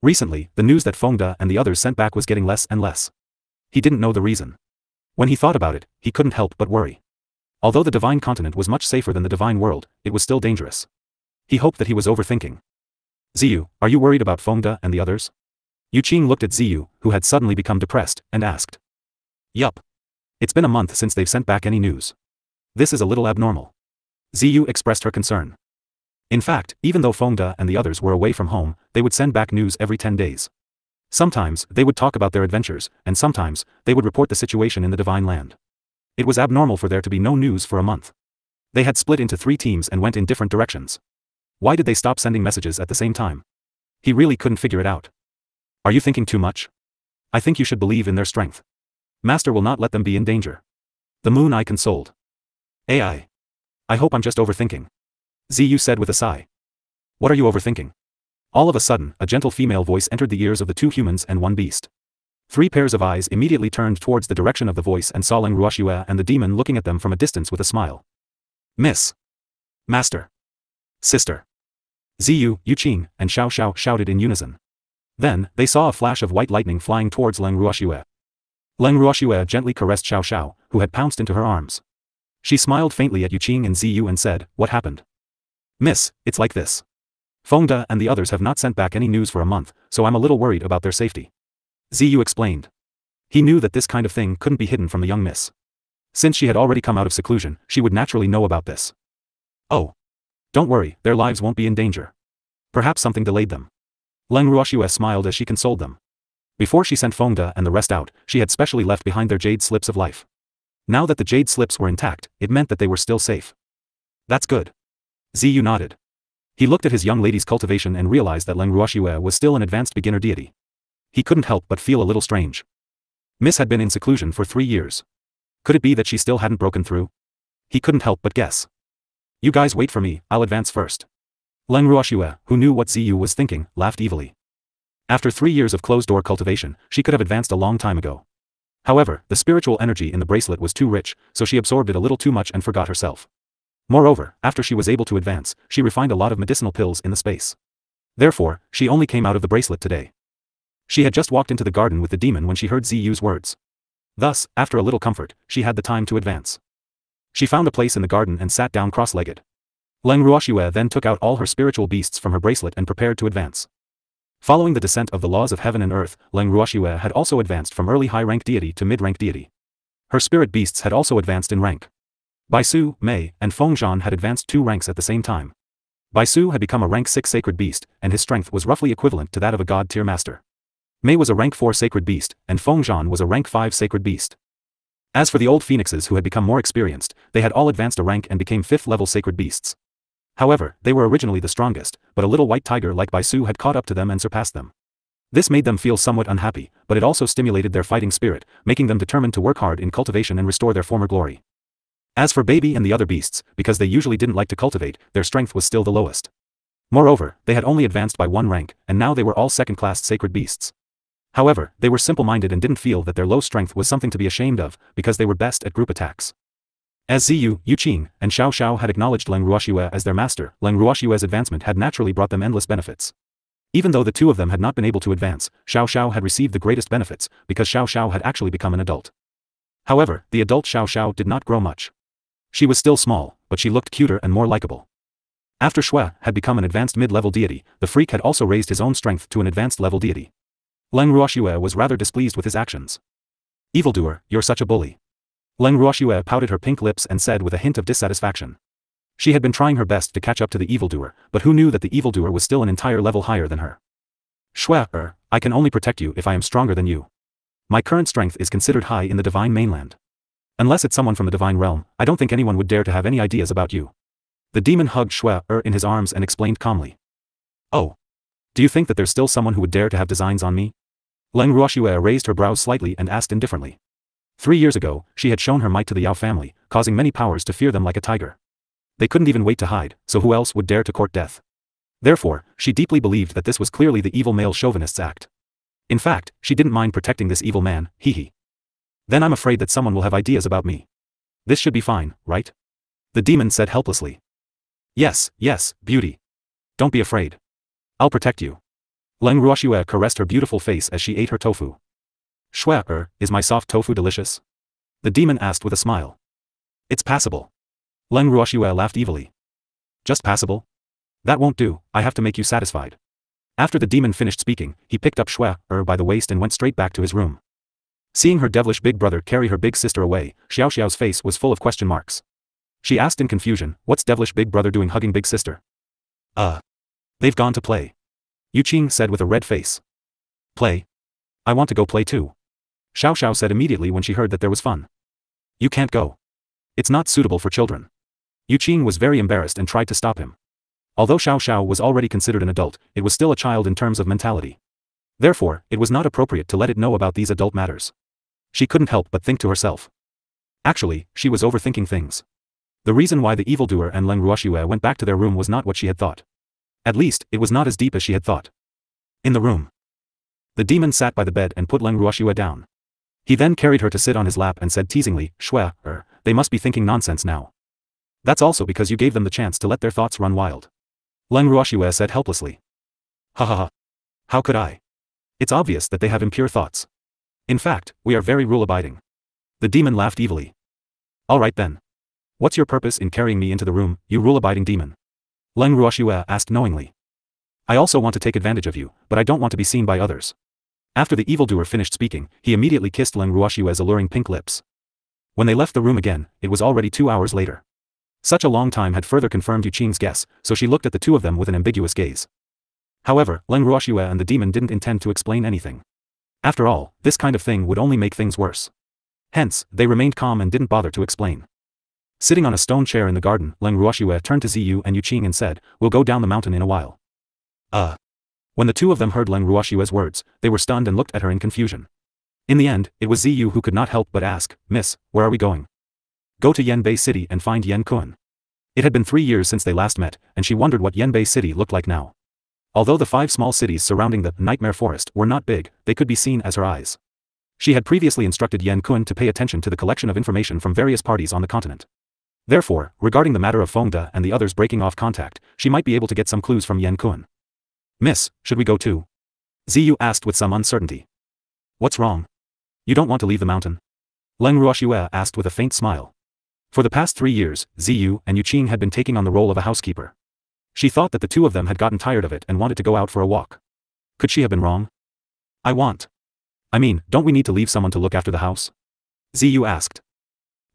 Recently, the news that Fengde and the others sent back was getting less and less. He didn't know the reason. When he thought about it, he couldn't help but worry. Although the divine continent was much safer than the divine world, it was still dangerous. He hoped that he was overthinking. Ziyu, are you worried about Fengde and the others? Yu Qing looked at Ziyu, who had suddenly become depressed, and asked. Yup. It's been a month since they've sent back any news. This is a little abnormal. Ziyu expressed her concern. In fact, even though Fengde and the others were away from home, they would send back news every 10 days. Sometimes, they would talk about their adventures, and sometimes, they would report the situation in the divine land. It was abnormal for there to be no news for a month. They had split into 3 teams and went in different directions. Why did they stop sending messages at the same time? He really couldn't figure it out. Are you thinking too much? I think you should believe in their strength. Master will not let them be in danger. The Moon Eye consoled. I hope I'm just overthinking. Ziyu said with a sigh. What are you overthinking? All of a sudden, a gentle female voice entered the ears of the 2 humans and 1 beast. 3 pairs of eyes immediately turned towards the direction of the voice and saw Leng Ruoxue and the demon looking at them from a distance with a smile. Miss. Master. Sister. Ziyu, Yu Qing, and Xiao Xiao shouted in unison. Then, they saw a flash of white lightning flying towards Leng Ruoxue. Leng Ruoxue gently caressed Xiao Xiao, who had pounced into her arms. She smiled faintly at Yu Qing and Ziyu and said, What happened? Miss, it's like this. Fengde and the others have not sent back any news for a month, so I'm a little worried about their safety. Ziyu explained. He knew that this kind of thing couldn't be hidden from the young miss. Since she had already come out of seclusion, she would naturally know about this. Oh. Don't worry, their lives won't be in danger. Perhaps something delayed them. Leng Ruoxue smiled as she consoled them. Before she sent Fengde and the rest out, she had specially left behind their jade slips of life. Now that the jade slips were intact, it meant that they were still safe. That's good. Ziyu nodded. He looked at his young lady's cultivation and realized that Leng Ruoxue was still an advanced beginner deity. He couldn't help but feel a little strange. Miss had been in seclusion for 3 years. Could it be that she still hadn't broken through? He couldn't help but guess. You guys wait for me, I'll advance first. Leng Ruoxue, who knew what Ziyu was thinking, laughed evilly. After 3 years of closed-door cultivation, she could have advanced a long time ago. However, the spiritual energy in the bracelet was too rich, so she absorbed it a little too much and forgot herself. Moreover, after she was able to advance, she refined a lot of medicinal pills in the space. Therefore, she only came out of the bracelet today. She had just walked into the garden with the demon when she heard Ziyu's words. Thus, after a little comfort, she had the time to advance. She found a place in the garden and sat down cross-legged. Leng Ruoxue then took out all her spiritual beasts from her bracelet and prepared to advance. Following the descent of the laws of heaven and earth, Leng Ruoxue had also advanced from early high-rank deity to mid-rank deity. Her spirit beasts had also advanced in rank. Baisu, Mei, and Fengzhan had advanced 2 ranks at the same time. Baisu had become a rank 6 sacred beast, and his strength was roughly equivalent to that of a god-tier master. Mei was a rank 4 sacred beast, and Fengzhan was a rank 5 sacred beast. As for the old phoenixes who had become more experienced, they had all advanced a rank and became 5th-level sacred beasts. However, they were originally the strongest, but a little white tiger like Baisu had caught up to them and surpassed them. This made them feel somewhat unhappy, but it also stimulated their fighting spirit, making them determined to work hard in cultivation and restore their former glory. As for Baby and the other beasts, because they usually didn't like to cultivate, their strength was still the lowest. Moreover, they had only advanced by 1 rank, and now they were all second-class sacred beasts. However, they were simple-minded and didn't feel that their low strength was something to be ashamed of, because they were best at group attacks. As Ziyu, Yu Qing, and Xiao Xiao had acknowledged Leng Ruoxue as their master, Leng Ruoxue's advancement had naturally brought them endless benefits. Even though the 2 of them had not been able to advance, Xiao Xiao had received the greatest benefits, because Xiao Xiao had actually become an adult. However, the adult Xiao Xiao did not grow much. She was still small, but she looked cuter and more likable. After Shui had become an advanced mid-level deity, the freak had also raised his own strength to an advanced level deity. Leng Ruoxue was rather displeased with his actions. Evildoer, you're such a bully. Leng Ruoxue pouted her pink lips and said with a hint of dissatisfaction. She had been trying her best to catch up to the evildoer, but who knew that the evildoer was still an entire level higher than her. Shui, I can only protect you if I am stronger than you. My current strength is considered high in the divine mainland. Unless it's someone from the divine realm, I don't think anyone would dare to have any ideas about you. The demon hugged Shui in his arms and explained calmly. Oh. Do you think that there's still someone who would dare to have designs on me? Leng Ruoxue raised her brows slightly and asked indifferently. 3 years ago, she had shown her might to the Yao family, causing many powers to fear them like a tiger. They couldn't even wait to hide, so who else would dare to court death? Therefore, she deeply believed that this was clearly the evil male chauvinist's act. In fact, she didn't mind protecting this evil man, hee. Then I'm afraid that someone will have ideas about me. This should be fine, right? The demon said helplessly. Yes, beauty. Don't be afraid. I'll protect you. Leng Ruoxue caressed her beautiful face as she ate her tofu. Shui, is my soft tofu delicious? The demon asked with a smile. It's passable. Leng Ruoxue laughed evilly. Just passable? That won't do, I have to make you satisfied. After the demon finished speaking, he picked up Shui by the waist and went straight back to his room. Seeing her devilish big brother carry her big sister away, Xiao Xiao's face was full of question marks. She asked in confusion, what's devilish big brother doing hugging big sister? They've gone to play. Yu Qing said with a red face. Play? I want to go play too. Xiao Xiao said immediately when she heard that there was fun. You can't go. It's not suitable for children. Yu Qing was very embarrassed and tried to stop him. Although Xiao Xiao was already considered an adult, it was still a child in terms of mentality. Therefore, it was not appropriate to let it know about these adult matters. She couldn't help but think to herself. Actually, she was overthinking things. The reason why the evildoer and Leng Ruoxue went back to their room was not what she had thought. At least, it was not as deep as she had thought. In the room, the demon sat by the bed and put Leng Ruoxue down. He then carried her to sit on his lap and said teasingly, Shui, they must be thinking nonsense now. That's also because you gave them the chance to let their thoughts run wild. Leng Ruoxue said helplessly. Ha ha ha. How could I? It's obvious that they have impure thoughts. In fact, we are very rule-abiding. The demon laughed evilly. All right then. What's your purpose in carrying me into the room, you rule-abiding demon? Leng Ruoxue asked knowingly. I also want to take advantage of you, but I don't want to be seen by others. After the evildoer finished speaking, he immediately kissed Leng Ruoxue's alluring pink lips. When they left the room again, it was already 2 hours later. Such a long time had further confirmed Yu Qing's guess, so she looked at the two of them with an ambiguous gaze. However, Leng Ruoxue and the demon didn't intend to explain anything. After all, this kind of thing would only make things worse. Hence, they remained calm and didn't bother to explain. Sitting on a stone chair in the garden, Leng Ruoxue turned to Ziyu and Yu Qing and said, we'll go down the mountain in a while. When the two of them heard Leng Ruoxue's words, they were stunned and looked at her in confusion. In the end, it was Ziyu who could not help but ask, Miss, where are we going? Go to Yanbei City and find Yan Kun. It had been 3 years since they last met, and she wondered what Yanbei City looked like now. Although the 5 small cities surrounding the Nightmare Forest were not big, they could be seen as her eyes. She had previously instructed Yan Kun to pay attention to the collection of information from various parties on the continent. Therefore, regarding the matter of Fengde and the others breaking off contact, she might be able to get some clues from Yan Kun. Miss, should we go too? Ziyu asked with some uncertainty. What's wrong? You don't want to leave the mountain? Leng Ruoxue asked with a faint smile. For the past 3 years, Ziyu and Yu Qing had been taking on the role of a housekeeper. She thought that the two of them had gotten tired of it and wanted to go out for a walk. Could she have been wrong? Don't we need to leave someone to look after the house? Ziyu asked.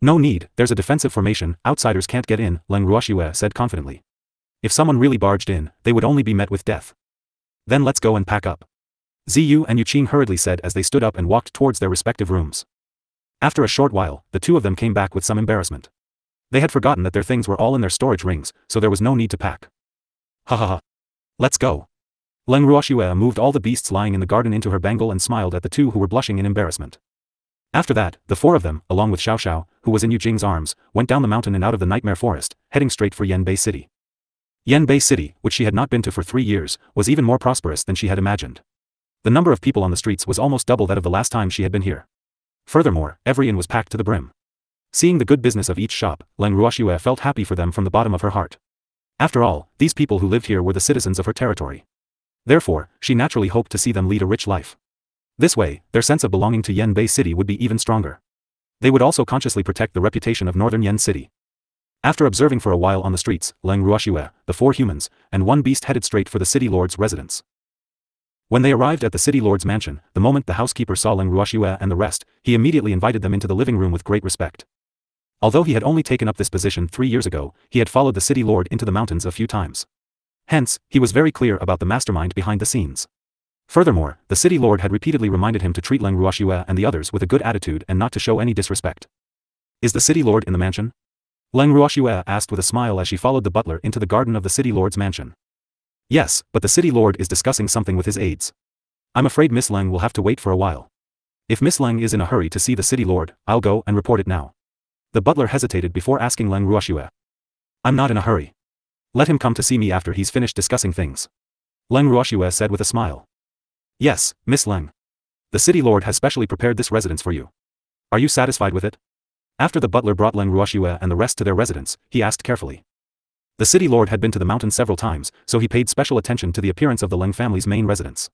No need, there's a defensive formation, outsiders can't get in, Leng Ruoxue said confidently. If someone really barged in, they would only be met with death. Then let's go and pack up. Ziyu and Yu Qing hurriedly said as they stood up and walked towards their respective rooms. After a short while, the two of them came back with some embarrassment. They had forgotten that their things were all in their storage rings, so there was no need to pack. Ha ha ha. Let's go. Leng Ruoxue moved all the beasts lying in the garden into her bangle and smiled at the two who were blushing in embarrassment. After that, the 4 of them, along with Xiao Xiao, who was in Yu Jing's arms, went down the mountain and out of the Nightmare Forest, heading straight for Yanbei City. Yanbei City, which she had not been to for 3 years, was even more prosperous than she had imagined. The number of people on the streets was almost double that of the last time she had been here. Furthermore, every inn was packed to the brim. Seeing the good business of each shop, Leng Ruoxue felt happy for them from the bottom of her heart. After all, these people who lived here were the citizens of her territory. Therefore, she naturally hoped to see them lead a rich life. This way, their sense of belonging to Yanbei City would be even stronger. They would also consciously protect the reputation of Northern Yan City. After observing for a while on the streets, Leng Ruoxue, the 4 humans, and 1 beast headed straight for the city lord's residence. When they arrived at the city lord's mansion, the moment the housekeeper saw Leng Ruoxue and the rest, he immediately invited them into the living room with great respect. Although he had only taken up this position 3 years ago, he had followed the city lord into the mountains a few times. Hence, he was very clear about the mastermind behind the scenes. Furthermore, the city lord had repeatedly reminded him to treat Leng Ruoxue and the others with a good attitude and not to show any disrespect. Is the city lord in the mansion? Leng Ruoxue asked with a smile as she followed the butler into the garden of the city lord's mansion. Yes, but the city lord is discussing something with his aides. I'm afraid Miss Leng will have to wait for a while. If Miss Leng is in a hurry to see the city lord, I'll go and report it now. The butler hesitated before asking Leng Ruoxue. I'm not in a hurry. Let him come to see me after he's finished discussing things. Leng Ruoxue said with a smile. Yes, Miss Leng. The city lord has specially prepared this residence for you. Are you satisfied with it? After the butler brought Leng Ruoxue and the rest to their residence, he asked carefully. The city lord had been to the mountain several times, so he paid special attention to the appearance of the Leng family's main residence.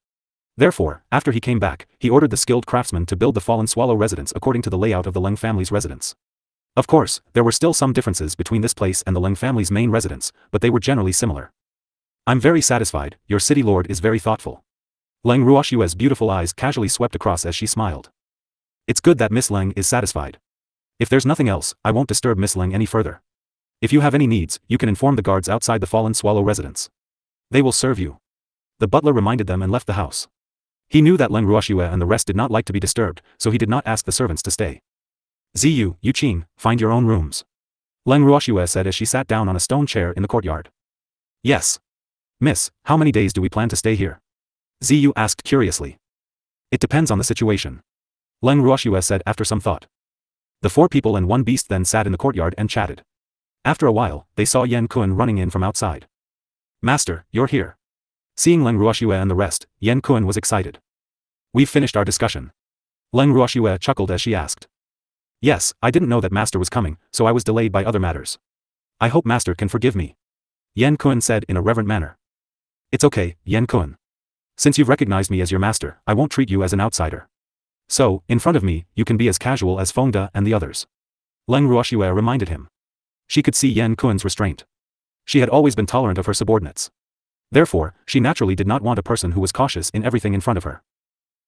Therefore, after he came back, he ordered the skilled craftsman to build the fallen swallow residence according to the layout of the Leng family's residence. Of course, there were still some differences between this place and the Leng family's main residence, but they were generally similar. I'm very satisfied, your city lord is very thoughtful. Leng Ruoxue's beautiful eyes casually swept across as she smiled. It's good that Miss Leng is satisfied. If there's nothing else, I won't disturb Miss Leng any further. If you have any needs, you can inform the guards outside the fallen swallow residence. They will serve you. The butler reminded them and left the house. He knew that Leng Ruoxue and the rest did not like to be disturbed, so he did not ask the servants to stay. Ziyu, Yuqing, find your own rooms. Leng Ruoxue said as she sat down on a stone chair in the courtyard. Yes. Miss, how many days do we plan to stay here? Ziyu asked curiously. It depends on the situation. Leng Ruoxue said after some thought. The 4 people and 1 beast then sat in the courtyard and chatted. After a while, they saw Yan Kun running in from outside. Master, you're here. Seeing Leng Ruoxue and the rest, Yan Kun was excited. We've finished our discussion. Leng Ruoxue chuckled as she asked. Yes, I didn't know that Master was coming, so I was delayed by other matters. I hope Master can forgive me. Yan Kun said in a reverent manner. It's okay, Yan Kun. Since you've recognized me as your master, I won't treat you as an outsider. So, in front of me, you can be as casual as Fengde and the others. Leng Ruoxue reminded him. She could see Yan Kun's restraint. She had always been tolerant of her subordinates. Therefore, she naturally did not want a person who was cautious in everything in front of her.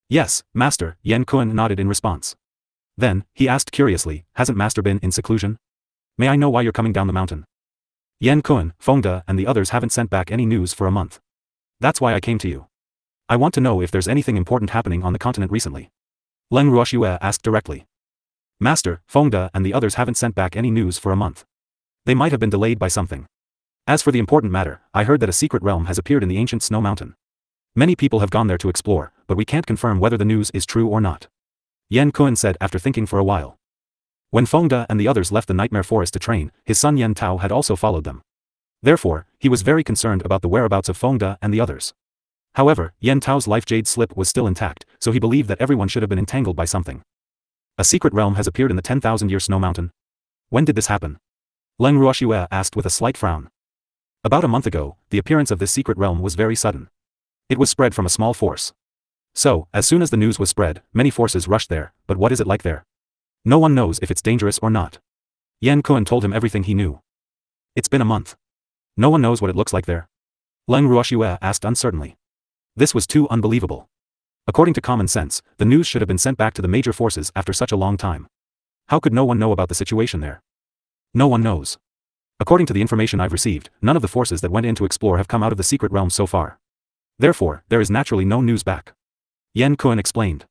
Yes, Master, Yan Kun nodded in response. Then, he asked curiously, hasn't Master been in seclusion? May I know why you're coming down the mountain? Yan Kun, Fengde and the others haven't sent back any news for a month. That's why I came to you. I want to know if there's anything important happening on the continent recently. Leng Ruoxue asked directly. Master, Fengde and the others haven't sent back any news for a month. They might have been delayed by something. As for the important matter, I heard that a secret realm has appeared in the ancient snow mountain. Many people have gone there to explore, but we can't confirm whether the news is true or not. Yan Kun said after thinking for a while. When Fengde and the others left the nightmare forest to train, his son Yan Tao had also followed them. Therefore, he was very concerned about the whereabouts of Fengde and the others. However, Yan Tao's life jade slip was still intact, so he believed that everyone should have been entangled by something. A secret realm has appeared in the 10,000-year snow mountain. When did this happen? Leng Ruoxue asked with a slight frown. About a month ago, the appearance of this secret realm was very sudden. It was spread from a small force. So, as soon as the news was spread, many forces rushed there, but what is it like there? No one knows if it's dangerous or not. Yan Kun told him everything he knew. It's been a month. No one knows what it looks like there. Leng Ruoxue asked uncertainly. This was too unbelievable. According to common sense, the news should have been sent back to the major forces after such a long time. How could no one know about the situation there? No one knows. According to the information I've received, none of the forces that went in to explore have come out of the secret realm so far. Therefore, there is naturally no news back. Yan Kun explained.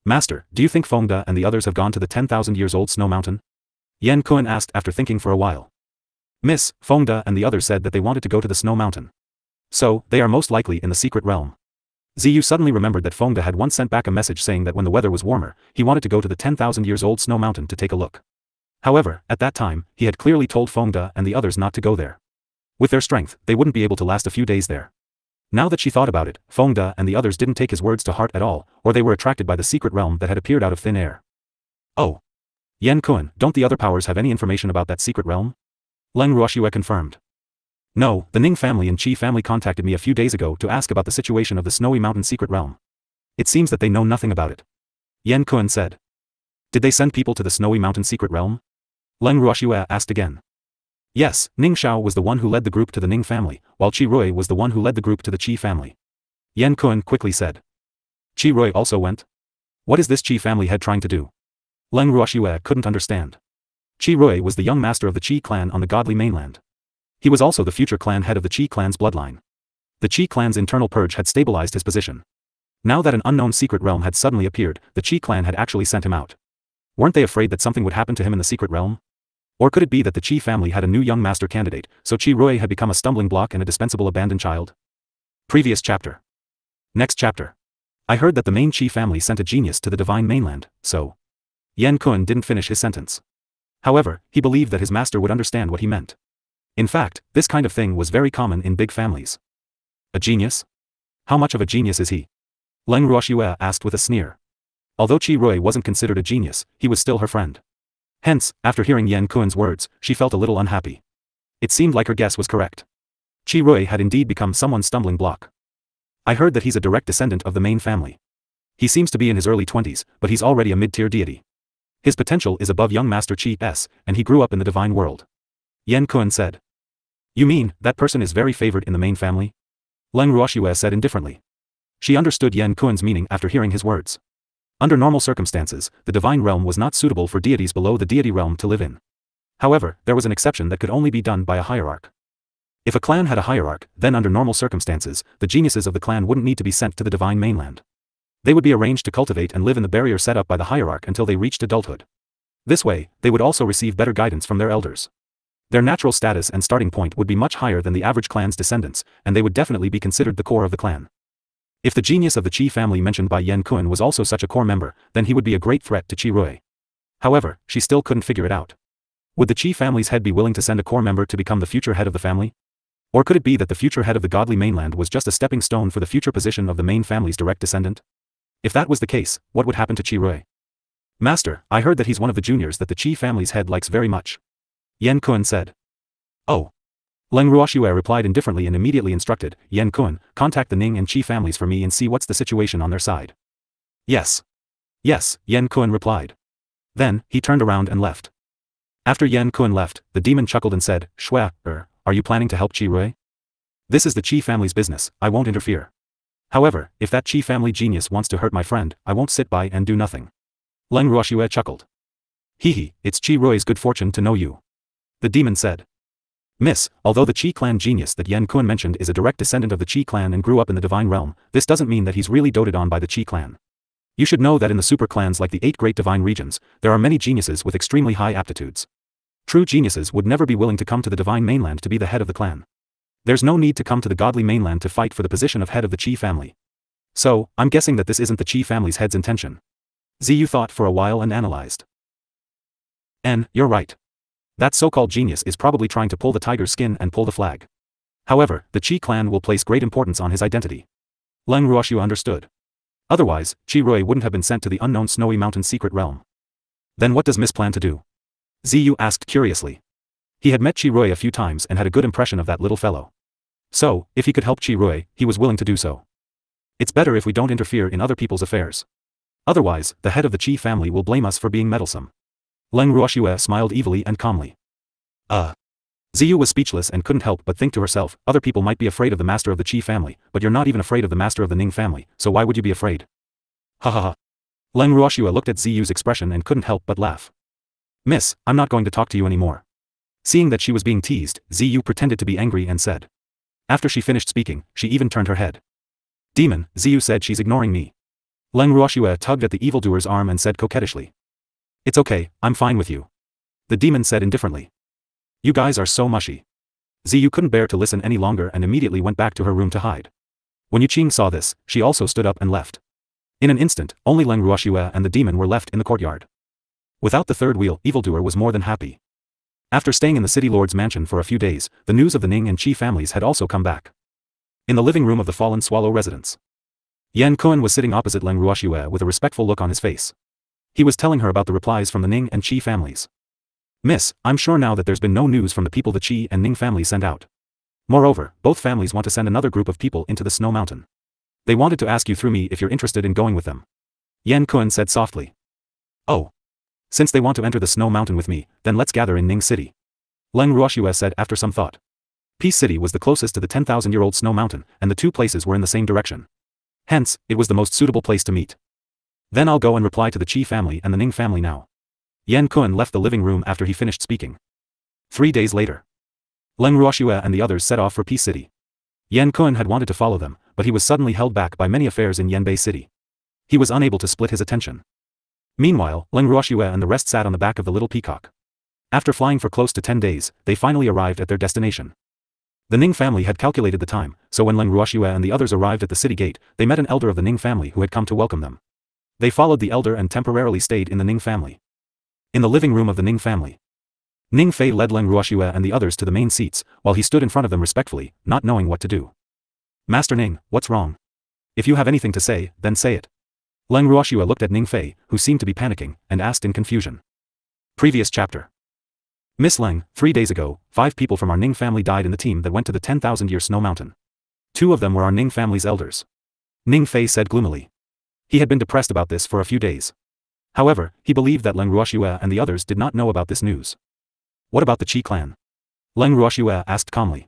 Master, do you think Fengde and the others have gone to the 10,000 years old snow mountain? Yan Kun asked after thinking for a while. Miss, Fengde and the others said that they wanted to go to the snow mountain. So, they are most likely in the secret realm. Ziyu suddenly remembered that Fengde had once sent back a message saying that when the weather was warmer, he wanted to go to the 10,000 years old snow mountain to take a look. However, at that time, he had clearly told Fengde and the others not to go there. With their strength, they wouldn't be able to last a few days there. Now that she thought about it, Fengde and the others didn't take his words to heart at all, or they were attracted by the secret realm that had appeared out of thin air. Oh. Yan Kun, don't the other powers have any information about that secret realm? Leng Ruoxue confirmed. No, the Ning family and Qi family contacted me a few days ago to ask about the situation of the Snowy Mountain secret realm. It seems that they know nothing about it. Yan Kun said. Did they send people to the Snowy Mountain secret realm? Leng Ruoxue asked again. Yes, Ning Xiao was the one who led the group to the Ning family, while Qi Rui was the one who led the group to the Qi family. Yan Kun quickly said. Qi Rui also went? What is this Qi family head trying to do? Leng Ruoxue couldn't understand. Qi Rui was the young master of the Qi clan on the godly mainland. He was also the future clan head of the Qi clan's bloodline. The Qi clan's internal purge had stabilized his position. Now that an unknown secret realm had suddenly appeared, the Qi clan had actually sent him out. Weren't they afraid that something would happen to him in the secret realm? Or could it be that the Qi family had a new young master candidate, so Qi Rui had become a stumbling block and a dispensable abandoned child? Previous chapter. Next chapter. I heard that the main Qi family sent a genius to the divine mainland, so. Yan Kun didn't finish his sentence. However, he believed that his master would understand what he meant. In fact, this kind of thing was very common in big families. A genius? How much of a genius is he? Leng Ruoxue asked with a sneer. Although Qi Rui wasn't considered a genius, he was still her friend. Hence, after hearing Yan Kun's words, she felt a little unhappy. It seemed like her guess was correct. Qi Rui had indeed become someone's stumbling block. I heard that he's a direct descendant of the main family. He seems to be in his early 20s, but he's already a mid-tier deity. His potential is above young Master Qi S, and he grew up in the divine world. Yan Kun said. You mean, that person is very favored in the main family? Leng Ruoxue said indifferently. She understood Yan Kun's meaning after hearing his words. Under normal circumstances, the divine realm was not suitable for deities below the deity realm to live in. However, there was an exception that could only be done by a hierarch. If a clan had a hierarch, then under normal circumstances, the geniuses of the clan wouldn't need to be sent to the divine mainland. They would be arranged to cultivate and live in the barrier set up by the hierarch until they reached adulthood. This way, they would also receive better guidance from their elders. Their natural status and starting point would be much higher than the average clan's descendants, and they would definitely be considered the core of the clan. If the genius of the Qi family mentioned by Yan Kun was also such a core member, then he would be a great threat to Qi Rui. However, she still couldn't figure it out. Would the Qi family's head be willing to send a core member to become the future head of the family? Or could it be that the future head of the godly mainland was just a stepping stone for the future position of the main family's direct descendant? If that was the case, what would happen to Qi Rui? Master, I heard that he's one of the juniors that the Qi family's head likes very much. Yan Kun said. Oh. Leng Ruoxue replied indifferently and immediately instructed, Yan Kun, contact the Ning and Qi families for me and see what's the situation on their side. Yes. Yes, Yan Kun replied. Then, he turned around and left. After Yan Kun left, the demon chuckled and said, Shui, are you planning to help Qi Rui? This is the Qi family's business, I won't interfere. However, if that Qi family genius wants to hurt my friend, I won't sit by and do nothing. Leng Ruoxue chuckled. Hehe, it's Qi Rui's good fortune to know you. The demon said. Miss, although the Qi clan genius that Yan Kun mentioned is a direct descendant of the Qi clan and grew up in the divine realm, this doesn't mean that he's really doted on by the Qi clan. You should know that in the super clans like the 8 great divine regions, there are many geniuses with extremely high aptitudes. True geniuses would never be willing to come to the divine mainland to be the head of the clan. There's no need to come to the godly mainland to fight for the position of head of the Qi family. So, I'm guessing that this isn't the Qi family's head's intention. Ziyu thought for a while and analyzed. You're right. That so-called genius is probably trying to pull the tiger's skin and pull the flag. However, the Qi clan will place great importance on his identity. Leng Ruoxue understood. Otherwise, Qi Rui wouldn't have been sent to the unknown snowy mountain secret realm. Then what does Miss plan to do? Ziyu asked curiously. He had met Qi Rui a few times and had a good impression of that little fellow. So, if he could help Qi Rui, he was willing to do so. It's better if we don't interfere in other people's affairs. Otherwise, the head of the Qi family will blame us for being meddlesome. Leng Ruoxue smiled evilly and calmly. Ziyu was speechless and couldn't help but think to herself, other people might be afraid of the master of the Qi family, but you're not even afraid of the master of the Ning family, so why would you be afraid? Ha ha ha. Leng Ruoxue looked at Ziyu's expression and couldn't help but laugh. Miss, I'm not going to talk to you anymore. Seeing that she was being teased, Ziyu pretended to be angry and said. After she finished speaking, she even turned her head. Demon, Ziyu said she's ignoring me. Leng Ruoxue tugged at the evildoer's arm and said coquettishly. It's okay, I'm fine with you. The demon said indifferently. You guys are so mushy. Ziyu couldn't bear to listen any longer and immediately went back to her room to hide. When Yuqing saw this, she also stood up and left. In an instant, only Leng Ruoxue and the demon were left in the courtyard. Without the third wheel, evildoer was more than happy. After staying in the city lord's mansion for a few days, the news of the Ning and Qi families had also come back. In the living room of the fallen swallow residence, Yan Kun was sitting opposite Leng Ruoxue with a respectful look on his face. He was telling her about the replies from the Ning and Qi families. Miss, I'm sure now that there's been no news from the people the Qi and Ning families sent out. Moreover, both families want to send another group of people into the snow mountain. They wanted to ask you through me if you're interested in going with them. Yan Kun said softly. Oh. Since they want to enter the snow mountain with me, then let's gather in Ning City. Leng Ruoxue said after some thought. Peace City was the closest to the 10,000-year-old snow mountain, and the two places were in the same direction. Hence, it was the most suitable place to meet. Then I'll go and reply to the Qi family and the Ning family now. Yan Kun left the living room after he finished speaking. 3 days later, Leng Ruoxue and the others set off for Peace City. Yan Kun had wanted to follow them, but he was suddenly held back by many affairs in Yanbei City. He was unable to split his attention. Meanwhile, Leng Ruoxue and the rest sat on the back of the little peacock. After flying for close to 10 days, they finally arrived at their destination. The Ning family had calculated the time, so when Leng Ruoxue and the others arrived at the city gate, they met an elder of the Ning family who had come to welcome them. They followed the elder and temporarily stayed in the Ning family. In the living room of the Ning family, Ning Fei led Leng Ruoxue and the others to the main seats, while he stood in front of them respectfully, not knowing what to do. Master Ning, what's wrong? If you have anything to say, then say it. Leng Ruoxue looked at Ning Fei, who seemed to be panicking, and asked in confusion. Previous chapter. Miss Leng, 3 days ago, 5 people from our Ning family died in the team that went to the 10,000-year snow mountain. 2 of them were our Ning family's elders. Ning Fei said gloomily. He had been depressed about this for a few days. However, he believed that Leng Ruoxue and the others did not know about this news. What about the Qi clan? Leng Ruoxue asked calmly.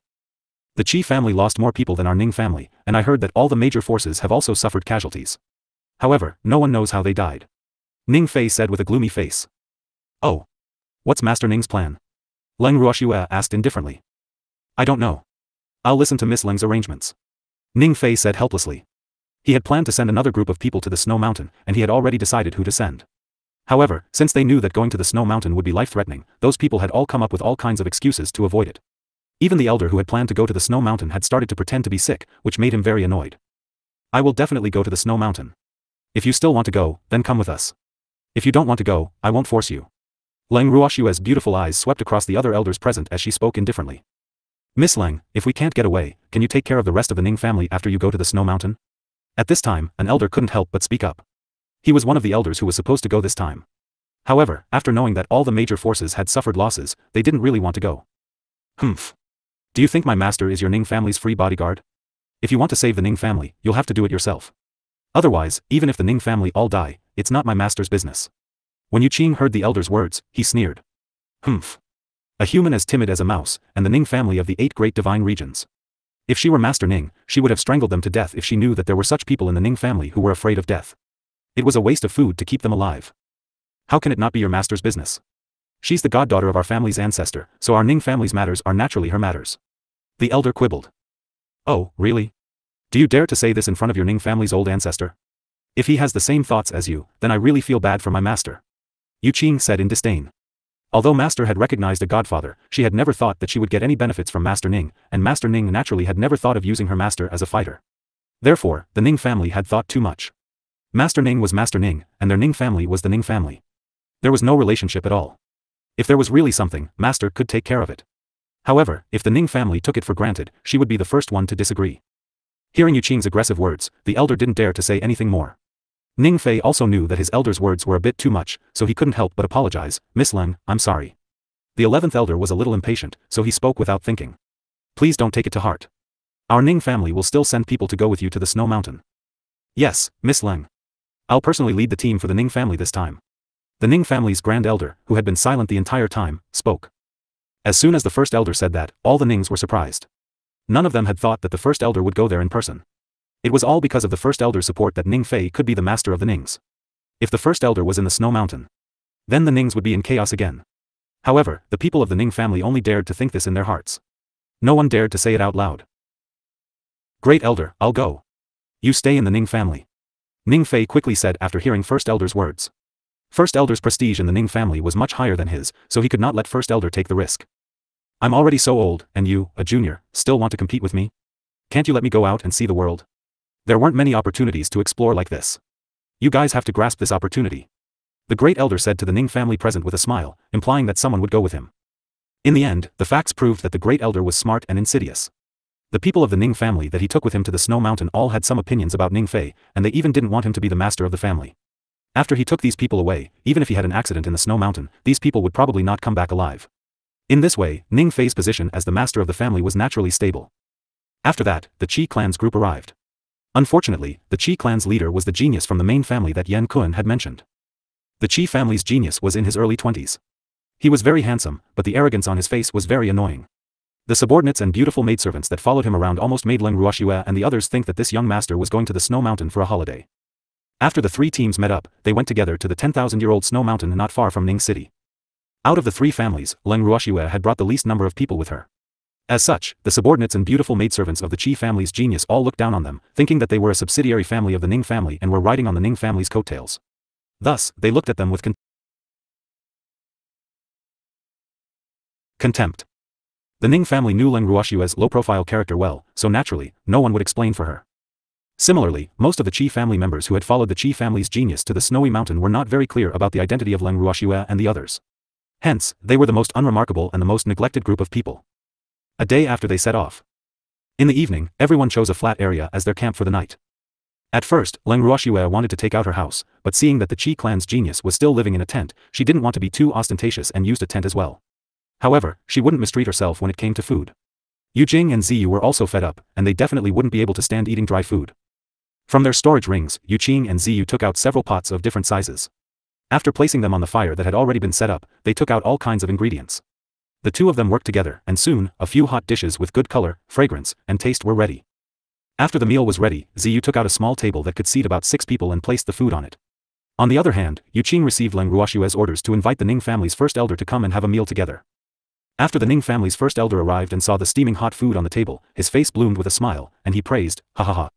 The Qi family lost more people than our Ning family, and I heard that all the major forces have also suffered casualties. However, no one knows how they died. Ning Fei said with a gloomy face. Oh. What's Master Ning's plan? Leng Ruoxue asked indifferently. I don't know. I'll listen to Miss Leng's arrangements. Ning Fei said helplessly. He had planned to send another group of people to the Snow Mountain, and he had already decided who to send. However, since they knew that going to the Snow Mountain would be life-threatening, those people had all come up with all kinds of excuses to avoid it. Even the elder who had planned to go to the Snow Mountain had started to pretend to be sick, which made him very annoyed. I will definitely go to the Snow Mountain. If you still want to go, then come with us. If you don't want to go, I won't force you. Leng Ruoxue's beautiful eyes swept across the other elders present as she spoke indifferently. Miss Leng, if we can't get away, can you take care of the rest of the Ning family after you go to the Snow Mountain? At this time, an elder couldn't help but speak up. He was one of the elders who was supposed to go this time. However, after knowing that all the major forces had suffered losses, they didn't really want to go. Humph. Do you think my master is your Ning family's free bodyguard? If you want to save the Ning family, you'll have to do it yourself. Otherwise, even if the Ning family all die, it's not my master's business. When Yu Qing heard the elder's words, he sneered. Humph. A human as timid as a mouse, and the Ning family of the 8 great divine regions. If she were Master Ning, she would have strangled them to death if she knew that there were such people in the Ning family who were afraid of death. It was a waste of food to keep them alive. How can it not be your master's business? She's the goddaughter of our family's ancestor, so our Ning family's matters are naturally her matters. The elder quibbled. Oh, really? Do you dare to say this in front of your Ning family's old ancestor? If he has the same thoughts as you, then I really feel bad for my master. Yu Qing said in disdain. Although Master had recognized a godfather, she had never thought that she would get any benefits from Master Ning, and Master Ning naturally had never thought of using her master as a fighter. Therefore, the Ning family had thought too much. Master Ning was Master Ning, and their Ning family was the Ning family. There was no relationship at all. If there was really something, Master could take care of it. However, if the Ning family took it for granted, she would be the first one to disagree. Hearing Yu Qing's aggressive words, the elder didn't dare to say anything more. Ning Fei also knew that his elder's words were a bit too much, so he couldn't help but apologize. Miss Leng, I'm sorry. The 11th elder was a little impatient, so he spoke without thinking. Please don't take it to heart. Our Ning family will still send people to go with you to the Snow Mountain. Yes, Miss Leng. I'll personally lead the team for the Ning family this time. The Ning family's grand elder, who had been silent the entire time, spoke. As soon as the first elder said that, all the Nings were surprised. None of them had thought that the first elder would go there in person. It was all because of the first elder's support that Ning Fei could be the master of the Nings. If the first elder was in the Snow Mountain, then the Nings would be in chaos again. However, the people of the Ning family only dared to think this in their hearts. No one dared to say it out loud. Great elder, I'll go. You stay in the Ning family. Ning Fei quickly said after hearing first elder's words. First elder's prestige in the Ning family was much higher than his, so he could not let first elder take the risk. I'm already so old, and you, a junior, still want to compete with me? Can't you let me go out and see the world? There weren't many opportunities to explore like this. You guys have to grasp this opportunity. The great elder said to the Ning family present with a smile, implying that someone would go with him. In the end, the facts proved that the great elder was smart and insidious. The people of the Ning family that he took with him to the Snow Mountain all had some opinions about Ning Fei, and they even didn't want him to be the master of the family. After he took these people away, even if he had an accident in the Snow Mountain, these people would probably not come back alive. In this way, Ning Fei's position as the master of the family was naturally stable. After that, the Qi clan's group arrived. Unfortunately, the Qi clan's leader was the genius from the main family that Yan Kun had mentioned. The Qi family's genius was in his early 20s. He was very handsome, but the arrogance on his face was very annoying. The subordinates and beautiful maidservants that followed him around almost made Leng Ruoxue and the others think that this young master was going to the Snow Mountain for a holiday. After the 3 teams met up, they went together to the 10,000-year-old Snow Mountain not far from Ning City. Out of the 3 families, Leng Ruoxue had brought the least number of people with her. As such, the subordinates and beautiful maidservants of the Qi family's genius all looked down on them, thinking that they were a subsidiary family of the Ning family and were riding on the Ning family's coattails. Thus, they looked at them with contempt. The Ning family knew Leng Ruoxue's low-profile character well, so naturally, no one would explain for her. Similarly, most of the Qi family members who had followed the Qi family's genius to the Snowy Mountain were not very clear about the identity of Leng Ruoxue and the others. Hence, they were the most unremarkable and the most neglected group of people. A day after they set off. In the evening, everyone chose a flat area as their camp for the night. At first, Leng Ruoxue wanted to take out her house, but seeing that the Qi clan's genius was still living in a tent, she didn't want to be too ostentatious and used a tent as well. However, she wouldn't mistreat herself when it came to food. Yu Jing and Ziyu were also fed up, and they definitely wouldn't be able to stand eating dry food. From their storage rings, Yuqing and Ziyu took out several pots of different sizes. After placing them on the fire that had already been set up, they took out all kinds of ingredients. The two of them worked together, and soon, a few hot dishes with good color, fragrance, and taste were ready. After the meal was ready, Ziyu took out a small table that could seat about 6 people and placed the food on it. On the other hand, Yuqing received Leng Ruoxue's orders to invite the Ning family's first elder to come and have a meal together. After the Ning family's first elder arrived and saw the steaming hot food on the table, his face bloomed with a smile, and he praised, "Ha ha ha.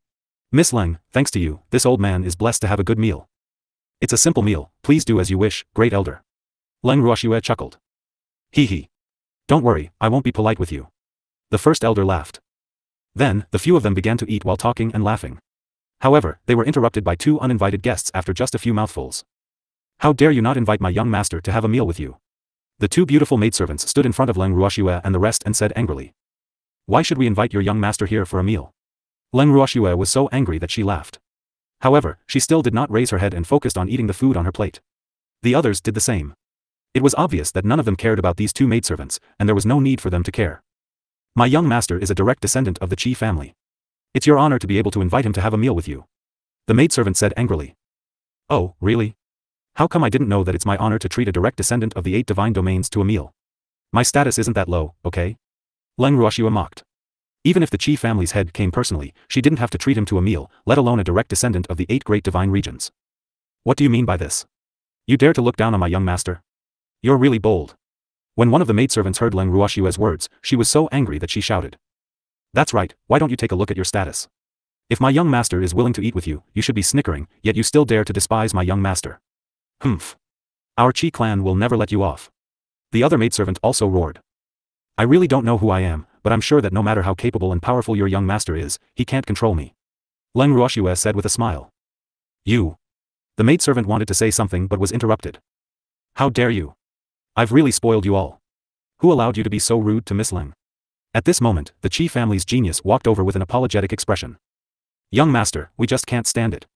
Miss Leng, thanks to you, this old man is blessed to have a good meal. It's a simple meal, please do as you wish, great elder." Leng Ruoxue chuckled. Hee hee. Don't worry, I won't be polite with you. The first elder laughed. Then, the few of them began to eat while talking and laughing. However, they were interrupted by 2 uninvited guests after just a few mouthfuls. "How dare you not invite my young master to have a meal with you?" The 2 beautiful maidservants stood in front of Leng Ruoxue and the rest and said angrily. "Why should we invite your young master here for a meal?" Leng Ruoxue was so angry that she laughed. However, she still did not raise her head and focused on eating the food on her plate. The others did the same. It was obvious that none of them cared about these 2 maidservants, and there was no need for them to care. "My young master is a direct descendant of the Qi family. It's your honor to be able to invite him to have a meal with you," the maidservant said angrily. "Oh, really? How come I didn't know that it's my honor to treat a direct descendant of the 8 divine domains to a meal? My status isn't that low, okay?" Leng Ruoxue mocked. Even if the Qi family's head came personally, she didn't have to treat him to a meal, let alone a direct descendant of the 8 great divine regions. "What do you mean by this? You dare to look down on my young master? You're really bold." When one of the maidservants heard Leng Ruoxue's words, she was so angry that she shouted. "That's right, why don't you take a look at your status? If my young master is willing to eat with you, you should be snickering, yet you still dare to despise my young master. Humph. Our Qi clan will never let you off." The other maidservant also roared. "I really don't know who I am, but I'm sure that no matter how capable and powerful your young master is, he can't control me," Leng Ruoxue said with a smile. "You." The maidservant wanted to say something but was interrupted. "How dare you? I've really spoiled you all. Who allowed you to be so rude to Miss Leng?" At this moment, the Qi family's genius walked over with an apologetic expression. "Young master, we just can't stand it.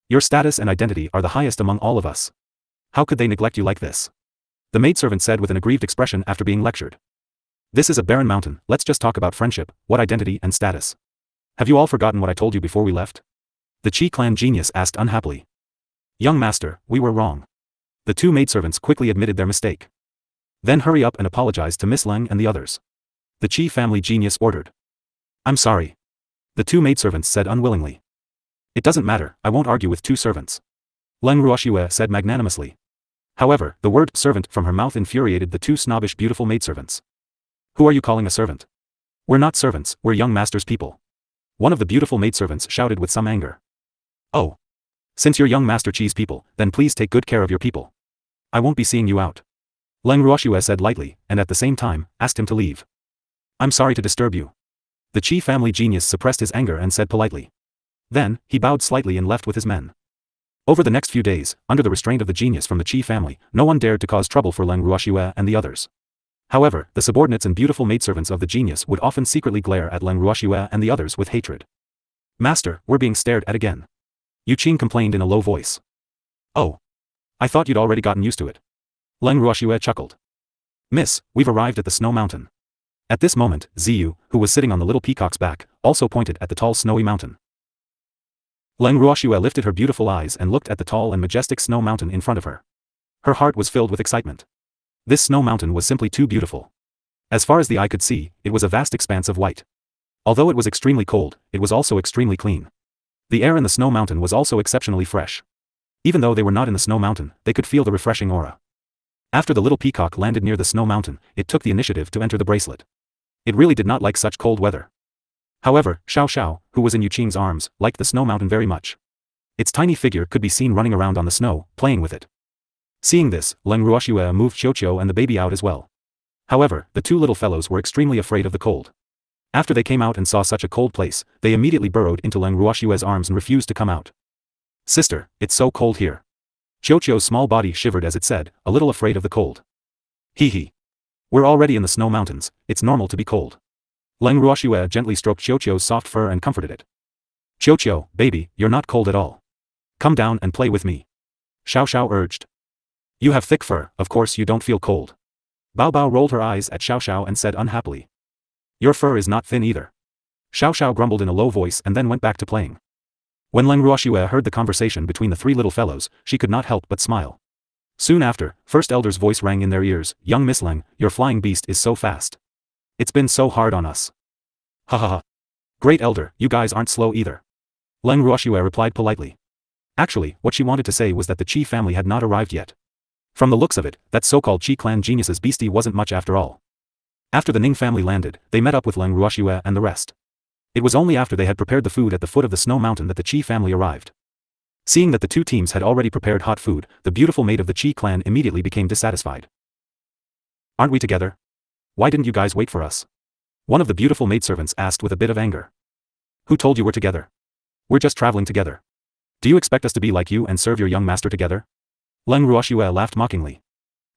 Your status and identity are the highest among all of us. How could they neglect you like this?" The maidservant said with an aggrieved expression after being lectured. "This is a barren mountain, let's just talk about friendship, what identity and status. Have you all forgotten what I told you before we left?" The Qi clan genius asked unhappily. "Young master, we were wrong." The 2 maidservants quickly admitted their mistake. "Then hurry up and apologize to Miss Leng and the others," the Qi family genius ordered. "I'm sorry," the 2 maidservants said unwillingly. "It doesn't matter, I won't argue with 2 servants," Leng Ruoxue said magnanimously. However, the word servant from her mouth infuriated the 2 snobbish beautiful maidservants. "Who are you calling a servant? We're not servants, we're young master's people," one of the beautiful maidservants shouted with some anger. "Oh. Since you're young master Qi's people, then please take good care of your people. I won't be seeing you out," Leng Ruoxue said lightly, and at the same time, asked him to leave. "I'm sorry to disturb you." The Qi family genius suppressed his anger and said politely. Then, he bowed slightly and left with his men. Over the next few days, under the restraint of the genius from the Qi family, no one dared to cause trouble for Leng Ruoxue and the others. However, the subordinates and beautiful maidservants of the genius would often secretly glare at Leng Ruoxue and the others with hatred. "Master, we're being stared at again," Yuqing complained in a low voice. "Oh. I thought you'd already gotten used to it." Leng Ruoxue chuckled. "Miss, we've arrived at the snow mountain." At this moment, Ziyu, who was sitting on the little peacock's back, also pointed at the tall snowy mountain. Leng Ruoxue lifted her beautiful eyes and looked at the tall and majestic snow mountain in front of her. Her heart was filled with excitement. This snow mountain was simply too beautiful. As far as the eye could see, it was a vast expanse of white. Although it was extremely cold, it was also extremely clean. The air in the snow mountain was also exceptionally fresh. Even though they were not in the snow mountain, they could feel the refreshing aura. After the little peacock landed near the snow mountain, it took the initiative to enter the bracelet. It really did not like such cold weather. However, Xiao Xiao, who was in Yuqing's arms, liked the snow mountain very much. Its tiny figure could be seen running around on the snow, playing with it. Seeing this, Leng Ruoxue moved Qiuqiu and the baby out as well. However, the 2 little fellows were extremely afraid of the cold. After they came out and saw such a cold place, they immediately burrowed into Leng Ruoxue's arms and refused to come out. "Sister, it's so cold here." Qiuqiu's small body shivered as it said, a little afraid of the cold. "Hee hee. We're already in the snow mountains, it's normal to be cold." Leng Ruoxue gently stroked Qiuqiu's soft fur and comforted it. "Qiuqiu, baby, you're not cold at all. Come down and play with me," Xiao Xiao urged. "You have thick fur, of course you don't feel cold." Bao Bao rolled her eyes at Xiao Xiao and said unhappily. "Your fur is not thin either." Xiao Xiao grumbled in a low voice and then went back to playing. When Leng Ruoxue heard the conversation between the three little fellows, she could not help but smile. Soon after, First Elder's voice rang in their ears, "Young Miss Leng, your flying beast is so fast. It's been so hard on us." "Ha ha ha. Great Elder, you guys aren't slow either." Leng Ruoxue replied politely. Actually, what she wanted to say was that the Qi family had not arrived yet. From the looks of it, that so-called Qi clan genius's beastie wasn't much after all. After the Ning family landed, they met up with Leng Ruoxue and the rest. It was only after they had prepared the food at the foot of the snow mountain that the Qi family arrived. Seeing that the two teams had already prepared hot food, the beautiful maid of the Qi clan immediately became dissatisfied. "Aren't we together? Why didn't you guys wait for us?" One of the beautiful maidservants asked with a bit of anger. "Who told you we're together? We're just traveling together. Do you expect us to be like you and serve your young master together?" Leng Ruoxue laughed mockingly.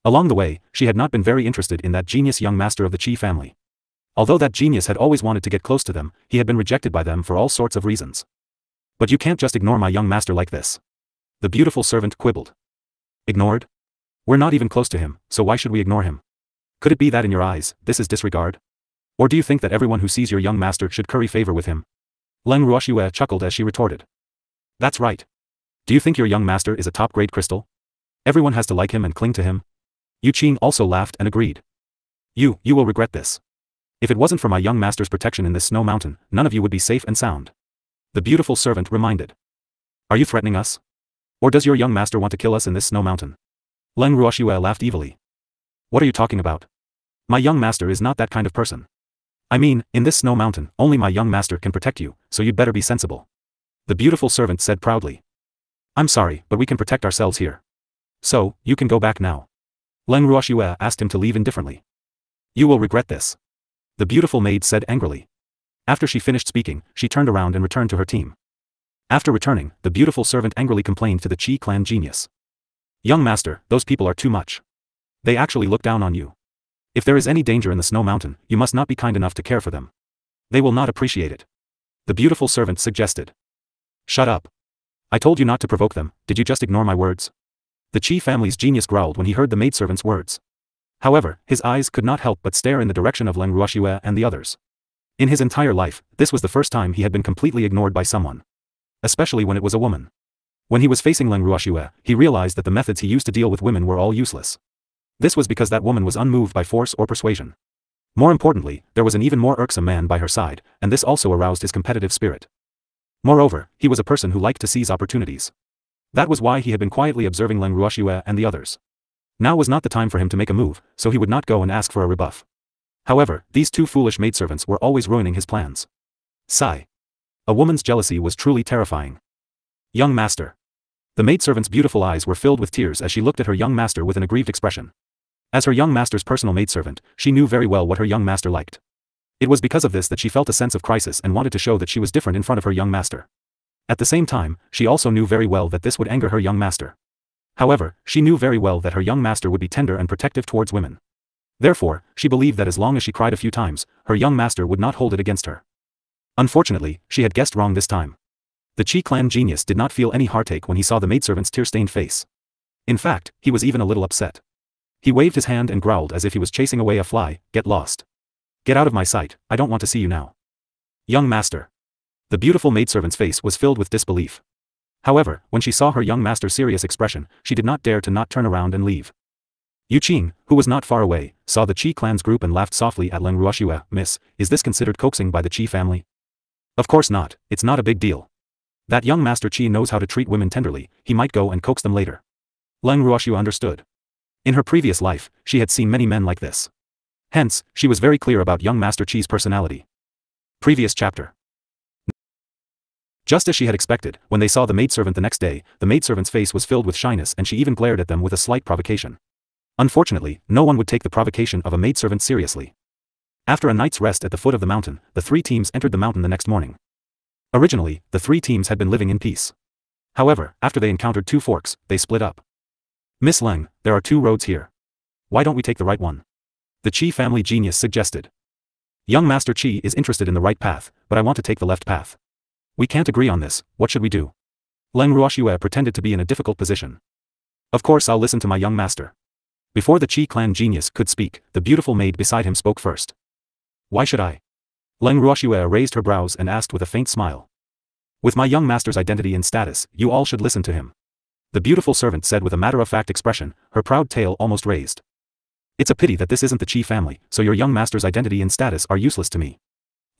Along the way, she had not been very interested in that genius young master of the Qi family. Although that genius had always wanted to get close to them, he had been rejected by them for all sorts of reasons. "But you can't just ignore my young master like this," the beautiful servant quibbled. "Ignored? We're not even close to him, so why should we ignore him? Could it be that in your eyes, this is disregard? Or do you think that everyone who sees your young master should curry favor with him?" Leng Ruoxue chuckled as she retorted. "That's right. Do you think your young master is a top-grade crystal? Everyone has to like him and cling to him?" Yu Qing also laughed and agreed. You will regret this. If it wasn't for my young master's protection in this snow mountain, none of you would be safe and sound." The beautiful servant reminded. "Are you threatening us? Or does your young master want to kill us in this snow mountain?" Leng Ruoxue laughed evilly. "What are you talking about? My young master is not that kind of person. I mean, in this snow mountain, only my young master can protect you, so you'd better be sensible." The beautiful servant said proudly. "I'm sorry, but we can protect ourselves here. So, you can go back now." Leng Ruoxue asked him to leave indifferently. "You will regret this," the beautiful maid said angrily. After she finished speaking, she turned around and returned to her team. After returning, the beautiful servant angrily complained to the Qi clan genius. "Young master, those people are too much. They actually look down on you. If there is any danger in the snow mountain, you must not be kind enough to care for them. They will not appreciate it," the beautiful servant suggested. "Shut up. I told you not to provoke them, did you just ignore my words?" The Qi family's genius growled when he heard the maidservant's words. However, his eyes could not help but stare in the direction of Leng Ruoxue and the others. In his entire life, this was the first time he had been completely ignored by someone. Especially when it was a woman. When he was facing Leng Ruoxue, he realized that the methods he used to deal with women were all useless. This was because that woman was unmoved by force or persuasion. More importantly, there was an even more irksome man by her side, and this also aroused his competitive spirit. Moreover, he was a person who liked to seize opportunities. That was why he had been quietly observing Leng Ruoxue and the others. Now was not the time for him to make a move, so he would not go and ask for a rebuff. However, these two foolish maidservants were always ruining his plans. Sigh. A woman's jealousy was truly terrifying. "Young master." The maidservant's beautiful eyes were filled with tears as she looked at her young master with an aggrieved expression. As her young master's personal maidservant, she knew very well what her young master liked. It was because of this that she felt a sense of crisis and wanted to show that she was different in front of her young master. At the same time, she also knew very well that this would anger her young master. However, she knew very well that her young master would be tender and protective towards women. Therefore, she believed that as long as she cried a few times, her young master would not hold it against her. Unfortunately, she had guessed wrong this time. The Qi clan genius did not feel any heartache when he saw the maidservant's tear-stained face. In fact, he was even a little upset. He waved his hand and growled as if he was chasing away a fly. "Get lost. Get out of my sight, I don't want to see you now." "Young master." The beautiful maidservant's face was filled with disbelief. However, when she saw her young master's serious expression, she did not dare to not turn around and leave. Yu Qing, who was not far away, saw the Qi clan's group and laughed softly at Leng Ruoxue. "Miss, is this considered coaxing by the Qi family?" "Of course not, it's not a big deal. That young master Qi knows how to treat women tenderly, he might go and coax them later." Leng Ruoxue understood. In her previous life, she had seen many men like this. Hence, she was very clear about young master Qi's personality. Previous chapter. Just as she had expected, when they saw the maidservant the next day, the maidservant's face was filled with shyness and she even glared at them with a slight provocation. Unfortunately, no one would take the provocation of a maidservant seriously. After a night's rest at the foot of the mountain, the three teams entered the mountain the next morning. Originally, the three teams had been living in peace. However, after they encountered two forks, they split up. "Miss Leng, there are two roads here. Why don't we take the right one?" The Qi family genius suggested. "Young Master Qi is interested in the right path, but I want to take the left path. We can't agree on this, what should we do?" Leng Ruoxue pretended to be in a difficult position. "Of course I'll listen to my young master." Before the Qi clan genius could speak, the beautiful maid beside him spoke first. "Why should I?" Leng Ruoxue raised her brows and asked with a faint smile. With my young master's identity and status, you all should listen to him. The beautiful servant said with a matter-of-fact expression, her proud tail almost raised. It's a pity that this isn't the Qi family, so your young master's identity and status are useless to me.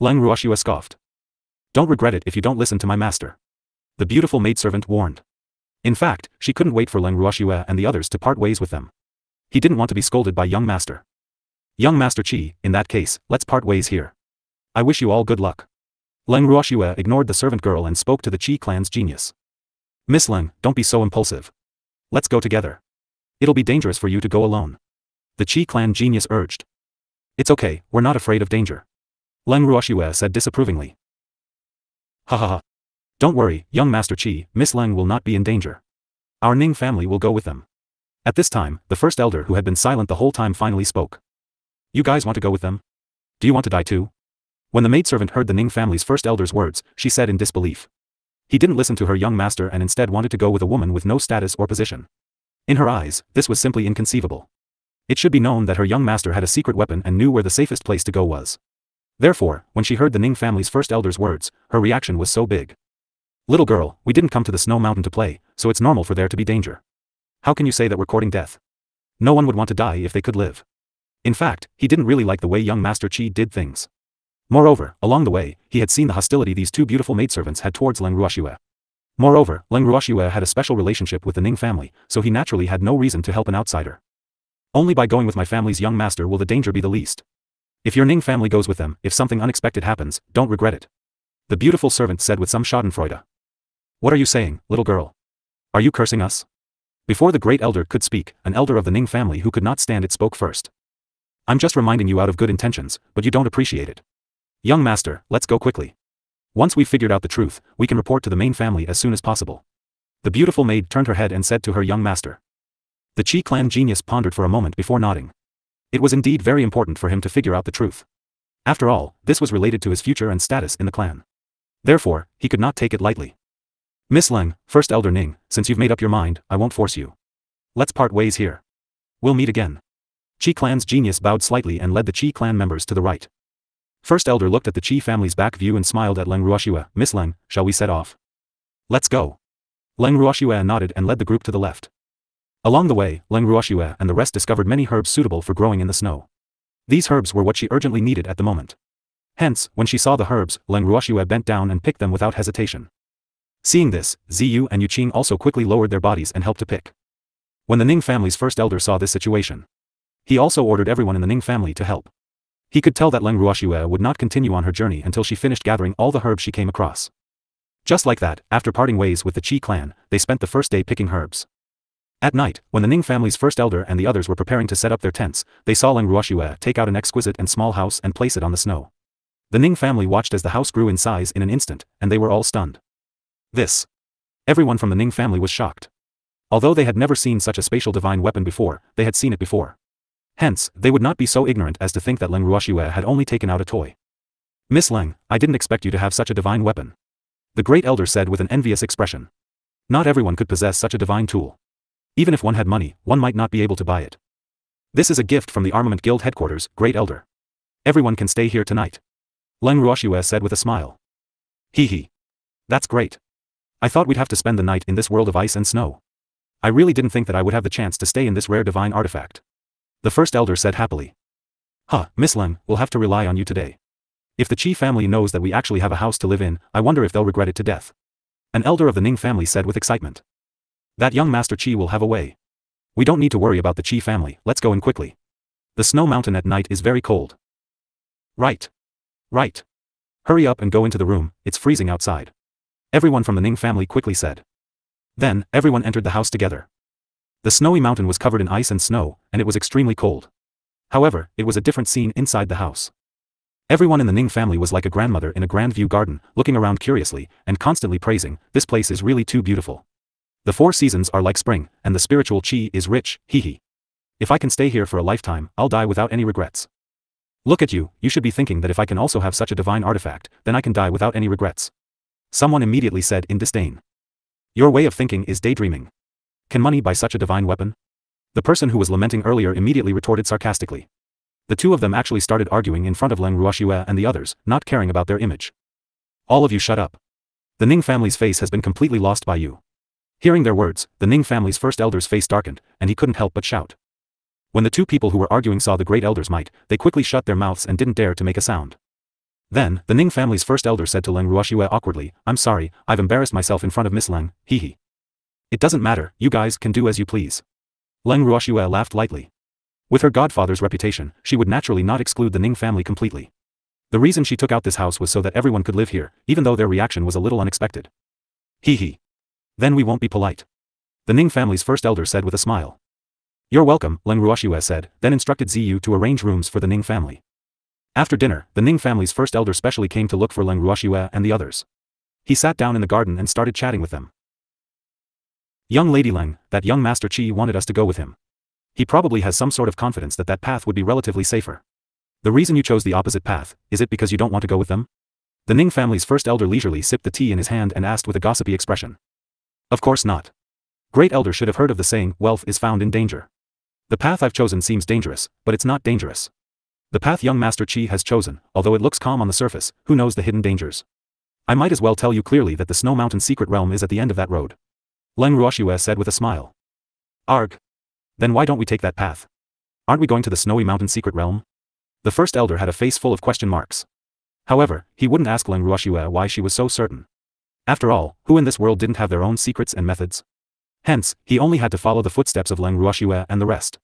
Leng Ruoxue scoffed. Don't regret it if you don't listen to my master. The beautiful maidservant warned. In fact, she couldn't wait for Leng Ruoxue and the others to part ways with them. He didn't want to be scolded by young master. Young master Qi, in that case, let's part ways here. I wish you all good luck. Leng Ruoxue ignored the servant girl and spoke to the Qi clan's genius. Miss Leng, don't be so impulsive. Let's go together. It'll be dangerous for you to go alone. The Qi clan genius urged. It's okay, we're not afraid of danger. Leng Ruoxue said disapprovingly. Ha ha ha. Don't worry, young master Qi, Miss Leng will not be in danger. Our Ning family will go with them. At this time, the first elder who had been silent the whole time finally spoke. You guys want to go with them? Do you want to die too? When the maidservant heard the Ning family's first elder's words, she said in disbelief. He didn't listen to her young master and instead wanted to go with a woman with no status or position. In her eyes, this was simply inconceivable. It should be known that her young master had a secret weapon and knew where the safest place to go was. Therefore, when she heard the Ning family's first elder's words, her reaction was so big. Little girl, we didn't come to the snow mountain to play, so it's normal for there to be danger. How can you say that we're courting death? No one would want to die if they could live. In fact, he didn't really like the way young Master Qi did things. Moreover, along the way, he had seen the hostility these two beautiful maidservants had towards Leng Ruoxue. Moreover, Leng Ruoxue had a special relationship with the Ning family, so he naturally had no reason to help an outsider. Only by going with my family's young master will the danger be the least. If your Ning family goes with them, if something unexpected happens, don't regret it. The beautiful servant said with some schadenfreude. What are you saying, little girl? Are you cursing us? Before the great elder could speak, an elder of the Ning family who could not stand it spoke first. I'm just reminding you out of good intentions, but you don't appreciate it. Young master, let's go quickly. Once we've figured out the truth, we can report to the main family as soon as possible. The beautiful maid turned her head and said to her young master. The Qi clan genius pondered for a moment before nodding. It was indeed very important for him to figure out the truth. After all, this was related to his future and status in the clan. Therefore, he could not take it lightly. Miss Leng, First Elder Ning, since you've made up your mind, I won't force you. Let's part ways here. We'll meet again. Qi clan's genius bowed slightly and led the Qi clan members to the right. First Elder looked at the Qi family's back view and smiled at Leng Ruoxue. Miss Leng, shall we set off? Let's go. Leng Ruoxue nodded and led the group to the left. Along the way, Leng Ruoxue and the rest discovered many herbs suitable for growing in the snow. These herbs were what she urgently needed at the moment. Hence, when she saw the herbs, Leng Ruoxue bent down and picked them without hesitation. Seeing this, Ziyu and Yuqing also quickly lowered their bodies and helped to pick. When the Ning family's first elder saw this situation, he also ordered everyone in the Ning family to help. He could tell that Leng Ruoxue would not continue on her journey until she finished gathering all the herbs she came across. Just like that, after parting ways with the Qi clan, they spent the first day picking herbs. At night, when the Ning family's first elder and the others were preparing to set up their tents, they saw Leng Ruoxue take out an exquisite and small house and place it on the snow. The Ning family watched as the house grew in size in an instant, and they were all stunned. This. Everyone from the Ning family was shocked. Although they had never seen such a spatial divine weapon before, they had seen it before. Hence, they would not be so ignorant as to think that Leng Ruoxue had only taken out a toy. Miss Leng, I didn't expect you to have such a divine weapon. The great elder said with an envious expression. Not everyone could possess such a divine tool. Even if one had money, one might not be able to buy it. This is a gift from the Armament Guild headquarters, great elder. Everyone can stay here tonight. Leng Ruoxue said with a smile. Hee hee. That's great. I thought we'd have to spend the night in this world of ice and snow. I really didn't think that I would have the chance to stay in this rare divine artifact. The first elder said happily. Huh, Miss Leng, we'll have to rely on you today. If the Qi family knows that we actually have a house to live in, I wonder if they'll regret it to death. An elder of the Ning family said with excitement. That young Master Qi will have a way. We don't need to worry about the Qi family, let's go in quickly. The snow mountain at night is very cold. Right. Right. Hurry up and go into the room, it's freezing outside. Everyone from the Ning family quickly said. Then, everyone entered the house together. The snowy mountain was covered in ice and snow, and it was extremely cold. However, it was a different scene inside the house. Everyone in the Ning family was like a grandmother in a grand view garden, looking around curiously, and constantly praising, this place is really too beautiful. The 4 seasons are like spring, and the spiritual Qi is rich, hee hee. If I can stay here for a lifetime, I'll die without any regrets. Look at you, you should be thinking that if I can also have such a divine artifact, then I can die without any regrets. Someone immediately said in disdain. Your way of thinking is daydreaming. Can money buy such a divine weapon? The person who was lamenting earlier immediately retorted sarcastically. The two of them actually started arguing in front of Leng Ruoxue and the others, not caring about their image. All of you shut up. The Ning family's face has been completely lost by you. Hearing their words, the Ning family's first elder's face darkened, and he couldn't help but shout. When the two people who were arguing saw the great elder's might, they quickly shut their mouths and didn't dare to make a sound. Then, the Ning family's first elder said to Leng Ruoxue awkwardly, "I'm sorry, I've embarrassed myself in front of Miss Leng, hee. It doesn't matter, you guys can do as you please." Leng Ruoxue laughed lightly. With her godfather's reputation, she would naturally not exclude the Ning family completely. The reason she took out this house was so that everyone could live here, even though their reaction was a little unexpected. Hee. Then we won't be polite. The Ning family's first elder said with a smile. "You're welcome," Leng Ruoxue said, then instructed Ziyu to arrange rooms for the Ning family. After dinner, the Ning family's first elder specially came to look for Leng Ruoxue and the others. He sat down in the garden and started chatting with them. "Young Lady Leng, that young Master Qi wanted us to go with him. He probably has some sort of confidence that that path would be relatively safer. The reason you chose the opposite path, is it because you don't want to go with them?" The Ning family's first elder leisurely sipped the tea in his hand and asked with a gossipy expression. "Of course not. Great elder should have heard of the saying, wealth is found in danger. The path I've chosen seems dangerous, but it's not dangerous. The path young Master Qi has chosen, although it looks calm on the surface, who knows the hidden dangers? I might as well tell you clearly that the Snow Mountain secret realm is at the end of that road." Leng Ruoxue said with a smile. "Arg. Then why don't we take that path? Aren't we going to the Snowy Mountain secret realm?" The first elder had a face full of question marks. However, he wouldn't ask Leng Ruoxue why she was so certain. After all, who in this world didn't have their own secrets and methods? Hence, he only had to follow the footsteps of Leng Ruoxue and the rest.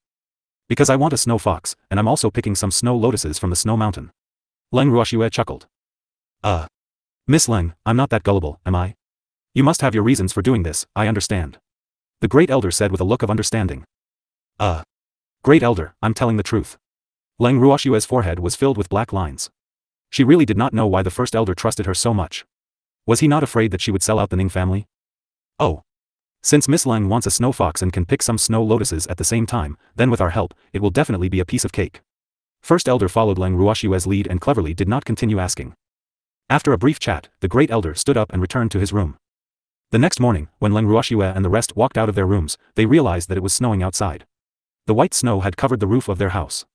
"Because I want a snow fox, and I'm also picking some snow lotuses from the Snow Mountain." Leng Ruoxue chuckled. Miss Leng, I'm not that gullible, am I? You must have your reasons for doing this, I understand. The great elder said with a look of understanding. Great elder, I'm telling the truth." Leng Ruoxue's forehead was filled with black lines. She really did not know why the first elder trusted her so much. Was he not afraid that she would sell out the Ning family? Oh. Since Miss Leng wants a snow fox and can pick some snow lotuses at the same time, then with our help, it will definitely be a piece of cake. First elder followed Leng Ruoxue's lead and cleverly did not continue asking. After a brief chat, the great elder stood up and returned to his room. The next morning, when Leng Ruoxue and the rest walked out of their rooms, they realized that it was snowing outside. The white snow had covered the roof of their house.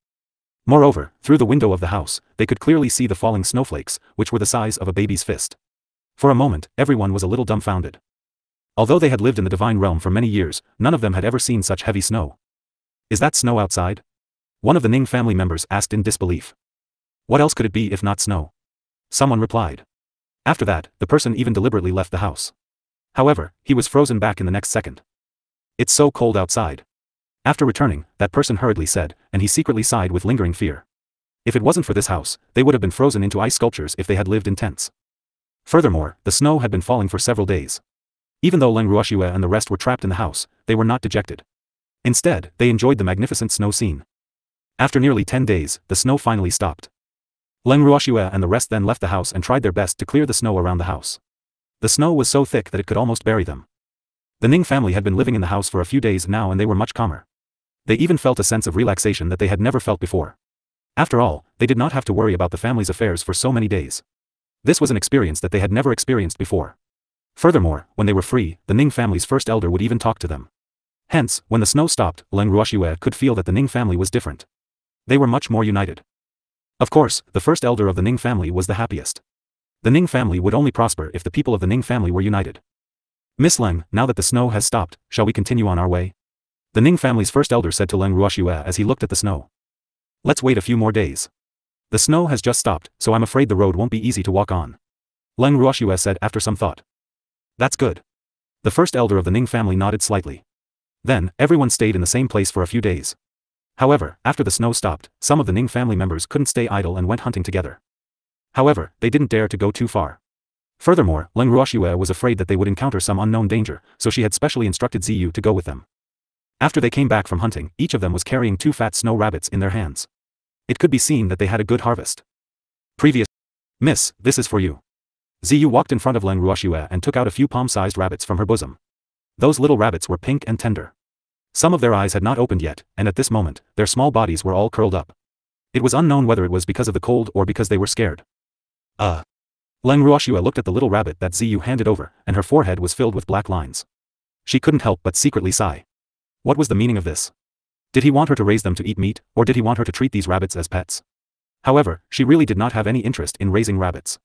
Moreover, through the window of the house, they could clearly see the falling snowflakes, which were the size of a baby's fist. For a moment, everyone was a little dumbfounded. Although they had lived in the divine realm for many years, none of them had ever seen such heavy snow. "Is that snow outside?" one of the Ning family members asked in disbelief. "What else could it be if not snow?" someone replied. After that, the person even deliberately left the house. However, he was frozen back in the next second. "It's so cold outside." After returning, that person hurriedly said, and he secretly sighed with lingering fear. If it wasn't for this house, they would have been frozen into ice sculptures if they had lived in tents. Furthermore, the snow had been falling for several days. Even though Leng Ruoxue and the rest were trapped in the house, they were not dejected. Instead, they enjoyed the magnificent snow scene. After nearly 10 days, the snow finally stopped. Leng Ruoxue and the rest then left the house and tried their best to clear the snow around the house. The snow was so thick that it could almost bury them. The Ning family had been living in the house for a few days now and they were much calmer. They even felt a sense of relaxation that they had never felt before. After all, they did not have to worry about the family's affairs for so many days. This was an experience that they had never experienced before. Furthermore, when they were free, the Ning family's first elder would even talk to them. Hence, when the snow stopped, Leng Ruoxue could feel that the Ning family was different. They were much more united. Of course, the first elder of the Ning family was the happiest. The Ning family would only prosper if the people of the Ning family were united. "Miss Leng, now that the snow has stopped, shall we continue on our way?" The Ning family's first elder said to Leng Ruoxue as he looked at the snow. "Let's wait a few more days. The snow has just stopped, so I'm afraid the road won't be easy to walk on." Leng Ruoxue said after some thought. "That's good." The first elder of the Ning family nodded slightly. Then, everyone stayed in the same place for a few days. However, after the snow stopped, some of the Ning family members couldn't stay idle and went hunting together. However, they didn't dare to go too far. Furthermore, Leng Ruoxue was afraid that they would encounter some unknown danger, so she had specially instructed Ziyu to go with them. After they came back from hunting, each of them was carrying 2 fat snow rabbits in their hands. It could be seen that they had a good harvest. "Miss, this is for you." Ziyu walked in front of Leng Ruoxue and took out a few palm-sized rabbits from her bosom. Those little rabbits were pink and tender. Some of their eyes had not opened yet, and at this moment, their small bodies were all curled up. It was unknown whether it was because of the cold or because they were scared. Leng Ruoxue looked at the little rabbit that Ziyu handed over, and her forehead was filled with black lines. She couldn't help but secretly sigh. What was the meaning of this? Did he want her to raise them to eat meat, or did he want her to treat these rabbits as pets? However, she really did not have any interest in raising rabbits.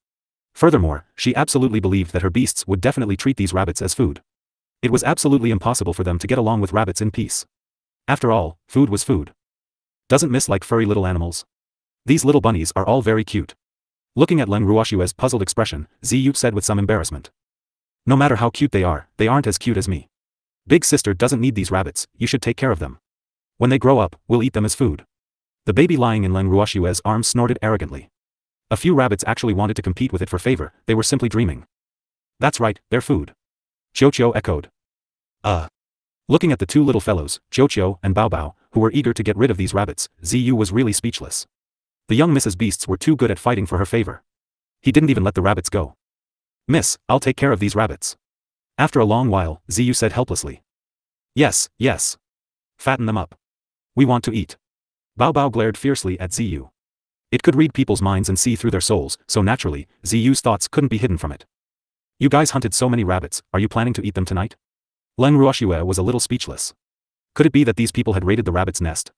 Furthermore, she absolutely believed that her beasts would definitely treat these rabbits as food. It was absolutely impossible for them to get along with rabbits in peace. After all, food was food. Doesn't Miss like furry little animals? These little bunnies are all very cute. Looking at Leng Ruoxue's puzzled expression, Ziyu said with some embarrassment. No matter how cute they aren't as cute as me. Big sister doesn't need these rabbits, you should take care of them. When they grow up, we'll eat them as food. The baby lying in Leng Ruoxue's arms snorted arrogantly. A few rabbits actually wanted to compete with it for favor, they were simply dreaming. That's right, they're food. Qiuqiu echoed. Looking at the two little fellows, Qiuqiu and Bao Bao, who were eager to get rid of these rabbits, Ziyu was really speechless. The young Mrs. Beasts were too good at fighting for her favor. He didn't even let the rabbits go. Miss, I'll take care of these rabbits. After a long while, Ziyu said helplessly. Yes, yes. Fatten them up. We want to eat. Bao Bao glared fiercely at Ziyu. It could read people's minds and see through their souls, so naturally, Ziyu's thoughts couldn't be hidden from it. You guys hunted so many rabbits, are you planning to eat them tonight? Leng Ruoxue was a little speechless. Could it be that these people had raided the rabbit's nest?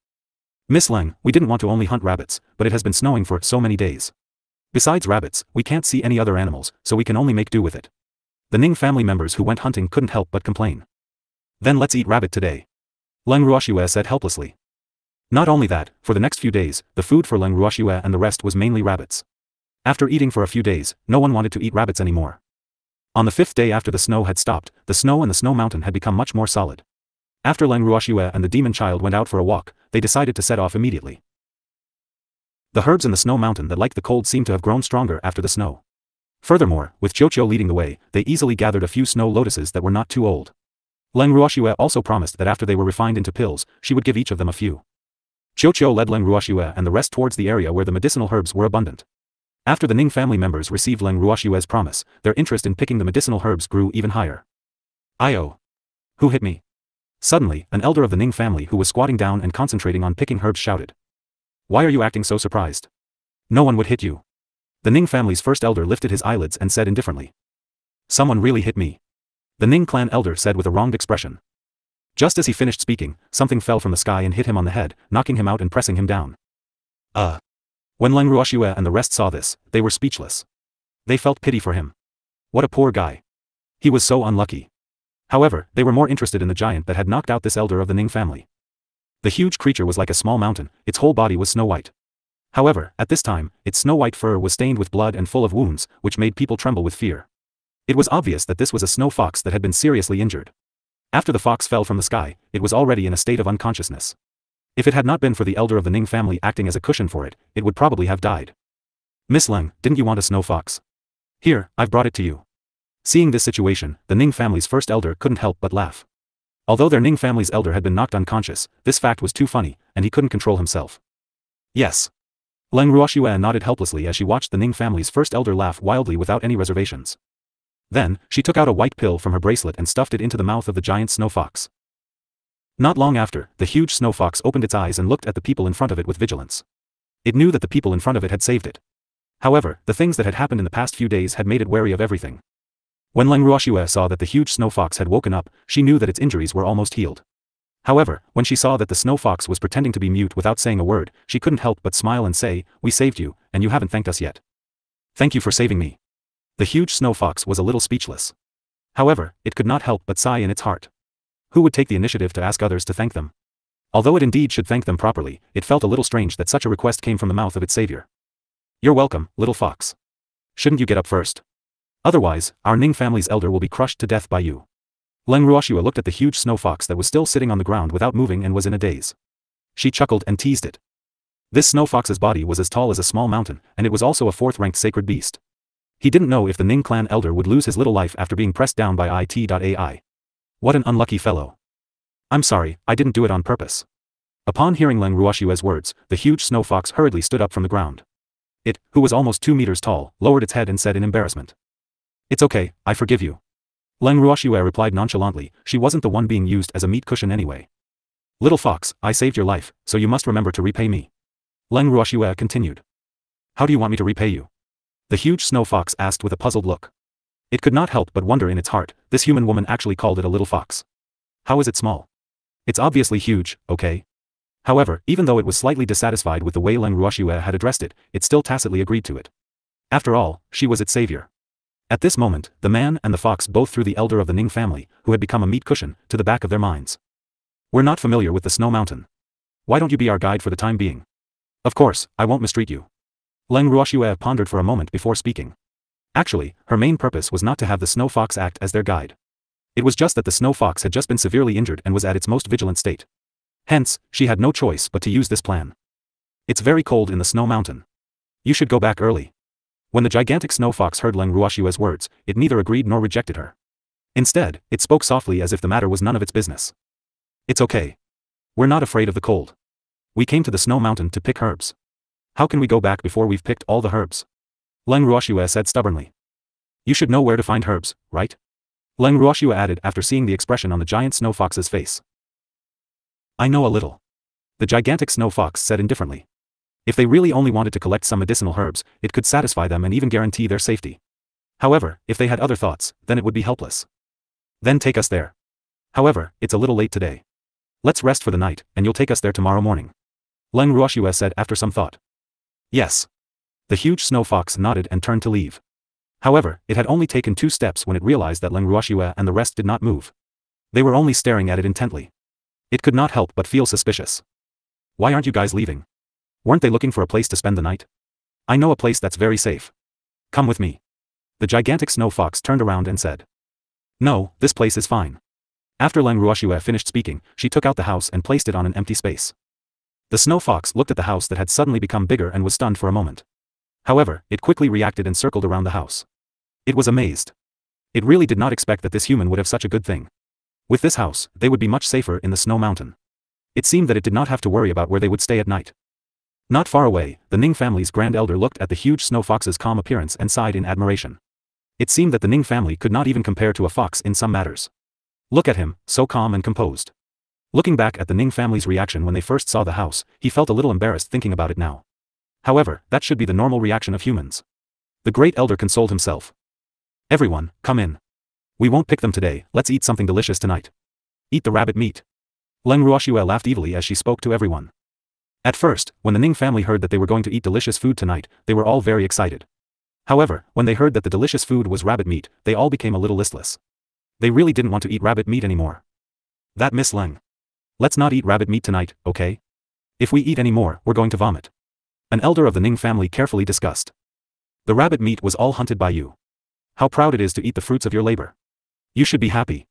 Miss Leng, we didn't want to only hunt rabbits, but it has been snowing for so many days. Besides rabbits, we can't see any other animals, so we can only make do with it. The Ning family members who went hunting couldn't help but complain. Then let's eat rabbit today. Leng Ruoxue said helplessly. Not only that, for the next few days, the food for Leng Ruoxue and the rest was mainly rabbits. After eating for a few days, no one wanted to eat rabbits anymore. On the 5th day after the snow had stopped, the snow in the snow mountain had become much more solid. After Leng Ruoxue and the demon child went out for a walk, they decided to set off immediately. The herbs in the snow mountain that liked the cold seemed to have grown stronger after the snow. Furthermore, with Qiuqiu leading the way, they easily gathered a few snow lotuses that were not too old. Leng Ruoxue also promised that after they were refined into pills, she would give each of them a few. Qiuqiu led Leng Ruoxue and the rest towards the area where the medicinal herbs were abundant. After the Ning family members received Leng Ruoxue's promise, their interest in picking the medicinal herbs grew even higher. Ayo! Who hit me? Suddenly, an elder of the Ning family who was squatting down and concentrating on picking herbs shouted. Why are you acting so surprised? No one would hit you. The Ning family's first elder lifted his eyelids and said indifferently. Someone really hit me. The Ning clan elder said with a wronged expression. Just as he finished speaking, something fell from the sky and hit him on the head, knocking him out and pressing him down. When Leng Ruoxue and the rest saw this, they were speechless. They felt pity for him. What a poor guy. He was so unlucky. However, they were more interested in the giant that had knocked out this elder of the Ning family. The huge creature was like a small mountain, its whole body was snow white. However, at this time, its snow-white fur was stained with blood and full of wounds, which made people tremble with fear. It was obvious that this was a snow fox that had been seriously injured. After the fox fell from the sky, it was already in a state of unconsciousness. If it had not been for the elder of the Ning family acting as a cushion for it, it would probably have died. Miss Leng, didn't you want a snow fox? Here, I've brought it to you. Seeing this situation, the Ning family's first elder couldn't help but laugh. Although their Ning family's elder had been knocked unconscious, this fact was too funny, and he couldn't control himself. Yes. Leng Ruoxue nodded helplessly as she watched the Ning family's first elder laugh wildly without any reservations. Then, she took out a white pill from her bracelet and stuffed it into the mouth of the giant snow fox. Not long after, the huge snow fox opened its eyes and looked at the people in front of it with vigilance. It knew that the people in front of it had saved it. However, the things that had happened in the past few days had made it wary of everything. When Leng Ruoxue saw that the huge snow fox had woken up, she knew that its injuries were almost healed. However, when she saw that the snow fox was pretending to be mute without saying a word, she couldn't help but smile and say, "We saved you, and you haven't thanked us yet." "Thank you for saving me." The huge snow fox was a little speechless. However, it could not help but sigh in its heart. Who would take the initiative to ask others to thank them? Although it indeed should thank them properly, it felt a little strange that such a request came from the mouth of its savior. "You're welcome, little fox. Shouldn't you get up first? Otherwise, our Ning family's elder will be crushed to death by you." Leng Ruoxue looked at the huge snow fox that was still sitting on the ground without moving and was in a daze. She chuckled and teased it. This snow fox's body was as tall as a small mountain, and it was also a fourth-ranked sacred beast. He didn't know if the Ning clan elder would lose his little life after being pressed down by it.ai. What an unlucky fellow. "I'm sorry, I didn't do it on purpose." Upon hearing Leng Ruoxue's words, the huge snow fox hurriedly stood up from the ground. It, who was almost 2 meters tall, lowered its head and said in embarrassment. "It's okay, I forgive you." Leng Ruoxue replied nonchalantly, she wasn't the one being used as a meat cushion anyway. "Little fox, I saved your life, so you must remember to repay me." Leng Ruoxue continued. "How do you want me to repay you?" The huge snow fox asked with a puzzled look. It could not help but wonder in its heart, this human woman actually called it a little fox. How is it small? It's obviously huge, okay? However, even though it was slightly dissatisfied with the way Leng Ruoxue had addressed it, it still tacitly agreed to it. After all, she was its savior. At this moment, the man and the fox both threw the elder of the Ning family, who had become a meat cushion, to the back of their minds. We're not familiar with the snow mountain. Why don't you be our guide for the time being? Of course, I won't mistreat you. Leng Ruoxue pondered for a moment before speaking. Actually, her main purpose was not to have the snow fox act as their guide. It was just that the snow fox had just been severely injured and was at its most vigilant state. Hence, she had no choice but to use this plan. It's very cold in the snow mountain. You should go back early. When the gigantic snow fox heard Leng Ruoxue's words, it neither agreed nor rejected her. Instead, it spoke softly as if the matter was none of its business. It's okay. We're not afraid of the cold. We came to the snow mountain to pick herbs. How can we go back before we've picked all the herbs? Leng Ruoxue said stubbornly. You should know where to find herbs, right? Leng Ruoxue added after seeing the expression on the giant snow fox's face. I know a little. The gigantic snow fox said indifferently. If they really only wanted to collect some medicinal herbs, it could satisfy them and even guarantee their safety. However, if they had other thoughts, then it would be helpless. Then take us there. However, it's a little late today. Let's rest for the night, and you'll take us there tomorrow morning. Leng Ruoxue said after some thought. Yes. The huge snow fox nodded and turned to leave. However, it had only taken 2 steps when it realized that Leng Ruoxue and the rest did not move. They were only staring at it intently. It could not help but feel suspicious. Why aren't you guys leaving? Weren't they looking for a place to spend the night? I know a place that's very safe. Come with me. The gigantic snow fox turned around and said. No, this place is fine. After Leng Ruoxue finished speaking, she took out the house and placed it on an empty space. The snow fox looked at the house that had suddenly become bigger and was stunned for a moment. However, it quickly reacted and circled around the house. It was amazed. It really did not expect that this human would have such a good thing. With this house, they would be much safer in the snow mountain. It seemed that it did not have to worry about where they would stay at night. Not far away, the Ning family's grand elder looked at the huge snow fox's calm appearance and sighed in admiration. It seemed that the Ning family could not even compare to a fox in some matters. Look at him, so calm and composed. Looking back at the Ning family's reaction when they first saw the house, he felt a little embarrassed thinking about it now. However, that should be the normal reaction of humans. The great elder consoled himself. Everyone, come in. We won't pick them today, let's eat something delicious tonight. Eat the rabbit meat. Leng Ruoxue laughed evilly as she spoke to everyone. At first, when the Ning family heard that they were going to eat delicious food tonight, they were all very excited. However, when they heard that the delicious food was rabbit meat, they all became a little listless. They really didn't want to eat rabbit meat anymore. That Miss Leng. Let's not eat rabbit meat tonight, okay? If we eat any more, we're going to vomit. An elder of the Ning family carefully discussed. The rabbit meat was all hunted by you. How proud it is to eat the fruits of your labor. You should be happy.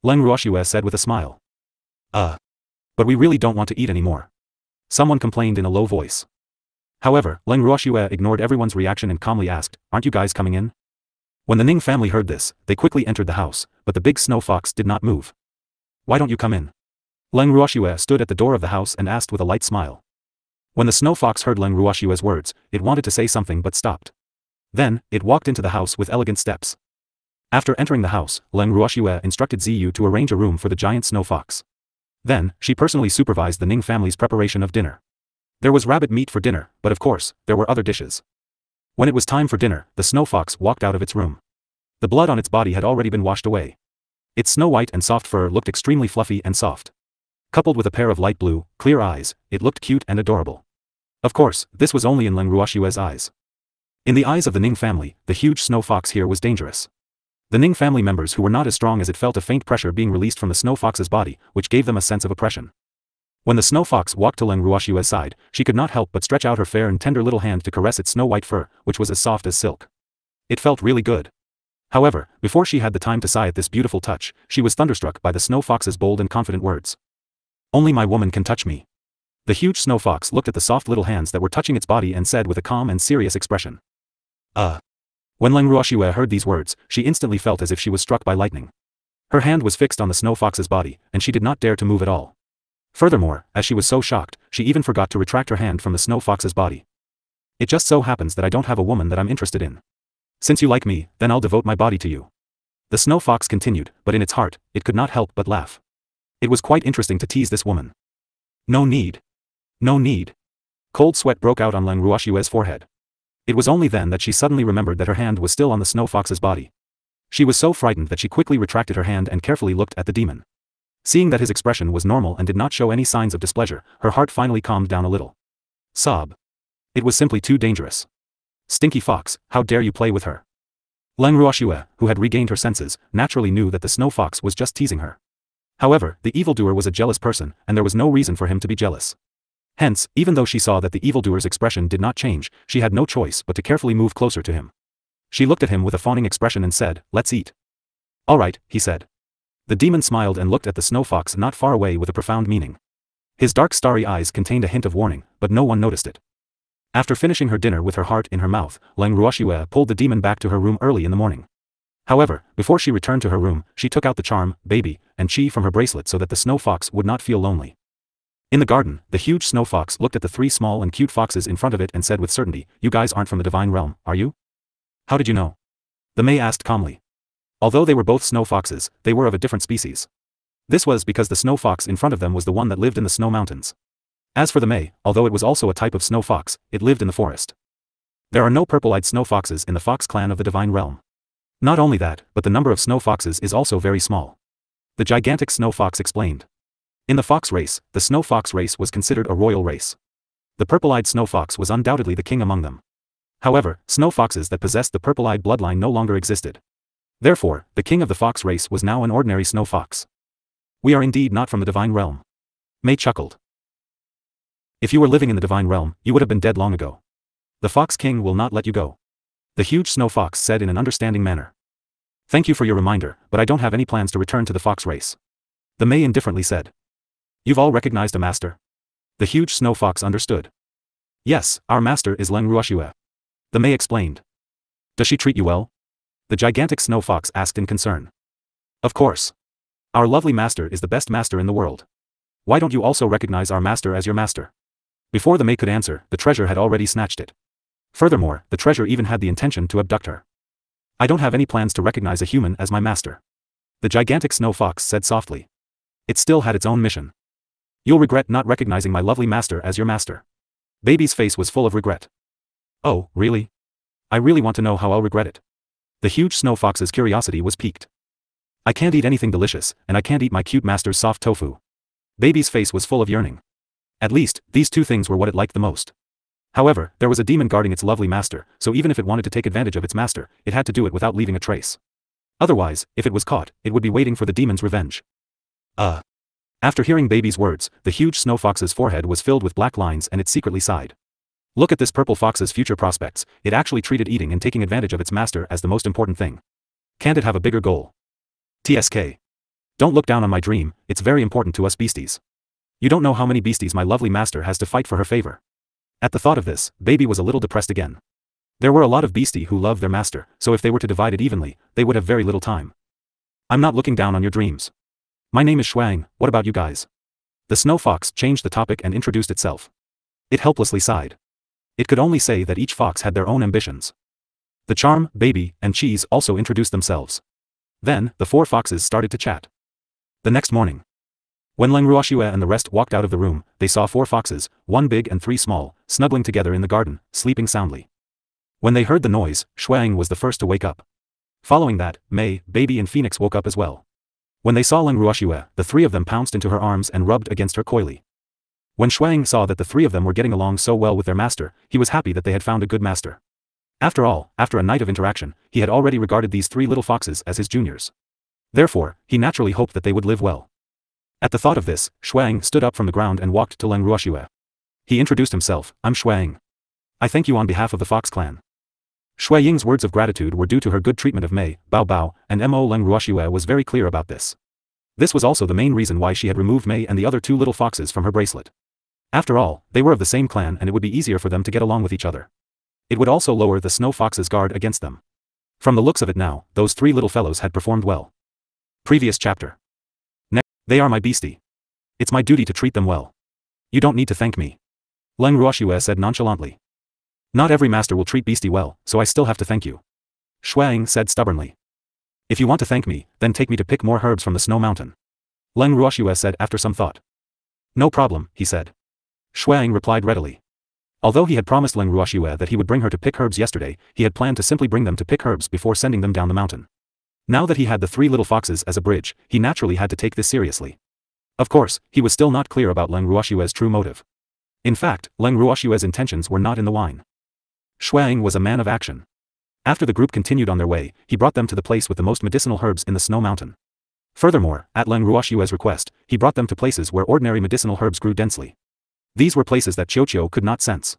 Leng Ruoxue said with a smile. But we really don't want to eat anymore. Someone complained in a low voice. However, Leng Ruoxue ignored everyone's reaction and calmly asked, aren't you guys coming in? When the Ning family heard this, they quickly entered the house, but the big snow fox did not move. Why don't you come in? Leng Ruoxue stood at the door of the house and asked with a light smile. When the snow fox heard Leng Ruoxue's words, it wanted to say something but stopped. Then, it walked into the house with elegant steps. After entering the house, Leng Ruoxue instructed Ziyu to arrange a room for the giant snow fox. Then, she personally supervised the Ning family's preparation of dinner. There was rabbit meat for dinner, but of course, there were other dishes. When it was time for dinner, the snow fox walked out of its room. The blood on its body had already been washed away. Its snow-white and soft fur looked extremely fluffy and soft. Coupled with a pair of light blue, clear eyes, it looked cute and adorable. Of course, this was only in Leng Ruoxue's eyes. In the eyes of the Ning family, the huge snow fox here was dangerous. The Ning family members who were not as strong as it felt a faint pressure being released from the snow fox's body, which gave them a sense of oppression. When the snow fox walked to Leng Ruoxue's side, she could not help but stretch out her fair and tender little hand to caress its snow-white fur, which was as soft as silk. It felt really good. However, before she had the time to sigh at this beautiful touch, she was thunderstruck by the snow fox's bold and confident words. Only my woman can touch me. The huge snow fox looked at the soft little hands that were touching its body and said with a calm and serious expression. When Leng Ruoxue heard these words, she instantly felt as if she was struck by lightning. Her hand was fixed on the snow fox's body, and she did not dare to move at all. Furthermore, as she was so shocked, she even forgot to retract her hand from the snow fox's body. It just so happens that I don't have a woman that I'm interested in. Since you like me, then I'll devote my body to you. The snow fox continued, but in its heart, it could not help but laugh. It was quite interesting to tease this woman. No need. No need. Cold sweat broke out on Leng Ruoxue's forehead. It was only then that she suddenly remembered that her hand was still on the snow fox's body. She was so frightened that she quickly retracted her hand and carefully looked at the demon. Seeing that his expression was normal and did not show any signs of displeasure, her heart finally calmed down a little. Sob. It was simply too dangerous. Stinky fox, how dare you play with her? Leng Ruoxue, who had regained her senses, naturally knew that the snow fox was just teasing her. However, the evildoer was a jealous person, and there was no reason for him to be jealous. Hence, even though she saw that the evildoer's expression did not change, she had no choice but to carefully move closer to him. She looked at him with a fawning expression and said, "Let's eat." "All right," he said. The demon smiled and looked at the snow fox not far away with a profound meaning. His dark starry eyes contained a hint of warning, but no one noticed it. After finishing her dinner with her heart in her mouth, Leng Ruoxue pulled the demon back to her room early in the morning. However, before she returned to her room, she took out the charm, baby, and chi from her bracelet so that the snow fox would not feel lonely. In the garden, the huge snow fox looked at the three small and cute foxes in front of it and said with certainty, "You guys aren't from the divine realm, are you?" "How did you know?" the May asked calmly. Although they were both snow foxes, they were of a different species. This was because the snow fox in front of them was the one that lived in the snow mountains. As for the May, although it was also a type of snow fox, it lived in the forest. There are no purple-eyed snow foxes in the fox clan of the divine realm. Not only that, but the number of snow foxes is also very small. The gigantic snow fox explained. In the fox race, the snow fox race was considered a royal race. The purple-eyed snow fox was undoubtedly the king among them. However, snow foxes that possessed the purple-eyed bloodline no longer existed. Therefore, the king of the fox race was now an ordinary snow fox. "We are indeed not from the divine realm." May chuckled. "If you were living in the divine realm, you would have been dead long ago. The fox king will not let you go," the huge snow fox said in an understanding manner. "Thank you for your reminder, but I don't have any plans to return to the fox race," the May indifferently said. "You've all recognized a master?" The huge snow fox understood. "Yes, our master is Leng Ruoxue," the May explained. "Does she treat you well?" the gigantic snow fox asked in concern. "Of course. Our lovely master is the best master in the world. Why don't you also recognize our master as your master?" Before the May could answer, the treasure had already snatched it. Furthermore, the treasure even had the intention to abduct her. "I don't have any plans to recognize a human as my master," the gigantic snow fox said softly. It still had its own mission. "You'll regret not recognizing my lovely master as your master." Baby's face was full of regret. "Oh, really? I really want to know how I'll regret it." The huge snow fox's curiosity was piqued. "I can't eat anything delicious, and I can't eat my cute master's soft tofu." Baby's face was full of yearning. At least, these two things were what it liked the most. However, there was a demon guarding its lovely master, so even if it wanted to take advantage of its master, it had to do it without leaving a trace. Otherwise, if it was caught, it would be waiting for the demon's revenge. After hearing Baby's words, the huge snow fox's forehead was filled with black lines and it secretly sighed. Look at this purple fox's future prospects. It actually treated eating and taking advantage of its master as the most important thing. Can't it have a bigger goal? TSK. Don't look down on my dream, it's very important to us beasties. You don't know how many beasties my lovely master has to fight for her favor. At the thought of this, Baby was a little depressed again. There were a lot of beastie who loved their master, so if they were to divide it evenly, they would have very little time. I'm not looking down on your dreams. My name is Shuang, what about you guys? The snow fox changed the topic and introduced itself. It helplessly sighed. It could only say that each fox had their own ambitions. The charm, Baby, and Cheese also introduced themselves. Then, the four foxes started to chat. The next morning, when Leng Ruoxue and the rest walked out of the room, they saw four foxes, one big and three small, snuggling together in the garden, sleeping soundly. When they heard the noise, Shuang was the first to wake up. Following that, May, Baby and Phoenix woke up as well. When they saw Leng Ruoxue, the three of them pounced into her arms and rubbed against her coyly. When Shuang saw that the three of them were getting along so well with their master, he was happy that they had found a good master. After all, after a night of interaction, he had already regarded these three little foxes as his juniors. Therefore, he naturally hoped that they would live well. At the thought of this, Shuang stood up from the ground and walked to Leng Ruoxue. He introduced himself, I'm Shuang. I thank you on behalf of the Fox clan. Shui Ying's words of gratitude were due to her good treatment of Mei, Bao Bao, and Mo. Leng Ruoxue was very clear about this. This was also the main reason why she had removed Mei and the other two little foxes from her bracelet. After all, they were of the same clan and it would be easier for them to get along with each other. It would also lower the snow fox's guard against them. From the looks of it now, those three little fellows had performed well. Previous chapter. Next, they are my beastie. It's my duty to treat them well. You don't need to thank me. Leng Ruoxue said nonchalantly. Not every master will treat beastie well, so I still have to thank you. Shuang said stubbornly. If you want to thank me, then take me to pick more herbs from the snow mountain. Leng Ruoxue said after some thought. No problem, he said. Shuang replied readily. Although he had promised Leng Ruoxue that he would bring her to pick herbs yesterday, he had planned to simply bring them to pick herbs before sending them down the mountain. Now that he had the three little foxes as a bridge, he naturally had to take this seriously. Of course, he was still not clear about Leng Ruoxue's true motive. In fact, Leng Ruoxue's intentions were not in the wine. Shuang was a man of action. After the group continued on their way, he brought them to the place with the most medicinal herbs in the snow mountain. Furthermore, at Leng Ruoxue's request, he brought them to places where ordinary medicinal herbs grew densely. These were places that Qiuqiu could not sense.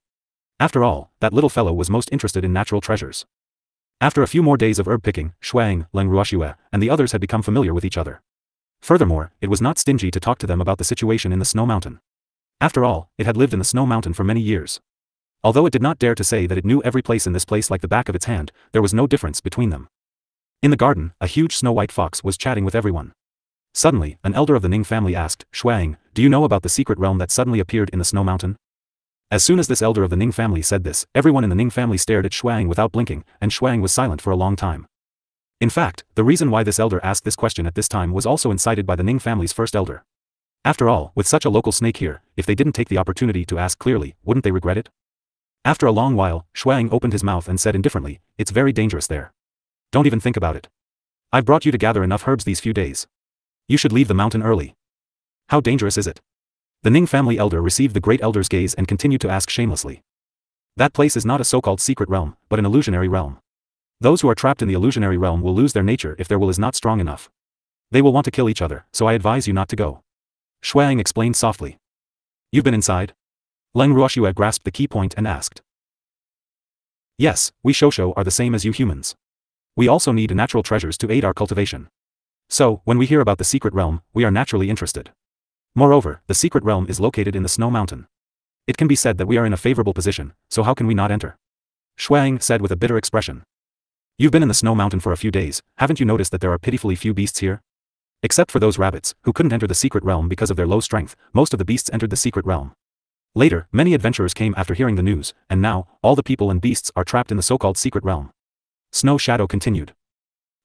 After all, that little fellow was most interested in natural treasures. After a few more days of herb picking, Shuang, Leng Ruoxue, and the others had become familiar with each other. Furthermore, it was not stingy to talk to them about the situation in the snow mountain. After all, it had lived in the snow mountain for many years. Although it did not dare to say that it knew every place in this place like the back of its hand, there was no difference between them. In the garden, a huge snow-white fox was chatting with everyone. Suddenly, an elder of the Ning family asked, Shuang, do you know about the secret realm that suddenly appeared in the snow mountain? As soon as this elder of the Ning family said this, everyone in the Ning family stared at Shuang without blinking, and Shuang was silent for a long time. In fact, the reason why this elder asked this question at this time was also incited by the Ning family's first elder. After all, with such a local snake here, if they didn't take the opportunity to ask clearly, wouldn't they regret it? After a long while, Shuang opened his mouth and said indifferently, it's very dangerous there. Don't even think about it. I've brought you to gather enough herbs these few days. You should leave the mountain early. How dangerous is it? The Ning family elder received the great elder's gaze and continued to ask shamelessly. That place is not a so-called secret realm, but an illusionary realm. Those who are trapped in the illusionary realm will lose their nature if their will is not strong enough. They will want to kill each other, so I advise you not to go. Shuang explained softly. You've been inside? Leng Ruoxue grasped the key point and asked. Yes, we Shosho are the same as you humans. We also need natural treasures to aid our cultivation. So, when we hear about the secret realm, we are naturally interested. Moreover, the secret realm is located in the snow mountain. It can be said that we are in a favorable position, so how can we not enter? Shuang said with a bitter expression. You've been in the snow mountain for a few days, haven't you noticed that there are pitifully few beasts here? Except for those rabbits, who couldn't enter the secret realm because of their low strength, most of the beasts entered the secret realm. Later, many adventurers came after hearing the news, and now, all the people and beasts are trapped in the so-called secret realm. Snow Shadow continued.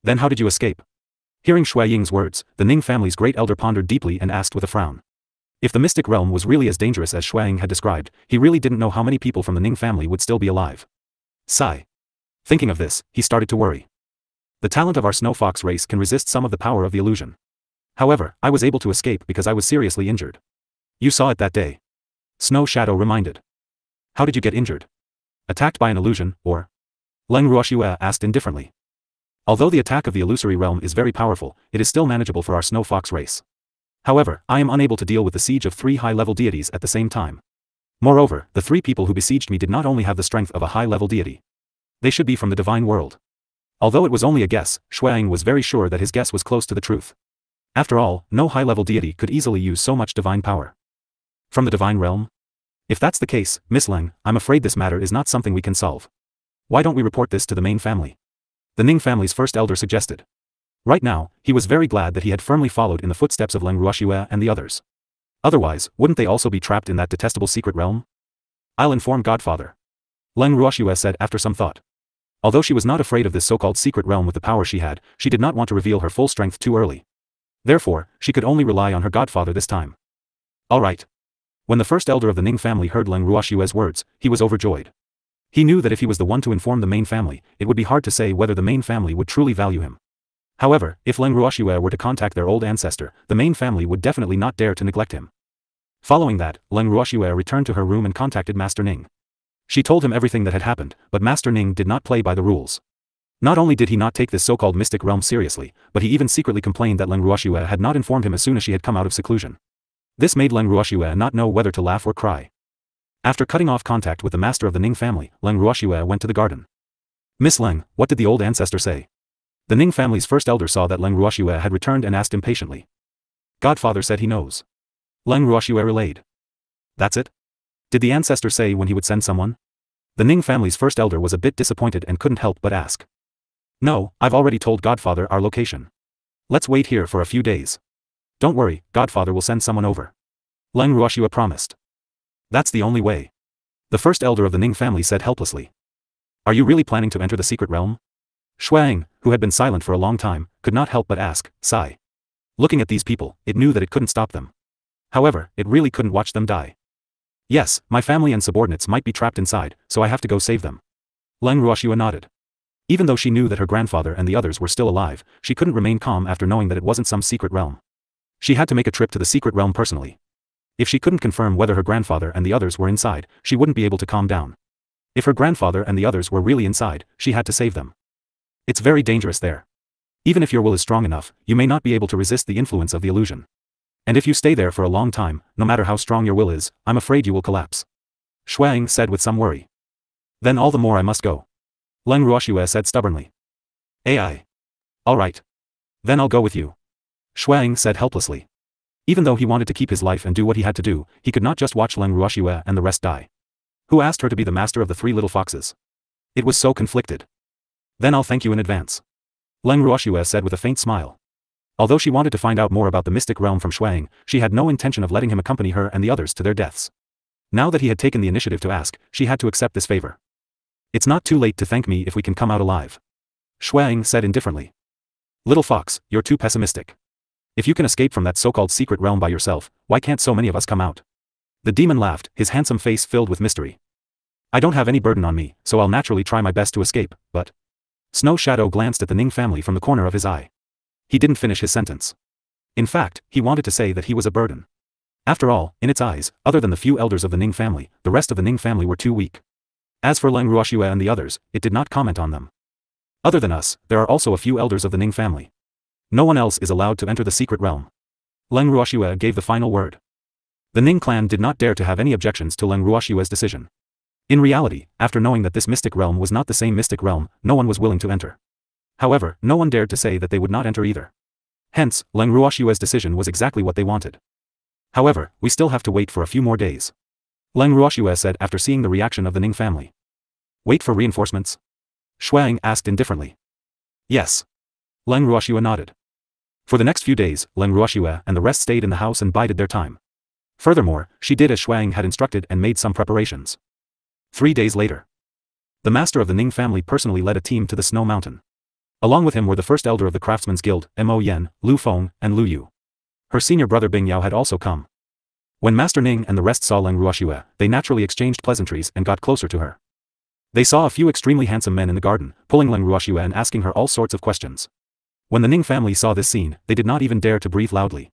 Then how did you escape? Hearing Shui Ying's words, the Ning family's great elder pondered deeply and asked with a frown. If the mystic realm was really as dangerous as Shuang had described, he really didn't know how many people from the Ning family would still be alive. Sigh. Thinking of this, he started to worry. The talent of our snow fox race can resist some of the power of the illusion. However, I was able to escape because I was seriously injured. You saw it that day. Snow Shadow reminded. How did you get injured? Attacked by an illusion, or? Leng Ruoxue asked indifferently. Although the attack of the illusory realm is very powerful, it is still manageable for our snow fox race. However, I am unable to deal with the siege of 3 high-level deities at the same time. Moreover, the 3 people who besieged me did not only have the strength of a high-level deity. They should be from the divine world. Although it was only a guess, Shuang was very sure that his guess was close to the truth. After all, no high-level deity could easily use so much divine power. From the divine realm? If that's the case, Miss Leng, I'm afraid this matter is not something we can solve. Why don't we report this to the main family? The Ning family's first elder suggested. Right now, he was very glad that he had firmly followed in the footsteps of Leng Ruoxue and the others. Otherwise, wouldn't they also be trapped in that detestable secret realm? I'll inform Godfather. Leng Ruoxue said after some thought. Although she was not afraid of this so-called secret realm with the power she had, she did not want to reveal her full strength too early. Therefore, she could only rely on her godfather this time. All right. When the first elder of the Ning family heard Leng Ruoxue's words, he was overjoyed. He knew that if he was the one to inform the main family, it would be hard to say whether the main family would truly value him. However, if Leng Ruoxue were to contact their old ancestor, the main family would definitely not dare to neglect him. Following that, Leng Ruoxue returned to her room and contacted Master Ning. She told him everything that had happened, but Master Ning did not play by the rules. Not only did he not take this so-called mystic realm seriously, but he even secretly complained that Leng Ruoxue had not informed him as soon as she had come out of seclusion. This made Leng Ruoxue not know whether to laugh or cry. After cutting off contact with the master of the Ning family, Leng Ruoxue went to the garden. Miss Leng, what did the old ancestor say? The Ning family's first elder saw that Leng Ruoxue had returned and asked impatiently. Godfather said he knows. Leng Ruoxue relayed. That's it? Did the ancestor say when he would send someone? The Ning family's first elder was a bit disappointed and couldn't help but ask. No, I've already told Godfather our location. Let's wait here for a few days. Don't worry, Godfather will send someone over. Leng Ruoxue promised. That's the only way. The first elder of the Ning family said helplessly. Are you really planning to enter the secret realm? Shuang, who had been silent for a long time, could not help but ask, sigh. Looking at these people, it knew that it couldn't stop them. However, it really couldn't watch them die. Yes, my family and subordinates might be trapped inside, so I have to go save them. Leng Ruoxue nodded. Even though she knew that her grandfather and the others were still alive, she couldn't remain calm after knowing that it wasn't some secret realm. She had to make a trip to the secret realm personally. If she couldn't confirm whether her grandfather and the others were inside, she wouldn't be able to calm down. If her grandfather and the others were really inside, she had to save them. It's very dangerous there. Even if your will is strong enough, you may not be able to resist the influence of the illusion. And if you stay there for a long time, no matter how strong your will is, I'm afraid you will collapse. Shuang said with some worry. Then all the more I must go. Leng Ruoxue said stubbornly. Ai. All right. Then I'll go with you. Shuang said helplessly. Even though he wanted to keep his life and do what he had to do, he could not just watch Leng Ruoxue and the rest die. Who asked her to be the master of the 3 little foxes? It was so conflicted. Then I'll thank you in advance. Leng Ruoxue said with a faint smile. Although she wanted to find out more about the mystic realm from Shuang, she had no intention of letting him accompany her and the others to their deaths. Now that he had taken the initiative to ask, she had to accept this favor. It's not too late to thank me if we can come out alive. Shuang said indifferently. Little fox, you're too pessimistic. If you can escape from that so-called secret realm by yourself, why can't so many of us come out? The demon laughed, his handsome face filled with mystery. I don't have any burden on me, so I'll naturally try my best to escape, but... Snow Shadow glanced at the Ning family from the corner of his eye. He didn't finish his sentence. In fact, he wanted to say that he was a burden. After all, in its eyes, other than the few elders of the Ning family, the rest of the Ning family were too weak. As for Leng Ruoxue and the others, it did not comment on them. Other than us, there are also a few elders of the Ning family. No one else is allowed to enter the secret realm. Leng Ruoxue gave the final word. The Ning clan did not dare to have any objections to Leng Ruoxue's decision. In reality, after knowing that this mystic realm was not the same mystic realm, no one was willing to enter. However, no one dared to say that they would not enter either. Hence, Leng Ruoxue's decision was exactly what they wanted. However, we still have to wait for a few more days. Leng Ruoxue said after seeing the reaction of the Ning family. Wait for reinforcements? Shuang asked indifferently. Yes. Leng Ruoxue nodded. For the next few days, Leng Ruoxue and the rest stayed in the house and bided their time. Furthermore, she did as Shuang had instructed and made some preparations. 3 days later. The master of the Ning family personally led a team to the Snow Mountain. Along with him were the first elder of the Craftsmen's Guild, Mo Yen, Lu Feng, and Lu Yu. Her senior brother Bing Yao had also come. When Master Ning and the rest saw Leng Ruoxue, they naturally exchanged pleasantries and got closer to her. They saw a few extremely handsome men in the garden, pulling Leng Ruoxue and asking her all sorts of questions. When the Ning family saw this scene, they did not even dare to breathe loudly.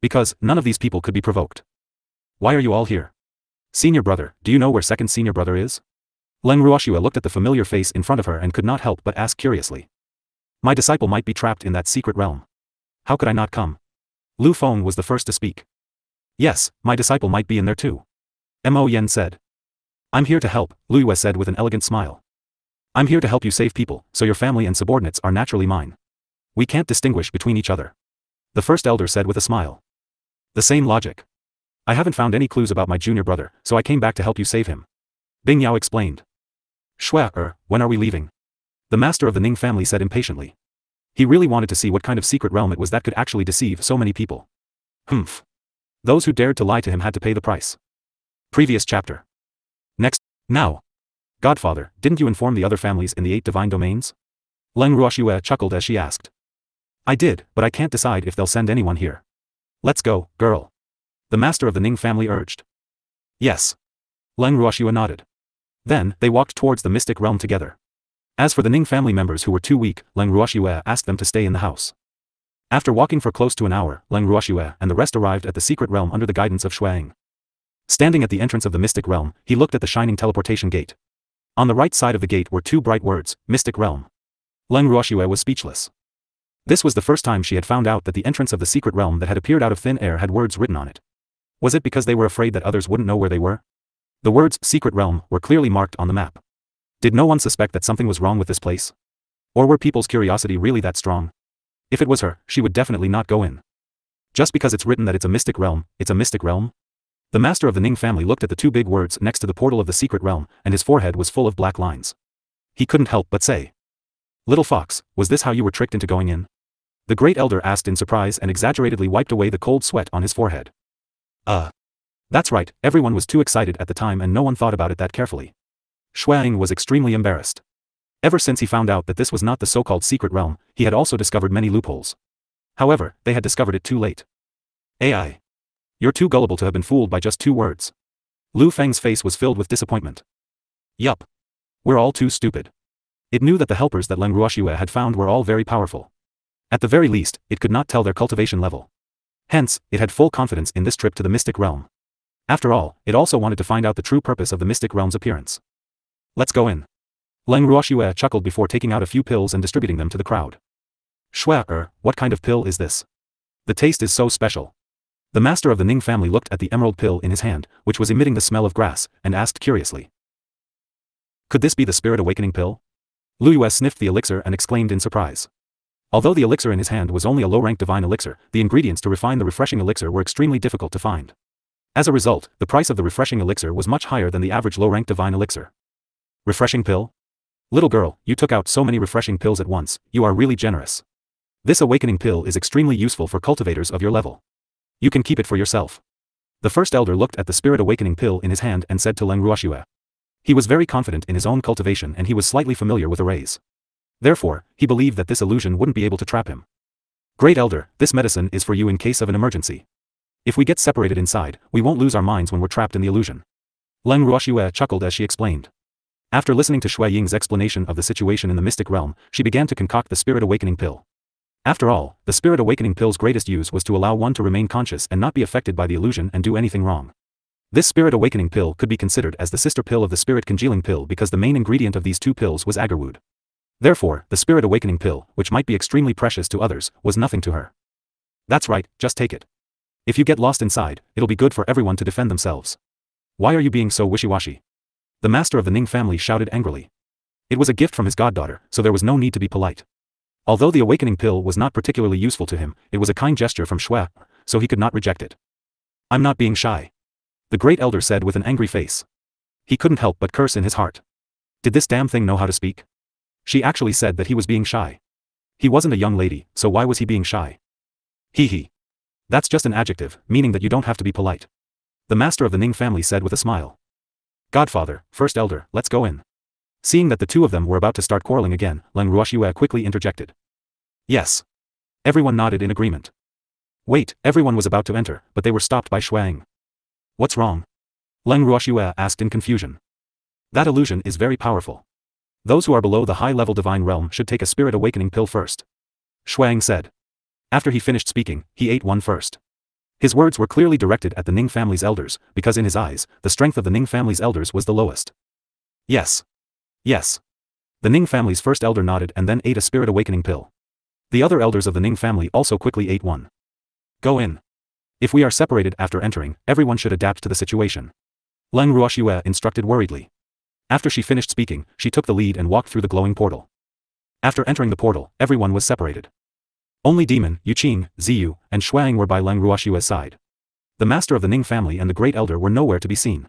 Because, none of these people could be provoked. Why are you all here? Senior brother, do you know where second senior brother is? Leng Ruoxue looked at the familiar face in front of her and could not help but ask curiously. My disciple might be trapped in that secret realm. How could I not come? Lu Feng was the first to speak. Yes, my disciple might be in there too. Mo Yen said. I'm here to help, Lu Yue said with an elegant smile. I'm here to help you save people, so your family and subordinates are naturally mine. We can't distinguish between each other. The first elder said with a smile. The same logic. I haven't found any clues about my junior brother, so I came back to help you save him. Bing Yao explained. When are we leaving? The master of the Ning family said impatiently. He really wanted to see what kind of secret realm it was that could actually deceive so many people. Humph. Those who dared to lie to him had to pay the price. Previous chapter. Next. Now. Godfather, didn't you inform the other families in the 8 divine domains? Leng Ruoxue chuckled as she asked. I did, but I can't decide if they'll send anyone here. Let's go, girl. The master of the Ning family urged. Yes. Leng Ruoxue nodded. Then, they walked towards the mystic realm together. As for the Ning family members who were too weak, Leng Ruoxue asked them to stay in the house. After walking for close to an hour, Leng Ruoxue and the rest arrived at the secret realm under the guidance of Shuang. Standing at the entrance of the mystic realm, he looked at the shining teleportation gate. On the right side of the gate were 2 bright words, Mystic Realm. Leng Ruoxue was speechless. This was the first time she had found out that the entrance of the secret realm that had appeared out of thin air had words written on it. Was it because they were afraid that others wouldn't know where they were? The words, Secret Realm, were clearly marked on the map. Did no one suspect that something was wrong with this place? Or were people's curiosity really that strong? If it was her, she would definitely not go in. Just because it's written that it's a mystic realm, it's a mystic realm? The master of the Ning family looked at the 2 big words next to the portal of the secret realm, and his forehead was full of black lines. He couldn't help but say. Little fox, was this how you were tricked into going in? The great elder asked in surprise and exaggeratedly wiped away the cold sweat on his forehead. That's right, everyone was too excited at the time and no one thought about it that carefully. Shuang was extremely embarrassed. Ever since he found out that this was not the so-called secret realm, he had also discovered many loopholes. However, they had discovered it too late. AI. You're too gullible to have been fooled by just 2 words. Lu Feng's face was filled with disappointment. Yup. We're all too stupid. It knew that the helpers that Leng Ruoxue had found were all very powerful. At the very least, it could not tell their cultivation level. Hence, it had full confidence in this trip to the mystic realm. After all, it also wanted to find out the true purpose of the mystic realm's appearance. Let's go in. Leng Ruoxue chuckled before taking out a few pills and distributing them to the crowd. Shui, what kind of pill is this? The taste is so special. The master of the Ning family looked at the emerald pill in his hand, which was emitting the smell of grass, and asked curiously. Could this be the spirit awakening pill? Lu Yue sniffed the elixir and exclaimed in surprise. Although the elixir in his hand was only a low-rank divine elixir, the ingredients to refine the refreshing elixir were extremely difficult to find. As a result, the price of the refreshing elixir was much higher than the average low-rank divine elixir. Refreshing pill? Little girl, you took out so many refreshing pills at once, you are really generous. This awakening pill is extremely useful for cultivators of your level. You can keep it for yourself. The first elder looked at the spirit awakening pill in his hand and said to Leng Ruoxue. He was very confident in his own cultivation and he was slightly familiar with arrays. Therefore, he believed that this illusion wouldn't be able to trap him. Great elder, this medicine is for you in case of an emergency. If we get separated inside, we won't lose our minds when we're trapped in the illusion. Leng Ruoxue chuckled as she explained. After listening to Shui Ying's explanation of the situation in the mystic realm, she began to concoct the spirit awakening pill. After all, the spirit awakening pill's greatest use was to allow one to remain conscious and not be affected by the illusion and do anything wrong. This spirit awakening pill could be considered as the sister pill of the spirit congealing pill because the main ingredient of these two pills was agarwood. Therefore, the spirit awakening pill, which might be extremely precious to others, was nothing to her. That's right, just take it. If you get lost inside, it'll be good for everyone to defend themselves. Why are you being so wishy-washy? The master of the Ning family shouted angrily. It was a gift from his goddaughter, so there was no need to be polite. Although the awakening pill was not particularly useful to him, it was a kind gesture from Shui, so he could not reject it. I'm not being shy. The great elder said with an angry face. He couldn't help but curse in his heart. Did this damn thing know how to speak? She actually said that he was being shy. He wasn't a young lady, so why was he being shy? Hee. That's just an adjective, meaning that you don't have to be polite. The master of the Ning family said with a smile. Godfather, first elder, let's go in. Seeing that the two of them were about to start quarreling again, Leng Ruoxue quickly interjected. Yes. Everyone nodded in agreement. Wait, everyone was about to enter, but they were stopped by Shui Ying. What's wrong? Leng Ruoxue asked in confusion. That illusion is very powerful. Those who are below the high-level divine realm should take a spirit awakening pill first. Shui Ying said. After he finished speaking, he ate one first. His words were clearly directed at the Ning family's elders, because in his eyes, the strength of the Ning family's elders was the lowest. Yes. Yes. The Ning family's first elder nodded and then ate a spirit awakening pill. The other elders of the Ning family also quickly ate one. Go in. If we are separated after entering, everyone should adapt to the situation. Leng Ruoxue instructed worriedly. After she finished speaking, she took the lead and walked through the glowing portal. After entering the portal, everyone was separated. Only Demon, Yuqing, Ziyu, and Shui Ying were by Leng Ruoxue's side. The master of the Ning family and the great elder were nowhere to be seen.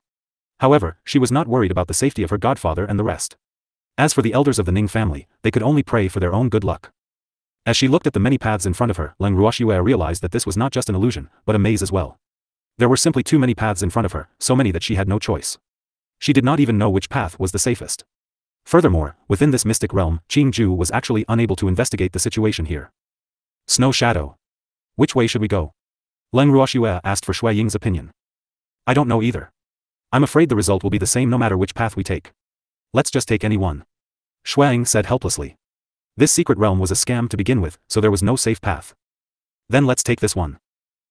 However, she was not worried about the safety of her godfather and the rest. As for the elders of the Ning family, they could only pray for their own good luck. As she looked at the many paths in front of her, Leng Ruoxue realized that this was not just an illusion, but a maze as well. There were simply too many paths in front of her, so many that she had no choice. She did not even know which path was the safest. Furthermore, within this mystic realm, Qing Ju was actually unable to investigate the situation here. Snow Shadow. Which way should we go? Leng Ruoxue asked for Shui Ying's opinion. I don't know either. I'm afraid the result will be the same no matter which path we take. Let's just take any one. Shui Ying said helplessly. This secret realm was a scam to begin with, so there was no safe path. Then let's take this one.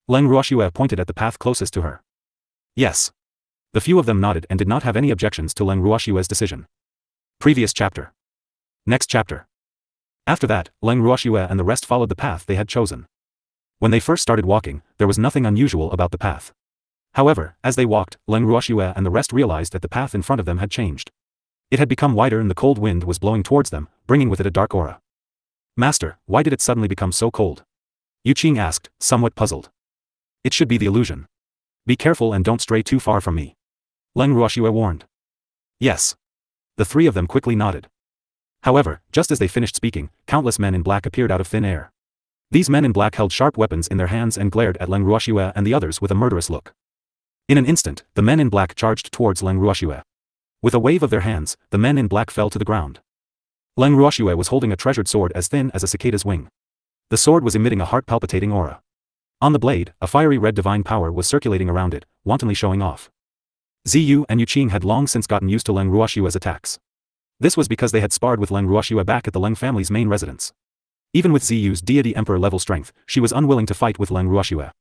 Leng Ruoxue pointed at the path closest to her. Yes. The few of them nodded and did not have any objections to Leng Ruoxue's decision. Previous chapter. Next chapter. After that, Leng Ruoxue and the rest followed the path they had chosen. When they first started walking, there was nothing unusual about the path. However, as they walked, Leng Ruoxue and the rest realized that the path in front of them had changed. It had become wider and the cold wind was blowing towards them, bringing with it a dark aura. Master, why did it suddenly become so cold? Yuqing asked, somewhat puzzled. It should be the illusion. Be careful and don't stray too far from me. Leng Ruoxue warned. Yes. The three of them quickly nodded. However, just as they finished speaking, countless men in black appeared out of thin air. These men in black held sharp weapons in their hands and glared at Leng Ruoxue and the others with a murderous look. In an instant, the men in black charged towards Leng Ruoxue. With a wave of their hands, the men in black fell to the ground. Leng Ruoxue was holding a treasured sword as thin as a cicada's wing. The sword was emitting a heart-palpitating aura. On the blade, a fiery red divine power was circulating around it, wantonly showing off. Ziyu and Yuqing had long since gotten used to Leng Ruoxue's attacks. This was because they had sparred with Leng Ruoxue back at the Leng family's main residence. Even with Ziyu's deity emperor level strength, she was unwilling to fight with Leng Ruoxue.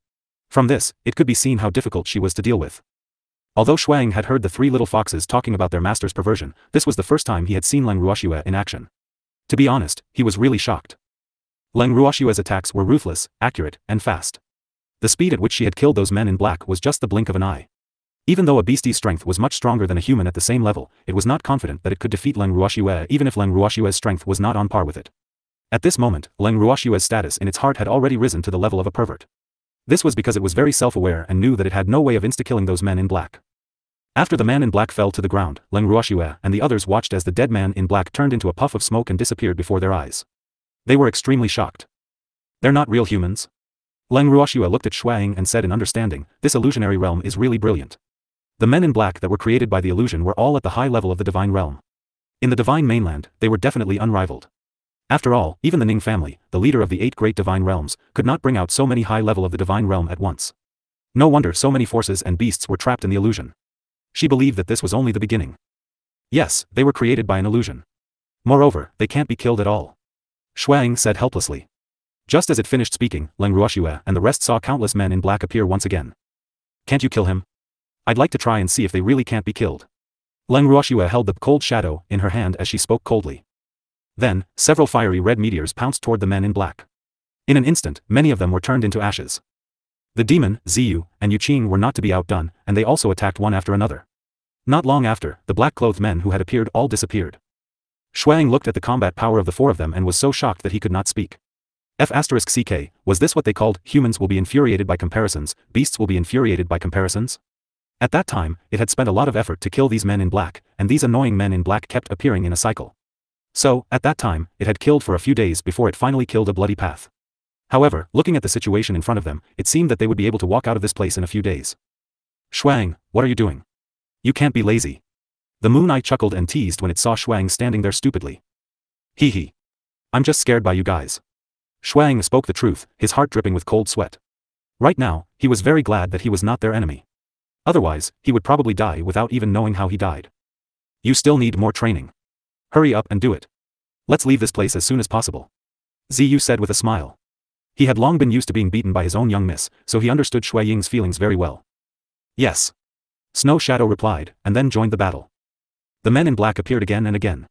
From this, it could be seen how difficult she was to deal with. Although Shuang had heard the three little foxes talking about their master's perversion, this was the first time he had seen Leng Ruoxue in action. To be honest, he was really shocked. Leng Ruoxue's attacks were ruthless, accurate, and fast. The speed at which she had killed those men in black was just the blink of an eye. Even though a beastie's strength was much stronger than a human at the same level, it was not confident that it could defeat Leng Ruoxue even if Leng Ruoxue's strength was not on par with it. At this moment, Leng Ruoxue's status in its heart had already risen to the level of a pervert. This was because it was very self-aware and knew that it had no way of insta-killing those men in black. After the man in black fell to the ground, Leng Ruoxue and the others watched as the dead man in black turned into a puff of smoke and disappeared before their eyes. They were extremely shocked. They're not real humans? Leng Ruoxue looked at Shuang and said in understanding, this illusionary realm is really brilliant. The men in black that were created by the illusion were all at the high level of the divine realm. In the divine mainland, they were definitely unrivaled. After all, even the Ning family, the leader of the 8 great divine realms, could not bring out so many high level of the divine realm at once. No wonder so many forces and beasts were trapped in the illusion. She believed that this was only the beginning. Yes, they were created by an illusion. Moreover, they can't be killed at all. Shuang said helplessly. Just as it finished speaking, Leng Ruoxue and the rest saw countless men in black appear once again. Can't you kill him? I'd like to try and see if they really can't be killed. Leng Ruoxue held the cold shadow in her hand as she spoke coldly. Then, several fiery red meteors pounced toward the men in black. In an instant, many of them were turned into ashes. The demon, Ziyu, and Yuqing were not to be outdone, and they also attacked one after another. Not long after, the black-clothed men who had appeared all disappeared. Shuang looked at the combat power of the 4 of them and was so shocked that he could not speak. F***ck, was this what they called, humans will be infuriated by comparisons, beasts will be infuriated by comparisons? At that time, it had spent a lot of effort to kill these men in black, and these annoying men in black kept appearing in a cycle. So, at that time, it had killed for a few days before it finally killed a bloody path. However, looking at the situation in front of them, it seemed that they would be able to walk out of this place in a few days. Shuang, what are you doing? You can't be lazy. The moon eye chuckled and teased when it saw Shuang standing there stupidly. Hee hee. I'm just scared by you guys. Shuang spoke the truth, his heart dripping with cold sweat. Right now, he was very glad that he was not their enemy. Otherwise, he would probably die without even knowing how he died. You still need more training. Hurry up and do it. Let's leave this place as soon as possible. Ziyu said with a smile. He had long been used to being beaten by his own young miss, so he understood Shui Ying's feelings very well. Yes. Snow Shadow replied, and then joined the battle. The men in black appeared again and again.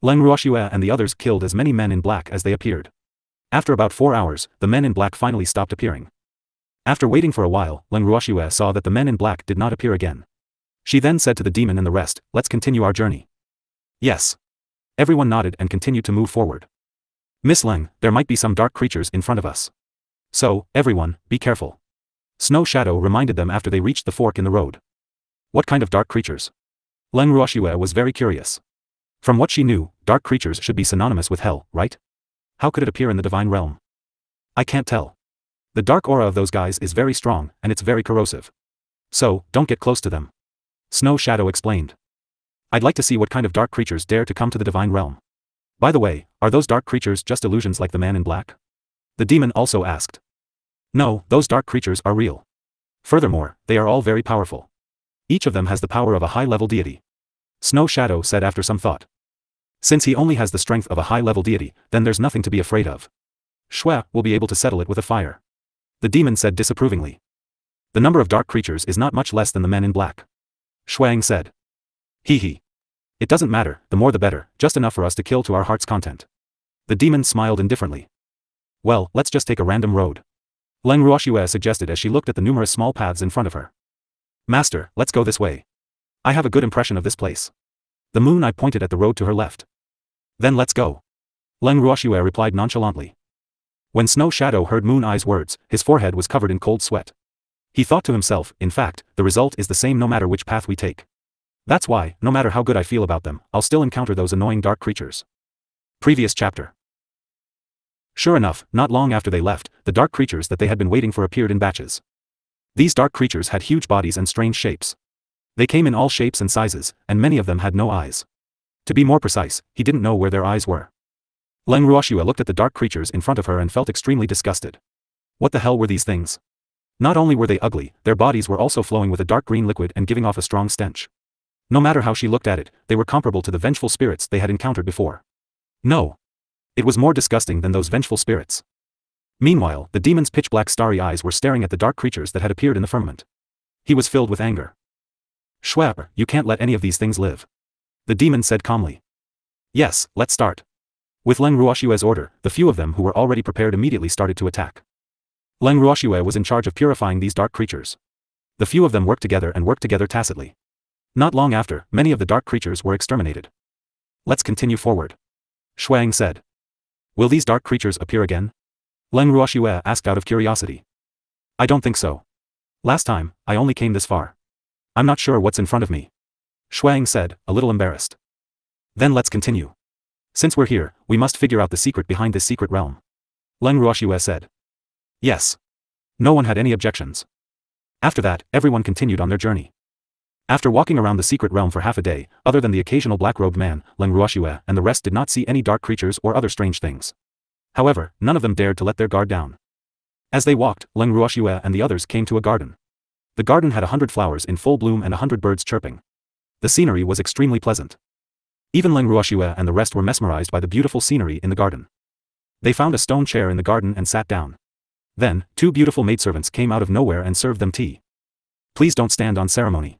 Leng Ruoxue and the others killed as many men in black as they appeared. After about 4 hours, the men in black finally stopped appearing. After waiting for a while, Leng Ruoxue saw that the men in black did not appear again. She then said to the demon and the rest, let's continue our journey. Yes. Everyone nodded and continued to move forward. Miss Leng, there might be some dark creatures in front of us. So, everyone, be careful. Snow Shadow reminded them after they reached the fork in the road. What kind of dark creatures? Leng Ruoxue was very curious. From what she knew, dark creatures should be synonymous with hell, right? How could it appear in the divine realm? I can't tell. The dark aura of those guys is very strong, and it's very corrosive. So, don't get close to them. Snow Shadow explained. I'd like to see what kind of dark creatures dare to come to the divine realm. By the way, are those dark creatures just illusions like the man in black? The demon also asked. No, those dark creatures are real. Furthermore, they are all very powerful. Each of them has the power of a high-level deity. Snow Shadow said after some thought. Since he only has the strength of a high-level deity, then there's nothing to be afraid of. Shue will be able to settle it with a fire. The demon said disapprovingly. The number of dark creatures is not much less than the men in black. Shuang said. Hee hee. It doesn't matter, the more the better, just enough for us to kill to our heart's content. The demon smiled indifferently. Well, let's just take a random road. Leng Ruoxue suggested as she looked at the numerous small paths in front of her. Master, let's go this way. I have a good impression of this place. The moon eye pointed at the road to her left. Then let's go. Leng Ruoxue replied nonchalantly. When Snow Shadow heard Moon Eye's words, his forehead was covered in cold sweat. He thought to himself, in fact, the result is the same no matter which path we take. That's why, no matter how good I feel about them, I'll still encounter those annoying dark creatures. Previous chapter. Sure enough, not long after they left, the dark creatures that they had been waiting for appeared in batches. These dark creatures had huge bodies and strange shapes. They came in all shapes and sizes, and many of them had no eyes. To be more precise, he didn't know where their eyes were. Leng Ruoxue looked at the dark creatures in front of her and felt extremely disgusted. What the hell were these things? Not only were they ugly, their bodies were also flowing with a dark green liquid and giving off a strong stench. No matter how she looked at it, they were comparable to the vengeful spirits they had encountered before. No. It was more disgusting than those vengeful spirits. Meanwhile, the demon's pitch-black starry eyes were staring at the dark creatures that had appeared in the firmament. He was filled with anger. Schwab, you can't let any of these things live. The demon said calmly. Yes, let's start. With Leng Ruoxue's order, the few of them who were already prepared immediately started to attack. Leng Ruoxue was in charge of purifying these dark creatures. The few of them worked together tacitly. Not long after, many of the dark creatures were exterminated. Let's continue forward. Shuang said. Will these dark creatures appear again? Leng Ruoxue asked out of curiosity. I don't think so. Last time, I only came this far. I'm not sure what's in front of me. Shuang said, a little embarrassed. Then let's continue. Since we're here, we must figure out the secret behind this secret realm. Leng Ruoxue said. Yes. No one had any objections. After that, everyone continued on their journey. After walking around the secret realm for half a day, other than the occasional black-robed man, Leng Ruoxue and the rest did not see any dark creatures or other strange things. However, none of them dared to let their guard down. As they walked, Leng Ruoxue and the others came to a garden. The garden had 100 flowers in full bloom and 100 birds chirping. The scenery was extremely pleasant. Even Leng Ruoxue and the rest were mesmerized by the beautiful scenery in the garden. They found a stone chair in the garden and sat down. Then, 2 beautiful maidservants came out of nowhere and served them tea. Please don't stand on ceremony.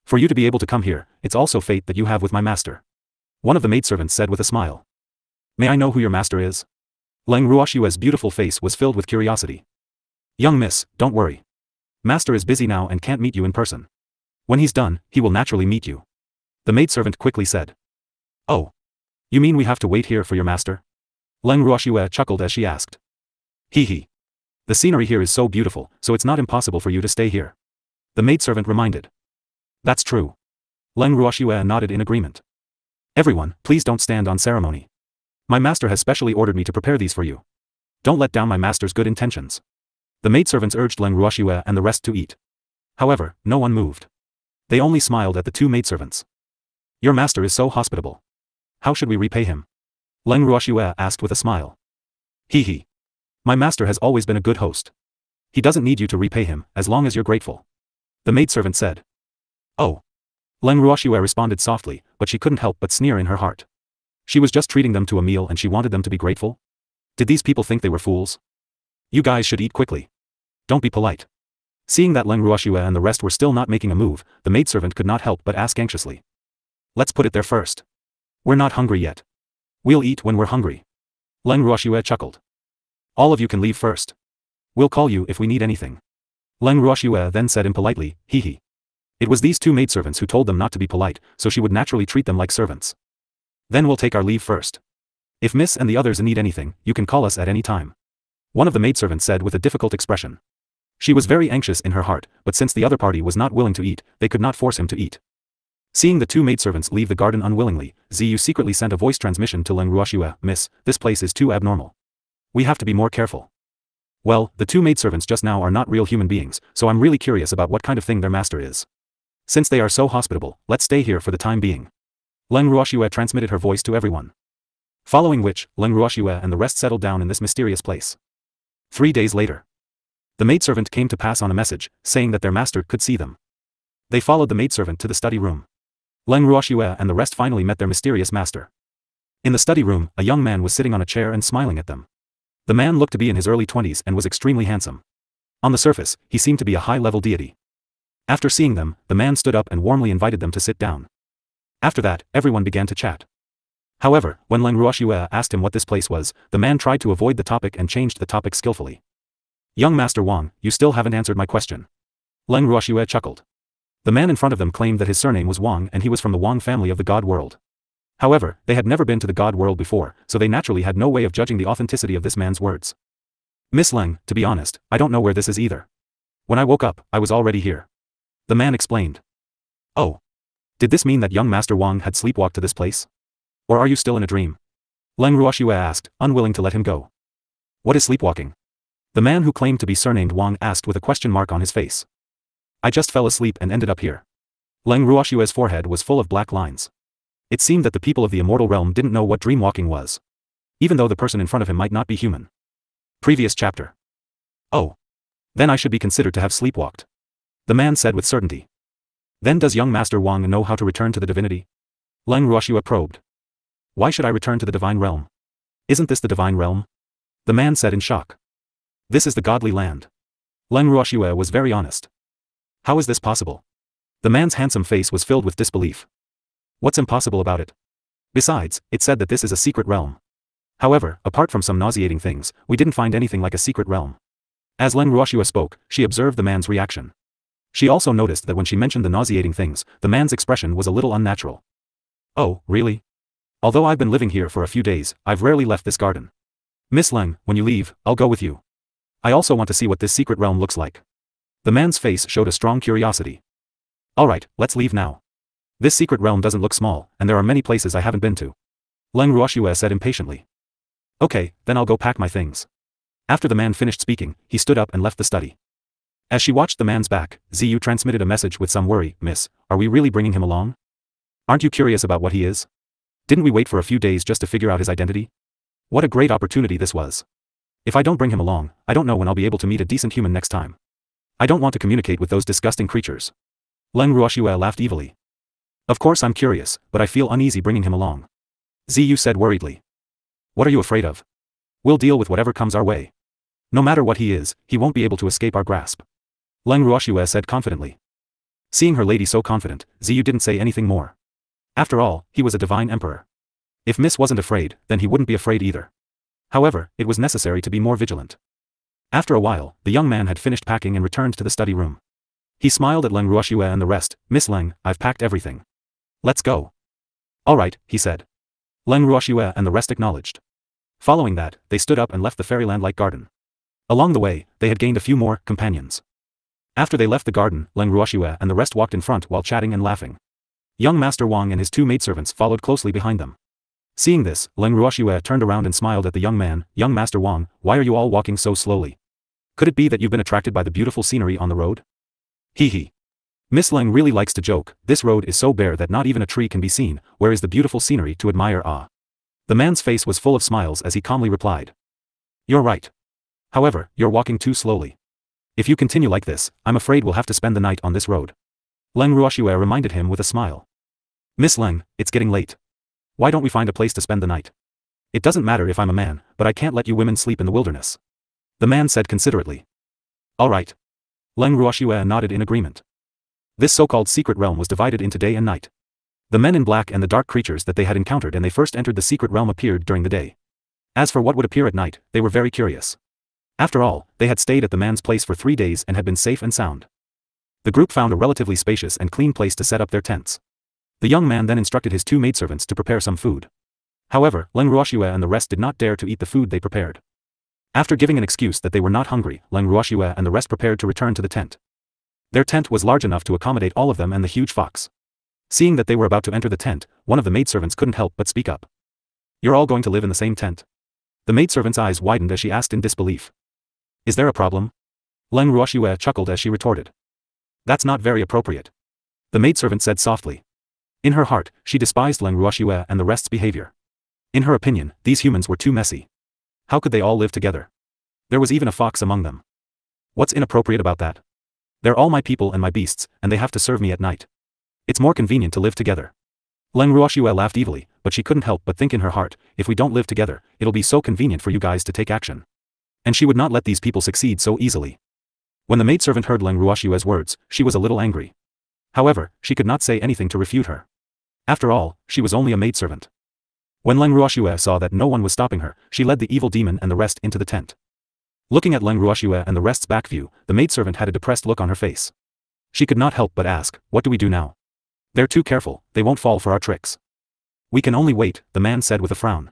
For you to be able to come here, it's also fate that you have with my master. One of the maidservants said with a smile. May I know who your master is? Leng Ruoxue's beautiful face was filled with curiosity. Young miss, don't worry. Master is busy now and can't meet you in person. When he's done, he will naturally meet you. The maidservant quickly said. Oh. You mean we have to wait here for your master? Leng Ruoxue chuckled as she asked. Hee. The scenery here is so beautiful, so it's not impossible for you to stay here. The maidservant reminded. That's true. Leng Ruoxue nodded in agreement. Everyone, please don't stand on ceremony. My master has specially ordered me to prepare these for you. Don't let down my master's good intentions. The maidservants urged Leng Ruoxue and the rest to eat. However, no one moved. They only smiled at the 2 maidservants. Your master is so hospitable. How should we repay him? Leng Ruoxue asked with a smile. Hee. My master has always been a good host. He doesn't need you to repay him, as long as you're grateful. The maidservant said. Oh. Leng Ruoxue responded softly, but she couldn't help but sneer in her heart. She was just treating them to a meal and she wanted them to be grateful? Did these people think they were fools? You guys should eat quickly. Don't be polite. Seeing that Leng Ruoxue and the rest were still not making a move, the maidservant could not help but ask anxiously. Let's put it there first. We're not hungry yet. We'll eat when we're hungry. Leng Ruoxue chuckled. All of you can leave first. We'll call you if we need anything. Leng Ruoxue then said impolitely, hee. It was these 2 maidservants who told them not to be polite, so she would naturally treat them like servants. Then we'll take our leave first. If Miss and the others need anything, you can call us at any time. One of the maidservants said with a difficult expression. She was very anxious in her heart, but since the other party was not willing to eat, they could not force him to eat. Seeing the 2 maidservants leave the garden unwillingly, Ziyu secretly sent a voice transmission to Leng Ruoxue. Miss, this place is too abnormal. We have to be more careful. Well, the 2 maidservants just now are not real human beings, so I'm really curious about what kind of thing their master is. Since they are so hospitable, let's stay here for the time being. Leng Ruoxue transmitted her voice to everyone. Following which, Leng Ruoxue and the rest settled down in this mysterious place. 3 days later. The maidservant came to pass on a message, saying that their master could see them. They followed the maidservant to the study room. Leng Ruoxue and the rest finally met their mysterious master. In the study room, a young man was sitting on a chair and smiling at them. The man looked to be in his early 20s and was extremely handsome. On the surface, he seemed to be a high-level deity. After seeing them, the man stood up and warmly invited them to sit down. After that, everyone began to chat. However, when Leng Ruoxue asked him what this place was, the man tried to avoid the topic and changed the topic skillfully. Young Master Wang, you still haven't answered my question. Leng Ruoxue chuckled. The man in front of them claimed that his surname was Wang and he was from the Wang family of the God world. However, they had never been to the God world before, so they naturally had no way of judging the authenticity of this man's words. Miss Leng, to be honest, I don't know where this is either. When I woke up, I was already here. The man explained. Oh. Did this mean that young Master Wang had sleepwalked to this place? Or are you still in a dream? Leng Ruoxue asked, unwilling to let him go. What is sleepwalking? The man who claimed to be surnamed Wang asked with a question mark on his face. I just fell asleep and ended up here. Leng Ruoxue's forehead was full of black lines. It seemed that the people of the immortal realm didn't know what dreamwalking was. Even though the person in front of him might not be human. Previous chapter. Oh. Then I should be considered to have sleepwalked. The man said with certainty. Then does young Master Wang know how to return to the divinity? Leng Ruoxue probed. Why should I return to the divine realm? Isn't this the divine realm? The man said in shock. This is the godly land. Leng Ruoxue was very honest. How is this possible? The man's handsome face was filled with disbelief. What's impossible about it? Besides, it said that this is a secret realm. However, apart from some nauseating things, we didn't find anything like a secret realm. As Leng Ruoxue spoke, she observed the man's reaction. She also noticed that when she mentioned the nauseating things, the man's expression was a little unnatural. Oh, really? Although I've been living here for a few days, I've rarely left this garden. Miss Leng, when you leave, I'll go with you. I also want to see what this secret realm looks like. The man's face showed a strong curiosity. Alright, let's leave now. This secret realm doesn't look small, and there are many places I haven't been to. Leng Ruoxue said impatiently. Okay, then I'll go pack my things. After the man finished speaking, he stood up and left the study. As she watched the man's back, Ziyu transmitted a message with some worry. Miss, are we really bringing him along? Aren't you curious about what he is? Didn't we wait for a few days just to figure out his identity? What a great opportunity this was. If I don't bring him along, I don't know when I'll be able to meet a decent human next time. I don't want to communicate with those disgusting creatures. Leng Ruoxue laughed evilly. Of course I'm curious, but I feel uneasy bringing him along. Ziyu said worriedly. What are you afraid of? We'll deal with whatever comes our way. No matter what he is, he won't be able to escape our grasp. Leng Ruoxue said confidently. Seeing her lady so confident, Ziyu didn't say anything more. After all, he was a divine emperor. If Miss wasn't afraid, then he wouldn't be afraid either. However, it was necessary to be more vigilant. After a while, the young man had finished packing and returned to the study room. He smiled at Leng Ruoxue and the rest. Miss Leng, I've packed everything. Let's go. Alright, he said. Leng Ruoxue and the rest acknowledged. Following that, they stood up and left the fairyland-like garden. Along the way, they had gained a few more companions. After they left the garden, Leng Ruoxue and the rest walked in front while chatting and laughing. Young Master Wang and his two maidservants followed closely behind them. Seeing this, Leng Ruoxue turned around and smiled at the young man. Young Master Wang, why are you all walking so slowly? Could it be that you've been attracted by the beautiful scenery on the road? Hee hee. Miss Leng really likes to joke. This road is so bare that not even a tree can be seen. Where is the beautiful scenery to admire? Ah. The man's face was full of smiles as he calmly replied. You're right. However, you're walking too slowly. If you continue like this, I'm afraid we'll have to spend the night on this road. Leng Ruoxue reminded him with a smile. Miss Leng, it's getting late. Why don't we find a place to spend the night? It doesn't matter if I'm a man, but I can't let you women sleep in the wilderness. The man said considerately. All right. Leng Ruoxue nodded in agreement. This so-called secret realm was divided into day and night. The men in black and the dark creatures that they had encountered and they first entered the secret realm appeared during the day. As for what would appear at night, they were very curious. After all, they had stayed at the man's place for 3 days and had been safe and sound. The group found a relatively spacious and clean place to set up their tents. The young man then instructed his two maidservants to prepare some food. However, Leng Ruoxue and the rest did not dare to eat the food they prepared. After giving an excuse that they were not hungry, Leng Ruoxue and the rest prepared to return to the tent. Their tent was large enough to accommodate all of them and the huge fox. Seeing that they were about to enter the tent, one of the maidservants couldn't help but speak up. You're all going to live in the same tent? The maidservant's eyes widened as she asked in disbelief. Is there a problem? Leng Ruoxue chuckled as she retorted. That's not very appropriate. The maidservant said softly. In her heart, she despised Leng Ruoxue and the rest's behavior. In her opinion, these humans were too messy. How could they all live together? There was even a fox among them. What's inappropriate about that? They're all my people and my beasts, and they have to serve me at night. It's more convenient to live together. Leng Ruoxue laughed evilly, but she couldn't help but think in her heart, if we don't live together, it'll be so convenient for you guys to take action. And she would not let these people succeed so easily. When the maidservant heard Leng Ruoxue's words, she was a little angry. However, she could not say anything to refute her. After all, she was only a maidservant. When Leng Ruoxue saw that no one was stopping her, she led the evil demon and the rest into the tent. Looking at Leng Ruoxue and the rest's back view, the maidservant had a depressed look on her face. She could not help but ask, what do we do now? They're too careful, they won't fall for our tricks. We can only wait, the man said with a frown.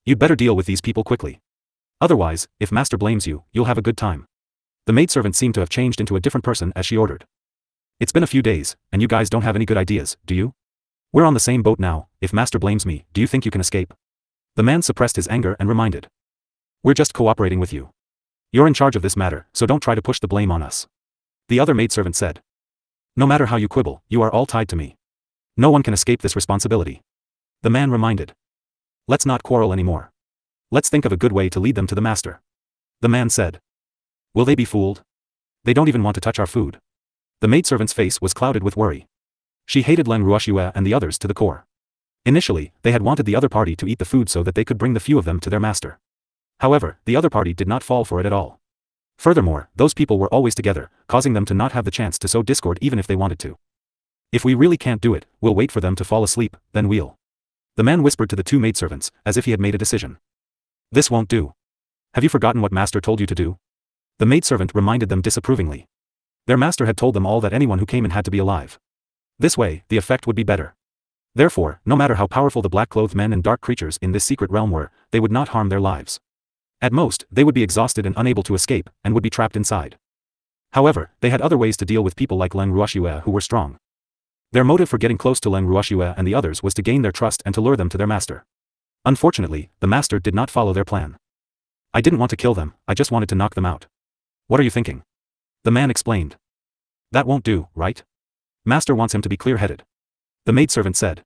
You'd better deal with these people quickly. Otherwise, if master blames you, you'll have a good time. The maidservant seemed to have changed into a different person as she ordered. It's been a few days, and you guys don't have any good ideas, do you? We're on the same boat now, if master blames me, do you think you can escape? The man suppressed his anger and reminded. We're just cooperating with you. You're in charge of this matter, so don't try to push the blame on us. The other maidservant said. No matter how you quibble, you are all tied to me. No one can escape this responsibility. The man reminded. Let's not quarrel anymore. Let's think of a good way to lead them to the master. The man said. Will they be fooled? They don't even want to touch our food. The maidservant's face was clouded with worry. She hated Leng Ruoxue and the others to the core. Initially, they had wanted the other party to eat the food so that they could bring the few of them to their master. However, the other party did not fall for it at all. Furthermore, those people were always together, causing them to not have the chance to sow discord even if they wanted to. If we really can't do it, we'll wait for them to fall asleep, then we'll. The man whispered to the two maidservants, as if he had made a decision. This won't do. Have you forgotten what master told you to do? The maidservant reminded them disapprovingly. Their master had told them all that anyone who came in had to be alive. This way, the effect would be better. Therefore, no matter how powerful the black-clothed men and dark creatures in this secret realm were, they would not harm their lives. At most, they would be exhausted and unable to escape, and would be trapped inside. However, they had other ways to deal with people like Leng Ruoxue who were strong. Their motive for getting close to Leng Ruoxue and the others was to gain their trust and to lure them to their master. Unfortunately, the master did not follow their plan. I didn't want to kill them, I just wanted to knock them out. What are you thinking? The man explained. That won't do, right? Master wants him to be clear-headed. The maidservant said.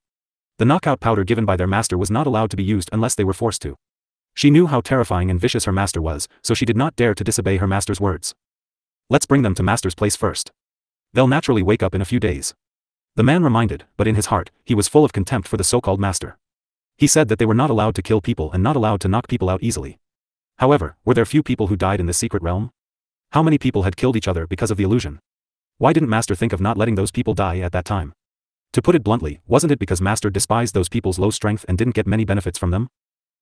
The knockout powder given by their master was not allowed to be used unless they were forced to. She knew how terrifying and vicious her master was, so she did not dare to disobey her master's words. Let's bring them to master's place first. They'll naturally wake up in a few days. The man reminded, but in his heart, he was full of contempt for the so-called master. He said that they were not allowed to kill people and not allowed to knock people out easily. However, were there few people who died in this secret realm? How many people had killed each other because of the illusion? Why didn't master think of not letting those people die at that time? To put it bluntly, wasn't it because master despised those people's low strength and didn't get many benefits from them?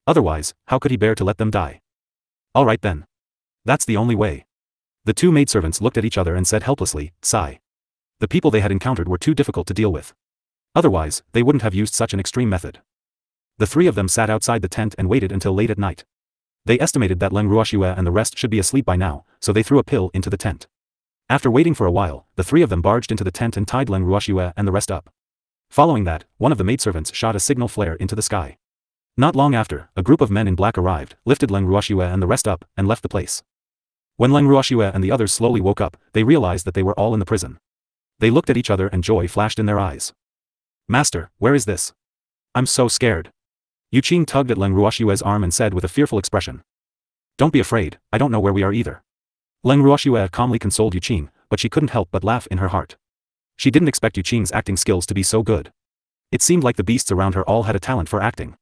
Otherwise, how could he bear to let them die? All right then. That's the only way. The two maidservants looked at each other and said helplessly, sigh. The people they had encountered were too difficult to deal with. Otherwise, they wouldn't have used such an extreme method. The three of them sat outside the tent and waited until late at night. They estimated that Leng Ruoxue and the rest should be asleep by now, so they threw a pill into the tent. After waiting for a while, the three of them barged into the tent and tied Leng Ruoxue and the rest up. Following that, one of the maidservants shot a signal flare into the sky. Not long after, a group of men in black arrived, lifted Leng Ruoxue and the rest up, and left the place. When Leng Ruoxue and the others slowly woke up, they realized that they were all in the prison. They looked at each other and joy flashed in their eyes. Master, where is this? I'm so scared. Yuqing tugged at Leng Ruoxue's arm and said with a fearful expression. Don't be afraid, I don't know where we are either. Leng Ruoxue calmly consoled Yuqing, but she couldn't help but laugh in her heart. She didn't expect Yuqing's acting skills to be so good. It seemed like the beasts around her all had a talent for acting.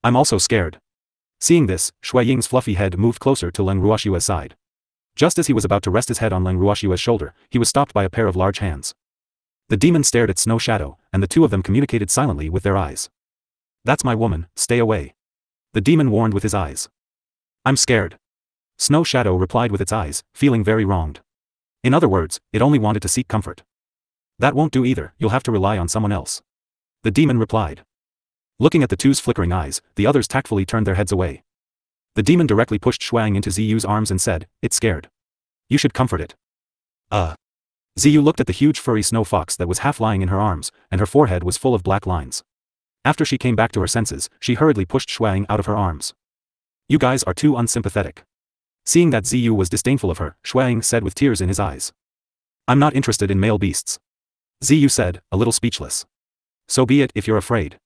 I'm also scared. Seeing this, Shui Ying's fluffy head moved closer to Leng Ruoxue's side. Just as he was about to rest his head on Leng Ruoxue's shoulder, he was stopped by a pair of large hands. The demon stared at Snow Shadow, and the two of them communicated silently with their eyes. That's my woman, stay away. The demon warned with his eyes. I'm scared. Snow Shadow replied with its eyes, feeling very wronged. In other words, it only wanted to seek comfort. That won't do either, you'll have to rely on someone else. The demon replied. Looking at the two's flickering eyes, the others tactfully turned their heads away. The demon directly pushed Shuang into Ziyu's arms and said, it's scared. You should comfort it. Ziyu looked at the huge furry snow fox that was half lying in her arms, and her forehead was full of black lines. After she came back to her senses, she hurriedly pushed Shuang out of her arms. You guys are too unsympathetic. Seeing that Ziyu was disdainful of her, Shuang said with tears in his eyes. I'm not interested in male beasts. Ziyu said, a little speechless. So be it if you're afraid.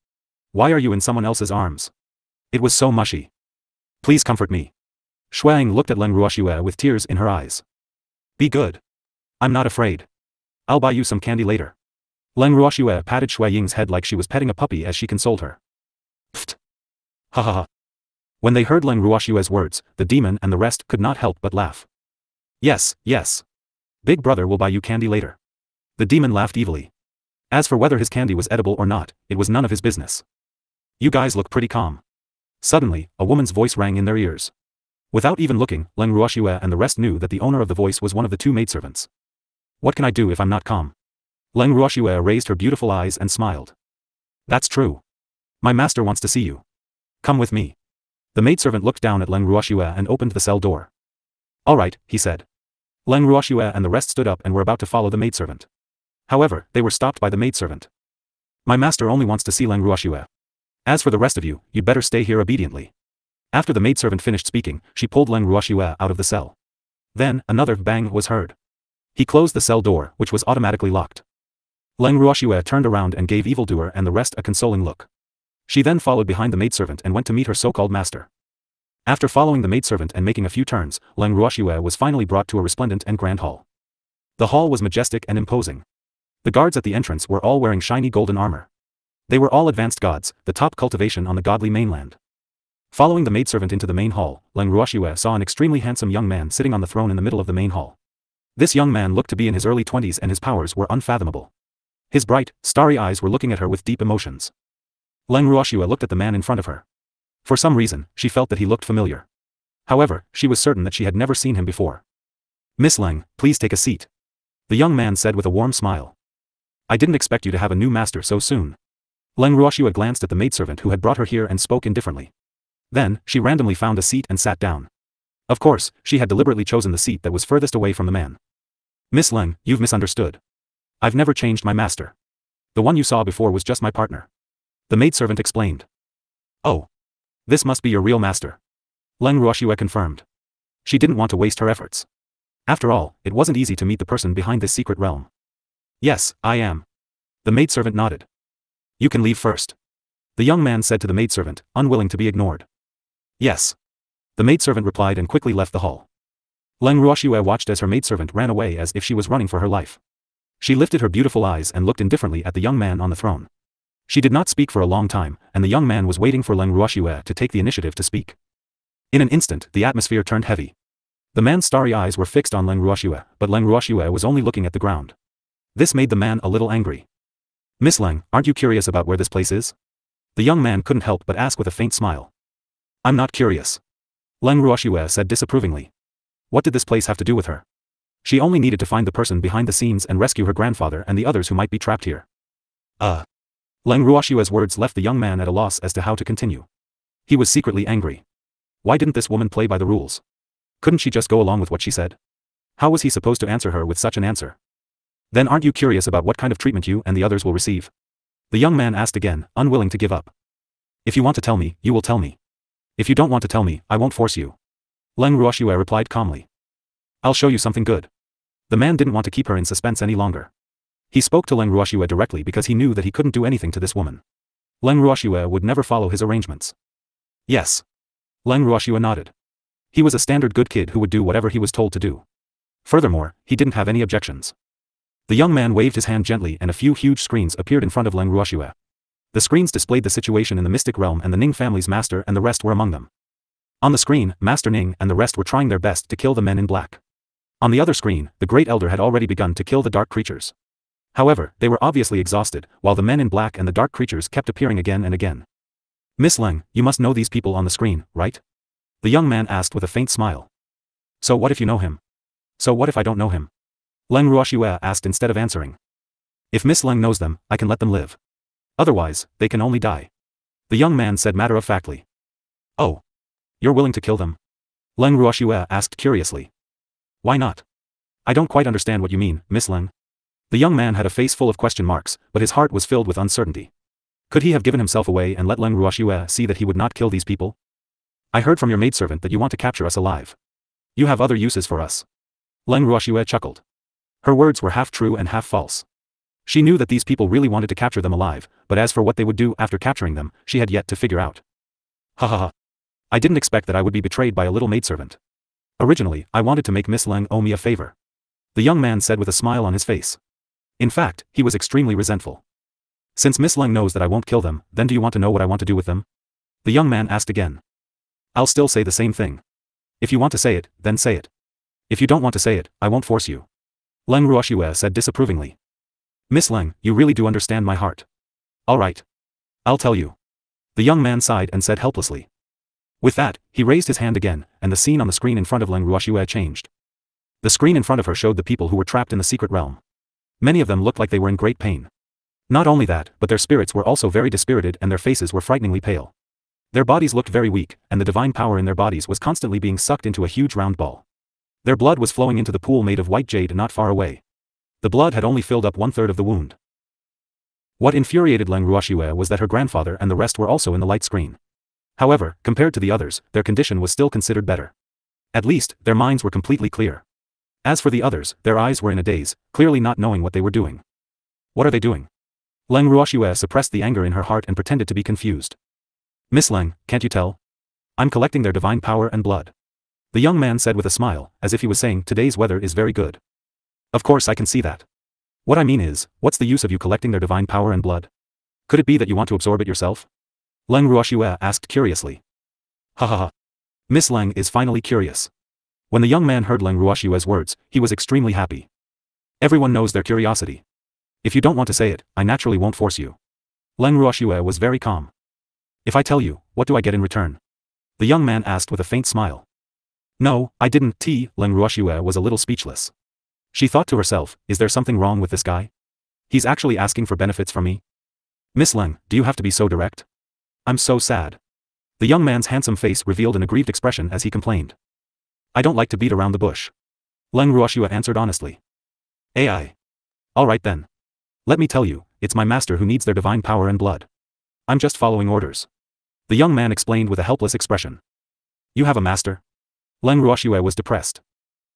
Why are you in someone else's arms? It was so mushy. Please comfort me. Shuang looked at Leng Ruoxue with tears in her eyes. Be good. I'm not afraid. I'll buy you some candy later. Leng Ruoxue patted Shui Ying's head like she was petting a puppy as she consoled her. Pfft. Ha ha ha. When they heard Leng Ruoxue's words, the demon and the rest could not help but laugh. Yes, yes. Big brother will buy you candy later. The demon laughed evilly. As for whether his candy was edible or not, it was none of his business. You guys look pretty calm. Suddenly, a woman's voice rang in their ears. Without even looking, Leng Ruoxue and the rest knew that the owner of the voice was one of the two maidservants. What can I do if I'm not calm? Leng Ruoxue raised her beautiful eyes and smiled. That's true. My master wants to see you. Come with me. The maidservant looked down at Leng Ruoxue and opened the cell door. All right, he said. Leng Ruoxue and the rest stood up and were about to follow the maidservant. However, they were stopped by the maidservant. My master only wants to see Leng Ruoxue. As for the rest of you, you'd better stay here obediently. After the maidservant finished speaking, she pulled Leng Ruoxue out of the cell. Then, another bang was heard. He closed the cell door, which was automatically locked. Leng Ruoxue turned around and gave evildoer and the rest a consoling look. She then followed behind the maidservant and went to meet her so-called master. After following the maidservant and making a few turns, Leng Ruoxue was finally brought to a resplendent and grand hall. The hall was majestic and imposing. The guards at the entrance were all wearing shiny golden armor. They were all advanced gods, the top cultivation on the godly mainland. Following the maidservant into the main hall, Leng Ruoxue saw an extremely handsome young man sitting on the throne in the middle of the main hall. This young man looked to be in his early 20s and his powers were unfathomable. His bright, starry eyes were looking at her with deep emotions. Leng Ruoxue looked at the man in front of her. For some reason, she felt that he looked familiar. However, she was certain that she had never seen him before. "Miss Leng, please take a seat," the young man said with a warm smile. "I didn't expect you to have a new master so soon." Leng Ruoxue glanced at the maidservant who had brought her here and spoke indifferently. Then, she randomly found a seat and sat down. Of course, she had deliberately chosen the seat that was furthest away from the man. "Miss Leng, you've misunderstood. I've never changed my master. The one you saw before was just my partner," the maidservant explained. "Oh. This must be your real master," Leng Ruoxue confirmed. She didn't want to waste her efforts. After all, it wasn't easy to meet the person behind this secret realm. "Yes, I am." The maidservant nodded. "You can leave first," the young man said to the maidservant, unwilling to be ignored. "Yes." The maidservant replied and quickly left the hall. Leng Ruoxue watched as her maidservant ran away as if she was running for her life. She lifted her beautiful eyes and looked indifferently at the young man on the throne. She did not speak for a long time, and the young man was waiting for Leng Ruoxue to take the initiative to speak. In an instant, the atmosphere turned heavy. The man's starry eyes were fixed on Leng Ruoxue, but Leng Ruoxue was only looking at the ground. This made the man a little angry. "Miss Leng, aren't you curious about where this place is?" The young man couldn't help but ask with a faint smile. "I'm not curious," Leng Ruoxue said disapprovingly. What did this place have to do with her? She only needed to find the person behind the scenes and rescue her grandfather and the others who might be trapped here. Leng Ruoxue's words left the young man at a loss as to how to continue. He was secretly angry. Why didn't this woman play by the rules? Couldn't she just go along with what she said? How was he supposed to answer her with such an answer? "Then aren't you curious about what kind of treatment you and the others will receive?" the young man asked again, unwilling to give up. "If you want to tell me, you will tell me. If you don't want to tell me, I won't force you," Leng Ruoxue replied calmly. "I'll show you something good." The man didn't want to keep her in suspense any longer. He spoke to Leng Ruoxue directly because he knew that he couldn't do anything to this woman. Leng Ruoxue would never follow his arrangements. "Yes." Leng Ruoxue nodded. He was a standard good kid who would do whatever he was told to do. Furthermore, he didn't have any objections. The young man waved his hand gently and a few huge screens appeared in front of Leng Ruoxue. The screens displayed the situation in the mystic realm and the Ning family's master and the rest were among them. On the screen, Master Ning and the rest were trying their best to kill the men in black. On the other screen, the Great Elder had already begun to kill the dark creatures. However, they were obviously exhausted, while the men in black and the dark creatures kept appearing again and again. "Miss Leng, you must know these people on the screen, right?" the young man asked with a faint smile. "So what if you know him? So what if I don't know him?" Leng Ruoxue asked instead of answering. "If Miss Leng knows them, I can let them live. Otherwise, they can only die," the young man said matter-of-factly. "Oh. You're willing to kill them?" Leng Ruoxue asked curiously. "Why not? I don't quite understand what you mean, Miss Leng." The young man had a face full of question marks, but his heart was filled with uncertainty. Could he have given himself away and let Leng Ruoxue see that he would not kill these people? "I heard from your maidservant that you want to capture us alive. You have other uses for us." Leng Ruoxue chuckled. Her words were half true and half false. She knew that these people really wanted to capture them alive, but as for what they would do after capturing them, she had yet to figure out. "Ha ha ha. I didn't expect that I would be betrayed by a little maidservant. Originally, I wanted to make Miss Leng owe me a favor," the young man said with a smile on his face. In fact, he was extremely resentful. "Since Miss Leng knows that I won't kill them, then do you want to know what I want to do with them?" the young man asked again. "I'll still say the same thing. If you want to say it, then say it. If you don't want to say it, I won't force you," Leng Ruoxue said disapprovingly. "Miss Leng, you really do understand my heart. All right. I'll tell you." The young man sighed and said helplessly. With that, he raised his hand again, and the scene on the screen in front of Leng Ruoxue changed. The screen in front of her showed the people who were trapped in the secret realm. Many of them looked like they were in great pain. Not only that, but their spirits were also very dispirited and their faces were frighteningly pale. Their bodies looked very weak, and the divine power in their bodies was constantly being sucked into a huge round ball. Their blood was flowing into the pool made of white jade not far away. The blood had only filled up 1/3 of the wound. What infuriated Leng Ruoxue was that her grandfather and the rest were also in the light screen. However, compared to the others, their condition was still considered better. At least, their minds were completely clear. As for the others, their eyes were in a daze, clearly not knowing what they were doing. What are they doing? Leng Ruoxue suppressed the anger in her heart and pretended to be confused. "Miss Leng, can't you tell? I'm collecting their divine power and blood," the young man said with a smile, as if he was saying today's weather is very good. "Of course I can see that. What I mean is, what's the use of you collecting their divine power and blood? Could it be that you want to absorb it yourself?" Leng Ruoxue asked curiously. "Ha ha ha. Miss Leng is finally curious." When the young man heard Leng Ruoxue's words, he was extremely happy. Everyone knows their curiosity. If you don't want to say it, I naturally won't force you. Leng Ruoxue was very calm. If I tell you, what do I get in return? The young man asked with a faint smile. No, I didn't. Leng Ruoxue was a little speechless. She thought to herself, is there something wrong with this guy? He's actually asking for benefits from me? Miss Leng, do you have to be so direct? I'm so sad. The young man's handsome face revealed an aggrieved expression as he complained. I don't like to beat around the bush. Leng Ruoxue answered honestly. Ai. Alright then. Let me tell you, it's my master who needs their divine power and blood. I'm just following orders. The young man explained with a helpless expression. You have a master? Leng Ruoxue was depressed.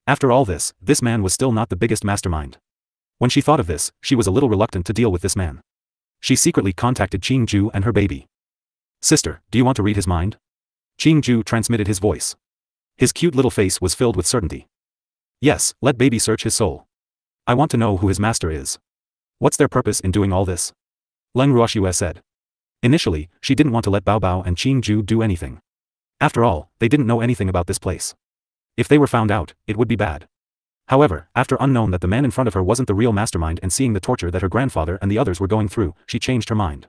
After all this man was still not the biggest mastermind. When she thought of this, she was a little reluctant to deal with this man. She secretly contacted Qingju and her baby. Sister, do you want to read his mind? Qingju transmitted his voice. His cute little face was filled with certainty. Yes, let baby search his soul. I want to know who his master is. What's their purpose in doing all this? Leng Ruoxue said. Initially, she didn't want to let Bao Bao and Qingju do anything. After all, they didn't know anything about this place. If they were found out, it would be bad. However, after unknown that the man in front of her wasn't the real mastermind and seeing the torture that her grandfather and the others were going through, she changed her mind.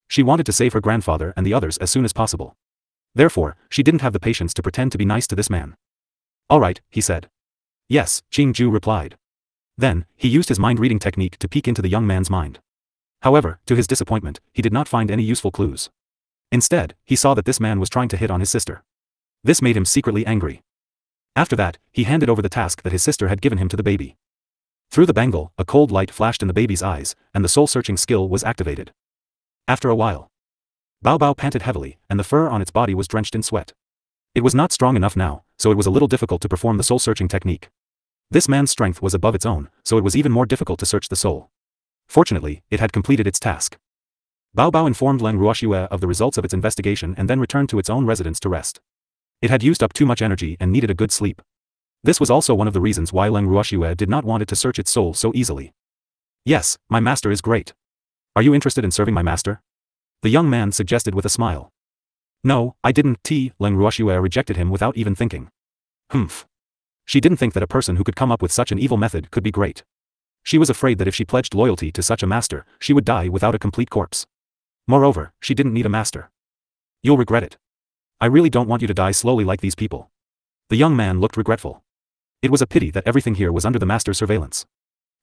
She wanted to save her grandfather and the others as soon as possible. Therefore, she didn't have the patience to pretend to be nice to this man. Alright, he said. Yes, Qingju replied. Then, he used his mind-reading technique to peek into the young man's mind. However, to his disappointment, he did not find any useful clues. Instead, he saw that this man was trying to hit on his sister. This made him secretly angry. After that, he handed over the task that his sister had given him to the baby. Through the bangle, a cold light flashed in the baby's eyes, and the soul-searching skill was activated. After a while, Bao Bao panted heavily, and the fur on its body was drenched in sweat. It was not strong enough now, so it was a little difficult to perform the soul-searching technique. This man's strength was above its own, so it was even more difficult to search the soul. Fortunately, it had completed its task. Bao Bao informed Leng Ruoxue of the results of its investigation and then returned to its own residence to rest. It had used up too much energy and needed a good sleep. This was also one of the reasons why Leng Ruoxue did not want it to search its soul so easily. Yes, my master is great. Are you interested in serving my master? The young man suggested with a smile. No, I didn't. Leng Ruoxue rejected him without even thinking. Humph. She didn't think that a person who could come up with such an evil method could be great. She was afraid that if she pledged loyalty to such a master, she would die without a complete corpse. Moreover, she didn't need a master. You'll regret it. I really don't want you to die slowly like these people. The young man looked regretful. It was a pity that everything here was under the master's surveillance.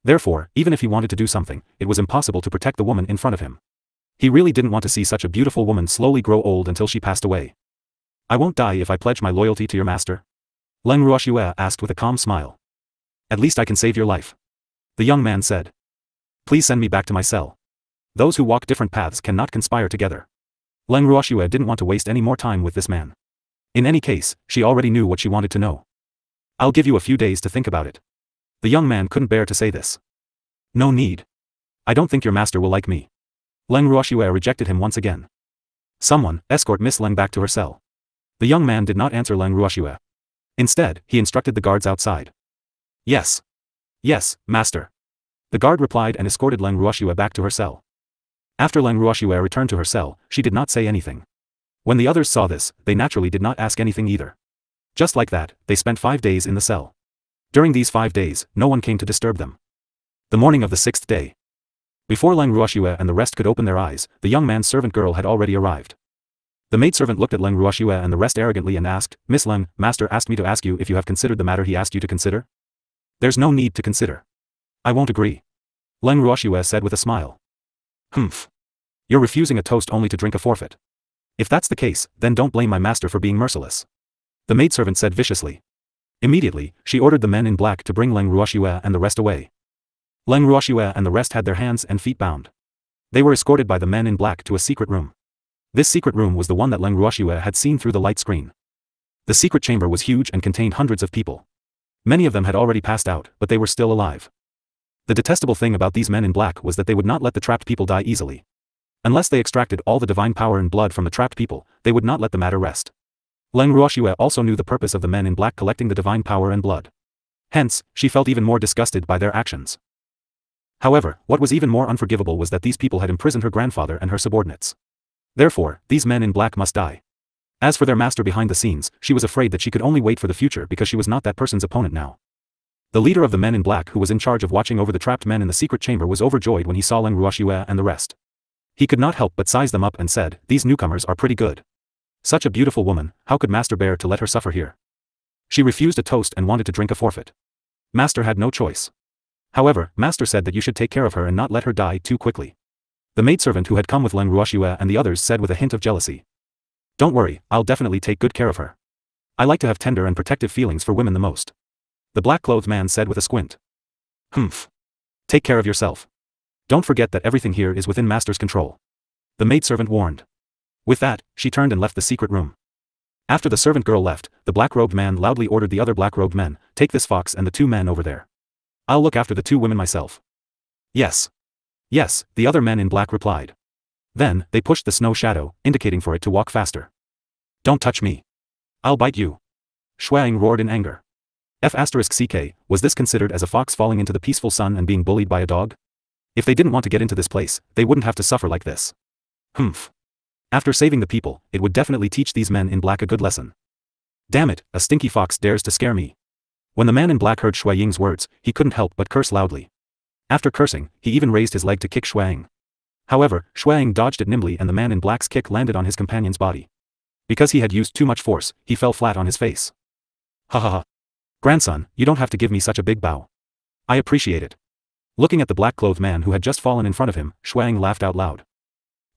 Therefore, even if he wanted to do something, it was impossible to protect the woman in front of him. He really didn't want to see such a beautiful woman slowly grow old until she passed away. I won't die if I pledge my loyalty to your master? Leng Ruoxue asked with a calm smile. At least I can save your life. The young man said. Please send me back to my cell. Those who walk different paths cannot conspire together. Leng Ruoxue didn't want to waste any more time with this man. In any case, she already knew what she wanted to know. I'll give you a few days to think about it. The young man couldn't bear to say this. No need. I don't think your master will like me. Leng Ruoxue rejected him once again. Someone, escort Miss Leng back to her cell. The young man did not answer Leng Ruoxue. Instead, he instructed the guards outside. Yes. Yes, master. The guard replied and escorted Leng Ruoxue back to her cell. After Leng Ruoxue returned to her cell, she did not say anything. When the others saw this, they naturally did not ask anything either. Just like that, they spent 5 days in the cell. During these 5 days, no one came to disturb them. The morning of the 6th day. Before Leng Ruoxue and the rest could open their eyes, the young man's servant girl had already arrived. The maidservant looked at Leng Ruoxue and the rest arrogantly and asked, Miss Leng, master asked me to ask you if you have considered the matter he asked you to consider? There's no need to consider. I won't agree. Leng Ruoxue said with a smile. Humph. You're refusing a toast only to drink a forfeit. If that's the case, then don't blame my master for being merciless. The maidservant said viciously. Immediately, she ordered the men in black to bring Leng Ruoxue and the rest away. Leng Ruoxue and the rest had their hands and feet bound. They were escorted by the men in black to a secret room. This secret room was the one that Leng Ruoxue had seen through the light screen. The secret chamber was huge and contained hundreds of people. Many of them had already passed out, but they were still alive. The detestable thing about these men in black was that they would not let the trapped people die easily. Unless they extracted all the divine power and blood from the trapped people, they would not let the matter rest. Leng Ruoxue also knew the purpose of the men in black collecting the divine power and blood. Hence, she felt even more disgusted by their actions. However, what was even more unforgivable was that these people had imprisoned her grandfather and her subordinates. Therefore, these men in black must die. As for their master behind the scenes, she was afraid that she could only wait for the future because she was not that person's opponent now. The leader of the men in black who was in charge of watching over the trapped men in the secret chamber was overjoyed when he saw Leng Ruoxue and the rest. He could not help but size them up and said, "These newcomers are pretty good. Such a beautiful woman, how could Master bear to let her suffer here?" She refused a toast and wanted to drink a forfeit. Master had no choice. However, Master said that you should take care of her and not let her die too quickly. The maidservant who had come with Leng Ruoxue and the others said with a hint of jealousy. "Don't worry, I'll definitely take good care of her. I like to have tender and protective feelings for women the most." The black-clothed man said with a squint. "Humph. Take care of yourself. Don't forget that everything here is within Master's control," the maidservant warned. With that, she turned and left the secret room. After the servant girl left, the black-robed man loudly ordered the other black-robed men, "Take this fox and the 2 men over there. I'll look after the 2 women myself." "Yes. Yes," the other men in black replied. Then, they pushed the snow shadow, indicating for it to walk faster. "Don't touch me. I'll bite you," Shuang roared in anger. F***ck, was this considered as a fox falling into the peaceful sun and being bullied by a dog? If they didn't want to get into this place, they wouldn't have to suffer like this. Humph. After saving the people, it would definitely teach these men in black a good lesson. Damn it, a stinky fox dares to scare me. When the man in black heard Shui Ying's words, he couldn't help but curse loudly. After cursing, he even raised his leg to kick Shui Ying. However, Shui Ying dodged it nimbly and the man in black's kick landed on his companion's body. Because he had used too much force, he fell flat on his face. Ha ha ha. Grandson, you don't have to give me such a big bow. I appreciate it. Looking at the black-clothed man who had just fallen in front of him, Shui Ying laughed out loud.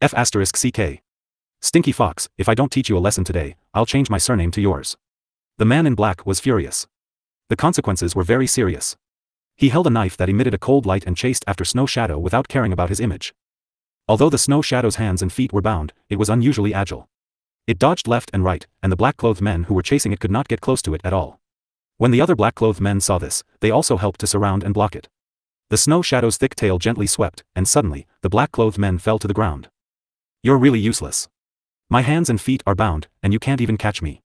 F***ck. Stinky fox, if I don't teach you a lesson today, I'll change my surname to yours. The man in black was furious. The consequences were very serious. He held a knife that emitted a cold light and chased after Snow Shadow without caring about his image. Although the Snow Shadow's hands and feet were bound, it was unusually agile. It dodged left and right, and the black-clothed men who were chasing it could not get close to it at all. When the other black-clothed men saw this, they also helped to surround and block it. The Snow Shadow's thick tail gently swept, and suddenly, the black-clothed men fell to the ground. You're really useless. My hands and feet are bound, and you can't even catch me.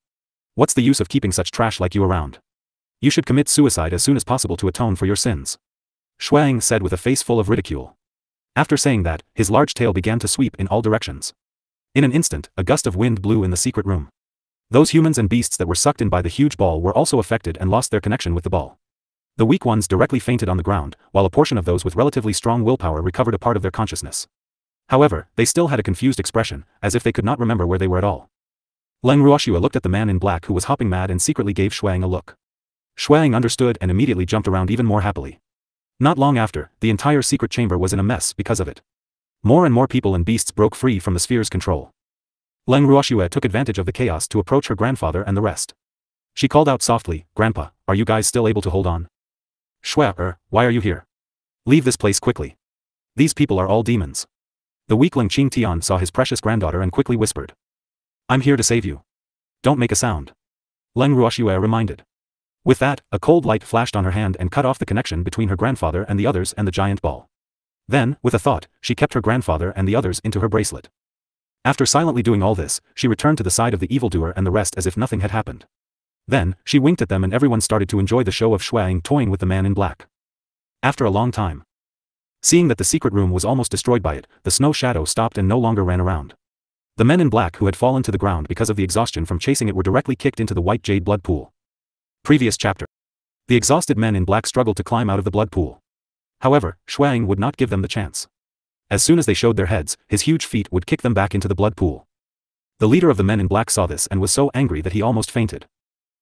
What's the use of keeping such trash like you around? You should commit suicide as soon as possible to atone for your sins. Shui Ying said with a face full of ridicule. After saying that, his large tail began to sweep in all directions. In an instant, a gust of wind blew in the secret room. Those humans and beasts that were sucked in by the huge ball were also affected and lost their connection with the ball. The weak ones directly fainted on the ground, while a portion of those with relatively strong willpower recovered a part of their consciousness. However, they still had a confused expression, as if they could not remember where they were at all. Leng Ruoxue looked at the man in black who was hopping mad and secretly gave Shui Ying a look. Shui Ying understood and immediately jumped around even more happily. Not long after, the entire secret chamber was in a mess because of it. More and more people and beasts broke free from the sphere's control. Leng Ruoxue took advantage of the chaos to approach her grandfather and the rest. She called out softly, "Grandpa, are you guys still able to hold on?" "Shui, why are you here? Leave this place quickly. These people are all demons." The weakling Qing Tian saw his precious granddaughter and quickly whispered. "I'm here to save you. Don't make a sound," Leng Ruoxue reminded. With that, a cold light flashed on her hand and cut off the connection between her grandfather and the others and the giant ball. Then, with a thought, she kept her grandfather and the others into her bracelet. After silently doing all this, she returned to the side of the evildoer and the rest as if nothing had happened. Then, she winked at them and everyone started to enjoy the show of Shui Ying toying with the man in black. After a long time, seeing that the secret room was almost destroyed by it, the Snow Shadow stopped and no longer ran around. The men in black who had fallen to the ground because of the exhaustion from chasing it were directly kicked into the white jade blood pool. Previous chapter. The exhausted men in black struggled to climb out of the blood pool. However, Shui Ying would not give them the chance. As soon as they showed their heads, his huge feet would kick them back into the blood pool. The leader of the men in black saw this and was so angry that he almost fainted.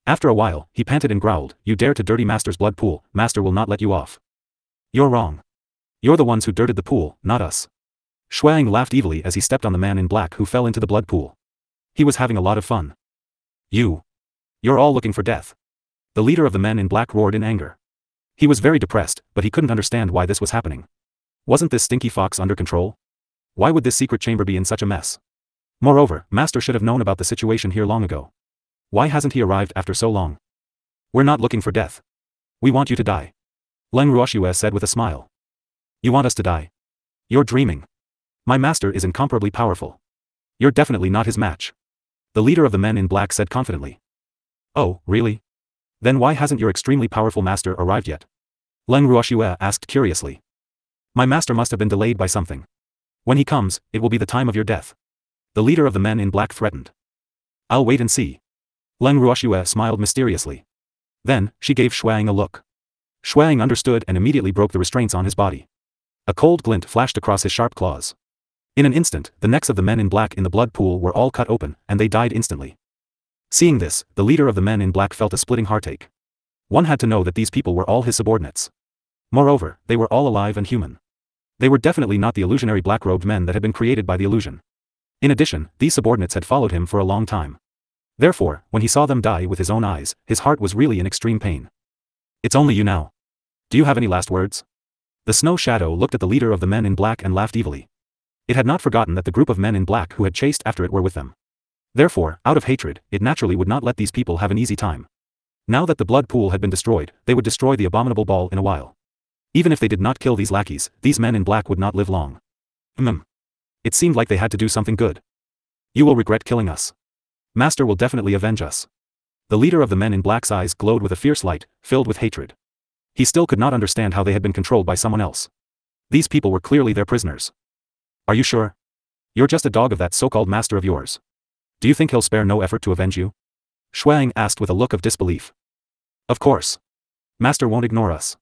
After a while, he panted and growled, "You dare to dirty Master's blood pool, Master will not let you off." "You're wrong. You're the ones who dirted the pool, not us." Shui Ying laughed evilly as he stepped on the man in black who fell into the blood pool. He was having a lot of fun. You're all looking for death." The leader of the men in black roared in anger. He was very depressed, but he couldn't understand why this was happening. Wasn't this stinky fox under control? Why would this secret chamber be in such a mess? Moreover, Master should have known about the situation here long ago. Why hasn't he arrived after so long? "We're not looking for death. We want you to die," Leng Ruoxue said with a smile. "You want us to die? You're dreaming. My master is incomparably powerful. You're definitely not his match," the leader of the men in black said confidently. "Oh, really? Then why hasn't your extremely powerful master arrived yet?" Leng Ruoxue asked curiously. "My master must have been delayed by something. When he comes, it will be the time of your death," the leader of the men in black threatened. "I'll wait and see." Leng Ruoxue smiled mysteriously. Then, she gave Shui Ying a look. Shuang understood and immediately broke the restraints on his body. A cold glint flashed across his sharp claws. In an instant, the necks of the men in black in the blood pool were all cut open, and they died instantly. Seeing this, the leader of the men in black felt a splitting heartache. One had to know that these people were all his subordinates. Moreover, they were all alive and human. They were definitely not the illusionary black-robed men that had been created by the illusion. In addition, these subordinates had followed him for a long time. Therefore, when he saw them die with his own eyes, his heart was really in extreme pain. It's only you now. Do you have any last words? The snow shadow looked at the leader of the men in black and laughed evilly. It had not forgotten that the group of men in black who had chased after it were with them. Therefore, out of hatred, it naturally would not let these people have an easy time. Now that the blood pool had been destroyed, they would destroy the abominable ball in a while. Even if they did not kill these lackeys, these men in black would not live long. It seemed like they had to do something good. You will regret killing us. Master will definitely avenge us. The leader of the men in black's eyes glowed with a fierce light, filled with hatred. He still could not understand how they had been controlled by someone else. These people were clearly their prisoners. Are you sure? You're just a dog of that so-called master of yours. Do you think he'll spare no effort to avenge you? Shuang asked with a look of disbelief. Of course. Master won't ignore us.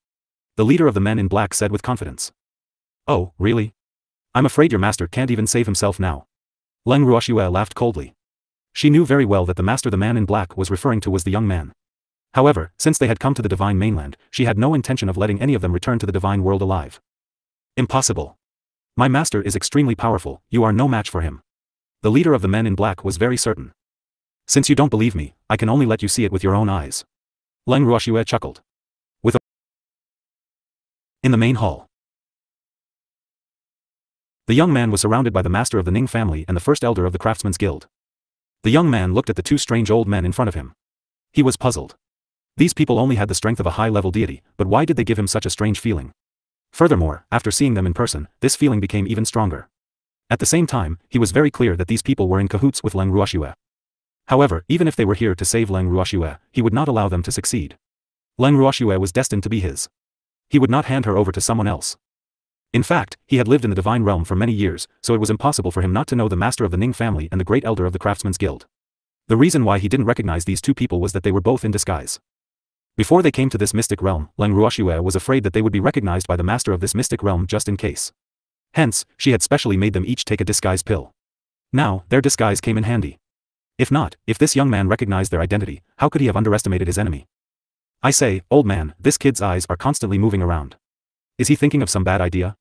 The leader of the men in black said with confidence. Oh, really? I'm afraid your master can't even save himself now. Leng Ruoxue laughed coldly. She knew very well that the master the man in black was referring to was the young man. However, since they had come to the divine mainland, she had no intention of letting any of them return to the divine world alive. Impossible. My master is extremely powerful, you are no match for him. The leader of the men in black was very certain. Since you don't believe me, I can only let you see it with your own eyes. Leng Ruoxue chuckled. In the main hall. The young man was surrounded by the master of the Ning family and the first elder of the Craftsmen's Guild. The young man looked at the two strange old men in front of him. He was puzzled. These people only had the strength of a high-level deity, but why did they give him such a strange feeling? Furthermore, after seeing them in person, this feeling became even stronger. At the same time, he was very clear that these people were in cahoots with Leng Ruoxue. However, even if they were here to save Leng Ruoxue, he would not allow them to succeed. Leng Ruoxue was destined to be his. He would not hand her over to someone else. In fact, he had lived in the divine realm for many years, so it was impossible for him not to know the master of the Ning family and the great elder of the Craftsmen's Guild. The reason why he didn't recognize these two people was that they were both in disguise. Before they came to this mystic realm, Leng Ruoxue was afraid that they would be recognized by the master of this mystic realm just in case. Hence, she had specially made them each take a disguise pill. Now, their disguise came in handy. If not, if this young man recognized their identity, how could he have underestimated his enemy? I say, old man, this kid's eyes are constantly moving around. Is he thinking of some bad idea?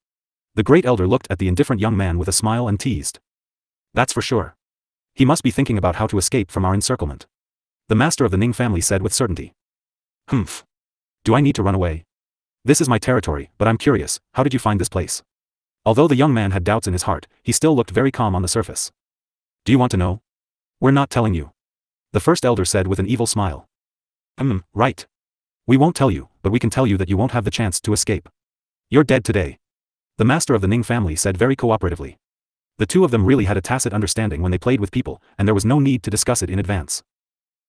The great elder looked at the indifferent young man with a smile and teased. That's for sure. He must be thinking about how to escape from our encirclement. The master of the Ning family said with certainty. Humph. Do I need to run away? This is my territory, but I'm curious, how did you find this place? Although the young man had doubts in his heart, he still looked very calm on the surface. Do you want to know? We're not telling you. The first elder said with an evil smile. Right. We won't tell you, but we can tell you that you won't have the chance to escape. You're dead today. The master of the Ning family said very cooperatively. The two of them really had a tacit understanding when they played with people, and there was no need to discuss it in advance.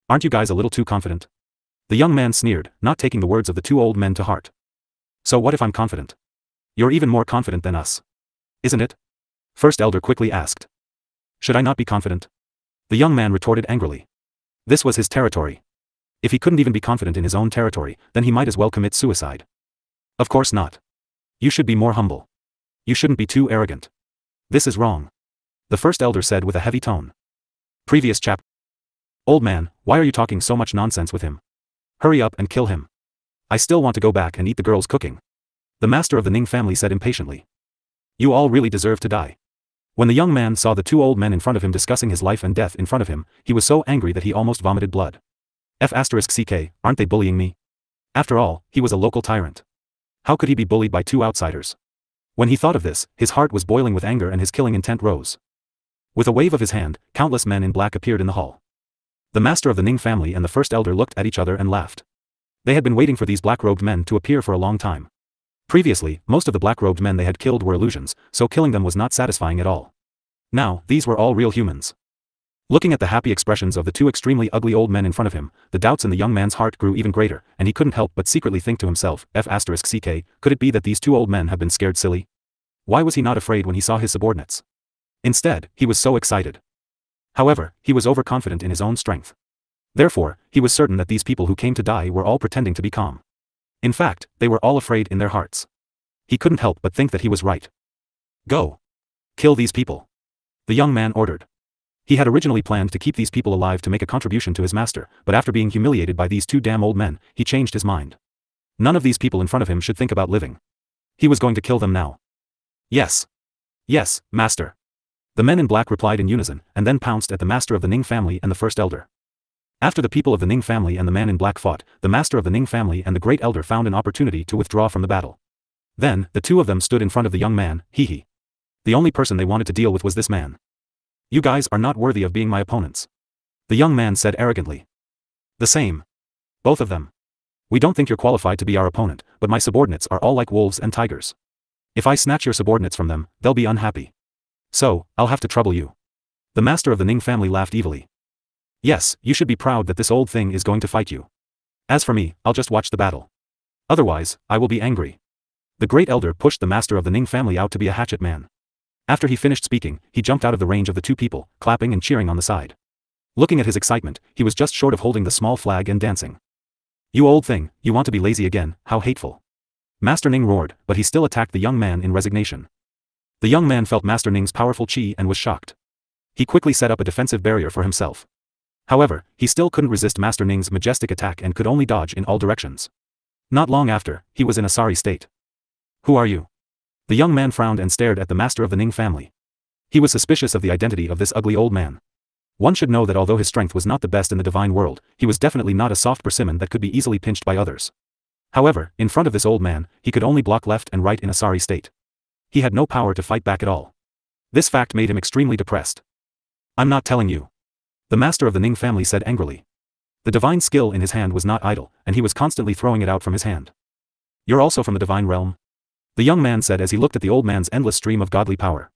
Aren't you guys a little too confident? The young man sneered, not taking the words of the two old men to heart. So what if I'm confident? You're even more confident than us. Isn't it? First elder quickly asked. Should I not be confident? The young man retorted angrily. This was his territory. If he couldn't even be confident in his own territory, then he might as well commit suicide. Of course not. You should be more humble. You shouldn't be too arrogant. This is wrong. The first elder said with a heavy tone. Previous chapter. Old man, why are you talking so much nonsense with him? Hurry up and kill him. I still want to go back and eat the girl's cooking. The master of the Ning family said impatiently. You all really deserve to die. When the young man saw the two old men in front of him discussing his life and death in front of him, he was so angry that he almost vomited blood. F***ck, aren't they bullying me? After all, he was a local tyrant. How could he be bullied by two outsiders? When he thought of this, his heart was boiling with anger and his killing intent rose. With a wave of his hand, countless men in black appeared in the hall. The master of the Ning family and the first elder looked at each other and laughed. They had been waiting for these black-robed men to appear for a long time. Previously, most of the black-robed men they had killed were illusions, so killing them was not satisfying at all. Now, these were all real humans. Looking at the happy expressions of the two extremely ugly old men in front of him, the doubts in the young man's heart grew even greater, and he couldn't help but secretly think to himself, F***ck, could it be that these two old men have been scared silly? Why was he not afraid when he saw his subordinates? Instead, he was so excited. However, he was overconfident in his own strength. Therefore, he was certain that these people who came to die were all pretending to be calm. In fact, they were all afraid in their hearts. He couldn't help but think that he was right. Go. Kill these people. The young man ordered. He had originally planned to keep these people alive to make a contribution to his master, but after being humiliated by these two damn old men, he changed his mind. None of these people in front of him should think about living. He was going to kill them now. Yes. Yes, master. The men in black replied in unison, and then pounced at the master of the Ning family and the first elder. After the people of the Ning family and the man in black fought, the master of the Ning family and the great elder found an opportunity to withdraw from the battle. Then, the two of them stood in front of the young man, he. The only person they wanted to deal with was this man. You guys are not worthy of being my opponents. The young man said arrogantly. The same. Both of them. We don't think you're qualified to be our opponent, but my subordinates are all like wolves and tigers. If I snatch your subordinates from them, they'll be unhappy. So, I'll have to trouble you. The master of the Ning family laughed evilly. Yes, you should be proud that this old thing is going to fight you. As for me, I'll just watch the battle. Otherwise, I will be angry. The great elder pushed the master of the Ning family out to be a hatchet man. After he finished speaking, he jumped out of the range of the two people, clapping and cheering on the side. Looking at his excitement, he was just short of holding the small flag and dancing. You old thing, you want to be lazy again, how hateful. Master Ning roared, but he still attacked the young man in resignation. The young man felt Master Ning's powerful chi and was shocked. He quickly set up a defensive barrier for himself. However, he still couldn't resist Master Ning's majestic attack and could only dodge in all directions. Not long after, he was in a sorry state. Who are you? The young man frowned and stared at the master of the Ning family. He was suspicious of the identity of this ugly old man. One should know that although his strength was not the best in the divine world, he was definitely not a soft persimmon that could be easily pinched by others. However, in front of this old man, he could only block left and right in a sorry state. He had no power to fight back at all. This fact made him extremely depressed. I'm not telling you. The master of the Ning family said angrily. The divine skill in his hand was not idle, and he was constantly throwing it out from his hand. You're also from the divine realm? The young man said as he looked at the old man's endless stream of godly power.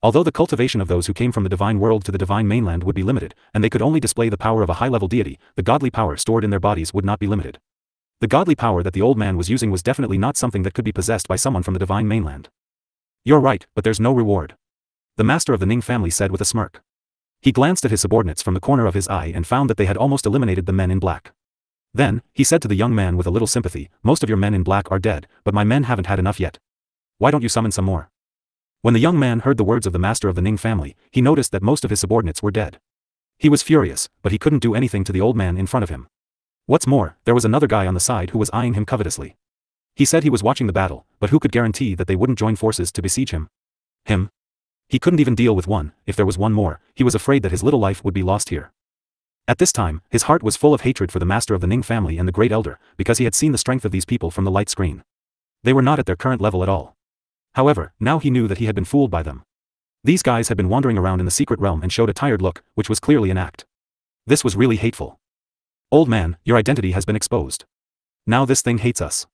Although the cultivation of those who came from the divine world to the divine mainland would be limited, and they could only display the power of a high-level deity, the godly power stored in their bodies would not be limited. The godly power that the old man was using was definitely not something that could be possessed by someone from the divine mainland. You're right, but there's no reward. The master of the Ning family said with a smirk. He glanced at his subordinates from the corner of his eye and found that they had almost eliminated the men in black. Then, he said to the young man with a little sympathy, most of your men in black are dead, but my men haven't had enough yet. Why don't you summon some more? When the young man heard the words of the master of the Ning family, he noticed that most of his subordinates were dead. He was furious, but he couldn't do anything to the old man in front of him. What's more, there was another guy on the side who was eyeing him covetously. He said he was watching the battle, but who could guarantee that they wouldn't join forces to besiege him? Him? He couldn't even deal with one. If there was one more, he was afraid that his little life would be lost here. At this time, his heart was full of hatred for the master of the Ning family and the great elder, because he had seen the strength of these people from the light screen. They were not at their current level at all. However, now he knew that he had been fooled by them. These guys had been wandering around in the secret realm and showed a tired look, which was clearly an act. This was really hateful. Old man, your identity has been exposed. Now this thing hates us.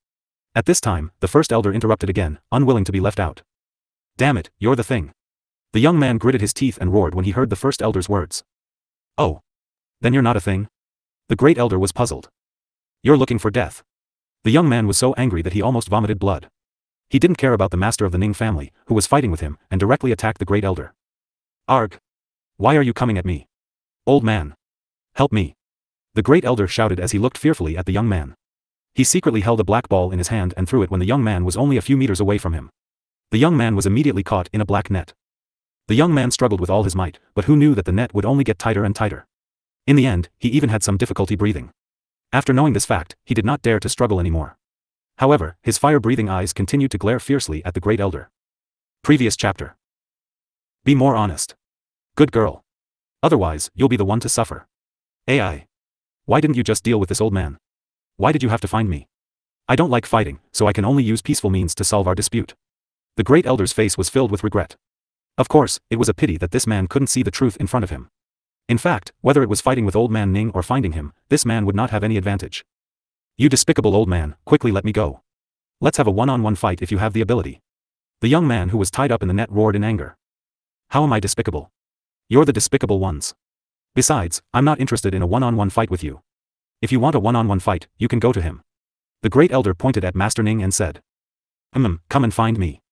At this time, the first elder interrupted again, unwilling to be left out. Damn it, you're the thing. The young man gritted his teeth and roared when he heard the first elder's words. Oh. Then you're not a thing? The great elder was puzzled. You're looking for death. The young man was so angry that he almost vomited blood. He didn't care about the master of the Ning family, who was fighting with him, and directly attacked the great elder. Arg! Why are you coming at me? Old man! Help me! The great elder shouted as he looked fearfully at the young man. He secretly held a black ball in his hand and threw it when the young man was only a few meters away from him. The young man was immediately caught in a black net. The young man struggled with all his might, but who knew that the net would only get tighter and tighter. In the end, he even had some difficulty breathing. After knowing this fact, he did not dare to struggle anymore. However, his fire-breathing eyes continued to glare fiercely at the great elder. Previous chapter. Be more honest. Good girl. Otherwise, you'll be the one to suffer. AI. Why didn't you just deal with this old man? Why did you have to find me? I don't like fighting, so I can only use peaceful means to solve our dispute. The great elder's face was filled with regret. Of course, it was a pity that this man couldn't see the truth in front of him. In fact, whether it was fighting with old man Ning or finding him, this man would not have any advantage. You despicable old man, quickly let me go. Let's have a one-on-one fight if you have the ability. The young man who was tied up in the net roared in anger. How am I despicable? You're the despicable ones. Besides, I'm not interested in a one-on-one fight with you. If you want a one-on-one fight, you can go to him. The great elder pointed at Master Ning and said. Come and find me.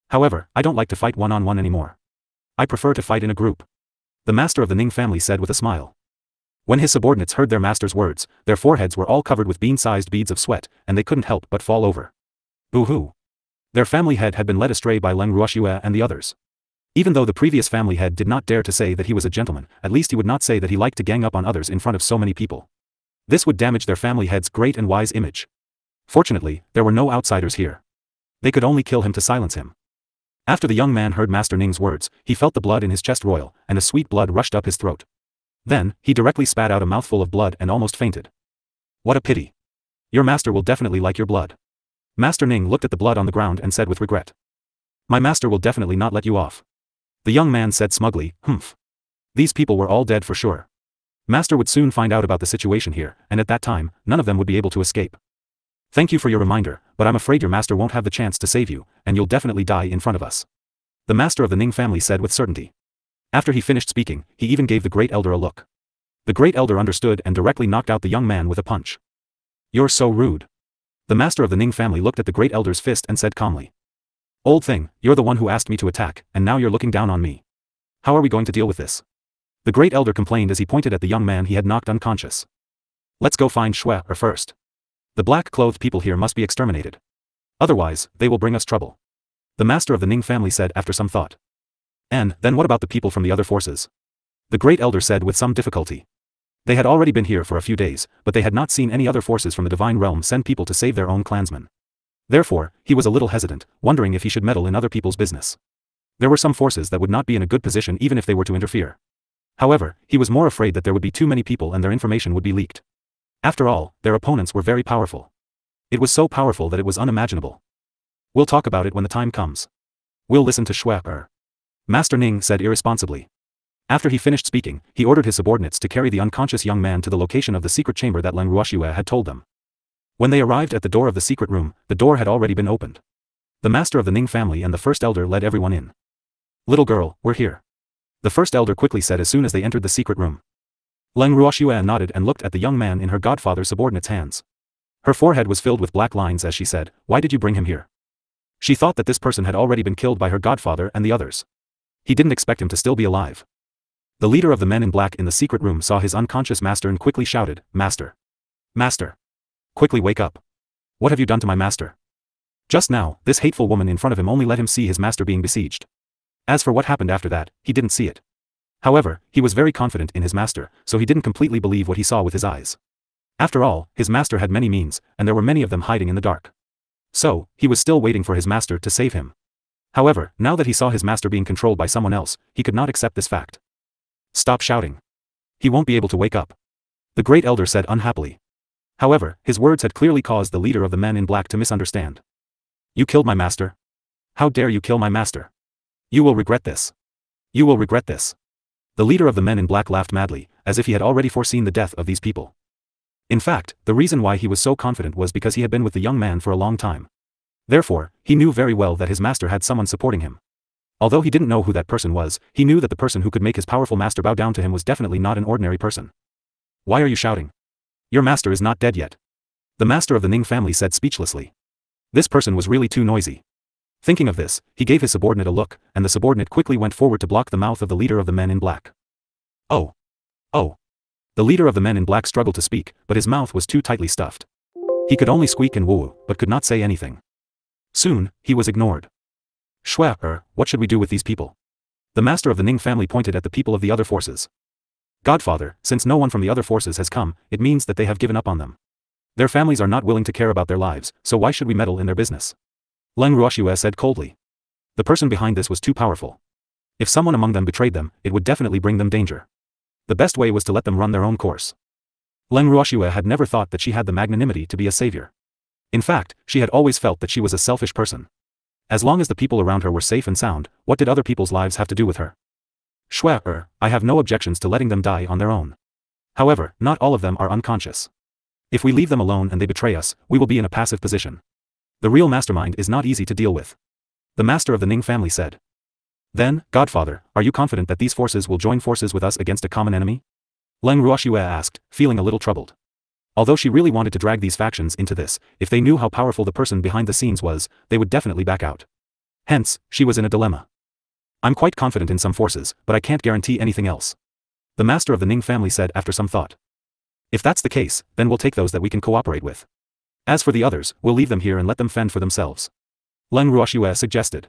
However, I don't like to fight one-on-one anymore. I prefer to fight in a group. The master of the Ning family said with a smile. When his subordinates heard their master's words, their foreheads were all covered with bean-sized beads of sweat, and they couldn't help but fall over. Boo-hoo. Their family head had been led astray by Leng Ruoxue and the others. Even though the previous family head did not dare to say that he was a gentleman, at least he would not say that he liked to gang up on others in front of so many people. This would damage their family head's great and wise image. Fortunately, there were no outsiders here. They could only kill him to silence him. After the young man heard Master Ning's words, he felt the blood in his chest roil, and a sweet blood rushed up his throat. Then, he directly spat out a mouthful of blood and almost fainted. What a pity. Your master will definitely like your blood. Master Ning looked at the blood on the ground and said with regret. My master will definitely not let you off. The young man said smugly, humph. These people were all dead for sure. Master would soon find out about the situation here, and at that time, none of them would be able to escape. Thank you for your reminder, but I'm afraid your master won't have the chance to save you, and you'll definitely die in front of us. The master of the Ning family said with certainty. After he finished speaking, he even gave the great elder a look. The great elder understood and directly knocked out the young man with a punch. You're so rude. The master of the Ning family looked at the great elder's fist and said calmly. Old thing, you're the one who asked me to attack, and now you're looking down on me. How are we going to deal with this? The great elder complained as he pointed at the young man he had knocked unconscious. Let's go find Shui first. The black-clothed people here must be exterminated. Otherwise, they will bring us trouble. The master of the Ning family said after some thought. And then what about the people from the other forces? The great elder said with some difficulty. They had already been here for a few days, but they had not seen any other forces from the divine realm send people to save their own clansmen. Therefore, he was a little hesitant, wondering if he should meddle in other people's business. There were some forces that would not be in a good position even if they were to interfere. However, he was more afraid that there would be too many people and their information would be leaked. After all, their opponents were very powerful. It was so powerful that it was unimaginable. We'll talk about it when the time comes. We'll listen to Shui. Master Ning said irresponsibly. After he finished speaking, he ordered his subordinates to carry the unconscious young man to the location of the secret chamber that Leng Ruoxue had told them. When they arrived at the door of the secret room, the door had already been opened. The master of the Ning family and the first elder led everyone in. Little girl, we're here. The first elder quickly said as soon as they entered the secret room. Leng Ruoxue nodded and looked at the young man in her godfather's subordinate's hands. Her forehead was filled with black lines as she said, why did you bring him here? She thought that this person had already been killed by her godfather and the others. He didn't expect him to still be alive. The leader of the men in black in the secret room saw his unconscious master and quickly shouted, Master! Master! Quickly wake up! What have you done to my master? Just now, this hateful woman in front of him only let him see his master being besieged. As for what happened after that, he didn't see it. However, he was very confident in his master, so he didn't completely believe what he saw with his eyes. After all, his master had many means, and there were many of them hiding in the dark. So, he was still waiting for his master to save him. However, now that he saw his master being controlled by someone else, he could not accept this fact. Stop shouting. He won't be able to wake up. The great elder said unhappily. However, his words had clearly caused the leader of the men in black to misunderstand. You killed my master? How dare you kill my master? You will regret this. You will regret this. The leader of the men in black laughed madly, as if he had already foreseen the death of these people. In fact, the reason why he was so confident was because he had been with the young man for a long time. Therefore, he knew very well that his master had someone supporting him. Although he didn't know who that person was, he knew that the person who could make his powerful master bow down to him was definitely not an ordinary person. Why are you shouting? Your master is not dead yet. The master of the Ning family said speechlessly. This person was really too noisy. Thinking of this, he gave his subordinate a look, and the subordinate quickly went forward to block the mouth of the leader of the men in black. Oh. Oh. The leader of the men in black struggled to speak, but his mouth was too tightly stuffed. He could only squeak and woo, but could not say anything. Soon, he was ignored. Shui, what should we do with these people? The master of the Ning family pointed at the people of the other forces. Godfather, since no one from the other forces has come, it means that they have given up on them. Their families are not willing to care about their lives, so why should we meddle in their business? Leng Ruoxue said coldly. The person behind this was too powerful. If someone among them betrayed them, it would definitely bring them danger. The best way was to let them run their own course. Leng Ruoxue had never thought that she had the magnanimity to be a savior. In fact, she had always felt that she was a selfish person. As long as the people around her were safe and sound, what did other people's lives have to do with her? Shui, I have no objections to letting them die on their own. However, not all of them are unconscious. If we leave them alone and they betray us, we will be in a passive position. The real mastermind is not easy to deal with. The master of the Ning family said. Then, Godfather, are you confident that these forces will join forces with us against a common enemy? Leng Ruoxue asked, feeling a little troubled. Although she really wanted to drag these factions into this, if they knew how powerful the person behind the scenes was, they would definitely back out. Hence, she was in a dilemma. I'm quite confident in some forces, but I can't guarantee anything else. The master of the Ning family said after some thought. If that's the case, then we'll take those that we can cooperate with. As for the others, we'll leave them here and let them fend for themselves. Leng Ruoxue suggested.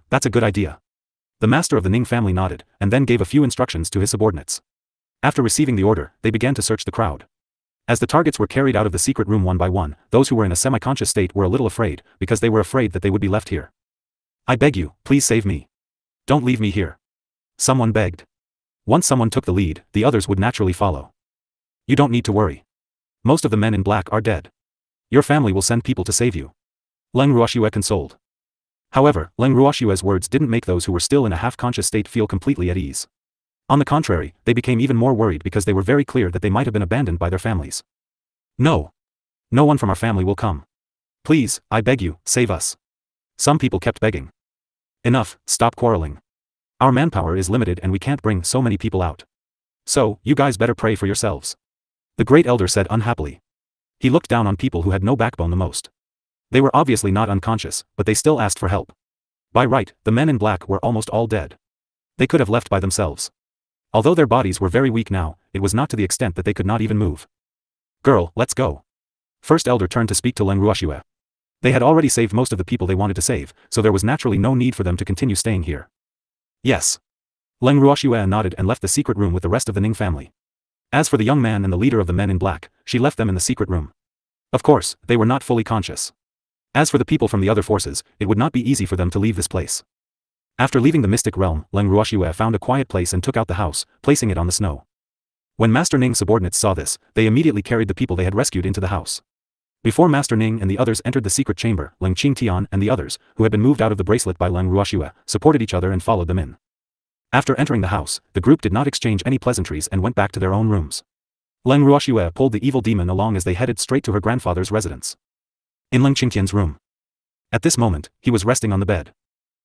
That's a good idea. The master of the Ning family nodded, and then gave a few instructions to his subordinates. After receiving the order, they began to search the crowd. As the targets were carried out of the secret room one by one, those who were in a semi-conscious state were a little afraid, because they were afraid that they would be left here. I beg you, please save me. Don't leave me here. Someone begged. Once someone took the lead, the others would naturally follow. You don't need to worry. Most of the men in black are dead. Your family will send people to save you. Leng Ruoxue consoled. However, Leng Ruoxue's words didn't make those who were still in a half-conscious state feel completely at ease. On the contrary, they became even more worried because they were very clear that they might have been abandoned by their families. No. No one from our family will come. Please, I beg you, save us. Some people kept begging. Enough, stop quarreling. Our manpower is limited and we can't bring so many people out. So, you guys better pray for yourselves. The great elder said unhappily. He looked down on people who had no backbone the most. They were obviously not unconscious, but they still asked for help. By right, the men in black were almost all dead. They could have left by themselves. Although their bodies were very weak now, it was not to the extent that they could not even move. Girl, let's go. First elder turned to speak to Leng Ruoxue. They had already saved most of the people they wanted to save, so there was naturally no need for them to continue staying here. Yes. Leng Ruoxue nodded and left the secret room with the rest of the Ning family. As for the young man and the leader of the men in black, she left them in the secret room. Of course, they were not fully conscious. As for the people from the other forces, it would not be easy for them to leave this place. After leaving the mystic realm, Leng Ruoxue found a quiet place and took out the house, placing it on the snow. When Master Ning's subordinates saw this, they immediately carried the people they had rescued into the house. Before Master Ning and the others entered the secret chamber, Leng Qingtian and the others, who had been moved out of the bracelet by Leng Ruoxue, supported each other and followed them in. After entering the house, the group did not exchange any pleasantries and went back to their own rooms. Leng Ruoxue pulled the evil demon along as they headed straight to her grandfather's residence. In Leng Qingtian's room. At this moment, he was resting on the bed.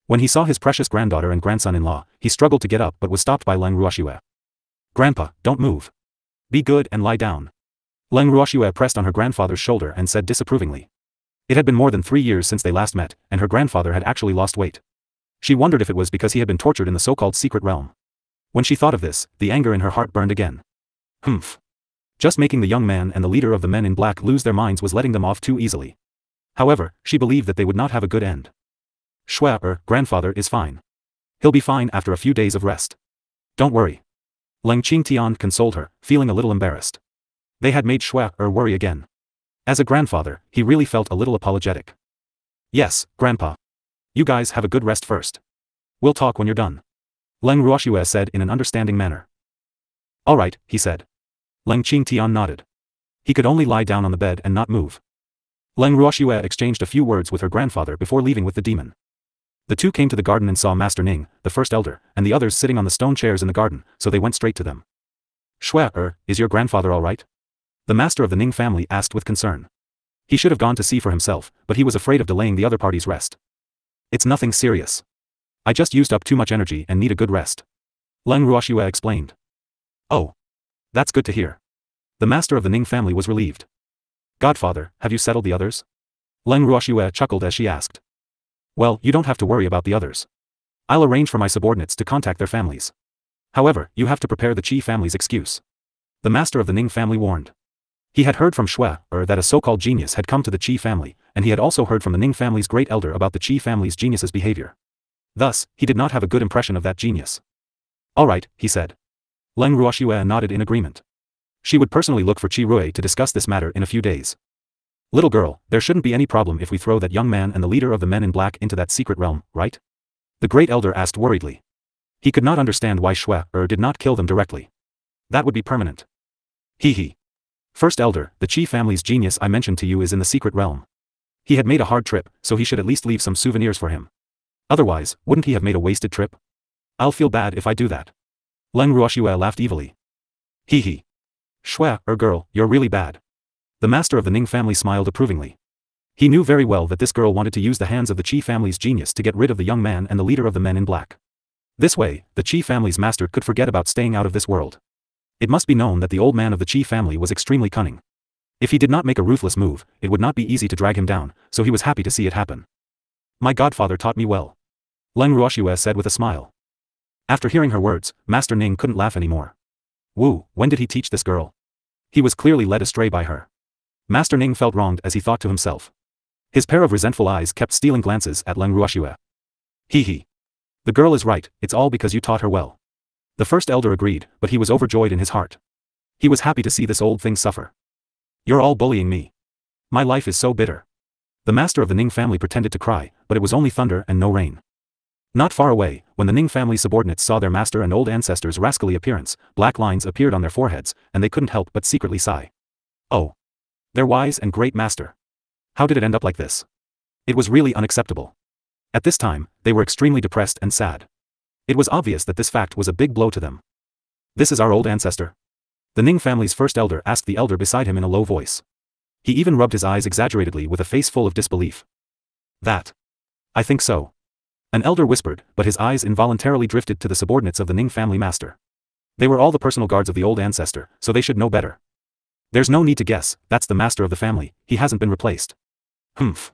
When he saw his precious granddaughter and grandson-in-law, he struggled to get up but was stopped by Leng Ruoxue. Grandpa, don't move. Be good and lie down. Leng Ruoxue pressed on her grandfather's shoulder and said disapprovingly. It had been more than 3 years since they last met, and her grandfather had actually lost weight. She wondered if it was because he had been tortured in the so-called secret realm. When she thought of this, the anger in her heart burned again. Just making the young man and the leader of the men in black lose their minds was letting them off too easily. However, she believed that they would not have a good end. Grandfather is fine. He'll be fine after a few days of rest. Don't worry. Leng Qingtian consoled her, feeling a little embarrassed. They had made worry again. As a grandfather, he really felt a little apologetic. Yes, Grandpa. You guys have a good rest first. We'll talk when you're done. Leng Ruoxue said in an understanding manner. All right, he said. Leng Qingtian nodded. He could only lie down on the bed and not move. Leng Ruoxue exchanged a few words with her grandfather before leaving with the demon. The two came to the garden and saw Master Ning, the first elder, and the others sitting on the stone chairs in the garden, so they went straight to them. Is your grandfather all right? The master of the Ning family asked with concern. He should have gone to see for himself, but he was afraid of delaying the other party's rest. It's nothing serious. I just used up too much energy and need a good rest. Leng Ruoxue explained. Oh. That's good to hear. The master of the Ning family was relieved. Godfather, have you settled the others? Leng Ruoxue chuckled as she asked. Well, you don't have to worry about the others. I'll arrange for my subordinates to contact their families. However, you have to prepare the Qi family's excuse. The master of the Ning family warned. He had heard from that a so-called genius had come to the Qi family, and he had also heard from the Ning family's great elder about the Qi family's genius's behavior. Thus, he did not have a good impression of that genius. All right, he said. Leng Ruoxue nodded in agreement. She would personally look for Qi Rui to discuss this matter in a few days. Little girl, there shouldn't be any problem if we throw that young man and the leader of the men in black into that secret realm, right? The great elder asked worriedly. He could not understand why did not kill them directly. That would be permanent. Hee. First elder, the Qi family's genius I mentioned to you is in the secret realm. He had made a hard trip, so he should at least leave some souvenirs for him. Otherwise, wouldn't he have made a wasted trip? I'll feel bad if I do that. Leng Ruoxue laughed evilly. Hee. Girl, you're really bad. The master of the Ning family smiled approvingly. He knew very well that this girl wanted to use the hands of the Qi family's genius to get rid of the young man and the leader of the men in black. This way, the Qi family's master could forget about staying out of this world. It must be known that the old man of the Qi family was extremely cunning. If he did not make a ruthless move, it would not be easy to drag him down, so he was happy to see it happen. My godfather taught me well. Leng Ruoxue said with a smile. After hearing her words, Master Ning couldn't laugh anymore. Wu, when did he teach this girl? He was clearly led astray by her. Master Ning felt wronged as he thought to himself. His pair of resentful eyes kept stealing glances at Leng Ruoxue. He. The girl is right, it's all because you taught her well. The first elder agreed, but he was overjoyed in his heart. He was happy to see this old thing suffer. You're all bullying me. My life is so bitter. The master of the Ning family pretended to cry, but it was only thunder and no rain. Not far away, when the Ning family subordinates saw their master and old ancestors' rascally appearance, black lines appeared on their foreheads, and they couldn't help but secretly sigh. Oh. Their wise and great master. How did it end up like this? It was really unacceptable. At this time, they were extremely depressed and sad. It was obvious that this fact was a big blow to them. This is our old ancestor? The Ning family's first elder asked the elder beside him in a low voice. He even rubbed his eyes exaggeratedly with a face full of disbelief. That. I think so. An elder whispered, but his eyes involuntarily drifted to the subordinates of the Ning family master. They were all the personal guards of the old ancestor, so they should know better. There's no need to guess, that's the master of the family, he hasn't been replaced. Humph.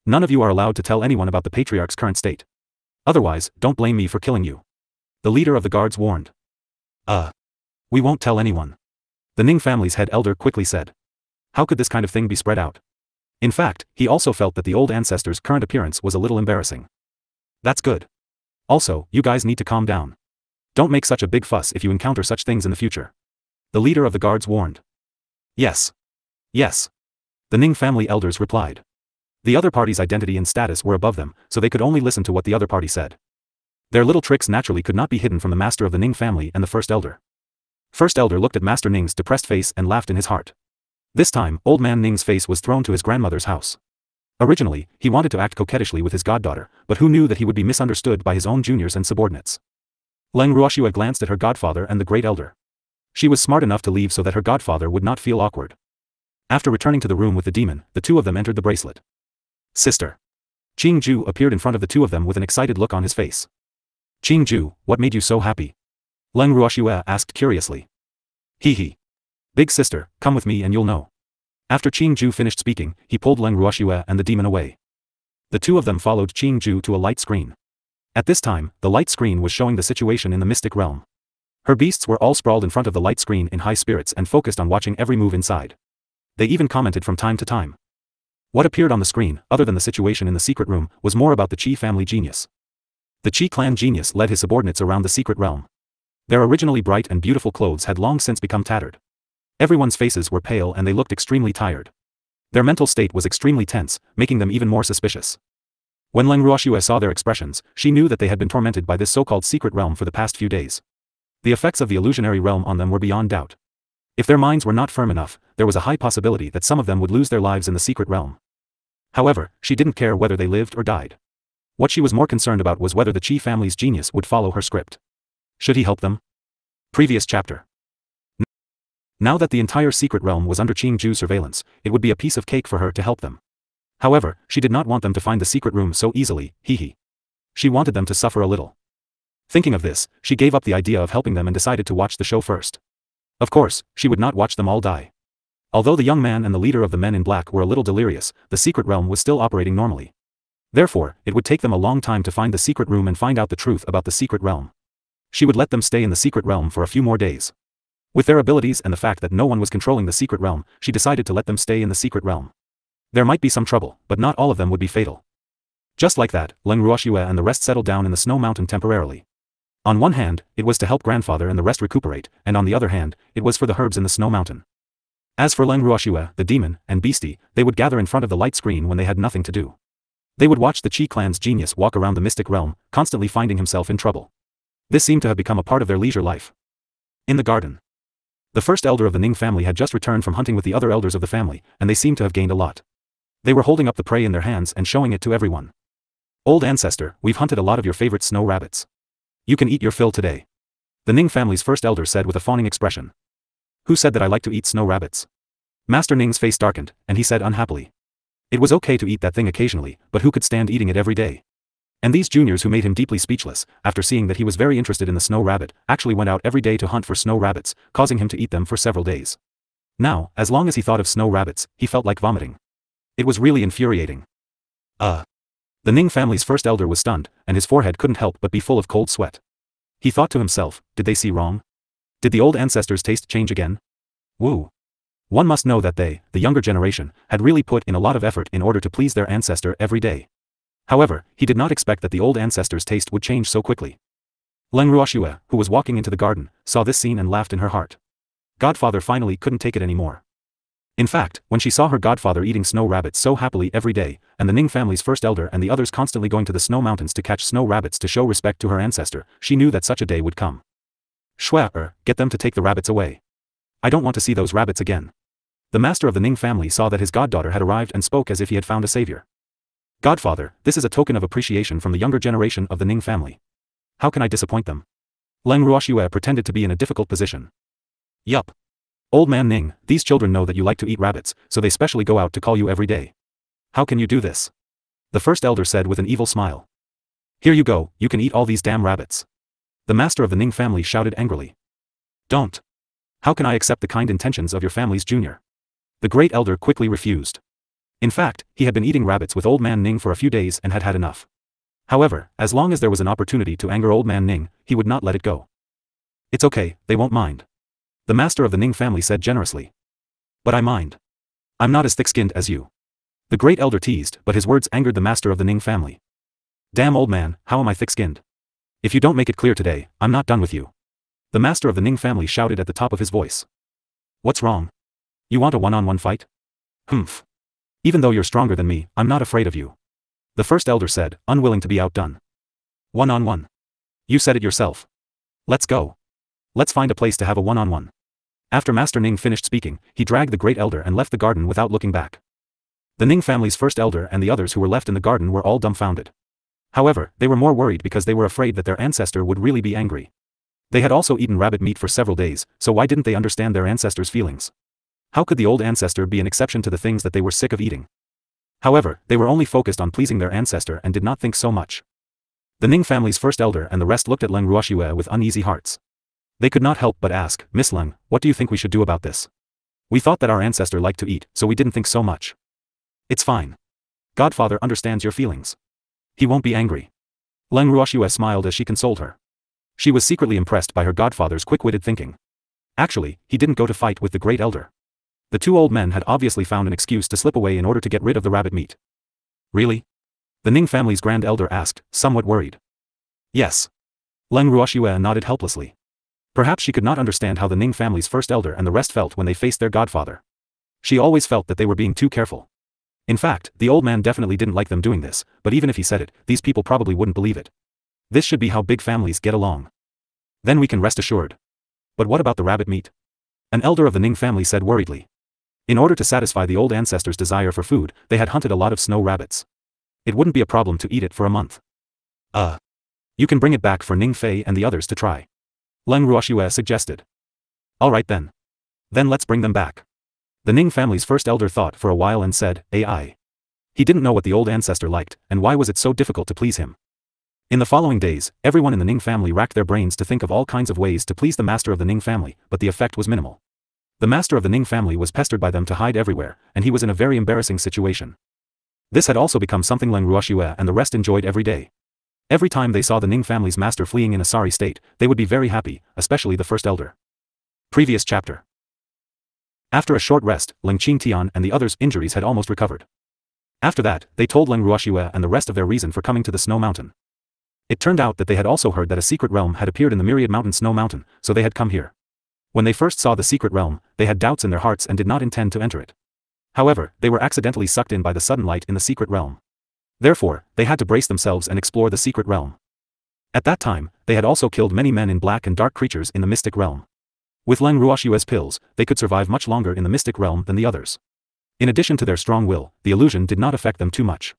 None of you are allowed to tell anyone about the patriarch's current state. Otherwise, don't blame me for killing you. The leader of the guards warned. We won't tell anyone. The Ning family's head elder quickly said. How could this kind of thing be spread out? In fact, he also felt that the old ancestor's current appearance was a little embarrassing. That's good. Also, you guys need to calm down. Don't make such a big fuss if you encounter such things in the future. The leader of the guards warned. Yes. Yes. The Ning family elders replied. The other party's identity and status were above them, so they could only listen to what the other party said. Their little tricks naturally could not be hidden from the master of the Ning family and the first elder. First elder looked at Master Ning's depressed face and laughed in his heart. This time, old man Ning's face was thrown to his grandmother's house. Originally, he wanted to act coquettishly with his goddaughter, but who knew that he would be misunderstood by his own juniors and subordinates. Leng Ruoxue glanced at her godfather and the great elder. She was smart enough to leave so that her godfather would not feel awkward. After returning to the room with the demon, the two of them entered the bracelet. Sister. Qing Ju appeared in front of the two of them with an excited look on his face. Qing Ju, what made you so happy? Leng Ruoxue asked curiously. He. Big sister, come with me and you'll know. After Qing Ju finished speaking, he pulled Leng Ruoxue and the demon away. The two of them followed Qing Ju to a light screen. At this time, the light screen was showing the situation in the mystic realm. Her beasts were all sprawled in front of the light screen in high spirits and focused on watching every move inside. They even commented from time to time. What appeared on the screen, other than the situation in the secret room, was more about the Qi family genius. The Qi clan genius led his subordinates around the secret realm. Their originally bright and beautiful clothes had long since become tattered. Everyone's faces were pale and they looked extremely tired. Their mental state was extremely tense, making them even more suspicious. When Leng Ruoxue saw their expressions, she knew that they had been tormented by this so-called secret realm for the past few days. The effects of the illusionary realm on them were beyond doubt. If their minds were not firm enough, there was a high possibility that some of them would lose their lives in the secret realm. However, she didn't care whether they lived or died. What she was more concerned about was whether the Qi family's genius would follow her script. Should he help them? Previous chapter. Now that the entire secret realm was under Qing Ju's surveillance, it would be a piece of cake for her to help them. However, she did not want them to find the secret room so easily, She wanted them to suffer a little. Thinking of this, she gave up the idea of helping them and decided to watch the show first. Of course, she would not watch them all die. Although the young man and the leader of the men in black were a little delirious, the secret realm was still operating normally. Therefore, it would take them a long time to find the secret room and find out the truth about the secret realm. She would let them stay in the secret realm for a few more days. With their abilities and the fact that no one was controlling the secret realm, she decided to let them stay in the secret realm. There might be some trouble, but not all of them would be fatal. Just like that, Leng Ruoxue and the rest settled down in the snow mountain temporarily. On one hand, it was to help grandfather and the rest recuperate, and on the other hand, it was for the herbs in the snow mountain. As for Leng Ruoxue, the demon, and Beastie, they would gather in front of the light screen when they had nothing to do. They would watch the Qi clan's genius walk around the mystic realm, constantly finding himself in trouble. This seemed to have become a part of their leisure life. In the garden. The first elder of the Ning family had just returned from hunting with the other elders of the family, and they seemed to have gained a lot. They were holding up the prey in their hands and showing it to everyone. Old ancestor, we've hunted a lot of your favorite snow rabbits. You can eat your fill today. The Ning family's first elder said with a fawning expression. Who said that I like to eat snow rabbits? Master Ning's face darkened, and he said unhappily. It was okay to eat that thing occasionally, but who could stand eating it every day? And these juniors who made him deeply speechless, after seeing that he was very interested in the snow rabbit, actually went out every day to hunt for snow rabbits, causing him to eat them for several days. Now, as long as he thought of snow rabbits, he felt like vomiting. It was really infuriating. The Ning family's first elder was stunned, and his forehead couldn't help but be full of cold sweat. He thought to himself, did they see wrong? Did the old ancestors' taste change again? Woo. One must know that they, the younger generation, had really put in a lot of effort in order to please their ancestor every day. However, he did not expect that the old ancestors' taste would change so quickly. Leng Ruoxue, who was walking into the garden, saw this scene and laughed in her heart. Godfather finally couldn't take it anymore. In fact, when she saw her godfather eating snow rabbits so happily every day, and the Ning family's first elder and the others constantly going to the snow mountains to catch snow rabbits to show respect to her ancestor, she knew that such a day would come. Shue, get them to take the rabbits away. I don't want to see those rabbits again. The master of the Ning family saw that his goddaughter had arrived and spoke as if he had found a savior. Godfather, this is a token of appreciation from the younger generation of the Ning family. How can I disappoint them? Leng Ruoxue pretended to be in a difficult position. Yup. Old man Ning, these children know that you like to eat rabbits, so they specially go out to call you every day. How can you do this? The first elder said with an evil smile. Here you go, you can eat all these damn rabbits. The master of the Ning family shouted angrily. Don't. How can I accept the kind intentions of your family's junior? The great elder quickly refused. In fact, he had been eating rabbits with old man Ning for a few days and had had enough. However, as long as there was an opportunity to anger old man Ning, he would not let it go. It's okay, they won't mind. The master of the Ning family said generously. But I mind. I'm not as thick-skinned as you. The great elder teased, but his words angered the master of the Ning family. Damn old man, how am I thick-skinned? If you don't make it clear today, I'm not done with you. The master of the Ning family shouted at the top of his voice. What's wrong? You want a one-on-one fight? Humph. Even though you're stronger than me, I'm not afraid of you. The first elder said, unwilling to be outdone. One-on-one. You said it yourself. Let's go. Let's find a place to have a one-on-one. After Master Ning finished speaking, he dragged the great elder and left the garden without looking back. The Ning family's first elder and the others who were left in the garden were all dumbfounded. However, they were more worried because they were afraid that their ancestor would really be angry. They had also eaten rabbit meat for several days, so why didn't they understand their ancestor's feelings? How could the old ancestor be an exception to the things that they were sick of eating? However, they were only focused on pleasing their ancestor and did not think so much. The Ning family's first elder and the rest looked at Leng Ruoxue with uneasy hearts. They could not help but ask, Miss Leng, what do you think we should do about this? We thought that our ancestor liked to eat, so we didn't think so much. It's fine. Godfather understands your feelings. He won't be angry. Leng Ruoxue smiled as she consoled her. She was secretly impressed by her godfather's quick-witted thinking. Actually, he didn't go to fight with the great elder. The two old men had obviously found an excuse to slip away in order to get rid of the rabbit meat. Really? The Ning family's grand elder asked, somewhat worried. Yes. Leng Ruoxue nodded helplessly. Perhaps she could not understand how the Ning family's first elder and the rest felt when they faced their godfather. She always felt that they were being too careful. In fact, the old man definitely didn't like them doing this, but even if he said it, these people probably wouldn't believe it. This should be how big families get along. Then we can rest assured. But what about the rabbit meat? An elder of the Ning family said worriedly. In order to satisfy the old ancestors' desire for food, they had hunted a lot of snow rabbits. It wouldn't be a problem to eat it for a month. You can bring it back for Ning Fei and the others to try. Leng Ruoxue suggested. Alright then. Then let's bring them back. The Ning family's first elder thought for a while and said, AI. He didn't know what the old ancestor liked, and why was it so difficult to please him. In the following days, everyone in the Ning family racked their brains to think of all kinds of ways to please the master of the Ning family, but the effect was minimal. The master of the Ning family was pestered by them to hide everywhere, and he was in a very embarrassing situation. This had also become something Leng Ruoxue and the rest enjoyed every day. Every time they saw the Ning family's master fleeing in a sorry state, they would be very happy, especially the first elder. Previous chapter. After a short rest, Leng Qingtian and the others' injuries had almost recovered. After that, they told Leng Ruoxue and the rest of their reason for coming to the snow mountain. It turned out that they had also heard that a secret realm had appeared in the myriad mountain snow mountain, so they had come here. When they first saw the secret realm, they had doubts in their hearts and did not intend to enter it. However, they were accidentally sucked in by the sudden light in the secret realm. Therefore, they had to brace themselves and explore the secret realm. At that time, they had also killed many men in black and dark creatures in the mystic realm. With Leng Ruoxue's pills, they could survive much longer in the mystic realm than the others. In addition to their strong will, the illusion did not affect them too much.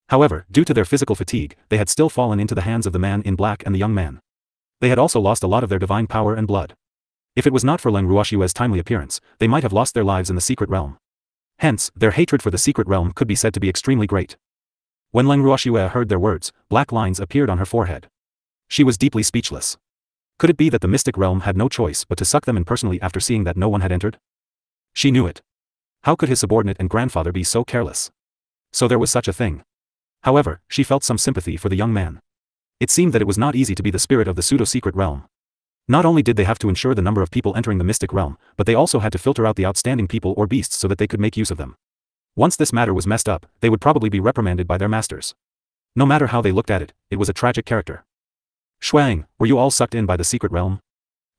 However, due to their physical fatigue, they had still fallen into the hands of the man in black and the young man. They had also lost a lot of their divine power and blood. If it was not for Leng Ruoxue's timely appearance, they might have lost their lives in the secret realm. Hence, their hatred for the secret realm could be said to be extremely great. When Leng Ruoxue heard their words, black lines appeared on her forehead. She was deeply speechless. Could it be that the mystic realm had no choice but to suck them in personally after seeing that no one had entered? She knew it. How could his subordinate and grandfather be so careless? So there was such a thing. However, she felt some sympathy for the young man. It seemed that it was not easy to be the spirit of the pseudo-secret realm. Not only did they have to ensure the number of people entering the mystic realm, but they also had to filter out the outstanding people or beasts so that they could make use of them. Once this matter was messed up, they would probably be reprimanded by their masters. No matter how they looked at it, it was a tragic character. Shuang, were you all sucked in by the secret realm?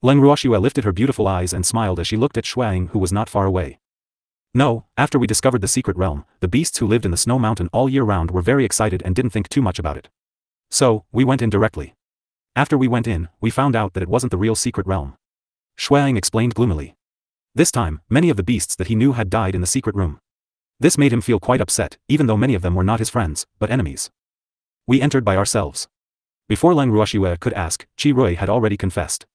Leng Ruoxue lifted her beautiful eyes and smiled as she looked at Shuang, who was not far away. No, after we discovered the secret realm, the beasts who lived in the snow mountain all year round were very excited and didn't think too much about it. So, we went in directly. After we went in, we found out that it wasn't the real secret realm. Shuang explained gloomily. This time, many of the beasts that he knew had died in the secret room. This made him feel quite upset, even though many of them were not his friends, but enemies. We entered by ourselves. Before Leng Ruoxue could ask, Qi Rui had already confessed.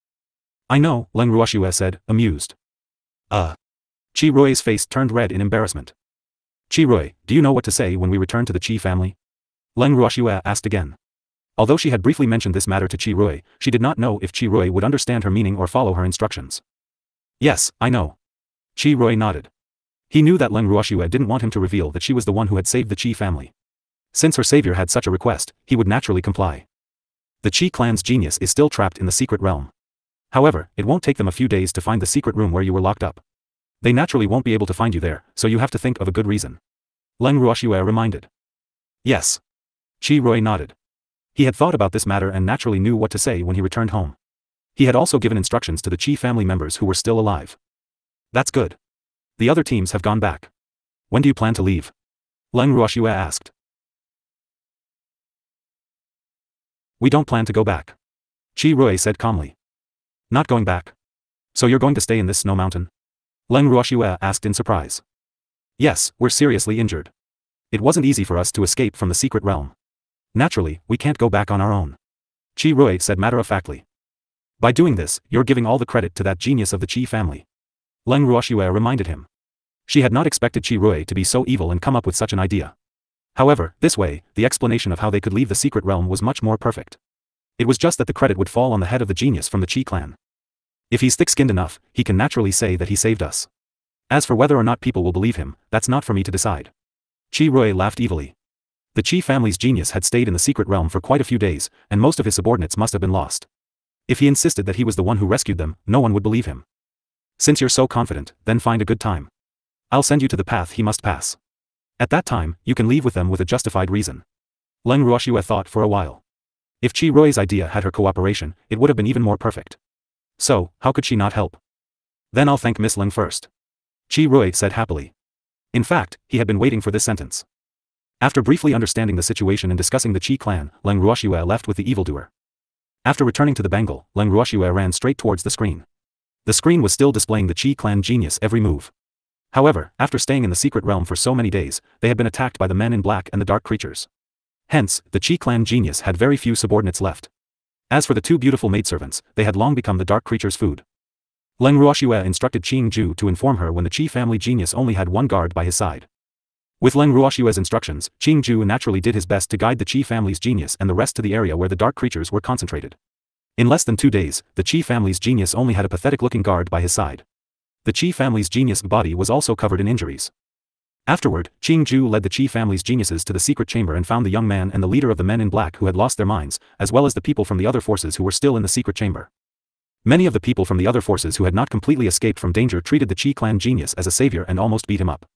I know, Leng Ruoxue said, amused. Qi Rui's face turned red in embarrassment. Qi Rui, do you know what to say when we return to the Qi family? Leng Ruoxue asked again. Although she had briefly mentioned this matter to Qi Rui, she did not know if Qi Rui would understand her meaning or follow her instructions. Yes, I know. Qi Rui nodded. He knew that Leng Ruoxue didn't want him to reveal that she was the one who had saved the Qi family. Since her savior had such a request, he would naturally comply. The Qi clan's genius is still trapped in the secret realm. However, it won't take them a few days to find the secret room where you were locked up. They naturally won't be able to find you there, so you have to think of a good reason. Leng Ruoxue reminded. Yes. Qi Rui nodded. He had thought about this matter and naturally knew what to say when he returned home. He had also given instructions to the Qi family members who were still alive. That's good. The other teams have gone back. When do you plan to leave? Leng Ruoxue asked. We don't plan to go back. Qi Rui said calmly. Not going back? So you're going to stay in this snow mountain? Leng Ruoxue asked in surprise. Yes, we're seriously injured. It wasn't easy for us to escape from the secret realm. Naturally, we can't go back on our own. Qi Rui said matter-of-factly. By doing this, you're giving all the credit to that genius of the Qi family. Leng Ruoxue reminded him. She had not expected Qi Rui to be so evil and come up with such an idea. However, this way, the explanation of how they could leave the secret realm was much more perfect. It was just that the credit would fall on the head of the genius from the Qi clan. If he's thick-skinned enough, he can naturally say that he saved us. As for whether or not people will believe him, that's not for me to decide. Qi Rui laughed evilly. The Qi family's genius had stayed in the secret realm for quite a few days, and most of his subordinates must have been lost. If he insisted that he was the one who rescued them, no one would believe him. Since you're so confident, then find a good time. I'll send you to the path he must pass. At that time, you can leave with them with a justified reason. Leng Ruoxue thought for a while. If Qi Rui's idea had her cooperation, it would have been even more perfect. So, how could she not help? Then I'll thank Miss Leng first. Qi Rui said happily. In fact, he had been waiting for this sentence. After briefly understanding the situation and discussing the Qi clan, Leng Ruoxue left with the evildoer. After returning to the bangle, Leng Ruoxue ran straight towards the screen. The screen was still displaying the Qi clan genius every move. However, after staying in the secret realm for so many days, they had been attacked by the men in black and the dark creatures. Hence, the Qi clan genius had very few subordinates left. As for the two beautiful maidservants, they had long become the dark creatures' food. Leng Ruoxue instructed Qing Ju to inform her when the Qi family genius only had one guard by his side. With Leng Ruoxue's instructions, Qing Ju naturally did his best to guide the Qi family's genius and the rest to the area where the dark creatures were concentrated. In less than 2 days, the Qi family's genius only had a pathetic-looking guard by his side. The Qi family's genius body was also covered in injuries. Afterward, Qing Ju led the Qi family's geniuses to the secret chamber and found the young man and the leader of the men in black who had lost their minds, as well as the people from the other forces who were still in the secret chamber. Many of the people from the other forces who had not completely escaped from danger treated the Qi clan genius as a savior and almost beat him up.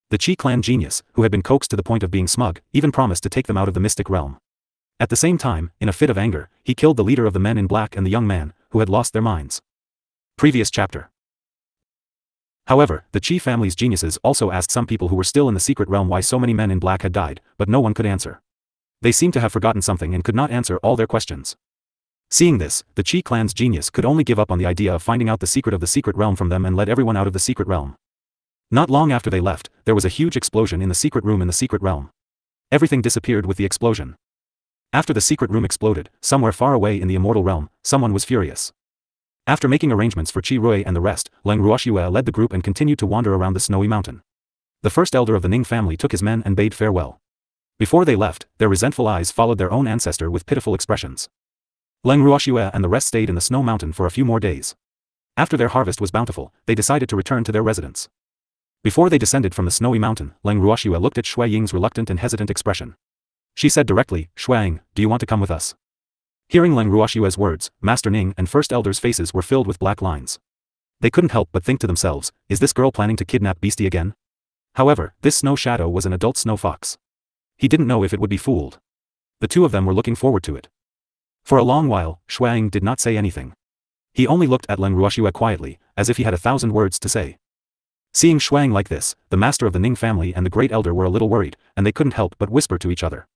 The Qi clan genius, who had been coaxed to the point of being smug, even promised to take them out of the mystic realm. At the same time, in a fit of anger, he killed the leader of the men in black and the young man, who had lost their minds. Previous chapter. However, the Qi family's geniuses also asked some people who were still in the secret realm why so many men in black had died, but no one could answer. They seemed to have forgotten something and could not answer all their questions. Seeing this, the Qi clan's genius could only give up on the idea of finding out the secret of the secret realm from them and let everyone out of the secret realm. Not long after they left, there was a huge explosion in the secret room in the secret realm. Everything disappeared with the explosion. After the secret room exploded, somewhere far away in the immortal realm, someone was furious. After making arrangements for Qi Rui and the rest, Leng Ruoxue led the group and continued to wander around the snowy mountain. The first elder of the Ning family took his men and bade farewell. Before they left, their resentful eyes followed their own ancestor with pitiful expressions. Leng Ruoxue and the rest stayed in the snow mountain for a few more days. After their harvest was bountiful, they decided to return to their residence. Before they descended from the snowy mountain, Leng Ruoxue looked at Shui Ying's reluctant and hesitant expression. She said directly, "Shuang, do you want to come with us?" Hearing Leng Ruoxue's words, Master Ning and First Elder's faces were filled with black lines. They couldn't help but think to themselves, is this girl planning to kidnap Beastie again? However, this snow shadow was an adult snow fox. He didn't know if it would be fooled. The two of them were looking forward to it. For a long while, Shuang did not say anything. He only looked at Leng Ruoxue quietly, as if he had 1,000 words to say. Seeing Shuang like this, the master of the Ning family and the great elder were a little worried, and they couldn't help but whisper to each other.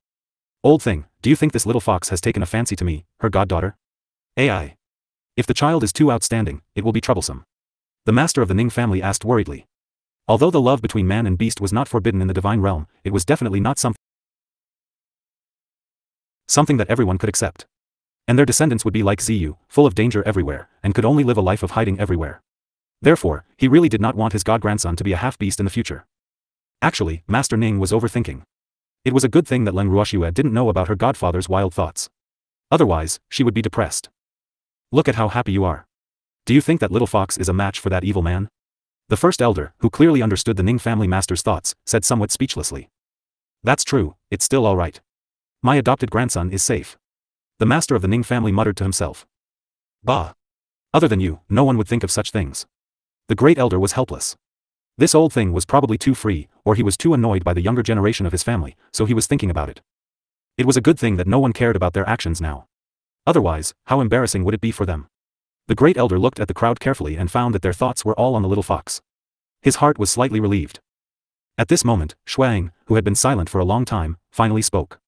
Old thing, do you think this little fox has taken a fancy to me, her goddaughter? AI. If the child is too outstanding, it will be troublesome. The master of the Ning family asked worriedly. Although the love between man and beast was not forbidden in the divine realm, it was definitely not something that everyone could accept. And their descendants would be like Ziyu, full of danger everywhere, and could only live a life of hiding everywhere. Therefore, he really did not want his god-grandson to be a half-beast in the future. Actually, Master Ning was overthinking. It was a good thing that Leng Ruoxue didn't know about her godfather's wild thoughts. Otherwise, she would be depressed. Look at how happy you are. Do you think that little fox is a match for that evil man? The first elder, who clearly understood the Ning family master's thoughts, said somewhat speechlessly. That's true, it's still all right. My adopted grandson is safe. The master of the Ning family muttered to himself. Bah! Other than you, no one would think of such things. The great elder was helpless. This old thing was probably too free, or he was too annoyed by the younger generation of his family, so he was thinking about it. It was a good thing that no one cared about their actions now. Otherwise, how embarrassing would it be for them? The great elder looked at the crowd carefully and found that their thoughts were all on the little fox. His heart was slightly relieved. At this moment, Shuang, who had been silent for a long time, finally spoke.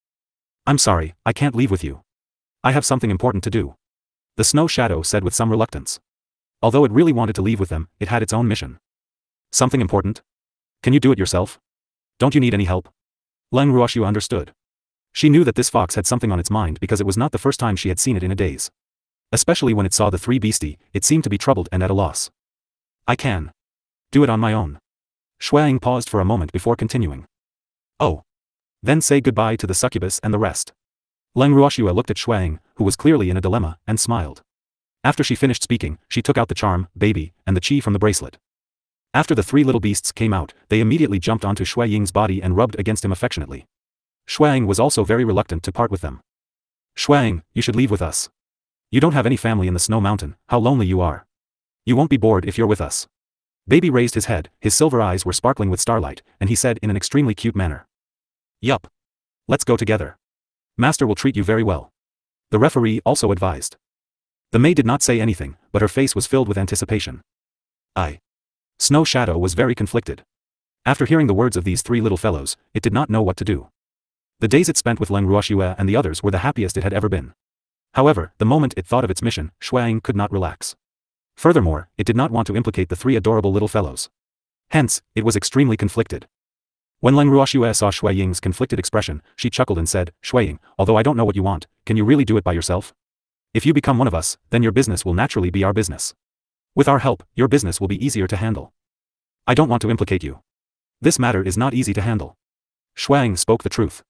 I'm sorry, I can't leave with you. I have something important to do. The snow shadow said with some reluctance. Although it really wanted to leave with them, it had its own mission. Something important? Can you do it yourself? Don't you need any help? Leng Ruoxue understood. She knew that this fox had something on its mind because it was not the first time she had seen it in a daze. Especially when it saw the three beastie, it seemed to be troubled and at a loss. I can do it on my own. Shuang paused for a moment before continuing. Oh. Then say goodbye to the succubus and the rest. Leng Ruoxue looked at Shuang, who was clearly in a dilemma, and smiled. After she finished speaking, she took out the charm, baby, and the chi from the bracelet. After the three little beasts came out, they immediately jumped onto Shui Ying's body and rubbed against him affectionately. Shuang was also very reluctant to part with them. Shuang, you should leave with us. You don't have any family in the snow mountain, how lonely you are. You won't be bored if you're with us. Baby raised his head, his silver eyes were sparkling with starlight, and he said in an extremely cute manner. Yup. Let's go together. Master will treat you very well. The referee also advised. The maid did not say anything, but her face was filled with anticipation. Snow Shadow was very conflicted. After hearing the words of these three little fellows, it did not know what to do. The days it spent with Leng Ruoxue and the others were the happiest it had ever been. However, the moment it thought of its mission, Shuang could not relax. Furthermore, it did not want to implicate the three adorable little fellows. Hence, it was extremely conflicted. When Leng Ruoxue saw Shui Ying's conflicted expression, she chuckled and said, Shui Ying, although I don't know what you want, can you really do it by yourself? If you become one of us, then your business will naturally be our business. With our help, your business will be easier to handle. I don't want to implicate you. This matter is not easy to handle. Shuang spoke the truth.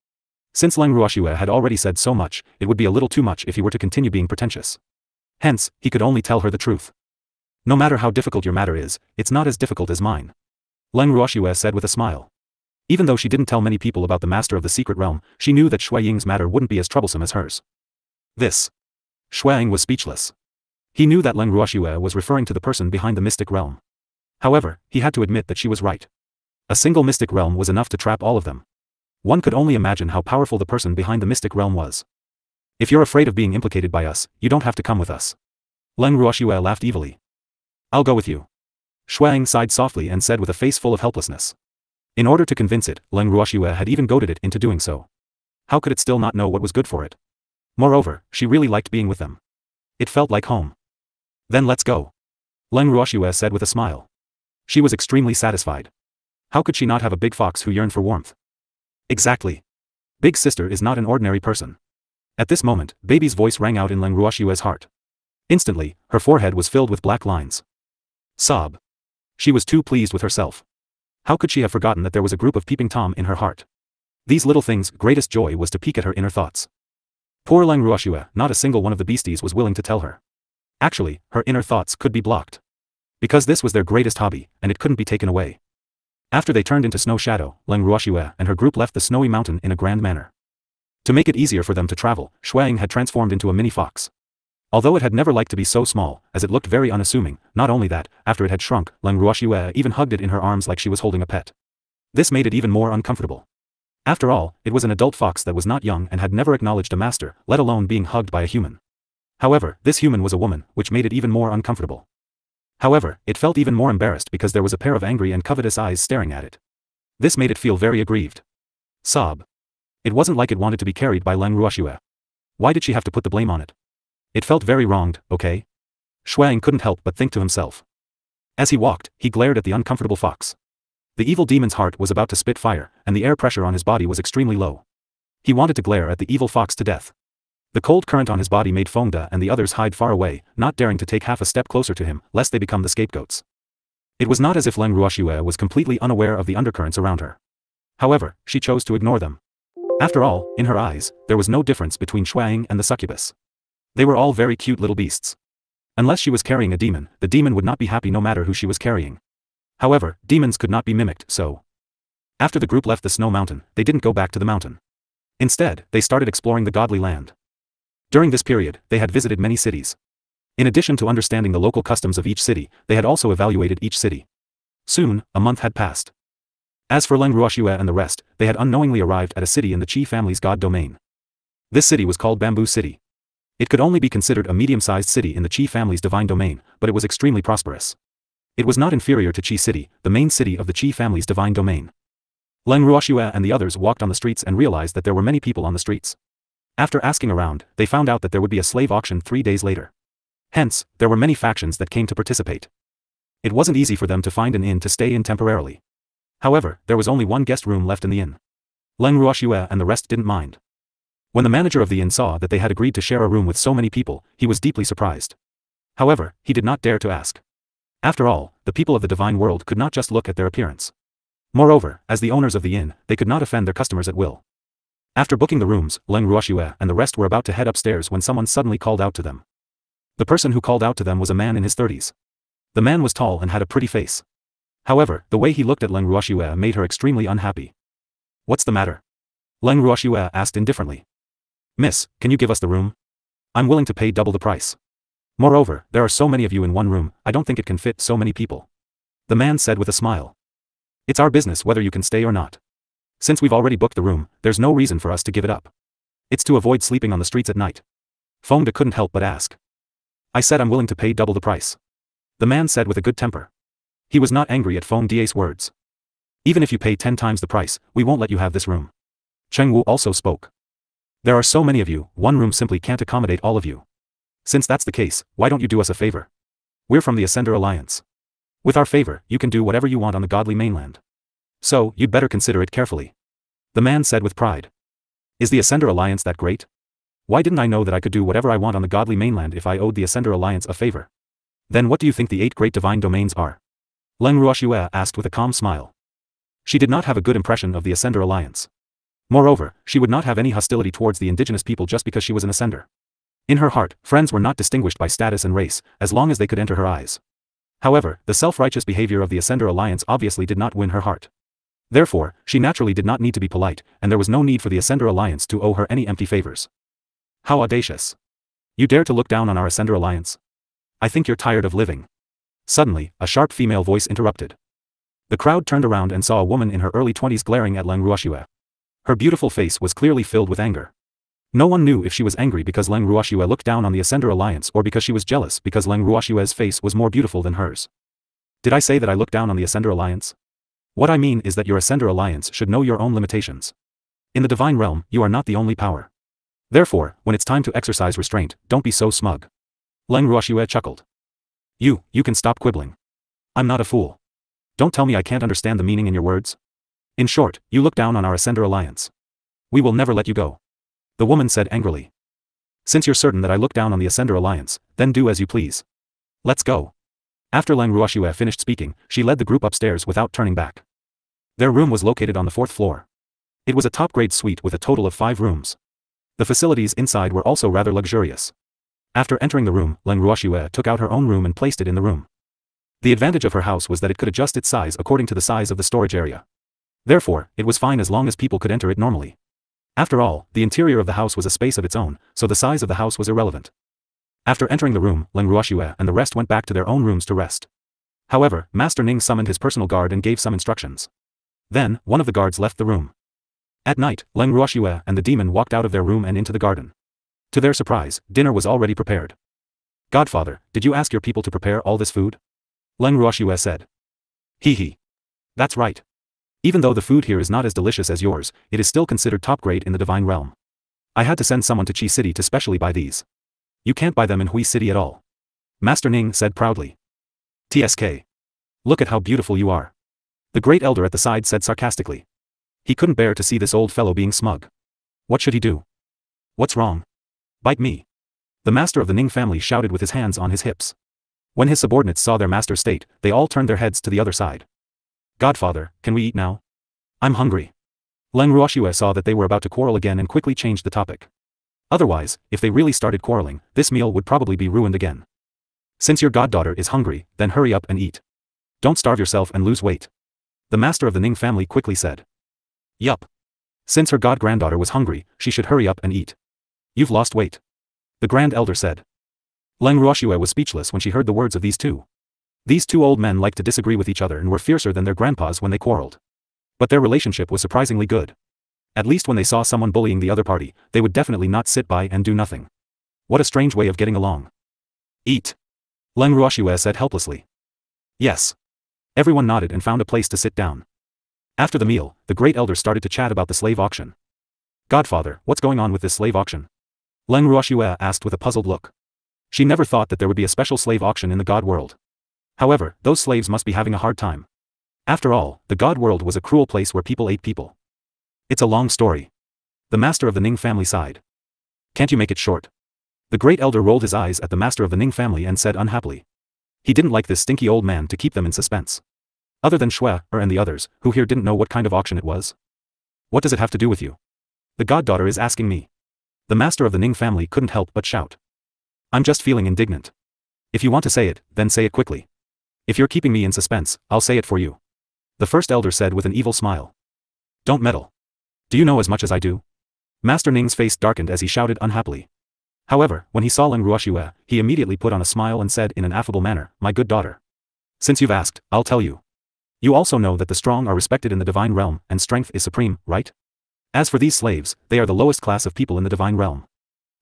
Since Leng Ruoxue had already said so much, it would be a little too much if he were to continue being pretentious. Hence, he could only tell her the truth. No matter how difficult your matter is, it's not as difficult as mine. Leng Ruoxue said with a smile. Even though she didn't tell many people about the master of the secret realm, she knew that Shui Ying's matter wouldn't be as troublesome as hers. Shuang was speechless. He knew that Leng Ruoxue was referring to the person behind the mystic realm. However, he had to admit that she was right. A single mystic realm was enough to trap all of them. One could only imagine how powerful the person behind the mystic realm was. If you're afraid of being implicated by us, you don't have to come with us. Leng Ruoxue laughed evilly. I'll go with you. Shuang sighed softly and said with a face full of helplessness. In order to convince it, Leng Ruoxue had even goaded it into doing so. How could it still not know what was good for it? Moreover, she really liked being with them. It felt like home. Then let's go. Leng Ruoxue said with a smile. She was extremely satisfied. How could she not have a big fox who yearned for warmth? Exactly. Big sister is not an ordinary person. At this moment, baby's voice rang out in Leng Ruoxue's heart. Instantly, her forehead was filled with black lines. Sob. She was too pleased with herself. How could she have forgotten that there was a group of peeping Tom in her heart? These little things' greatest joy was to peek at her inner thoughts. Poor Leng Ruoxue, not a single one of the beasties was willing to tell her. Actually, her inner thoughts could be blocked. Because this was their greatest hobby, and it couldn't be taken away. After they turned into Snow Shadow, Leng Ruoxue and her group left the snowy mountain in a grand manner. To make it easier for them to travel, Shuang had transformed into a mini fox. Although it had never liked to be so small, as it looked very unassuming, not only that, after it had shrunk, Leng Ruoxue even hugged it in her arms like she was holding a pet. This made it even more uncomfortable. After all, it was an adult fox that was not young and had never acknowledged a master, let alone being hugged by a human. However, this human was a woman, which made it even more uncomfortable. However, it felt even more embarrassed because there was a pair of angry and covetous eyes staring at it. This made it feel very aggrieved. Sob. It wasn't like it wanted to be carried by Leng Ruoxue. Why did she have to put the blame on it? It felt very wronged, okay? Shuang couldn't help but think to himself. As he walked, he glared at the uncomfortable fox. The evil demon's heart was about to spit fire, and the air pressure on his body was extremely low. He wanted to glare at the evil fox to death. The cold current on his body made Fengda and the others hide far away, not daring to take half a step closer to him, lest they become the scapegoats. It was not as if Leng Ruoxue was completely unaware of the undercurrents around her. However, she chose to ignore them. After all, in her eyes, there was no difference between Shuang and the succubus. They were all very cute little beasts. Unless she was carrying a demon, the demon would not be happy no matter who she was carrying. However, demons could not be mimicked, so. After the group left the snow mountain, they didn't go back to the mountain. Instead, they started exploring the godly land. During this period, they had visited many cities. In addition to understanding the local customs of each city, they had also evaluated each city. Soon, a month had passed. As for Leng Ruoxue and the rest, they had unknowingly arrived at a city in the Qi family's god domain. This city was called Bamboo City. It could only be considered a medium-sized city in the Qi family's divine domain, but it was extremely prosperous. It was not inferior to Qi City, the main city of the Qi family's divine domain. Leng Ruoxue and the others walked on the streets and realized that there were many people on the streets. After asking around, they found out that there would be a slave auction 3 days later. Hence, there were many factions that came to participate. It wasn't easy for them to find an inn to stay in temporarily. However, there was only one guest room left in the inn. Leng Ruoxue and the rest didn't mind. When the manager of the inn saw that they had agreed to share a room with so many people, he was deeply surprised. However, he did not dare to ask. After all, the people of the divine world could not just look at their appearance. Moreover, as the owners of the inn, they could not offend their customers at will. After booking the rooms, Leng Ruoxue and the rest were about to head upstairs when someone suddenly called out to them. The person who called out to them was a man in his 30s. The man was tall and had a pretty face. However, the way he looked at Leng Ruoxue made her extremely unhappy. What's the matter? Leng Ruoxue asked indifferently. Miss, can you give us the room? I'm willing to pay double the price. Moreover, there are so many of you in one room, I don't think it can fit so many people. The man said with a smile. It's our business whether you can stay or not. Since we've already booked the room, there's no reason for us to give it up. It's to avoid sleeping on the streets at night. Fengda couldn't help but ask. I said I'm willing to pay double the price. The man said with a good temper. He was not angry at Fengda's words. Even if you pay 10 times the price, we won't let you have this room. Cheng Wu also spoke. There are so many of you, one room simply can't accommodate all of you. Since that's the case, why don't you do us a favor? We're from the Ascender Alliance. With our favor, you can do whatever you want on the godly mainland. So, you'd better consider it carefully. The man said with pride. Is the Ascender Alliance that great? Why didn't I know that I could do whatever I want on the godly mainland if I owed the Ascender Alliance a favor? Then what do you think the 8 great divine domains are? Leng Ruoxue asked with a calm smile. She did not have a good impression of the Ascender Alliance. Moreover, she would not have any hostility towards the indigenous people just because she was an Ascender. In her heart, friends were not distinguished by status and race, as long as they could enter her eyes. However, the self-righteous behavior of the Ascender Alliance obviously did not win her heart. Therefore, she naturally did not need to be polite, and there was no need for the Ascender Alliance to owe her any empty favors. How audacious. You dare to look down on our Ascender Alliance? I think you're tired of living. Suddenly, a sharp female voice interrupted. The crowd turned around and saw a woman in her early 20s glaring at Leng Ruoxue. Her beautiful face was clearly filled with anger. No one knew if she was angry because Leng Ruoxue looked down on the Ascender Alliance or because she was jealous because Leng Ruoxue's face was more beautiful than hers. Did I say that I look down on the Ascender Alliance? What I mean is that your Ascender Alliance should know your own limitations. In the divine realm, you are not the only power. Therefore, when it's time to exercise restraint, don't be so smug. Leng Ruoxue chuckled. You can stop quibbling. I'm not a fool. Don't tell me I can't understand the meaning in your words. In short, you look down on our Ascender Alliance. We will never let you go. The woman said angrily. Since you're certain that I look down on the Ascender Alliance, then do as you please. Let's go. After Leng Ruoxue finished speaking, she led the group upstairs without turning back. Their room was located on the 4th floor. It was a top-grade suite with a total of 5 rooms. The facilities inside were also rather luxurious. After entering the room, Leng Ruoxue took out her own room and placed it in the room. The advantage of her house was that it could adjust its size according to the size of the storage area. Therefore, it was fine as long as people could enter it normally. After all, the interior of the house was a space of its own, so the size of the house was irrelevant. After entering the room, Leng Ruoxue and the rest went back to their own rooms to rest. However, Master Ning summoned his personal guard and gave some instructions. Then, one of the guards left the room. At night, Leng Ruoxue and the demon walked out of their room and into the garden. To their surprise, dinner was already prepared. "Godfather, did you ask your people to prepare all this food?" Leng Ruoxue said. "Hee. That's right. Even though the food here is not as delicious as yours, it is still considered top grade in the divine realm. I had to send someone to Qi City to specially buy these. You can't buy them in Hui City at all." Master Ning said proudly. "TSK. Look at how beautiful you are." The great elder at the side said sarcastically. He couldn't bear to see this old fellow being smug. What should he do? "What's wrong? Bite me." The master of the Ning family shouted with his hands on his hips. When his subordinates saw their master's state, they all turned their heads to the other side. "Godfather, can we eat now? I'm hungry." Leng Ruoxue saw that they were about to quarrel again and quickly changed the topic. Otherwise, if they really started quarreling, this meal would probably be ruined again. "Since your goddaughter is hungry, then hurry up and eat. Don't starve yourself and lose weight," the master of the Ning family quickly said. "Yup. Since her granddaughter was hungry, she should hurry up and eat. You've lost weight," the grand elder said. Leng Ruoxue was speechless when she heard the words of these two. These two old men liked to disagree with each other and were fiercer than their grandpas when they quarreled. But their relationship was surprisingly good. At least when they saw someone bullying the other party, they would definitely not sit by and do nothing. What a strange way of getting along. "Eat," Leng Ruoxue said helplessly. "Yes." Everyone nodded and found a place to sit down. After the meal, the great elder started to chat about the slave auction. "Godfather, what's going on with this slave auction?" Leng Ruoxue asked with a puzzled look. She never thought that there would be a special slave auction in the god world. However, those slaves must be having a hard time. After all, the god world was a cruel place where people ate people. "It's a long story." The master of the Ning family sighed. "Can't you make it short?" The great elder rolled his eyes at the master of the Ning family and said unhappily. He didn't like this stinky old man to keep them in suspense. Other than Shui and the others, who here didn't know what kind of auction it was. "What does it have to do with you?" "The goddaughter is asking me." The master of the Ning family couldn't help but shout. "I'm just feeling indignant. If you want to say it, then say it quickly. If you're keeping me in suspense, I'll say it for you," the first elder said with an evil smile. "Don't meddle. Do you know as much as I do?" Master Ning's face darkened as he shouted unhappily. However, when he saw Leng Ruoxue, he immediately put on a smile and said in an affable manner, "My good daughter. Since you've asked, I'll tell you. You also know that the strong are respected in the divine realm, and strength is supreme, right? As for these slaves, they are the lowest class of people in the divine realm.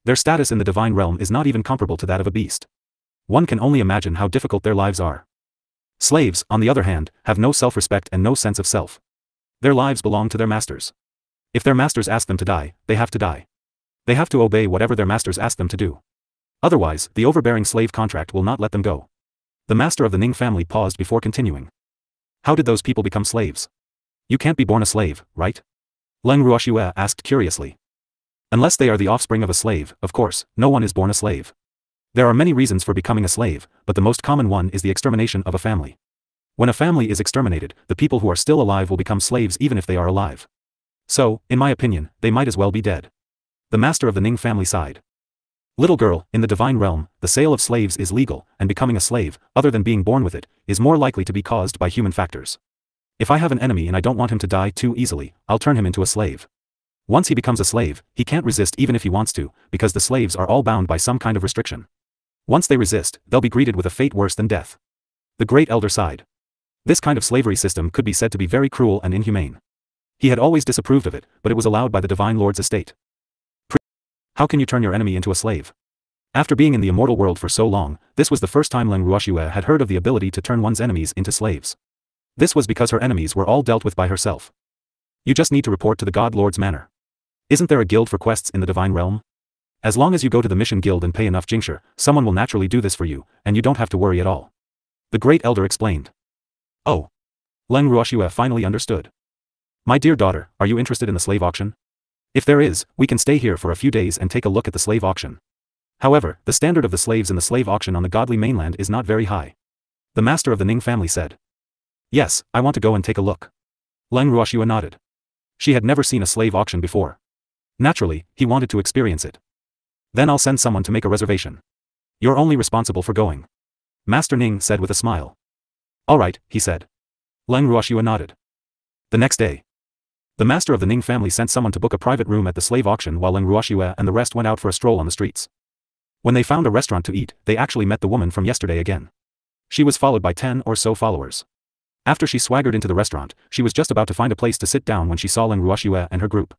Their status in the divine realm is not even comparable to that of a beast. One can only imagine how difficult their lives are. Slaves, on the other hand, have no self-respect and no sense of self. Their lives belong to their masters. If their masters ask them to die, they have to die. They have to obey whatever their masters ask them to do. Otherwise, the overbearing slave contract will not let them go." The master of the Ning family paused before continuing. "How did those people become slaves? You can't be born a slave, right?" Leng Ruoxue asked curiously. "Unless they are the offspring of a slave, of course, no one is born a slave. There are many reasons for becoming a slave, but the most common one is the extermination of a family. When a family is exterminated, the people who are still alive will become slaves even if they are alive. So, in my opinion, they might as well be dead." The master of the Ning family sighed. "Little girl, in the divine realm, the sale of slaves is legal, and becoming a slave, other than being born with it, is more likely to be caused by human factors. If I have an enemy and I don't want him to die too easily, I'll turn him into a slave. Once he becomes a slave, he can't resist even if he wants to, because the slaves are all bound by some kind of restriction. Once they resist, they'll be greeted with a fate worse than death." The great elder sighed. This kind of slavery system could be said to be very cruel and inhumane. He had always disapproved of it, but it was allowed by the divine lord's estate. How can you turn your enemy into a slave? After being in the immortal world for so long, this was the first time Leng Ruoxue had heard of the ability to turn one's enemies into slaves. This was because her enemies were all dealt with by herself. "You just need to report to the God Lord's manor. Isn't there a guild for quests in the divine realm? As long as you go to the mission guild and pay enough jingsher, someone will naturally do this for you, and you don't have to worry at all," the great elder explained. "Oh." Leng Ruoxue finally understood. "My dear daughter, are you interested in the slave auction? If there is, we can stay here for a few days and take a look at the slave auction. However, the standard of the slaves in the slave auction on the godly mainland is not very high," the master of the Ning family said. "Yes, I want to go and take a look." Leng Ruoxue nodded. She had never seen a slave auction before. Naturally, he wanted to experience it. "Then I'll send someone to make a reservation. You're only responsible for going," Master Ning said with a smile. "All right," he said. Leng Ruoxue nodded. The next day. The master of the Ning family sent someone to book a private room at the slave auction while Leng Ruoxue and the rest went out for a stroll on the streets. When they found a restaurant to eat, they actually met the woman from yesterday again. She was followed by 10 or so followers. After she swaggered into the restaurant, she was just about to find a place to sit down when she saw Leng Ruoxue and her group.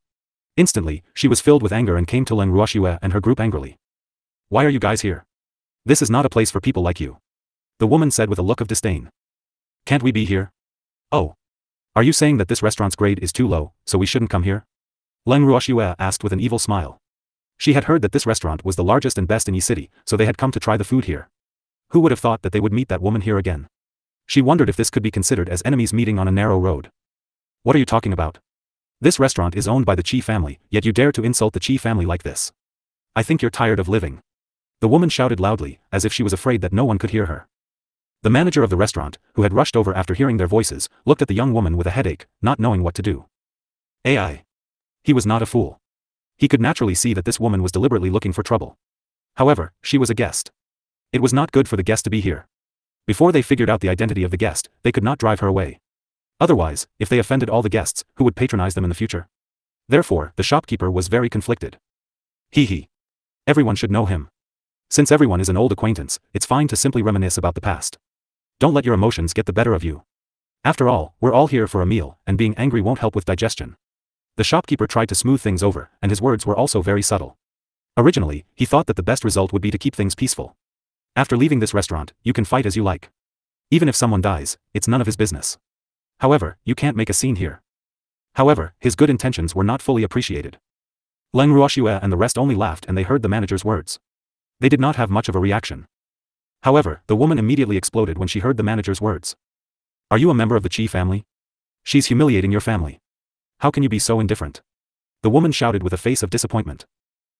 Instantly, she was filled with anger and came to Leng Ruoxue and her group angrily. Why are you guys here? This is not a place for people like you. The woman said with a look of disdain. Can't we be here? Oh. Are you saying that this restaurant's grade is too low, so we shouldn't come here? Leng Ruoxue asked with an evil smile. She had heard that this restaurant was the largest and best in Yi City, so they had come to try the food here. Who would have thought that they would meet that woman here again? She wondered if this could be considered as enemies meeting on a narrow road. What are you talking about? This restaurant is owned by the Qi family, yet you dare to insult the Qi family like this. I think you're tired of living. The woman shouted loudly, as if she was afraid that no one could hear her. The manager of the restaurant, who had rushed over after hearing their voices, looked at the young woman with a headache, not knowing what to do. AI. He was not a fool. He could naturally see that this woman was deliberately looking for trouble. However, she was a guest. It was not good for the guest to be here. Before they figured out the identity of the guest, they could not drive her away. Otherwise, if they offended all the guests, who would patronize them in the future? Therefore, the shopkeeper was very conflicted. Hee. Everyone should know him. Since everyone is an old acquaintance, it's fine to simply reminisce about the past. Don't let your emotions get the better of you. After all, we're all here for a meal, and being angry won't help with digestion. The shopkeeper tried to smooth things over, and his words were also very subtle. Originally, he thought that the best result would be to keep things peaceful. After leaving this restaurant, you can fight as you like. Even if someone dies, it's none of his business. However, you can't make a scene here. However, his good intentions were not fully appreciated. Leng Ruoxue and the rest only laughed and they heard the manager's words. They did not have much of a reaction. However, the woman immediately exploded when she heard the manager's words. Are you a member of the Qi family? She's humiliating your family. How can you be so indifferent? The woman shouted with a face of disappointment.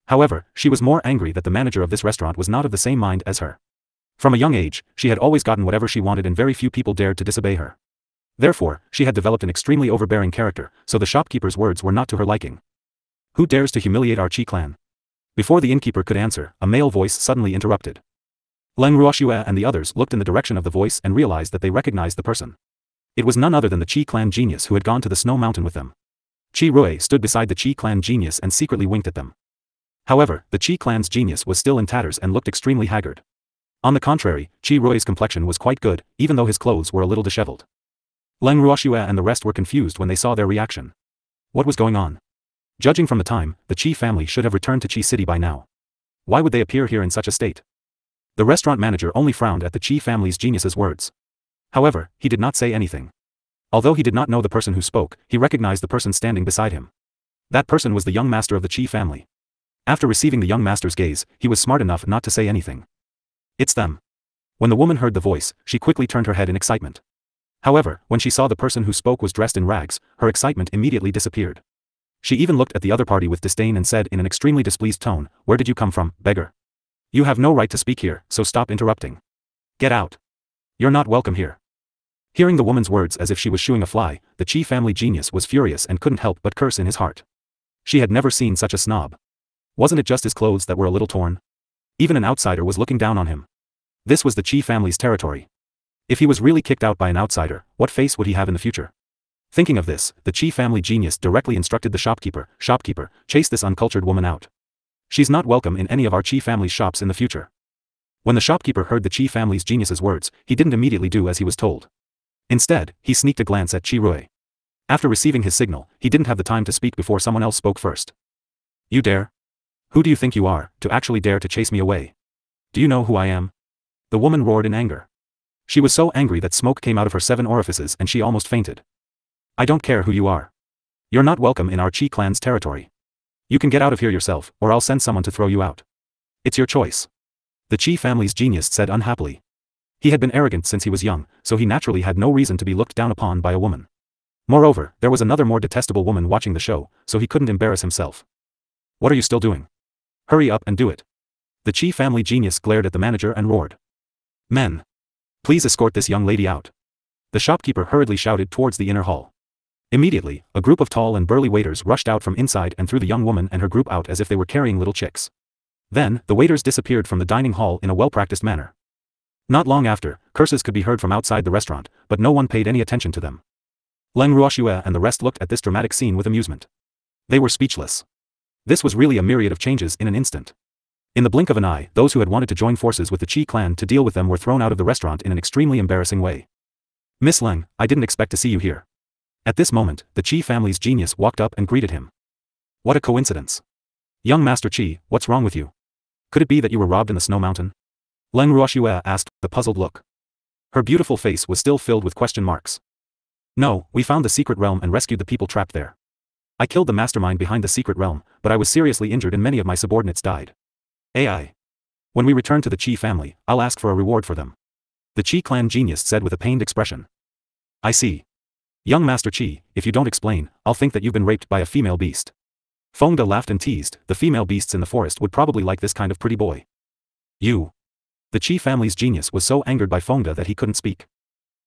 However, she was more angry that the manager of this restaurant was not of the same mind as her. From a young age, she had always gotten whatever she wanted and very few people dared to disobey her. Therefore, she had developed an extremely overbearing character, so the shopkeeper's words were not to her liking. Who dares to humiliate our Qi clan? Before the innkeeper could answer, a male voice suddenly interrupted. Leng Ruoxue and the others looked in the direction of the voice and realized that they recognized the person. It was none other than the Qi clan genius who had gone to the snow mountain with them. Qi Rui stood beside the Qi clan genius and secretly winked at them. However, the Qi clan's genius was still in tatters and looked extremely haggard. On the contrary, Qi Rui's complexion was quite good, even though his clothes were a little disheveled. Leng Ruoxue and the rest were confused when they saw their reaction. What was going on? Judging from the time, the Qi family should have returned to Qi City by now. Why would they appear here in such a state? The restaurant manager only frowned at the Qi family's genius's words. However, he did not say anything. Although he did not know the person who spoke, he recognized the person standing beside him. That person was the young master of the Qi family. After receiving the young master's gaze, he was smart enough not to say anything. It's them. When the woman heard the voice, she quickly turned her head in excitement. However, when she saw the person who spoke was dressed in rags, her excitement immediately disappeared. She even looked at the other party with disdain and said in an extremely displeased tone, "Where did you come from, beggar? You have no right to speak here, so stop interrupting. Get out. You're not welcome here." Hearing the woman's words as if she was shooing a fly, the Qi family genius was furious and couldn't help but curse in his heart. She had never seen such a snob. Wasn't it just his clothes that were a little torn? Even an outsider was looking down on him. This was the Qi family's territory. If he was really kicked out by an outsider, what face would he have in the future? Thinking of this, the Qi family genius directly instructed the shopkeeper, "Shopkeeper, chase this uncultured woman out. She's not welcome in any of our Qi family's shops in the future." When the shopkeeper heard the Qi family's genius's words, he didn't immediately do as he was told. Instead, he sneaked a glance at Qi Rui. After receiving his signal, he didn't have the time to speak before someone else spoke first. "You dare? Who do you think you are, to actually dare to chase me away? Do you know who I am?" The woman roared in anger. She was so angry that smoke came out of her 7 orifices and she almost fainted. "I don't care who you are. You're not welcome in our Qi clan's territory. You can get out of here yourself, or I'll send someone to throw you out. It's your choice." The Qi family's genius said unhappily. He had been arrogant since he was young, so he naturally had no reason to be looked down upon by a woman. Moreover, there was another more detestable woman watching the show, so he couldn't embarrass himself. "What are you still doing? Hurry up and do it." The Qi family genius glared at the manager and roared. "Men! Please escort this young lady out." The shopkeeper hurriedly shouted towards the inner hall. Immediately, a group of tall and burly waiters rushed out from inside and threw the young woman and her group out as if they were carrying little chicks. Then, the waiters disappeared from the dining hall in a well-practiced manner. Not long after, curses could be heard from outside the restaurant, but no one paid any attention to them. Leng Ruoxue and the rest looked at this dramatic scene with amusement. They were speechless. This was really a myriad of changes in an instant. In the blink of an eye, those who had wanted to join forces with the Qi clan to deal with them were thrown out of the restaurant in an extremely embarrassing way. Miss Leng, I didn't expect to see you here. At this moment, the Qi family's genius walked up and greeted him. What a coincidence. Young Master Qi, what's wrong with you? Could it be that you were robbed in the snow mountain? Leng Ruoxue asked, with a puzzled look. Her beautiful face was still filled with question marks. No, we found the secret realm and rescued the people trapped there. I killed the mastermind behind the secret realm, but I was seriously injured and many of my subordinates died. AI. When we return to the Qi family, I'll ask for a reward for them. The Qi clan genius said with a pained expression. I see. Young Master Qi, if you don't explain, I'll think that you've been raped by a female beast. Fengde laughed and teased, the female beasts in the forest would probably like this kind of pretty boy. You. The Qi family's genius was so angered by Fengde that he couldn't speak.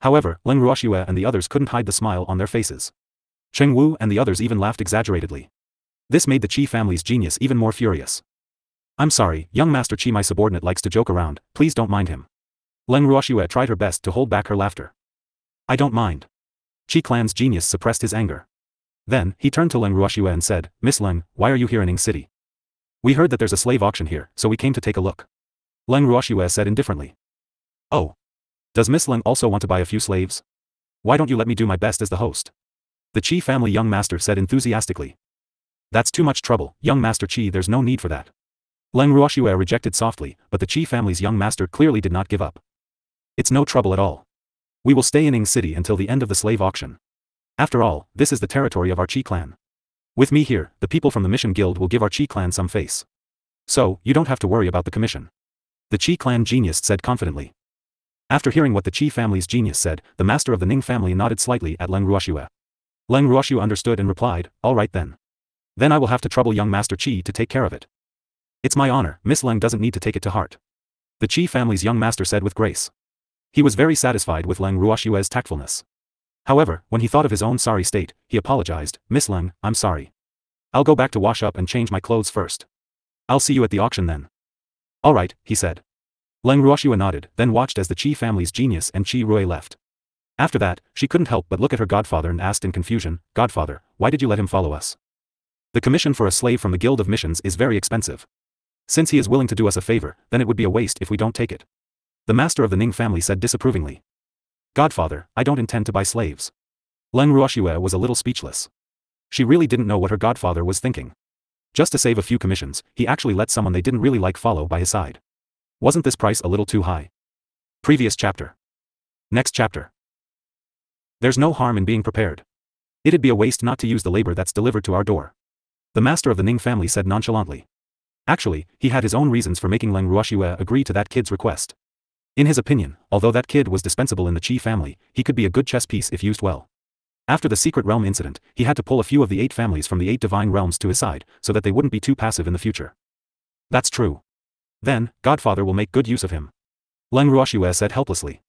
However, Leng Ruoxue and the others couldn't hide the smile on their faces. Cheng Wu and the others even laughed exaggeratedly. This made the Qi family's genius even more furious. I'm sorry, young Master Qi, my subordinate likes to joke around, please don't mind him. Leng Ruoxue tried her best to hold back her laughter. I don't mind. Qi clan's genius suppressed his anger. Then, he turned to Leng Ruoxue and said, Miss Leng, why are you here in Ning City? We heard that there's a slave auction here, so we came to take a look. Leng Ruoxue said indifferently. Oh. Does Miss Leng also want to buy a few slaves? Why don't you let me do my best as the host? The Qi family young master said enthusiastically. That's too much trouble, young Master Qi, there's no need for that. Leng Ruoxue rejected softly, but the Qi family's young master clearly did not give up. It's no trouble at all. We will stay in Ning City until the end of the slave auction. After all, this is the territory of our Qi clan. With me here, the people from the Mission Guild will give our Qi clan some face. So, you don't have to worry about the commission. The Qi clan genius said confidently. After hearing what the Qi family's genius said, the master of the Ning family nodded slightly at Leng Ruoxue. Leng Ruoxue understood and replied, all right then. Then I will have to trouble young Master Qi to take care of it. It's my honor, Miss Leng doesn't need to take it to heart. The Qi family's young master said with grace. He was very satisfied with Leng Ruoxue's tactfulness. However, when he thought of his own sorry state, he apologized, Miss Leng, I'm sorry. I'll go back to wash up and change my clothes first. I'll see you at the auction then. All right, he said. Leng Ruoxue nodded, then watched as the Qi family's genius and Qi Rui left. After that, she couldn't help but look at her godfather and asked in confusion, Godfather, why did you let him follow us? The commission for a slave from the Guild of Missions is very expensive. Since he is willing to do us a favor, then it would be a waste if we don't take it. The master of the Ning family said disapprovingly. Godfather, I don't intend to buy slaves. Leng Ruoxue was a little speechless. She really didn't know what her godfather was thinking. Just to save a few commissions, he actually let someone they didn't really like follow by his side. Wasn't this price a little too high? Previous chapter. Next chapter. There's no harm in being prepared. It'd be a waste not to use the labor that's delivered to our door. The master of the Ning family said nonchalantly. Actually, he had his own reasons for making Leng Ruoxue agree to that kid's request. In his opinion, although that kid was dispensable in the Qi family, he could be a good chess piece if used well. After the secret realm incident, he had to pull a few of the 8 families from the 8 divine realms to his side, so that they wouldn't be too passive in the future. That's true. Then, Godfather will make good use of him. Leng Ruoxue said helplessly.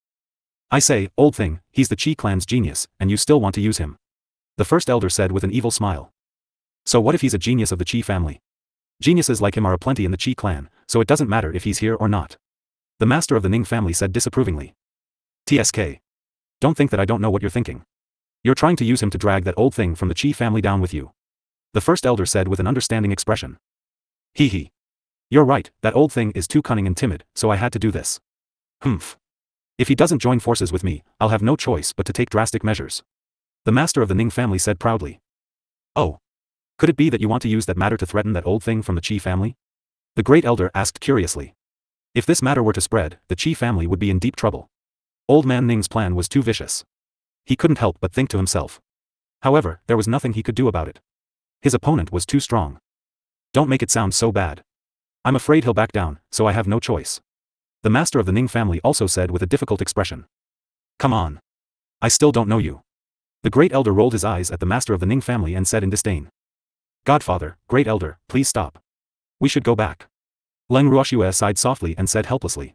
I say, old thing, he's the Qi clan's genius, and you still want to use him. The first elder said with an evil smile. So what if he's a genius of the Qi family? Geniuses like him are aplenty in the Qi clan, so it doesn't matter if he's here or not. The master of the Ning family said disapprovingly. TSK. Don't think that I don't know what you're thinking. You're trying to use him to drag that old thing from the Qi family down with you. The first elder said with an understanding expression. Hee hee. You're right, that old thing is too cunning and timid, so I had to do this. Humph. If he doesn't join forces with me, I'll have no choice but to take drastic measures. The master of the Ning family said proudly. Oh. Could it be that you want to use that matter to threaten that old thing from the Qi family? The great elder asked curiously. If this matter were to spread, the Qi family would be in deep trouble. Old man Ning's plan was too vicious. He couldn't help but think to himself. However, there was nothing he could do about it. His opponent was too strong. Don't make it sound so bad. I'm afraid he'll back down, so I have no choice. The master of the Ning family also said with a difficult expression. Come on. I still don't know you. The great elder rolled his eyes at the master of the Ning family and said in disdain. Godfather, great elder, please stop. We should go back. Leng Ruoxue sighed softly and said helplessly.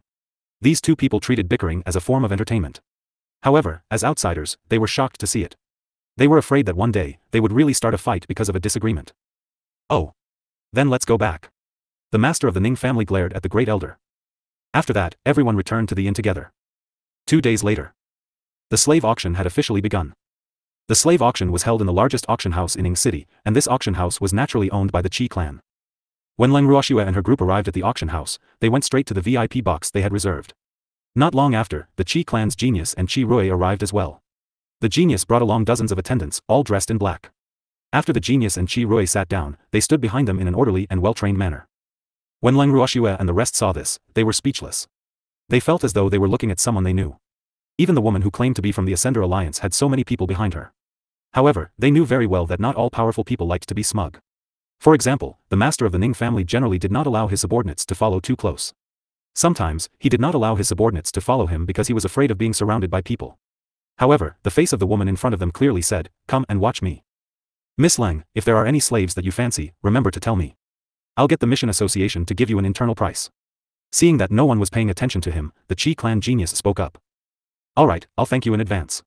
These two people treated bickering as a form of entertainment. However, as outsiders, they were shocked to see it. They were afraid that one day, they would really start a fight because of a disagreement. Oh. Then let's go back. The master of the Ning family glared at the great elder. After that, everyone returned to the inn together. 2 days later. The slave auction had officially begun. The The slave auction was held in the largest auction house in Ing City, and this auction house was naturally owned by the Qi clan. When Leng Ruoxue and her group arrived at the auction house, they went straight to the VIP box they had reserved. Not long after, the Qi clan's genius and Qi Rui arrived as well. The genius brought along dozens of attendants, all dressed in black. After the genius and Qi Rui sat down, they stood behind them in an orderly and well-trained manner. When Leng Ruoxue and the rest saw this, they were speechless. They felt as though they were looking at someone they knew. Even the woman who claimed to be from the Ascender Alliance had so many people behind her. However, they knew very well that not all powerful people liked to be smug. For example, the master of the Ning family generally did not allow his subordinates to follow too close. Sometimes, he did not allow his subordinates to follow him because he was afraid of being surrounded by people. However, the face of the woman in front of them clearly said, "Come and watch me. Miss Leng, if there are any slaves that you fancy, remember to tell me. I'll get the mission association to give you an internal price." Seeing that no one was paying attention to him, the Qi clan genius spoke up. "Alright, I'll thank you in advance."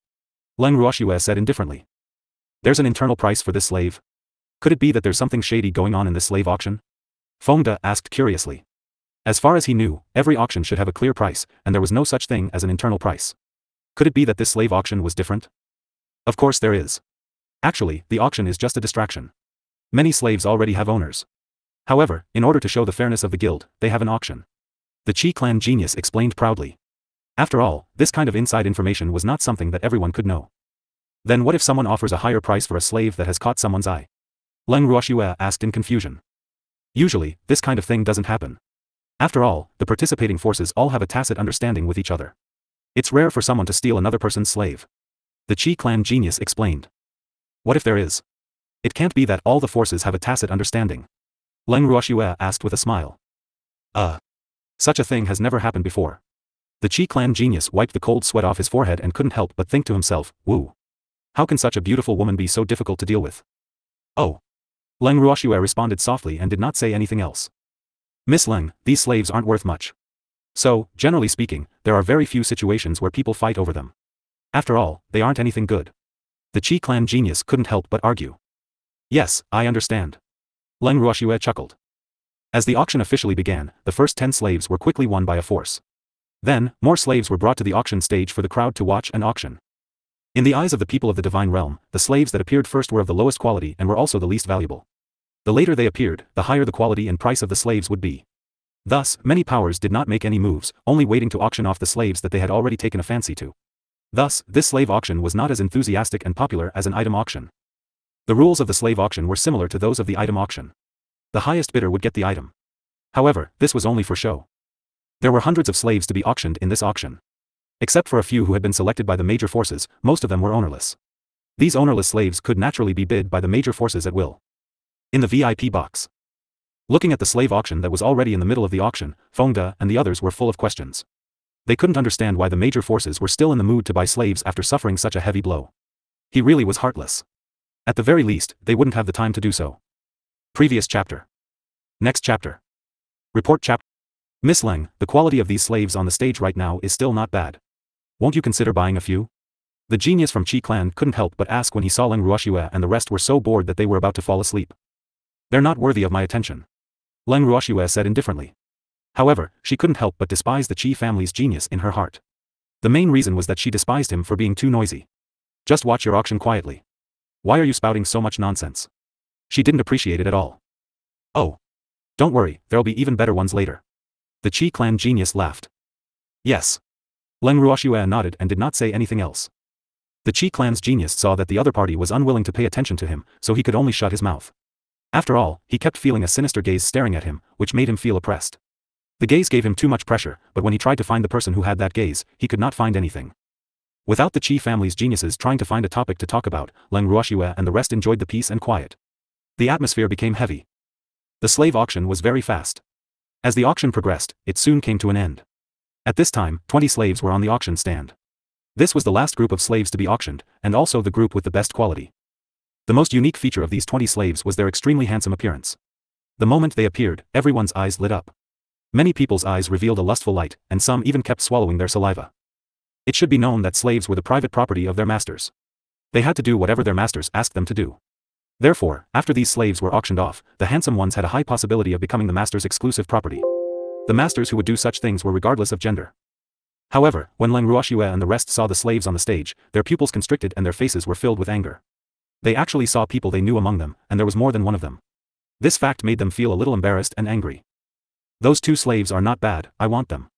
Leng Ruoxue said indifferently. "There's an internal price for this slave? Could it be that there's something shady going on in this slave auction?" Fengde asked curiously. As far as he knew, every auction should have a clear price, and there was no such thing as an internal price. Could it be that this slave auction was different? Of course there is. Actually, the auction is just a distraction. Many slaves already have owners. However, in order to show the fairness of the guild, they have an auction. The Qi clan genius explained proudly. After all, this kind of inside information was not something that everyone could know. Then what if someone offers a higher price for a slave that has caught someone's eye? Leng Ruoxue asked in confusion. Usually, this kind of thing doesn't happen. After all, the participating forces all have a tacit understanding with each other. It's rare for someone to steal another person's slave. The Qi clan genius explained. What if there is? It can't be that all the forces have a tacit understanding. Leng Ruoxue asked with a smile. Such a thing has never happened before. The Qi clan genius wiped the cold sweat off his forehead and couldn't help but think to himself, "Woo. How can such a beautiful woman be so difficult to deal with?" "Oh." Leng Ruoxue responded softly and did not say anything else. "Miss Leng, these slaves aren't worth much. So, generally speaking, there are very few situations where people fight over them. After all, they aren't anything good." The Qi clan genius couldn't help but argue. "Yes, I understand." Leng Ruoxue chuckled. As the auction officially began, the first 10 slaves were quickly won by a force. Then, more slaves were brought to the auction stage for the crowd to watch and auction. In the eyes of the people of the divine realm, the slaves that appeared first were of the lowest quality and were also the least valuable. The later they appeared, the higher the quality and price of the slaves would be. Thus, many powers did not make any moves, only waiting to auction off the slaves that they had already taken a fancy to. Thus, this slave auction was not as enthusiastic and popular as an item auction. The rules of the slave auction were similar to those of the item auction. The highest bidder would get the item. However, this was only for show. There were hundreds of slaves to be auctioned in this auction. Except for a few who had been selected by the major forces, most of them were ownerless. These ownerless slaves could naturally be bid by the major forces at will. In the VIP box. Looking at the slave auction that was already in the middle of the auction, Fengde and the others were full of questions. They couldn't understand why the major forces were still in the mood to buy slaves after suffering such a heavy blow. He really was heartless. At the very least, they wouldn't have the time to do so. Previous chapter. Next chapter. Report chapter. Miss Leng, the quality of these slaves on the stage right now is still not bad. Won't you consider buying a few? The genius from Qi clan couldn't help but ask when he saw Leng Ruoxue and the rest were so bored that they were about to fall asleep. "They're not worthy of my attention," Leng Ruoxue said indifferently. However, she couldn't help but despise the Qi family's genius in her heart. The main reason was that she despised him for being too noisy. "Just watch your auction quietly. Why are you spouting so much nonsense?" She didn't appreciate it at all. "Oh. Don't worry, there'll be even better ones later." The Qi clan genius laughed. "Yes." Leng Ruoxue nodded and did not say anything else. The Qi clan's genius saw that the other party was unwilling to pay attention to him, so he could only shut his mouth. After all, he kept feeling a sinister gaze staring at him, which made him feel oppressed. The gaze gave him too much pressure, but when he tried to find the person who had that gaze, he could not find anything. Without the Qi family's geniuses trying to find a topic to talk about, Leng Ruoxue and the rest enjoyed the peace and quiet. The atmosphere became heavy. The slave auction was very fast. As the auction progressed, it soon came to an end. At this time, 20 slaves were on the auction stand. This was the last group of slaves to be auctioned, and also the group with the best quality. The most unique feature of these 20 slaves was their extremely handsome appearance. The moment they appeared, everyone's eyes lit up. Many people's eyes revealed a lustful light, and some even kept swallowing their saliva. It should be known that slaves were the private property of their masters. They had to do whatever their masters asked them to do. Therefore, after these slaves were auctioned off, the handsome ones had a high possibility of becoming the master's exclusive property. The masters who would do such things were regardless of gender. However, when Leng Ruoxue and the rest saw the slaves on the stage, their pupils constricted and their faces were filled with anger. They actually saw people they knew among them, and there was more than one of them. This fact made them feel a little embarrassed and angry. Those 2 slaves are not bad, I want them.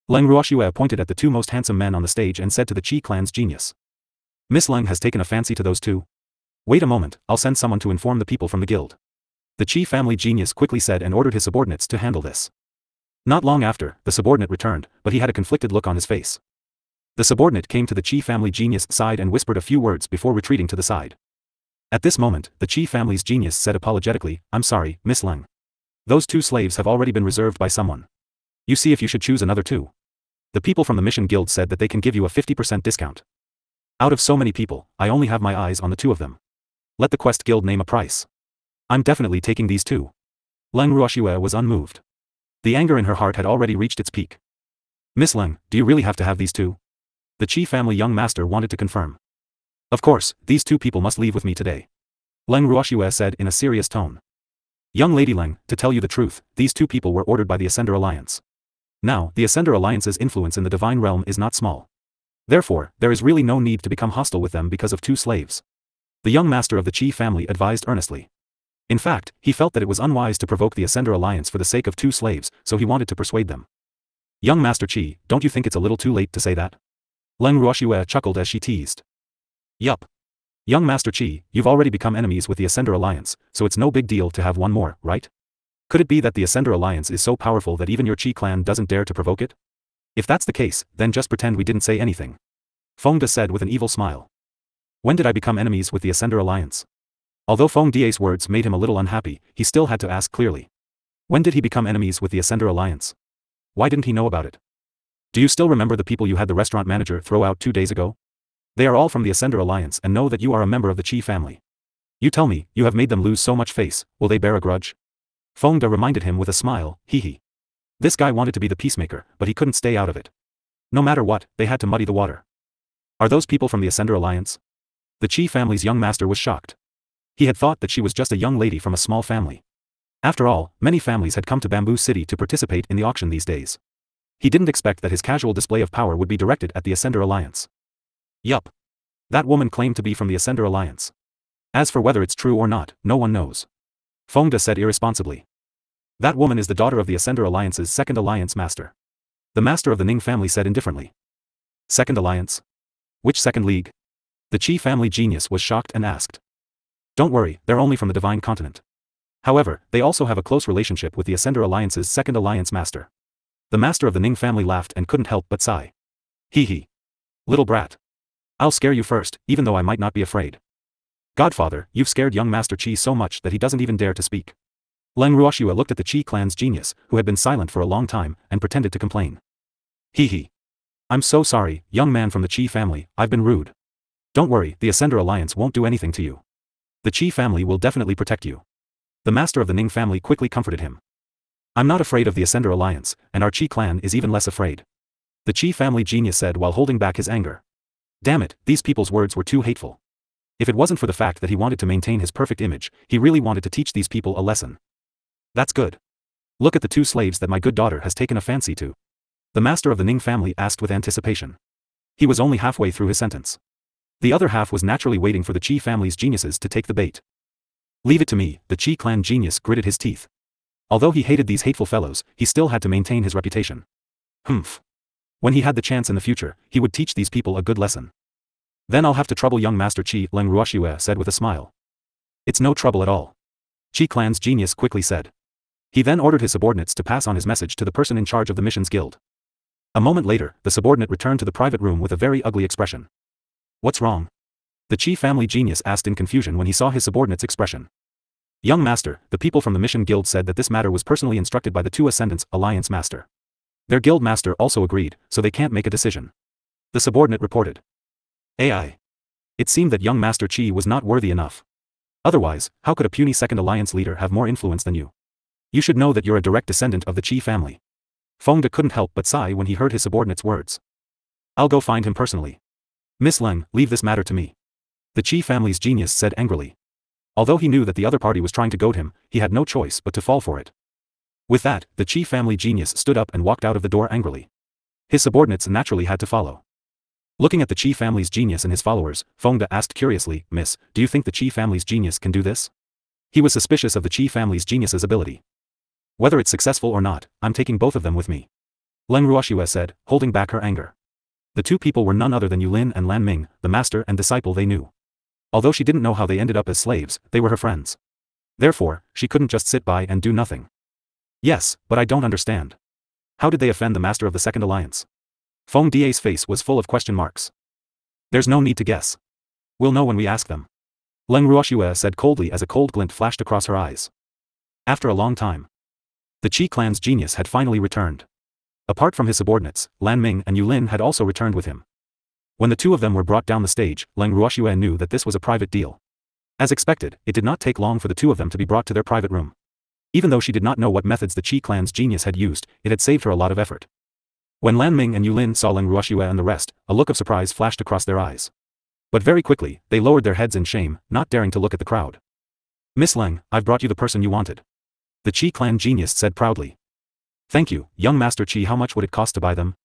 Leng Ruoxue pointed at the 2 most handsome men on the stage and said to the Qi clan's genius. Miss Leng has taken a fancy to those 2. Wait a moment, I'll send someone to inform the people from the guild. The Qi family genius quickly said and ordered his subordinates to handle this. Not long after, the subordinate returned, but he had a conflicted look on his face. The subordinate came to the Qi family genius' side and whispered a few words before retreating to the side. At this moment, the Qi family's genius said apologetically, I'm sorry, Miss Leng. Those 2 slaves have already been reserved by someone. You see if you should choose another 2. The people from the mission guild said that they can give you a 50% discount. Out of so many people, I only have my eyes on the 2 of them. Let the quest guild name a price. I'm definitely taking these 2. Leng Ruoxue was unmoved. The anger in her heart had already reached its peak. Miss Leng, do you really have to have these 2? The Qi family young master wanted to confirm. Of course, these 2 people must leave with me today. Leng Ruoxue said in a serious tone. Young Lady Leng, to tell you the truth, these 2 people were ordered by the Ascender Alliance. Now, the Ascender Alliance's influence in the divine realm is not small. Therefore, there is really no need to become hostile with them because of 2 slaves. The young master of the Qi family advised earnestly. In fact, he felt that it was unwise to provoke the Ascender Alliance for the sake of 2 slaves, so he wanted to persuade them. Young Master Qi, don't you think it's a little too late to say that? Leng Ruoxue chuckled as she teased. Yup. Young Master Qi, you've already become enemies with the Ascender Alliance, so it's no big deal to have one more, right? Could it be that the Ascender Alliance is so powerful that even your Qi clan doesn't dare to provoke it? If that's the case, then just pretend we didn't say anything. Feng De said with an evil smile. When did I become enemies with the Ascender Alliance? Although Feng De's words made him a little unhappy, he still had to ask clearly. When did he become enemies with the Ascender Alliance? Why didn't he know about it? Do you still remember the people you had the restaurant manager throw out 2 days ago? They are all from the Ascender Alliance and know that you are a member of the Qi family. You tell me, you have made them lose so much face, will they bear a grudge? Feng De reminded him with a smile, hee. This guy wanted to be the peacemaker, but he couldn't stay out of it. No matter what, they had to muddy the water. Are those people from the Ascender Alliance? The Qi family's young master was shocked. He had thought that she was just a young lady from a small family. After all, many families had come to Bamboo City to participate in the auction these days. He didn't expect that his casual display of power would be directed at the Ascender Alliance. Yup. That woman claimed to be from the Ascender Alliance. As for whether it's true or not, no one knows. Feng De said irresponsibly. That woman is the daughter of the Ascender Alliance's second alliance master. The master of the Ning family said indifferently. Second alliance? Which second league? The Qi family genius was shocked and asked. Don't worry, they're only from the divine continent. However, they also have a close relationship with the Ascender Alliance's second alliance master. The master of the Ning family laughed and couldn't help but sigh. Hee. Little brat. I'll scare you first, even though I might not be afraid. Godfather, you've scared young Master Qi so much that he doesn't even dare to speak. Leng Ruoxue looked at the Qi clan's genius, who had been silent for a long time, and pretended to complain. Hee. I'm so sorry, young man from the Qi family, I've been rude. Don't worry, the Ascender Alliance won't do anything to you. The Qi family will definitely protect you. The master of the Ning family quickly comforted him. I'm not afraid of the Ascender Alliance, and our Qi clan is even less afraid. The Qi family genius said while holding back his anger. Damn it, these people's words were too hateful. If it wasn't for the fact that he wanted to maintain his perfect image, he really wanted to teach these people a lesson. That's good. Look at the 2 slaves that my good daughter has taken a fancy to. The master of the Ning family asked with anticipation. He was only halfway through his sentence. The other half was naturally waiting for the Qi family's geniuses to take the bait. Leave it to me, the Qi clan genius gritted his teeth. Although he hated these hateful fellows, he still had to maintain his reputation. Humph. When he had the chance in the future, he would teach these people a good lesson. Then I'll have to trouble young Master Qi, Leng Ruoxue said with a smile. It's no trouble at all. Qi clan's genius quickly said. He then ordered his subordinates to pass on his message to the person in charge of the missions guild. A moment later, the subordinate returned to the private room with a very ugly expression. What's wrong? The Qi family genius asked in confusion when he saw his subordinate's expression. Young master, the people from the mission guild said that this matter was personally instructed by the 2 Ascendants Alliance master. Their guild master also agreed, so they can't make a decision. The subordinate reported. AI. It seemed that young Master Qi was not worthy enough. Otherwise, how could a puny second alliance leader have more influence than you? You should know that you're a direct descendant of the Qi family. Feng De couldn't help but sigh when he heard his subordinate's words. I'll go find him personally. Miss Leng, leave this matter to me. The Qi family's genius said angrily. Although he knew that the other party was trying to goad him, he had no choice but to fall for it. With that, the Qi family genius stood up and walked out of the door angrily. His subordinates naturally had to follow. Looking at the Qi family's genius and his followers, Fengde asked curiously, "Miss, do you think the Qi family's genius can do this?" He was suspicious of the Qi family's genius's ability. "Whether it's successful or not, I'm taking both of them with me," Leng Ruoxue said, holding back her anger. The two people were none other than Yulin and Lan Ming, the master and disciple they knew. Although she didn't know how they ended up as slaves, they were her friends. Therefore, she couldn't just sit by and do nothing. "Yes, but I don't understand. How did they offend the master of the Second Alliance?" Feng Da's face was full of question marks. "There's no need to guess. We'll know when we ask them," Leng Ruoxue said coldly as a cold glint flashed across her eyes. After a long time, the Qi clan's genius had finally returned. Apart from his subordinates, Lan Ming and Yulin had also returned with him. When the two of them were brought down the stage, Leng Ruoxue knew that this was a private deal. As expected, it did not take long for the two of them to be brought to their private room. Even though she did not know what methods the Qi clan's genius had used, it had saved her a lot of effort. When Lan Ming and Yulin saw Leng Ruoxue and the rest, a look of surprise flashed across their eyes. But very quickly, they lowered their heads in shame, not daring to look at the crowd. "Miss Leng, I've brought you the person you wanted," the Qi clan genius said proudly. "Thank you, young Master Qi. How much would it cost to buy them?"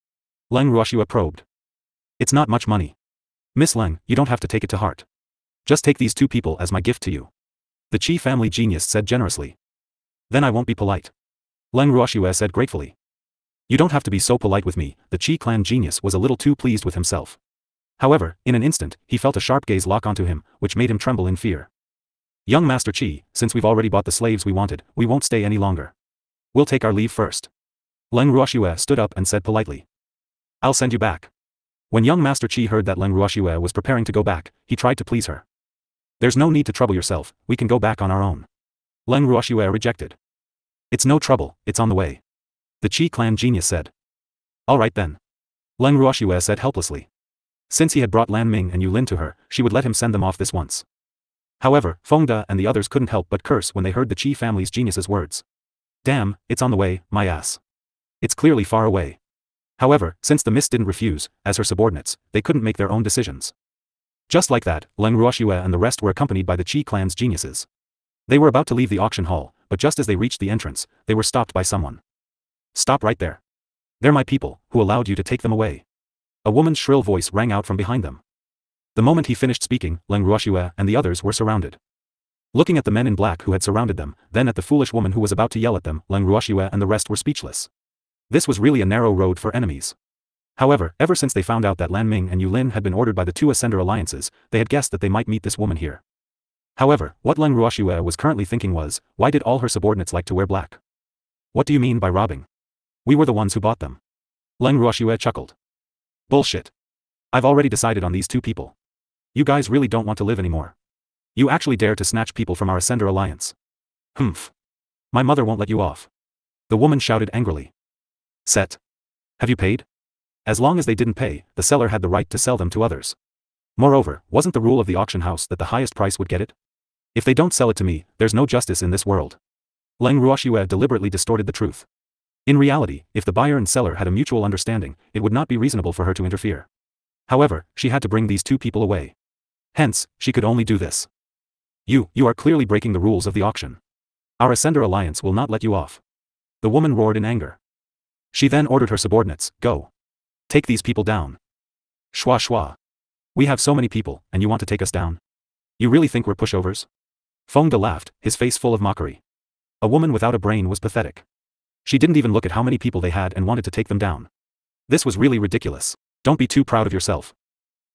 Leng Ruoxue probed. "It's not much money. Miss Leng, you don't have to take it to heart. Just take these two people as my gift to you," the Qi family genius said generously. "Then I won't be polite," Leng Ruoxue said gratefully. "You don't have to be so polite with me." The Qi clan genius was a little too pleased with himself. However, in an instant, he felt a sharp gaze lock onto him, which made him tremble in fear. "Young Master Qi, since we've already bought the slaves we wanted, we won't stay any longer. We'll take our leave first." Leng Ruoxue stood up and said politely. "I'll send you back." When young Master Qi heard that Leng Ruoxue was preparing to go back, he tried to please her. "There's no need to trouble yourself, we can go back on our own." Leng Ruoxue rejected. "It's no trouble, it's on the way," the Qi clan genius said. "All right then," Leng Ruoxue said helplessly. Since he had brought Lan Ming and Yulin to her, she would let him send them off this once. However, Fengde and the others couldn't help but curse when they heard the Qi family's genius's words. "Damn, it's on the way, my ass. It's clearly far away." However, since the Miss didn't refuse, as her subordinates, they couldn't make their own decisions. Just like that, Leng Ruoxue and the rest were accompanied by the Qi clan's geniuses. They were about to leave the auction hall, but just as they reached the entrance, they were stopped by someone. "Stop right there. They're my people, who allowed you to take them away." A woman's shrill voice rang out from behind them. The moment he finished speaking, Leng Ruoxue and the others were surrounded. Looking at the men in black who had surrounded them, then at the foolish woman who was about to yell at them, Leng Ruoxue and the rest were speechless. This was really a narrow road for enemies. However, ever since they found out that Lan Ming and Yulin had been ordered by the two Ascender alliances, they had guessed that they might meet this woman here. However, what Leng Ruoxue was currently thinking was, why did all her subordinates like to wear black? "What do you mean by robbing? We were the ones who bought them." Leng Ruoxue chuckled. "Bullshit. I've already decided on these two people. You guys really don't want to live anymore. You actually dare to snatch people from our Ascender alliance. Humph. My mother won't let you off." The woman shouted angrily. "Set. Have you paid?" As long as they didn't pay, the seller had the right to sell them to others. Moreover, wasn't the rule of the auction house that the highest price would get it? "If they don't sell it to me, there's no justice in this world." Leng Ruoxue deliberately distorted the truth. In reality, if the buyer and seller had a mutual understanding, it would not be reasonable for her to interfere. However, she had to bring these two people away. Hence, she could only do this. You are clearly breaking the rules of the auction. Our Ascender alliance will not let you off." The woman roared in anger. She then ordered her subordinates, "Go. Take these people down." "Shua shua. We have so many people, and you want to take us down? You really think we're pushovers?" Fengde laughed, his face full of mockery. A woman without a brain was pathetic. She didn't even look at how many people they had and wanted to take them down. This was really ridiculous. "Don't be too proud of yourself.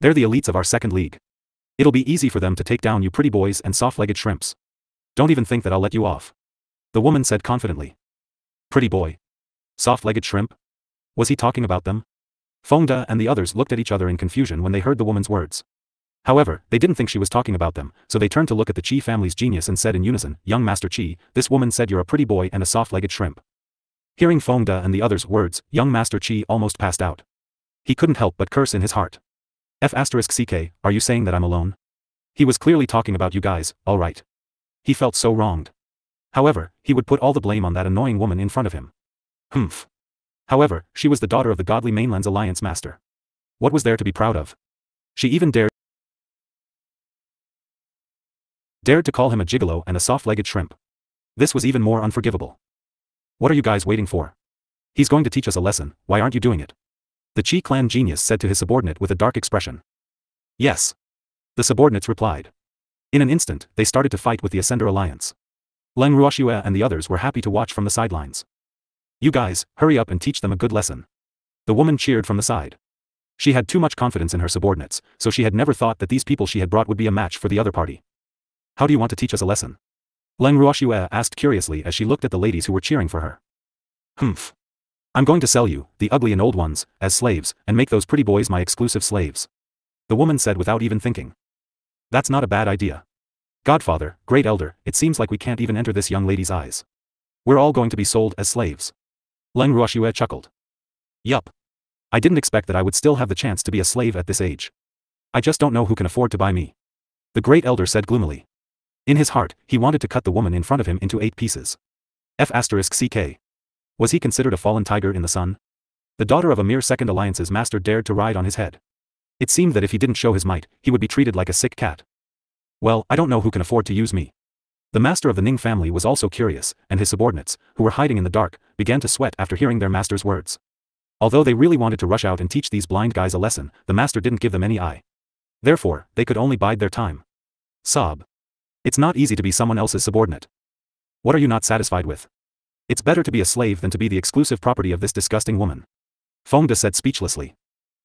They're the elites of our second league. It'll be easy for them to take down you pretty boys and soft-legged shrimps. Don't even think that I'll let you off," the woman said confidently. Pretty boy? Soft-legged shrimp? Was he talking about them? Fengde and the others looked at each other in confusion when they heard the woman's words. However, they didn't think she was talking about them, so they turned to look at the Qi family's genius and said in unison, "Young Master Qi, this woman said you're a pretty boy and a soft-legged shrimp." Hearing Fengde and the others' words, young Master Qi almost passed out. He couldn't help but curse in his heart. F***ck, are you saying that I'm alone? He was clearly talking about you guys, alright. He felt so wronged. However, he would put all the blame on that annoying woman in front of him. Humph. However, she was the daughter of the godly Mainland's alliance master. What was there to be proud of? She even dared to call him a gigolo and a soft-legged shrimp. This was even more unforgivable. What are you guys waiting for? He's going to teach us a lesson, why aren't you doing it? The Qi clan genius said to his subordinate with a dark expression. Yes. The subordinates replied. In an instant, they started to fight with the Ascender Alliance. Leng Ruoxue and the others were happy to watch from the sidelines. You guys, hurry up and teach them a good lesson. The woman cheered from the side. She had too much confidence in her subordinates, so she had never thought that these people she had brought would be a match for the other party. How do you want to teach us a lesson? Leng Ruoxue asked curiously as she looked at the ladies who were cheering for her. Humph. I'm going to sell you, the ugly and old ones, as slaves, and make those pretty boys my exclusive slaves. The woman said without even thinking. That's not a bad idea. Godfather, great elder, it seems like we can't even enter this young lady's eyes. We're all going to be sold as slaves. Leng Ruoxue chuckled. Yup. I didn't expect that I would still have the chance to be a slave at this age. I just don't know who can afford to buy me. The great elder said gloomily. In his heart, he wanted to cut the woman in front of him into 8 pieces. F***ck. Was he considered a fallen tiger in the sun? The daughter of a mere Second Alliance's master dared to ride on his head. It seemed that if he didn't show his might, he would be treated like a sick cat. Well, I don't know who can afford to use me. The master of the Ning family was also curious, and his subordinates, who were hiding in the dark, began to sweat after hearing their master's words. Although they really wanted to rush out and teach these blind guys a lesson, the master didn't give them any eye. Therefore, they could only bide their time. Sob. It's not easy to be someone else's subordinate. What are you not satisfied with? It's better to be a slave than to be the exclusive property of this disgusting woman. Fengde said speechlessly.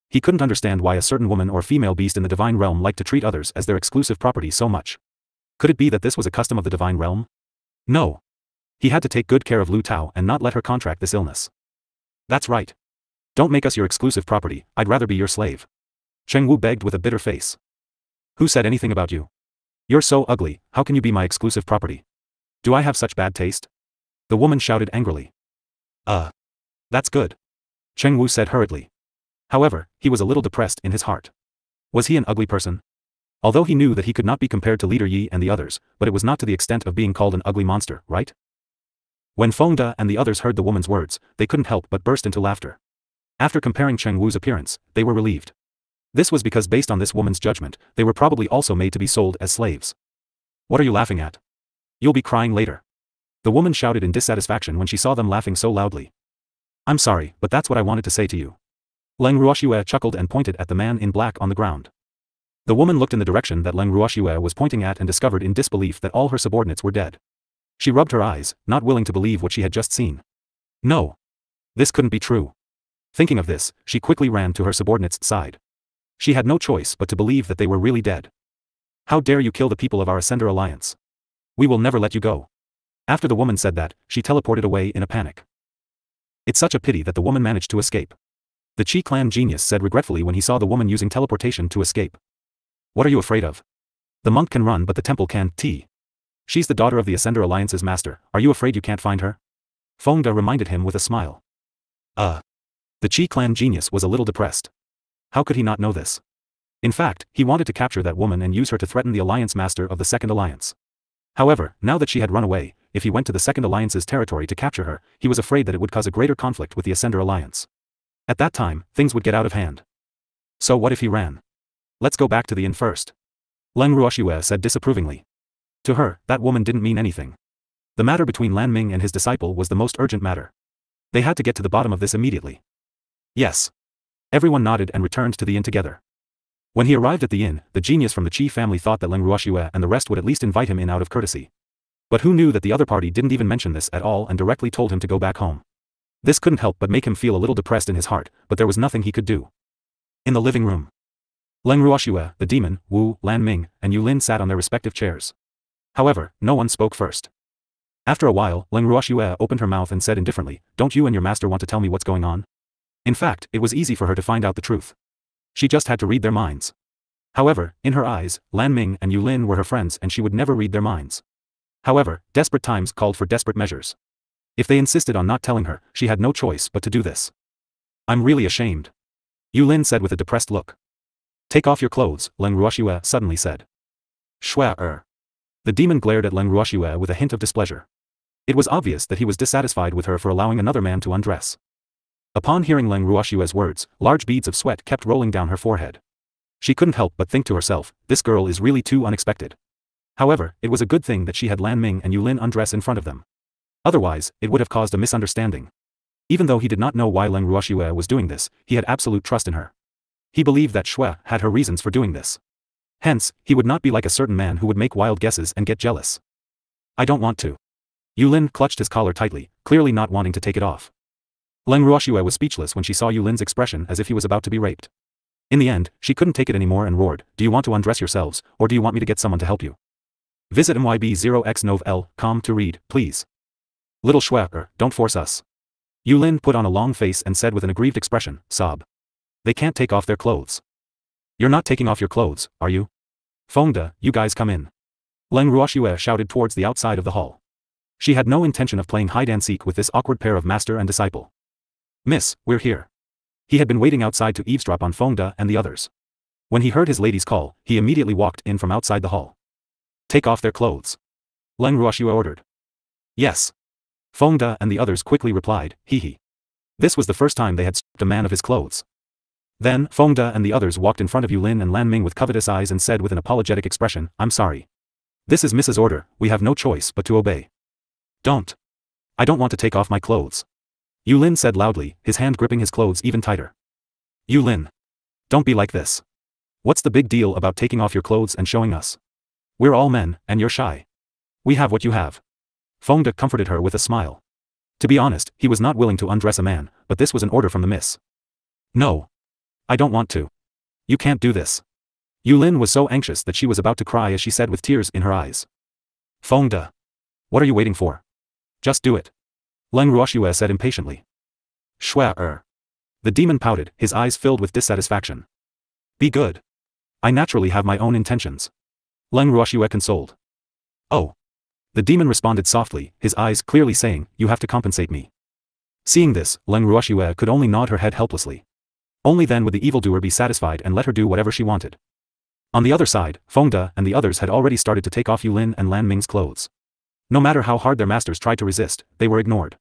He couldn't understand why a certain woman or female beast in the divine realm liked to treat others as their exclusive property so much. Could it be that this was a custom of the divine realm? No. He had to take good care of Lu Tao and not let her contract this illness. That's right. Don't make us your exclusive property, I'd rather be your slave. Cheng Wu begged with a bitter face. Who said anything about you? You're so ugly, how can you be my exclusive property? Do I have such bad taste? The woman shouted angrily. That's good. Cheng Wu said hurriedly. However, he was a little depressed in his heart. Was he an ugly person? Although he knew that he could not be compared to Leader Yi and the others, but it was not to the extent of being called an ugly monster, right? When Fengde and the others heard the woman's words, they couldn't help but burst into laughter. After comparing Cheng Wu's appearance, they were relieved. This was because based on this woman's judgment, they were probably also made to be sold as slaves. What are you laughing at? You'll be crying later. The woman shouted in dissatisfaction when she saw them laughing so loudly. I'm sorry, but that's what I wanted to say to you. Leng Ruoxue chuckled and pointed at the man in black on the ground. The woman looked in the direction that Leng Ruoxue was pointing at and discovered in disbelief that all her subordinates were dead. She rubbed her eyes, not willing to believe what she had just seen. No. This couldn't be true. Thinking of this, she quickly ran to her subordinate's side. She had no choice but to believe that they were really dead. How dare you kill the people of our Ascender Alliance? We will never let you go. After the woman said that, she teleported away in a panic. It's such a pity that the woman managed to escape. The Qi clan genius said regretfully when he saw the woman using teleportation to escape. What are you afraid of? The monk can run but the temple can't. She's the daughter of the Ascender Alliance's master, are you afraid you can't find her? Fengde reminded him with a smile. The Qi clan genius was a little depressed. How could he not know this? In fact, he wanted to capture that woman and use her to threaten the Alliance master of the Second Alliance. However, now that she had run away, if he went to the Second Alliance's territory to capture her, he was afraid that it would cause a greater conflict with the Ascender Alliance. At that time, things would get out of hand. So what if he ran? Let's go back to the inn first. Leng Ruoxue said disapprovingly. To her, that woman didn't mean anything. The matter between Lan Ming and his disciple was the most urgent matter. They had to get to the bottom of this immediately. Yes. Everyone nodded and returned to the inn together. When he arrived at the inn, the genius from the Qi family thought that Leng Ruoxue and the rest would at least invite him in out of courtesy. But who knew that the other party didn't even mention this at all and directly told him to go back home. This couldn't help but make him feel a little depressed in his heart, but there was nothing he could do. In the living room. Leng Ruoxue, the demon, Wu, Lan Ming, and Yu Lin sat on their respective chairs. However, no one spoke first. After a while, Leng Ruoxue opened her mouth and said indifferently, "Don't you and your master want to tell me what's going on?" In fact, it was easy for her to find out the truth. She just had to read their minds. However, in her eyes, Lan Ming and Yu Lin were her friends and she would never read their minds. However, desperate times called for desperate measures. If they insisted on not telling her, she had no choice but to do this. "I'm really ashamed," Yu Lin said with a depressed look. "Take off your clothes," Leng Ruoxue suddenly said. Shua. The demon glared at Leng Ruoxue with a hint of displeasure. It was obvious that he was dissatisfied with her for allowing another man to undress. Upon hearing Leng Ruoxue's words, large beads of sweat kept rolling down her forehead. She couldn't help but think to herself, this girl is really too unexpected. However, it was a good thing that she had Lan Ming and Yu Lin undress in front of them. Otherwise, it would have caused a misunderstanding. Even though he did not know why Leng Ruoxue was doing this, he had absolute trust in her. He believed that Xue had her reasons for doing this. Hence, he would not be like a certain man who would make wild guesses and get jealous. I don't want to. Yulin clutched his collar tightly, clearly not wanting to take it off. Leng Ruoxue was speechless when she saw Yulin's expression as if he was about to be raped. In the end, she couldn't take it anymore and roared, "Do you want to undress yourselves, or do you want me to get someone to help you? Visit myb0x9v.com to read, please. Little Xue, don't force us." Yulin put on a long face and said with an aggrieved expression, "Sob. They can't take off their clothes." "You're not taking off your clothes, are you? Fengde, you guys come in." Leng Ruoxue shouted towards the outside of the hall. She had no intention of playing hide-and-seek with this awkward pair of master and disciple. "Miss, we're here." He had been waiting outside to eavesdrop on Fengde and the others. When he heard his lady's call, he immediately walked in from outside the hall. "Take off their clothes," Leng Ruoxue ordered. "Yes." Fengde and the others quickly replied, "Hee." This was the first time they had stripped a man of his clothes. Then, Fengde and the others walked in front of Yulin and Lanming with covetous eyes and said with an apologetic expression, "I'm sorry. This is Mrs. Order, we have no choice but to obey." "Don't. I don't want to take off my clothes," Yulin said loudly, his hand gripping his clothes even tighter. "Yulin. Don't be like this. What's the big deal about taking off your clothes and showing us? We're all men, and you're shy. We have what you have." Fengde comforted her with a smile. To be honest, he was not willing to undress a man, but this was an order from the miss. "No. I don't want to. You can't do this." Yulin was so anxious that she was about to cry as she said with tears in her eyes. "Fengde. What are you waiting for? Just do it." Leng Ruoxue said impatiently. "Xue." The demon pouted, his eyes filled with dissatisfaction. "Be good. I naturally have my own intentions." Leng Ruoxue consoled. "Oh." The demon responded softly, his eyes clearly saying, "You have to compensate me." Seeing this, Leng Ruoxue could only nod her head helplessly. Only then would the evildoer be satisfied and let her do whatever she wanted. On the other side, Fengde and the others had already started to take off Yulin and Lanming's clothes. No matter how hard their masters tried to resist, they were ignored.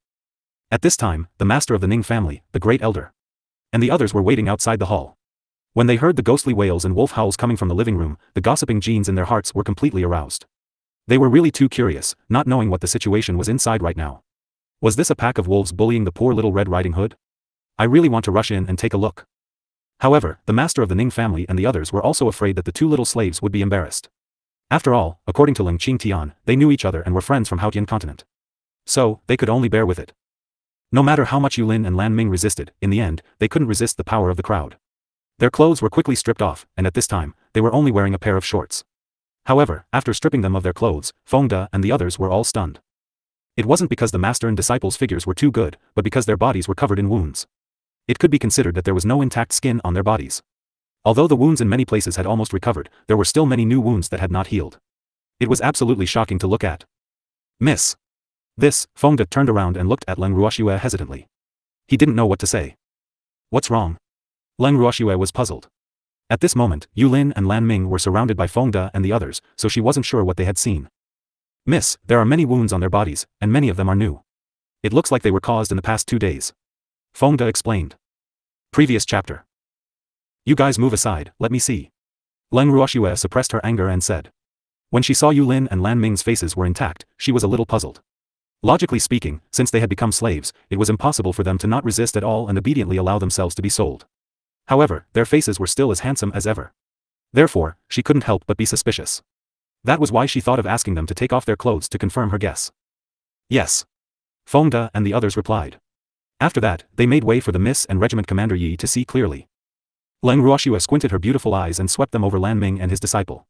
At this time, the master of the Ning family, the great elder, and the others were waiting outside the hall. When they heard the ghostly wails and wolf howls coming from the living room, the gossiping genes in their hearts were completely aroused. They were really too curious, not knowing what the situation was inside right now. Was this a pack of wolves bullying the poor little Red Riding Hood? I really want to rush in and take a look. However, the master of the Ning family and the others were also afraid that the two little slaves would be embarrassed. After all, according to Ling Qingtian, they knew each other and were friends from Haotian continent. So, they could only bear with it. No matter how much Yulin and Lanming resisted, in the end, they couldn't resist the power of the crowd. Their clothes were quickly stripped off, and at this time, they were only wearing a pair of shorts. However, after stripping them of their clothes, Fengde and the others were all stunned. It wasn't because the master and disciples' figures were too good, but because their bodies were covered in wounds. It could be considered that there was no intact skin on their bodies. Although the wounds in many places had almost recovered, there were still many new wounds that had not healed. It was absolutely shocking to look at. "Miss." This, Fengde turned around and looked at Leng Ruoxue hesitantly. He didn't know what to say. "What's wrong?" Leng Ruoxue was puzzled. At this moment, Yulin and Lanming were surrounded by Fengde and the others, so she wasn't sure what they had seen. "Miss, there are many wounds on their bodies, and many of them are new. It looks like they were caused in the past 2 days." Fengde explained. Previous chapter. "You guys move aside, let me see." Leng Ruoxue suppressed her anger and said. When she saw Yulin and Lanming's faces were intact, she was a little puzzled. Logically speaking, since they had become slaves, it was impossible for them to not resist at all and obediently allow themselves to be sold. However, their faces were still as handsome as ever. Therefore, she couldn't help but be suspicious. That was why she thought of asking them to take off their clothes to confirm her guess. "Yes." Fengde and the others replied. After that, they made way for the Miss and Regiment Commander Yi to see clearly. Leng Ruoxue squinted her beautiful eyes and swept them over Lanming and his disciple.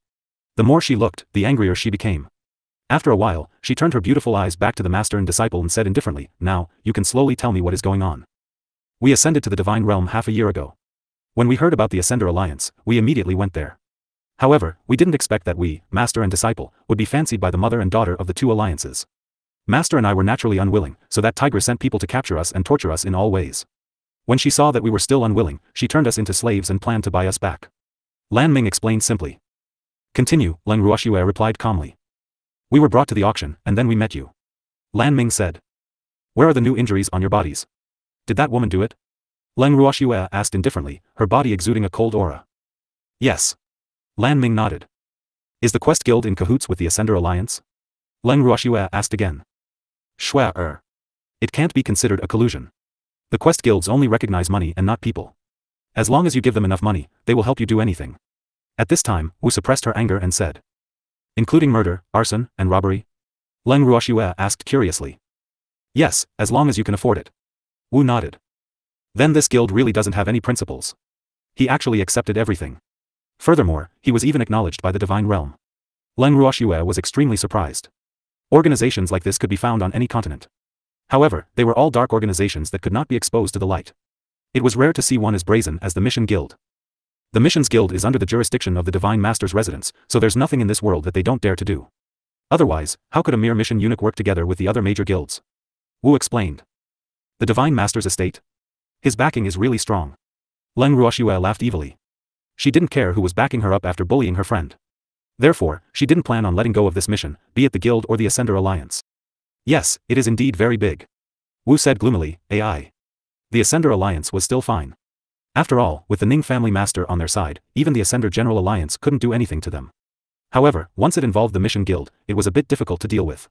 The more she looked, the angrier she became. After a while, she turned her beautiful eyes back to the master and disciple and said indifferently, "Now, you can slowly tell me what is going on. We ascended to the divine realm half a year ago. When we heard about the Ascender Alliance, we immediately went there. However, we didn't expect that we, master and disciple, would be fancied by the mother and daughter of the two alliances. Master and I were naturally unwilling, so that tiger sent people to capture us and torture us in all ways. When she saw that we were still unwilling, she turned us into slaves and planned to buy us back." Lanming explained simply. "Continue," Leng Ruoxue replied calmly. "We were brought to the auction, and then we met you." Lanming said. "Where are the new injuries on your bodies? Did that woman do it?" Leng Ruoxue asked indifferently, her body exuding a cold aura. "Yes." Lanming nodded. "Is the Quest Guild in cahoots with the Ascender Alliance?" Leng Ruoxue asked again. "Xue." It can't be considered a collusion. The quest guilds only recognize money and not people. As long as you give them enough money, they will help you do anything. At this time, Wu suppressed her anger and said. Including murder, arson, and robbery? Leng Ruoxue asked curiously. Yes, as long as you can afford it. Wu nodded. Then this guild really doesn't have any principles. He actually accepted everything. Furthermore, he was even acknowledged by the divine realm. Leng Ruoxue was extremely surprised. Organizations like this could be found on any continent. However, they were all dark organizations that could not be exposed to the light. It was rare to see one as brazen as the Mission Guild. The Missions Guild is under the jurisdiction of the Divine Master's residence, so there's nothing in this world that they don't dare to do. Otherwise, how could a mere mission eunuch work together with the other major guilds? Wu explained. The Divine Master's estate? His backing is really strong. Leng Ruoxue laughed evilly. She didn't care who was backing her up after bullying her friend. Therefore, she didn't plan on letting go of this mission, be it the guild or the Ascender Alliance. Yes, it is indeed very big. Wu said gloomily, AI. The Ascender Alliance was still fine. After all, with the Ning family master on their side, even the Ascender General Alliance couldn't do anything to them. However, once it involved the Mission Guild, it was a bit difficult to deal with.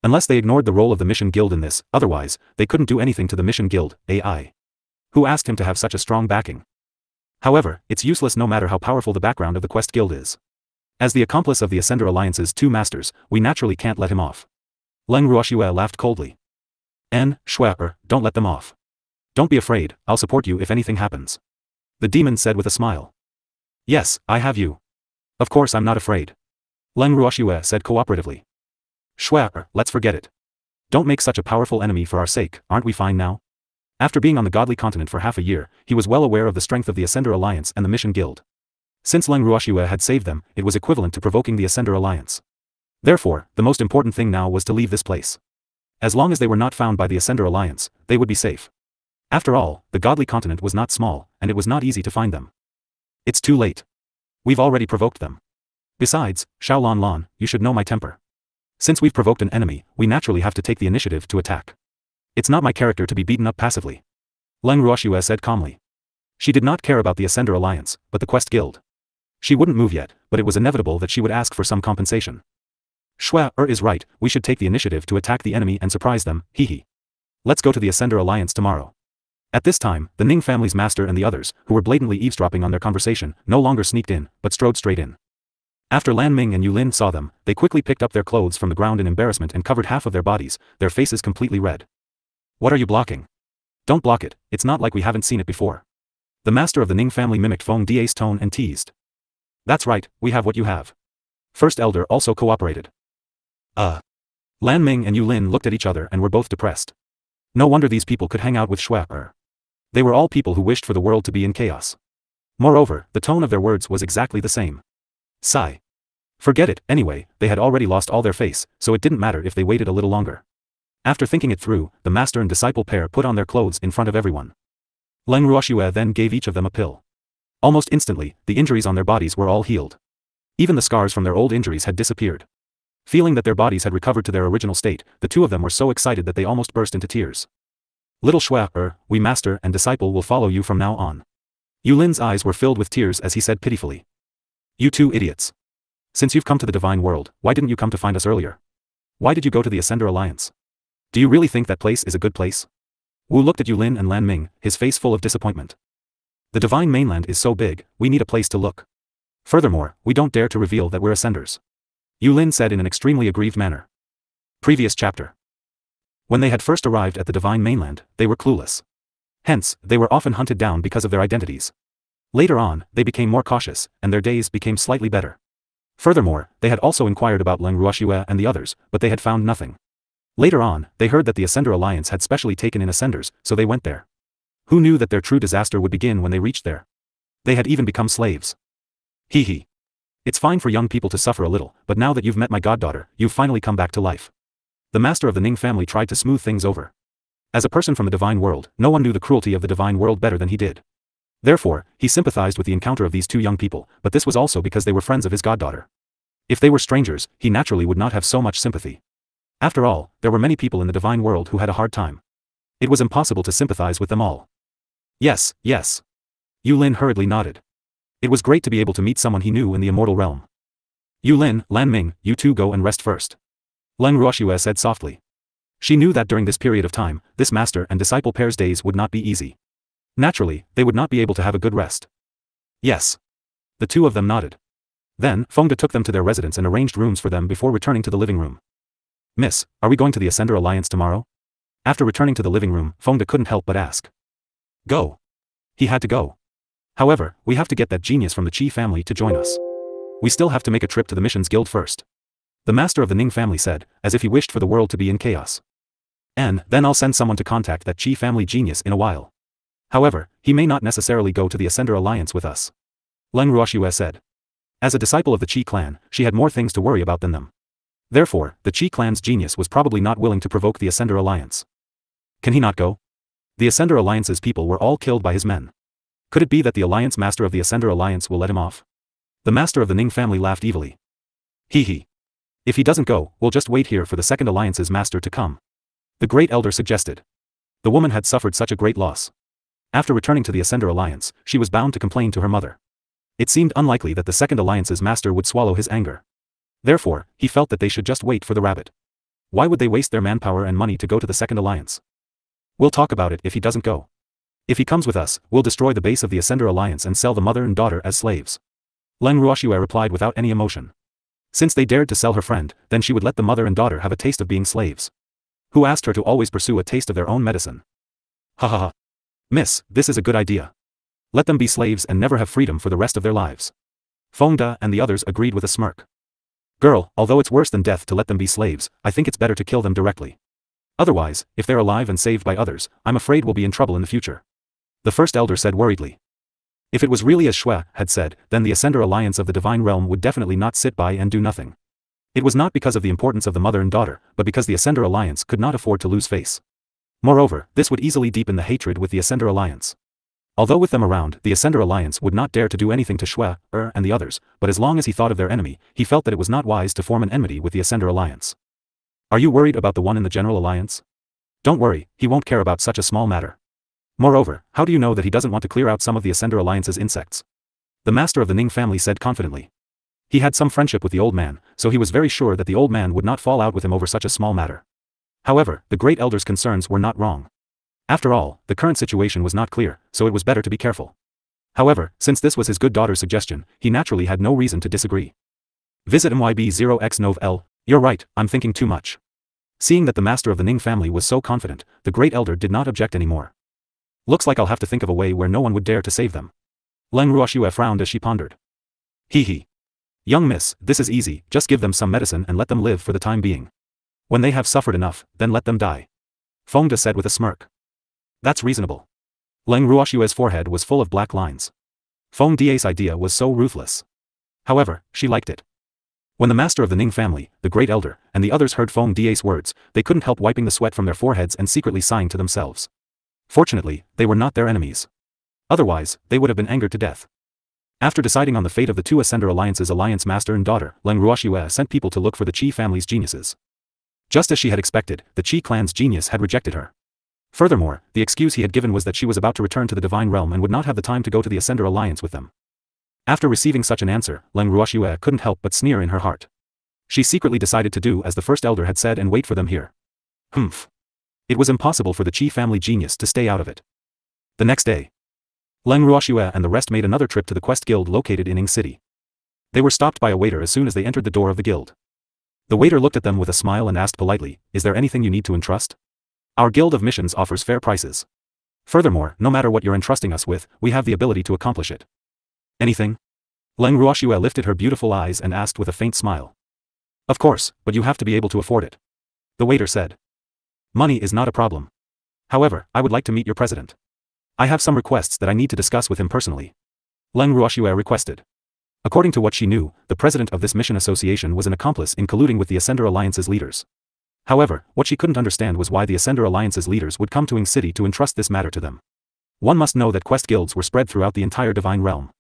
Unless they ignored the role of the Mission Guild in this, otherwise, they couldn't do anything to the Mission Guild, AI. Who asked him to have such a strong backing? However, it's useless no matter how powerful the background of the Quest Guild is. As the accomplice of the Ascender Alliance's two masters, we naturally can't let him off. Leng Ruoxue laughed coldly. Shui, don't let them off. Don't be afraid, I'll support you if anything happens. The demon said with a smile. Yes, I have you. Of course I'm not afraid. Leng Ruoxue said cooperatively. Shui, let's forget it. Don't make such a powerful enemy for our sake, aren't we fine now? After being on the godly continent for half a year, he was well aware of the strength of the Ascender Alliance and the Mission Guild. Since Leng Ruoxue had saved them, it was equivalent to provoking the Ascender Alliance. Therefore, the most important thing now was to leave this place. As long as they were not found by the Ascender Alliance, they would be safe. After all, the godly continent was not small, and it was not easy to find them. It's too late. We've already provoked them. Besides, Xiao Lan, you should know my temper. Since we've provoked an enemy, we naturally have to take the initiative to attack. It's not my character to be beaten up passively. Leng Ruoxue said calmly. She did not care about the Ascender Alliance, but the Quest Guild. She wouldn't move yet, but it was inevitable that she would ask for some compensation. Shui is right, we should take the initiative to attack the enemy and surprise them, hee. Let's go to the Ascender Alliance tomorrow. At this time, the Ning family's master and the others, who were blatantly eavesdropping on their conversation, no longer sneaked in, but strode straight in. After Lan Ming and Yu Lin saw them, they quickly picked up their clothes from the ground in embarrassment and covered half of their bodies, their faces completely red. What are you blocking? Don't block it, it's not like we haven't seen it before. The master of the Ning family mimicked Feng Da's tone and teased. That's right, we have what you have. First Elder also cooperated. Lan Ming and Yu Lin looked at each other and were both depressed. No wonder these people could hang out with Shui. They were all people who wished for the world to be in chaos. Moreover, the tone of their words was exactly the same. Sigh. Forget it, anyway, they had already lost all their face, so it didn't matter if they waited a little longer. After thinking it through, the master and disciple pair put on their clothes in front of everyone. Leng Ruoxue then gave each of them a pill. Almost instantly, the injuries on their bodies were all healed. Even the scars from their old injuries had disappeared. Feeling that their bodies had recovered to their original state, the two of them were so excited that they almost burst into tears. Little Shui, we master and disciple will follow you from now on. Yu Lin's eyes were filled with tears as he said pitifully. You two idiots. Since you've come to the divine world, why didn't you come to find us earlier? Why did you go to the Ascender Alliance? Do you really think that place is a good place? Wu looked at Yu Lin and Lan Ming, his face full of disappointment. The divine mainland is so big, we need a place to look. Furthermore, we don't dare to reveal that we're Ascenders. Yu Lin said in an extremely aggrieved manner. Previous chapter. When they had first arrived at the divine mainland, they were clueless. Hence, they were often hunted down because of their identities. Later on, they became more cautious, and their days became slightly better. Furthermore, they had also inquired about Leng Ruoxue and the others, but they had found nothing. Later on, they heard that the Ascender Alliance had specially taken in Ascenders, so they went there. Who knew that their true disaster would begin when they reached there? They had even become slaves. Hee. It's fine for young people to suffer a little, but now that you've met my goddaughter, you've finally come back to life. The master of the Ning family tried to smooth things over. As a person from the divine world, no one knew the cruelty of the divine world better than he did. Therefore, he sympathized with the encounter of these two young people, but this was also because they were friends of his goddaughter. If they were strangers, he naturally would not have so much sympathy. After all, there were many people in the divine world who had a hard time. It was impossible to sympathize with them all. Yes. Yu Lin hurriedly nodded. It was great to be able to meet someone he knew in the immortal realm. Yu Lin, Lan Ming, you two go and rest first. Leng Ruoxue said softly. She knew that during this period of time, this master and disciple pair's days would not be easy. Naturally, they would not be able to have a good rest. Yes. The two of them nodded. Then, Fengde took them to their residence and arranged rooms for them before returning to the living room. Miss, are we going to the Ascender Alliance tomorrow? After returning to the living room, Fengde couldn't help but ask. Go. He had to go. However, we have to get that genius from the Qi family to join us. We still have to make a trip to the Missions Guild first. The master of the Ning family said, as if he wished for the world to be in chaos. And then I'll send someone to contact that Qi family genius in a while. However, he may not necessarily go to the Ascender Alliance with us. Leng Ruoxue said. As a disciple of the Qi clan, she had more things to worry about than them. Therefore, the Qi clan's genius was probably not willing to provoke the Ascender Alliance. Can he not go? The Ascender Alliance's people were all killed by his men. Could it be that the Alliance Master of the Ascender Alliance will let him off? The master of the Ning family laughed evilly. Hee. If he doesn't go, we'll just wait here for the Second Alliance's master to come. The Great Elder suggested. The woman had suffered such a great loss. After returning to the Ascender Alliance, she was bound to complain to her mother. It seemed unlikely that the Second Alliance's master would swallow his anger. Therefore, he felt that they should just wait for the rabbit. Why would they waste their manpower and money to go to the Second Alliance? We'll talk about it if he doesn't go. If he comes with us, we'll destroy the base of the Ascender Alliance and sell the mother and daughter as slaves. Leng Ruoxue replied without any emotion. Since they dared to sell her friend, then she would let the mother and daughter have a taste of being slaves. Who asked her to always pursue a taste of their own medicine? Ha ha ha. Miss, this is a good idea. Let them be slaves and never have freedom for the rest of their lives. Fengde and the others agreed with a smirk. Girl, although it's worse than death to let them be slaves, I think it's better to kill them directly. Otherwise, if they're alive and saved by others, I'm afraid we'll be in trouble in the future. The first elder said worriedly. If it was really as Shui had said, then the Ascender Alliance of the Divine Realm would definitely not sit by and do nothing. It was not because of the importance of the mother and daughter, but because the Ascender Alliance could not afford to lose face. Moreover, this would easily deepen the hatred with the Ascender Alliance. Although with them around, the Ascender Alliance would not dare to do anything to Shui, and the others, but as long as he thought of their enemy, he felt that it was not wise to form an enmity with the Ascender Alliance. Are you worried about the one in the General Alliance? Don't worry, he won't care about such a small matter. Moreover, how do you know that he doesn't want to clear out some of the Ascender Alliance's insects? The master of the Ning family said confidently. He had some friendship with the old man, so he was very sure that the old man would not fall out with him over such a small matter. However, the great elder's concerns were not wrong. After all, the current situation was not clear, so it was better to be careful. However, since this was his good daughter's suggestion, he naturally had no reason to disagree. Visit MYB0X9L, you're right, I'm thinking too much. Seeing that the master of the Ning family was so confident, the great elder did not object anymore. Looks like I'll have to think of a way where no one would dare to save them. Leng Ruoxue frowned as she pondered. Hee. Young miss, this is easy, just give them some medicine and let them live for the time being. When they have suffered enough, then let them die. Fengde said with a smirk. That's reasonable. Leng Ruoxue's forehead was full of black lines. Fengde's idea was so ruthless. However, she liked it. When the master of the Ning family, the great elder, and the others heard Fengde's words, they couldn't help wiping the sweat from their foreheads and secretly sighing to themselves. Fortunately, they were not their enemies. Otherwise, they would have been angered to death. After deciding on the fate of the two Ascender Alliance's alliance master and daughter, Leng Ruoxue sent people to look for the Qi family's geniuses. Just as she had expected, the Qi clan's genius had rejected her. Furthermore, the excuse he had given was that she was about to return to the Divine Realm and would not have the time to go to the Ascender Alliance with them. After receiving such an answer, Leng Ruoxue couldn't help but sneer in her heart. She secretly decided to do as the first elder had said and wait for them here. Humph. It was impossible for the Qi family genius to stay out of it. The next day, Leng Ruoxue and the rest made another trip to the Quest Guild located in Ing City. They were stopped by a waiter as soon as they entered the door of the guild. The waiter looked at them with a smile and asked politely, "Is there anything you need to entrust? Our Guild of Missions offers fair prices. Furthermore, no matter what you're entrusting us with, we have the ability to accomplish it." Anything? Leng Ruoxue lifted her beautiful eyes and asked with a faint smile. Of course, but you have to be able to afford it. The waiter said. Money is not a problem. However, I would like to meet your president. I have some requests that I need to discuss with him personally. Leng Ruoxue requested. According to what she knew, the president of this mission association was an accomplice in colluding with the Ascender Alliance's leaders. However, what she couldn't understand was why the Ascender Alliance's leaders would come to Ing City to entrust this matter to them. One must know that quest guilds were spread throughout the entire Divine Realm.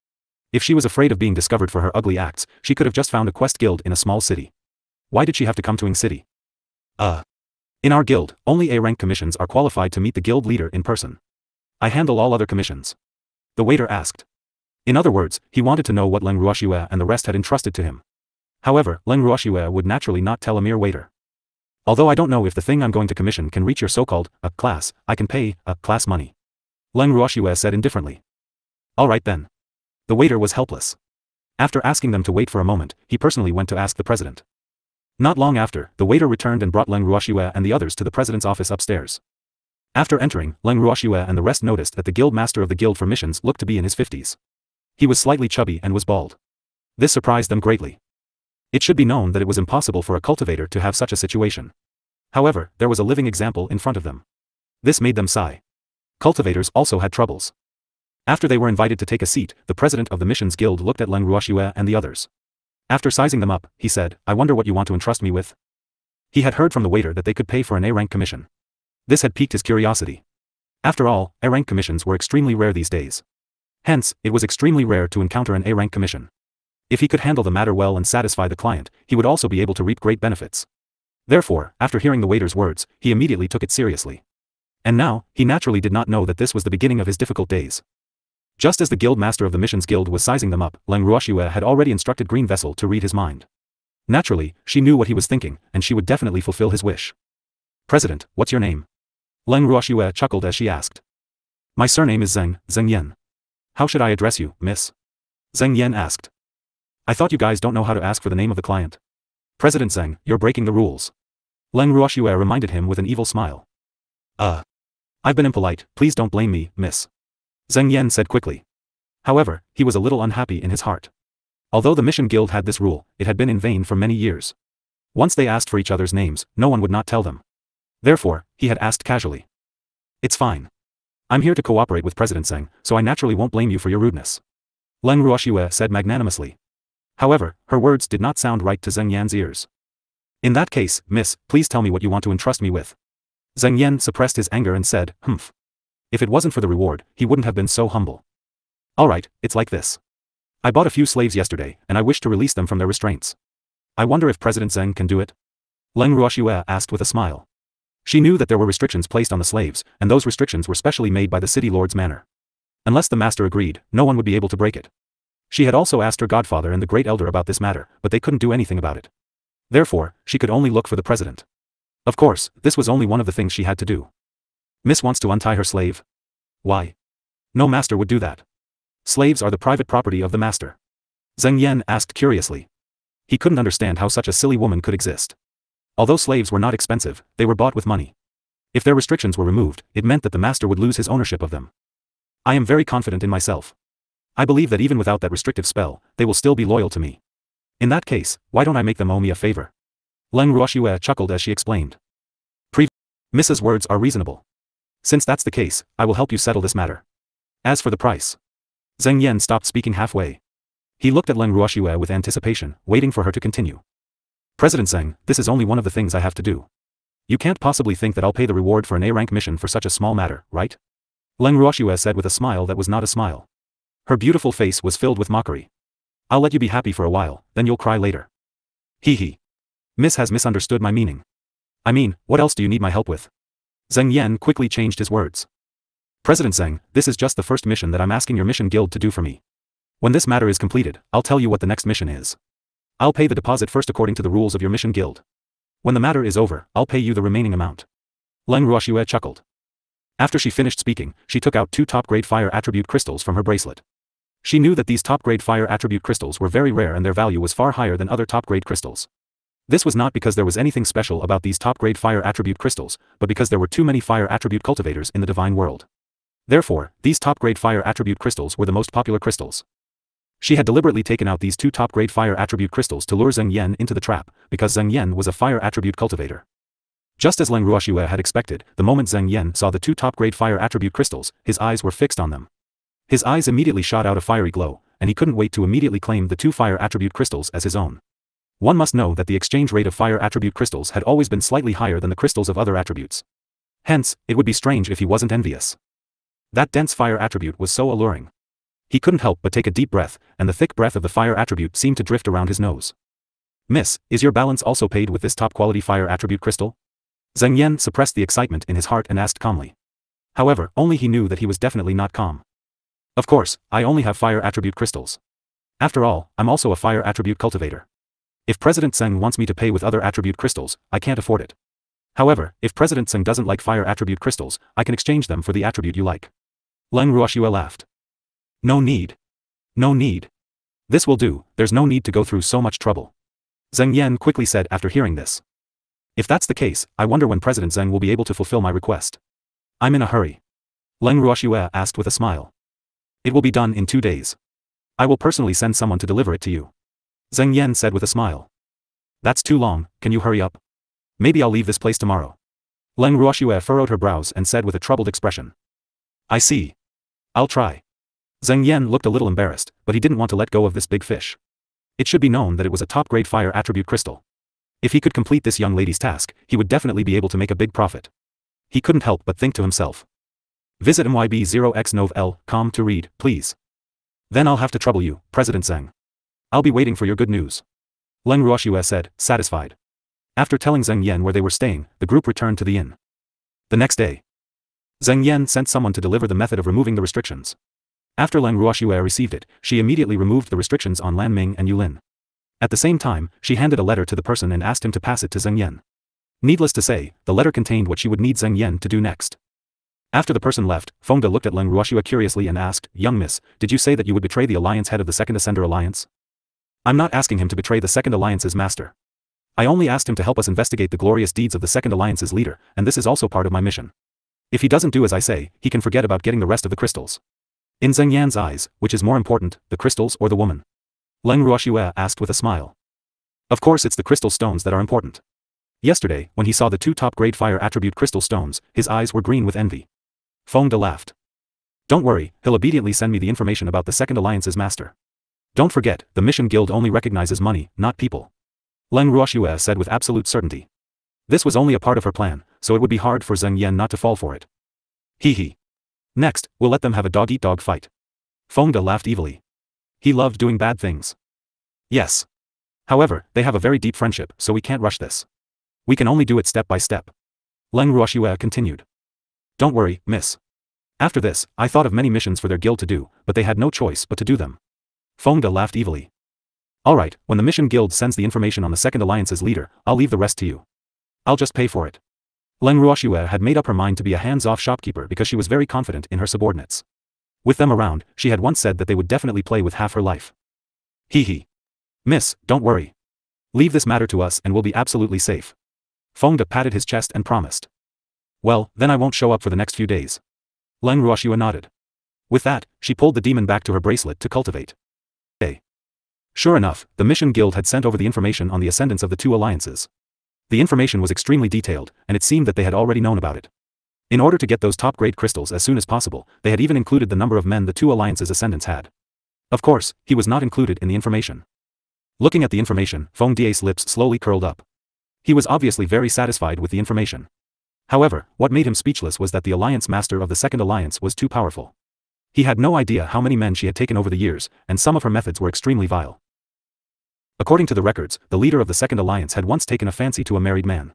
If she was afraid of being discovered for her ugly acts, she could have just found a quest guild in a small city. Why did she have to come to Ing City? In our guild, only A-rank commissions are qualified to meet the guild leader in person. I handle all other commissions. The waiter asked. In other words, he wanted to know what Leng Ruoxue and the rest had entrusted to him. However, Leng Ruoxue would naturally not tell a mere waiter. Although I don't know if the thing I'm going to commission can reach your so-called class, I can pay class money. Leng Ruoxue said indifferently. All right then. The waiter was helpless. After asking them to wait for a moment, he personally went to ask the president. Not long after, the waiter returned and brought Leng Ruoxue and the others to the president's office upstairs. After entering, Leng Ruoxue and the rest noticed that the guild master of the guild for missions looked to be in his 50s. He was slightly chubby and was bald. This surprised them greatly. It should be known that it was impossible for a cultivator to have such a situation. However, there was a living example in front of them. This made them sigh. Cultivators also had troubles. After they were invited to take a seat, the president of the missions guild looked at Leng Ruoxue and the others. After sizing them up, he said, I wonder what you want to entrust me with. He had heard from the waiter that they could pay for an A-rank commission. This had piqued his curiosity. After all, A-rank commissions were extremely rare these days. Hence, it was extremely rare to encounter an A-rank commission. If he could handle the matter well and satisfy the client, he would also be able to reap great benefits. Therefore, after hearing the waiter's words, he immediately took it seriously. And now, he naturally did not know that this was the beginning of his difficult days. Just as the guild master of the missions guild was sizing them up, Leng Ruoxue had already instructed Green Vessel to read his mind. Naturally, she knew what he was thinking, and she would definitely fulfill his wish. President, what's your name? Leng Ruoxue chuckled as she asked. My surname is Zeng Yen. How should I address you, miss? Zeng Yen asked. I thought you guys don't know how to ask for the name of the client. President Zeng, you're breaking the rules. Leng Ruoxue reminded him with an evil smile. I've been impolite, please don't blame me, miss. Zeng Yen said quickly. However, he was a little unhappy in his heart. Although the mission guild had this rule, it had been in vain for many years. Once they asked for each other's names, no one would not tell them. Therefore, he had asked casually. It's fine. I'm here to cooperate with President Zeng, so I naturally won't blame you for your rudeness. Leng Ruoxue said magnanimously. However, her words did not sound right to Zeng Yan's ears. In that case, miss, please tell me what you want to entrust me with. Zeng Yan suppressed his anger and said, humph. If it wasn't for the reward, he wouldn't have been so humble. Alright, it's like this. I bought a few slaves yesterday, and I wish to release them from their restraints. I wonder if President Zeng can do it? Leng Ruoxue asked with a smile. She knew that there were restrictions placed on the slaves, and those restrictions were specially made by the city lord's manor. Unless the master agreed, no one would be able to break it. She had also asked her godfather and the great elder about this matter, but they couldn't do anything about it. Therefore, she could only look for the president. Of course, this was only one of the things she had to do. Miss wants to untie her slave? Why? No master would do that. Slaves are the private property of the master. Zeng Yan asked curiously. He couldn't understand how such a silly woman could exist. Although slaves were not expensive, they were bought with money. If their restrictions were removed, it meant that the master would lose his ownership of them. I am very confident in myself. I believe that even without that restrictive spell, they will still be loyal to me. In that case, why don't I make them owe me a favor? Leng Ruoxue chuckled as she explained. Mrs. Words are reasonable. Since that's the case, I will help you settle this matter. As for the price. Zeng Yan stopped speaking halfway. He looked at Leng Ruoxue with anticipation, waiting for her to continue. President Zeng, this is only one of the things I have to do. You can't possibly think that I'll pay the reward for an A-rank mission for such a small matter, right? Leng Ruoxue said with a smile that was not a smile. Her beautiful face was filled with mockery. I'll let you be happy for a while, then you'll cry later. Hee. Miss has misunderstood my meaning. I mean, what else do you need my help with? Zeng Yan quickly changed his words. President Zeng, this is just the first mission that I'm asking your mission guild to do for me. When this matter is completed, I'll tell you what the next mission is. I'll pay the deposit first according to the rules of your mission guild. When the matter is over, I'll pay you the remaining amount. Leng Ruoxue chuckled. After she finished speaking, she took out 2 top-grade fire attribute crystals from her bracelet. She knew that these top-grade fire attribute crystals were very rare and their value was far higher than other top-grade crystals. This was not because there was anything special about these top-grade fire attribute crystals, but because there were too many fire attribute cultivators in the divine world. Therefore, these top-grade fire attribute crystals were the most popular crystals. She had deliberately taken out these 2 top-grade fire attribute crystals to lure Zeng Yan into the trap, because Zeng Yan was a fire attribute cultivator. Just as Leng Ruoxue had expected, the moment Zeng Yan saw the 2 top-grade fire attribute crystals, his eyes were fixed on them. His eyes immediately shot out a fiery glow, and he couldn't wait to immediately claim the 2 fire attribute crystals as his own. One must know that the exchange rate of fire attribute crystals had always been slightly higher than the crystals of other attributes. Hence, it would be strange if he wasn't envious. That dense fire attribute was so alluring. He couldn't help but take a deep breath, and the thick breath of the fire attribute seemed to drift around his nose. Miss, is your balance also paid with this top-quality fire attribute crystal? Zeng Yan suppressed the excitement in his heart and asked calmly. However, only he knew that he was definitely not calm. Of course, I only have fire attribute crystals. After all, I'm also a fire attribute cultivator. If President Zeng wants me to pay with other attribute crystals, I can't afford it. However, if President Tseng doesn't like fire attribute crystals, I can exchange them for the attribute you like. Leng Ruoxue laughed. No need. No need. This will do, there's no need to go through so much trouble. Zheng Yan quickly said after hearing this. If that's the case, I wonder when President Zheng will be able to fulfill my request. I'm in a hurry. Leng Ruoxue asked with a smile. It will be done in 2 days. I will personally send someone to deliver it to you. Zheng Yan said with a smile. That's too long, can you hurry up? Maybe I'll leave this place tomorrow. Leng Ruoxue furrowed her brows and said with a troubled expression. I see. I'll try. Zheng Yan looked a little embarrassed, but he didn't want to let go of this big fish. It should be known that it was a top-grade fire attribute crystal. If he could complete this young lady's task, he would definitely be able to make a big profit. He couldn't help but think to himself. Visit myb0xnov.com to read, please. Then I'll have to trouble you, President Zheng. I'll be waiting for your good news. Leng Ruoxue said, satisfied. After telling Zheng Yan where they were staying, the group returned to the inn. The next day, Zheng Yan sent someone to deliver the method of removing the restrictions. After Leng Ruoxue received it, she immediately removed the restrictions on Lan Ming and Yulin. At the same time, she handed a letter to the person and asked him to pass it to Zheng Yan. Needless to say, the letter contained what she would need Zheng Yan to do next. After the person left, Fengde looked at Leng Ruoxue curiously and asked, Young miss, did you say that you would betray the alliance head of the Second Ascender Alliance? I'm not asking him to betray the Second Alliance's master. I only asked him to help us investigate the glorious deeds of the Second Alliance's leader, and this is also part of my mission. If he doesn't do as I say, he can forget about getting the rest of the crystals. In Zheng Yan's eyes, which is more important, the crystals or the woman? Leng Ruoxue asked with a smile. Of course it's the crystal stones that are important. Yesterday, when he saw the 2 top-grade fire attribute crystal stones, his eyes were green with envy. Fengde laughed. Don't worry, he'll obediently send me the information about the Second Alliance's master. Don't forget, the Mission Guild only recognizes money, not people. Leng Ruoxue said with absolute certainty. This was only a part of her plan, so it would be hard for Zheng Yan not to fall for it. Hee hee. Next, we'll let them have a dog-eat-dog fight. Fengde laughed evilly. He loved doing bad things. Yes. However, they have a very deep friendship, so we can't rush this. We can only do it step by step. Leng Ruoxue continued. Don't worry, miss. After this, I thought of many missions for their guild to do, but they had no choice but to do them. Fengde laughed evilly. Alright, when the Mission Guild sends the information on the Second Alliance's leader, I'll leave the rest to you. I'll just pay for it. Leng Ruoxue had made up her mind to be a hands-off shopkeeper because she was very confident in her subordinates. With them around, she had once said that they would definitely play with half her life. Hee hee. Miss, don't worry. Leave this matter to us and we'll be absolutely safe. Fengde patted his chest and promised. Well, then I won't show up for the next few days. Leng Ruoxue nodded. With that, she pulled the demon back to her bracelet to cultivate. Sure enough, the Mission Guild had sent over the information on the ascendants of the 2 alliances. The information was extremely detailed, and it seemed that they had already known about it. In order to get those top-grade crystals as soon as possible, they had even included the number of men the 2 alliances' ascendants had. Of course, he was not included in the information. Looking at the information, Feng Die's lips slowly curled up. He was obviously very satisfied with the information. However, what made him speechless was that the alliance master of the Second Alliance was too powerful. He had no idea how many men she had taken over the years, and some of her methods were extremely vile. According to the records, the leader of the Second Alliance had once taken a fancy to a married man.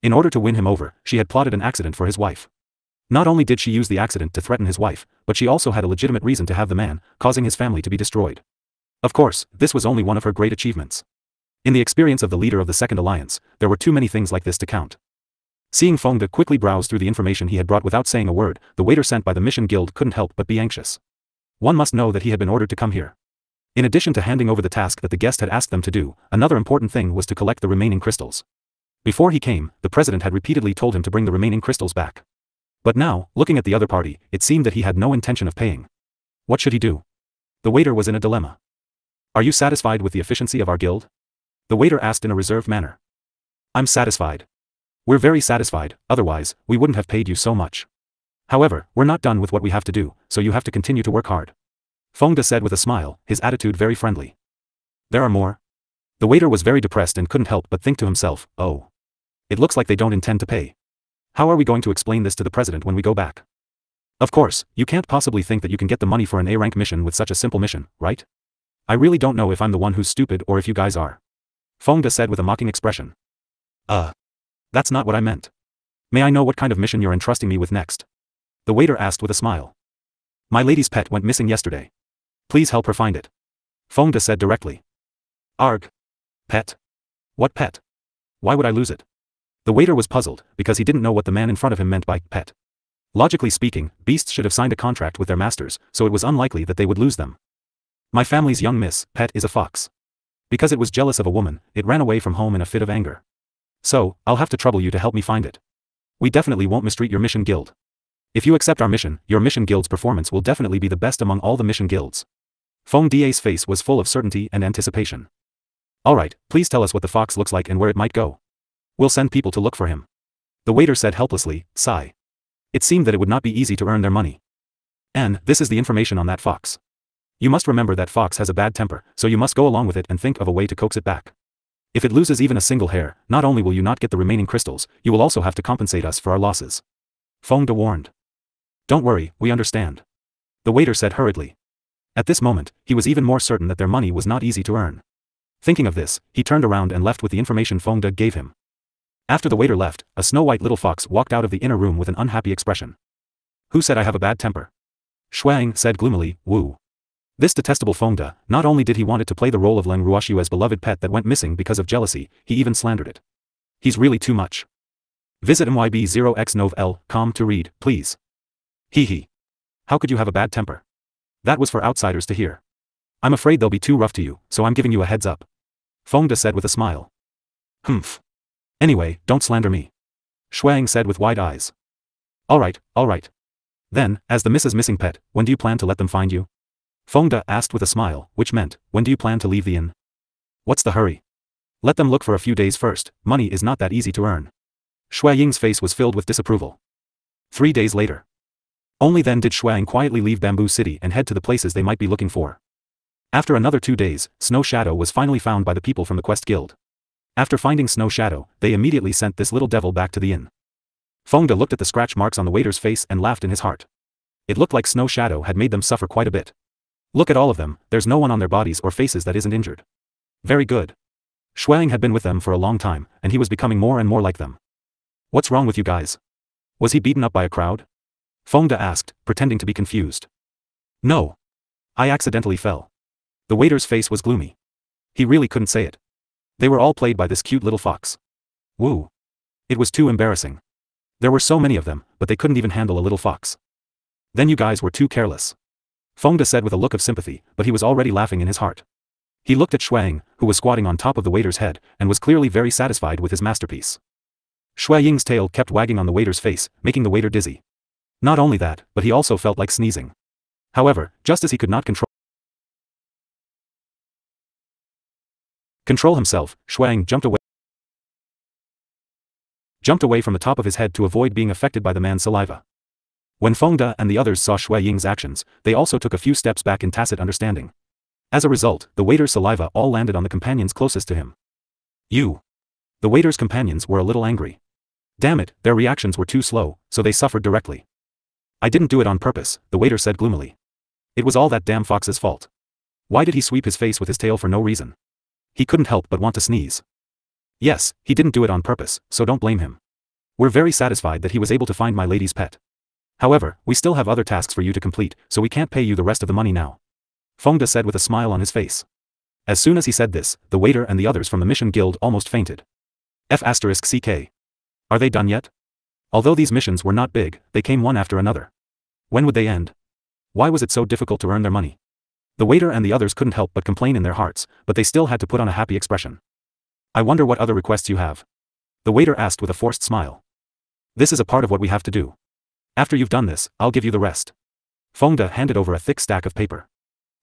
In order to win him over, she had plotted an accident for his wife. Not only did she use the accident to threaten his wife, but she also had a legitimate reason to have the man, causing his family to be destroyed. Of course, this was only one of her great achievements. In the experience of the leader of the Second Alliance, there were too many things like this to count. Seeing Fengde quickly browse through the information he had brought without saying a word, the waiter sent by the Mission Guild couldn't help but be anxious. One must know that he had been ordered to come here. In addition to handing over the task that the guest had asked them to do, another important thing was to collect the remaining crystals. Before he came, the president had repeatedly told him to bring the remaining crystals back. But now, looking at the other party, it seemed that he had no intention of paying. What should he do? The waiter was in a dilemma. Are you satisfied with the efficiency of our guild? The waiter asked in a reserved manner. I'm satisfied. We're very satisfied, otherwise, we wouldn't have paid you so much. However, we're not done with what we have to do, so you have to continue to work hard. Fengde said with a smile, his attitude very friendly. There are more? The waiter was very depressed and couldn't help but think to himself, oh. It looks like they don't intend to pay. How are we going to explain this to the president when we go back? Of course, you can't possibly think that you can get the money for an A-rank mission with such a simple mission, right? I really don't know if I'm the one who's stupid or if you guys are. Fengde said with a mocking expression. That's not what I meant. May I know what kind of mission you're entrusting me with next? The waiter asked with a smile. My lady's pet went missing yesterday. Please help her find it. Fengde said directly. Arg. Pet? What pet? Why would I lose it? The waiter was puzzled, because he didn't know what the man in front of him meant by pet. Logically speaking, beasts should have signed a contract with their masters, so it was unlikely that they would lose them. My family's young miss, pet, is a fox. Because it was jealous of a woman, it ran away from home in a fit of anger. So, I'll have to trouble you to help me find it. We definitely won't mistreat your mission guild. If you accept our mission, your mission guild's performance will definitely be the best among all the mission guilds. Feng Da's face was full of certainty and anticipation. Alright, please tell us what the fox looks like and where it might go. We'll send people to look for him. The waiter said helplessly, sigh. It seemed that it would not be easy to earn their money. And, this is the information on that fox. You must remember that fox has a bad temper, so you must go along with it and think of a way to coax it back. If it loses even a single hair, not only will you not get the remaining crystals, you will also have to compensate us for our losses. Feng De warned. Don't worry, we understand. The waiter said hurriedly. At this moment, he was even more certain that their money was not easy to earn. Thinking of this, he turned around and left with the information Feng De gave him. After the waiter left, a snow-white little fox walked out of the inner room with an unhappy expression. Who said I have a bad temper? Shuang said gloomily, woo. This detestable Feng De, not only did he want it to play the role of Leng Ruoxue's beloved pet that went missing because of jealousy, he even slandered it. He's really too much. Visit myb0xnov.com to read, please. Hee. How could you have a bad temper? That was for outsiders to hear. I'm afraid they'll be too rough to you, so I'm giving you a heads up. Feng De said with a smile. Humph. Anyway, don't slander me. Shuang said with wide eyes. Alright. Then, as the Mrs. Missing Pet, when do you plan to let them find you? Feng De asked with a smile, which meant, when do you plan to leave the inn? What's the hurry? Let them look for a few days first, money is not that easy to earn. Shui Ying's face was filled with disapproval. 3 days later. Only then did Shuang quietly leave Bamboo City and head to the places they might be looking for. After another 2 days, Snow Shadow was finally found by the people from the Quest Guild. After finding Snow Shadow, they immediately sent this little devil back to the inn. Feng De looked at the scratch marks on the waiter's face and laughed in his heart. It looked like Snow Shadow had made them suffer quite a bit. Look at all of them, there's no one on their bodies or faces that isn't injured. Very good. Shuang had been with them for a long time, and he was becoming more and more like them. What's wrong with you guys? Was he beaten up by a crowd? Feng De asked, pretending to be confused. No. I accidentally fell. The waiter's face was gloomy. He really couldn't say it. They were all played by this cute little fox. Woo. It was too embarrassing. There were so many of them, but they couldn't even handle a little fox. Then you guys were too careless. Feng De said with a look of sympathy, but he was already laughing in his heart. He looked at Shuang, who was squatting on top of the waiter's head, and was clearly very satisfied with his masterpiece. Shui Ying's tail kept wagging on the waiter's face, making the waiter dizzy. Not only that, but he also felt like sneezing. However, just as he could not control himself, Shuang jumped away from the top of his head to avoid being affected by the man's saliva. When Feng De and the others saw Shui Ying's actions, they also took a few steps back in tacit understanding. As a result, the waiter's saliva all landed on the companions closest to him. You. The waiter's companions were a little angry. Damn it, their reactions were too slow, so they suffered directly. I didn't do it on purpose, the waiter said gloomily. It was all that damn fox's fault. Why did he sweep his face with his tail for no reason? He couldn't help but want to sneeze. Yes, he didn't do it on purpose, so don't blame him. We're very satisfied that he was able to find my lady's pet. However, we still have other tasks for you to complete, so we can't pay you the rest of the money now. Feng De said with a smile on his face. As soon as he said this, the waiter and the others from the Mission Guild almost fainted. F***CK. Are they done yet? Although these missions were not big, they came one after another. When would they end? Why was it so difficult to earn their money? The waiter and the others couldn't help but complain in their hearts, but they still had to put on a happy expression. I wonder what other requests you have. The waiter asked with a forced smile. This is a part of what we have to do. After you've done this, I'll give you the rest. Feng De handed over a thick stack of paper.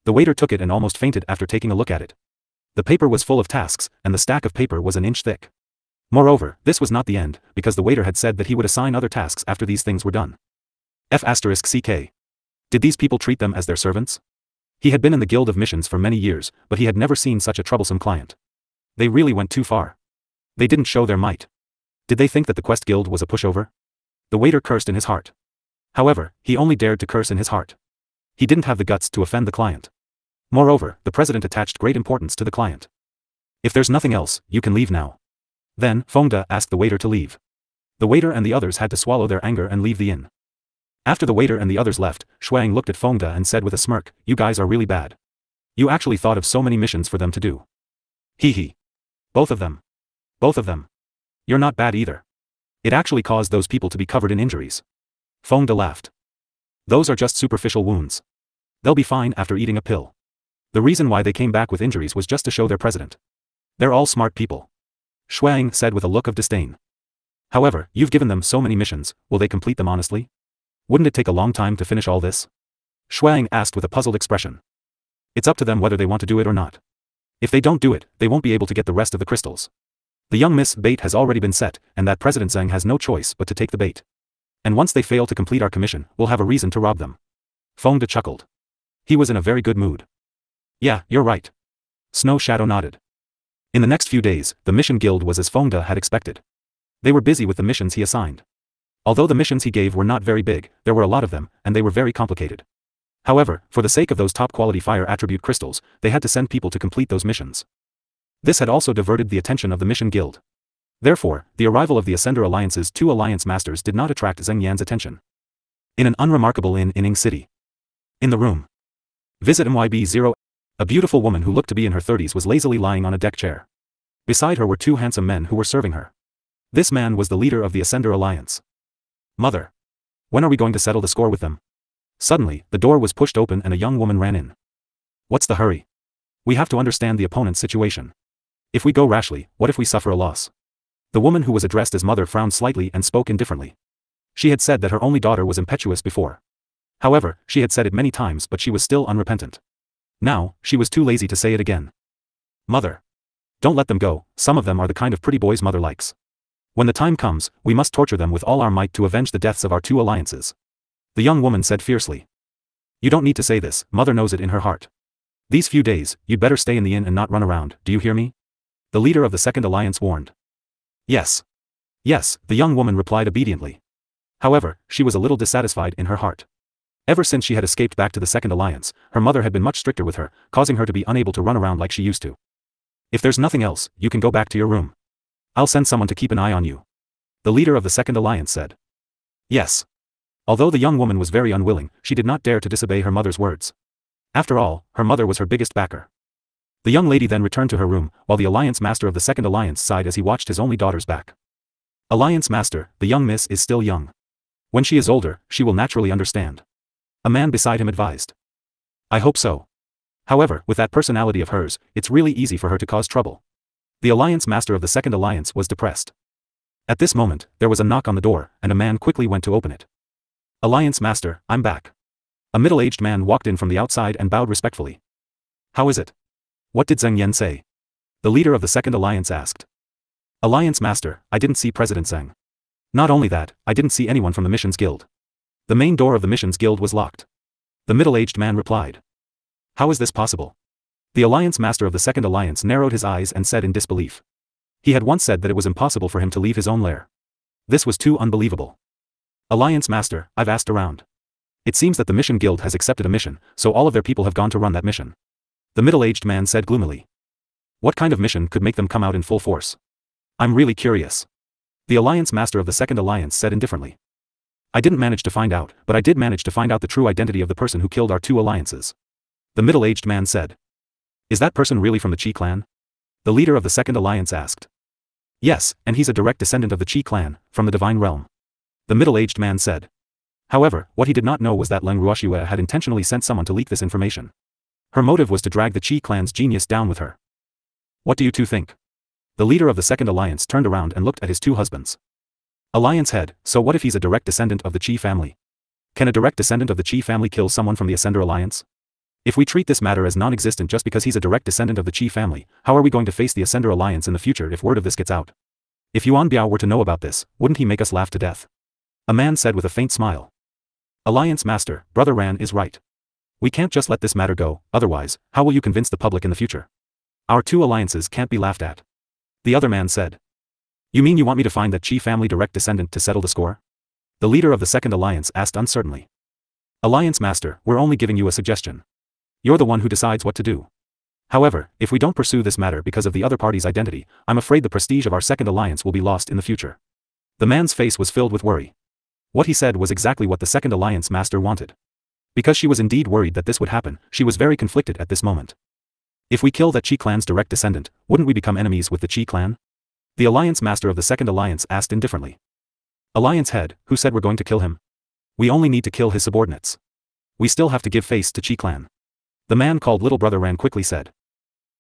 The waiter took it and almost fainted after taking a look at it. The paper was full of tasks, and the stack of paper was an inch thick. Moreover, this was not the end, because the waiter had said that he would assign other tasks after these things were done. F***CK. Did these people treat them as their servants? He had been in the Guild of Missions for many years, but he had never seen such a troublesome client. They really went too far. They didn't show their might. Did they think that the Quest Guild was a pushover? The waiter cursed in his heart. However, he only dared to curse in his heart. He didn't have the guts to offend the client. Moreover, the president attached great importance to the client. If there's nothing else, you can leave now. Then, Feng De asked the waiter to leave. The waiter and the others had to swallow their anger and leave the inn. After the waiter and the others left, Shuang looked at Feng De and said with a smirk, you guys are really bad. You actually thought of so many missions for them to do. Hee. Both of them. Both of them. You're not bad either. It actually caused those people to be covered in injuries. Feng De laughed. Those are just superficial wounds. They'll be fine after eating a pill. The reason why they came back with injuries was just to show their president. They're all smart people. Shuang said with a look of disdain. However, you've given them so many missions, will they complete them honestly? Wouldn't it take a long time to finish all this? Shuang asked with a puzzled expression. It's up to them whether they want to do it or not. If they don't do it, they won't be able to get the rest of the crystals. The young Miss bait has already been set, and that President Zheng has no choice but to take the bait. And once they fail to complete our commission, we'll have a reason to rob them. Feng De chuckled. He was in a very good mood. Yeah, you're right. Snow Shadow nodded. In the next few days, the mission guild was as Feng De had expected. They were busy with the missions he assigned. Although the missions he gave were not very big, there were a lot of them, and they were very complicated. However, for the sake of those top-quality fire attribute crystals, they had to send people to complete those missions. This had also diverted the attention of the mission guild. Therefore, the arrival of the Ascender Alliance's 2 alliance masters did not attract Zheng Yan's attention. In an unremarkable inn in Ning City. In the room. Visit MYB0. A beautiful woman who looked to be in her 30s was lazily lying on a deck chair. Beside her were 2 handsome men who were serving her. This man was the leader of the Ascender Alliance. Mother. When are we going to settle the score with them? Suddenly, the door was pushed open and a young woman ran in. What's the hurry? We have to understand the opponent's situation. If we go rashly, what if we suffer a loss? The woman who was addressed as mother frowned slightly and spoke indifferently. She had said that her only daughter was impetuous before. However, she had said it many times but she was still unrepentant. Now, she was too lazy to say it again. Mother. Don't let them go, some of them are the kind of pretty boys mother likes. When the time comes, we must torture them with all our might to avenge the deaths of our 2 alliances. The young woman said fiercely. You don't need to say this, mother knows it in her heart. These few days, you'd better stay in the inn and not run around, do you hear me? The leader of the second alliance warned. Yes. Yes, the young woman replied obediently. However, she was a little dissatisfied in her heart. Ever since she had escaped back to the second alliance, her mother had been much stricter with her, causing her to be unable to run around like she used to. If there's nothing else, you can go back to your room. I'll send someone to keep an eye on you. The leader of the second alliance said. Yes. Although the young woman was very unwilling, she did not dare to disobey her mother's words. After all, her mother was her biggest backer. The young lady then returned to her room, while the alliance master of the second alliance sighed as he watched his only daughter's back. Alliance master, the young miss is still young. When she is older, she will naturally understand. A man beside him advised. I hope so. However, with that personality of hers, it's really easy for her to cause trouble. The alliance master of the second alliance was depressed. At this moment, there was a knock on the door, and a man quickly went to open it. Alliance master, I'm back. A middle-aged man walked in from the outside and bowed respectfully. How is it? What did Zheng Yan say? The leader of the second alliance asked. Alliance master, I didn't see President Zheng. Not only that, I didn't see anyone from the missions guild. The main door of the missions guild was locked. The middle-aged man replied. How is this possible? The alliance master of the second alliance narrowed his eyes and said in disbelief. He had once said that it was impossible for him to leave his own lair. This was too unbelievable. Alliance master, I've asked around. It seems that the mission guild has accepted a mission, so all of their people have gone to run that mission. The middle-aged man said gloomily. What kind of mission could make them come out in full force? I'm really curious. The alliance master of the second alliance said indifferently. I didn't manage to find out, but I did manage to find out the true identity of the person who killed our 2 alliances. The middle-aged man said. Is that person really from the Qi clan? The leader of the second alliance asked. Yes, and he's a direct descendant of the Qi clan, from the divine realm. The middle-aged man said. However, what he did not know was that Leng Ruoxue had intentionally sent someone to leak this information. Her motive was to drag the Qi clan's genius down with her. What do you 2 think? The leader of the second alliance turned around and looked at his 2 husbands. Alliance head, so what if he's a direct descendant of the Qi family? Can a direct descendant of the Qi family kill someone from the Ascender Alliance? If we treat this matter as non-existent just because he's a direct descendant of the Qi family, how are we going to face the Ascender Alliance in the future if word of this gets out? If Yuan Biao were to know about this, wouldn't he make us laugh to death? A man said with a faint smile. Alliance master, Brother Ran is right. We can't just let this matter go, otherwise, how will you convince the public in the future? Our 2 alliances can't be laughed at. The other man said. You mean you want me to find that Qi family direct descendant to settle the score? The leader of the second alliance asked uncertainly. Alliance master, we're only giving you a suggestion. You're the one who decides what to do. However, if we don't pursue this matter because of the other party's identity, I'm afraid the prestige of our second alliance will be lost in the future. The man's face was filled with worry. What he said was exactly what the second alliance master wanted. Because she was indeed worried that this would happen, she was very conflicted at this moment. If we kill that Qi clan's direct descendant, wouldn't we become enemies with the Qi clan? The alliance master of the second alliance asked indifferently. Alliance head, who said we're going to kill him? We only need to kill his subordinates. We still have to give face to Qi clan. The man called Little Brother Ran quickly said.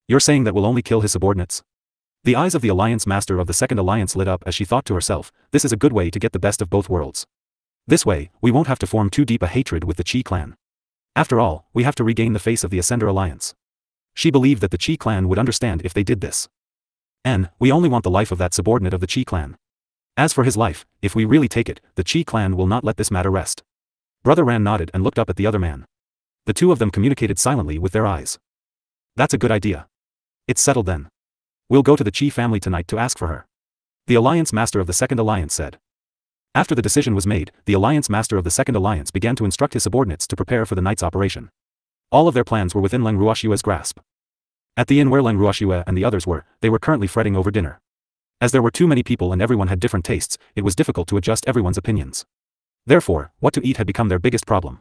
You're saying that we'll only kill his subordinates? The eyes of the Alliance master of the Second Alliance lit up as she thought to herself, this is a good way to get the best of both worlds. This way, we won't have to form too deep a hatred with the Qi clan. After all, we have to regain the face of the Ascender Alliance. She believed that the Qi clan would understand if they did this. And, we only want the life of that subordinate of the Qi clan. As for his life, if we really take it, the Qi clan will not let this matter rest. Brother Ran nodded and looked up at the other man. The two of them communicated silently with their eyes. That's a good idea. It's settled then. We'll go to the Qi family tonight to ask for her. The Alliance Master of the Second Alliance said. After the decision was made, the Alliance Master of the Second Alliance began to instruct his subordinates to prepare for the night's operation. All of their plans were within Leng Ruoxue's grasp. At the inn where Leng Ruoxue and the others were, they were currently fretting over dinner. As there were too many people and everyone had different tastes, it was difficult to adjust everyone's opinions. Therefore, what to eat had become their biggest problem.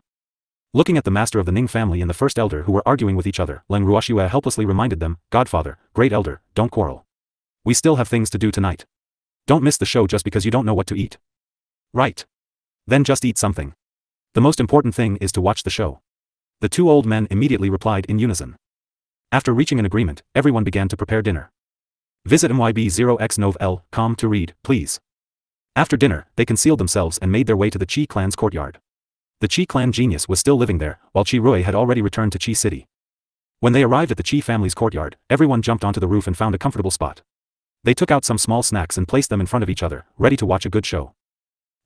Looking at the master of the Ning family and the first elder who were arguing with each other, Leng Ruoxue helplessly reminded them, Godfather, great elder, don't quarrel. We still have things to do tonight. Don't miss the show just because you don't know what to eat. Right. Then just eat something. The most important thing is to watch the show. The two old men immediately replied in unison. After reaching an agreement, everyone began to prepare dinner. Visit myb0x9v.com to read, please. After dinner, they concealed themselves and made their way to the Qi clan's courtyard. The Qi clan genius was still living there, while Qi Rui had already returned to Qi city. When they arrived at the Qi family's courtyard, everyone jumped onto the roof and found a comfortable spot. They took out some small snacks and placed them in front of each other, ready to watch a good show.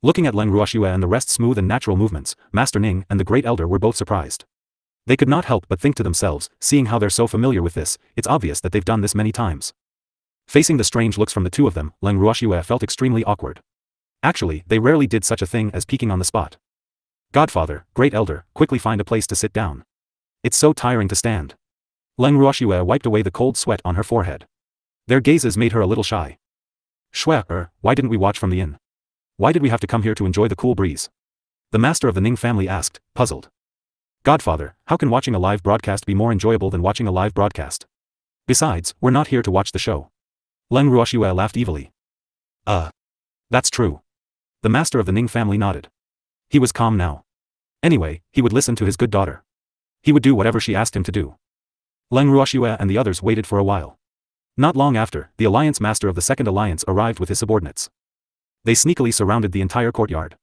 Looking at Leng Ruoxue and the rest's smooth and natural movements, Master Ning and the great elder were both surprised. They could not help but think to themselves, seeing how they're so familiar with this, it's obvious that they've done this many times. Facing the strange looks from the two of them, Leng Ruoxue felt extremely awkward. Actually, they rarely did such a thing as peeking on the spot. Godfather, great elder, quickly find a place to sit down. It's so tiring to stand. Leng Ruoxue wiped away the cold sweat on her forehead. Their gazes made her a little shy. Why didn't we watch from the inn? Why did we have to come here to enjoy the cool breeze? The master of the Ning family asked, puzzled. Godfather, how can watching a live broadcast be more enjoyable than watching a live broadcast? Besides, we're not here to watch the show. Leng Ruoxue laughed evilly. That's true. The master of the Ning family nodded. He was calm now. Anyway, he would listen to his good daughter. He would do whatever she asked him to do. Leng Ruoxue and the others waited for a while. Not long after, the Alliance Master of the Second Alliance arrived with his subordinates. They sneakily surrounded the entire courtyard.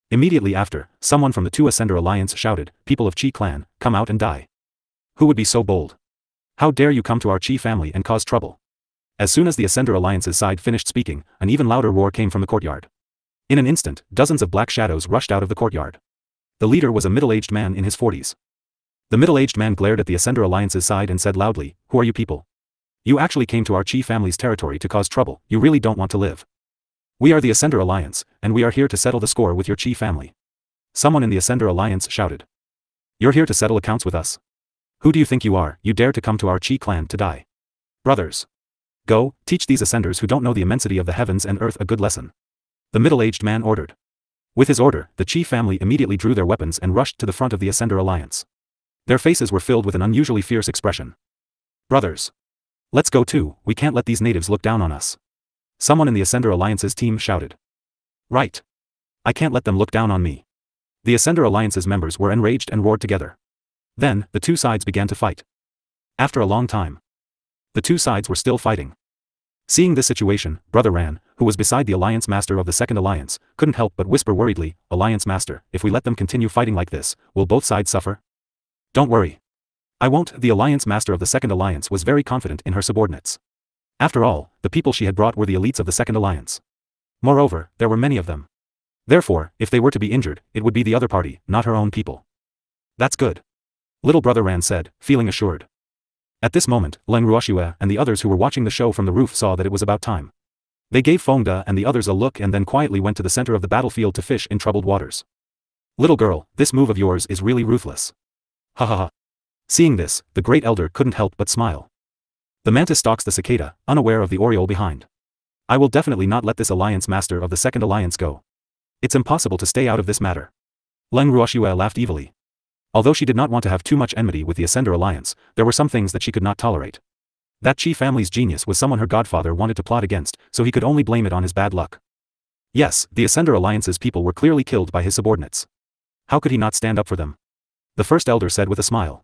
Immediately after, someone from the two Ascender Alliance shouted, People of Qi clan, come out and die. Who would be so bold? How dare you come to our Qi family and cause trouble? As soon as the Ascender Alliance's side finished speaking, an even louder roar came from the courtyard. In an instant, dozens of black shadows rushed out of the courtyard. The leader was a middle-aged man in his 40s. The middle-aged man glared at the Ascender Alliance's side and said loudly, Who are you people? You actually came to our Qi family's territory to cause trouble, you really don't want to live. We are the Ascender Alliance, and we are here to settle the score with your Qi family. Someone in the Ascender Alliance shouted. You're here to settle accounts with us? Who do you think you are, you dare to come to our Qi clan to die? Brothers. Go, teach these Ascenders who don't know the immensity of the heavens and earth a good lesson. The middle-aged man ordered. With his order, the Qi family immediately drew their weapons and rushed to the front of the Ascender Alliance. Their faces were filled with an unusually fierce expression. Brothers. Let's go too, we can't let these natives look down on us. Someone in the Ascender Alliance's team shouted. Right. I can't let them look down on me. The Ascender Alliance's members were enraged and roared together. Then, the two sides began to fight. After a long time, the two sides were still fighting. Seeing this situation, Brother Ran, who was beside the Alliance Master of the Second Alliance, couldn't help but whisper worriedly, Alliance Master, if we let them continue fighting like this, will both sides suffer? Don't worry. I won't. The Alliance Master of the Second Alliance was very confident in her subordinates. After all, the people she had brought were the elites of the Second Alliance. Moreover, there were many of them. Therefore, if they were to be injured, it would be the other party, not her own people. That's good. Little Brother Ran said, feeling assured. At this moment, Leng Ruoxue and the others who were watching the show from the roof saw that it was about time. They gave Fengde and the others a look and then quietly went to the center of the battlefield to fish in troubled waters. Little girl, this move of yours is really ruthless. Ha ha ha. Seeing this, the great elder couldn't help but smile. The mantis stalks the cicada, unaware of the oriole behind. I will definitely not let this Alliance Master of the Second Alliance go. It's impossible to stay out of this matter. Leng Ruoxue laughed evilly. Although she did not want to have too much enmity with the Ascender Alliance, there were some things that she could not tolerate. That Qi family's genius was someone her godfather wanted to plot against, so he could only blame it on his bad luck. Yes, the Ascender Alliance's people were clearly killed by his subordinates. How could he not stand up for them? The first elder said with a smile.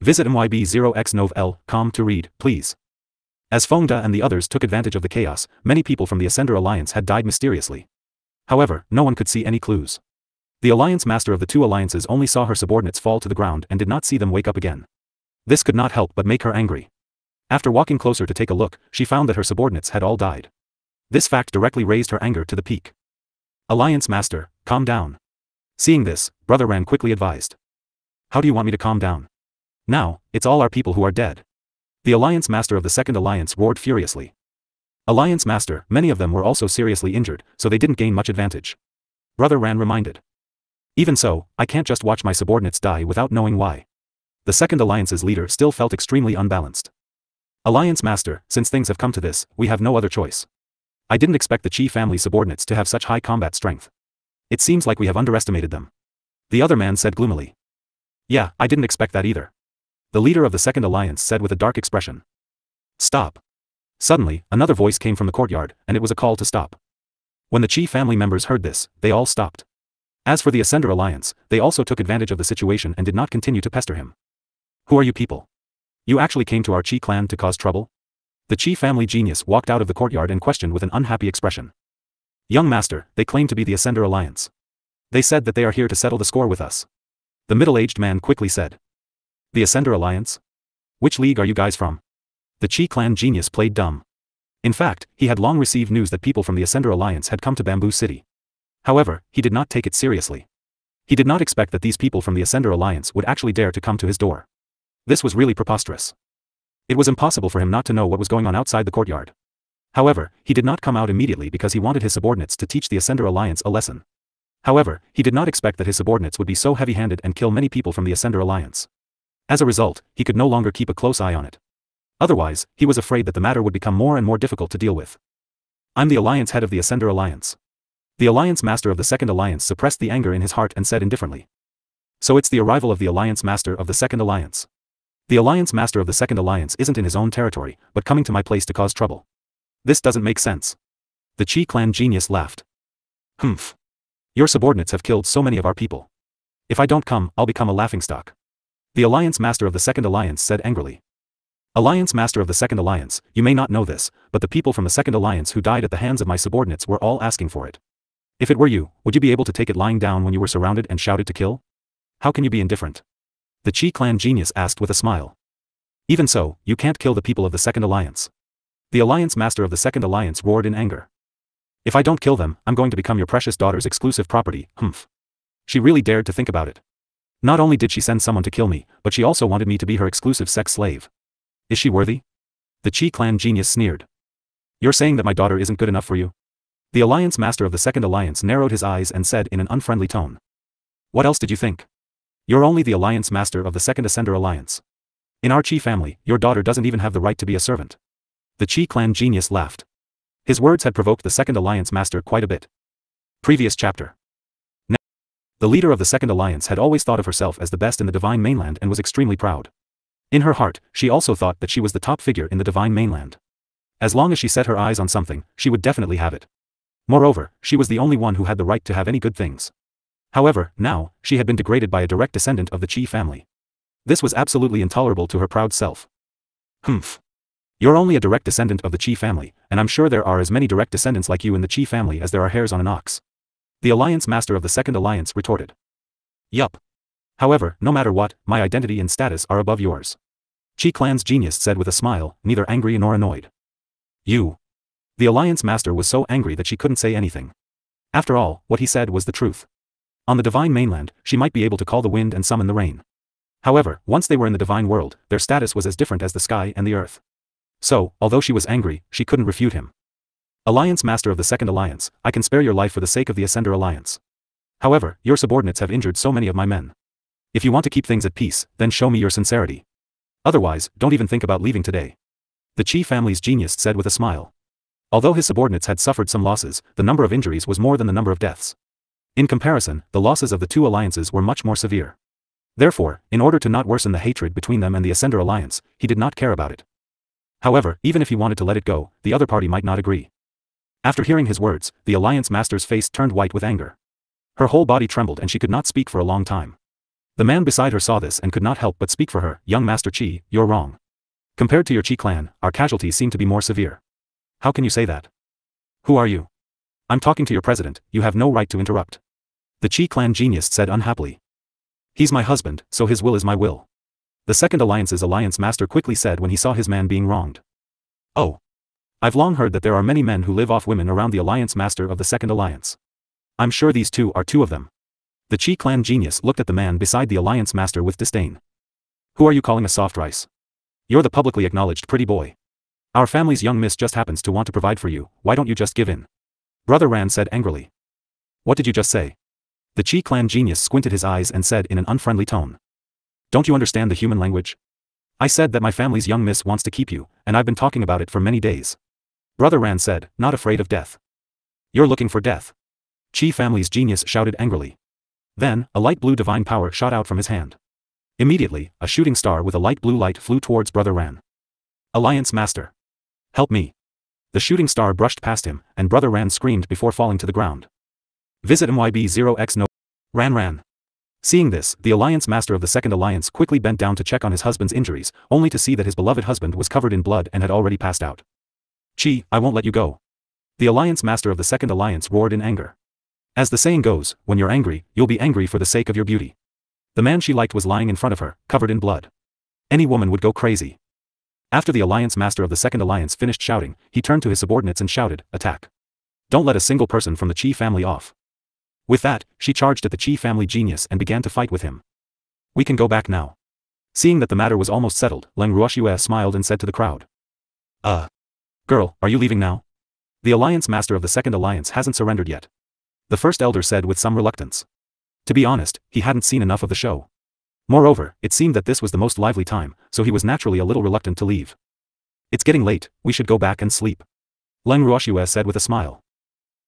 Visit myb0x9l.com to read, please. As Fengda and the others took advantage of the chaos, many people from the Ascender Alliance had died mysteriously. However, no one could see any clues. The Alliance Master of the two alliances only saw her subordinates fall to the ground and did not see them wake up again. This could not help but make her angry. After walking closer to take a look, she found that her subordinates had all died. This fact directly raised her anger to the peak. Alliance Master, calm down. Seeing this, Brother Ran quickly advised. How do you want me to calm down? Now, it's all our people who are dead. The Alliance Master of the Second Alliance roared furiously. Alliance Master, many of them were also seriously injured, so they didn't gain much advantage. Brother Ran reminded. Even so, I can't just watch my subordinates die without knowing why. The Second Alliance's leader still felt extremely unbalanced. Alliance Master, since things have come to this, we have no other choice. I didn't expect the Qi family subordinates to have such high combat strength. It seems like we have underestimated them. The other man said gloomily. Yeah, I didn't expect that either. The leader of the Second Alliance said with a dark expression. Stop. Suddenly, another voice came from the courtyard, and it was a call to stop. When the Qi family members heard this, they all stopped. As for the Ascender Alliance, they also took advantage of the situation and did not continue to pester him. Who are you people? You actually came to our Qi clan to cause trouble? The Qi family genius walked out of the courtyard and questioned with an unhappy expression. Young master, they claim to be the Ascender Alliance. They said that they are here to settle the score with us. The middle-aged man quickly said. The Ascender Alliance? Which league are you guys from? The Qi clan genius played dumb. In fact, he had long received news that people from the Ascender Alliance had come to Bamboo City. However, he did not take it seriously. He did not expect that these people from the Ascender Alliance would actually dare to come to his door. This was really preposterous. It was impossible for him not to know what was going on outside the courtyard. However, he did not come out immediately because he wanted his subordinates to teach the Ascender Alliance a lesson. However, he did not expect that his subordinates would be so heavy-handed and kill many people from the Ascender Alliance. As a result, he could no longer keep a close eye on it. Otherwise, he was afraid that the matter would become more and more difficult to deal with. I'm the Alliance head of the Ascender Alliance. The Alliance Master of the Second Alliance suppressed the anger in his heart and said indifferently. So it's the arrival of the Alliance Master of the Second Alliance. The Alliance Master of the Second Alliance isn't in his own territory, but coming to my place to cause trouble. This doesn't make sense. The Qi clan genius laughed. Humph. Your subordinates have killed so many of our people. If I don't come, I'll become a laughingstock. The Alliance Master of the Second Alliance said angrily. Alliance Master of the Second Alliance, you may not know this, but the people from the Second Alliance who died at the hands of my subordinates were all asking for it. If it were you, would you be able to take it lying down when you were surrounded and shouted to kill? How can you be indifferent? The Qi clan genius asked with a smile. Even so, you can't kill the people of the Second Alliance. The Alliance Master of the Second Alliance roared in anger. If I don't kill them, I'm going to become your precious daughter's exclusive property, humph. She really dared to think about it. Not only did she send someone to kill me, but she also wanted me to be her exclusive sex slave. Is she worthy? The Qi clan genius sneered. You're saying that my daughter isn't good enough for you? The Alliance Master of the Second Alliance narrowed his eyes and said in an unfriendly tone. What else did you think? You're only the Alliance Master of the Second Ascender Alliance. In our Qi family, your daughter doesn't even have the right to be a servant. The Qi clan genius laughed. His words had provoked the Second Alliance Master quite a bit. Previous chapter. Now, the leader of the Second Alliance had always thought of herself as the best in the Divine Mainland and was extremely proud. In her heart, she also thought that she was the top figure in the Divine Mainland. As long as she set her eyes on something, she would definitely have it. Moreover, she was the only one who had the right to have any good things. However, now, she had been degraded by a direct descendant of the Qi family. This was absolutely intolerable to her proud self. Humph. You're only a direct descendant of the Qi family, and I'm sure there are as many direct descendants like you in the Qi family as there are hairs on an ox. The Alliance Master of the Second Alliance retorted. Yup. However, no matter what, my identity and status are above yours. Qi clan's genius said with a smile, neither angry nor annoyed. You. The Alliance Master was so angry that she couldn't say anything. After all, what he said was the truth. On the Divine Mainland, she might be able to call the wind and summon the rain. However, once they were in the Divine World, their status was as different as the sky and the earth. So, although she was angry, she couldn't refute him. Alliance Master of the Second Alliance, I can spare your life for the sake of the Ascender Alliance. However, your subordinates have injured so many of my men. If you want to keep things at peace, then show me your sincerity. Otherwise, don't even think about leaving today. The Qi family's genius said with a smile. Although his subordinates had suffered some losses, the number of injuries was more than the number of deaths. In comparison, the losses of the two alliances were much more severe. Therefore, in order to not worsen the hatred between them and the Ascender Alliance, he did not care about it. However, even if he wanted to let it go, the other party might not agree. After hearing his words, the Alliance Master's face turned white with anger. Her whole body trembled and she could not speak for a long time. The man beside her saw this and could not help but speak for her. Young Master Qi, you're wrong. Compared to your Qi clan, our casualties seem to be more severe. How can you say that? Who are you? I'm talking to your president, you have no right to interrupt. The Qi clan genius said unhappily. He's my husband, so his will is my will. The Second Alliance's Alliance Master quickly said when he saw his man being wronged. Oh. I've long heard that there are many men who live off women around the Alliance Master of the Second Alliance. I'm sure these two are two of them. The Qi clan genius looked at the man beside the Alliance Master with disdain. Who are you calling a soft rice? You're the publicly acknowledged pretty boy. Our family's young miss just happens to want to provide for you, why don't you just give in? Brother Ran said angrily. What did you just say? The Qi clan genius squinted his eyes and said in an unfriendly tone. Don't you understand the human language? I said that my family's young miss wants to keep you, and I've been talking about it for many days. Brother Ran said, not afraid of death. You're looking for death. Qi family's genius shouted angrily. Then, a light blue divine power shot out from his hand. Immediately, a shooting star with a light blue light flew towards Brother Ran. Alliance Master. Help me. The shooting star brushed past him, and Brother Ran screamed before falling to the ground. Visit MYB0X No. Ran. Seeing this, the Alliance Master of the Second Alliance quickly bent down to check on his husband's injuries, only to see that his beloved husband was covered in blood and had already passed out. Qi, I won't let you go. The Alliance Master of the Second Alliance roared in anger. As the saying goes, when you're angry, you'll be angry for the sake of your beauty. The man she liked was lying in front of her, covered in blood. Any woman would go crazy. After the Alliance Master of the Second Alliance finished shouting, he turned to his subordinates and shouted, attack. Don't let a single person from the Qi family off. With that, she charged at the Qi family genius and began to fight with him. We can go back now. Seeing that the matter was almost settled, Leng Ruoxue smiled and said to the crowd. Girl, are you leaving now? The Alliance Master of the Second Alliance hasn't surrendered yet. The First Elder said with some reluctance. To be honest, he hadn't seen enough of the show. Moreover, it seemed that this was the most lively time, so he was naturally a little reluctant to leave. It's getting late, we should go back and sleep. Leng Ruoxue said with a smile.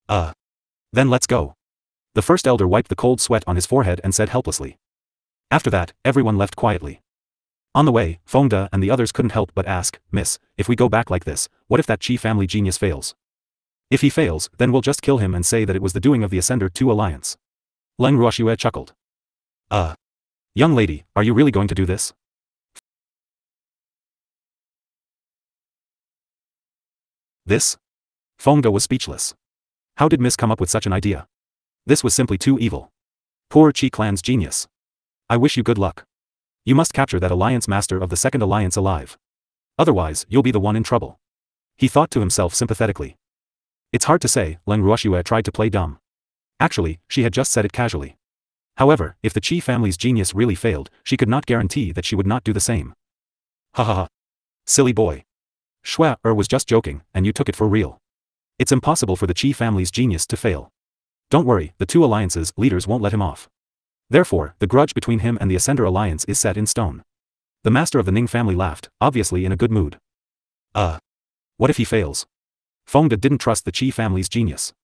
Then let's go. The First Elder wiped the cold sweat on his forehead and said helplessly. After that, everyone left quietly. On the way, Fengde and the others couldn't help but ask, Miss, if we go back like this, what if that Qi family genius fails? If he fails, then we'll just kill him and say that it was the doing of the Ascender 2 Alliance. Leng Ruoxue chuckled. Young lady, are you really going to do this? This? Fengde was speechless. How did Miss come up with such an idea? This was simply too evil. Poor Qi clan's genius. I wish you good luck. You must capture that Alliance Master of the Second Alliance alive. Otherwise, you'll be the one in trouble. He thought to himself sympathetically. It's hard to say, Leng Ruoxue tried to play dumb. Actually, she had just said it casually. However, if the Qi family's genius really failed, she could not guarantee that she would not do the same. Ha ha ha. Silly boy. Shui was just joking, and you took it for real. It's impossible for the Qi family's genius to fail. Don't worry, the two alliances' leaders won't let him off. Therefore, the grudge between him and the Ascender Alliance is set in stone. The master of the Ning family laughed, obviously in a good mood. What if he fails? Fengde didn't trust the Qi family's genius.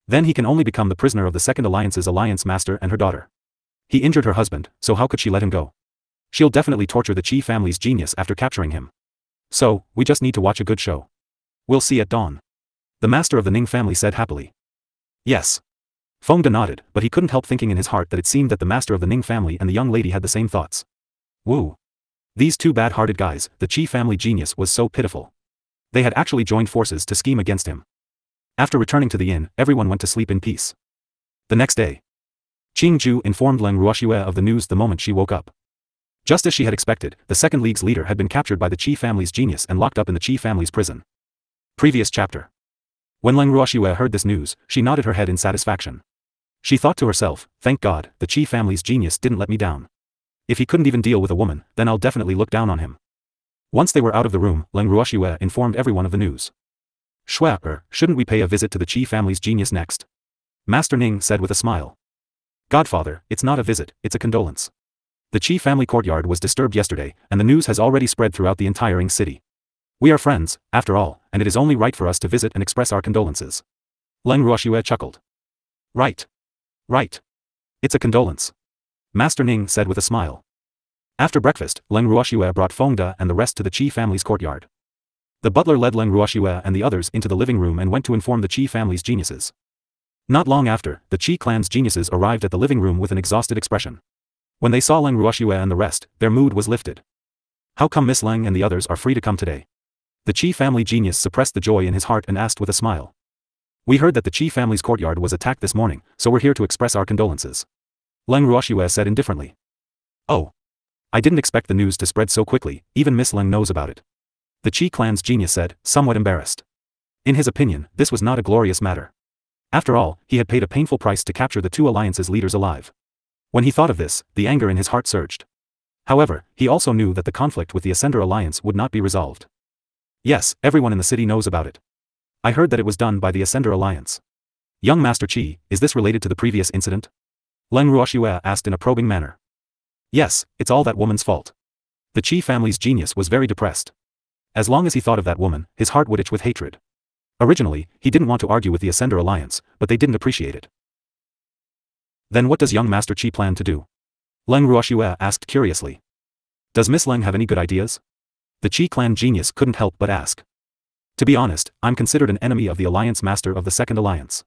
Then he can only become the prisoner of the Second Alliance's Alliance Master and her daughter. He injured her husband, so how could she let him go? She'll definitely torture the Qi family's genius after capturing him. So, we just need to watch a good show. We'll see at dawn. The master of the Ning family said happily. Yes. Fengde nodded, but he couldn't help thinking in his heart that it seemed that the master of the Ning family and the young lady had the same thoughts. Woo. These two bad-hearted guys, the Qi family genius was so pitiful. They had actually joined forces to scheme against him. After returning to the inn, everyone went to sleep in peace. The next day, Qingju informed Leng Ruoxue of the news the moment she woke up. Just as she had expected, the Second League's leader had been captured by the Qi family's genius and locked up in the Qi family's prison. Previous chapter. When Leng Ruoxue heard this news, she nodded her head in satisfaction. She thought to herself, thank God, the Qi family's genius didn't let me down. If he couldn't even deal with a woman, then I'll definitely look down on him. Once they were out of the room, Leng Ruoxue informed everyone of the news. Shui, shouldn't we pay a visit to the Qi family's genius next? Master Ning said with a smile. Godfather, it's not a visit, it's a condolence. The Qi family courtyard was disturbed yesterday, and the news has already spread throughout the entire Ing city. We are friends, after all, and it is only right for us to visit and express our condolences. Leng Ruoxue chuckled. Right. It's a condolence. Master Ning said with a smile. After breakfast, Leng Ruoxue brought Fengde and the rest to the Qi family's courtyard. The butler led Leng Ruoxue and the others into the living room and went to inform the Qi family's geniuses. Not long after, the Qi clan's geniuses arrived at the living room with an exhausted expression. When they saw Leng Ruoxue and the rest, their mood was lifted. How come Miss Leng and the others are free to come today? The Qi family genius suppressed the joy in his heart and asked with a smile. We heard that the Qi family's courtyard was attacked this morning, so we're here to express our condolences. Leng Ruoxue said indifferently. Oh. I didn't expect the news to spread so quickly, even Miss Leng knows about it. The Qi clan's genius said, somewhat embarrassed. In his opinion, this was not a glorious matter. After all, he had paid a painful price to capture the two alliance's leaders alive. When he thought of this, the anger in his heart surged. However, he also knew that the conflict with the Ascender Alliance would not be resolved. Yes, everyone in the city knows about it. I heard that it was done by the Ascender Alliance. Young Master Qi, is this related to the previous incident? Leng Ruoxue asked in a probing manner. Yes, it's all that woman's fault. The Qi family's genius was very depressed. As long as he thought of that woman, his heart would itch with hatred. Originally, he didn't want to argue with the Ascender Alliance, but they didn't appreciate it. Then what does young Master Qi plan to do? Leng Ruoxue asked curiously. Does Miss Leng have any good ideas? The Qi clan genius couldn't help but ask. To be honest, I'm considered an enemy of the Alliance Master of the Second Alliance.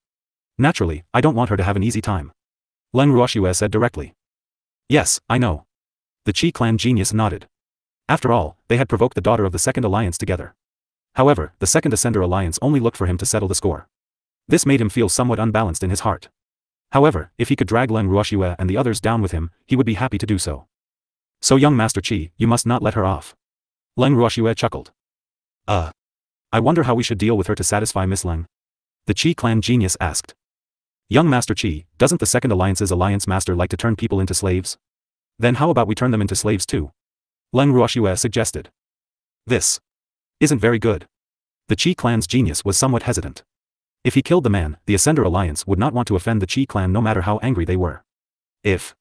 Naturally, I don't want her to have an easy time. Leng Ruoxue said directly. Yes, I know. The Qi clan genius nodded. After all, they had provoked the daughter of the Second Alliance together. However, the Second Ascender Alliance only looked for him to settle the score. This made him feel somewhat unbalanced in his heart. However, if he could drag Leng Ruoxue and the others down with him, he would be happy to do so. So young Master Qi, you must not let her off. Leng Ruoxue chuckled. I wonder how we should deal with her to satisfy Miss Leng. The Qi clan genius asked. Young Master Qi, doesn't the Second Alliance's Alliance Master like to turn people into slaves? Then how about we turn them into slaves too? Leng Ruoxue suggested. This isn't very good. The Qi clan's genius was somewhat hesitant. If he killed the man, the Ascender Alliance would not want to offend the Qi clan no matter how angry they were. If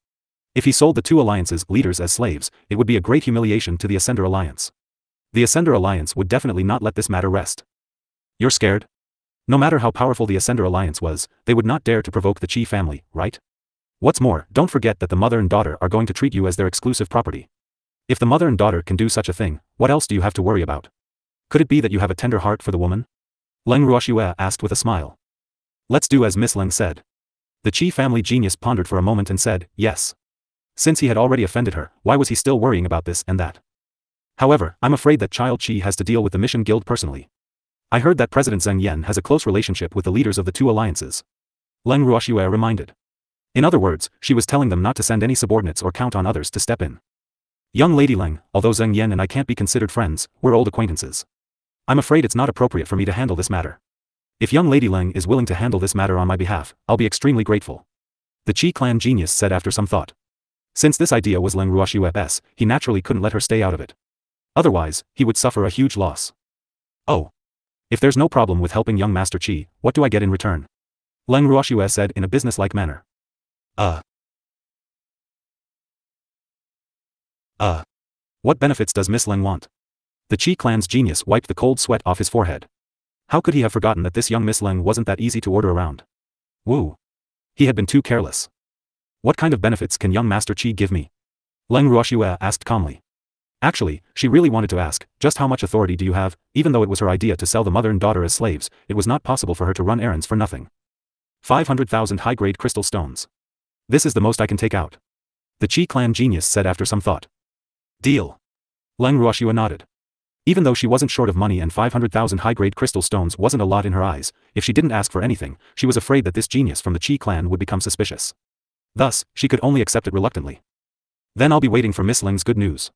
he sold the two alliances' leaders as slaves, it would be a great humiliation to the Ascender Alliance. The Ascender Alliance would definitely not let this matter rest. You're scared? No matter how powerful the Ascender Alliance was, they would not dare to provoke the Qi family, right? What's more, don't forget that the mother and daughter are going to treat you as their exclusive property. If the mother and daughter can do such a thing, what else do you have to worry about? Could it be that you have a tender heart for the woman? Leng Ruoxue asked with a smile. Let's do as Miss Leng said. The Qi family genius pondered for a moment and said, yes. Since he had already offended her, why was he still worrying about this and that? However, I'm afraid that Child Qi has to deal with the Mission Guild personally. I heard that President Zheng Yan has a close relationship with the leaders of the two alliances. Leng Ruoxue reminded. In other words, she was telling them not to send any subordinates or count on others to step in. Young Lady Leng, although Zheng Yan and I can't be considered friends, we're old acquaintances. I'm afraid it's not appropriate for me to handle this matter. If young Lady Leng is willing to handle this matter on my behalf, I'll be extremely grateful. The Qi clan genius said after some thought. Since this idea was Leng Ruoxue's, he naturally couldn't let her stay out of it. Otherwise, he would suffer a huge loss. Oh. If there's no problem with helping young Master Qi, what do I get in return? Leng Ruoxue said in a businesslike manner. What benefits does Miss Leng want? The Qi clan's genius wiped the cold sweat off his forehead. How could he have forgotten that this young Miss Leng wasn't that easy to order around? Woo. He had been too careless. What kind of benefits can young Master Qi give me? Leng Ruoxue asked calmly. Actually, she really wanted to ask, just how much authority do you have? Even though it was her idea to sell the mother and daughter as slaves, it was not possible for her to run errands for nothing. 500,000 high-grade crystal stones. This is the most I can take out. The Qi clan genius said after some thought. Deal. Leng Ruoxue nodded. Even though she wasn't short of money and 500,000 high-grade crystal stones wasn't a lot in her eyes, if she didn't ask for anything, she was afraid that this genius from the Qi clan would become suspicious. Thus, she could only accept it reluctantly. Then I'll be waiting for Miss Leng's good news.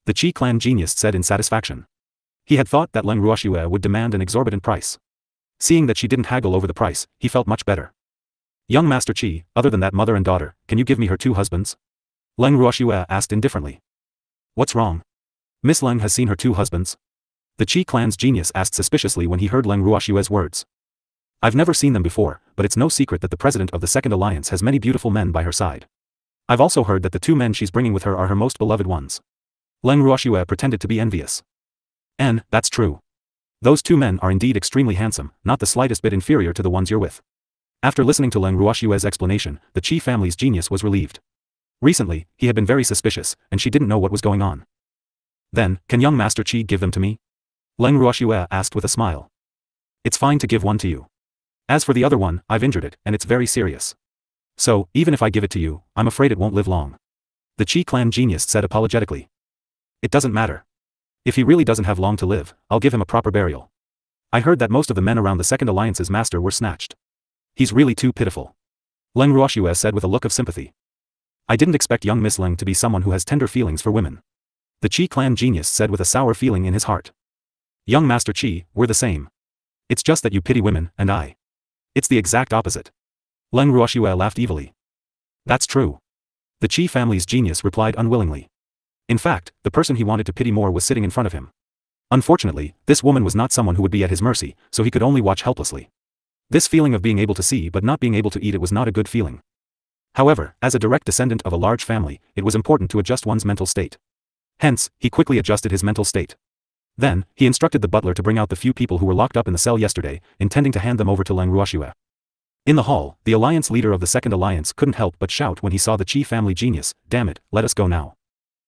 The Qi clan genius said in satisfaction. He had thought that Leng Ruoxue would demand an exorbitant price. Seeing that she didn't haggle over the price, he felt much better. Young Master Qi, other than that mother and daughter, can you give me her two husbands? Leng Ruoxue asked indifferently. What's wrong? Miss Leng has seen her two husbands? The Qi clan's genius asked suspiciously when he heard Leng Ruoxue's words. I've never seen them before, but it's no secret that the president of the Second Alliance has many beautiful men by her side. I've also heard that the two men she's bringing with her are her most beloved ones. Leng Ruoxue pretended to be envious. And, that's true. Those two men are indeed extremely handsome, not the slightest bit inferior to the ones you're with. After listening to Leng Ruoxue's explanation, the Qi family's genius was relieved. Recently, he had been very suspicious, and she didn't know what was going on. Then, can young Master Qi give them to me? Leng Ruoxue asked with a smile. It's fine to give one to you. As for the other one, I've injured it, and it's very serious. So, even if I give it to you, I'm afraid it won't live long. The Qi clan genius said apologetically. It doesn't matter. If he really doesn't have long to live, I'll give him a proper burial. I heard that most of the men around the Second Alliance's master were snatched. He's really too pitiful. Leng Ruoxue said with a look of sympathy. I didn't expect young Miss Leng to be someone who has tender feelings for women. The Qi clan genius said with a sour feeling in his heart. Young Master Qi, we're the same. It's just that you pity women, and I. It's the exact opposite. Leng Ruoxue laughed evilly. That's true. The Qi family's genius replied unwillingly. In fact, the person he wanted to pity more was sitting in front of him. Unfortunately, this woman was not someone who would be at his mercy, so he could only watch helplessly. This feeling of being able to see but not being able to eat it was not a good feeling. However, as a direct descendant of a large family, it was important to adjust one's mental state. Hence, he quickly adjusted his mental state. Then, he instructed the butler to bring out the few people who were locked up in the cell yesterday, intending to hand them over to Leng Ruoxue. In the hall, the alliance leader of the Second Alliance couldn't help but shout when he saw the Qi family genius, damn it, let us go now.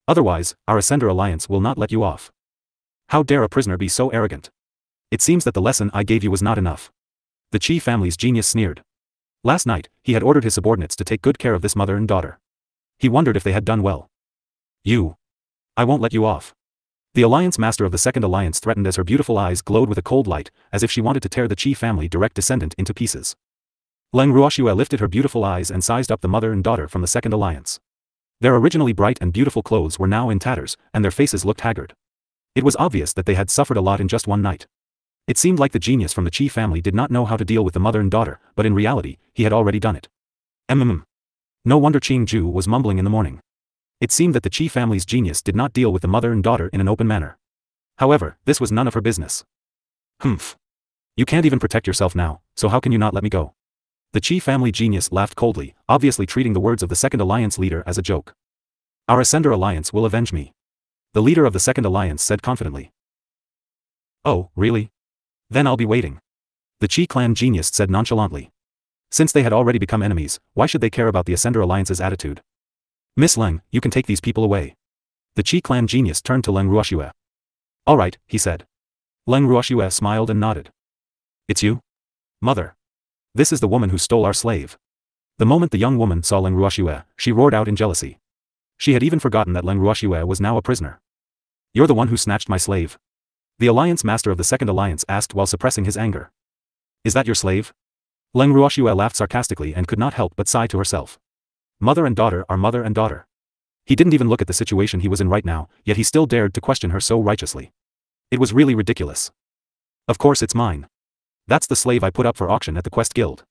Otherwise, our Ascender Alliance will not let you off. How dare a prisoner be so arrogant? It seems that the lesson I gave you was not enough. The Qi family's genius sneered. Last night, he had ordered his subordinates to take good care of this mother and daughter. He wondered if they had done well. You. I won't let you off. The Alliance Master of the Second Alliance threatened as her beautiful eyes glowed with a cold light, as if she wanted to tear the Qi family direct descendant into pieces. Leng Ruoxue lifted her beautiful eyes and sized up the mother and daughter from the Second Alliance. Their originally bright and beautiful clothes were now in tatters, and their faces looked haggard. It was obvious that they had suffered a lot in just one night. It seemed like the genius from the Qi family did not know how to deal with the mother and daughter, but in reality, he had already done it. No wonder Qing Ju was mumbling in the morning. It seemed that the Qi family's genius did not deal with the mother and daughter in an open manner. However, this was none of her business. Humph. You can't even protect yourself now, so how can you not let me go? The Qi family genius laughed coldly, obviously treating the words of the Second Alliance leader as a joke. Our Ascender Alliance will avenge me. The leader of the Second Alliance said confidently. Oh, really? Then I'll be waiting. The Qi clan genius said nonchalantly. Since they had already become enemies, why should they care about the Ascender Alliance's attitude? Miss Leng, you can take these people away. The Qi clan genius turned to Leng Ruoxue. All right, he said. Leng Ruoxue smiled and nodded. It's you? Mother. This is the woman who stole our slave. The moment the young woman saw Leng Ruoxue, she roared out in jealousy. She had even forgotten that Leng Ruoxue was now a prisoner. You're the one who snatched my slave? The Alliance Master of the Second Alliance asked while suppressing his anger. Is that your slave? Leng Ruoxue laughed sarcastically and could not help but sigh to herself. Mother and daughter are mother and daughter. He didn't even look at the situation he was in right now, yet he still dared to question her so righteously. It was really ridiculous. Of course it's mine. That's the slave I put up for auction at the Quest Guild.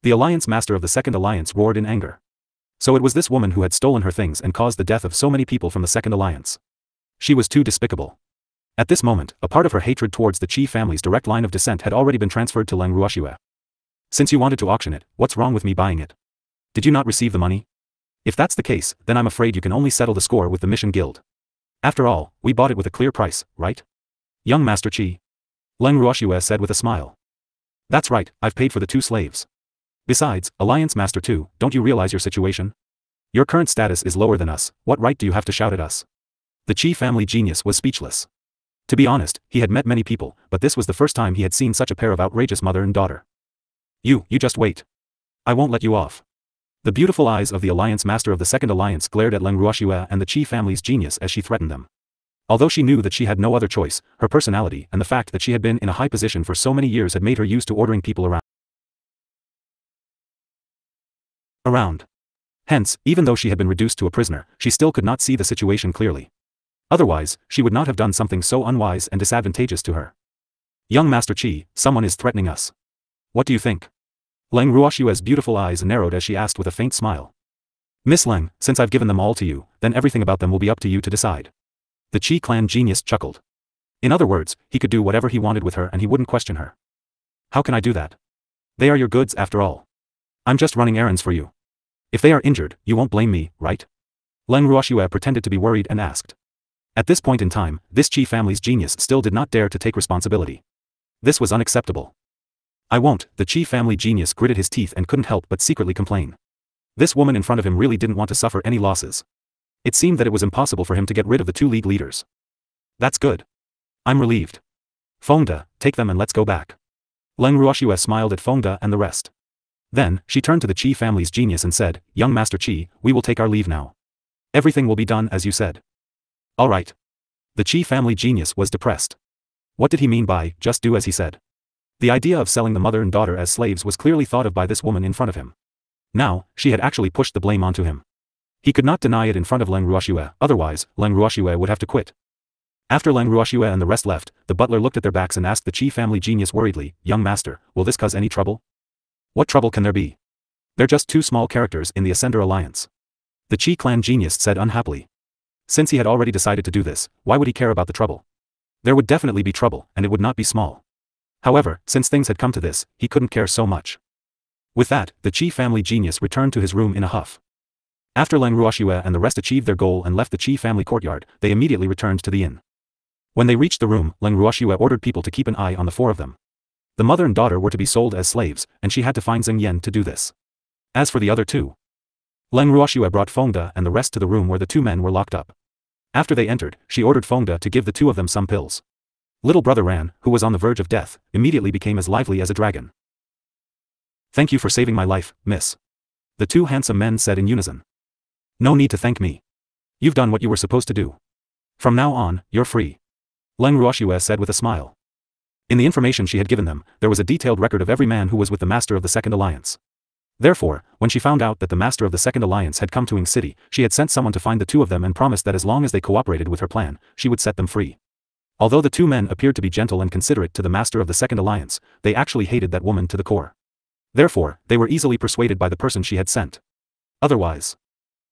The Alliance Master of the Second Alliance roared in anger. So it was this woman who had stolen her things and caused the death of so many people from the Second Alliance. She was too despicable. At this moment, a part of her hatred towards the Qi family's direct line of descent had already been transferred to Leng Ruoxue. Since you wanted to auction it, what's wrong with me buying it? Did you not receive the money? If that's the case, then I'm afraid you can only settle the score with the Mission Guild. After all, we bought it with a clear price, right? Young Master Qi. Leng Ruoxue said with a smile. That's right, I've paid for the 2 slaves. Besides, Alliance Master 2, don't you realize your situation? Your current status is lower than us, what right do you have to shout at us? The Qi family genius was speechless. To be honest, he had met many people, but this was the first time he had seen such a pair of outrageous mother and daughter. You just wait. I won't let you off. The beautiful eyes of the Alliance Master of the Second Alliance glared at Leng Ruoxue and the Qi family's genius as she threatened them. Although she knew that she had no other choice, her personality and the fact that she had been in a high position for so many years had made her used to ordering people around. Hence, even though she had been reduced to a prisoner, she still could not see the situation clearly. Otherwise, she would not have done something so unwise and disadvantageous to her. Young Master Qi, someone is threatening us. What do you think? Leng Ruoxue's beautiful eyes narrowed as she asked with a faint smile. Miss Leng, since I've given them all to you, then everything about them will be up to you to decide. The Qi clan genius chuckled. In other words, he could do whatever he wanted with her and he wouldn't question her. How can I do that? They are your goods after all. I'm just running errands for you. If they are injured, you won't blame me, right? Leng Ruoxue pretended to be worried and asked. At this point in time, this Qi family's genius still did not dare to take responsibility. This was unacceptable. I won't, the Qi family genius gritted his teeth and couldn't help but secretly complain. This woman in front of him really didn't want to suffer any losses. It seemed that it was impossible for him to get rid of the 2 league leaders. That's good. I'm relieved. Feng De, take them and let's go back. Leng Ruoxue smiled at Feng De and the rest. Then, she turned to the Qi family's genius and said, Young Master Qi, we will take our leave now. Everything will be done as you said. All right. The Qi family genius was depressed. What did he mean by, just do as he said? The idea of selling the mother and daughter as slaves was clearly thought of by this woman in front of him. Now, she had actually pushed the blame onto him. He could not deny it in front of Leng Ruoxue, otherwise, Leng Ruoxue would have to quit. After Leng Ruoxue and the rest left, the butler looked at their backs and asked the Qi family genius worriedly, Young master, will this cause any trouble? What trouble can there be? They're just two small characters in the Ascender Alliance. The Qi clan genius said unhappily. Since he had already decided to do this, why would he care about the trouble? There would definitely be trouble, and it would not be small. However, since things had come to this, he couldn't care so much. With that, the Qi family genius returned to his room in a huff. After Leng Ruoxue and the rest achieved their goal and left the Qi family courtyard, they immediately returned to the inn. When they reached the room, Leng Ruoxue ordered people to keep an eye on the four of them. The mother and daughter were to be sold as slaves, and she had to find Xing Yan to do this. As for the other two, Leng Ruoxue brought Feng De and the rest to the room where the two men were locked up. After they entered, she ordered Feng De to give the two of them some pills. Little brother Ran, who was on the verge of death, immediately became as lively as a dragon. Thank you for saving my life, miss. The two handsome men said in unison. No need to thank me. You've done what you were supposed to do. From now on, you're free. Leng Ruoxue said with a smile. In the information she had given them, there was a detailed record of every man who was with the Master of the Second Alliance. Therefore, when she found out that the Master of the Second Alliance had come to Ying City, she had sent someone to find the two of them and promised that as long as they cooperated with her plan, she would set them free. Although the two men appeared to be gentle and considerate to the Master of the Second Alliance, they actually hated that woman to the core. Therefore, they were easily persuaded by the person she had sent. Otherwise,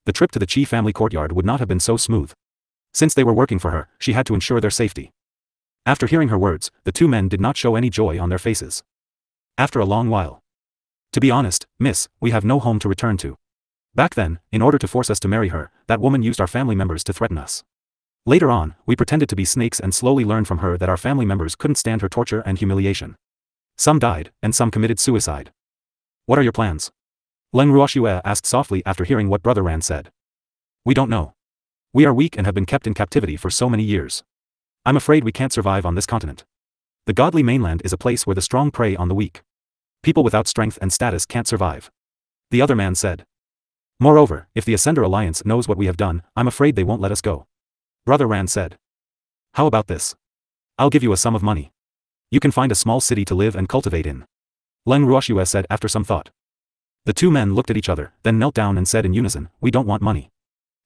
the trip to the Qi family courtyard would not have been so smooth. Since they were working for her, she had to ensure their safety. After hearing her words, the two men did not show any joy on their faces. After a long while. To be honest, miss, we have no home to return to. Back then, in order to force us to marry her, that woman used our family members to threaten us. Later on, we pretended to be snakes and slowly learned from her that our family members couldn't stand her torture and humiliation. Some died, and some committed suicide. What are your plans? Leng Ruoxue asked softly after hearing what Brother Ran said. We don't know. We are weak and have been kept in captivity for so many years. I'm afraid we can't survive on this continent. The godly mainland is a place where the strong prey on the weak. People without strength and status can't survive. The other man said. Moreover, if the Ascender Alliance knows what we have done, I'm afraid they won't let us go. Brother Ran said. How about this? I'll give you a sum of money. You can find a small city to live and cultivate in. Leng Ruoxue said after some thought. The two men looked at each other, then knelt down and said in unison, we don't want money.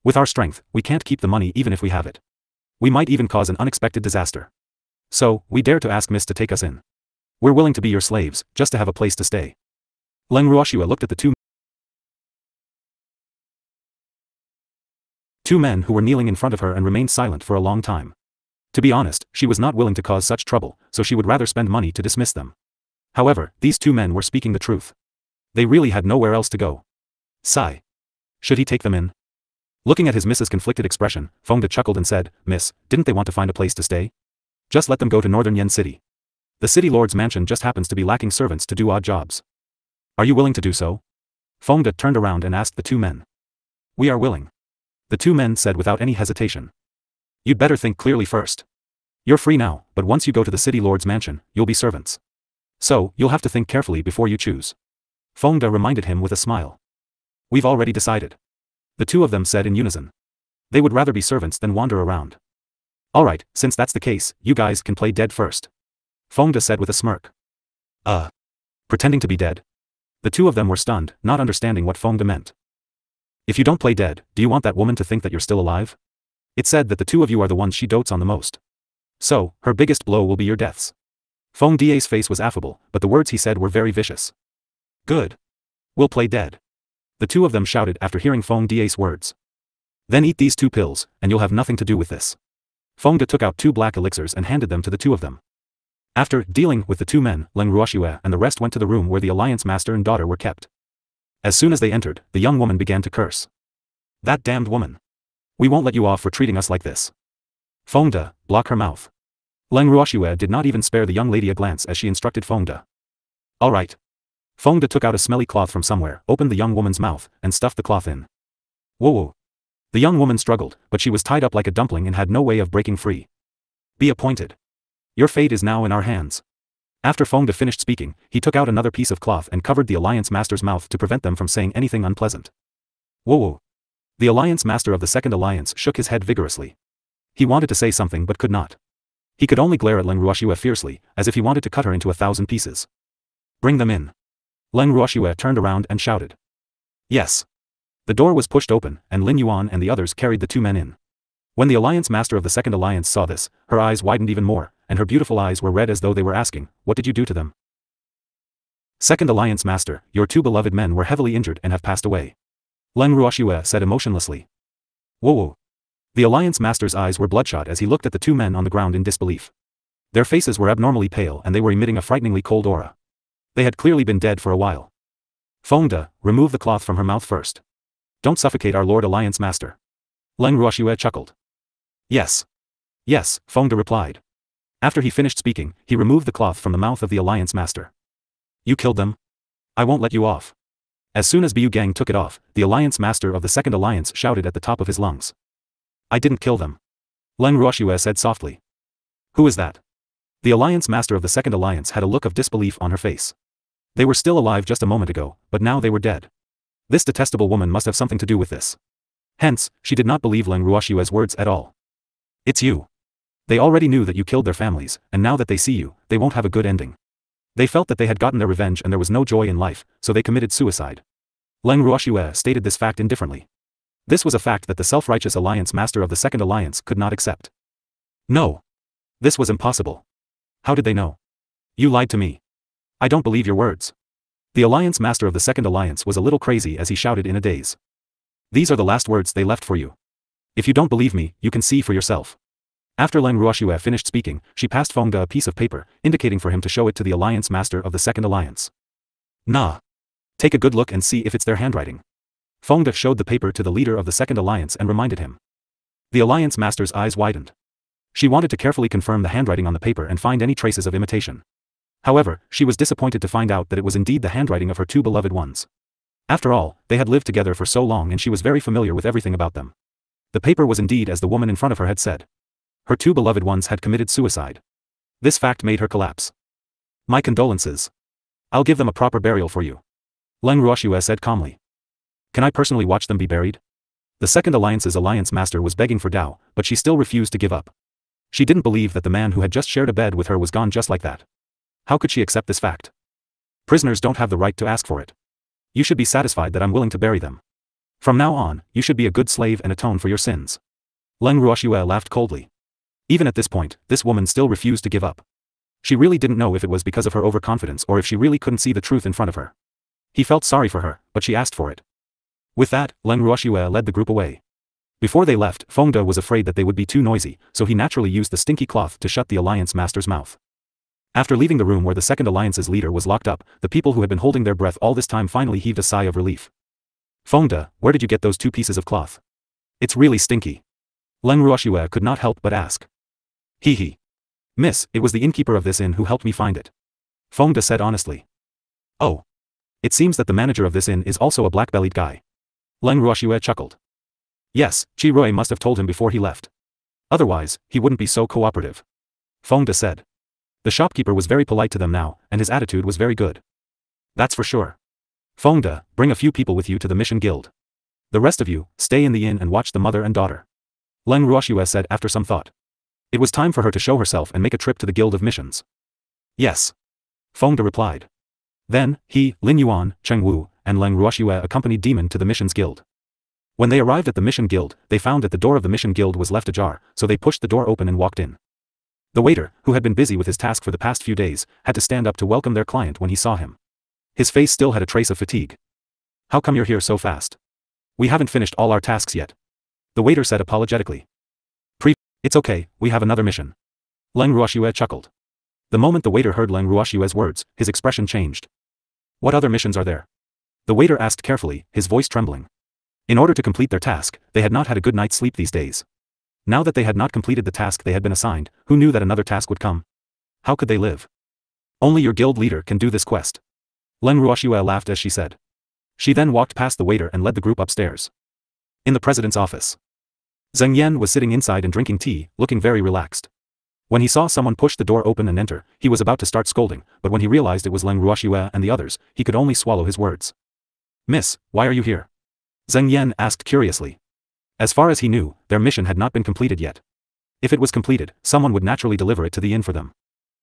With our strength, we can't keep the money even if we have it. We might even cause an unexpected disaster. So, we dare to ask Miss to take us in. We're willing to be your slaves, just to have a place to stay. Leng Ruoxue looked at the two men who were kneeling in front of her and remained silent for a long time. To be honest, she was not willing to cause such trouble, so she would rather spend money to dismiss them. However, these two men were speaking the truth. They really had nowhere else to go. Sigh. Should he take them in? Looking at his Mrs. conflicted expression, Feng De chuckled and said, Miss, didn't they want to find a place to stay? Just let them go to northern Yen City. The city lord's mansion just happens to be lacking servants to do odd jobs. Are you willing to do so? Feng De turned around and asked the two men. We are willing. The two men said without any hesitation. You'd better think clearly first. You're free now, but once you go to the city lord's mansion, you'll be servants. So, you'll have to think carefully before you choose. Feng De reminded him with a smile. We've already decided. The two of them said in unison. They would rather be servants than wander around. Alright, since that's the case, you guys can play dead first. Feng De said with a smirk. Pretending to be dead? The two of them were stunned, not understanding what Feng De meant. If you don't play dead, do you want that woman to think that you're still alive? It's said that the two of you are the ones she dotes on the most. So, her biggest blow will be your deaths. Feng De's face was affable, but the words he said were very vicious. Good. We'll play dead. The two of them shouted after hearing Feng De's words. Then eat these 2 pills, and you'll have nothing to do with this. Feng De took out 2 black elixirs and handed them to the two of them. After dealing with the 2 men, Leng Ruoxue and the rest went to the room where the Alliance Master and daughter were kept. As soon as they entered, the young woman began to curse. That damned woman. We won't let you off for treating us like this. Feng De, block her mouth. Leng Ruoxue did not even spare the young lady a glance as she instructed Feng De. All right. Feng De took out a smelly cloth from somewhere, opened the young woman's mouth, and stuffed the cloth in. Whoa. The young woman struggled, but she was tied up like a dumpling and had no way of breaking free. Be appointed. Your fate is now in our hands. After Fengde finished speaking, he took out another piece of cloth and covered the Alliance Master's mouth to prevent them from saying anything unpleasant. Whoa. The Alliance Master of the Second Alliance shook his head vigorously. He wanted to say something but could not. He could only glare at Leng Ruoxue fiercely, as if he wanted to cut her into 1,000 pieces. Bring them in. Leng Ruoxue turned around and shouted. Yes. The door was pushed open, and Lin Yuan and the others carried the two men in. When the Alliance Master of the Second Alliance saw this, her eyes widened even more, and her beautiful eyes were red as though they were asking, what did you do to them? Second Alliance Master, your two beloved men were heavily injured and have passed away. Leng Ruoxue said emotionlessly. Whoa. The Alliance Master's eyes were bloodshot as he looked at the two men on the ground in disbelief. Their faces were abnormally pale and they were emitting a frighteningly cold aura. They had clearly been dead for a while. Fengde, remove the cloth from her mouth first. Don't suffocate our Lord Alliance Master. Leng Ruoxue chuckled. Yes. Yes, Fengde replied. After he finished speaking, he removed the cloth from the mouth of the Alliance Master. You killed them? I won't let you off. As soon as Biu Gang took it off, the Alliance Master of the Second Alliance shouted at the top of his lungs. I didn't kill them. Leng Ruoxue said softly. Who is that? The Alliance Master of the Second Alliance had a look of disbelief on her face. They were still alive just a moment ago, but now they were dead. This detestable woman must have something to do with this. Hence, she did not believe Leng Ruoxue's words at all. It's you. They already knew that you killed their families, and now that they see you, they won't have a good ending. They felt that they had gotten their revenge and there was no joy in life, so they committed suicide. Leng Ruoxue stated this fact indifferently. This was a fact that the self-righteous Alliance Master of the Second Alliance could not accept. No. This was impossible. How did they know? You lied to me. I don't believe your words. The Alliance Master of the Second Alliance was a little crazy as he shouted in a daze. These are the last words they left for you. If you don't believe me, you can see for yourself. After Leng Ruoxue finished speaking, she passed Fengde a piece of paper, indicating for him to show it to the Alliance Master of the Second Alliance. Nah. Take a good look and see if it's their handwriting. Fengde showed the paper to the leader of the Second Alliance and reminded him. The Alliance Master's eyes widened. She wanted to carefully confirm the handwriting on the paper and find any traces of imitation. However, she was disappointed to find out that it was indeed the handwriting of her two beloved ones. After all, they had lived together for so long and she was very familiar with everything about them. The paper was indeed as the woman in front of her had said. Her two beloved ones had committed suicide. This fact made her collapse. My condolences. I'll give them a proper burial for you. Leng Ruoxue said calmly. Can I personally watch them be buried? The Second Alliance's Alliance Master was begging for Dao, but she still refused to give up. She didn't believe that the man who had just shared a bed with her was gone just like that. How could she accept this fact? Prisoners don't have the right to ask for it. You should be satisfied that I'm willing to bury them. From now on, you should be a good slave and atone for your sins. Leng Ruoxue laughed coldly. Even at this point, this woman still refused to give up. She really didn't know if it was because of her overconfidence or if she really couldn't see the truth in front of her. He felt sorry for her, but she asked for it. With that, Leng Ruoxue led the group away. Before they left, Fengde was afraid that they would be too noisy, so he naturally used the stinky cloth to shut the Alliance Master's mouth. After leaving the room where the Second Alliance's leader was locked up, the people who had been holding their breath all this time finally heaved a sigh of relief. Fengde, where did you get those two pieces of cloth? It's really stinky. Leng Ruoxue could not help but ask. Hee. Miss, it was the innkeeper of this inn who helped me find it. Fengde said honestly. Oh. It seems that the manager of this inn is also a black-bellied guy. Leng Ruoxue chuckled. Yes, Chi Rui must have told him before he left. Otherwise, he wouldn't be so cooperative. Fengde said. The shopkeeper was very polite to them now, and his attitude was very good. That's for sure. Fengde, bring a few people with you to the mission guild. The rest of you, stay in the inn and watch the mother and daughter. Leng Ruoxue said after some thought. It was time for her to show herself and make a trip to the Guild of Missions. Yes. Fengde replied. Then, he, Lin Yuan, Cheng Wu, and Leng Ruoxue accompanied Demon to the Missions Guild. When they arrived at the Mission Guild, they found that the door of the Mission Guild was left ajar, so they pushed the door open and walked in. The waiter, who had been busy with his task for the past few days, had to stand up to welcome their client when he saw him. His face still had a trace of fatigue. How come you're here so fast? We haven't finished all our tasks yet. The waiter said apologetically. It's okay, we have another mission. Leng Ruoxue chuckled. The moment the waiter heard Leng Ruoxue's words, his expression changed. What other missions are there? The waiter asked carefully, his voice trembling. In order to complete their task, they had not had a good night's sleep these days. Now that they had not completed the task they had been assigned, who knew that another task would come? How could they live? Only your guild leader can do this quest. Leng Ruoxue laughed as she said. She then walked past the waiter and led the group upstairs. In the president's office. Zheng Yan was sitting inside and drinking tea, looking very relaxed. When he saw someone push the door open and enter, he was about to start scolding, but when he realized it was Leng Ruoxue and the others, he could only swallow his words. "Miss, why are you here?" Zheng Yan asked curiously. As far as he knew, their mission had not been completed yet. If it was completed, someone would naturally deliver it to the inn for them.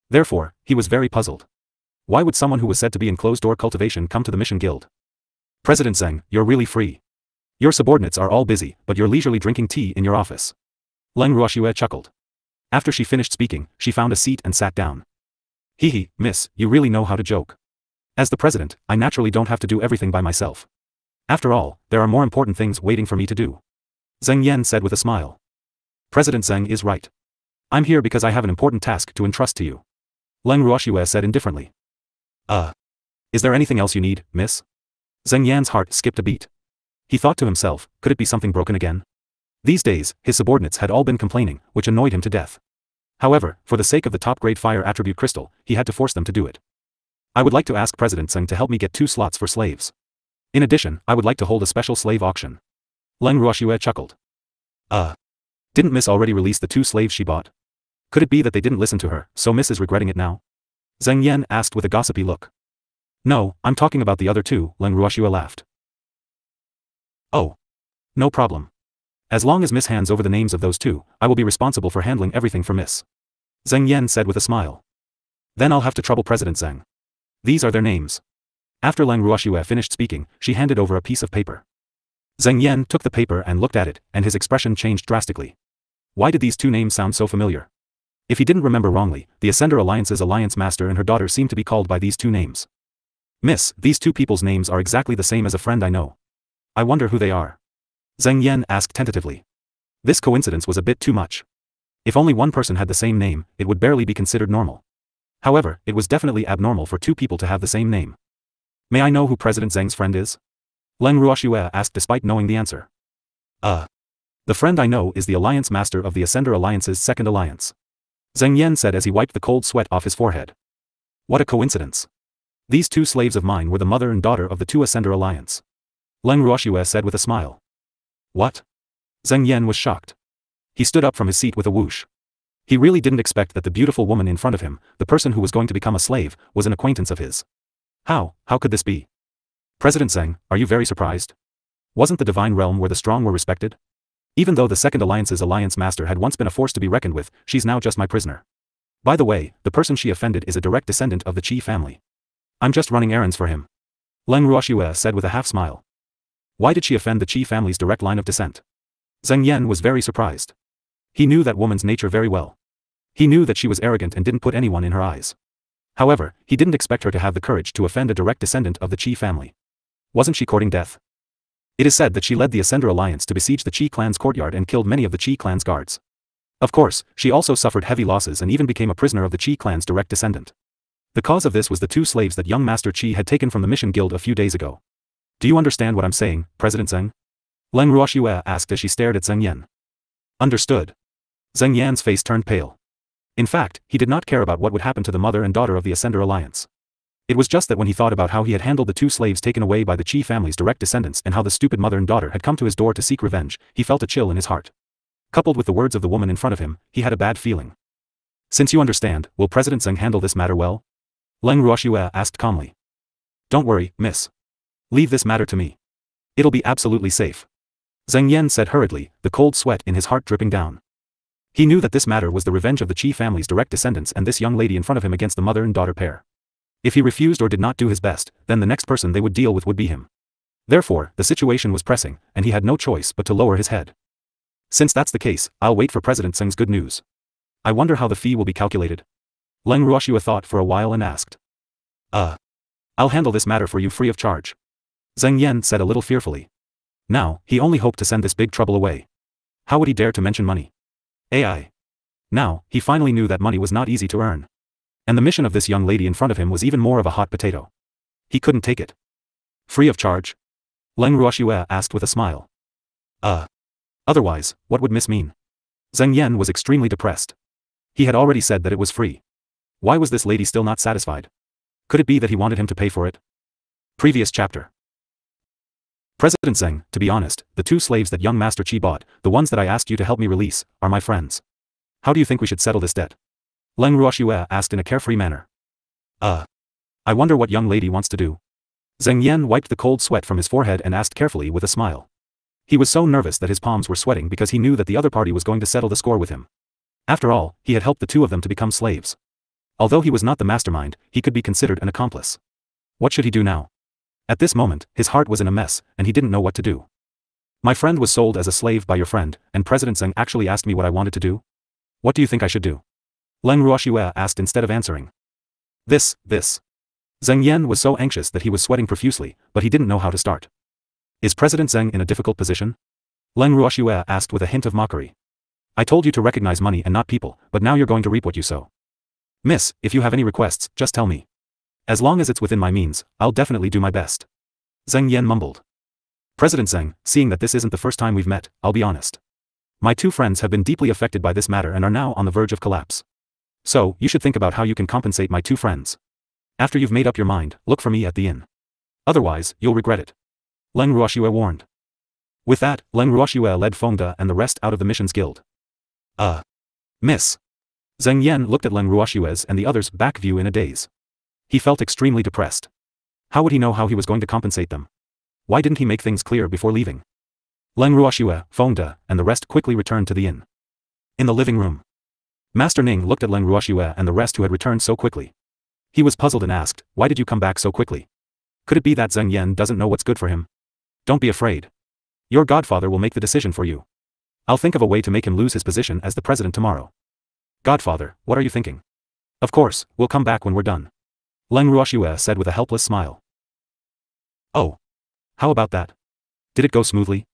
Therefore, he was very puzzled. Why would someone who was said to be in closed-door cultivation come to the mission guild? "President Zheng, you're really free. Your subordinates are all busy, but you're leisurely drinking tea in your office." Leng Ruoxue chuckled. After she finished speaking, she found a seat and sat down. "Hee, miss, you really know how to joke. As the president, I naturally don't have to do everything by myself. After all, there are more important things waiting for me to do." Zheng Yan said with a smile. "President Zheng is right. I'm here because I have an important task to entrust to you." Leng Ruoxue said indifferently. Is there anything else you need, miss?" Zheng Yan's heart skipped a beat. He thought to himself, could it be something broken again? These days, his subordinates had all been complaining, which annoyed him to death. However, for the sake of the top-grade fire attribute crystal, he had to force them to do it. "I would like to ask President Zheng to help me get 2 slots for slaves. In addition, I would like to hold a special slave auction." Leng Ruoxue chuckled. Didn't Miss already release the 2 slaves she bought? Could it be that they didn't listen to her, so Miss is regretting it now?" Zheng Yan asked with a gossipy look. "No, I'm talking about the other 2, Leng Ruoxue laughed. "Oh. No problem. As long as Miss hands over the names of those 2, I will be responsible for handling everything for Miss." Zheng Yan said with a smile. "Then I'll have to trouble President Zheng. These are their names." After Leng Ruoxue finished speaking, she handed over a piece of paper. Zheng Yan took the paper and looked at it, and his expression changed drastically. Why did these 2 names sound so familiar? If he didn't remember wrongly, the Ascender Alliance's Alliance Master and her daughter seemed to be called by these 2 names. "Miss, these 2 people's names are exactly the same as a friend I know. I wonder who they are." Zheng Yan asked tentatively. This coincidence was a bit too much. If only one person had the same name, it would barely be considered normal. However, it was definitely abnormal for 2 people to have the same name. "May I know who President Zheng's friend is?" Leng Ruoxue asked despite knowing the answer. The friend I know is the Alliance Master of the Ascender Alliance's Second Alliance," Zheng Yan said as he wiped the cold sweat off his forehead. "What a coincidence. These 2 slaves of mine were the mother and daughter of the 2 Ascender Alliance," Leng Ruoxue said with a smile. "What?" Zheng Yan was shocked. He stood up from his seat with a whoosh. He really didn't expect that the beautiful woman in front of him, the person who was going to become a slave, was an acquaintance of his. How could this be? "President Zheng, are you very surprised? Wasn't the divine realm where the strong were respected? Even though the Second Alliance's Alliance Master had once been a force to be reckoned with, she's now just my prisoner. By the way, the person she offended is a direct descendant of the Qi family. I'm just running errands for him," Leng Ruoxue said with a half-smile. Why did she offend the Qi family's direct line of descent? Zheng Yan was very surprised. He knew that woman's nature very well. He knew that she was arrogant and didn't put anyone in her eyes. However, he didn't expect her to have the courage to offend a direct descendant of the Qi family. Wasn't she courting death? It is said that she led the Ascender Alliance to besiege the Qi clan's courtyard and killed many of the Qi clan's guards. Of course, she also suffered heavy losses and even became a prisoner of the Qi clan's direct descendant. The cause of this was the 2 slaves that young Master Qi had taken from the Mission Guild a few days ago. "Do you understand what I'm saying, President Zheng?" Leng Ruoxue asked as she stared at Zheng Yan. "Understood." Zheng Yan's face turned pale. In fact, he did not care about what would happen to the mother and daughter of the Ascender Alliance. It was just that when he thought about how he had handled the 2 slaves taken away by the Qi family's direct descendants and how the stupid mother and daughter had come to his door to seek revenge, he felt a chill in his heart. Coupled with the words of the woman in front of him, he had a bad feeling. "Since you understand, will President Zheng handle this matter well?" Leng Ruoxue asked calmly. "Don't worry, miss. Leave this matter to me. It'll be absolutely safe," Zheng Yan said hurriedly, the cold sweat in his heart dripping down. He knew that this matter was the revenge of the Qi family's direct descendants and this young lady in front of him against the mother and daughter pair. If he refused or did not do his best, then the next person they would deal with would be him. Therefore, the situation was pressing, and he had no choice but to lower his head. "Since that's the case, I'll wait for President Zheng's good news. I wonder how the fee will be calculated." Leng Ruoxue thought for a while and asked. I'll handle this matter for you free of charge," Zheng Yan said a little fearfully. Now, he only hoped to send this big trouble away. How would he dare to mention money? Now, he finally knew that money was not easy to earn. And the mission of this young lady in front of him was even more of a hot potato. He couldn't take it. "Free of charge?" Leng Ruoxue asked with a smile. Otherwise, what would Miss mean? Zheng Yan was extremely depressed. He had already said that it was free. Why was this lady still not satisfied? Could it be that he wanted him to pay for it? Previous chapter. "President Zheng, to be honest, the 2 slaves that young Master Qi bought, the ones that I asked you to help me release, are my friends. How do you think we should settle this debt?" Leng Ruoxue asked in a carefree manner. I wonder what young lady wants to do. Zheng Yan wiped the cold sweat from his forehead and asked carefully with a smile. He was so nervous that his palms were sweating because he knew that the other party was going to settle the score with him. After all, he had helped the two of them to become slaves. Although he was not the mastermind, he could be considered an accomplice. What should he do now? At this moment, his heart was in a mess, and he didn't know what to do. My friend was sold as a slave by your friend, and President Zheng actually asked me what I wanted to do. What do you think I should do? Leng Ruoxue asked instead of answering. This. Zheng Yan was so anxious that he was sweating profusely, but he didn't know how to start. Is President Zheng in a difficult position? Leng Ruoxue asked with a hint of mockery. I told you to recognize money and not people, but now you're going to reap what you sow. Miss, if you have any requests, just tell me. As long as it's within my means, I'll definitely do my best. Zheng Yan mumbled. President Zheng, seeing that this isn't the first time we've met, I'll be honest. My two friends have been deeply affected by this matter and are now on the verge of collapse. So, you should think about how you can compensate my two friends. After you've made up your mind, look for me at the inn. Otherwise, you'll regret it. Leng Ruoxue warned. With that, Leng Ruoxue led Fengde and the rest out of the missions guild. Miss. Zheng Yan looked at Leng Ruoxue's and the others' back view in a daze. He felt extremely depressed. How would he know how he was going to compensate them? Why didn't he make things clear before leaving? Leng Ruoxue, Fengde, and the rest quickly returned to the inn. In the living room, Master Ning looked at Leng Ruoxue and the rest who had returned so quickly. He was puzzled and asked, why did you come back so quickly? Could it be that Zheng Yan doesn't know what's good for him? Don't be afraid. Your godfather will make the decision for you. I'll think of a way to make him lose his position as the president tomorrow. Godfather, what are you thinking? Of course, we'll come back when we're done. Leng Ruoxue said with a helpless smile. Oh. How about that? Did it go smoothly?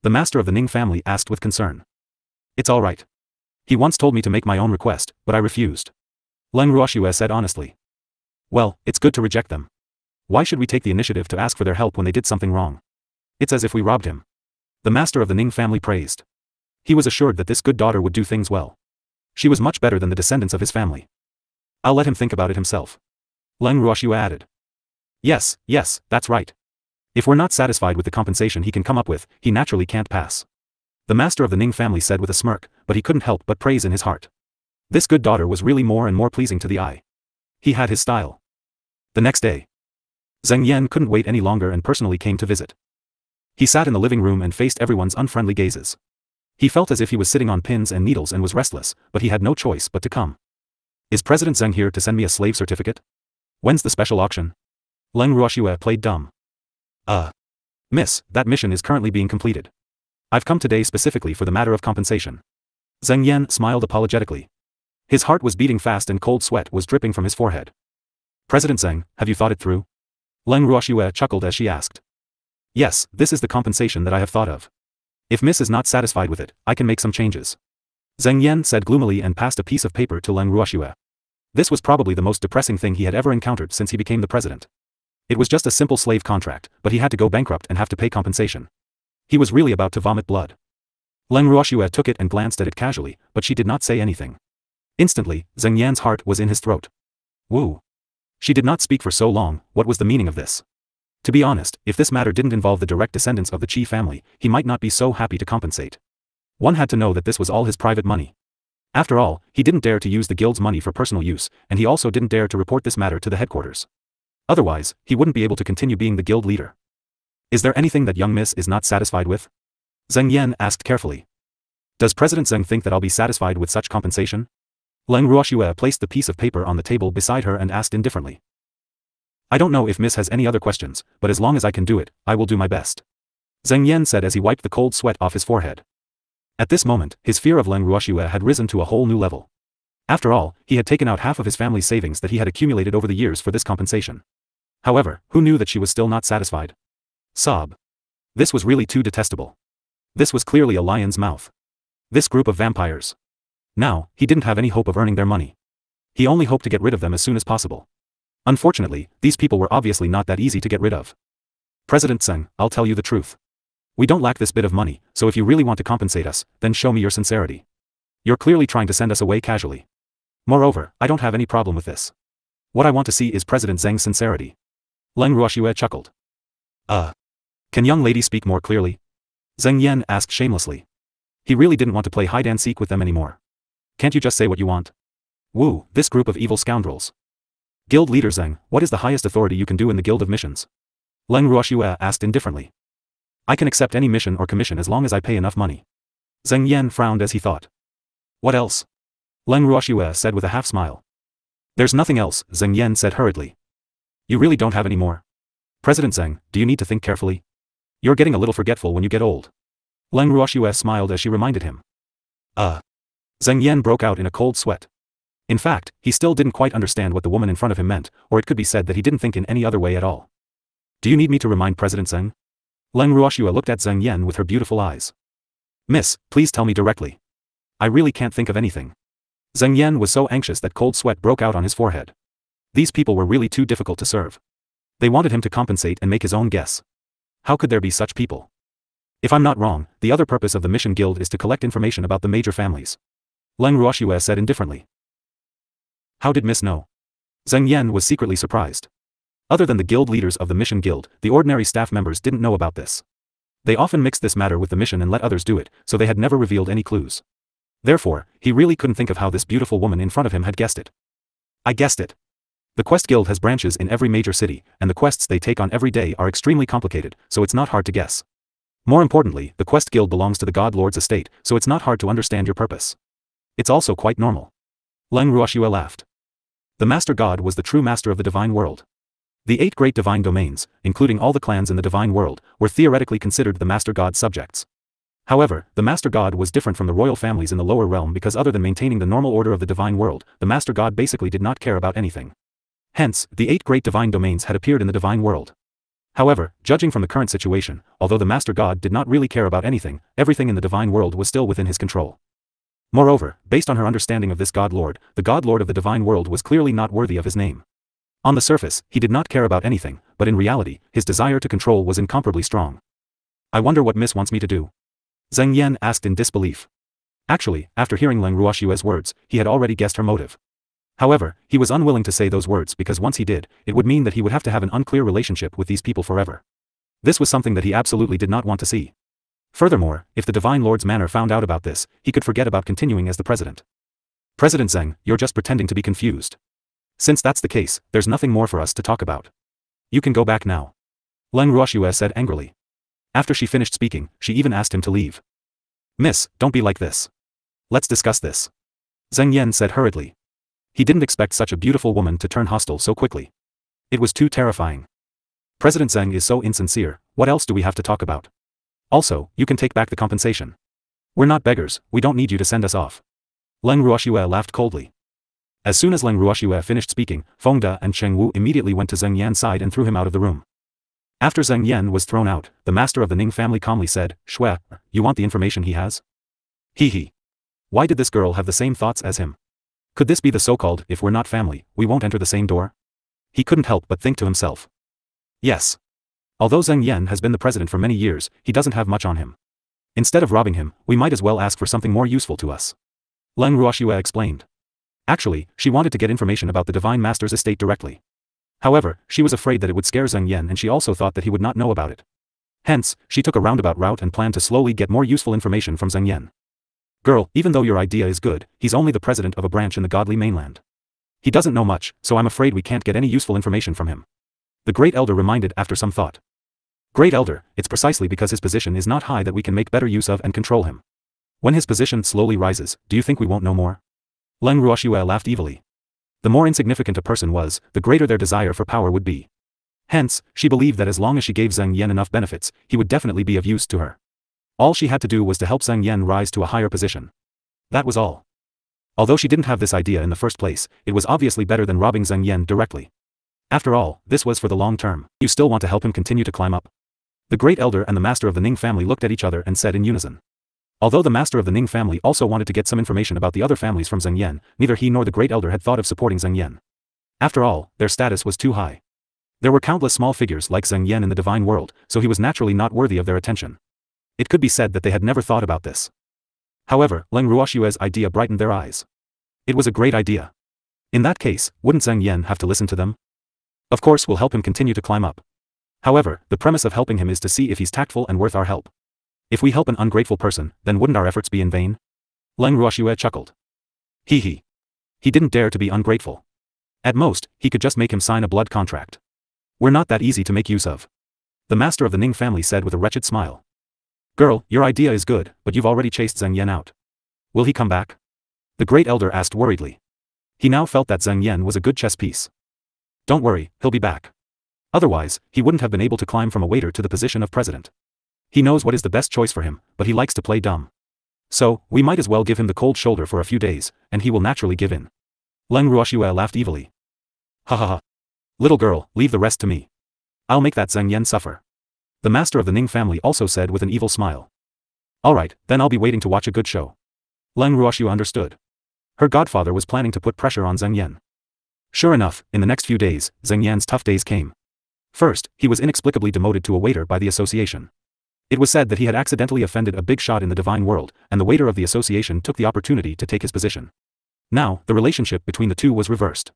The master of the Ning family asked with concern. It's all right. He once told me to make my own request, but I refused. Leng Ruoxue said honestly. Well, it's good to reject them. Why should we take the initiative to ask for their help when they did something wrong? It's as if we robbed him. The master of the Ning family praised. He was assured that this good daughter would do things well. She was much better than the descendants of his family. I'll let him think about it himself. Leng Ruoxue added. Yes, that's right. If we're not satisfied with the compensation he can come up with, he naturally can't pass. The master of the Ning family said with a smirk, but he couldn't help but praise in his heart. This good daughter was really more and more pleasing to the eye. He had his style. The next day, Zheng Yan couldn't wait any longer and personally came to visit. He sat in the living room and faced everyone's unfriendly gazes. He felt as if he was sitting on pins and needles and was restless, but he had no choice but to come. Is President Zheng here to send me a slave certificate? When's the special auction? Leng Ruoxue played dumb. Miss, that mission is currently being completed. I've come today specifically for the matter of compensation. Zheng Yan smiled apologetically. His heart was beating fast and cold sweat was dripping from his forehead. President Zheng, have you thought it through? Leng Ruoxue chuckled as she asked. Yes, this is the compensation that I have thought of. If Miss is not satisfied with it, I can make some changes. Zheng Yan said gloomily and passed a piece of paper to Leng Ruoxue. This was probably the most depressing thing he had ever encountered since he became the president. It was just a simple slave contract, but he had to go bankrupt and have to pay compensation. He was really about to vomit blood. Leng Ruoxue took it and glanced at it casually, but she did not say anything. Instantly, Zheng Yan's heart was in his throat. Woo. She did not speak for so long. What was the meaning of this? To be honest, if this matter didn't involve the direct descendants of the Qi family, he might not be so happy to compensate. One had to know that this was all his private money. After all, he didn't dare to use the guild's money for personal use, and he also didn't dare to report this matter to the headquarters. Otherwise, he wouldn't be able to continue being the guild leader. Is there anything that young Miss is not satisfied with? Zheng Yan asked carefully. Does President Zheng think that I'll be satisfied with such compensation? Leng Ruoxue placed the piece of paper on the table beside her and asked indifferently. I don't know if Miss has any other questions, but as long as I can do it, I will do my best. Zheng Yan said as he wiped the cold sweat off his forehead. At this moment, his fear of Leng Ruoxue had risen to a whole new level. After all, he had taken out half of his family's savings that he had accumulated over the years for this compensation. However, who knew that she was still not satisfied? Sob. This was really too detestable. This was clearly a lion's mouth. This group of vampires. Now, he didn't have any hope of earning their money. He only hoped to get rid of them as soon as possible. Unfortunately, these people were obviously not that easy to get rid of. President Zheng, I'll tell you the truth. We don't lack this bit of money, so if you really want to compensate us, then show me your sincerity. You're clearly trying to send us away casually. Moreover, I don't have any problem with this. What I want to see is President Zheng's sincerity. Leng Ruoxue chuckled. Can young lady speak more clearly? Zheng Yan asked shamelessly. He really didn't want to play hide-and-seek with them anymore. Can't you just say what you want? Wu, this group of evil scoundrels. Guild leader Zeng, what is the highest authority you can do in the Guild of Missions? Leng Ruoxue asked indifferently. I can accept any mission or commission as long as I pay enough money. Zeng Yan frowned as he thought. What else? Leng Ruoxue said with a half-smile. There's nothing else, Zeng Yan said hurriedly. You really don't have any more? President Zeng, do you need to think carefully? You're getting a little forgetful when you get old. Leng Ruoxue smiled as she reminded him. Zeng Yan broke out in a cold sweat. In fact, he still didn't quite understand what the woman in front of him meant, or it could be said that he didn't think in any other way at all. Do you need me to remind President Zeng? Leng Ruoxue looked at Zeng Yan with her beautiful eyes. Miss, please tell me directly. I really can't think of anything. Zeng Yan was so anxious that cold sweat broke out on his forehead. These people were really too difficult to serve. They wanted him to compensate and make his own guess. How could there be such people? If I'm not wrong, the other purpose of the Mission Guild is to collect information about the major families. Leng Ruoxue said indifferently. How did Miss know? Zeng Yan was secretly surprised. Other than the guild leaders of the Mission Guild, the ordinary staff members didn't know about this. They often mixed this matter with the mission and let others do it, so they had never revealed any clues. Therefore, he really couldn't think of how this beautiful woman in front of him had guessed it. I guessed it. The Quest Guild has branches in every major city, and the quests they take on every day are extremely complicated, so it's not hard to guess. More importantly, the Quest Guild belongs to the God Lord's estate, so it's not hard to understand your purpose. It's also quite normal. Leng Ruoxue laughed. The Master God was the true master of the divine world. The 8 great divine domains, including all the clans in the divine world, were theoretically considered the Master God's subjects. However, the Master God was different from the royal families in the lower realm because other than maintaining the normal order of the divine world, the Master God basically did not care about anything. Hence, the 8 great divine domains had appeared in the divine world. However, judging from the current situation, although the Master God did not really care about anything, everything in the divine world was still within his control. Moreover, based on her understanding of this God Lord, the God Lord of the divine world was clearly not worthy of his name. On the surface, he did not care about anything, but in reality, his desire to control was incomparably strong. I wonder what Miss wants me to do? Zeng Yan asked in disbelief. Actually, after hearing Leng Ruoxue's words, he had already guessed her motive. However, he was unwilling to say those words because once he did, it would mean that he would have to have an unclear relationship with these people forever. This was something that he absolutely did not want to see. Furthermore, if the Divine Lord's manor found out about this, he could forget about continuing as the president. President Zeng, you're just pretending to be confused. Since that's the case, there's nothing more for us to talk about. You can go back now. Leng Ruoxue said angrily. After she finished speaking, she even asked him to leave. Miss, don't be like this. Let's discuss this. Zeng Yan said hurriedly. He didn't expect such a beautiful woman to turn hostile so quickly. It was too terrifying. President Zeng is so insincere, what else do we have to talk about? Also, you can take back the compensation. We're not beggars, we don't need you to send us off. Leng Ruoxue laughed coldly. As soon as Leng Ruoxue finished speaking, Feng De and Cheng Wu immediately went to Zeng Yan's side and threw him out of the room. After Zeng Yan was thrown out, the master of the Ning family calmly said, Shui, you want the information he has? He. Why did this girl have the same thoughts as him? Could this be the so-called, if we're not family, we won't enter the same door? He couldn't help but think to himself. Yes. Although Zeng Yan has been the president for many years, he doesn't have much on him. Instead of robbing him, we might as well ask for something more useful to us. Leng Ruoxue explained. Actually, she wanted to get information about the Divine Master's estate directly. However, she was afraid that it would scare Zeng Yan and she also thought that he would not know about it. Hence, she took a roundabout route and planned to slowly get more useful information from Zeng Yan. Girl, even though your idea is good, he's only the president of a branch in the godly mainland. He doesn't know much, so I'm afraid we can't get any useful information from him. The Great Elder reminded after some thought. Great Elder, it's precisely because his position is not high that we can make better use of and control him. When his position slowly rises, do you think we won't know more? Leng Ruoxue laughed evilly. The more insignificant a person was, the greater their desire for power would be. Hence, she believed that as long as she gave Zeng Yan enough benefits, he would definitely be of use to her. All she had to do was to help Zeng Yan rise to a higher position. That was all. Although she didn't have this idea in the first place, it was obviously better than robbing Zeng Yan directly. After all, this was for the long term. You still want to help him continue to climb up? The Great Elder and the Master of the Ning family looked at each other and said in unison. Although the Master of the Ning family also wanted to get some information about the other families from Zeng Yan, neither he nor the Great Elder had thought of supporting Zeng Yan. After all, their status was too high. There were countless small figures like Zeng Yan in the divine world, so he was naturally not worthy of their attention. It could be said that they had never thought about this. However, Leng Ruoxue's idea brightened their eyes. It was a great idea. In that case, wouldn't Zeng Yan have to listen to them? Of course we'll help him continue to climb up. However, the premise of helping him is to see if he's tactful and worth our help. If we help an ungrateful person, then wouldn't our efforts be in vain? Leng Ruoxue chuckled. He. He didn't dare to be ungrateful. At most, he could just make him sign a blood contract. We're not that easy to make use of. The master of the Ning family said with a wretched smile. Girl, your idea is good, but you've already chased Zheng Yan out. Will he come back? The great elder asked worriedly. He now felt that Zheng Yan was a good chess piece. Don't worry, he'll be back. Otherwise, he wouldn't have been able to climb from a waiter to the position of president. He knows what is the best choice for him, but he likes to play dumb. So, we might as well give him the cold shoulder for a few days, and he will naturally give in. Leng Ruoxue laughed evilly. Ha ha ha. Little girl, leave the rest to me. I'll make that Zheng Yan suffer. The master of the Ning family also said with an evil smile. Alright, then I'll be waiting to watch a good show. Leng Ruoxue understood. Her godfather was planning to put pressure on Zheng Yan. Sure enough, in the next few days, Zheng Yan's tough days came. First, he was inexplicably demoted to a waiter by the association. It was said that he had accidentally offended a big shot in the divine world, and the waiter of the association took the opportunity to take his position. Now, the relationship between the two was reversed.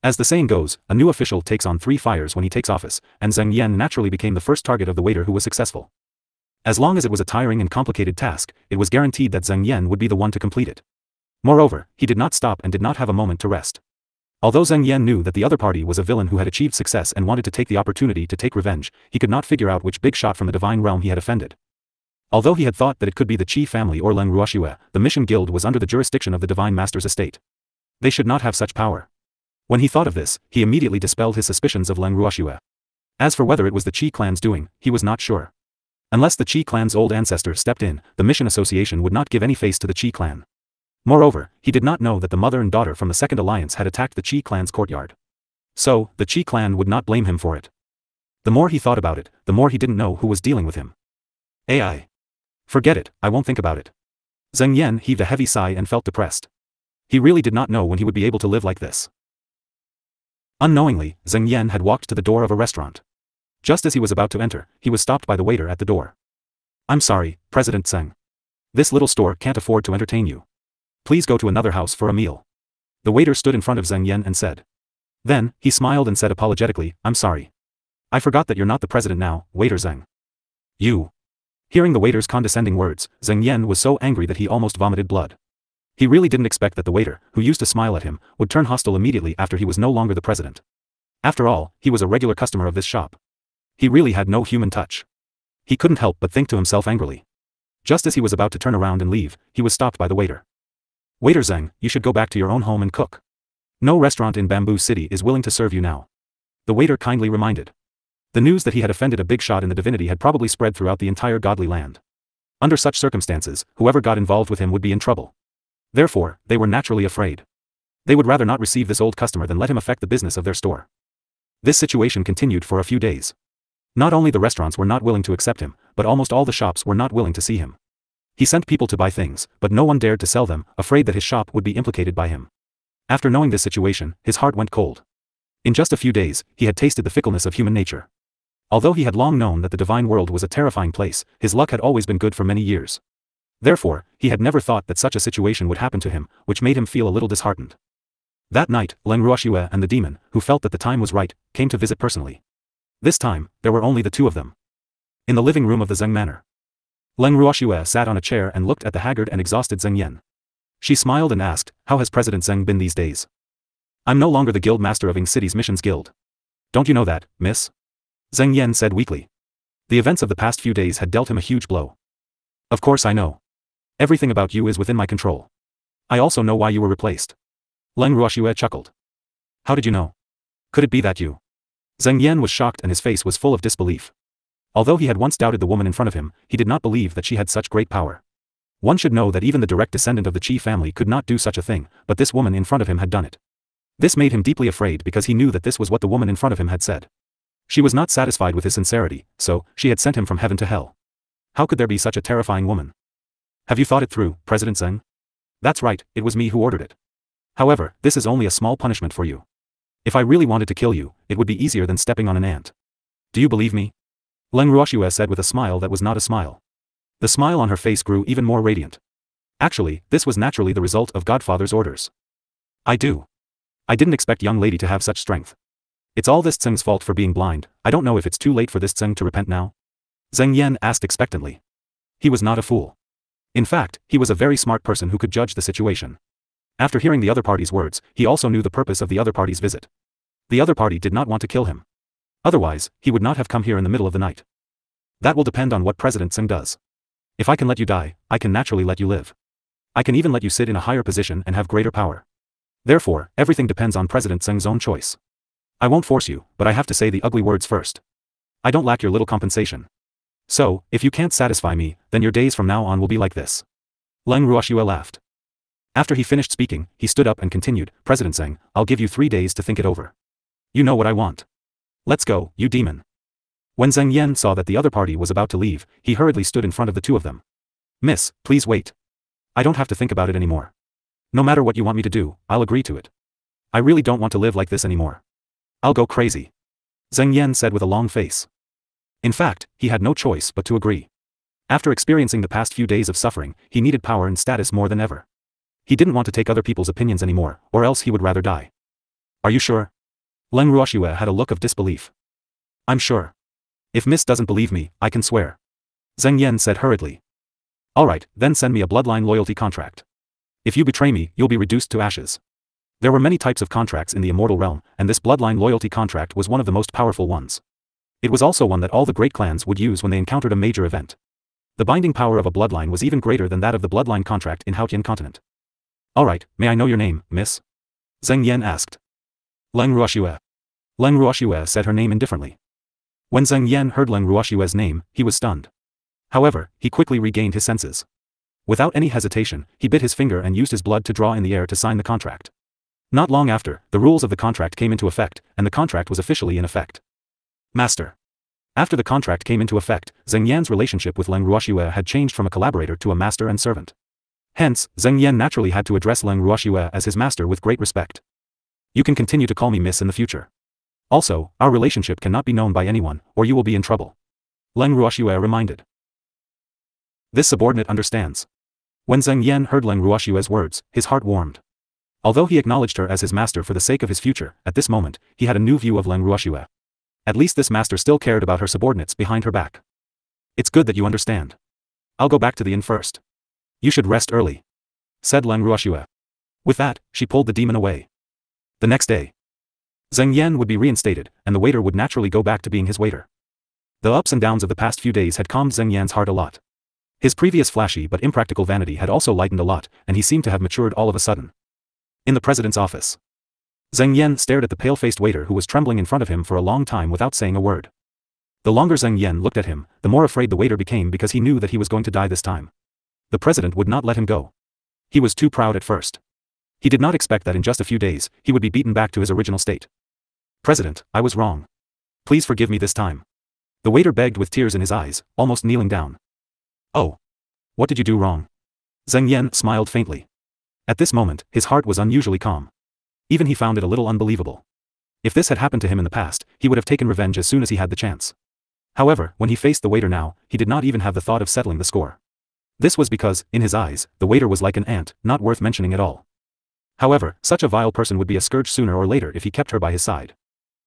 As the saying goes, a new official takes on 3 fires when he takes office, and Zheng Yan naturally became the first target of the waiter who was successful. As long as it was a tiring and complicated task, it was guaranteed that Zheng Yan would be the one to complete it. Moreover, he did not stop and did not have a moment to rest. Although Zheng Yan knew that the other party was a villain who had achieved success and wanted to take the opportunity to take revenge, he could not figure out which big shot from the divine realm he had offended. Although he had thought that it could be the Qi family or Leng Ruoxue, the Mission Guild was under the jurisdiction of the Divine Master's estate. They should not have such power. When he thought of this, he immediately dispelled his suspicions of Leng Ruoxue. As for whether it was the Qi clan's doing, he was not sure. Unless the Qi clan's old ancestor stepped in, the Mission Association would not give any face to the Qi clan. Moreover, he did not know that the mother and daughter from the Second Alliance had attacked the Qi clan's courtyard. So, the Qi clan would not blame him for it. The more he thought about it, the more he didn't know who was dealing with him. AI. Forget it, I won't think about it. Zheng Yan heaved a heavy sigh and felt depressed. He really did not know when he would be able to live like this. Unknowingly, Zheng Yan had walked to the door of a restaurant. Just as he was about to enter, he was stopped by the waiter at the door. I'm sorry, President Zheng. This little store can't afford to entertain you. Please go to another house for a meal. The waiter stood in front of Zheng Yan and said. Then, he smiled and said apologetically, I'm sorry. I forgot that you're not the president now, waiter Zheng. You. Hearing the waiter's condescending words, Zheng Yan was so angry that he almost vomited blood. He really didn't expect that the waiter, who used to smile at him, would turn hostile immediately after he was no longer the president. After all, he was a regular customer of this shop. He really had no human touch. He couldn't help but think to himself angrily. Just as he was about to turn around and leave, he was stopped by the waiter. Waiter Zheng, you should go back to your own home and cook. No restaurant in Bamboo City is willing to serve you now. The waiter kindly reminded. The news that he had offended a big shot in the divinity had probably spread throughout the entire godly land. Under such circumstances, whoever got involved with him would be in trouble. Therefore, they were naturally afraid. They would rather not receive this old customer than let him affect the business of their store. This situation continued for a few days. Not only the restaurants were not willing to accept him, but almost all the shops were not willing to see him. He sent people to buy things, but no one dared to sell them, afraid that his shop would be implicated by him. After knowing this situation, his heart went cold. In just a few days, he had tasted the fickleness of human nature. Although he had long known that the divine world was a terrifying place, his luck had always been good for many years. Therefore, he had never thought that such a situation would happen to him, which made him feel a little disheartened. That night, Leng Ruoxue and the demon, who felt that the time was right, came to visit personally. This time, there were only the two of them. In the living room of the Zheng Manor. Leng Ruoxue sat on a chair and looked at the haggard and exhausted Zheng Yan. She smiled and asked, how has President Zheng been these days? I'm no longer the guild master of Ing City's Missions Guild. Don't you know that, miss? Zheng Yan said weakly. The events of the past few days had dealt him a huge blow. Of course I know. Everything about you is within my control. I also know why you were replaced. Leng Ruoxue chuckled. How did you know? Could it be that you? Zheng Yan was shocked and his face was full of disbelief. Although he had once doubted the woman in front of him, he did not believe that she had such great power. One should know that even the direct descendant of the Qi family could not do such a thing, but this woman in front of him had done it. This made him deeply afraid because he knew that this was what the woman in front of him had said. She was not satisfied with his sincerity, so, she had sent him from heaven to hell. How could there be such a terrifying woman? Have you thought it through, President Zheng? That's right, it was me who ordered it. However, this is only a small punishment for you. If I really wanted to kill you, it would be easier than stepping on an ant. Do you believe me? Leng Ruoxue said with a smile that was not a smile. The smile on her face grew even more radiant. Actually, this was naturally the result of Godfather's orders. I do. I didn't expect young lady to have such strength. It's all this Zheng's fault for being blind. I don't know if it's too late for this Zheng to repent now. Zheng Yan asked expectantly. He was not a fool. In fact, he was a very smart person who could judge the situation. After hearing the other party's words, he also knew the purpose of the other party's visit. The other party did not want to kill him. Otherwise, he would not have come here in the middle of the night. That will depend on what President Tseng does. If I can let you die, I can naturally let you live. I can even let you sit in a higher position and have greater power. Therefore, everything depends on President Tseng's own choice. I won't force you, but I have to say the ugly words first. I don't lack your little compensation. So, if you can't satisfy me, then your days from now on will be like this. Leng Ruoxue laughed. After he finished speaking, he stood up and continued, President Tseng, I'll give you 3 days to think it over. You know what I want. Let's go, you demon. When Zheng Yan saw that the other party was about to leave, he hurriedly stood in front of the two of them. Miss, please wait. I don't have to think about it anymore. No matter what you want me to do, I'll agree to it. I really don't want to live like this anymore. I'll go crazy. Zheng Yan said with a long face. In fact, he had no choice but to agree. After experiencing the past few days of suffering, he needed power and status more than ever. He didn't want to take other people's opinions anymore, or else he would rather die. Are you sure? Leng Ruoxue had a look of disbelief. I'm sure. If Miss doesn't believe me, I can swear. Zheng Yan said hurriedly. Alright, then send me a bloodline loyalty contract. If you betray me, you'll be reduced to ashes. There were many types of contracts in the immortal realm, and this bloodline loyalty contract was one of the most powerful ones. It was also one that all the great clans would use when they encountered a major event. The binding power of a bloodline was even greater than that of the bloodline contract in Haotian continent. Alright, may I know your name, miss? Zheng Yan asked. Leng Ruoxue. Leng Ruoxue said her name indifferently. When Zheng Yan heard Leng Ruoxue's name, he was stunned. However, he quickly regained his senses. Without any hesitation, he bit his finger and used his blood to draw in the air to sign the contract. Not long after, the rules of the contract came into effect, and the contract was officially in effect. Master. After the contract came into effect, Zheng Yan's relationship with Leng Ruoxue had changed from a collaborator to a master and servant. Hence, Zheng Yan naturally had to address Leng Ruoxue as his master with great respect. You can continue to call me miss in the future. Also, our relationship cannot be known by anyone, or you will be in trouble. Leng Ruoxue reminded. This subordinate understands. When Zheng Yan heard Leng Ruoxue's words, his heart warmed. Although he acknowledged her as his master for the sake of his future, at this moment, he had a new view of Leng Ruoxue. At least this master still cared about her subordinates behind her back. It's good that you understand. I'll go back to the inn first. You should rest early, said Leng Ruoxue. With that, she pulled the demon away. The next day, Zheng Yan would be reinstated, and the waiter would naturally go back to being his waiter. The ups and downs of the past few days had calmed Zheng Yan's heart a lot. His previous flashy but impractical vanity had also lightened a lot, and he seemed to have matured all of a sudden. In the president's office, Zheng Yan stared at the pale-faced waiter who was trembling in front of him for a long time without saying a word. The longer Zheng Yan looked at him, the more afraid the waiter became because he knew that he was going to die this time. The president would not let him go. He was too proud at first. He did not expect that in just a few days, he would be beaten back to his original state. President, I was wrong. Please forgive me this time. The waiter begged with tears in his eyes, almost kneeling down. Oh. What did you do wrong? Zheng Yan smiled faintly. At this moment, his heart was unusually calm. Even he found it a little unbelievable. If this had happened to him in the past, he would have taken revenge as soon as he had the chance. However, when he faced the waiter now, he did not even have the thought of settling the score. This was because, in his eyes, the waiter was like an ant, not worth mentioning at all. However, such a vile person would be a scourge sooner or later if he kept her by his side.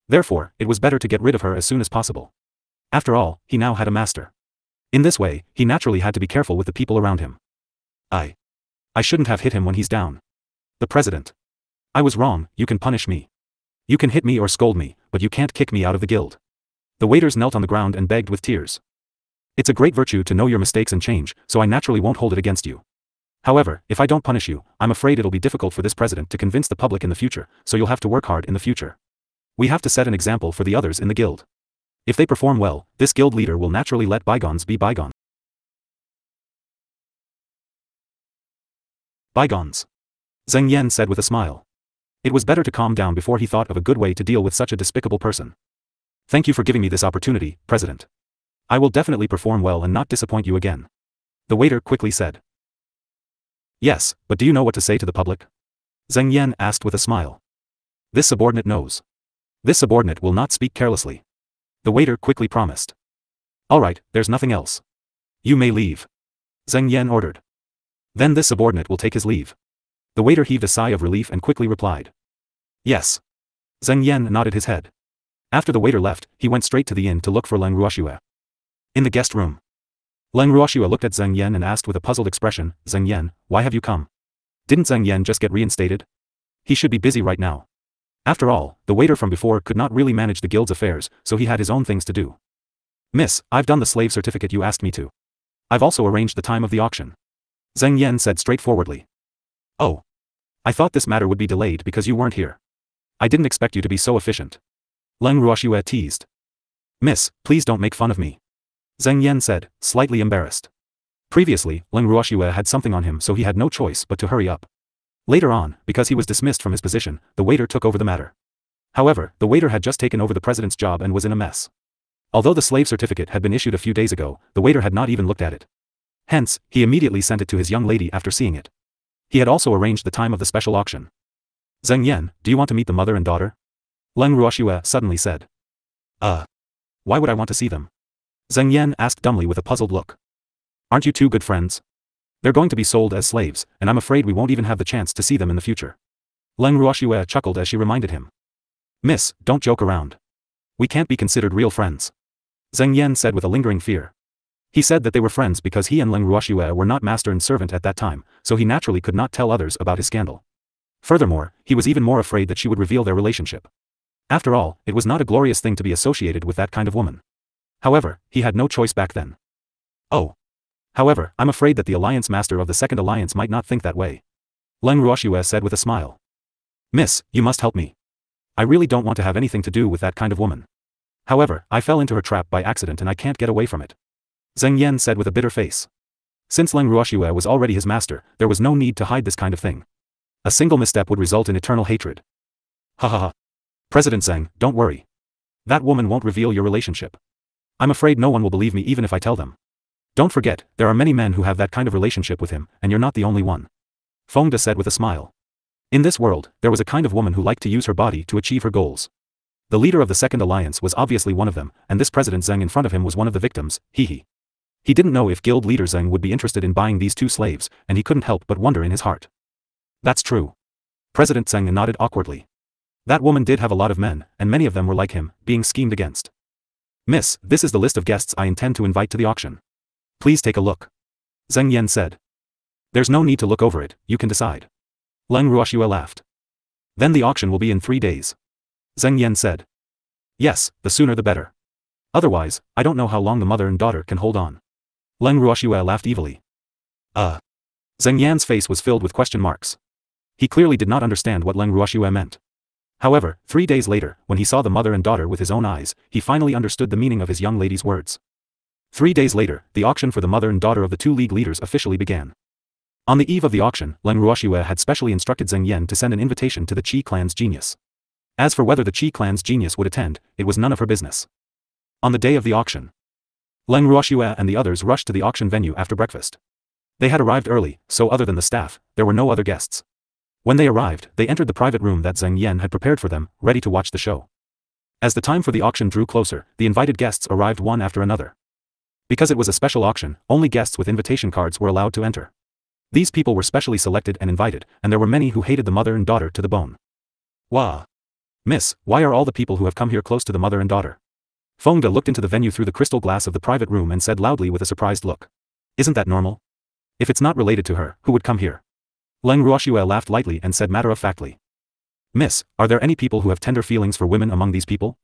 Therefore, it was better to get rid of her as soon as possible. After all, he now had a master. In this way, he naturally had to be careful with the people around him. I shouldn't have hit him when he's down. The president. I was wrong, you can punish me. You can hit me or scold me, but you can't kick me out of the guild. The waiters knelt on the ground and begged with tears. It's a great virtue to know your mistakes and change, so I naturally won't hold it against you. However, if I don't punish you, I'm afraid it'll be difficult for this president to convince the public in the future, so you'll have to work hard in the future. We have to set an example for the others in the guild. If they perform well, this guild leader will naturally let bygones be bygones. Bygones. Zheng Yan said with a smile. It was better to calm down before he thought of a good way to deal with such a despicable person. Thank you for giving me this opportunity, President. I will definitely perform well and not disappoint you again. The waiter quickly said. Yes, but do you know what to say to the public? Zheng Yan asked with a smile. This subordinate knows. This subordinate will not speak carelessly. The waiter quickly promised. Alright, there's nothing else. You may leave. Zheng Yan ordered. Then this subordinate will take his leave. The waiter heaved a sigh of relief and quickly replied. Yes. Zheng Yan nodded his head. After the waiter left, he went straight to the inn to look for Leng Ruoxue. In the guest room, Leng Ruoxue looked at Zheng Yan and asked with a puzzled expression, Zheng Yan, why have you come? Didn't Zheng Yan just get reinstated? He should be busy right now. After all, the waiter from before could not really manage the guild's affairs, so he had his own things to do. Miss, I've done the slave certificate you asked me to. I've also arranged the time of the auction. Zheng Yan said straightforwardly. Oh. I thought this matter would be delayed because you weren't here. I didn't expect you to be so efficient. Leng Ruoxue teased. Miss, please don't make fun of me. Zheng Yan said, slightly embarrassed. Previously, Leng Ruoxue had something on him, so he had no choice but to hurry up. Later on, because he was dismissed from his position, the waiter took over the matter. However, the waiter had just taken over the president's job and was in a mess. Although the slave certificate had been issued a few days ago, the waiter had not even looked at it. Hence, he immediately sent it to his young lady after seeing it. He had also arranged the time of the special auction. Zheng Yan, do you want to meet the mother and daughter? Leng Ruoxue suddenly said. Why would I want to see them? Zheng Yan asked dumbly with a puzzled look. Aren't you two good friends? They're going to be sold as slaves, and I'm afraid we won't even have the chance to see them in the future. Leng Ruoxue chuckled as she reminded him. Miss, don't joke around. We can't be considered real friends. Zheng Yan said with a lingering fear. He said that they were friends because he and Leng Ruoxue were not master and servant at that time, so he naturally could not tell others about his scandal. Furthermore, he was even more afraid that she would reveal their relationship. After all, it was not a glorious thing to be associated with that kind of woman. However, he had no choice back then. Oh. However, I'm afraid that the alliance master of the second alliance might not think that way. Leng Ruoxue said with a smile. Miss, you must help me. I really don't want to have anything to do with that kind of woman. However, I fell into her trap by accident and I can't get away from it. Zheng Yan said with a bitter face. Since Leng Ruoxue was already his master, there was no need to hide this kind of thing. A single misstep would result in eternal hatred. Ha ha ha. President Zheng, don't worry. That woman won't reveal your relationship. I'm afraid no one will believe me even if I tell them. Don't forget, there are many men who have that kind of relationship with him, and you're not the only one. Fengde said with a smile. In this world, there was a kind of woman who liked to use her body to achieve her goals. The leader of the second alliance was obviously one of them, and this President Zheng in front of him was one of the victims, He didn't know if guild leader Zheng would be interested in buying these two slaves, and he couldn't help but wonder in his heart. That's true. President Zheng nodded awkwardly. That woman did have a lot of men, and many of them were like him, being schemed against. Miss, this is the list of guests I intend to invite to the auction. Please take a look. Zheng Yan said. There's no need to look over it, you can decide. Leng Ruoxue laughed. Then the auction will be in 3 days. Zheng Yan said. Yes, the sooner the better. Otherwise, I don't know how long the mother and daughter can hold on. Leng Ruoxue laughed evilly. Zheng Yan's face was filled with question marks. He clearly did not understand what Leng Ruoxue meant. However, 3 days later, when he saw the mother and daughter with his own eyes, he finally understood the meaning of his young lady's words. 3 days later, the auction for the mother and daughter of the two league leaders officially began. On the eve of the auction, Leng Ruoxue had specially instructed Zheng Yan to send an invitation to the Qi clan's genius. As for whether the Qi clan's genius would attend, it was none of her business. On the day of the auction, Leng Ruoxue and the others rushed to the auction venue after breakfast. They had arrived early, so other than the staff, there were no other guests. When they arrived, they entered the private room that Zheng Yan had prepared for them, ready to watch the show. As the time for the auction drew closer, the invited guests arrived one after another. Because it was a special auction, only guests with invitation cards were allowed to enter. These people were specially selected and invited, and there were many who hated the mother and daughter to the bone. Wah! Miss, why are all the people who have come here close to the mother and daughter? Fengde looked into the venue through the crystal glass of the private room and said loudly with a surprised look. Isn't that normal? If it's not related to her, who would come here? Leng Ruoxue laughed lightly and said matter-of-factly. Miss, are there any people who have tender feelings for women among these people?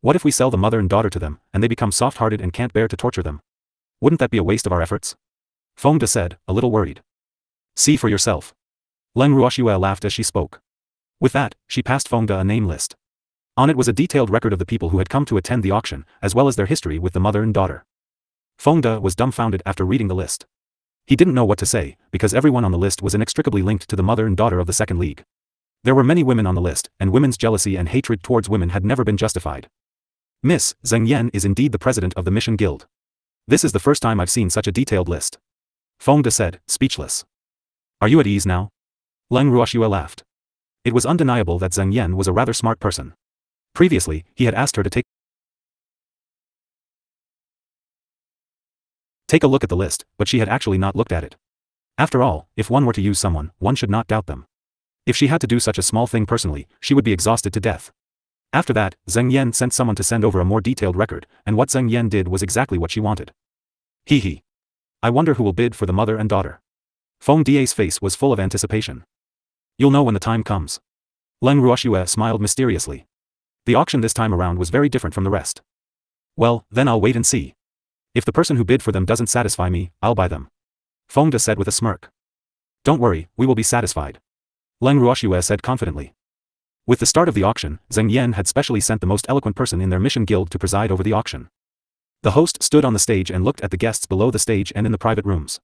What if we sell the mother and daughter to them, and they become soft-hearted and can't bear to torture them? Wouldn't that be a waste of our efforts? Fengde said, a little worried. See for yourself. Leng Ruoxue laughed as she spoke. With that, she passed Fengde a name list. On it was a detailed record of the people who had come to attend the auction, as well as their history with the mother and daughter. Fengde was dumbfounded after reading the list. He didn't know what to say, because everyone on the list was inextricably linked to the mother and daughter of the second league. There were many women on the list, and women's jealousy and hatred towards women had never been justified. Miss, Zheng Yan is indeed the president of the Mission Guild. This is the first time I've seen such a detailed list. Fengde said, speechless. Are you at ease now? Leng Ruoxue laughed. It was undeniable that Zheng Yan was a rather smart person. Previously, he had asked her to take a look at the list, but she had actually not looked at it. After all, if one were to use someone, one should not doubt them. If she had to do such a small thing personally, she would be exhausted to death. After that, Zheng Yan sent someone to send over a more detailed record, and what Zheng Yan did was exactly what she wanted. I wonder who will bid for the mother and daughter. Feng Da's face was full of anticipation. You'll know when the time comes. Leng Ruoxue smiled mysteriously. The auction this time around was very different from the rest. Well, then I'll wait and see. If the person who bid for them doesn't satisfy me, I'll buy them. Feng Da said with a smirk. Don't worry, we will be satisfied. Leng Ruoxue said confidently. With the start of the auction, Zheng Yan had specially sent the most eloquent person in their mission guild to preside over the auction. The host stood on the stage and looked at the guests below the stage and in the private rooms.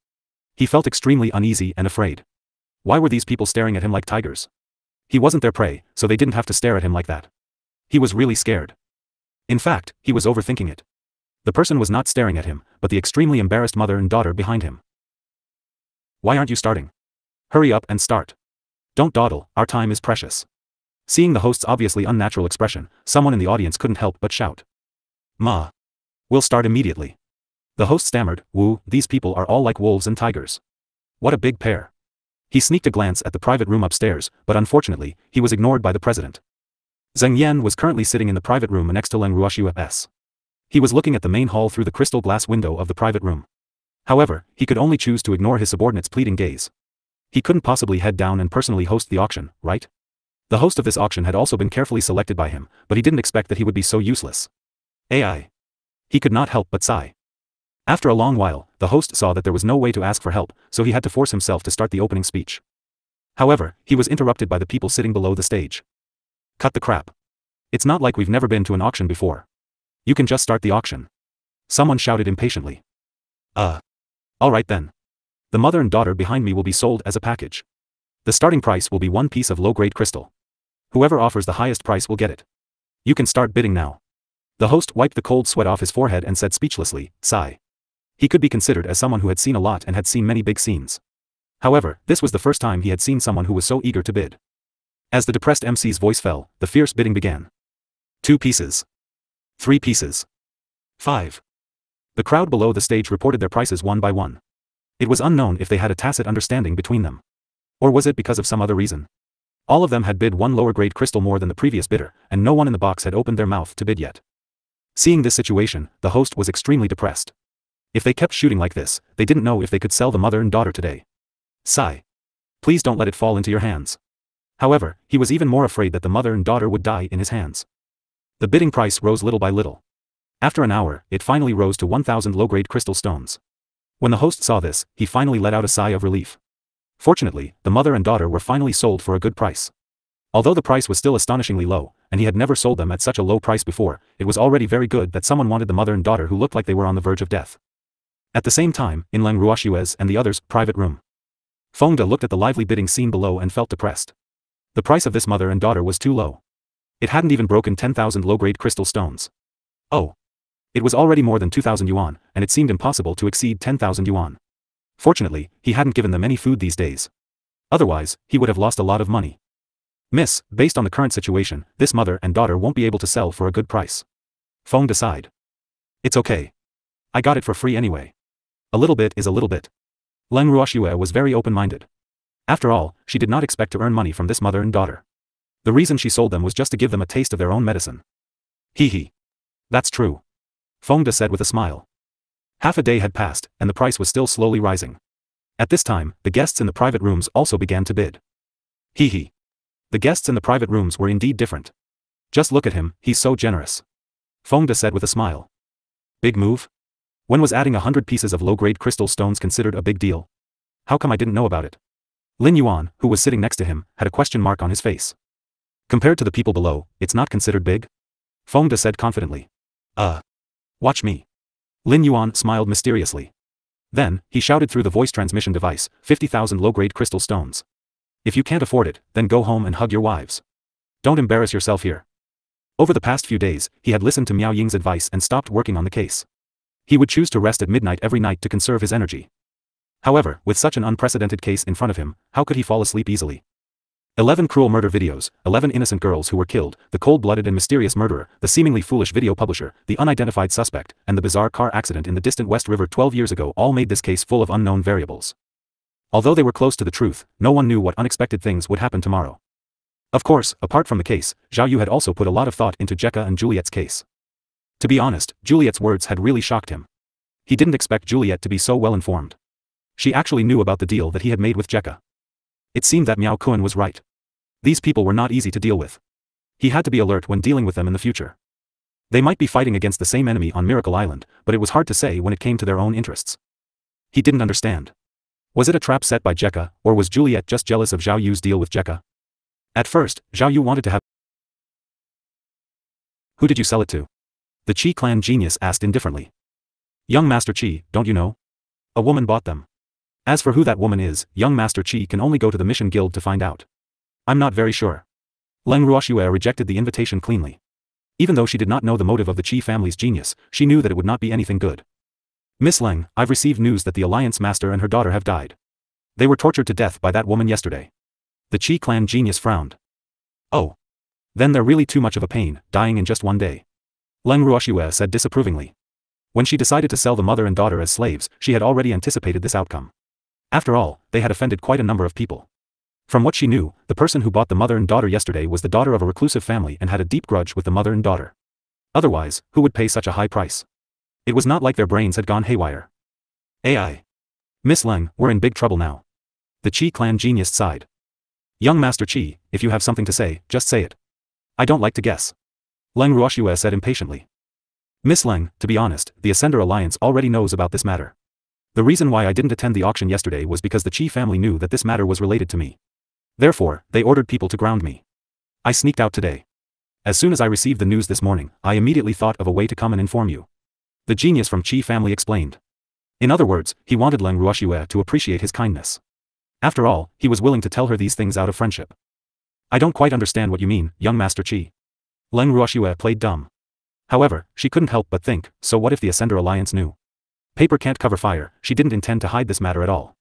He felt extremely uneasy and afraid. Why were these people staring at him like tigers? He wasn't their prey, so they didn't have to stare at him like that. He was really scared. In fact, he was overthinking it. The person was not staring at him, but the extremely embarrassed mother and daughter behind him. Why aren't you starting? Hurry up and start. Don't dawdle, our time is precious. Seeing the host's obviously unnatural expression, someone in the audience couldn't help but shout. Ma. We'll start immediately. The host stammered, Wu, these people are all like wolves and tigers. What a big pair. He sneaked a glance at the private room upstairs, but unfortunately, he was ignored by the president. Zheng Yan was currently sitting in the private room next to Leng Ruoxue. He was looking at the main hall through the crystal glass window of the private room. However, he could only choose to ignore his subordinate's pleading gaze. He couldn't possibly head down and personally host the auction, right? The host of this auction had also been carefully selected by him, but he didn't expect that he would be so useless. AI. He could not help but sigh. After a long while, the host saw that there was no way to ask for help, so he had to force himself to start the opening speech. However, he was interrupted by the people sitting below the stage. Cut the crap. It's not like we've never been to an auction before. You can just start the auction. Someone shouted impatiently. Alright then. The mother and daughter behind me will be sold as a package. The starting price will be one piece of low-grade crystal. Whoever offers the highest price will get it. You can start bidding now. The host wiped the cold sweat off his forehead and said speechlessly, sigh. He could be considered as someone who had seen a lot and had seen many big scenes. However, this was the first time he had seen someone who was so eager to bid. As the depressed MC's voice fell, the fierce bidding began. 2 pieces. 3 pieces. 5. The crowd below the stage reported their prices one by one. It was unknown if they had a tacit understanding between them. Or was it because of some other reason? All of them had bid one lower-grade crystal more than the previous bidder, and no one in the box had opened their mouth to bid yet. Seeing this situation, the host was extremely depressed. If they kept shooting like this, they didn't know if they could sell the mother and daughter today. Sigh. Please don't let it fall into your hands. However, he was even more afraid that the mother and daughter would die in his hands. The bidding price rose little by little. After an hour, it finally rose to 1,000 low-grade crystal stones. When the host saw this, he finally let out a sigh of relief. Fortunately, the mother and daughter were finally sold for a good price. Although the price was still astonishingly low, and he had never sold them at such a low price before, it was already very good that someone wanted the mother and daughter who looked like they were on the verge of death. At the same time, in Leng Ruoxue's and the others' private room, Feng Da looked at the lively bidding scene below and felt depressed. The price of this mother and daughter was too low. It hadn't even broken 10,000 low-grade crystal stones. Oh. It was already more than 2,000 yuan, and it seemed impossible to exceed 10,000 yuan. Fortunately, he hadn't given them any food these days. Otherwise, he would have lost a lot of money. Miss, based on the current situation, this mother and daughter won't be able to sell for a good price. Feng sighed. It's okay. I got it for free anyway. A little bit is a little bit. Leng Ruoxue was very open-minded. After all, she did not expect to earn money from this mother and daughter. The reason she sold them was just to give them a taste of their own medicine. Hee. That's true. Feng Da said with a smile. Half a day had passed, and the price was still slowly rising. At this time, the guests in the private rooms also began to bid. Hee. The guests in the private rooms were indeed different. Just look at him, he's so generous. Feng Da said with a smile. Big move? When was adding 100 pieces of low-grade crystal stones considered a big deal? How come I didn't know about it? Lin Yuan, who was sitting next to him, had a question mark on his face. Compared to the people below, it's not considered big? Feng Da said confidently. Watch me. Lin Yuan smiled mysteriously. Then, he shouted through the voice transmission device, 50,000 low-grade crystal stones. If you can't afford it, then go home and hug your wives. Don't embarrass yourself here. Over the past few days, he had listened to Miao Ying's advice and stopped working on the case. He would choose to rest at midnight every night to conserve his energy. However, with such an unprecedented case in front of him, how could he fall asleep easily? 11 cruel murder videos, 11 innocent girls who were killed, the cold-blooded and mysterious murderer, the seemingly foolish video publisher, the unidentified suspect, and the bizarre car accident in the distant West River 12 years ago all made this case full of unknown variables. Although they were close to the truth, no one knew what unexpected things would happen tomorrow. Of course, apart from the case, Zhao Yu had also put a lot of thought into Jekka and Juliet's case. To be honest, Juliet's words had really shocked him. He didn't expect Juliet to be so well informed. She actually knew about the deal that he had made with Jekka. It seemed that Miao Kun was right. These people were not easy to deal with. He had to be alert when dealing with them in the future. They might be fighting against the same enemy on Miracle Island, but it was hard to say when it came to their own interests. He didn't understand. Was it a trap set by Jekka, or was Juliet just jealous of Zhao Yu's deal with Jekka? At first, Zhao Yu wanted to have... Who did you sell it to? The Qi clan genius asked indifferently. Young Master Qi, don't you know? A woman bought them. As for who that woman is, young Master Qi can only go to the Mission Guild to find out. I'm not very sure. Leng Ruoxue rejected the invitation cleanly. Even though she did not know the motive of the Qi family's genius, she knew that it would not be anything good. Miss Leng, I've received news that the Alliance Master and her daughter have died. They were tortured to death by that woman yesterday. The Qi clan genius frowned. Oh. Then they're really too much of a pain, dying in just one day. Leng Ruoxue said disapprovingly. When she decided to sell the mother and daughter as slaves, she had already anticipated this outcome. After all, they had offended quite a number of people. From what she knew, the person who bought the mother and daughter yesterday was the daughter of a reclusive family and had a deep grudge with the mother and daughter. Otherwise, who would pay such a high price? It was not like their brains had gone haywire. AI. Miss Leng, we're in big trouble now. The Qi clan genius sighed. Young Master Qi, if you have something to say, just say it. I don't like to guess. Leng Ruoxue said impatiently. Miss Leng, to be honest, the Ascender Alliance already knows about this matter. The reason why I didn't attend the auction yesterday was because the Qi family knew that this matter was related to me. Therefore, they ordered people to ground me. I sneaked out today. As soon as I received the news this morning, I immediately thought of a way to come and inform you. The genius from Qi family explained. In other words, he wanted Leng Ruoxue to appreciate his kindness. After all, he was willing to tell her these things out of friendship. I don't quite understand what you mean, young Master Qi. Leng Ruoxue played dumb. However, she couldn't help but think, so what if the Ascender Alliance knew? Paper can't cover fire, she didn't intend to hide this matter at all.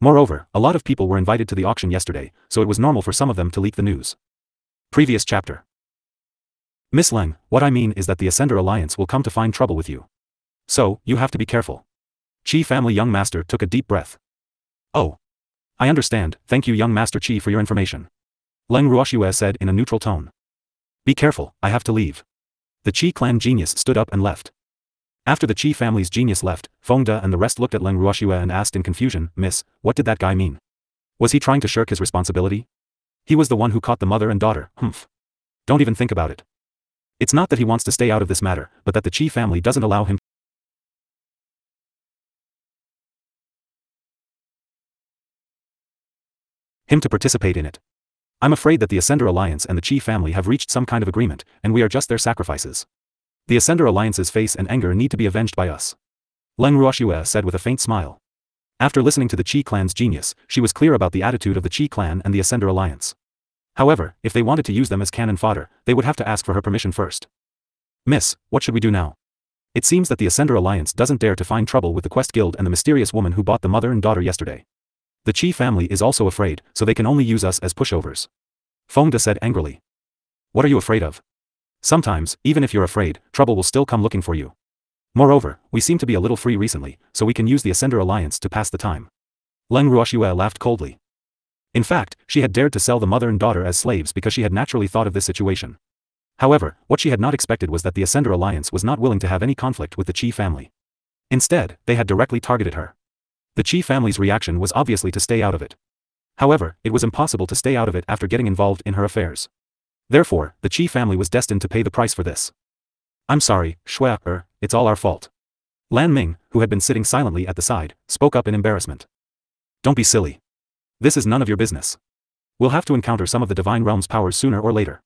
Moreover, a lot of people were invited to the auction yesterday, so it was normal for some of them to leak the news. Previous chapter. Miss Leng, what I mean is that the Ascender Alliance will come to find trouble with you. So, you have to be careful. Qi family young master took a deep breath. Oh. I understand, thank you young Master Qi for your information. Leng Ruoxue said in a neutral tone. Be careful, I have to leave. The Qi clan genius stood up and left. After the Qi family's genius left, Fengde and the rest looked at Leng Ruoxue and asked in confusion, Miss, what did that guy mean? Was he trying to shirk his responsibility? He was the one who caught the mother and daughter, humph. Don't even think about it. It's not that he wants to stay out of this matter, but that the Qi family doesn't allow him to participate in it. I'm afraid that the Ascender Alliance and the Qi family have reached some kind of agreement, and we are just their sacrifices. The Ascender Alliance's face and anger need to be avenged by us. Leng Ruoxue said with a faint smile. After listening to the Qi clan's genius, she was clear about the attitude of the Qi clan and the Ascender Alliance. However, if they wanted to use them as cannon fodder, they would have to ask for her permission first. Miss, what should we do now? It seems that the Ascender Alliance doesn't dare to find trouble with the Quest Guild and the mysterious woman who bought the mother and daughter yesterday. The Qi family is also afraid, so they can only use us as pushovers. Fengde said angrily. What are you afraid of? Sometimes, even if you're afraid, trouble will still come looking for you. Moreover, we seem to be a little free recently, so we can use the Ascender Alliance to pass the time. Leng Ruoxue laughed coldly. In fact, she had dared to sell the mother and daughter as slaves because she had naturally thought of this situation. However, what she had not expected was that the Ascender Alliance was not willing to have any conflict with the Qi family. Instead, they had directly targeted her. The Qi family's reaction was obviously to stay out of it. However, it was impossible to stay out of it after getting involved in her affairs. Therefore, the Qi family was destined to pay the price for this. I'm sorry, Shui, it's all our fault. Lan Ming, who had been sitting silently at the side, spoke up in embarrassment. Don't be silly. This is none of your business. We'll have to encounter some of the Divine Realm's powers sooner or later.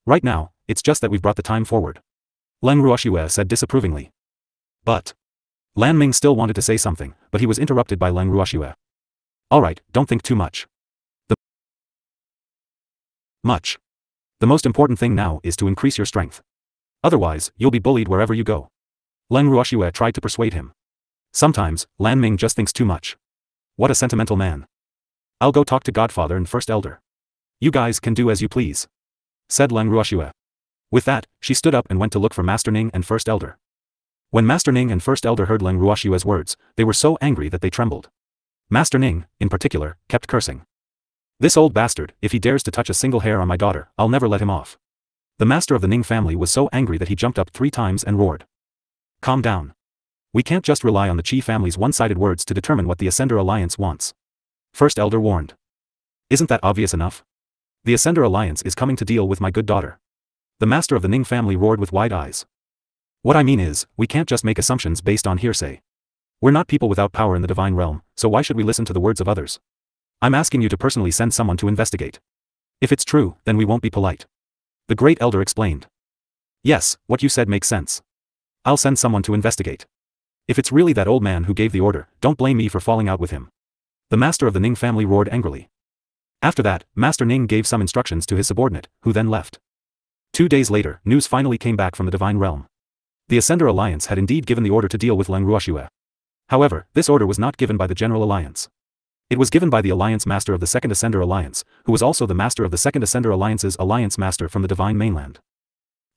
Right now, it's just that we've brought the time forward. Leng Ruoxue said disapprovingly. But Lan Ming still wanted to say something, but he was interrupted by Leng Ruoxue. Alright, don't think too much. The most important thing now is to increase your strength. Otherwise, you'll be bullied wherever you go. Leng Ruoxue tried to persuade him. Sometimes, Lan Ming just thinks too much. What a sentimental man. I'll go talk to Godfather and First Elder. You guys can do as you please, said Leng Ruoxue. With that, she stood up and went to look for Master Ning and First Elder. When Master Ning and First Elder heard Leng Ruoxue's words, they were so angry that they trembled. Master Ning, in particular, kept cursing. This old bastard, if he dares to touch a single hair on my daughter, I'll never let him off. The master of the Ning family was so angry that he jumped up 3 times and roared. Calm down. We can't just rely on the Qi family's one-sided words to determine what the Ascender Alliance wants. First Elder warned. Isn't that obvious enough? The Ascender Alliance is coming to deal with my good daughter. The master of the Ning family roared with wide eyes. What I mean is, we can't just make assumptions based on hearsay. We're not people without power in the divine realm, so why should we listen to the words of others? I'm asking you to personally send someone to investigate. If it's true, then we won't be polite. The great elder explained. Yes, what you said makes sense. I'll send someone to investigate. If it's really that old man who gave the order, don't blame me for falling out with him. The master of the Ning family roared angrily. After that, Master Ning gave some instructions to his subordinate, who then left. 2 days later, news finally came back from the divine realm. The Ascender Alliance had indeed given the order to deal with Leng Ruoxue. However, this order was not given by the General Alliance. It was given by the Alliance Master of the Second Ascender Alliance, who was also the Master of the Second Ascender Alliance's Alliance Master from the Divine Mainland.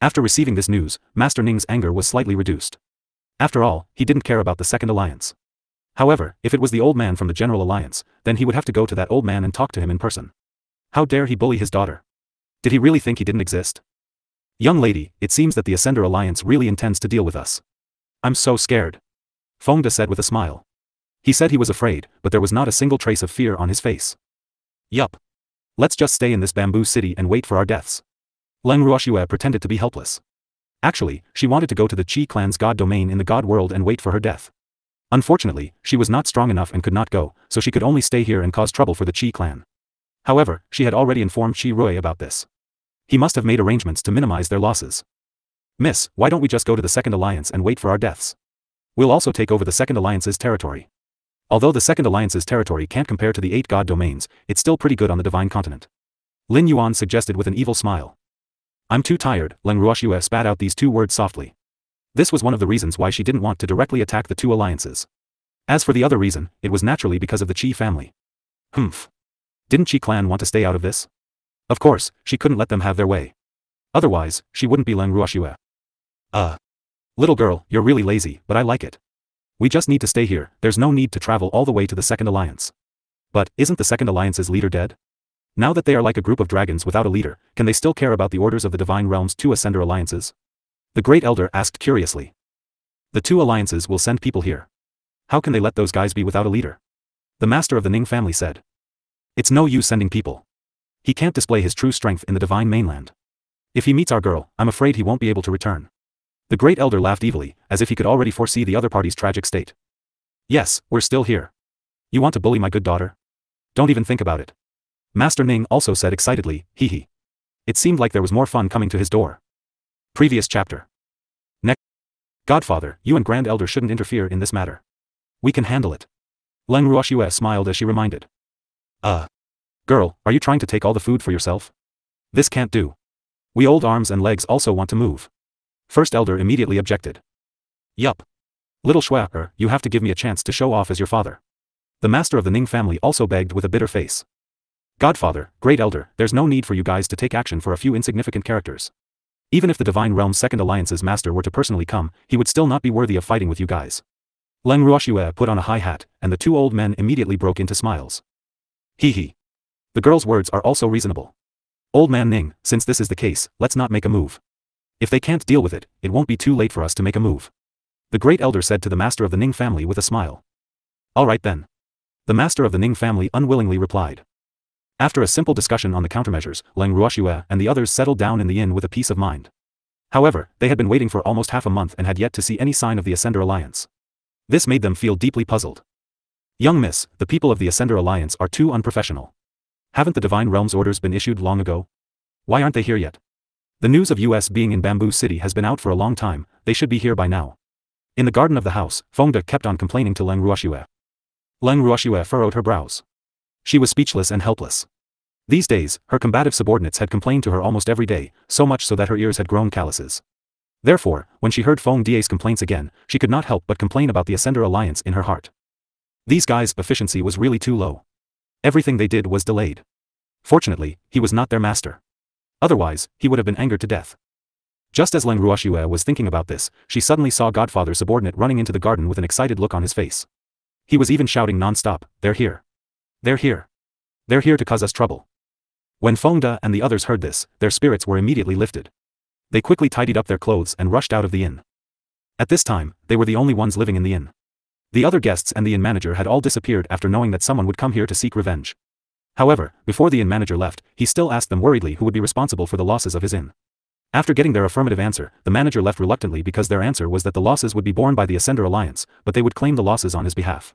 After receiving this news, Master Ning's anger was slightly reduced. After all, he didn't care about the Second Alliance. However, if it was the old man from the General Alliance, then he would have to go to that old man and talk to him in person. How dare he bully his daughter? Did he really think he didn't exist? Young lady, it seems that the Ascender Alliance really intends to deal with us. I'm so scared. Fengde said with a smile. He said he was afraid, but there was not a single trace of fear on his face. Yup. Let's just stay in this bamboo city and wait for our deaths. Leng Ruoxue pretended to be helpless. Actually, she wanted to go to the Qi clan's god domain in the god world and wait for her death. Unfortunately, she was not strong enough and could not go, so she could only stay here and cause trouble for the Qi clan. However, she had already informed Qi Rui about this. He must have made arrangements to minimize their losses. Miss, why don't we just go to the Second Alliance and wait for our deaths? We'll also take over the Second Alliance's territory. Although the Second Alliance's territory can't compare to the 8 god domains, it's still pretty good on the divine continent. Lin Yuan suggested with an evil smile. I'm too tired, Leng Ruoxue spat out these 2 words softly. This was one of the reasons why she didn't want to directly attack the 2 alliances. As for the other reason, it was naturally because of the Qi family. Humph. Didn't Qi clan want to stay out of this? Of course, she couldn't let them have their way. Otherwise, she wouldn't be Leng Ruoxue. Little girl, you're really lazy, but I like it. We just need to stay here, there's no need to travel all the way to the Second Alliance. But, isn't the Second Alliance's leader dead? Now that they are like a group of dragons without a leader, can they still care about the orders of the Divine Realm's 2 Ascender Alliances? The Great Elder asked curiously. The 2 alliances will send people here. How can they let those guys be without a leader? The Master of the Ning family said. It's no use sending people. He can't display his true strength in the Divine Mainland. If he meets our girl, I'm afraid he won't be able to return. The Great Elder laughed evilly, as if he could already foresee the other party's tragic state. Yes, we're still here. You want to bully my good daughter? Don't even think about it. Master Ning also said excitedly, hee hee. It seemed like there was more fun coming to his door. Previous chapter. Next. Godfather, you and Grand Elder shouldn't interfere in this matter. We can handle it. Leng Ruoxue smiled as she reminded. Girl, are you trying to take all the food for yourself? This can't do. We old arms and legs also want to move. First Elder immediately objected. Yup. Little Shui, you have to give me a chance to show off as your father. The Master of the Ning family also begged with a bitter face. Godfather, Great Elder, there's no need for you guys to take action for a few insignificant characters. Even if the Divine Realm's Second Alliance's master were to personally come, he would still not be worthy of fighting with you guys. Leng Ruoxue put on a high hat, and the 2 old men immediately broke into smiles. Hee hee. The girl's words are also reasonable. Old man Ning, since this is the case, let's not make a move. If they can't deal with it, it won't be too late for us to make a move. The Great Elder said to the Master of the Ning family with a smile. All right then. The Master of the Ning family unwillingly replied. After a simple discussion on the countermeasures, Leng Ruoxue and the others settled down in the inn with a peace of mind. However, they had been waiting for almost half a month and had yet to see any sign of the Ascender Alliance. This made them feel deeply puzzled. Young miss, the people of the Ascender Alliance are too unprofessional. Haven't the Divine Realm's orders been issued long ago? Why aren't they here yet? The news of US being in Bamboo City has been out for a long time, they should be here by now. In the garden of the house, Fengde kept on complaining to Leng Ruoxue. Leng Ruoxue furrowed her brows. She was speechless and helpless. These days, her combative subordinates had complained to her almost every day, so much so that her ears had grown calluses. Therefore, when she heard Feng Die's complaints again, she could not help but complain about the Ascender Alliance in her heart. These guys' efficiency was really too low. Everything they did was delayed. Fortunately, he was not their master. Otherwise, he would have been angered to death. Just as Leng Ruoxue was thinking about this, she suddenly saw Godfather's subordinate running into the garden with an excited look on his face. He was even shouting non-stop, "They're here. They're here. They're here to cause us trouble." When Fengde and the others heard this, their spirits were immediately lifted. They quickly tidied up their clothes and rushed out of the inn. At this time, they were the only ones living in the inn. The other guests and the inn manager had all disappeared after knowing that someone would come here to seek revenge. However, before the inn manager left, he still asked them worriedly who would be responsible for the losses of his inn. After getting their affirmative answer, the manager left reluctantly because their answer was that the losses would be borne by the Ascender Alliance, but they would claim the losses on his behalf.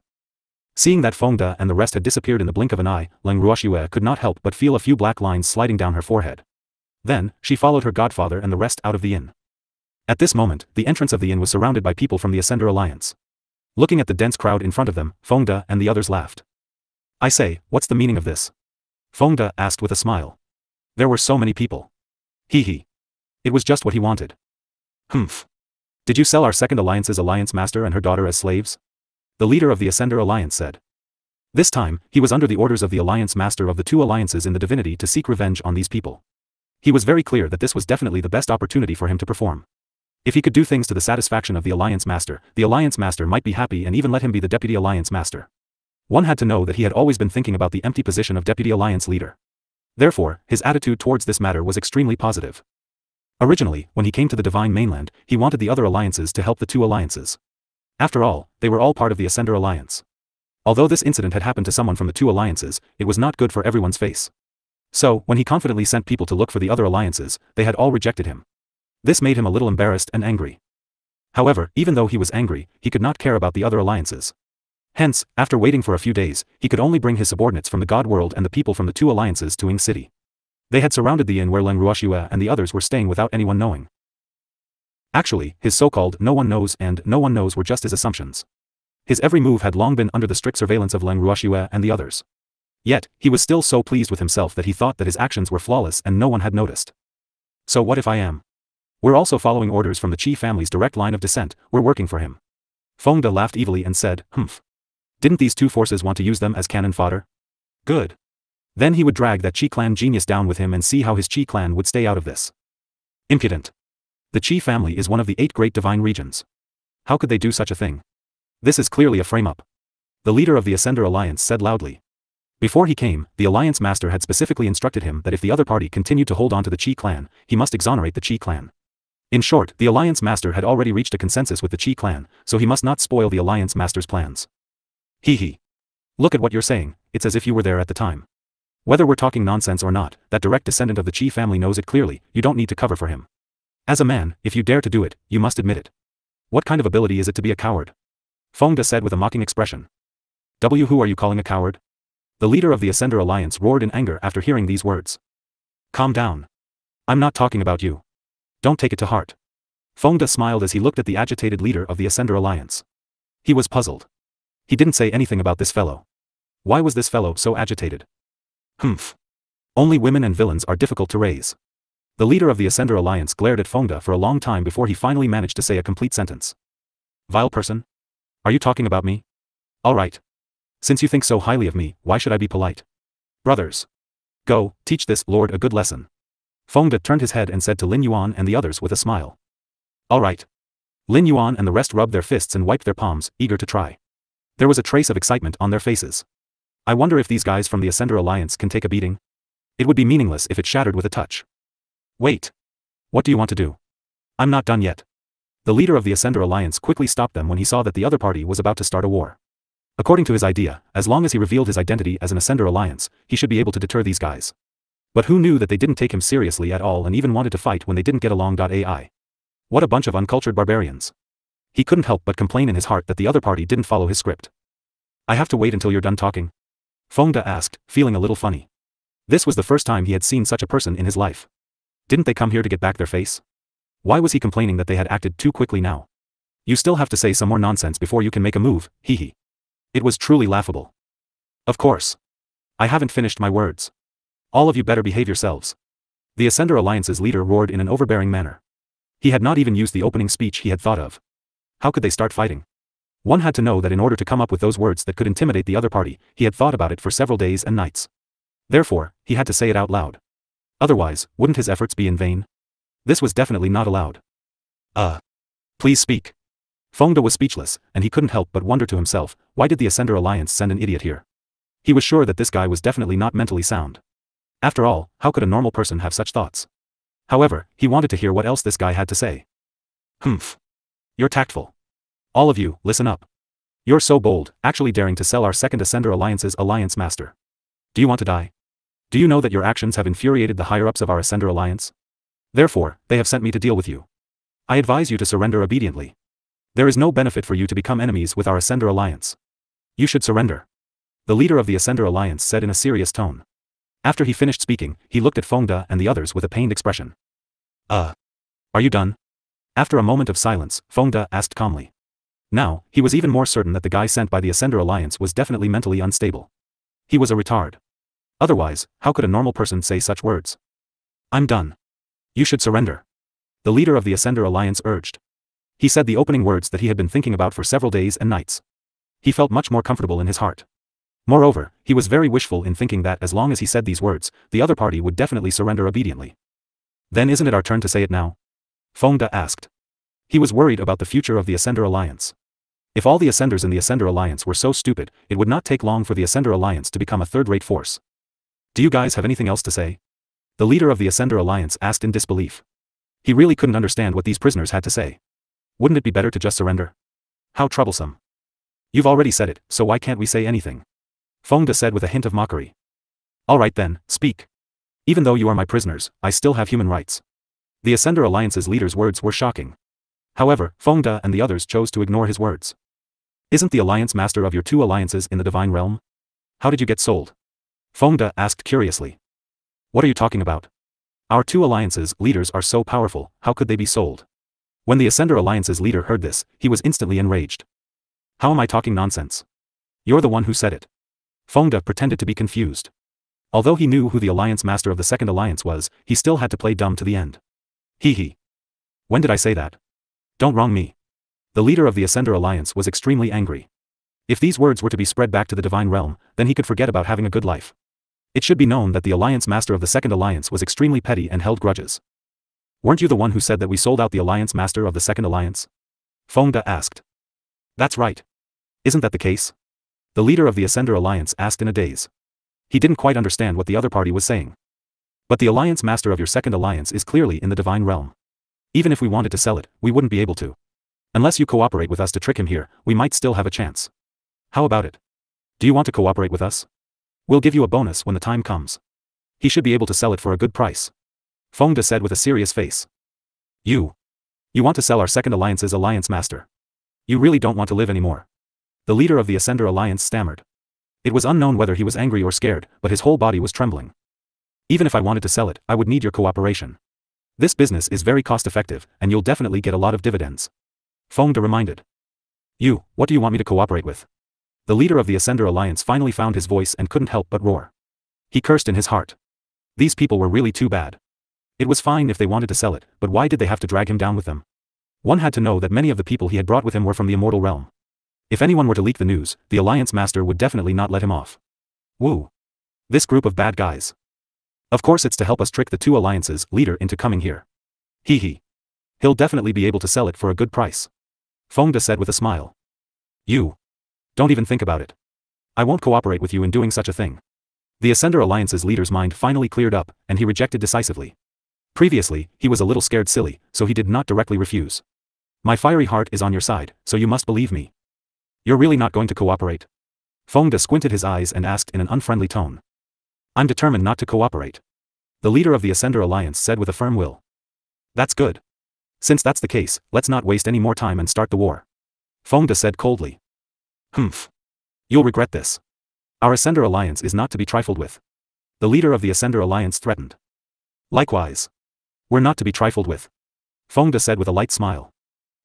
Seeing that Fengde and the rest had disappeared in the blink of an eye, Leng Ruoxue could not help but feel a few black lines sliding down her forehead. Then, she followed her godfather and the rest out of the inn. At this moment, the entrance of the inn was surrounded by people from the Ascender Alliance. Looking at the dense crowd in front of them, Fengde and the others laughed. "I say, what's the meaning of this?" Fengde asked with a smile. There were so many people. Hee. It was just what he wanted. Humph. Did you sell our second alliance's alliance master and her daughter as slaves? The leader of the Ascender Alliance said. This time, he was under the orders of the alliance master of the two alliances in the divinity to seek revenge on these people. He was very clear that this was definitely the best opportunity for him to perform. If he could do things to the satisfaction of the alliance master might be happy and even let him be the deputy alliance master. One had to know that he had always been thinking about the empty position of deputy alliance leader. Therefore, his attitude towards this matter was extremely positive. Originally, when he came to the Divine Mainland, he wanted the other alliances to help the two alliances. After all, they were all part of the Ascender Alliance. Although this incident had happened to someone from the two alliances, it was not good for everyone's face. So, when he confidently sent people to look for the other alliances, they had all rejected him. This made him a little embarrassed and angry. However, even though he was angry, he could not care about the other alliances. Hence, after waiting for a few days, he could only bring his subordinates from the God World and the people from the two alliances to Ing City. They had surrounded the inn where Leng Ruoxue and the others were staying without anyone knowing. Actually, his so-called no one knows and no one knows were just his assumptions. His every move had long been under the strict surveillance of Leng Ruoxue and the others. Yet, he was still so pleased with himself that he thought that his actions were flawless and no one had noticed. So what if I am? We're also following orders from the Qi family's direct line of descent, we're working for him. Fengde laughed evilly and said, humph. Didn't these two forces want to use them as cannon fodder? Good. Then he would drag that Qi clan genius down with him and see how his Qi clan would stay out of this. Impudent. The Qi family is one of the 8 great divine regions. How could they do such a thing? This is clearly a frame-up. The leader of the Ascender Alliance said loudly. Before he came, the Alliance Master had specifically instructed him that if the other party continued to hold on to the Qi clan, he must exonerate the Qi clan. In short, the Alliance Master had already reached a consensus with the Qi clan, so he must not spoil the Alliance Master's plans. Hee. Look at what you're saying, it's as if you were there at the time. Whether we're talking nonsense or not, that direct descendant of the Qi family knows it clearly, you don't need to cover for him. As a man, if you dare to do it, you must admit it. What kind of ability is it to be a coward? Fengde said with a mocking expression. Who are you calling a coward? The leader of the Ascender Alliance roared in anger after hearing these words. Calm down. I'm not talking about you. Don't take it to heart. Fengde smiled as he looked at the agitated leader of the Ascender Alliance. He was puzzled. He didn't say anything about this fellow. Why was this fellow so agitated? Humph. Only women and villains are difficult to raise. The leader of the Ascender Alliance glared at Fengde for a long time before he finally managed to say a complete sentence. Vile person? Are you talking about me? All right. Since you think so highly of me, why should I be polite? Brothers. Go, teach this lord a good lesson. Fengde turned his head and said to Lin Yuan and the others with a smile. All right. Lin Yuan and the rest rubbed their fists and wiped their palms, eager to try. There was a trace of excitement on their faces. I wonder if these guys from the Ascender Alliance can take a beating? It would be meaningless if it shattered with a touch. Wait. What do you want to do? I'm not done yet. The leader of the Ascender Alliance quickly stopped them when he saw that the other party was about to start a war. According to his idea, as long as he revealed his identity as an Ascender Alliance, he should be able to deter these guys. But who knew that they didn't take him seriously at all and even wanted to fight when they didn't get along? AI. What a bunch of uncultured barbarians. He couldn't help but complain in his heart that the other party didn't follow his script. I have to wait until you're done talking? Fengde asked, feeling a little funny. This was the first time he had seen such a person in his life. Didn't they come here to get back their face? Why was he complaining that they had acted too quickly now? You still have to say some more nonsense before you can make a move, hee. It was truly laughable. Of course. I haven't finished my words. All of you better behave yourselves. The Ascender Alliance's leader roared in an overbearing manner. He had not even used the opening speech he had thought of. How could they start fighting? One had to know that in order to come up with those words that could intimidate the other party, he had thought about it for several days and nights. Therefore, he had to say it out loud. Otherwise, wouldn't his efforts be in vain? This was definitely not allowed. Please speak. Fengde was speechless, and he couldn't help but wonder to himself, why did the Ascender Alliance send an idiot here? He was sure that this guy was definitely not mentally sound. After all, how could a normal person have such thoughts? However, he wanted to hear what else this guy had to say. Humph. You're tactful. All of you, listen up. You're so bold, actually daring to sell our second Ascender Alliance's Alliance Master. Do you want to die? Do you know that your actions have infuriated the higher-ups of our Ascender Alliance? Therefore, they have sent me to deal with you. I advise you to surrender obediently. There is no benefit for you to become enemies with our Ascender Alliance. You should surrender. The leader of the Ascender Alliance said in a serious tone. After he finished speaking, he looked at Fengda and the others with a pained expression. Are you done? After a moment of silence, Fengda asked calmly. Now, he was even more certain that the guy sent by the Ascender Alliance was definitely mentally unstable. He was a retard. Otherwise, how could a normal person say such words? I'm done. You should surrender. The leader of the Ascender Alliance urged. He said the opening words that he had been thinking about for several days and nights. He felt much more comfortable in his heart. Moreover, he was very wishful in thinking that as long as he said these words, the other party would definitely surrender obediently. Then isn't it our turn to say it now? Fengda asked. He was worried about the future of the Ascender Alliance. If all the Ascenders in the Ascender Alliance were so stupid, it would not take long for the Ascender Alliance to become a third-rate force. Do you guys have anything else to say? The leader of the Ascender Alliance asked in disbelief. He really couldn't understand what these prisoners had to say. Wouldn't it be better to just surrender? How troublesome. You've already said it, so why can't we say anything? Fengda said with a hint of mockery. All right then, speak. Even though you are my prisoners, I still have human rights. The Ascender Alliance's leader's words were shocking. However, Fengda and the others chose to ignore his words. Isn't the Alliance Master of your two alliances in the Divine Realm? How did you get sold? Fengda asked curiously. What are you talking about? Our two alliances' leaders are so powerful, how could they be sold? When the Ascender Alliance's leader heard this, he was instantly enraged. How am I talking nonsense? You're the one who said it. Fengda pretended to be confused. Although he knew who the Alliance Master of the Second Alliance was, he still had to play dumb to the end. Hee. When did I say that? Don't wrong me. The leader of the Ascender Alliance was extremely angry. If these words were to be spread back to the Divine Realm, then he could forget about having a good life. It should be known that the Alliance Master of the Second Alliance was extremely petty and held grudges. Weren't you the one who said that we sold out the Alliance Master of the Second Alliance? Fengda asked. That's right. Isn't that the case? The leader of the Ascender Alliance asked in a daze. He didn't quite understand what the other party was saying. But the Alliance Master of your Second Alliance is clearly in the Divine Realm. Even if we wanted to sell it, we wouldn't be able to. Unless you cooperate with us to trick him here, we might still have a chance. How about it? Do you want to cooperate with us? We'll give you a bonus when the time comes. He should be able to sell it for a good price. Fengda said with a serious face. You want to sell our Second Alliance's Alliance Master. You really don't want to live anymore. The leader of the Ascender Alliance stammered. It was unknown whether he was angry or scared, but his whole body was trembling. Even if I wanted to sell it, I would need your cooperation. This business is very cost-effective, and you'll definitely get a lot of dividends. Fengda reminded. What do you want me to cooperate with? The leader of the Ascender Alliance finally found his voice and couldn't help but roar. He cursed in his heart. These people were really too bad. It was fine if they wanted to sell it, but why did they have to drag him down with them? One had to know that many of the people he had brought with him were from the Immortal Realm. If anyone were to leak the news, the Alliance Master would definitely not let him off. Woo. This group of bad guys. Of course it's to help us trick the two alliances' leader into coming here. Hee. He'll definitely be able to sell it for a good price. Fengda said with a smile. Don't even think about it. I won't cooperate with you in doing such a thing. The Ascender Alliance's leader's mind finally cleared up, and he rejected decisively. Previously, he was a little scared silly, so he did not directly refuse. My fiery heart is on your side, so you must believe me. You're really not going to cooperate? Fengda squinted his eyes and asked in an unfriendly tone. I'm determined not to cooperate. The leader of the Ascender Alliance said with a firm will. That's good. Since that's the case, let's not waste any more time and start the war. Fengda said coldly. Humph. You'll regret this. Our Ascender Alliance is not to be trifled with. The leader of the Ascender Alliance threatened. Likewise. We're not to be trifled with. Fengda said with a light smile.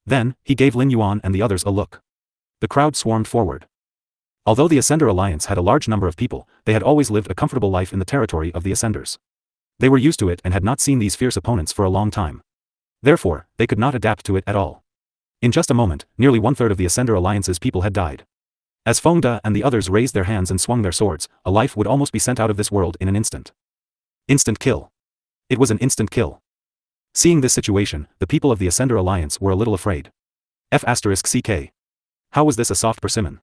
Then, he gave Lin Yuan and the others a look. The crowd swarmed forward. Although the Ascender Alliance had a large number of people, they had always lived a comfortable life in the territory of the Ascenders. They were used to it and had not seen these fierce opponents for a long time. Therefore, they could not adapt to it at all. In just a moment, nearly 1/3 of the Ascender Alliance's people had died. As Fengda and the others raised their hands and swung their swords, a life would almost be sent out of this world in an instant. Instant kill. It was an instant kill. Seeing this situation, the people of the Ascender Alliance were a little afraid. F***ck. How was this a soft persimmon?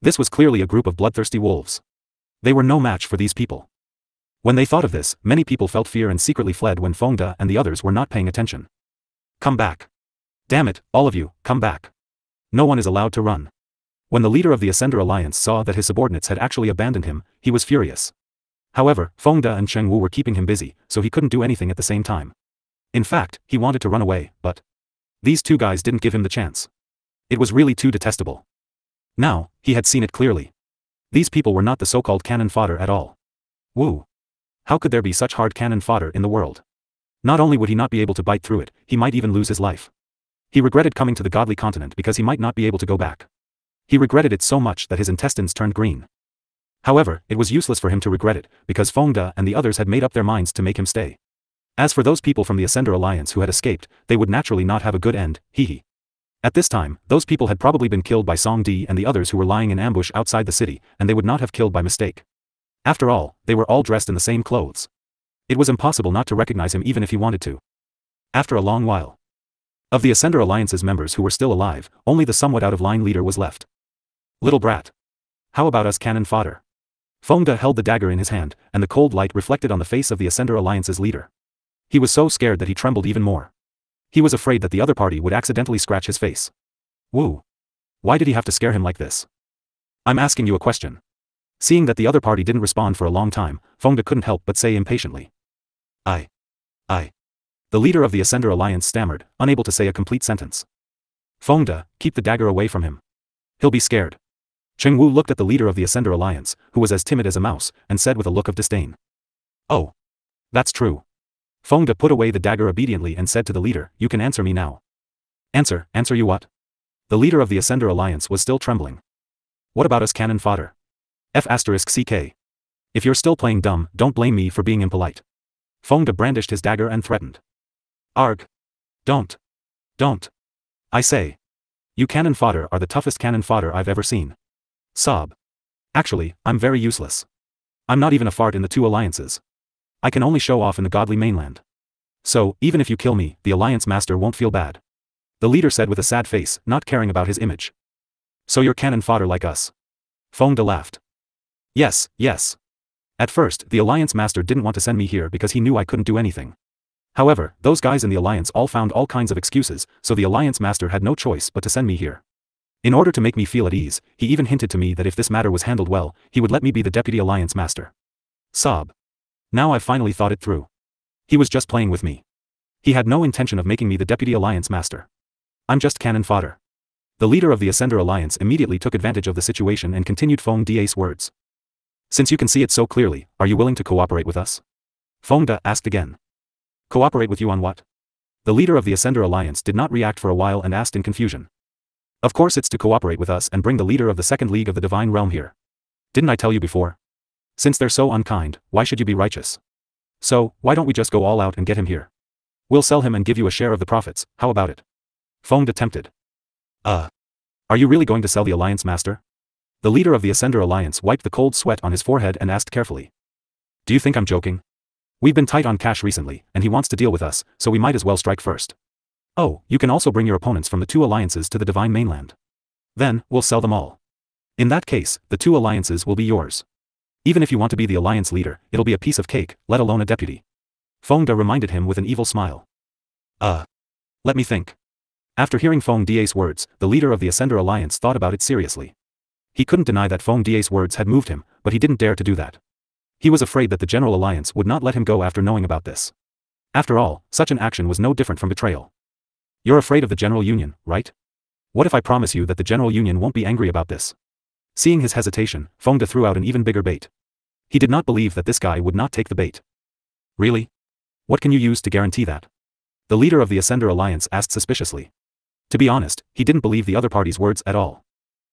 This was clearly a group of bloodthirsty wolves. They were no match for these people. When they thought of this, many people felt fear and secretly fled when Fengda and the others were not paying attention. Come back. Damn it, all of you, come back. No one is allowed to run. When the leader of the Ascender Alliance saw that his subordinates had actually abandoned him, he was furious. However, Feng De and Cheng Wu were keeping him busy, so he couldn't do anything at the same time. In fact, he wanted to run away, but these two guys didn't give him the chance. It was really too detestable. Now, he had seen it clearly. These people were not the so-called cannon fodder at all. Wu. How could there be such hard cannon fodder in the world? Not only would he not be able to bite through it, he might even lose his life. He regretted coming to the godly continent because he might not be able to go back. He regretted it so much that his intestines turned green. However, it was useless for him to regret it, because Feng De and the others had made up their minds to make him stay. As for those people from the Ascender Alliance who had escaped, they would naturally not have a good end, hee. At this time, those people had probably been killed by Song Di and the others who were lying in ambush outside the city, and they would not have killed by mistake. After all, they were all dressed in the same clothes. It was impossible not to recognize him even if he wanted to. After a long while. Of the Ascender Alliance's members who were still alive, only the somewhat out-of-line leader was left. Little brat. How about us cannon fodder? Feng De held the dagger in his hand, and the cold light reflected on the face of the Ascender Alliance's leader. He was so scared that he trembled even more. He was afraid that the other party would accidentally scratch his face. Wu. Why did he have to scare him like this? I'm asking you a question. Seeing that the other party didn't respond for a long time, Feng De couldn't help but say impatiently. I. The leader of the Ascender Alliance stammered, unable to say a complete sentence. Feng De, keep the dagger away from him. He'll be scared. Cheng Wu looked at the leader of the Ascender Alliance, who was as timid as a mouse, and said with a look of disdain. Oh. That's true. Feng De put away the dagger obediently and said to the leader, you can answer me now. Answer you what? The leader of the Ascender Alliance was still trembling. What about us cannon fodder? F***CK. If you're still playing dumb, don't blame me for being impolite. Feng De brandished his dagger and threatened. Arg. Don't. I say. You cannon fodder are the toughest cannon fodder I've ever seen. Sob. Actually, I'm very useless. I'm not even a fart in the two alliances. I can only show off in the godly mainland. So, even if you kill me, the alliance master won't feel bad. The leader said with a sad face, not caring about his image. So you're cannon fodder like us. Feng De laughed. Yes. At first, the alliance master didn't want to send me here because he knew I couldn't do anything. However, those guys in the alliance all found all kinds of excuses, so the alliance master had no choice but to send me here. In order to make me feel at ease, he even hinted to me that if this matter was handled well, he would let me be the deputy alliance master. Sob. Now I've finally thought it through. He was just playing with me. He had no intention of making me the deputy alliance master. I'm just cannon fodder. The leader of the Ascender Alliance immediately took advantage of the situation and continued Feng De's words. Since you can see it so clearly, are you willing to cooperate with us? Feng De asked again. Cooperate with you on what? The leader of the Ascender Alliance did not react for a while and asked in confusion. Of course it's to cooperate with us and bring the leader of the Second League of the Divine Realm here. Didn't I tell you before? Since they're so unkind, why should you be righteous? So, why don't we just go all out and get him here? We'll sell him and give you a share of the profits, how about it? Feng De tempted. Are you really going to sell the Alliance Master? The leader of the Ascender Alliance wiped the cold sweat on his forehead and asked carefully. Do you think I'm joking? We've been tight on cash recently, and he wants to deal with us, so we might as well strike first. Oh, you can also bring your opponents from the two alliances to the Divine Mainland. Then, we'll sell them all. In that case, the two alliances will be yours. Even if you want to be the alliance leader, it'll be a piece of cake, let alone a deputy. Feng De reminded him with an evil smile. Let me think. After hearing Feng De's words, the leader of the Ascender Alliance thought about it seriously. He couldn't deny that Feng De's words had moved him, but he didn't dare to do that. He was afraid that the General Alliance would not let him go after knowing about this. After all, such an action was no different from betrayal. You're afraid of the General Union, right? What if I promise you that the General Union won't be angry about this? Seeing his hesitation, Feng De threw out an even bigger bait. He did not believe that this guy would not take the bait. Really? What can you use to guarantee that? The leader of the Ascender Alliance asked suspiciously. To be honest, he didn't believe the other party's words at all.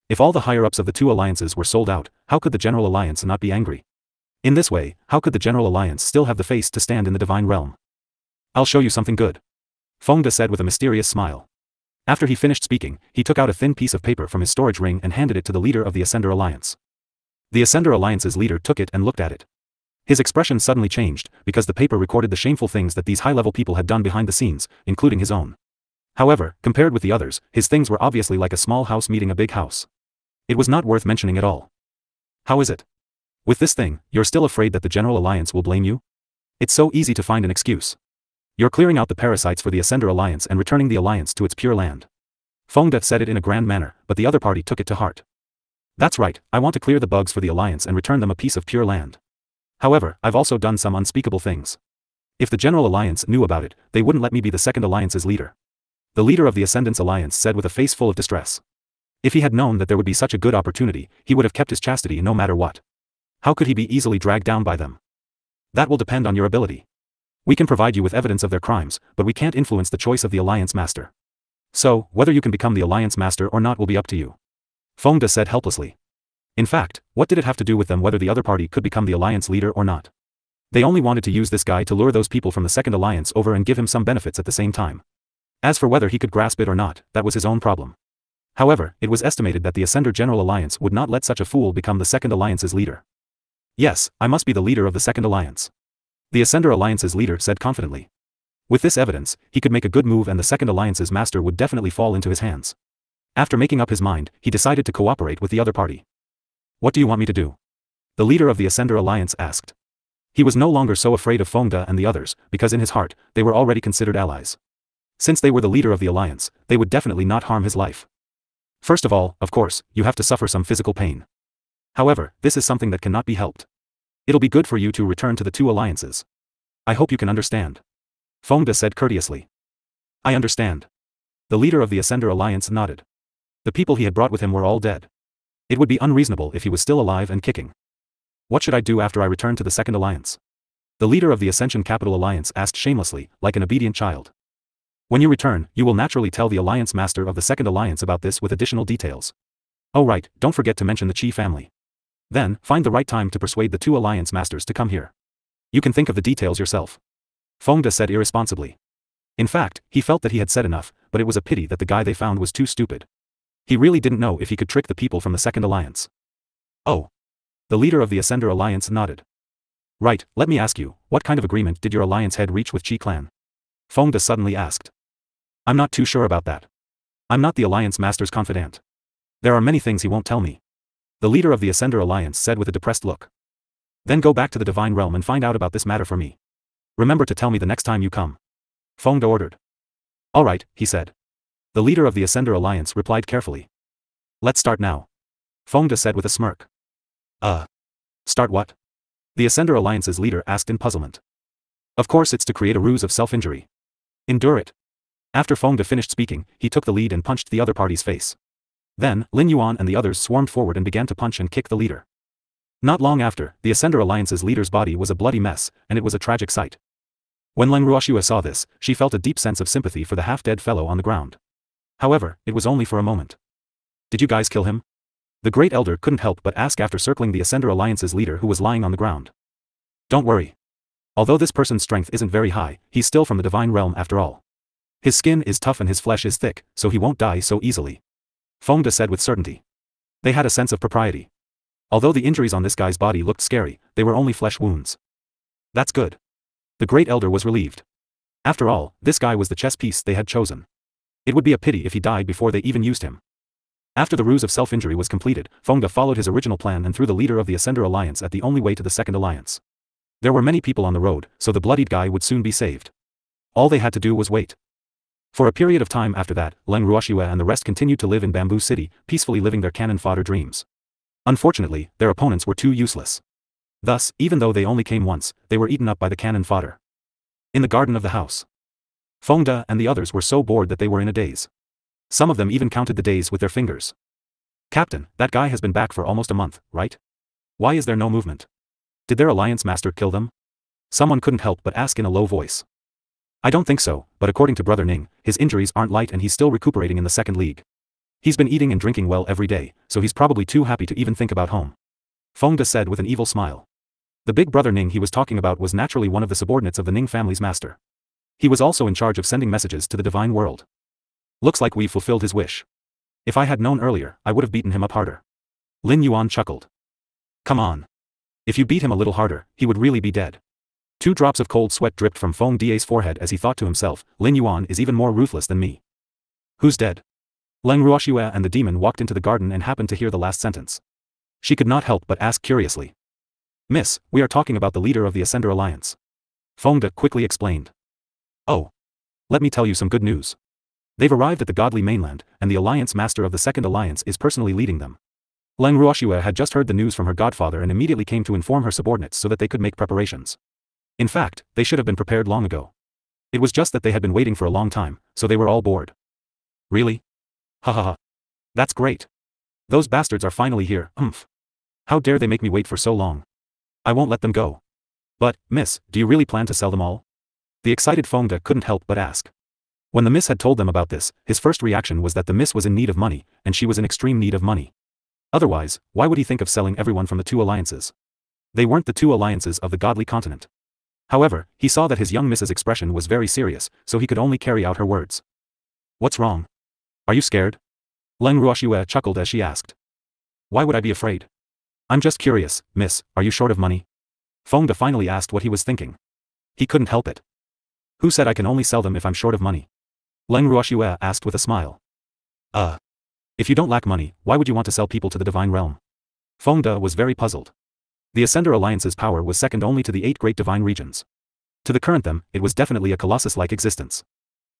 If all the higher-ups of the two alliances were sold out, how could the General Alliance not be angry? In this way, how could the General Alliance still have the face to stand in the Divine Realm? I'll show you something good. Feng De said with a mysterious smile. After he finished speaking, he took out a thin piece of paper from his storage ring and handed it to the leader of the Ascender Alliance. The Ascender Alliance's leader took it and looked at it. His expression suddenly changed, because the paper recorded the shameful things that these high-level people had done behind the scenes, including his own. However, compared with the others, his things were obviously like a small house meeting a big house. It was not worth mentioning at all. How is it? With this thing, you're still afraid that the General Alliance will blame you? It's so easy to find an excuse. You're clearing out the parasites for the Ascender Alliance and returning the Alliance to its pure land. Feng De said it in a grand manner, but the other party took it to heart. That's right, I want to clear the bugs for the Alliance and return them a piece of pure land. However, I've also done some unspeakable things. If the General Alliance knew about it, they wouldn't let me be the Second Alliance's leader. The leader of the Ascendance Alliance said with a face full of distress. If he had known that there would be such a good opportunity, he would have kept his chastity no matter what. How could he be easily dragged down by them? That will depend on your ability. We can provide you with evidence of their crimes, but we can't influence the choice of the Alliance Master. So, whether you can become the Alliance Master or not will be up to you. Feng De said helplessly. In fact, what did it have to do with them whether the other party could become the Alliance leader or not? They only wanted to use this guy to lure those people from the Second Alliance over and give him some benefits at the same time. As for whether he could grasp it or not, that was his own problem. However, it was estimated that the Ascender General Alliance would not let such a fool become the Second Alliance's leader. Yes, I must be the leader of the Second Alliance. The Ascender Alliance's leader said confidently. With this evidence, he could make a good move and the Second Alliance's master would definitely fall into his hands. After making up his mind, he decided to cooperate with the other party. What do you want me to do? The leader of the Ascender Alliance asked. He was no longer so afraid of Feng De and the others, because in his heart, they were already considered allies. Since they were the leader of the Alliance, they would definitely not harm his life. First of all, of course, you have to suffer some physical pain. However, this is something that cannot be helped. It'll be good for you to return to the two alliances. I hope you can understand. Feng De said courteously. I understand. The leader of the Ascender Alliance nodded. The people he had brought with him were all dead. It would be unreasonable if he was still alive and kicking. What should I do after I return to the Second Alliance? The leader of the Ascension Capital Alliance asked shamelessly, like an obedient child. When you return, you will naturally tell the Alliance Master of the Second Alliance about this with additional details. Oh right, don't forget to mention the Qi family. Then, find the right time to persuade the two Alliance Masters to come here. You can think of the details yourself. Feng De said irresponsibly. In fact, he felt that he had said enough, but it was a pity that the guy they found was too stupid. He really didn't know if he could trick the people from the Second Alliance. Oh. The leader of the Ascender Alliance nodded. Right, let me ask you, what kind of agreement did your Alliance head reach with Qi clan? Feng De suddenly asked. I'm not too sure about that. I'm not the Alliance Master's confidant. There are many things he won't tell me. The leader of the Ascender Alliance said with a depressed look. Then go back to the Divine Realm and find out about this matter for me. Remember to tell me the next time you come. Feng De ordered. All right, he said. The leader of the Ascender Alliance replied carefully. Let's start now. Feng De said with a smirk. Start what? The Ascender Alliance's leader asked in puzzlement. Of course it's to create a ruse of self-injury. Endure it. After Feng De finished speaking, he took the lead and punched the other party's face. Then, Lin Yuan and the others swarmed forward and began to punch and kick the leader. Not long after, the Ascender Alliance's leader's body was a bloody mess, and it was a tragic sight. When Leng Ruoxue saw this, she felt a deep sense of sympathy for the half-dead fellow on the ground. However, it was only for a moment. Did you guys kill him? The Great Elder couldn't help but ask after circling the Ascender Alliance's leader who was lying on the ground. Don't worry. Although this person's strength isn't very high, he's still from the Divine Realm after all. His skin is tough and his flesh is thick, so he won't die so easily. Feng De said with certainty. They had a sense of propriety. Although the injuries on this guy's body looked scary, they were only flesh wounds. That's good. The Great Elder was relieved. After all, this guy was the chess piece they had chosen. It would be a pity if he died before they even used him. After the ruse of self-injury was completed, Feng De followed his original plan and threw the leader of the Ascender Alliance at the only way to the Second Alliance. There were many people on the road, so the bloodied guy would soon be saved. All they had to do was wait. For a period of time after that, Leng Ruoxue and the rest continued to live in Bamboo City, peacefully living their cannon fodder dreams. Unfortunately, their opponents were too useless. Thus, even though they only came once, they were eaten up by the cannon fodder. In the garden of the house, Feng De and the others were so bored that they were in a daze. Some of them even counted the days with their fingers. Captain, that guy has been back for almost a month, right? Why is there no movement? Did their Alliance Master kill them? Someone couldn't help but ask in a low voice. I don't think so, but according to Brother Ning, his injuries aren't light and he's still recuperating in the second league. He's been eating and drinking well every day, so he's probably too happy to even think about home. Feng De said with an evil smile. The big Brother Ning he was talking about was naturally one of the subordinates of the Ning family's master. He was also in charge of sending messages to the divine world. Looks like we've fulfilled his wish. If I had known earlier, I would have beaten him up harder. Lin Yuan chuckled. Come on. If you beat him a little harder, he would really be dead. 2 drops of cold sweat dripped from Feng De's forehead as he thought to himself, Lin Yuan is even more ruthless than me. Who's dead? Leng Ruoxue and the demon walked into the garden and happened to hear the last sentence. She could not help but ask curiously. Miss, we are talking about the leader of the Ascender Alliance. Feng De quickly explained. Oh. Let me tell you some good news. They've arrived at the godly mainland, and the alliance master of the second alliance is personally leading them. Leng Ruoxue had just heard the news from her godfather and immediately came to inform her subordinates so that they could make preparations. In fact, they should have been prepared long ago. It was just that they had been waiting for a long time, so they were all bored. Really? Ha ha ha. That's great. Those bastards are finally here, humph. How dare they make me wait for so long? I won't let them go. But, miss, do you really plan to sell them all? The excited Fengde couldn't help but ask. When the miss had told them about this, his first reaction was that the miss was in need of money, and she was in extreme need of money. Otherwise, why would he think of selling everyone from the two alliances? They weren't the two alliances of the godly continent. However, he saw that his young miss's expression was very serious, so he could only carry out her words. What's wrong? Are you scared? Leng Ruoxue chuckled as she asked. Why would I be afraid? I'm just curious, miss, are you short of money? Fengde finally asked what he was thinking. He couldn't help it. Who said I can only sell them if I'm short of money? Leng Ruoxue asked with a smile. If you don't lack money, why would you want to sell people to the divine realm? Fengde was very puzzled. The Ascender Alliance's power was second only to the 8 great divine regions. To the current them, it was definitely a colossus-like existence.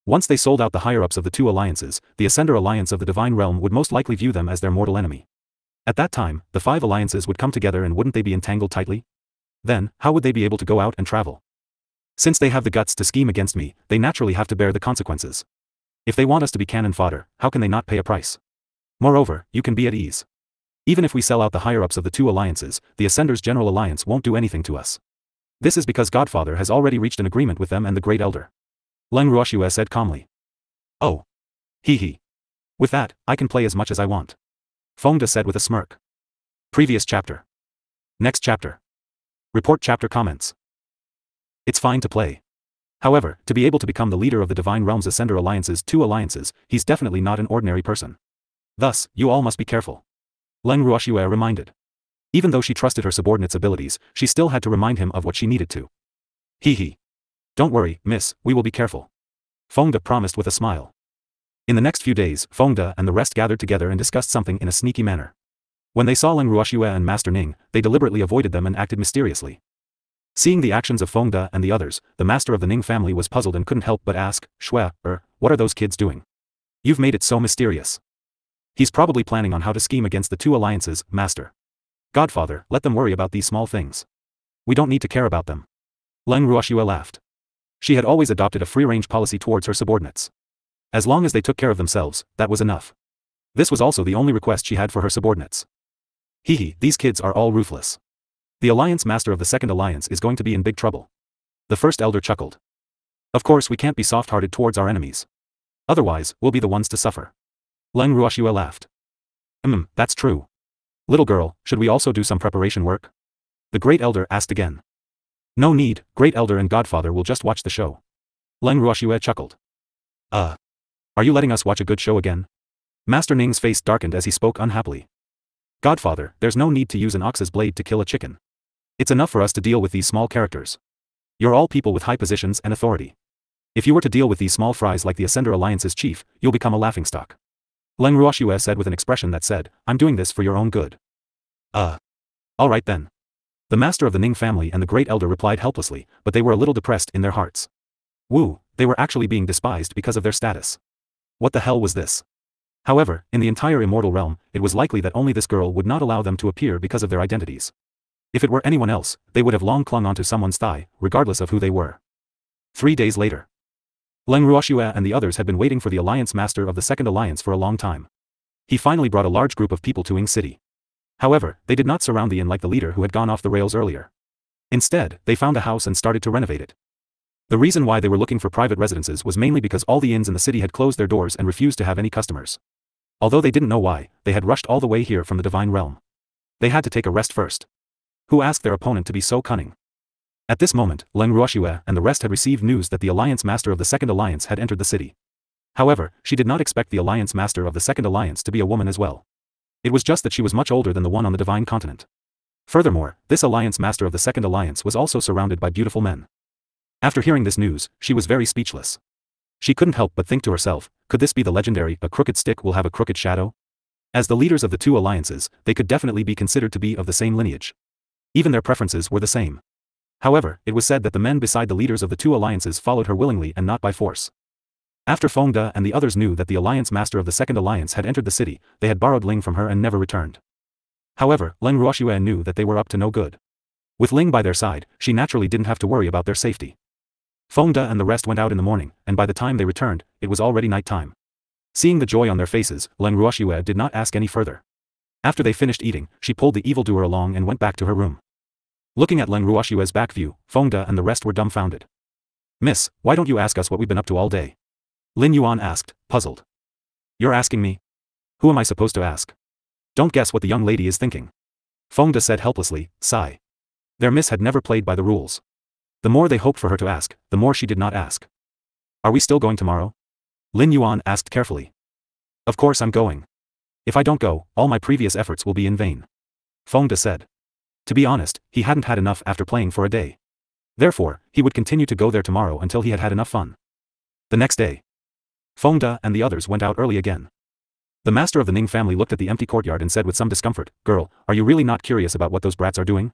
Once they sold out the higher-ups of the two alliances, the Ascender Alliance of the divine realm would most likely view them as their mortal enemy. At that time, the 5 alliances would come together, and wouldn't they be entangled tightly? Then, how would they be able to go out and travel? Since they have the guts to scheme against me, they naturally have to bear the consequences. If they want us to be cannon fodder, how can they not pay a price? Moreover, you can be at ease. Even if we sell out the higher-ups of the two alliances, the Ascender's General Alliance won't do anything to us. This is because Godfather has already reached an agreement with them and the Great Elder. Leng Ruoxue said calmly. Oh. Hee. With that, I can play as much as I want. Fengde said with a smirk. Previous chapter. Next chapter. Report chapter comments. It's fine to play. However, to be able to become the leader of the Divine Realm's Ascender Alliance's 2 alliances, he's definitely not an ordinary person. Thus, you all must be careful. Leng Ruoxue reminded. Even though she trusted her subordinate's abilities, she still had to remind him of what she needed to. Hee. Don't worry, miss, we will be careful. Fengde promised with a smile. In the next few days, Fengde and the rest gathered together and discussed something in a sneaky manner. When they saw Leng Ruoxue and Master Ning, they deliberately avoided them and acted mysteriously. Seeing the actions of Fengde and the others, the master of the Ning family was puzzled and couldn't help but ask, Shui, what are those kids doing? You've made it so mysterious. He's probably planning on how to scheme against the two alliances, master. Godfather, let them worry about these small things. We don't need to care about them. Leng Ruoxue laughed. She had always adopted a free-range policy towards her subordinates. As long as they took care of themselves, that was enough. This was also the only request she had for her subordinates. These kids are all ruthless. The alliance master of the second alliance is going to be in big trouble. The first elder chuckled. Of course we can't be soft-hearted towards our enemies. Otherwise, we'll be the ones to suffer. Leng Ruoxue laughed. That's true. Little girl, should we also do some preparation work? The great elder asked again. No need, great elder and godfather will just watch the show. Leng Ruoxue chuckled. Are you letting us watch a good show again? Master Ning's face darkened as he spoke unhappily. Godfather, there's no need to use an ox's blade to kill a chicken. It's enough for us to deal with these small characters. You're all people with high positions and authority. If you were to deal with these small fries like the Ascender Alliance's chief, you'll become a laughingstock. Leng Ruoxue said with an expression that said, I'm doing this for your own good. All right then. The master of the Ning family and the great elder replied helplessly, but they were a little depressed in their hearts. Woo, they were actually being despised because of their status. What the hell was this? However, in the entire immortal realm, it was likely that only this girl would not allow them to appear because of their identities. If it were anyone else, they would have long clung onto someone's thigh, regardless of who they were. 3 days later. Leng Ruoxue and the others had been waiting for the alliance master of the second alliance for a long time. He finally brought a large group of people to Ing City. However, they did not surround the inn like the leader who had gone off the rails earlier. Instead, they found a house and started to renovate it. The reason why they were looking for private residences was mainly because all the inns in the city had closed their doors and refused to have any customers. Although they didn't know why, they had rushed all the way here from the divine realm. They had to take a rest first. Who asked their opponent to be so cunning? At this moment, Leng Ruoxue and the rest had received news that the alliance master of the second alliance had entered the city. However, she did not expect the alliance master of the second alliance to be a woman as well. It was just that she was much older than the one on the divine continent. Furthermore, this alliance master of the second alliance was also surrounded by beautiful men. After hearing this news, she was very speechless. She couldn't help but think to herself, could this be the legendary, a crooked stick will have a crooked shadow? As the leaders of the two alliances, they could definitely be considered to be of the same lineage. Even their preferences were the same. However, it was said that the men beside the leaders of the two alliances followed her willingly and not by force. After Feng De and the others knew that the alliance master of the second alliance had entered the city, they had borrowed Ling from her and never returned. However, Leng Ruoxue knew that they were up to no good. With Ling by their side, she naturally didn't have to worry about their safety. Feng De and the rest went out in the morning, and by the time they returned, it was already night time. Seeing the joy on their faces, Leng Ruoxue did not ask any further. After they finished eating, she pulled the evildoer along and went back to her room. Looking at Leng Ruoxue's back view, Feng De and the rest were dumbfounded. "Miss, why don't you ask us what we've been up to all day?" Lin Yuan asked, puzzled. "You're asking me? Who am I supposed to ask? Don't guess what the young lady is thinking." Feng De said helplessly, sigh. Their miss had never played by the rules. The more they hoped for her to ask, the more she did not ask. "Are we still going tomorrow?" Lin Yuan asked carefully. "Of course I'm going. If I don't go, all my previous efforts will be in vain," Feng De said. To be honest, he hadn't had enough after playing for a day. Therefore, he would continue to go there tomorrow until he had had enough fun. The next day, Feng De and the others went out early again. The master of the Ning family looked at the empty courtyard and said with some discomfort, "Girl, are you really not curious about what those brats are doing?"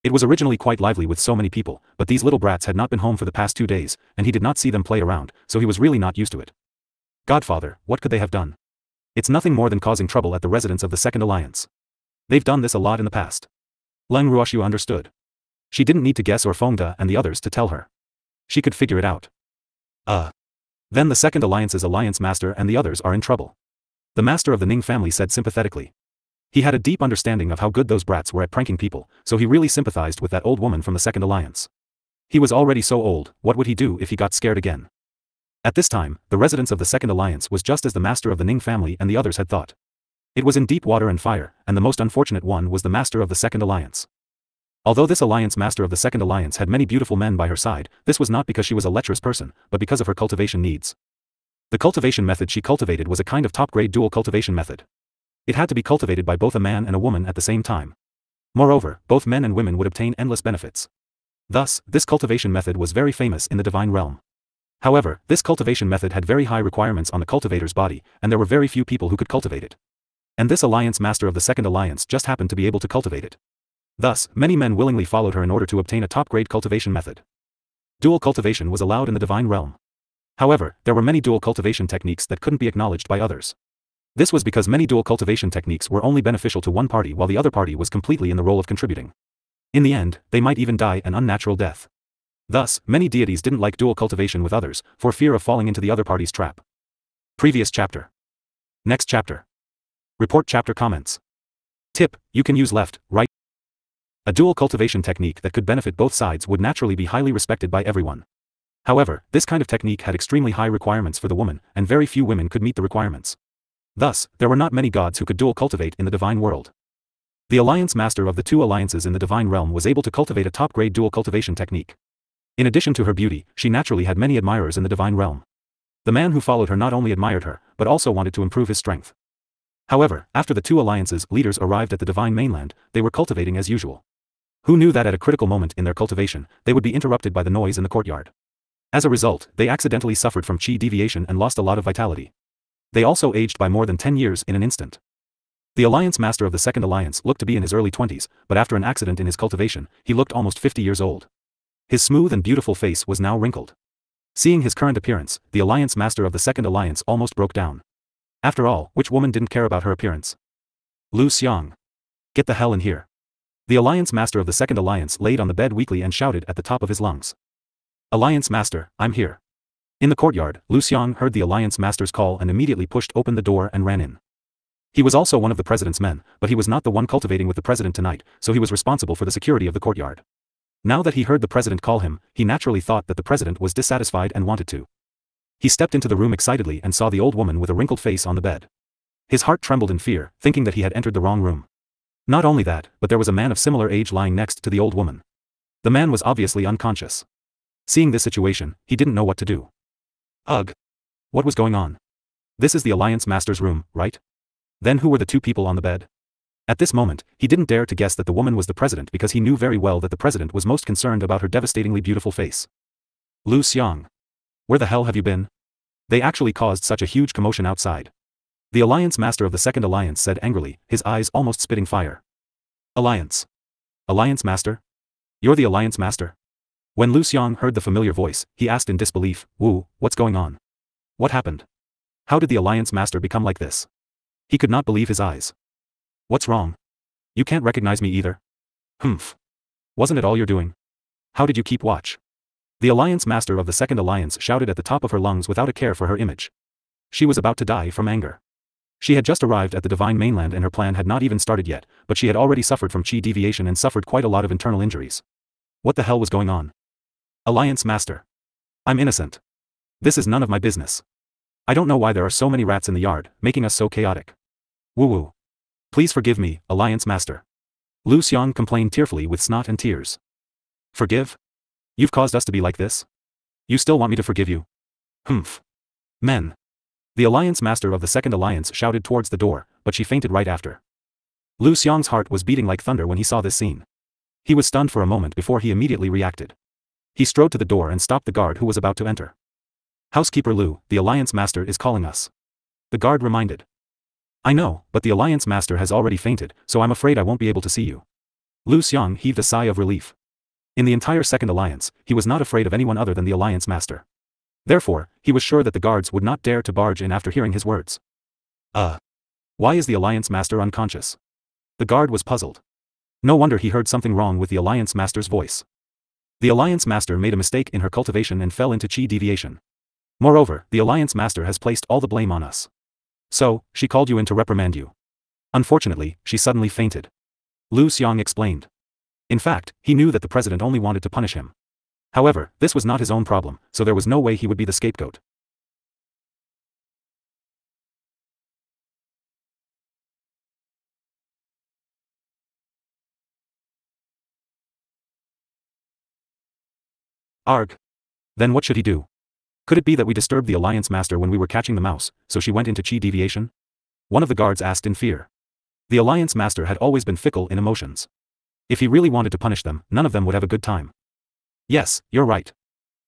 It was originally quite lively with so many people, but these little brats had not been home for the past 2 days, and he did not see them play around, so he was really not used to it. "Godfather, what could they have done? It's nothing more than causing trouble at the residence of the Second Alliance. They've done this a lot in the past." Leng Ruoxue understood. She didn't need to guess or Feng De and the others to tell her. She could figure it out. Then the Second Alliance's alliance master and the others are in trouble. The master of the Ning family said sympathetically. He had a deep understanding of how good those brats were at pranking people, so he really sympathized with that old woman from the Second Alliance. He was already so old, what would he do if he got scared again? At this time, the residence of the Second Alliance was just as the master of the Ning family and the others had thought. It was in deep water and fire, and the most unfortunate one was the master of the Second Alliance. Although this alliance master of the Second Alliance had many beautiful men by her side, this was not because she was a lecherous person, but because of her cultivation needs. The cultivation method she cultivated was a kind of top-grade dual cultivation method. It had to be cultivated by both a man and a woman at the same time. Moreover, both men and women would obtain endless benefits. Thus, this cultivation method was very famous in the divine realm. However, this cultivation method had very high requirements on the cultivator's body, and there were very few people who could cultivate it. And this alliance master of the Second Alliance just happened to be able to cultivate it. Thus, many men willingly followed her in order to obtain a top-grade cultivation method. Dual cultivation was allowed in the divine realm. However, there were many dual cultivation techniques that couldn't be acknowledged by others. This was because many dual cultivation techniques were only beneficial to one party while the other party was completely in the role of contributing. In the end, they might even die an unnatural death. Thus, many deities didn't like dual cultivation with others, for fear of falling into the other party's trap. Previous chapter. Next chapter. Report chapter comments. Tip: you can use left, right. A dual cultivation technique that could benefit both sides would naturally be highly respected by everyone. However, this kind of technique had extremely high requirements for the woman, and very few women could meet the requirements. Thus, there were not many gods who could dual cultivate in the divine world. The alliance master of the two alliances in the divine realm was able to cultivate a top-grade dual cultivation technique. In addition to her beauty, she naturally had many admirers in the divine realm. The man who followed her not only admired her, but also wanted to improve his strength. However, after the two alliances' leaders arrived at the divine mainland, they were cultivating as usual. Who knew that at a critical moment in their cultivation, they would be interrupted by the noise in the courtyard. As a result, they accidentally suffered from chi deviation and lost a lot of vitality. They also aged by more than 10 years in an instant. The alliance master of the Second Alliance looked to be in his early 20s, but after an accident in his cultivation, he looked almost 50 years old. His smooth and beautiful face was now wrinkled. Seeing his current appearance, the alliance master of the Second Alliance almost broke down. After all, which woman didn't care about her appearance? Lu Xiang. Get the hell in here. The alliance master of the Second Alliance laid on the bed weakly and shouted at the top of his lungs. Alliance master, I'm here. In the courtyard, Lu Xiang heard the alliance master's call and immediately pushed open the door and ran in. He was also one of the president's men, but he was not the one cultivating with the president tonight, so he was responsible for the security of the courtyard. Now that he heard the president call him, he naturally thought that the president was dissatisfied and wanted to. He stepped into the room excitedly and saw the old woman with a wrinkled face on the bed. His heart trembled in fear, thinking that he had entered the wrong room. Not only that, but there was a man of similar age lying next to the old woman. The man was obviously unconscious. Seeing this situation, he didn't know what to do. Ugh. What was going on? This is the alliance master's room, right? Then who were the two people on the bed? At this moment, he didn't dare to guess that the woman was the president because he knew very well that the president was most concerned about her devastatingly beautiful face. Lu Xiang. Where the hell have you been? They actually caused such a huge commotion outside. The alliance master of the Second Alliance said angrily, his eyes almost spitting fire. Alliance. Alliance master? You're the Alliance Master? When Lu Xiang heard the familiar voice, he asked in disbelief, Wu, what's going on? What happened? How did the Alliance Master become like this? He could not believe his eyes. What's wrong? You can't recognize me either? Humph. Wasn't it all you're doing? How did you keep watch? The Alliance Master of the Second Alliance shouted at the top of her lungs without a care for her image. She was about to die from anger. She had just arrived at the Divine Mainland and her plan had not even started yet, but she had already suffered from chi deviation and suffered quite a lot of internal injuries. What the hell was going on? Alliance Master. I'm innocent. This is none of my business. I don't know why there are so many rats in the yard, making us so chaotic. Woo-woo. Please forgive me, Alliance Master. Lu Xiang complained tearfully with snot and tears. Forgive? You've caused us to be like this? You still want me to forgive you? Humph. Men. The Alliance Master of the Second Alliance shouted towards the door, but she fainted right after. Lu Xiang's heart was beating like thunder when he saw this scene. He was stunned for a moment before he immediately reacted. He strode to the door and stopped the guard who was about to enter. Housekeeper Lu, the Alliance Master is calling us. The guard reminded. I know, but the Alliance Master has already fainted, so I'm afraid I won't be able to see you. Lu Xiang heaved a sigh of relief. In the entire Second Alliance, he was not afraid of anyone other than the Alliance Master. Therefore, he was sure that the guards would not dare to barge in after hearing his words. Why is the Alliance Master unconscious? The guard was puzzled. No wonder he heard something wrong with the Alliance Master's voice. The Alliance Master made a mistake in her cultivation and fell into chi deviation. Moreover, the Alliance Master has placed all the blame on us. So, she called you in to reprimand you. Unfortunately, she suddenly fainted. Lu Xiang explained. In fact, he knew that the president only wanted to punish him. However, this was not his own problem, so there was no way he would be the scapegoat. Arg. Then what should he do? Could it be that we disturbed the Alliance Master when we were catching the mouse, so she went into chi deviation? One of the guards asked in fear. The Alliance Master had always been fickle in emotions. If he really wanted to punish them, none of them would have a good time. Yes, you're right.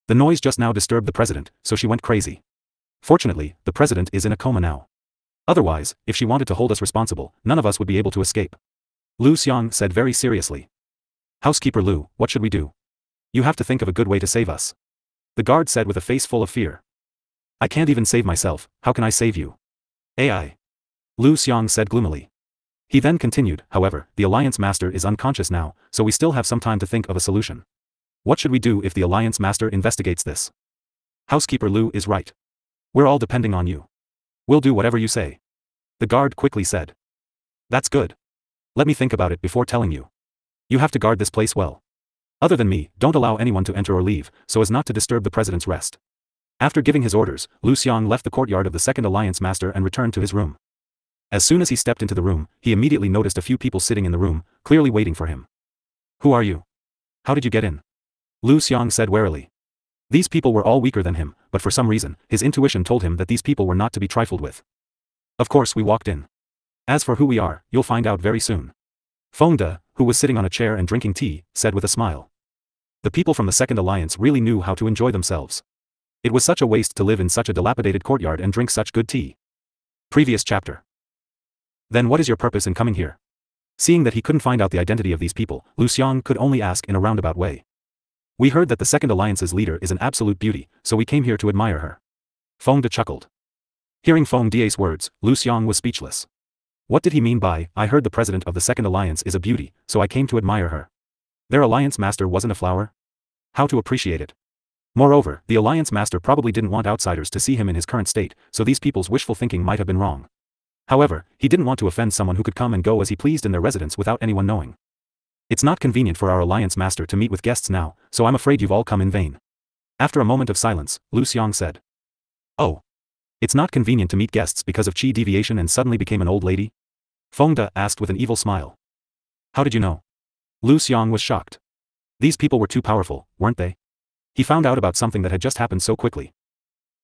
The noise just now disturbed the president, so she went crazy. Fortunately, the president is in a coma now. Otherwise, if she wanted to hold us responsible, none of us would be able to escape. Lu Xiang said very seriously. Housekeeper Lu, what should we do? You have to think of a good way to save us. The guard said with a face full of fear. I can't even save myself, how can I save you? AI. Lu Xiang said gloomily. He then continued, however, the Alliance Master is unconscious now, so we still have some time to think of a solution. What should we do if the Alliance Master investigates this? Housekeeper Lu is right. We're all depending on you. We'll do whatever you say. The guard quickly said. That's good. Let me think about it before telling you. You have to guard this place well. Other than me, don't allow anyone to enter or leave, so as not to disturb the president's rest. After giving his orders, Lu Xiang left the courtyard of the Second Alliance Master and returned to his room. As soon as he stepped into the room, he immediately noticed a few people sitting in the room, clearly waiting for him. Who are you? How did you get in? Lu Xiang said warily. These people were all weaker than him, but for some reason, his intuition told him that these people were not to be trifled with. Of course we walked in. As for who we are, you'll find out very soon. Feng De, who was sitting on a chair and drinking tea, said with a smile. The people from the Second Alliance really knew how to enjoy themselves. It was such a waste to live in such a dilapidated courtyard and drink such good tea. Previous chapter. Then what is your purpose in coming here? Seeing that he couldn't find out the identity of these people, Lu Xiang could only ask in a roundabout way. We heard that the Second Alliance's leader is an absolute beauty, so we came here to admire her. Feng De chuckled. Hearing Feng De's words, Lu Xiang was speechless. What did he mean by, I heard the president of the Second Alliance is a beauty, so I came to admire her? Their Alliance Master wasn't a flower? How to appreciate it? Moreover, the Alliance Master probably didn't want outsiders to see him in his current state, so these people's wishful thinking might have been wrong. However, he didn't want to offend someone who could come and go as he pleased in their residence without anyone knowing. It's not convenient for our Alliance Master to meet with guests now, so I'm afraid you've all come in vain. After a moment of silence, Lu Xiang said. Oh. It's not convenient to meet guests because of chi deviation and suddenly became an old lady? Feng De asked with an evil smile. How did you know? Lu Xiang was shocked. These people were too powerful, weren't they? He found out about something that had just happened so quickly.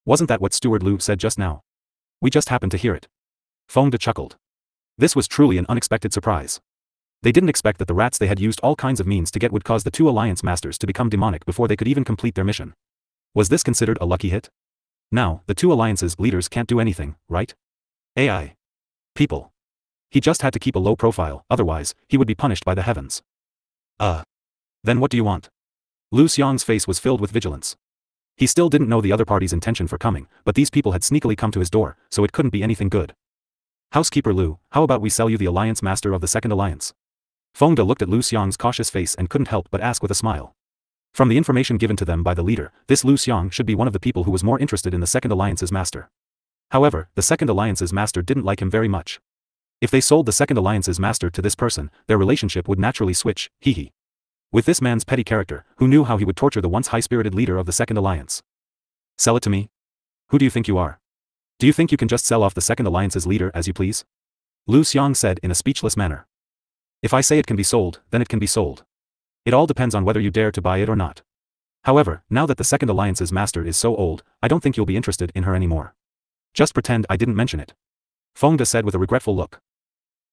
Wasn't that what Steward Lu said just now? We just happened to hear it. Feng De chuckled. This was truly an unexpected surprise. They didn't expect that the rats they had used all kinds of means to get would cause the two Alliance Masters to become demonic before they could even complete their mission. Was this considered a lucky hit? Now, the two Alliance's leaders can't do anything, right? AI. People. He just had to keep a low profile, otherwise, he would be punished by the heavens. Then what do you want? Lu Xiang's face was filled with vigilance. He still didn't know the other party's intention for coming, but these people had sneakily come to his door, so it couldn't be anything good. Housekeeper Lu, how about we sell you the alliance master of the second alliance? Feng De looked at Lu Xiang's cautious face and couldn't help but ask with a smile. From the information given to them by the leader, this Lu Xiang should be one of the people who was more interested in the second alliance's master. However, the second alliance's master didn't like him very much. If they sold the second alliance's master to this person, their relationship would naturally switch, hee. With this man's petty character, who knew how he would torture the once high-spirited leader of the second alliance? Sell it to me? Who do you think you are? Do you think you can just sell off the second alliance's leader as you please? Lu Xiang said in a speechless manner. If I say it can be sold, then it can be sold. It all depends on whether you dare to buy it or not. However, now that the second alliance's master is so old, I don't think you'll be interested in her anymore. Just pretend I didn't mention it. Feng De said with a regretful look.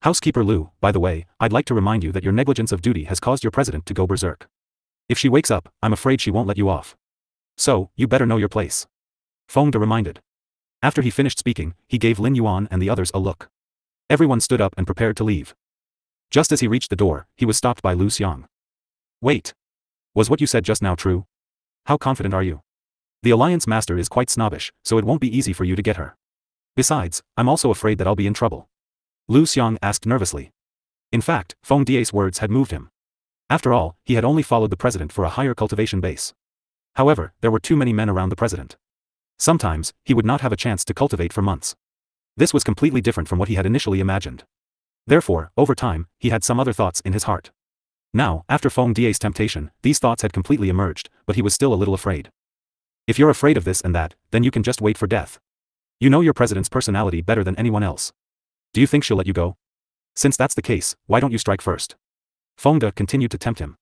Housekeeper Lu, by the way, I'd like to remind you that your negligence of duty has caused your president to go berserk. If she wakes up, I'm afraid she won't let you off. So, you better know your place. Feng De reminded. After he finished speaking, he gave Lin Yuan and the others a look. Everyone stood up and prepared to leave. Just as he reached the door, he was stopped by Lu Xiang. Wait. Was what you said just now true? How confident are you? The alliance master is quite snobbish, so it won't be easy for you to get her. Besides, I'm also afraid that I'll be in trouble. Lu Xiang asked nervously. In fact, Feng De's words had moved him. After all, he had only followed the president for a higher cultivation base. However, there were too many men around the president. Sometimes, he would not have a chance to cultivate for months. This was completely different from what he had initially imagined. Therefore, over time, he had some other thoughts in his heart. Now, after Feng De's temptation, these thoughts had completely emerged, but he was still a little afraid. If you're afraid of this and that, then you can just wait for death. You know your president's personality better than anyone else. Do you think she'll let you go? Since that's the case, why don't you strike first? Feng De continued to tempt him.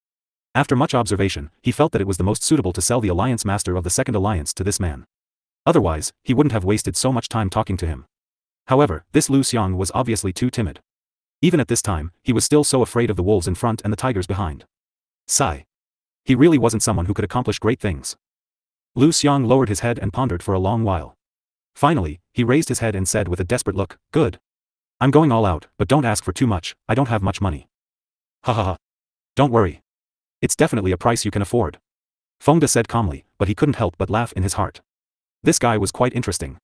After much observation, he felt that it was the most suitable to sell the alliance master of the second alliance to this man. Otherwise, he wouldn't have wasted so much time talking to him. However, this Lu Xiang was obviously too timid. Even at this time, he was still so afraid of the wolves in front and the tigers behind. Sigh. He really wasn't someone who could accomplish great things. Lu Xiang lowered his head and pondered for a long while. Finally, he raised his head and said with a desperate look, good. I'm going all out, but don't ask for too much, I don't have much money. Ha ha ha. Don't worry. It's definitely a price you can afford. Feng De said calmly, but he couldn't help but laugh in his heart. This guy was quite interesting.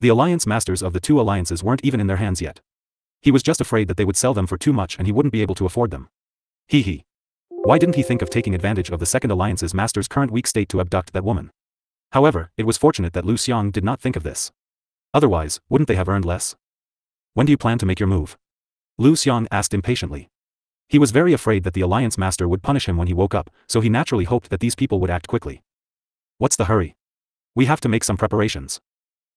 The alliance masters of the two alliances weren't even in their hands yet. He was just afraid that they would sell them for too much and he wouldn't be able to afford them. Hee. Why didn't he think of taking advantage of the second alliance's master's current weak state to abduct that woman? However, it was fortunate that Lu Xiang did not think of this. Otherwise, wouldn't they have earned less? When do you plan to make your move? Lu Xiang asked impatiently. He was very afraid that the alliance master would punish him when he woke up, so he naturally hoped that these people would act quickly. What's the hurry? We have to make some preparations.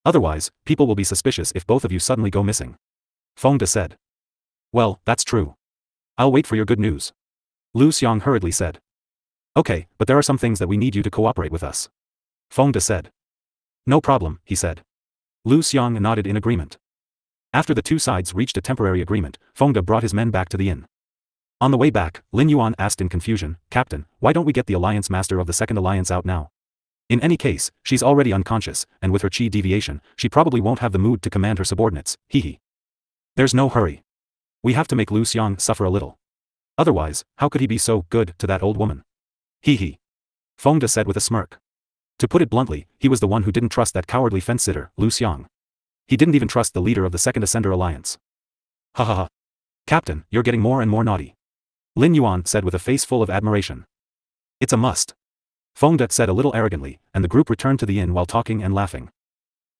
Otherwise, people will be suspicious if both of you suddenly go missing. Feng De said. Well, that's true. I'll wait for your good news. Lu Xiang hurriedly said. Okay, but there are some things that we need you to cooperate with us. Feng De said. No problem, he said. Lu Xiang nodded in agreement. After the two sides reached a temporary agreement, Feng De brought his men back to the inn. On the way back, Lin Yuan asked in confusion, Captain, why don't we get the alliance master of the second alliance out now? In any case, she's already unconscious, and with her chi deviation, she probably won't have the mood to command her subordinates, hee. There's no hurry. We have to make Lu Xiang suffer a little. Otherwise, how could he be so good to that old woman? Hee. Feng De said with a smirk. To put it bluntly, he was the one who didn't trust that cowardly fence-sitter, Lu Xiang. He didn't even trust the leader of the second Ascender alliance. Ha ha ha. Captain, you're getting more and more naughty. Lin Yuan said with a face full of admiration. It's a must. Feng De said a little arrogantly, and the group returned to the inn while talking and laughing.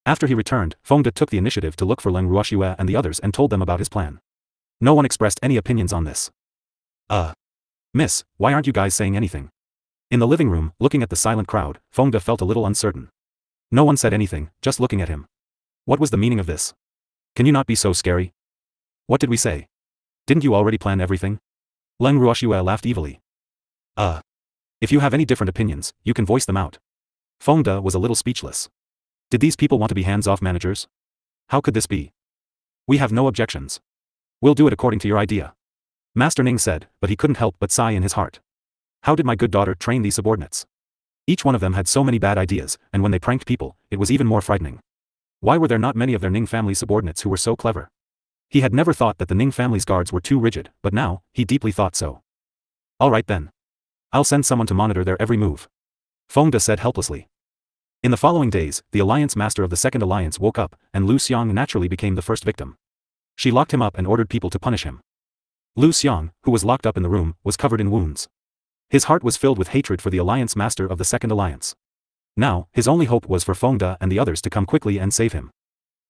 After he returned, Feng De took the initiative to look for Leng Ruoxue and the others and told them about his plan. No one expressed any opinions on this. Miss, why aren't you guys saying anything? In the living room, looking at the silent crowd, Feng De felt a little uncertain. No one said anything, just looking at him. What was the meaning of this? Can you not be so scary? What did we say? Didn't you already plan everything? Leng Ruoxue laughed evilly. If you have any different opinions, you can voice them out. Feng De was a little speechless. Did these people want to be hands-off managers? How could this be? We have no objections. We'll do it according to your idea. Master Ning said, but he couldn't help but sigh in his heart. How did my good daughter train these subordinates? Each one of them had so many bad ideas, and when they pranked people, it was even more frightening. Why were there not many of their Ning family subordinates who were so clever? He had never thought that the Ning family's guards were too rigid, but now, he deeply thought so. All right then. I'll send someone to monitor their every move. Feng De said helplessly. In the following days, the alliance master of the second alliance woke up, and Lu Xiang naturally became the first victim. She locked him up and ordered people to punish him. Lu Xiang, who was locked up in the room, was covered in wounds. His heart was filled with hatred for the alliance master of the second alliance. Now, his only hope was for Feng De and the others to come quickly and save him.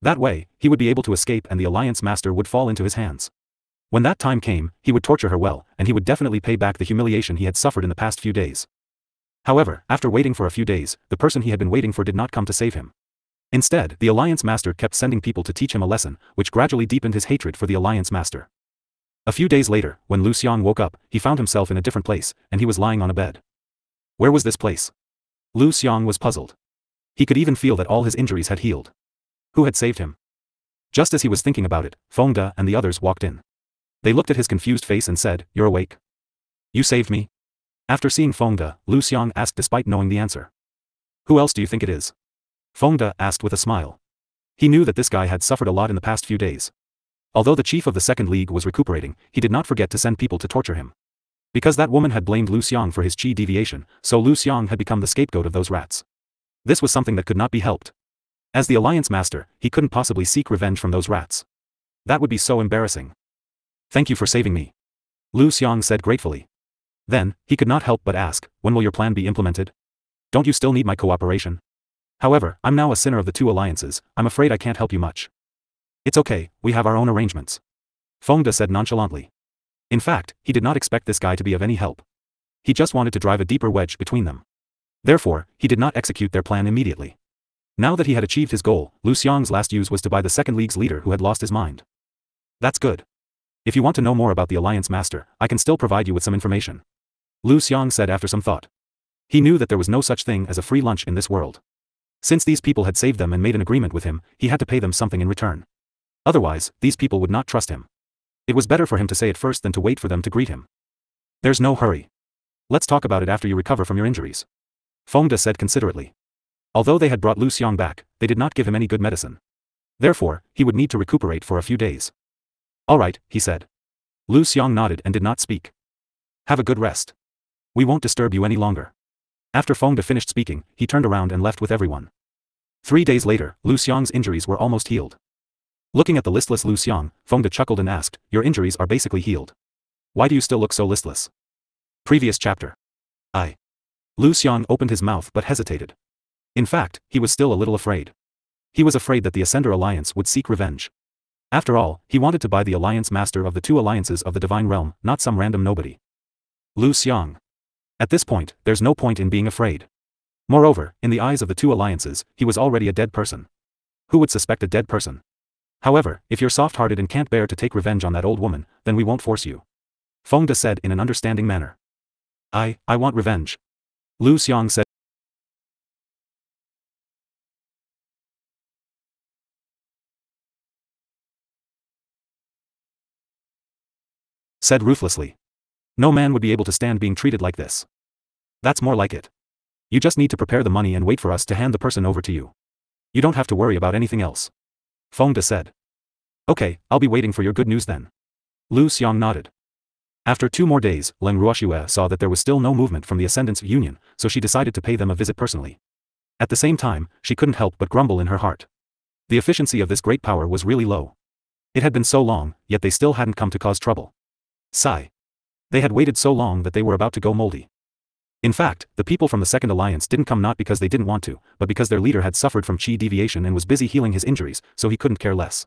That way, he would be able to escape and the alliance master would fall into his hands. When that time came, he would torture her well, and he would definitely pay back the humiliation he had suffered in the past few days. However, after waiting for a few days, the person he had been waiting for did not come to save him. Instead, the alliance master kept sending people to teach him a lesson, which gradually deepened his hatred for the alliance master. A few days later, when Lu Xiang woke up, he found himself in a different place, and he was lying on a bed. Where was this place? Lu Xiang was puzzled. He could even feel that all his injuries had healed. Who had saved him? Just as he was thinking about it, Feng De and the others walked in. They looked at his confused face and said, "You're awake? You saved me?" After seeing Feng De, Lu Xiang asked despite knowing the answer. "Who else do you think it is?" Feng De asked with a smile. He knew that this guy had suffered a lot in the past few days. Although the chief of the second league was recuperating, he did not forget to send people to torture him. Because that woman had blamed Lu Xiang for his qi deviation, so Lu Xiang had become the scapegoat of those rats. This was something that could not be helped. As the alliance master, he couldn't possibly seek revenge from those rats. That would be so embarrassing. "Thank you for saving me," Lu Xiang said gratefully. Then, he could not help but ask, "When will your plan be implemented? Don't you still need my cooperation? However, I'm now a sinner of the two alliances, I'm afraid I can't help you much." "It's okay, we have our own arrangements," Feng De said nonchalantly. In fact, he did not expect this guy to be of any help. He just wanted to drive a deeper wedge between them. Therefore, he did not execute their plan immediately. Now that he had achieved his goal, Lu Xiang's last use was to buy the second league's leader who had lost his mind. "That's good. If you want to know more about the alliance master, I can still provide you with some information," Lu Xiang said after some thought. He knew that there was no such thing as a free lunch in this world. Since these people had saved them and made an agreement with him, he had to pay them something in return. Otherwise, these people would not trust him. It was better for him to say it first than to wait for them to greet him. "There's no hurry. Let's talk about it after you recover from your injuries," Feng De said considerately. Although they had brought Lu Xiang back, they did not give him any good medicine. Therefore, he would need to recuperate for a few days. "All right," he said. Lu Xiang nodded and did not speak. "Have a good rest. We won't disturb you any longer." After Feng De finished speaking, he turned around and left with everyone. 3 days later, Lu Xiang's injuries were almost healed. Looking at the listless Lu Xiang, Feng De chuckled and asked, "Your injuries are basically healed. Why do you still look so listless?" Previous chapter. Lu Xiang opened his mouth but hesitated. In fact, he was still a little afraid. He was afraid that the Ascender Alliance would seek revenge. After all, he wanted to buy the alliance master of the two alliances of the Divine Realm, not some random nobody. Lu Xiang. At this point, there's no point in being afraid. Moreover, in the eyes of the two alliances, he was already a dead person. Who would suspect a dead person? However, if you're soft-hearted and can't bear to take revenge on that old woman, then we won't force you," Feng De said in an understanding manner. I want revenge," Lu Xiang said ruthlessly. "No man would be able to stand being treated like this. That's more like it. You just need to prepare the money and wait for us to hand the person over to you. You don't have to worry about anything else," Feng De said. "Okay, I'll be waiting for your good news then." Lu Xiang nodded. After 2 more days, Leng Ruoxue saw that there was still no movement from the Ascendants Union, so she decided to pay them a visit personally. At the same time, she couldn't help but grumble in her heart. The efficiency of this great power was really low. It had been so long, yet they still hadn't come to cause trouble. Sigh. They had waited so long that they were about to go moldy. In fact, the people from the Second Alliance didn't come not because they didn't want to, but because their leader had suffered from qi deviation and was busy healing his injuries, so he couldn't care less.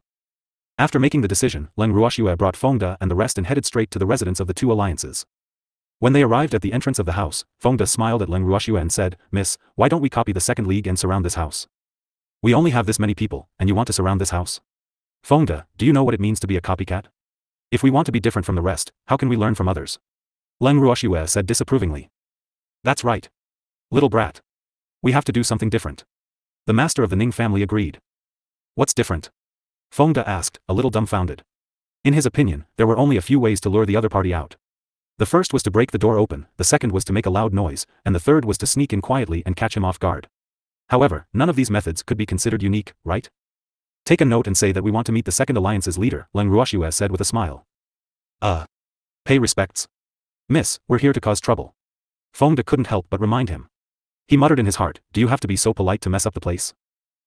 After making the decision, Leng Ruoxue brought Feng De and the rest and headed straight to the residence of the two alliances. When they arrived at the entrance of the house, Feng De smiled at Leng Ruoxue and said, "Miss, why don't we copy the Second League and surround this house? We only have this many people, and you want to surround this house? Feng De, do you know what it means to be a copycat? If we want to be different from the rest, how can we learn from others?" Leng Ruoxue said disapprovingly. "That's right. Little brat. We have to do something different." The master of the Ning family agreed. "What's different?" Feng De asked, a little dumbfounded. In his opinion, there were only a few ways to lure the other party out. The first was to break the door open, the second was to make a loud noise, and the third was to sneak in quietly and catch him off guard. However, none of these methods could be considered unique, right? "Take a note and say that we want to meet the Second Alliance's leader," Leng Ruoxue said with a smile. Pay respects. Miss, we're here to cause trouble. Feng De couldn't help but remind him. He muttered in his heart, do you have to be so polite to mess up the place?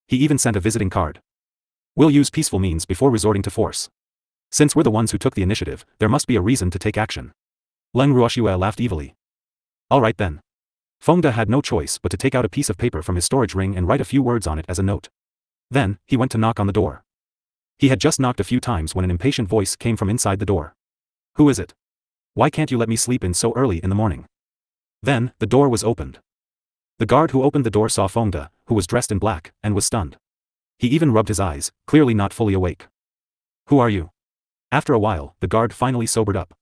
He even sent a visiting card. We'll use peaceful means before resorting to force. Since we're the ones who took the initiative, there must be a reason to take action. Leng Ruoxue laughed evilly. Alright then. Feng De had no choice but to take out a piece of paper from his storage ring and write a few words on it as a note. Then, he went to knock on the door. He had just knocked a few times when an impatient voice came from inside the door. Who is it? Why can't you let me sleep in so early in the morning? Then, the door was opened. The guard who opened the door saw Feng De, who was dressed in black, and was stunned. He even rubbed his eyes, clearly not fully awake. Who are you? After a while, the guard finally sobered up.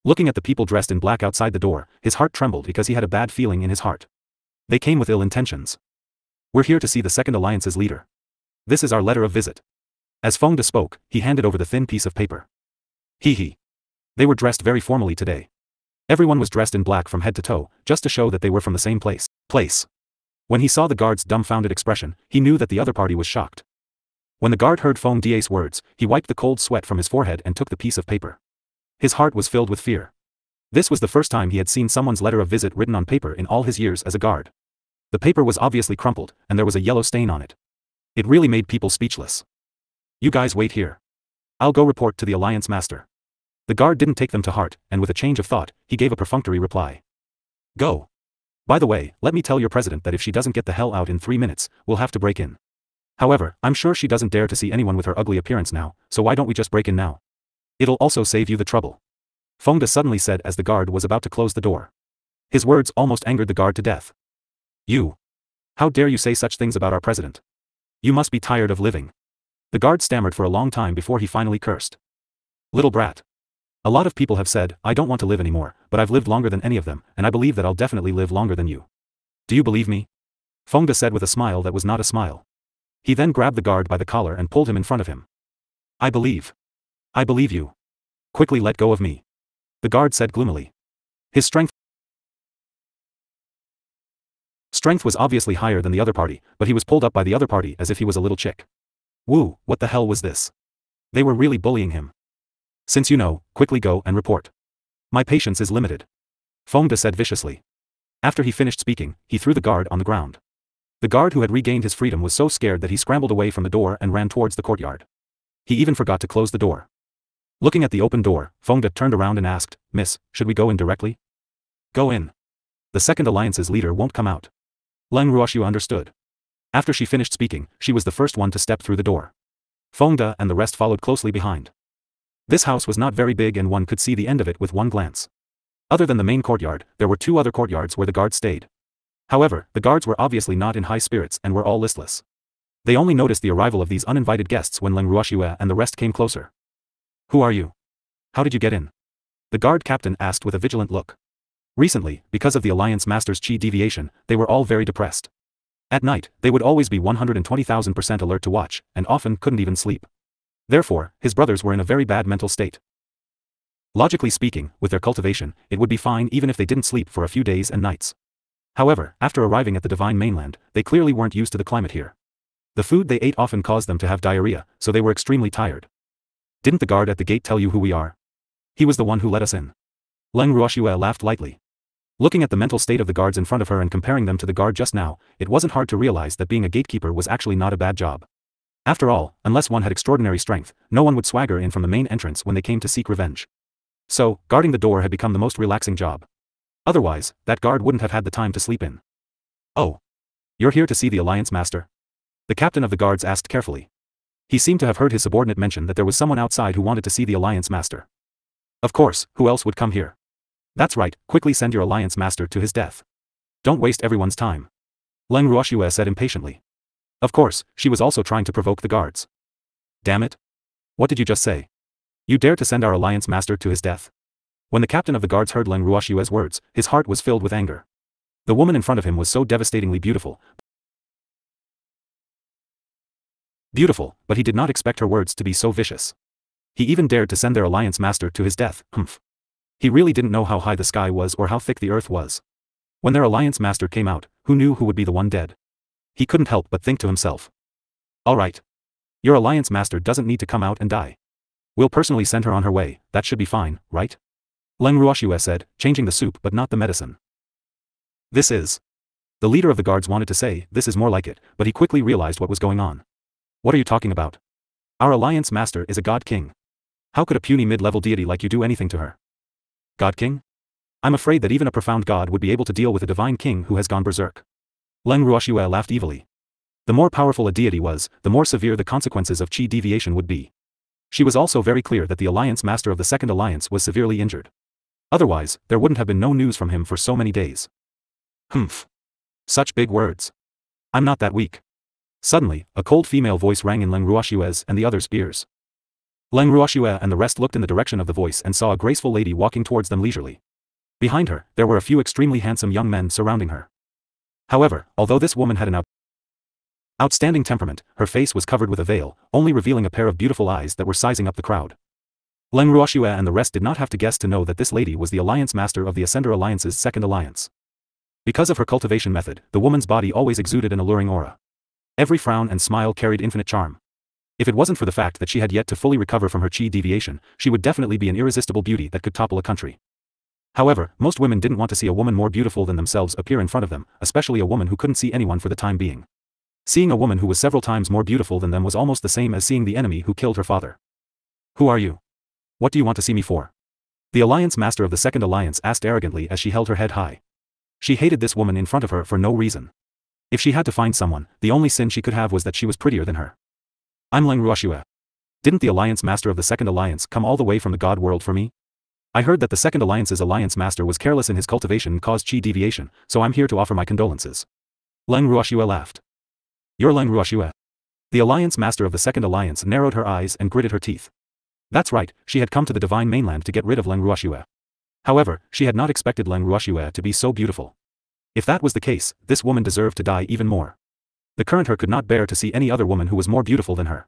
Looking at the people dressed in black outside the door, his heart trembled because he had a bad feeling in his heart. They came with ill intentions. We're here to see the Second Alliance's leader. This is our letter of visit. As Feng De spoke, he handed over the thin piece of paper. Hee. They were dressed very formally today. Everyone was dressed in black from head to toe, just to show that they were from the same place. When he saw the guard's dumbfounded expression, he knew that the other party was shocked. When the guard heard Feng De's words, he wiped the cold sweat from his forehead and took the piece of paper. His heart was filled with fear. This was the first time he had seen someone's letter of visit written on paper in all his years as a guard. The paper was obviously crumpled, and there was a yellow stain on it. It really made people speechless. You guys wait here. I'll go report to the Alliance Master. The guard didn't take them to heart, and with a change of thought, he gave a perfunctory reply. Go. By the way, let me tell your president that if she doesn't get the hell out in 3 minutes, we'll have to break in. However, I'm sure she doesn't dare to see anyone with her ugly appearance now, so why don't we just break in now? It'll also save you the trouble. Feng De suddenly said as the guard was about to close the door. His words almost angered the guard to death. You. How dare you say such things about our president? You must be tired of living. The guard stammered for a long time before he finally cursed. Little brat. A lot of people have said, I don't want to live anymore, but I've lived longer than any of them, and I believe that I'll definitely live longer than you. Do you believe me? Feng De said with a smile that was not a smile. He then grabbed the guard by the collar and pulled him in front of him. I believe you. Quickly let go of me. The guard said gloomily. His strength was obviously higher than the other party, but he was pulled up by the other party as if he was a little chick. Woo, what the hell was this? They were really bullying him. Since you know, quickly go and report. My patience is limited. Feng De said viciously. After he finished speaking, he threw the guard on the ground. The guard who had regained his freedom was so scared that he scrambled away from the door and ran towards the courtyard. He even forgot to close the door. Looking at the open door, Feng De turned around and asked, Miss, should we go in directly? Go in. The Second Alliance's leader won't come out. Leng Ruoxue understood. After she finished speaking, she was the first one to step through the door. Feng De and the rest followed closely behind. This house was not very big and one could see the end of it with one glance. Other than the main courtyard, there were 2 other courtyards where the guards stayed. However, the guards were obviously not in high spirits and were all listless. They only noticed the arrival of these uninvited guests when Leng Ruoxue and the rest came closer. Who are you? How did you get in? The guard captain asked with a vigilant look. Recently, because of the Alliance Master's chi deviation, they were all very depressed. At night, they would always be 120,000% alert to watch, and often couldn't even sleep. Therefore, his brothers were in a very bad mental state. Logically speaking, with their cultivation, it would be fine even if they didn't sleep for a few days and nights. However, after arriving at the divine mainland, they clearly weren't used to the climate here. The food they ate often caused them to have diarrhea, so they were extremely tired. Didn't the guard at the gate tell you who we are? He was the one who let us in. Leng Ruoxue laughed lightly. Looking at the mental state of the guards in front of her and comparing them to the guard just now, it wasn't hard to realize that being a gatekeeper was actually not a bad job. After all, unless one had extraordinary strength, no one would swagger in from the main entrance when they came to seek revenge. So, guarding the door had become the most relaxing job. Otherwise, that guard wouldn't have had the time to sleep in. Oh. You're here to see the Alliance Master? The captain of the guards asked carefully. He seemed to have heard his subordinate mention that there was someone outside who wanted to see the Alliance Master. Of course, who else would come here? That's right, quickly send your Alliance Master to his death. Don't waste everyone's time. Leng Ruoxue said impatiently. Of course, she was also trying to provoke the guards. Damn it. What did you just say? You dare to send our Alliance Master to his death? When the captain of the guards heard Leng Ruoxue's words, his heart was filled with anger. The woman in front of him was so devastatingly beautiful, but he did not expect her words to be so vicious. He even dared to send their Alliance Master to his death, humph. He really didn't know how high the sky was or how thick the earth was. When their Alliance Master came out, who knew who would be the one dead? He couldn't help but think to himself. Alright. Your Alliance Master doesn't need to come out and die. We'll personally send her on her way, that should be fine, right? Leng Ruoxue said, changing the soup but not the medicine. This is. The leader of the guards wanted to say, this is more like it, but he quickly realized what was going on. What are you talking about? Our alliance master is a god king. How could a puny mid-level deity like you do anything to her? God king? I'm afraid that even a profound god would be able to deal with a divine king who has gone berserk. Leng Ruoxue laughed evilly. The more powerful a deity was, the more severe the consequences of chi deviation would be. She was also very clear that the alliance master of the second alliance was severely injured. Otherwise, there wouldn't have been no news from him for so many days. Humph. Such big words. I'm not that weak. Suddenly, a cold female voice rang in Leng Ruoxue's and the others' ears. Leng Ruoxue and the rest looked in the direction of the voice and saw a graceful lady walking towards them leisurely. Behind her, there were a few extremely handsome young men surrounding her. However, although this woman had an outstanding temperament, her face was covered with a veil, only revealing a pair of beautiful eyes that were sizing up the crowd. Leng Ruoxue and the rest did not have to guess to know that this lady was the alliance master of the Ascender Alliance's second alliance. Because of her cultivation method, the woman's body always exuded an alluring aura. Every frown and smile carried infinite charm. If it wasn't for the fact that she had yet to fully recover from her chi deviation, she would definitely be an irresistible beauty that could topple a country. However, most women didn't want to see a woman more beautiful than themselves appear in front of them, especially a woman who couldn't see anyone for the time being. Seeing a woman who was several times more beautiful than them was almost the same as seeing the enemy who killed her father. Who are you? What do you want to see me for? The alliance master of the second alliance asked arrogantly as she held her head high. She hated this woman in front of her for no reason. If she had to find someone, the only sin she could have was that she was prettier than her. I'm Leng Ruoxue. Didn't the alliance master of the second alliance come all the way from the god world for me? I heard that the second alliance's alliance master was careless in his cultivation and caused chi deviation, so I'm here to offer my condolences. Leng Ruoxue laughed. You're Leng Ruoxue? The alliance master of the second alliance narrowed her eyes and gritted her teeth. That's right, she had come to the divine mainland to get rid of Leng Ruoxue. However, she had not expected Leng Ruoxue to be so beautiful. If that was the case, this woman deserved to die even more. The current her could not bear to see any other woman who was more beautiful than her.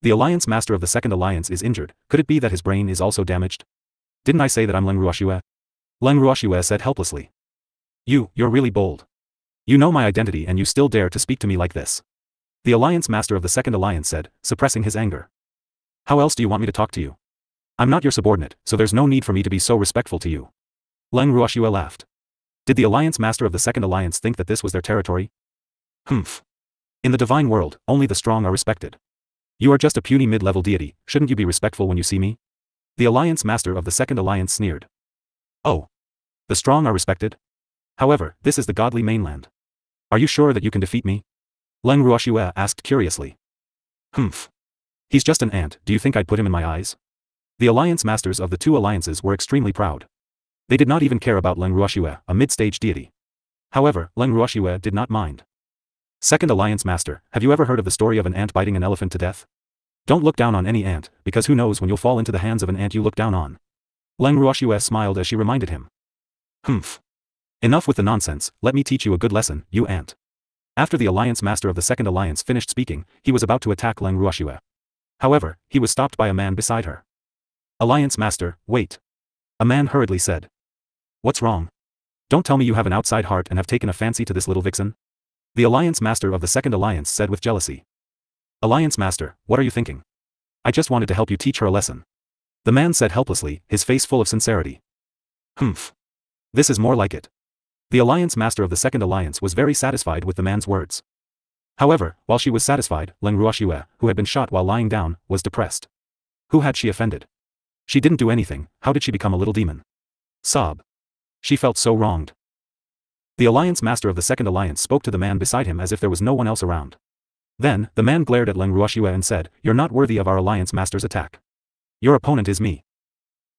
The alliance master of the second alliance is injured, could it be that his brain is also damaged? Didn't I say that I'm Leng Ruoxue? Leng Ruoxue said helplessly. You're really bold. You know my identity and you still dare to speak to me like this. The alliance master of the second alliance said, suppressing his anger. How else do you want me to talk to you? I'm not your subordinate, so there's no need for me to be so respectful to you. Leng Ruoxue laughed. Did the alliance master of the second alliance think that this was their territory? Humph. In the divine world, only the strong are respected. You are just a puny mid-level deity, shouldn't you be respectful when you see me? The alliance master of the second alliance sneered. Oh. The strong are respected? However, this is the godly mainland. Are you sure that you can defeat me? Leng Ruoxue asked curiously. Humph. He's just an ant, do you think I'd put him in my eyes? The alliance masters of the two alliances were extremely proud. They did not even care about Leng Ruoxue, a mid-stage deity. However, Leng Ruoxue did not mind. Second alliance master, have you ever heard of the story of an ant biting an elephant to death? Don't look down on any ant, because who knows when you'll fall into the hands of an ant you look down on. Leng Ruoxue smiled as she reminded him. Humph. Enough with the nonsense, let me teach you a good lesson, you ant. After the alliance master of the second alliance finished speaking, he was about to attack Leng Ruoxue. However, he was stopped by a man beside her. Alliance master, wait. A man hurriedly said. What's wrong? Don't tell me you have an outside heart and have taken a fancy to this little vixen? The alliance master of the second alliance said with jealousy. Alliance master, what are you thinking? I just wanted to help you teach her a lesson. The man said helplessly, his face full of sincerity. Humph. This is more like it. The alliance master of the second alliance was very satisfied with the man's words. However, while she was satisfied, Leng Ruoxue, who had been shot while lying down, was depressed. Who had she offended? She didn't do anything, how did she become a little demon? Sob. She felt so wronged. The alliance master of the second alliance spoke to the man beside him as if there was no one else around. Then, the man glared at Leng Ruoxue and said, You're not worthy of our alliance master's attack. Your opponent is me.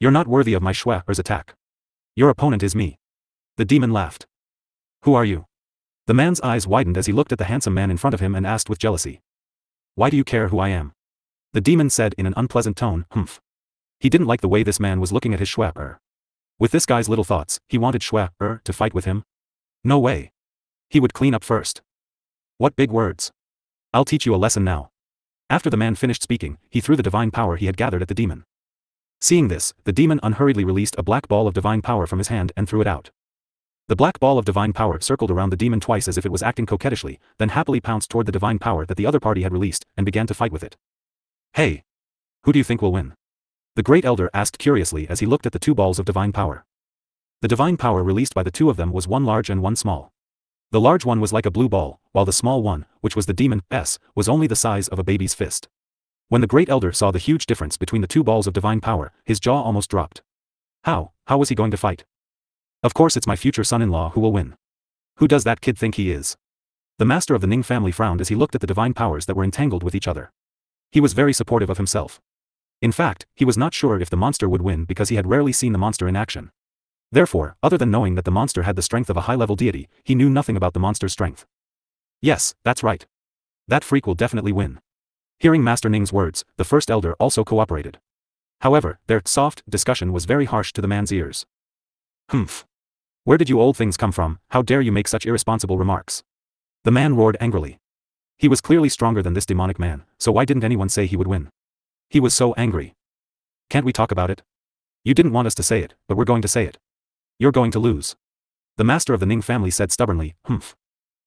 You're not worthy of my Shue'er's attack. Your opponent is me. The demon laughed. Who are you? The man's eyes widened as he looked at the handsome man in front of him and asked with jealousy. Why do you care who I am? The demon said in an unpleasant tone, Humph. He didn't like the way this man was looking at his Shue'er. With this guy's little thoughts, he wanted Shue'er to fight with him? No way. He would clean up first. What big words. I'll teach you a lesson now. After the man finished speaking, he threw the divine power he had gathered at the demon. Seeing this, the demon unhurriedly released a black ball of divine power from his hand and threw it out. The black ball of divine power circled around the demon twice as if it was acting coquettishly, then happily pounced toward the divine power that the other party had released, and began to fight with it. Hey! Who do you think will win? The great elder asked curiously as he looked at the two balls of divine power. The divine power released by the two of them was one large and one small. The large one was like a blue ball, while the small one, which was the demon S, was only the size of a baby's fist. When the great elder saw the huge difference between the two balls of divine power, his jaw almost dropped. How was he going to fight? Of course it's my future son-in-law who will win. Who does that kid think he is? The master of the Ning family frowned as he looked at the divine powers that were entangled with each other. He was very supportive of himself. In fact, he was not sure if the monster would win because he had rarely seen the monster in action. Therefore, other than knowing that the monster had the strength of a high-level deity, he knew nothing about the monster's strength. Yes, that's right. That freak will definitely win. Hearing Master Ning's words, the first elder also cooperated. However, their soft discussion was very harsh to the man's ears. Humph. Where did you old things come from? How dare you make such irresponsible remarks? The man roared angrily. He was clearly stronger than this demonic man, so why didn't anyone say he would win? He was so angry. Can't we talk about it? You didn't want us to say it, but we're going to say it. You're going to lose. The master of the Ning family said stubbornly, humph.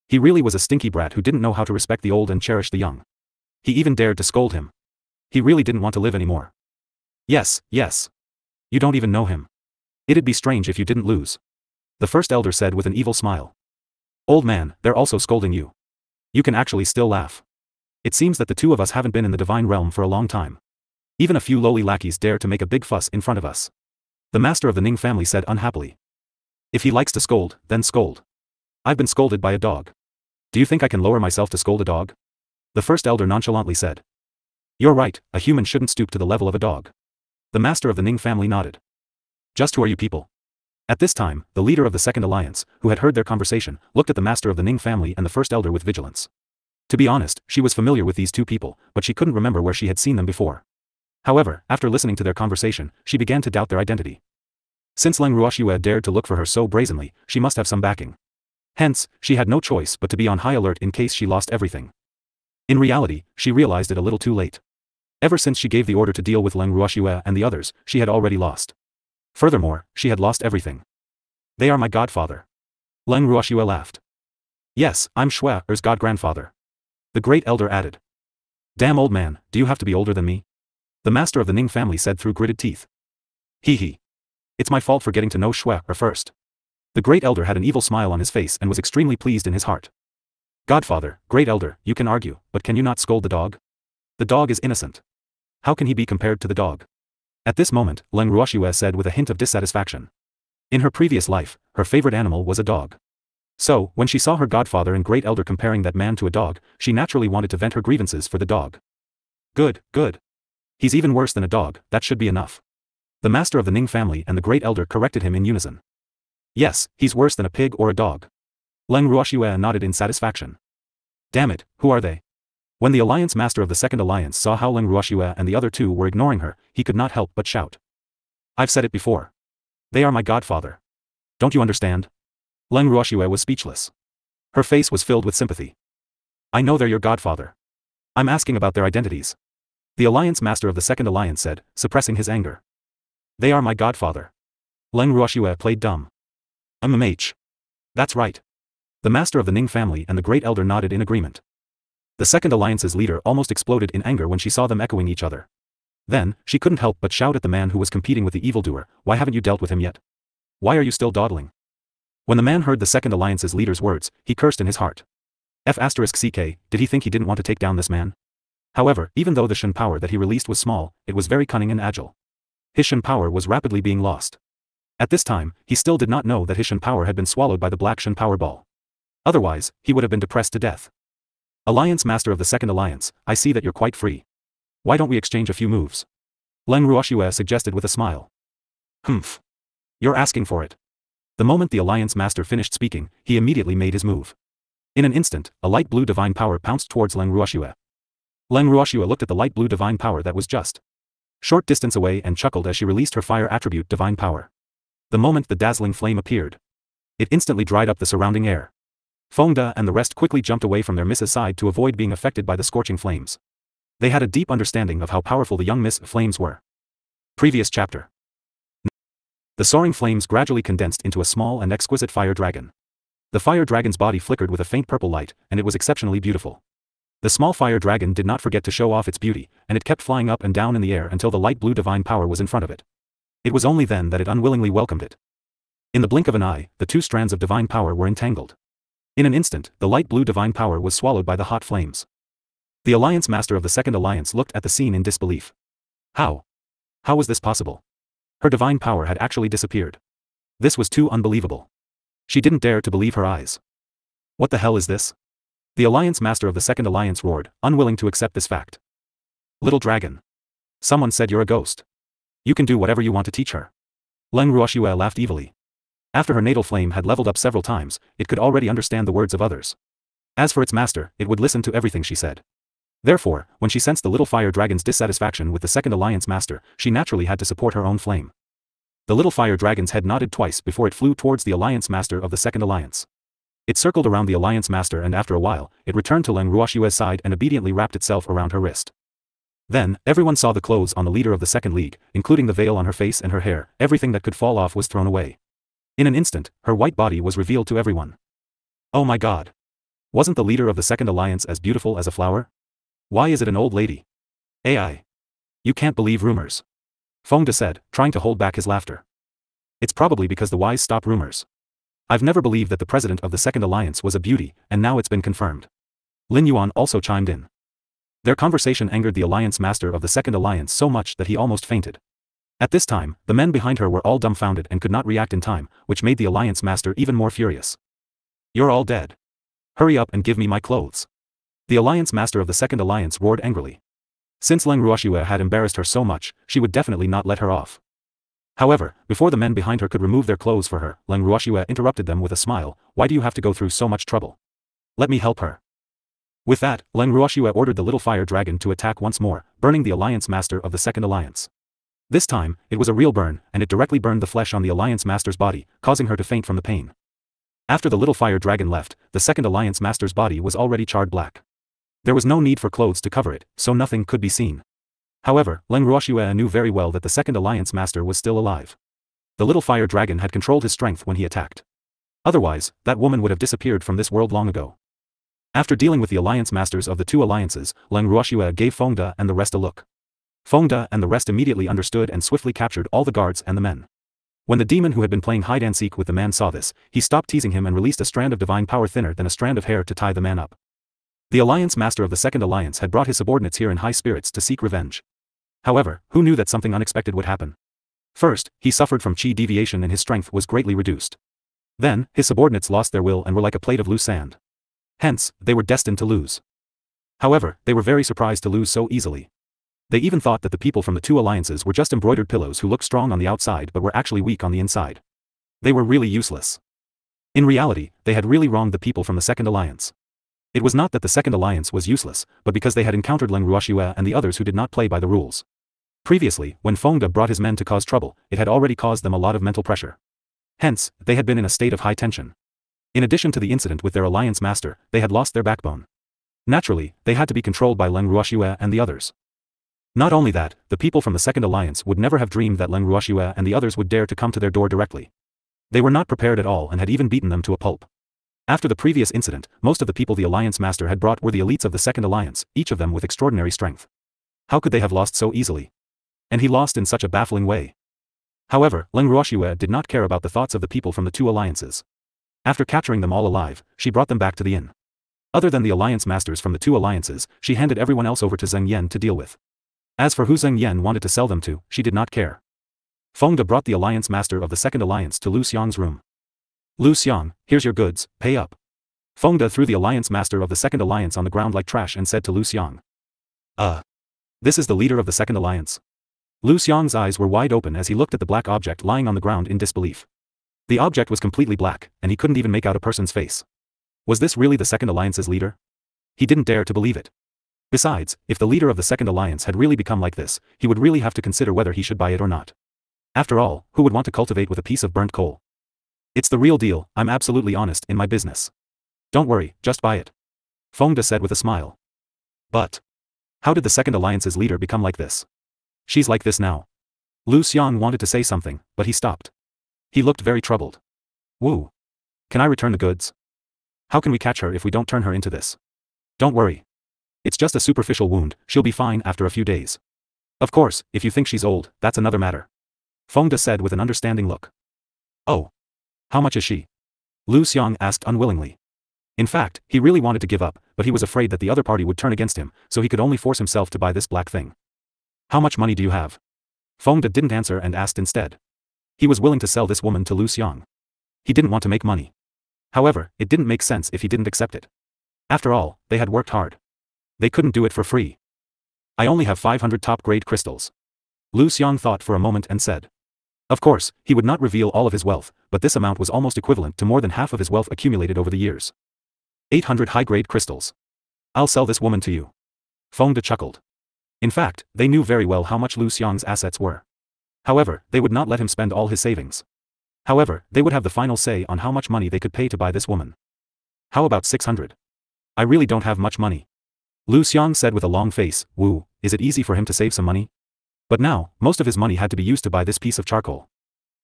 He really was a stinky brat who didn't know how to respect the old and cherish the young. He even dared to scold him. He really didn't want to live anymore. Yes. You don't even know him. It'd be strange if you didn't lose. The first elder said with an evil smile. Old man, they're also scolding you. You can actually still laugh. It seems that the two of us haven't been in the divine realm for a long time. Even a few lowly lackeys dare to make a big fuss in front of us. The master of the Ning family said unhappily. If he likes to scold, then scold. I've been scolded by a dog. Do you think I can lower myself to scold a dog? The first elder nonchalantly said. You're right, a human shouldn't stoop to the level of a dog. The master of the Ning family nodded. Just who are you people? At this time, the leader of the second alliance, who had heard their conversation, looked at the master of the Ning family and the first elder with vigilance. To be honest, she was familiar with these two people, but she couldn't remember where she had seen them before. However, after listening to their conversation, she began to doubt their identity. Since Leng Ruoxue dared to look for her so brazenly, she must have some backing. Hence, she had no choice but to be on high alert in case she lost everything. In reality, she realized it a little too late. Ever since she gave the order to deal with Leng Ruoxue and the others, she had already lost. Furthermore, she had lost everything. They are my godfather. Leng Ruoxue laughed. Yes, I'm Shue's god-grandfather. The great elder added. Damn old man, do you have to be older than me? The master of the Ning family said through gritted teeth. Hee. It's my fault for getting to know Shue first. The great elder had an evil smile on his face and was extremely pleased in his heart. Godfather, great elder, you can argue, but can you not scold the dog? The dog is innocent. How can he be compared to the dog? At this moment, Leng Ruoxue said with a hint of dissatisfaction. In her previous life, her favorite animal was a dog. So, when she saw her godfather and great elder comparing that man to a dog, she naturally wanted to vent her grievances for the dog. Good. He's even worse than a dog, that should be enough. The master of the Ning family and the great elder corrected him in unison. Yes, he's worse than a pig or a dog. Leng Ruoxue nodded in satisfaction. Damn it, who are they? When the alliance master of the second alliance saw how Leng Ruoxue and the other two were ignoring her, he could not help but shout. I've said it before. They are my godfather. Don't you understand? Leng Ruoxue was speechless. Her face was filled with sympathy. I know they're your godfather. I'm asking about their identities. The alliance master of the second alliance said, suppressing his anger. They are my godfather. Leng Ruoxue played dumb. MMH. That's right. The master of the Ning family and the great elder nodded in agreement. The second alliance's leader almost exploded in anger when she saw them echoing each other. Then, she couldn't help but shout at the man who was competing with the evildoer, why haven't you dealt with him yet? Why are you still dawdling? When the man heard the second alliance's leader's words, he cursed in his heart. F***ck, did he think he didn't want to take down this man? However, even though the Shen power that he released was small, it was very cunning and agile. His Shen power was rapidly being lost. At this time, he still did not know that his Shen power had been swallowed by the black Shen power ball. Otherwise, he would have been depressed to death. Alliance master of the second alliance, I see that you're quite free. Why don't we exchange a few moves? Leng Ruoxue suggested with a smile. Humph. You're asking for it. The moment the alliance master finished speaking, he immediately made his move. In an instant, a light blue divine power pounced towards Leng Ruoxue. Leng Ruoxue looked at the light blue divine power that was just short distance away and chuckled as she released her fire attribute divine power. The moment the dazzling flame appeared, it instantly dried up the surrounding air. Fengda and the rest quickly jumped away from their Miss's side to avoid being affected by the scorching flames. They had a deep understanding of how powerful the young Miss flames were. Previous chapter. The soaring flames gradually condensed into a small and exquisite fire dragon. The fire dragon's body flickered with a faint purple light, and it was exceptionally beautiful. The small fire dragon did not forget to show off its beauty, and it kept flying up and down in the air until the light blue divine power was in front of it. It was only then that it unwillingly welcomed it. In the blink of an eye, the two strands of divine power were entangled. In an instant, the light blue divine power was swallowed by the hot flames. The Alliance Master of the Second Alliance looked at the scene in disbelief. How? How was this possible? Her divine power had actually disappeared. This was too unbelievable. She didn't dare to believe her eyes. What the hell is this? The Alliance Master of the Second Alliance roared, unwilling to accept this fact. Little dragon. Someone said you're a ghost. You can do whatever you want to teach her. Leng Ruoxue laughed evilly. After her natal flame had leveled up several times, it could already understand the words of others. As for its master, it would listen to everything she said. Therefore, when she sensed the little fire dragon's dissatisfaction with the Second Alliance Master, she naturally had to support her own flame. The little fire dragon's head nodded twice before it flew towards the Alliance Master of the Second Alliance. It circled around the Alliance Master and after a while, it returned to Leng Ruoxue's side and obediently wrapped itself around her wrist. Then, everyone saw the clothes on the leader of the Second League, including the veil on her face and her hair. Everything that could fall off was thrown away. In an instant, her white body was revealed to everyone. Oh my god. Wasn't the leader of the Second Alliance as beautiful as a flower? Why is it an old lady? AI. You can't believe rumors. Fengde said, trying to hold back his laughter. It's probably because the wise stop rumors. I've never believed that the president of the Second Alliance was a beauty, and now it's been confirmed. Lin Yuan also chimed in. Their conversation angered the Alliance Master of the Second Alliance so much that he almost fainted. At this time, the men behind her were all dumbfounded and could not react in time, which made the Alliance Master even more furious. You're all dead. Hurry up and give me my clothes. The Alliance Master of the Second Alliance roared angrily. Since Leng Ruoxue had embarrassed her so much, she would definitely not let her off. However, before the men behind her could remove their clothes for her, Leng Ruoxue interrupted them with a smile. Why do you have to go through so much trouble? Let me help her. With that, Leng Ruoxue ordered the little fire dragon to attack once more, burning the Alliance Master of the Second Alliance. This time, it was a real burn, and it directly burned the flesh on the Alliance Master's body, causing her to faint from the pain. After the little fire dragon left, the Second Alliance Master's body was already charred black. There was no need for clothes to cover it, so nothing could be seen. However, Leng Ruoxue knew very well that the Second Alliance Master was still alive. The little fire dragon had controlled his strength when he attacked. Otherwise, that woman would have disappeared from this world long ago. After dealing with the Alliance Masters of the two alliances, Leng Ruoxue gave Fengde and the rest a look. Fengde and the rest immediately understood and swiftly captured all the guards and the men. When the demon who had been playing hide-and-seek with the man saw this, he stopped teasing him and released a strand of divine power thinner than a strand of hair to tie the man up. The Alliance Master of the Second Alliance had brought his subordinates here in high spirits to seek revenge. However, who knew that something unexpected would happen? First, he suffered from chi deviation and his strength was greatly reduced. Then, his subordinates lost their will and were like a plate of loose sand. Hence, they were destined to lose. However, they were very surprised to lose so easily. They even thought that the people from the two alliances were just embroidered pillows who looked strong on the outside but were actually weak on the inside. They were really useless. In reality, they had really wronged the people from the Second Alliance. It was not that the Second Alliance was useless, but because they had encountered Leng Ruoxue and the others who did not play by the rules. Previously, when Fengde brought his men to cause trouble, it had already caused them a lot of mental pressure. Hence, they had been in a state of high tension. In addition to the incident with their Alliance Master, they had lost their backbone. Naturally, they had to be controlled by Leng Ruoxue and the others. Not only that, the people from the Second Alliance would never have dreamed that Leng Ruoxue and the others would dare to come to their door directly. They were not prepared at all and had even beaten them to a pulp. After the previous incident, most of the people the Alliance Master had brought were the elites of the Second Alliance, each of them with extraordinary strength. How could they have lost so easily? And he lost in such a baffling way. However, Leng Ruoxue did not care about the thoughts of the people from the two alliances. After capturing them all alive, she brought them back to the inn. Other than the Alliance Masters from the two alliances, she handed everyone else over to Zheng Yan to deal with. As for who Zheng Yan wanted to sell them to, she did not care. Fengde brought the Alliance Master of the Second Alliance to Lu Xiang's room. Lu Xiang, here's your goods, pay up. Fengde threw the Alliance Master of the Second Alliance on the ground like trash and said to Lu Xiang. This is the leader of the Second Alliance. Lu Xiang's eyes were wide open as he looked at the black object lying on the ground in disbelief. The object was completely black, and he couldn't even make out a person's face. Was this really the Second Alliance's leader? He didn't dare to believe it. Besides, if the leader of the Second Alliance had really become like this, he would really have to consider whether he should buy it or not. After all, who would want to cultivate with a piece of burnt coal? It's the real deal, I'm absolutely honest in my business. Don't worry, just buy it. Fengde said with a smile. But how did the Second Alliance's leader become like this? She's like this now. Lu Xiang wanted to say something, but he stopped. He looked very troubled. Woo. Can I return the goods? How can we catch her if we don't turn her into this? Don't worry. It's just a superficial wound, she'll be fine after a few days. Of course, if you think she's old, that's another matter. Fengde said with an understanding look. Oh. How much is she? Lu Xiang asked unwillingly. In fact, he really wanted to give up, but he was afraid that the other party would turn against him, so he could only force himself to buy this black thing. How much money do you have? Feng De didn't answer and asked instead. He was willing to sell this woman to Lu Xiang. He didn't want to make money. However, it didn't make sense if he didn't accept it. After all, they had worked hard. They couldn't do it for free. I only have 500 top-grade crystals. Lu Xiang thought for a moment and said. Of course, he would not reveal all of his wealth, but this amount was almost equivalent to more than half of his wealth accumulated over the years. 800 high-grade crystals. I'll sell this woman to you. Feng De chuckled. In fact, they knew very well how much Lu Xiang's assets were. However, they would not let him spend all his savings. However, they would have the final say on how much money they could pay to buy this woman. How about 600? I really don't have much money. Lu Xiang said with a long face. Wu, is it easy for him to save some money? But now, most of his money had to be used to buy this piece of charcoal.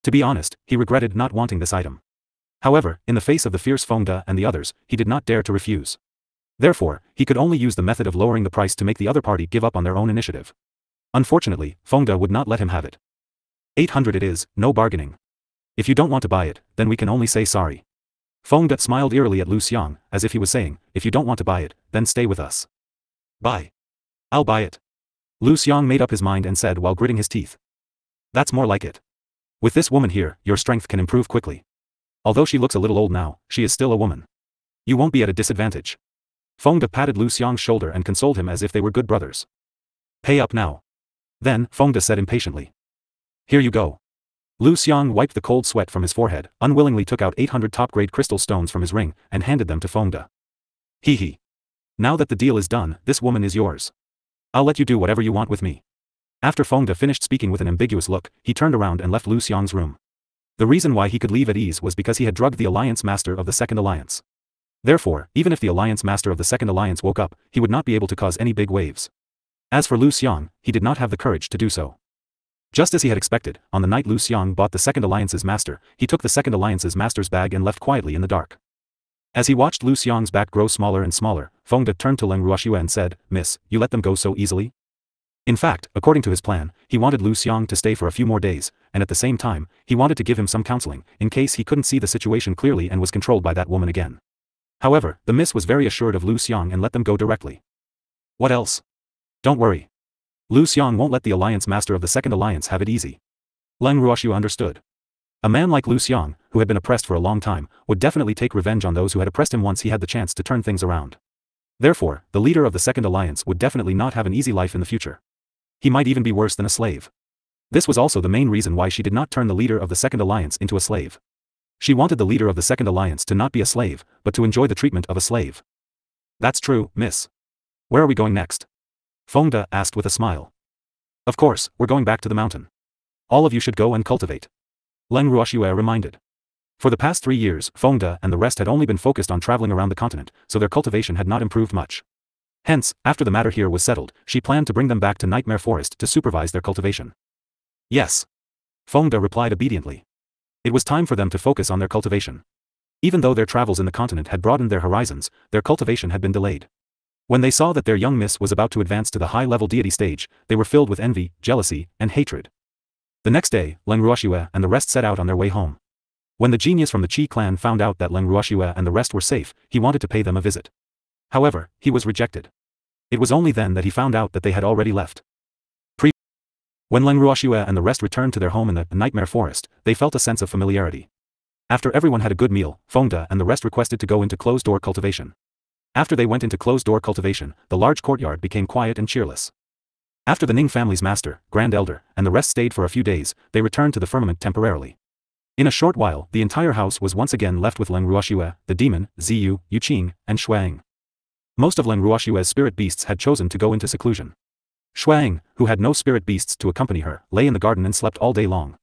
To be honest, he regretted not wanting this item. However, in the face of the fierce Feng De and the others, he did not dare to refuse. Therefore, he could only use the method of lowering the price to make the other party give up on their own initiative. Unfortunately, Feng De would not let him have it. 800 it is, no bargaining. If you don't want to buy it, then we can only say sorry. Feng De smiled eerily at Lu Xiang, as if he was saying, if you don't want to buy it, then stay with us. Buy. I'll buy it. Lu Xiang made up his mind and said while gritting his teeth. That's more like it. With this woman here, your strength can improve quickly. Although she looks a little old now, she is still a woman. You won't be at a disadvantage. Feng De patted Lu Xiang's shoulder and consoled him as if they were good brothers. Pay up now. Then, Feng De said impatiently. Here you go. Lu Xiang wiped the cold sweat from his forehead, unwillingly took out 800 top-grade crystal stones from his ring, and handed them to Feng De. Hee hee. Now that the deal is done, this woman is yours. I'll let you do whatever you want with me. After Feng De finished speaking with an ambiguous look, he turned around and left Lu Xiang's room. The reason why he could leave at ease was because he had drugged the Alliance Master of the Second Alliance. Therefore, even if the Alliance Master of the Second Alliance woke up, he would not be able to cause any big waves. As for Lu Xiang, he did not have the courage to do so. Just as he had expected, on the night Lu Xiang bought the Second Alliance's master, he took the Second Alliance's master's bag and left quietly in the dark. As he watched Lu Xiang's back grow smaller and smaller, Feng De turned to Leng Ruoxue and said, Miss, you let them go so easily? In fact, according to his plan, he wanted Lu Xiang to stay for a few more days, and at the same time, he wanted to give him some counseling, in case he couldn't see the situation clearly and was controlled by that woman again. However, the miss was very assured of Lu Xiang and let them go directly. What else? Don't worry. Lu Xiang won't let the Alliance Master of the Second Alliance have it easy. Leng Ruoxue understood. A man like Lu Xiang, who had been oppressed for a long time, would definitely take revenge on those who had oppressed him once he had the chance to turn things around. Therefore, the leader of the Second Alliance would definitely not have an easy life in the future. He might even be worse than a slave. This was also the main reason why she did not turn the leader of the Second Alliance into a slave. She wanted the leader of the Second Alliance to not be a slave, but to enjoy the treatment of a slave. That's true, miss. Where are we going next? Feng De asked with a smile. Of course, we're going back to the mountain. All of you should go and cultivate. Leng Ruoxue reminded. For the past 3 years, Feng De and the rest had only been focused on traveling around the continent, so their cultivation had not improved much. Hence, after the matter here was settled, she planned to bring them back to Nightmare Forest to supervise their cultivation. Yes. Feng De replied obediently. It was time for them to focus on their cultivation. Even though their travels in the continent had broadened their horizons, their cultivation had been delayed. When they saw that their young miss was about to advance to the high-level deity stage, they were filled with envy, jealousy, and hatred. The next day, Leng Ruoxue and the rest set out on their way home. When the genius from the Qi clan found out that Leng Ruoxue and the rest were safe, he wanted to pay them a visit. However, he was rejected. It was only then that he found out that they had already left. When Leng Ruoxue and the rest returned to their home in the Nightmare Forest, they felt a sense of familiarity. After everyone had a good meal, Feng De and the rest requested to go into closed-door cultivation. After they went into closed-door cultivation, the large courtyard became quiet and cheerless. After the Ning family's master, Grand Elder, and the rest stayed for a few days, they returned to the firmament temporarily. In a short while, the entire house was once again left with Leng Ruoxue, the demon, Ziyu, Yuqing, and Shuang. Most of Leng Ruoxue's spirit beasts had chosen to go into seclusion. Shuang, who had no spirit beasts to accompany her, lay in the garden and slept all day long.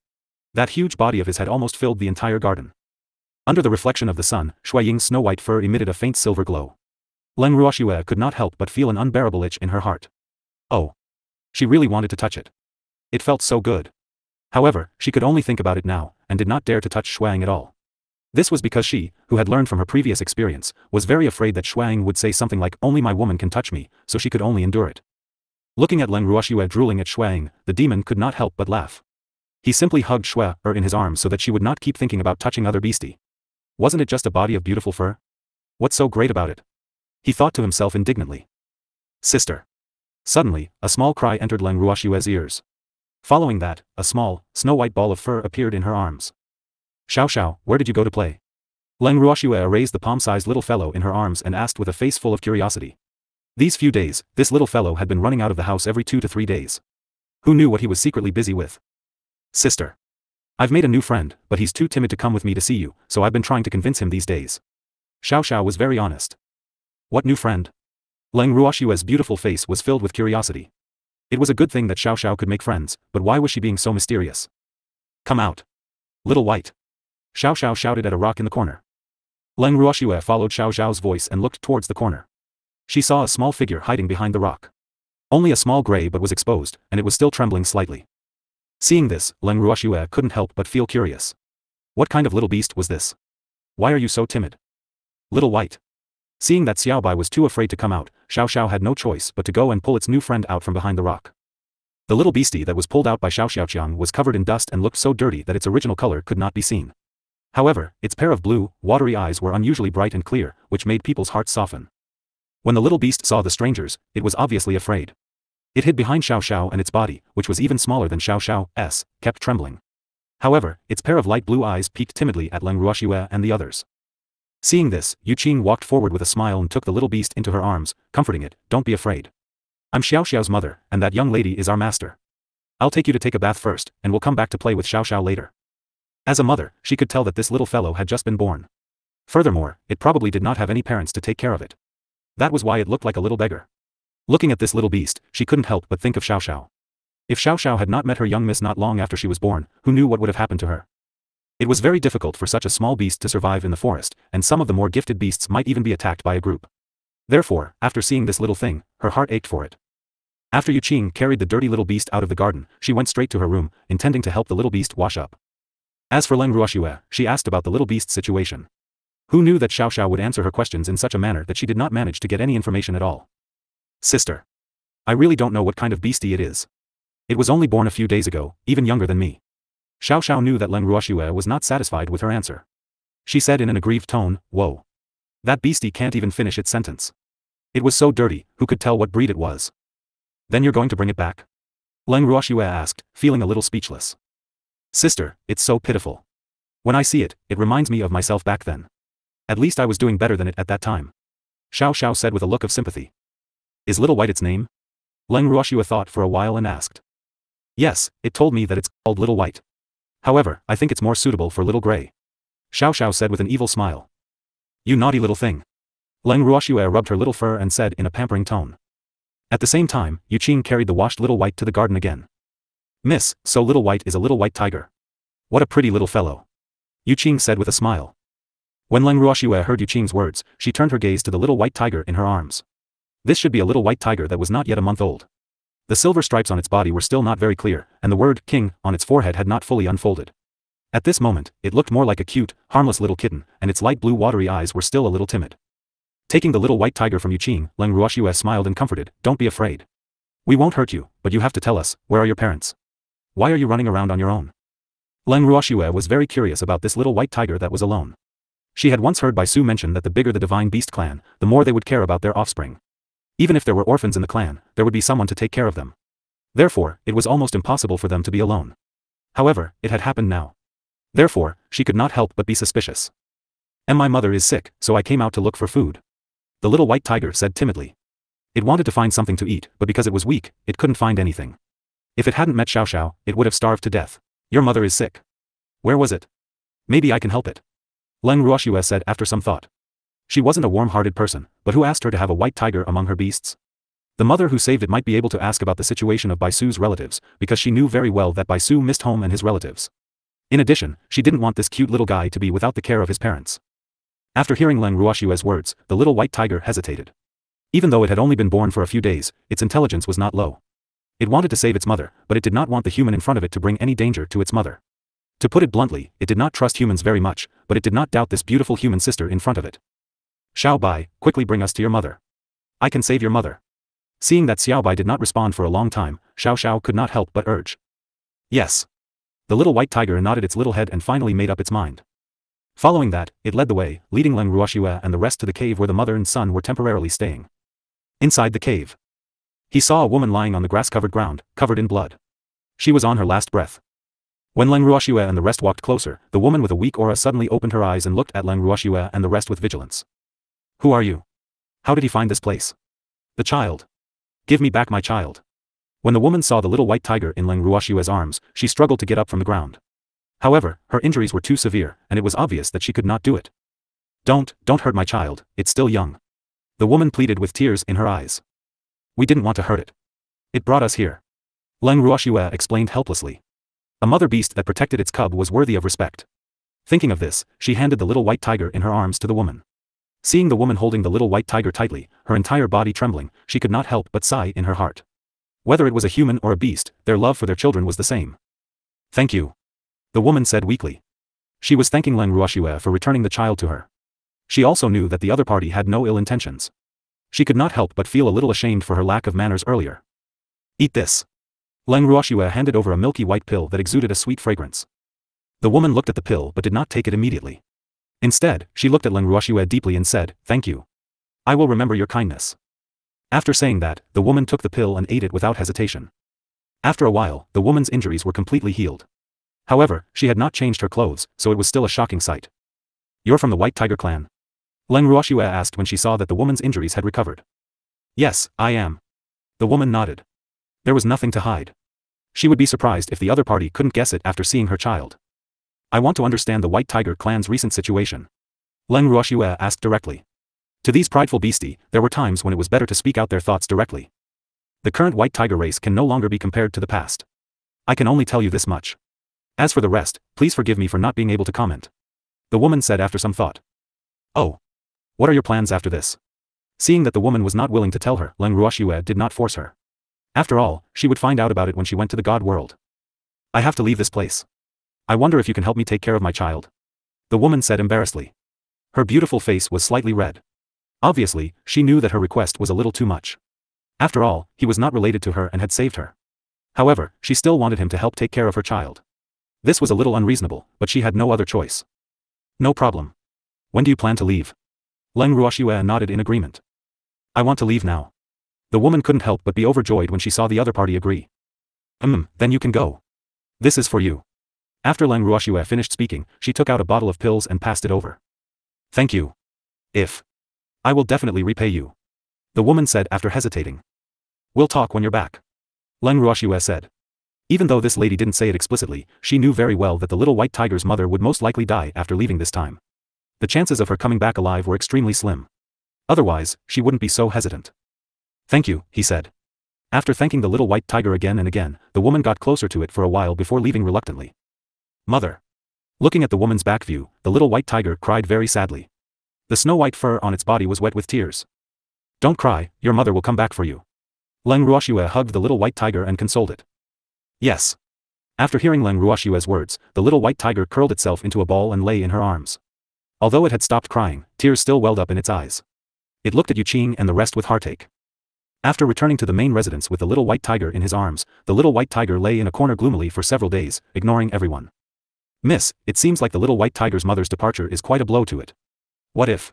That huge body of his had almost filled the entire garden. Under the reflection of the sun, Shuaying's snow-white fur emitted a faint silver glow. Leng Ruoxue could not help but feel an unbearable itch in her heart. Oh. She really wanted to touch it. It felt so good. However, she could only think about it now, and did not dare to touch Shuang at all. This was because she, who had learned from her previous experience, was very afraid that Shuang would say something like, only my woman can touch me, so she could only endure it. Looking at Leng Ruoxue drooling at Shuang, the demon could not help but laugh. He simply hugged Shui in his arms so that she would not keep thinking about touching other beastie. Wasn't it just a body of beautiful fur? What's so great about it? He thought to himself indignantly. Sister. Suddenly, a small cry entered Leng Ruoxue's ears. Following that, a small, snow-white ball of fur appeared in her arms. Xiao, where did you go to play? Leng Ruoxue raised the palm-sized little fellow in her arms and asked with a face full of curiosity. These few days, this little fellow had been running out of the house every 2 to 3 days. Who knew what he was secretly busy with? Sister. I've made a new friend, but he's too timid to come with me to see you, so I've been trying to convince him these days. Xiao was very honest. What new friend? Leng Ruoxue's beautiful face was filled with curiosity. It was a good thing that Xiao could make friends, but why was she being so mysterious? Come out. Little White. Xiao shouted at a rock in the corner. Leng Ruoxue followed Xiao's voice and looked towards the corner. She saw a small figure hiding behind the rock. Only a small gray but was exposed, and it was still trembling slightly. Seeing this, Leng Ruoxue couldn't help but feel curious. What kind of little beast was this? Why are you so timid? Little White. Seeing that Xiaobai was too afraid to come out, Xiao had no choice but to go and pull its new friend out from behind the rock. The little beastie that was pulled out by Xiaoqiang was covered in dust and looked so dirty that its original color could not be seen. However, its pair of blue, watery eyes were unusually bright and clear, which made people's hearts soften. When the little beast saw the strangers, it was obviously afraid. It hid behind Xiao and its body, which was even smaller than Xiao's, kept trembling. However, its pair of light blue eyes peeked timidly at Leng Ruoxue and the others. Seeing this, Yuqing walked forward with a smile and took the little beast into her arms, comforting it. Don't be afraid. I'm Xiao's mother, and that young lady is our master. I'll take you to take a bath first, and we'll come back to play with Xiao later. As a mother, she could tell that this little fellow had just been born. Furthermore, it probably did not have any parents to take care of it. That was why it looked like a little beggar. Looking at this little beast, she couldn't help but think of Xiao. If Xiao had not met her young miss not long after she was born, who knew what would have happened to her? It was very difficult for such a small beast to survive in the forest, and some of the more gifted beasts might even be attacked by a group. Therefore, after seeing this little thing, her heart ached for it. After Yuqing carried the dirty little beast out of the garden, she went straight to her room, intending to help the little beast wash up. As for Leng Ruoxue, she asked about the little beast's situation. Who knew that Xiao would answer her questions in such a manner that she did not manage to get any information at all? Sister. I really don't know what kind of beastie it is. It was only born a few days ago, even younger than me. Xiao knew that Leng Ruoxue was not satisfied with her answer. She said in an aggrieved tone, Whoa. That beastie can't even finish its sentence. It was so dirty, who could tell what breed it was? Then you're going to bring it back? Leng Ruoxue asked, feeling a little speechless. Sister, it's so pitiful. When I see it, it reminds me of myself back then. At least I was doing better than it at that time. Xiao said with a look of sympathy. Is Little White its name? Leng Ruoxue thought for a while and asked. Yes, it told me that it's called Little White. However, I think it's more suitable for Little Gray. Xiao said with an evil smile. You naughty little thing. Leng Ruoxue rubbed her little fur and said in a pampering tone. At the same time, Yuqing carried the washed Little White to the garden again. Miss, so Little White is a little white tiger. What a pretty little fellow. Yuqing said with a smile. When Leng Ruoxue heard Yuqing's words, she turned her gaze to the little white tiger in her arms. This should be a little white tiger that was not yet a month old. The silver stripes on its body were still not very clear, and the word king on its forehead had not fully unfolded. At this moment, it looked more like a cute, harmless little kitten, and its light blue watery eyes were still a little timid. Taking the little white tiger from Yuqing, Leng Ruoxue smiled and comforted. Don't be afraid. We won't hurt you, but you have to tell us, where are your parents? Why are you running around on your own? Leng Ruoxue was very curious about this little white tiger that was alone. She had once heard Baisu mention that the bigger the divine beast clan, the more they would care about their offspring. Even if there were orphans in the clan, there would be someone to take care of them. Therefore, it was almost impossible for them to be alone. However, it had happened now. Therefore, she could not help but be suspicious. And my mother is sick, so I came out to look for food. The little white tiger said timidly. It wanted to find something to eat, but because it was weak, it couldn't find anything. If it hadn't met Xiao, it would have starved to death. Your mother is sick. Where was it? Maybe I can help it. Leng Ruoxue said after some thought. She wasn't a warm-hearted person, but who asked her to have a white tiger among her beasts? The mother who saved it might be able to ask about the situation of Baisu's relatives, because she knew very well that Baisu missed home and his relatives. In addition, she didn't want this cute little guy to be without the care of his parents. After hearing Leng Ruoxue's words, the little white tiger hesitated. Even though it had only been born for a few days, its intelligence was not low. It wanted to save its mother, but it did not want the human in front of it to bring any danger to its mother. To put it bluntly, it did not trust humans very much, but it did not doubt this beautiful human sister in front of it. Xiaobai, quickly bring us to your mother. I can save your mother. Seeing that Xiaobai did not respond for a long time, Xiao could not help but urge. Yes. The little white tiger nodded its little head and finally made up its mind. Following that, it led the way, leading Leng Ruoxue and the rest to the cave where the mother and son were temporarily staying. Inside the cave, he saw a woman lying on the grass-covered ground, covered in blood. She was on her last breath. When Leng Ruoxue and the rest walked closer, the woman with a weak aura suddenly opened her eyes and looked at Leng Ruoxue and the rest with vigilance. Who are you? How did he find this place? The child. Give me back my child. When the woman saw the little white tiger in Leng Ruoxue's arms, she struggled to get up from the ground. However, her injuries were too severe, and it was obvious that she could not do it. Don't hurt my child, it's still young. The woman pleaded with tears in her eyes. We didn't want to hurt it. It brought us here. Leng Ruoxue explained helplessly. A mother beast that protected its cub was worthy of respect. Thinking of this, she handed the little white tiger in her arms to the woman. Seeing the woman holding the little white tiger tightly, her entire body trembling, she could not help but sigh in her heart. Whether it was a human or a beast, their love for their children was the same. Thank you. The woman said weakly. She was thanking Leng Ruoxue for returning the child to her. She also knew that the other party had no ill intentions. She could not help but feel a little ashamed for her lack of manners earlier. Eat this. Leng Ruoxue handed over a milky white pill that exuded a sweet fragrance. The woman looked at the pill but did not take it immediately. Instead, she looked at Leng Ruoxue deeply and said, "Thank you. I will remember your kindness." After saying that, the woman took the pill and ate it without hesitation. After a while, the woman's injuries were completely healed. However, she had not changed her clothes, so it was still a shocking sight. You're from the White Tiger clan? Leng Ruoxue asked when she saw that the woman's injuries had recovered. Yes, I am. The woman nodded. There was nothing to hide. She would be surprised if the other party couldn't guess it after seeing her child. I want to understand the White Tiger clan's recent situation. Leng Ruoxue asked directly. To these prideful beastie, there were times when it was better to speak out their thoughts directly. The current White Tiger race can no longer be compared to the past. I can only tell you this much. As for the rest, please forgive me for not being able to comment. The woman said after some thought. Oh. What are your plans after this? Seeing that the woman was not willing to tell her, Leng Ruoxue did not force her. After all, she would find out about it when she went to the God world. I have to leave this place. I wonder if you can help me take care of my child. The woman said embarrassedly. Her beautiful face was slightly red. Obviously, she knew that her request was a little too much. After all, he was not related to her and had saved her. However, she still wanted him to help take care of her child. This was a little unreasonable, but she had no other choice. No problem. When do you plan to leave? Leng Ruoxue nodded in agreement. I want to leave now. The woman couldn't help but be overjoyed when she saw the other party agree. Then you can go. This is for you. After Leng Ruoxue finished speaking, she took out a bottle of pills and passed it over. Thank you. I will definitely repay you. The woman said after hesitating. We'll talk when you're back. Leng Ruoxue said. Even though this lady didn't say it explicitly, she knew very well that the little white tiger's mother would most likely die after leaving this time. The chances of her coming back alive were extremely slim. Otherwise, she wouldn't be so hesitant. Thank you, he said. After thanking the little white tiger again and again, the woman got closer to it for a while before leaving reluctantly. Mother. Looking at the woman's back view, the little white tiger cried very sadly. The snow-white fur on its body was wet with tears. Don't cry, your mother will come back for you. Leng Ruoxue hugged the little white tiger and consoled it. Yes. After hearing Leng Ruoxue's words, the little white tiger curled itself into a ball and lay in her arms. Although it had stopped crying, tears still welled up in its eyes. It looked at Yuqing and the rest with heartache. After returning to the main residence with the little white tiger in his arms, the little white tiger lay in a corner gloomily for several days, ignoring everyone. Miss, it seems like the little white tiger's mother's departure is quite a blow to it. What if?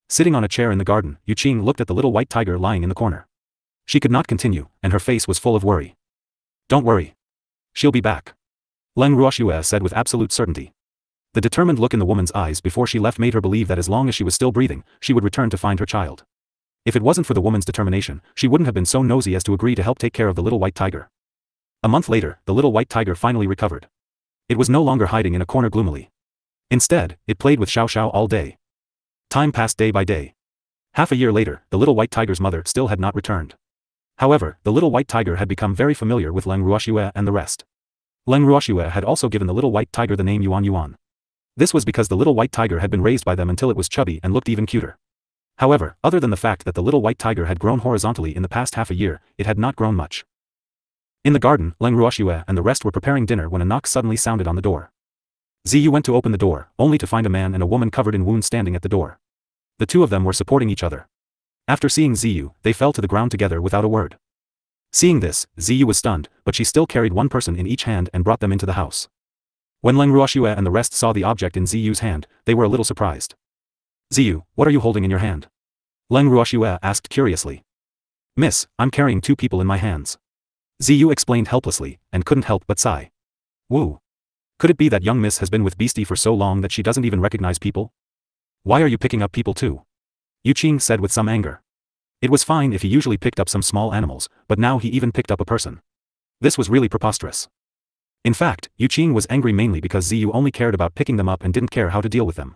Sitting on a chair in the garden, Yuqing looked at the little white tiger lying in the corner. She could not continue, and her face was full of worry. Don't worry. She'll be back. Leng Ruoxue said with absolute certainty. The determined look in the woman's eyes before she left made her believe that as long as she was still breathing, she would return to find her child. If it wasn't for the woman's determination, she wouldn't have been so nosy as to agree to help take care of the little white tiger. A month later, the little white tiger finally recovered. It was no longer hiding in a corner gloomily. Instead, it played with Xiao Xiao all day. Time passed day by day. Half a year later, the little white tiger's mother still had not returned. However, the little white tiger had become very familiar with Leng Ruoxue and the rest. Leng Ruoxue had also given the little white tiger the name Yuan Yuan. This was because the little white tiger had been raised by them until it was chubby and looked even cuter. However, other than the fact that the little white tiger had grown horizontally in the past half a year, it had not grown much. In the garden, Leng Ruoxue and the rest were preparing dinner when a knock suddenly sounded on the door. Ziyu went to open the door, only to find a man and a woman covered in wounds standing at the door. The two of them were supporting each other. After seeing Ziyu, they fell to the ground together without a word. Seeing this, Ziyu was stunned, but she still carried one person in each hand and brought them into the house. When Leng Ruoxue and the rest saw the object in Ziyu's hand, they were a little surprised. Ziyu, what are you holding in your hand? Leng Ruoxue asked curiously. Miss, I'm carrying 2 people in my hands. Ziyu explained helplessly, and couldn't help but sigh. Woo. Could it be that young miss has been with Beastie for so long that she doesn't even recognize people? Why are you picking up people too? Yu Qing said with some anger. It was fine if he usually picked up some small animals, but now he even picked up a person. This was really preposterous. In fact, Yu Qing was angry mainly because Ziyu only cared about picking them up and didn't care how to deal with them.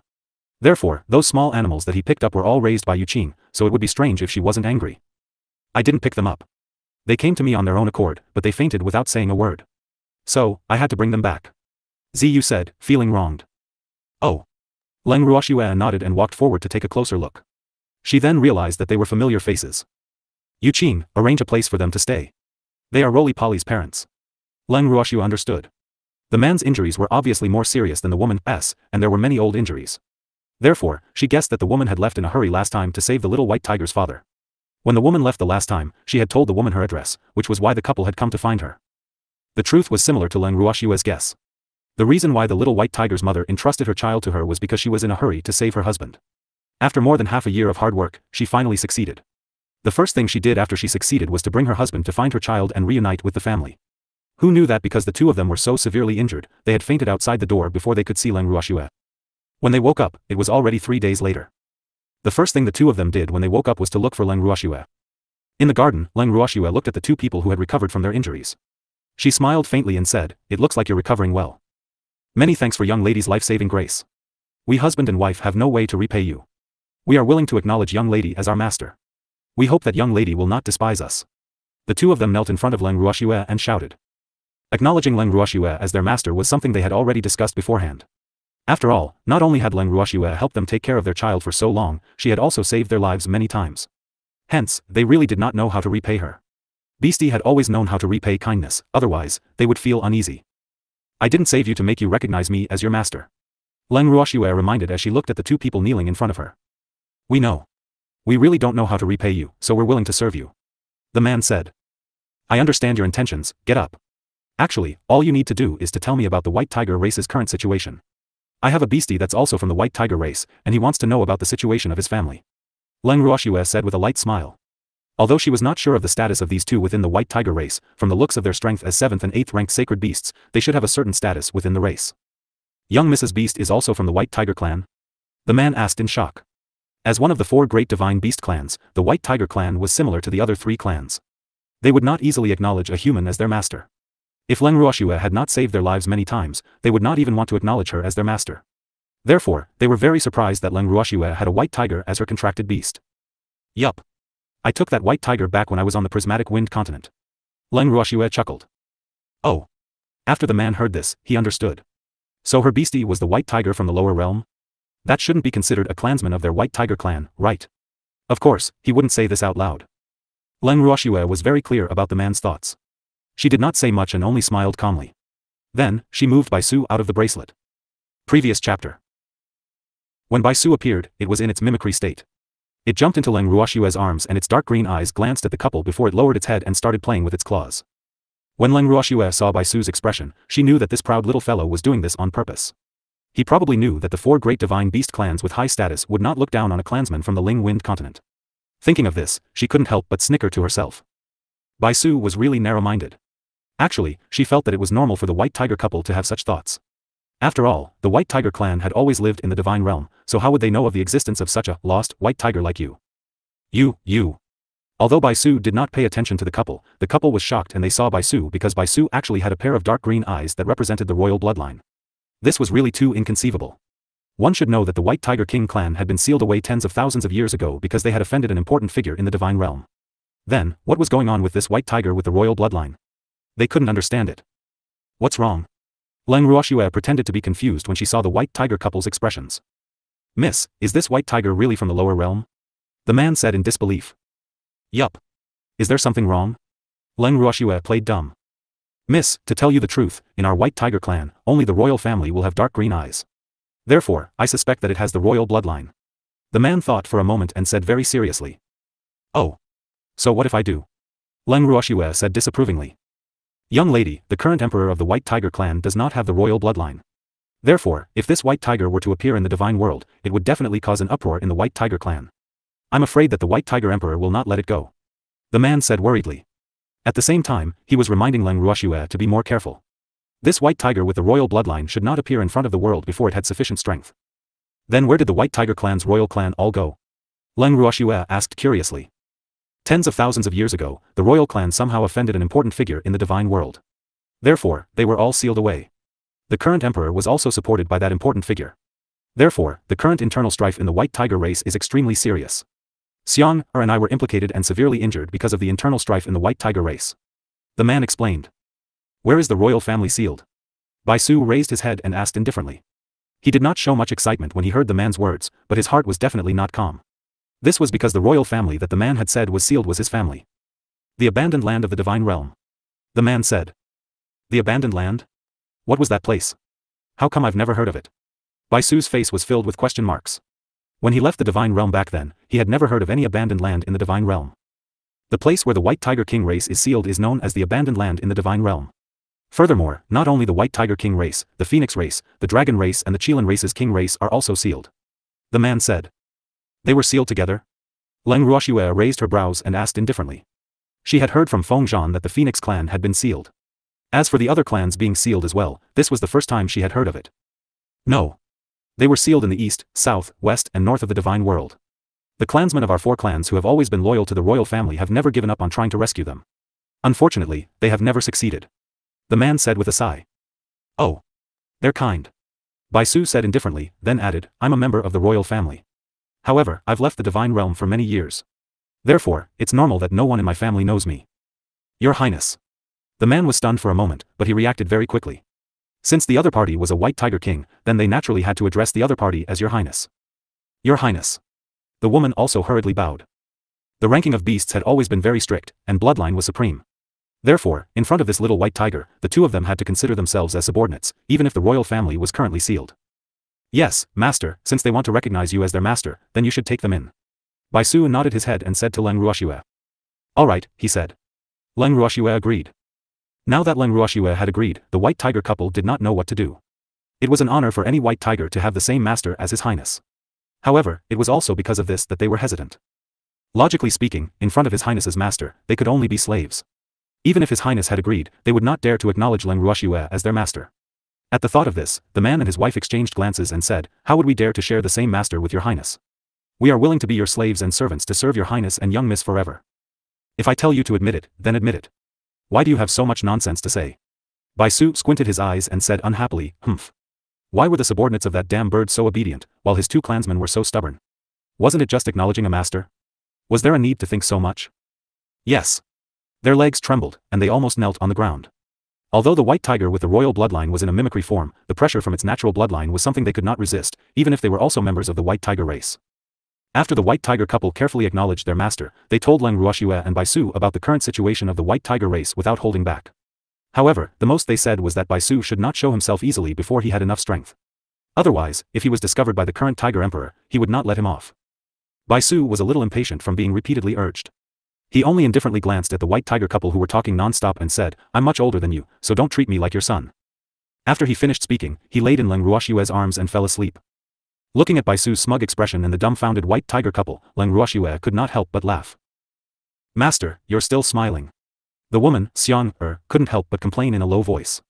Therefore, those small animals that he picked up were all raised by Yu Qing, so it would be strange if she wasn't angry. I didn't pick them up. They came to me on their own accord, but they fainted without saying a word. So, I had to bring them back. Ziyu said, feeling wronged. Oh. Leng Ruoxue nodded and walked forward to take a closer look. She then realized that they were familiar faces. Yu Qing, arrange a place for them to stay. They are Roly-Poly's parents. Leng Ruoxue understood. The man's injuries were obviously more serious than the woman's, and there were many old injuries. Therefore, she guessed that the woman had left in a hurry last time to save the little white tiger's father. When the woman left the last time, she had told the woman her address, which was why the couple had come to find her. The truth was similar to Leng Ruoxue's guess. The reason why the little white tiger's mother entrusted her child to her was because she was in a hurry to save her husband. After more than half a year of hard work, she finally succeeded. The first thing she did after she succeeded was to bring her husband to find her child and reunite with the family. Who knew that because the 2 of them were so severely injured, they had fainted outside the door before they could see Leng Ruoxue. When they woke up, it was already 3 days later. The first thing the 2 of them did when they woke up was to look for Leng Ruoxue. In the garden, Leng Ruoxue looked at the 2 people who had recovered from their injuries. She smiled faintly and said, "It looks like you're recovering well. Many thanks for young lady's life-saving grace. We husband and wife have no way to repay you. We are willing to acknowledge young lady as our master. We hope that young lady will not despise us." The 2 of them knelt in front of Leng Ruoxue and shouted. Acknowledging Leng Ruoxue as their master was something they had already discussed beforehand. After all, not only had Leng Ruoxue helped them take care of their child for so long, she had also saved their lives many times. Hence, they really did not know how to repay her. Beastie had always known how to repay kindness, otherwise, they would feel uneasy. I didn't save you to make you recognize me as your master. Leng Ruoxue reminded as she looked at the 2 people kneeling in front of her. We know. We really don't know how to repay you, so we're willing to serve you. The man said. I understand your intentions, get up. Actually, all you need to do is to tell me about the white tiger race's current situation. I have a beastie that's also from the white tiger race, and he wants to know about the situation of his family. Leng Ruoxue said with a light smile. Although she was not sure of the status of these 2 within the white tiger race, from the looks of their strength as 7th and 8th ranked sacred beasts, they should have a certain status within the race. Young Mrs. Beast is also from the white tiger clan? The man asked in shock. As one of the 4 great divine beast clans, the white tiger clan was similar to the other 3 clans. They would not easily acknowledge a human as their master. If Leng Ruoxue had not saved their lives many times, they would not even want to acknowledge her as their master. Therefore, they were very surprised that Leng Ruoxue had a white tiger as her contracted beast. Yup. I took that white tiger back when I was on the prismatic wind continent. Leng Ruoxue chuckled. Oh. After the man heard this, he understood. So her beastie was the white tiger from the lower realm? That shouldn't be considered a clansman of their white tiger clan, right? Of course, he wouldn't say this out loud. Leng Ruoxue was very clear about the man's thoughts. She did not say much and only smiled calmly. Then, she moved Baisu out of the bracelet. Previous chapter. When Baisu appeared, it was in its mimicry state. It jumped into Leng Ruoxue's arms and its dark green eyes glanced at the couple before it lowered its head and started playing with its claws. When Leng Ruoxue saw Baisu's expression, she knew that this proud little fellow was doing this on purpose. He probably knew that the 4 great divine beast clans with high status would not look down on a clansman from the Ling Wind continent. Thinking of this, she couldn't help but snicker to herself. Baisu was really narrow-minded. Actually, she felt that it was normal for the white tiger couple to have such thoughts. After all, the white tiger clan had always lived in the divine realm, so how would they know of the existence of such a lost white tiger like you? You. Although Baisu did not pay attention to the couple was shocked and they saw Baisu because Baisu actually had a pair of dark green eyes that represented the royal bloodline. This was really too inconceivable. One should know that the White Tiger King clan had been sealed away tens of thousands of years ago because they had offended an important figure in the divine realm. Then, what was going on with this white tiger with the royal bloodline? They couldn't understand it. What's wrong? Leng Ruoxue pretended to be confused when she saw the white tiger couple's expressions. Miss, is this white tiger really from the lower realm? The man said in disbelief. Yup. Is there something wrong? Leng Ruoxue played dumb. Miss, to tell you the truth, in our white tiger clan, only the royal family will have dark green eyes. Therefore, I suspect that it has the royal bloodline. The man thought for a moment and said very seriously. Oh. So what if I do? Leng Ruoxue said disapprovingly. Young lady, the current emperor of the white tiger clan does not have the royal bloodline. Therefore, if this white tiger were to appear in the divine world, it would definitely cause an uproar in the white tiger clan. I'm afraid that the white tiger emperor will not let it go. The man said worriedly. At the same time, he was reminding Leng Ruoxue to be more careful. This white tiger with the royal bloodline should not appear in front of the world before it had sufficient strength. Then where did the white tiger clan's royal clan all go? Leng Ruoxue asked curiously. Tens of thousands of years ago, the royal clan somehow offended an important figure in the divine world. Therefore, they were all sealed away. The current emperor was also supported by that important figure. Therefore, the current internal strife in the white tiger race is extremely serious. Xiang and I were implicated and severely injured because of the internal strife in the white tiger race. The man explained. Where is the royal family sealed? Bai Su raised his head and asked indifferently. He did not show much excitement when he heard the man's words, but his heart was definitely not calm. This was because the royal family that the man had said was sealed was his family. The abandoned land of the divine realm. The man said. The abandoned land? What was that place? How come I've never heard of it? Bai Su's face was filled with question marks. When he left the divine realm back then, he had never heard of any abandoned land in the divine realm. The place where the white tiger king race is sealed is known as the abandoned land in the divine realm. Furthermore, not only the white tiger king race, the phoenix race, the dragon race and the Chilan race's king race are also sealed. The man said. They were sealed together? Leng Ruoxue raised her brows and asked indifferently. She had heard from Feng Zhan that the phoenix clan had been sealed. As for the other clans being sealed as well, this was the first time she had heard of it. No. They were sealed in the east, south, west and north of the divine world. The clansmen of our 4 clans who have always been loyal to the royal family have never given up on trying to rescue them. Unfortunately, they have never succeeded. The man said with a sigh. Oh. They're kind. Bai Su said indifferently, then added, I'm a member of the royal family. However, I've left the divine realm for many years. Therefore, it's normal that no one in my family knows me. Your Highness. The man was stunned for a moment, but he reacted very quickly. Since the other party was a white tiger king, then they naturally had to address the other party as Your Highness. Your Highness. The woman also hurriedly bowed. The ranking of beasts had always been very strict, and bloodline was supreme. Therefore, in front of this little white tiger, the 2 of them had to consider themselves as subordinates, even if the royal family was currently sealed. Yes, master, since they want to recognize you as their master, then you should take them in. Bai Su nodded his head and said to Leng Ruoxue. Alright, he said. Leng Ruoxue agreed. Now that Leng Ruoxue had agreed, the white tiger couple did not know what to do. It was an honor for any white tiger to have the same master as his highness. However, it was also because of this that they were hesitant. Logically speaking, in front of his highness's master, they could only be slaves. Even if his highness had agreed, they would not dare to acknowledge Leng Ruoxue as their master. At the thought of this, the man and his wife exchanged glances and said, how would we dare to share the same master with your highness? We are willing to be your slaves and servants to serve your highness and young miss forever. If I tell you to admit it, then admit it. Why do you have so much nonsense to say? Bai Su squinted his eyes and said unhappily, humph. Why were the subordinates of that damn bird so obedient, while his 2 clansmen were so stubborn? Wasn't it just acknowledging a master? Was there a need to think so much? Yes. Their legs trembled, and they almost knelt on the ground. Although the white tiger with the royal bloodline was in a mimicry form, the pressure from its natural bloodline was something they could not resist, even if they were also members of the white tiger race. After the white tiger couple carefully acknowledged their master, they told Leng Ruoxue and Bai Su about the current situation of the white tiger race without holding back. However, the most they said was that Bai Su should not show himself easily before he had enough strength. Otherwise, if he was discovered by the current tiger emperor, he would not let him off. Bai Su was a little impatient from being repeatedly urged. He only indifferently glanced at the white tiger couple who were talking non-stop and said, I'm much older than you, so don't treat me like your son. After he finished speaking, he laid in Leng Ruoxue's arms and fell asleep. Looking at Bai Su's smug expression and the dumbfounded white tiger couple, Leng Ruoxue could not help but laugh. Master, you're still smiling. The woman, Xiang, couldn't help but complain in a low voice.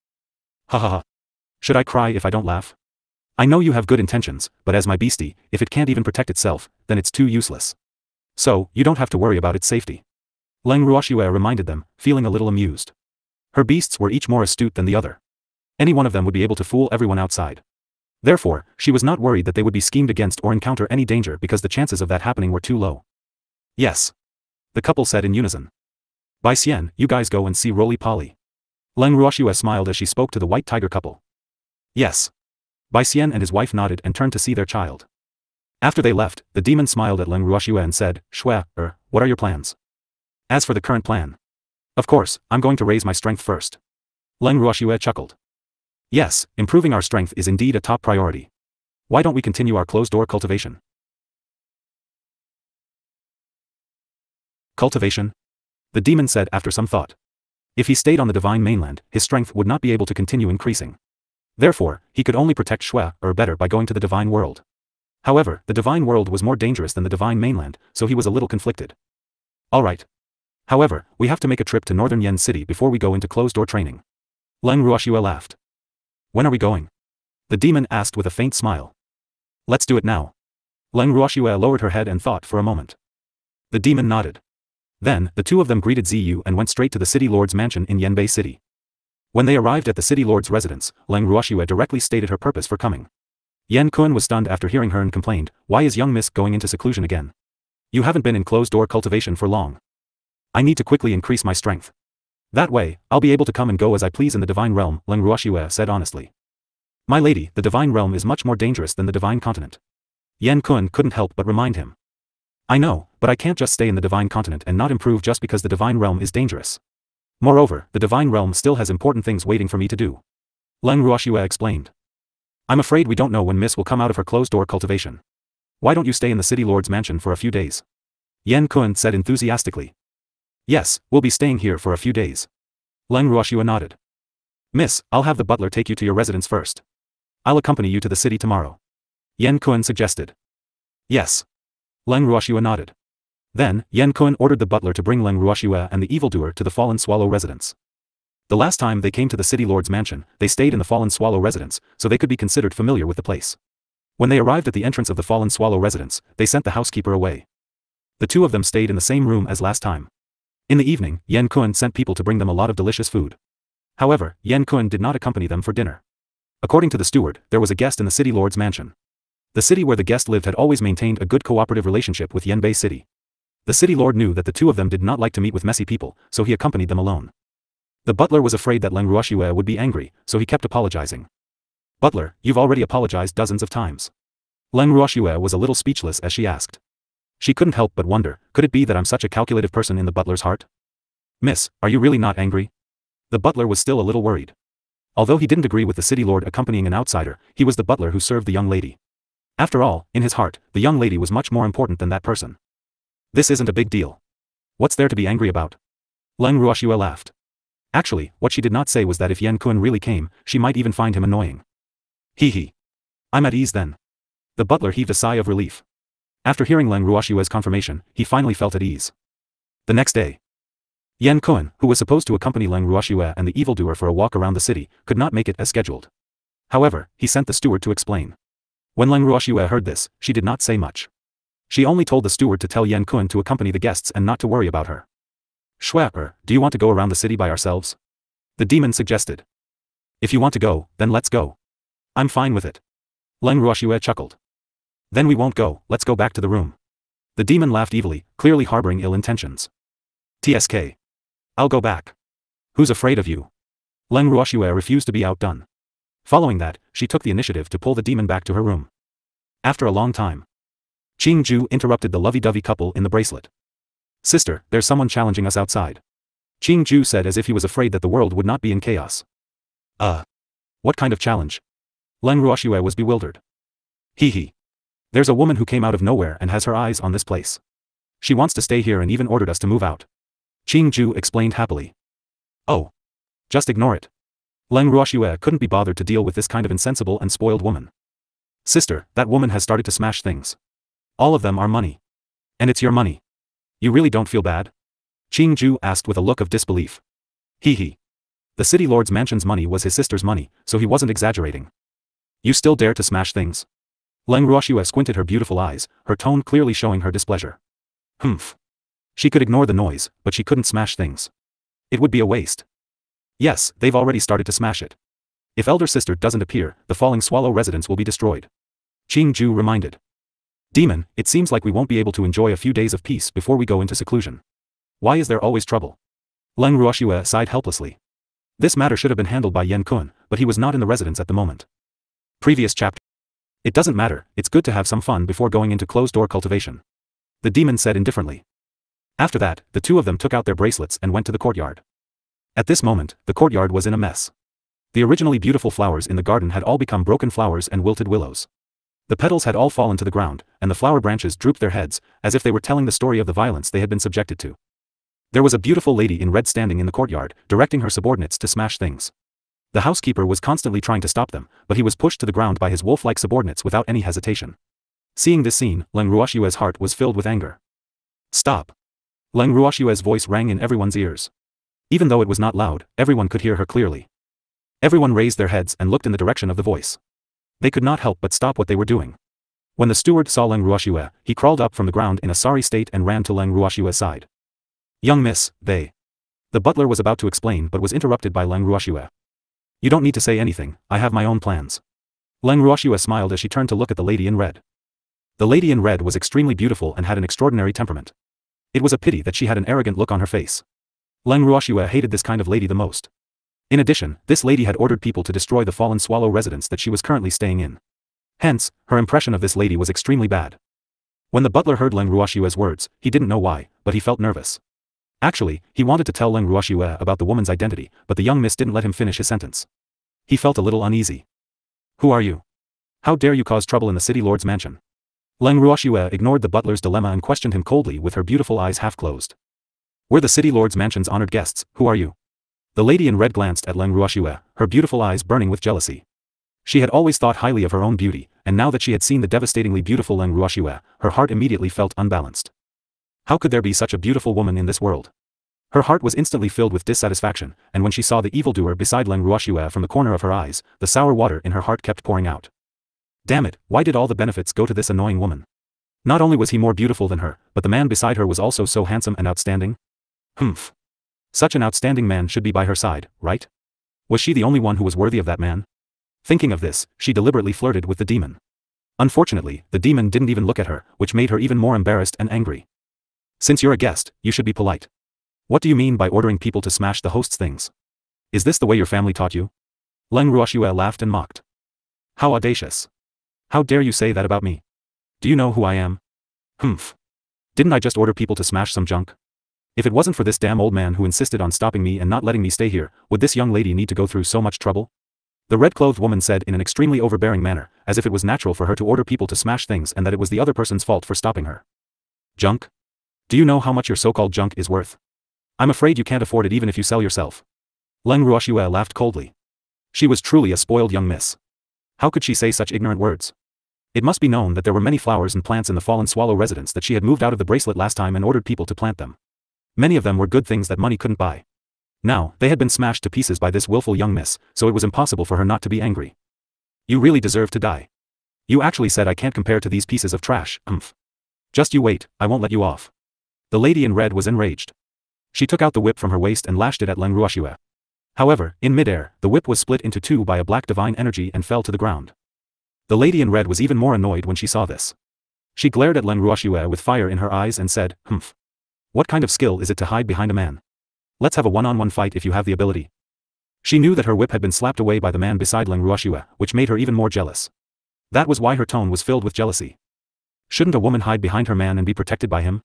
Ha ha ha. Should I cry if I don't laugh? I know you have good intentions, but as my beastie, if it can't even protect itself, then it's too useless. So, you don't have to worry about its safety. Leng Ruoxue reminded them, feeling a little amused. Her beasts were each more astute than the other. Any one of them would be able to fool everyone outside. Therefore, she was not worried that they would be schemed against or encounter any danger because the chances of that happening were too low. Yes. The couple said in unison. Bai Xian, you guys go and see Roly-Poly. Leng Ruoxue smiled as she spoke to the white tiger couple. Yes. Bai Xian and his wife nodded and turned to see their child. After they left, the demon smiled at Leng Ruoxue and said, Shue, what are your plans? As for the current plan. Of course, I'm going to raise my strength first. Leng Ruoxue chuckled. Yes, improving our strength is indeed a top priority. Why don't we continue our closed-door cultivation? Cultivation? The demon said after some thought. If he stayed on the divine mainland, his strength would not be able to continue increasing. Therefore, he could only protect Shui, or better by going to the divine world. However, the divine world was more dangerous than the divine mainland, so he was a little conflicted. Alright. However, we have to make a trip to northern Yen City before we go into closed-door training. Leng Ruoxue laughed. When are we going? The demon asked with a faint smile. Let's do it now. Leng Ruoxue lowered her head and thought for a moment. The demon nodded. Then, the two of them greeted Ziyu and went straight to the city lord's mansion in Yanbei City. When they arrived at the city lord's residence, Leng Ruoxue directly stated her purpose for coming. Yan Kun was stunned after hearing her and complained, "Why is young miss going into seclusion again? You haven't been in closed-door cultivation for long. I need to quickly increase my strength. That way, I'll be able to come and go as I please in the divine realm," Leng Ruoxue said honestly. "My lady, the divine realm is much more dangerous than the divine continent." Yan Kun couldn't help but remind him. "I know, but I can't just stay in the divine continent and not improve just because the divine realm is dangerous. Moreover, the divine realm still has important things waiting for me to do." Leng Ruoxue explained. "I'm afraid we don't know when Miss will come out of her closed-door cultivation. Why don't you stay in the city lord's mansion for a few days?" Yan Kun said enthusiastically. "Yes, we'll be staying here for a few days." Leng Ruoxue nodded. "Miss, I'll have the butler take you to your residence first. I'll accompany you to the city tomorrow," Yan Kun suggested. "Yes." Leng Ruoxue nodded. Then, Yan Kun ordered the butler to bring Leng Ruoxue and the evildoer to the Fallen Swallow residence. The last time they came to the city lord's mansion, they stayed in the Fallen Swallow residence, so they could be considered familiar with the place. When they arrived at the entrance of the Fallen Swallow residence, they sent the housekeeper away. The two of them stayed in the same room as last time. In the evening, Yan Kun sent people to bring them a lot of delicious food. However, Yan Kun did not accompany them for dinner. According to the steward, there was a guest in the city lord's mansion. The city where the guest lived had always maintained a good cooperative relationship with Yanbei City. The city lord knew that the two of them did not like to meet with messy people, so he accompanied them alone. The butler was afraid that Leng Ruoxue would be angry, so he kept apologizing. "Butler, you've already apologized dozens of times." Leng Ruoxue was a little speechless as she asked. She couldn't help but wonder, could it be that I'm such a calculative person in the butler's heart? "Miss, are you really not angry?" The butler was still a little worried. Although he didn't agree with the city lord accompanying an outsider, he was the butler who served the young lady. After all, in his heart, the young lady was much more important than that person. "This isn't a big deal. What's there to be angry about?" Leng Ruoxue laughed. Actually, what she did not say was that if Yan Kun really came, she might even find him annoying. Hee hee. I'm at ease then. The butler heaved a sigh of relief. After hearing Leng Ruoxue's confirmation, he finally felt at ease. The next day, Yan Kun, who was supposed to accompany Leng Ruoxue and the evildoer for a walk around the city, could not make it as scheduled. However, he sent the steward to explain. When Leng Ruoxue heard this, she did not say much. She only told the steward to tell Yan Kun to accompany the guests and not to worry about her. "Shui, do you want to go around the city by ourselves?" the demon suggested. "If you want to go, then let's go. I'm fine with it." Leng Ruoxue chuckled. "Then we won't go, let's go back to the room." The demon laughed evilly, clearly harboring ill intentions. "TSK. I'll go back. Who's afraid of you?" Leng Ruoxue refused to be outdone. Following that, she took the initiative to pull the demon back to her room. After a long time, Qing Ju interrupted the lovey-dovey couple in the bracelet. "Sister, there's someone challenging us outside," Qing Ju said as if he was afraid that the world would not be in chaos. What kind of challenge?" Leng Ruoxue was bewildered. Hee hee. There's a woman who came out of nowhere and has her eyes on this place. She wants to stay here and even ordered us to move out," Qing Ju explained happily. "Oh. Just ignore it." Leng Ruoxue couldn't be bothered to deal with this kind of insensible and spoiled woman. "Sister, that woman has started to smash things. All of them are money. And it's your money. You really don't feel bad?" Qing Ju asked with a look of disbelief. Hee hee. The city lord's mansion's money was his sister's money, so he wasn't exaggerating. "You still dare to smash things?" Leng Ruoxue squinted her beautiful eyes, her tone clearly showing her displeasure. Humph. She could ignore the noise, but she couldn't smash things. It would be a waste. "Yes, they've already started to smash it. If elder sister doesn't appear, the Falling Swallow residence will be destroyed," Qing Ju reminded. "Demon, it seems like we won't be able to enjoy a few days of peace before we go into seclusion. Why is there always trouble?" Leng Ruoxue sighed helplessly. This matter should have been handled by Yan Kun, but he was not in the residence at the moment. Previous chapter. "It doesn't matter, it's good to have some fun before going into closed-door cultivation," the demon said indifferently. After that, the two of them took out their bracelets and went to the courtyard. At this moment, the courtyard was in a mess. The originally beautiful flowers in the garden had all become broken flowers and wilted willows. The petals had all fallen to the ground, and the flower branches drooped their heads, as if they were telling the story of the violence they had been subjected to. There was a beautiful lady in red standing in the courtyard, directing her subordinates to smash things. The housekeeper was constantly trying to stop them, but he was pushed to the ground by his wolf-like subordinates without any hesitation. Seeing this scene, Leng Ruoxue's heart was filled with anger. Stop! Leng Ruoxue's voice rang in everyone's ears. Even though it was not loud, everyone could hear her clearly. Everyone raised their heads and looked in the direction of the voice. They could not help but stop what they were doing. When the steward saw Leng Ruoxue, he crawled up from the ground in a sorry state and ran to Leng Ruoxue's side. Young miss, they. The butler was about to explain but was interrupted by Leng Ruoxue. You don't need to say anything, I have my own plans. Leng Ruoxue smiled as she turned to look at the lady in red. The lady in red was extremely beautiful and had an extraordinary temperament. It was a pity that she had an arrogant look on her face. Leng Ruoxue hated this kind of lady the most. In addition, this lady had ordered people to destroy the fallen swallow residence that she was currently staying in. Hence, her impression of this lady was extremely bad. When the butler heard Leng Ruoxue's words, he didn't know why, but he felt nervous. Actually, he wanted to tell Leng Ruoxue about the woman's identity, but the young miss didn't let him finish his sentence. He felt a little uneasy. Who are you? How dare you cause trouble in the city lord's mansion? Leng Ruoxue ignored the butler's dilemma and questioned him coldly with her beautiful eyes half closed. We're the city lord's mansion's honored guests, who are you? The lady in red glanced at Leng Ruoxue, her beautiful eyes burning with jealousy. She had always thought highly of her own beauty, and now that she had seen the devastatingly beautiful Leng Ruoxue, her heart immediately felt unbalanced. How could there be such a beautiful woman in this world? Her heart was instantly filled with dissatisfaction, and when she saw the evildoer beside Leng Ruoxue from the corner of her eyes, the sour water in her heart kept pouring out. Damn it, why did all the benefits go to this annoying woman? Not only was he more beautiful than her, but the man beside her was also so handsome and outstanding. Humph. Such an outstanding man should be by her side, right? Was she the only one who was worthy of that man? Thinking of this, she deliberately flirted with the demon. Unfortunately, the demon didn't even look at her, which made her even more embarrassed and angry. Since you're a guest, you should be polite. What do you mean by ordering people to smash the host's things? Is this the way your family taught you? Leng Ruoxue laughed and mocked. How audacious. How dare you say that about me? Do you know who I am? Humph. Didn't I just order people to smash some junk? If it wasn't for this damn old man who insisted on stopping me and not letting me stay here, would this young lady need to go through so much trouble? The red-clothed woman said in an extremely overbearing manner, as if it was natural for her to order people to smash things and that it was the other person's fault for stopping her. Junk? Do you know how much your so-called junk is worth? I'm afraid you can't afford it even if you sell yourself. Leng Ruoxue laughed coldly. She was truly a spoiled young miss. How could she say such ignorant words? It must be known that there were many flowers and plants in the fallen swallow residence that she had moved out of the bracelet last time and ordered people to plant them. Many of them were good things that money couldn't buy. Now, they had been smashed to pieces by this willful young miss, so it was impossible for her not to be angry. You really deserve to die. You actually said I can't compare to these pieces of trash, umph. Just you wait, I won't let you off. The lady in red was enraged. She took out the whip from her waist and lashed it at Leng Ruoxue. However, in midair, the whip was split into two by a black divine energy and fell to the ground. The lady in red was even more annoyed when she saw this. She glared at Leng Ruoxue with fire in her eyes and said, humph. What kind of skill is it to hide behind a man? Let's have a one-on-one fight if you have the ability. She knew that her whip had been slapped away by the man beside Leng Ruoxue, which made her even more jealous. That was why her tone was filled with jealousy. Shouldn't a woman hide behind her man and be protected by him?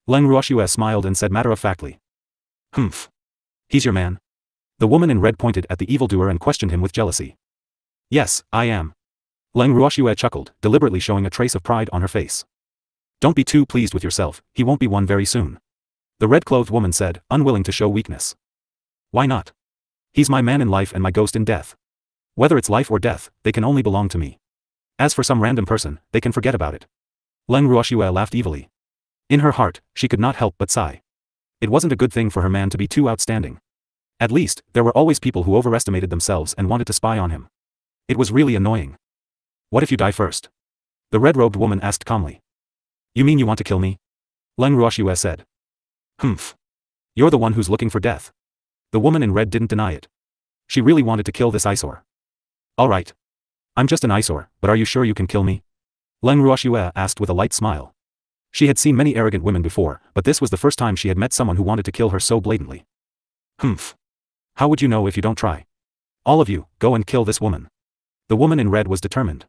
Leng Ruoxue smiled and said matter-of-factly. Humph. He's your man? The woman in red pointed at the evildoer and questioned him with jealousy. Yes, I am. Leng Ruoxue chuckled, deliberately showing a trace of pride on her face. Don't be too pleased with yourself, he won't be one very soon. The red-clothed woman said, unwilling to show weakness. Why not? He's my man in life and my ghost in death. Whether it's life or death, they can only belong to me. As for some random person, they can forget about it. Leng Ruoxue laughed evilly. In her heart, she could not help but sigh. It wasn't a good thing for her man to be too outstanding. At least, there were always people who overestimated themselves and wanted to spy on him. It was really annoying. What if you die first? The red-robed woman asked calmly. You mean you want to kill me? Leng Ruoxue said. Humph. You're the one who's looking for death. The woman in red didn't deny it. She really wanted to kill this eyesore. All right. I'm just an eyesore, but are you sure you can kill me? Leng Ruoxue asked with a light smile. She had seen many arrogant women before, but this was the first time she had met someone who wanted to kill her so blatantly. Humph. How would you know if you don't try? All of you, go and kill this woman. The woman in red was determined.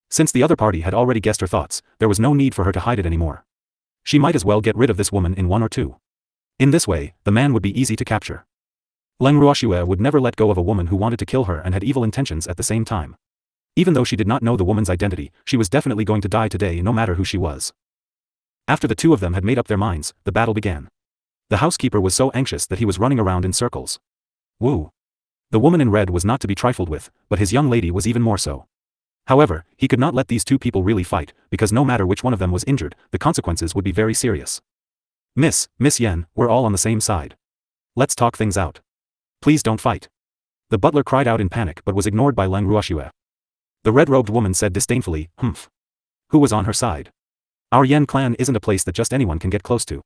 Since the other party had already guessed her thoughts, there was no need for her to hide it anymore. She might as well get rid of this woman in 1 or 2. In this way, the man would be easy to capture. Leng Ruoxue would never let go of a woman who wanted to kill her and had evil intentions at the same time. Even though she did not know the woman's identity, she was definitely going to die today no matter who she was. After the two of them had made up their minds, the battle began. The housekeeper was so anxious that he was running around in circles. Woo! The woman in red was not to be trifled with, but his young lady was even more so. However, he could not let these two people really fight, because no matter which one of them was injured, the consequences would be very serious. Miss Yen, we're all on the same side. Let's talk things out. Please don't fight. The butler cried out in panic but was ignored by Leng Ruoxue. The red-robed woman said disdainfully, "Humph. Who was on her side? Our Yen clan isn't a place that just anyone can get close to."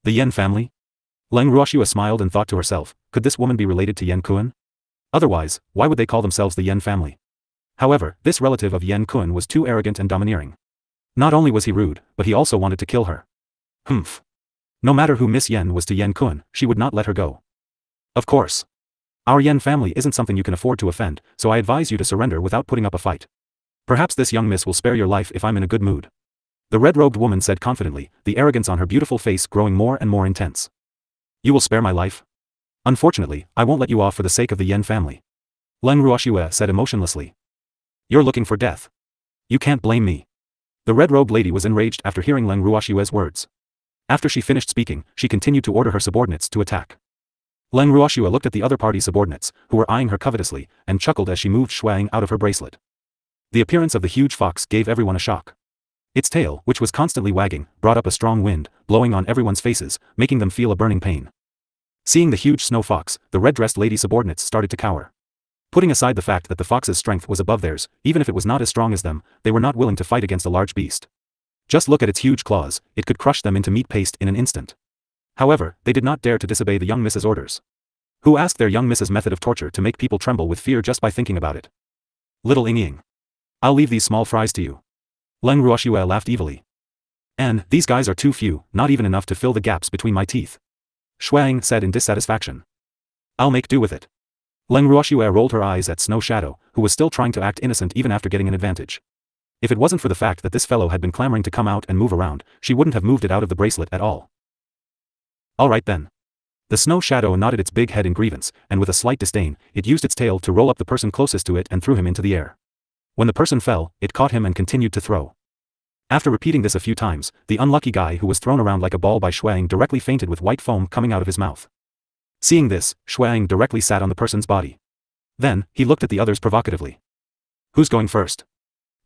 The Yen family? Leng Ruoxue smiled and thought to herself, could this woman be related to Yen Kun? Otherwise, why would they call themselves the Yen family? However, this relative of Yen Kun was too arrogant and domineering. Not only was he rude, but he also wanted to kill her. Humph. No matter who Miss Yen was to Yen Kun, she would not let her go. Of course. Our Yen family isn't something you can afford to offend, so I advise you to surrender without putting up a fight. Perhaps this young miss will spare your life if I'm in a good mood. The red-robed woman said confidently, the arrogance on her beautiful face growing more and more intense. You will spare my life? Unfortunately, I won't let you off for the sake of the Yen family. Leng Ruoxue said emotionlessly. You're looking for death. You can't blame me. The red-robed lady was enraged after hearing Leng Ruoxue's words. After she finished speaking, she continued to order her subordinates to attack. Leng Ruoxue looked at the other party subordinates, who were eyeing her covetously, and chuckled as she moved Shuang out of her bracelet. The appearance of the huge fox gave everyone a shock. Its tail, which was constantly wagging, brought up a strong wind, blowing on everyone's faces, making them feel a burning pain. Seeing the huge snow fox, the red-dressed lady subordinates started to cower. Putting aside the fact that the fox's strength was above theirs, even if it was not as strong as them, they were not willing to fight against a large beast. Just look at its huge claws, it could crush them into meat paste in an instant. However, they did not dare to disobey the young miss's orders. Who asked their young miss's method of torture to make people tremble with fear just by thinking about it? Little Ying. I'll leave these small fries to you. Leng Ruoxue laughed evilly. And, these guys are too few, not even enough to fill the gaps between my teeth. Shuang said in dissatisfaction. I'll make do with it. Leng Ruoxue rolled her eyes at Snow Shadow, who was still trying to act innocent even after getting an advantage. If it wasn't for the fact that this fellow had been clamoring to come out and move around, she wouldn't have moved it out of the bracelet at all. Alright then. The Snow Shadow nodded its big head in grievance, and with a slight disdain, it used its tail to roll up the person closest to it and threw him into the air. When the person fell, it caught him and continued to throw. After repeating this a few times, the unlucky guy who was thrown around like a ball by Shuang directly fainted with white foam coming out of his mouth. Seeing this, Shuang directly sat on the person's body. Then, he looked at the others provocatively. Who's going first?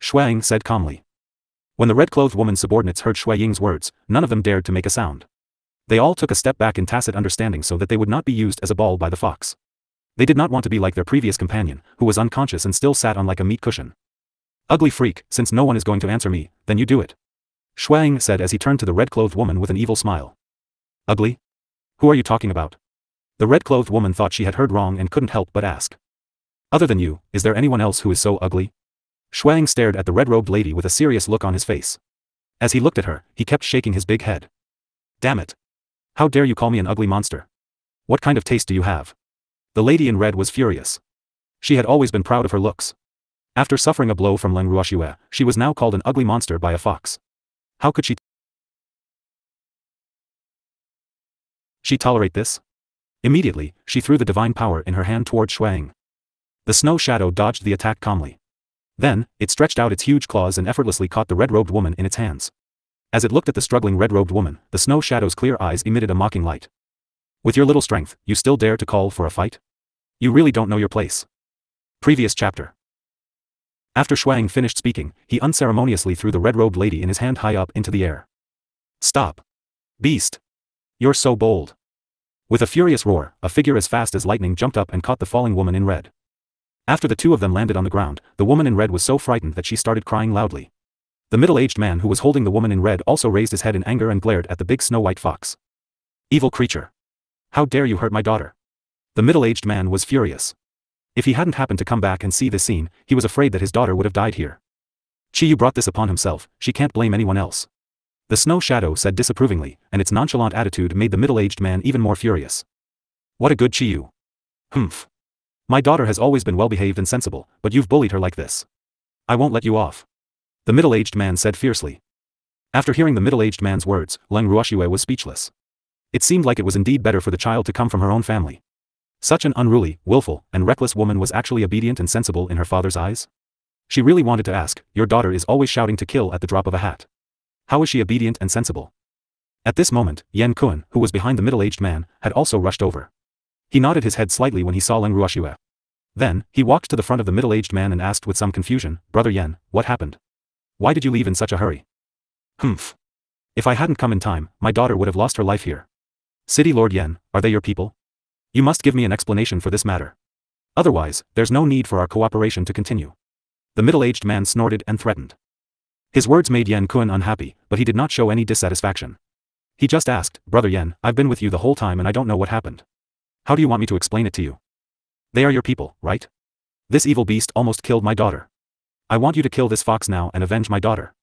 Shuang said calmly. When the red-clothed woman's subordinates heard Shui Ying's words, none of them dared to make a sound. They all took a step back in tacit understanding so that they would not be used as a ball by the fox. They did not want to be like their previous companion, who was unconscious and still sat on like a meat cushion. Ugly freak, since no one is going to answer me, then you do it. Shuang said as he turned to the red-clothed woman with an evil smile. Ugly? Who are you talking about? The red-clothed woman thought she had heard wrong and couldn't help but ask. Other than you, is there anyone else who is so ugly? Shuang stared at the red-robed lady with a serious look on his face. As he looked at her, he kept shaking his big head. Damn it. How dare you call me an ugly monster? What kind of taste do you have? The lady in red was furious. She had always been proud of her looks. After suffering a blow from Leng Ruoxue, she was now called an ugly monster by a fox. How could she tolerate this? Immediately, she threw the divine power in her hand toward Shuang. The Snow Shadow dodged the attack calmly. Then, it stretched out its huge claws and effortlessly caught the red-robed woman in its hands. As it looked at the struggling red-robed woman, the Snow Shadow's clear eyes emitted a mocking light. With your little strength, you still dare to call for a fight? You really don't know your place. Previous chapter. After Shuang finished speaking, he unceremoniously threw the red-robed lady in his hand high up into the air. Stop. Beast. You're so bold. With a furious roar, a figure as fast as lightning jumped up and caught the falling woman in red. After the two of them landed on the ground, the woman in red was so frightened that she started crying loudly. The middle-aged man who was holding the woman in red also raised his head in anger and glared at the big snow-white fox. Evil creature. How dare you hurt my daughter? The middle-aged man was furious. If he hadn't happened to come back and see this scene, he was afraid that his daughter would have died here. Chiyu brought this upon himself, she can't blame anyone else. The Snow Shadow said disapprovingly, and its nonchalant attitude made the middle-aged man even more furious. What a good Chiyu. Humph. My daughter has always been well-behaved and sensible, but you've bullied her like this. I won't let you off. The middle-aged man said fiercely. After hearing the middle-aged man's words, Leng Ruoxue was speechless. It seemed like it was indeed better for the child to come from her own family. Such an unruly, willful, and reckless woman was actually obedient and sensible in her father's eyes? She really wanted to ask, your daughter is always shouting to kill at the drop of a hat. How is she obedient and sensible? At this moment, Yen Kun, who was behind the middle-aged man, had also rushed over. He nodded his head slightly when he saw Leng Ruoxue. Then, he walked to the front of the middle-aged man and asked with some confusion, "Brother Yan, what happened? Why did you leave in such a hurry?" "Humph. If I hadn't come in time, my daughter would have lost her life here." "City Lord Yan, are they your people? You must give me an explanation for this matter. Otherwise, there's no need for our cooperation to continue." The middle-aged man snorted and threatened. His words made Yan Kun unhappy, but he did not show any dissatisfaction. He just asked, "Brother Yan, I've been with you the whole time and I don't know what happened. How do you want me to explain it to you? They are your people, right? This evil beast almost killed my daughter. I want you to kill this fox now and avenge my daughter."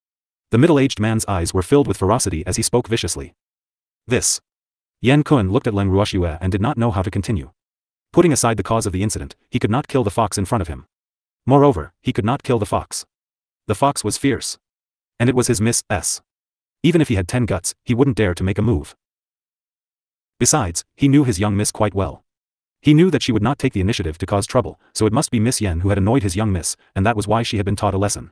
The middle-aged man's eyes were filled with ferocity as he spoke viciously. This. Yan Kun looked at Leng Ruoxue and did not know how to continue. Putting aside the cause of the incident, he could not kill the fox in front of him. Moreover, he could not kill the fox. The fox was fierce. And it was his Miss S. Even if he had 10 guts, he wouldn't dare to make a move. Besides, he knew his young miss quite well. He knew that she would not take the initiative to cause trouble, so it must be Miss Yen who had annoyed his young miss, and that was why she had been taught a lesson.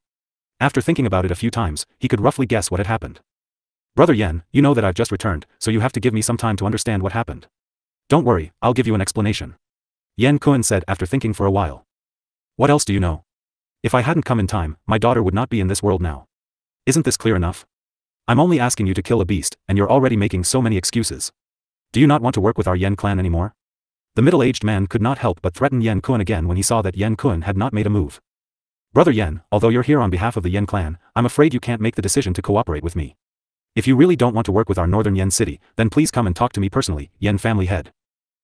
After thinking about it a few times, he could roughly guess what had happened. "Brother Yen, you know that I've just returned, so you have to give me some time to understand what happened. Don't worry, I'll give you an explanation," Yan Kun said after thinking for a while. "What else do you know? If I hadn't come in time, my daughter would not be in this world now. Isn't this clear enough? I'm only asking you to kill a beast, and you're already making so many excuses. Do you not want to work with our Yen clan anymore?" The middle-aged man could not help but threaten Yan Kun again when he saw that Yan Kun had not made a move. "Brother Yen, although you're here on behalf of the Yen clan, I'm afraid you can't make the decision to cooperate with me. If you really don't want to work with our northern Yen city, then please come and talk to me personally, Yen family head."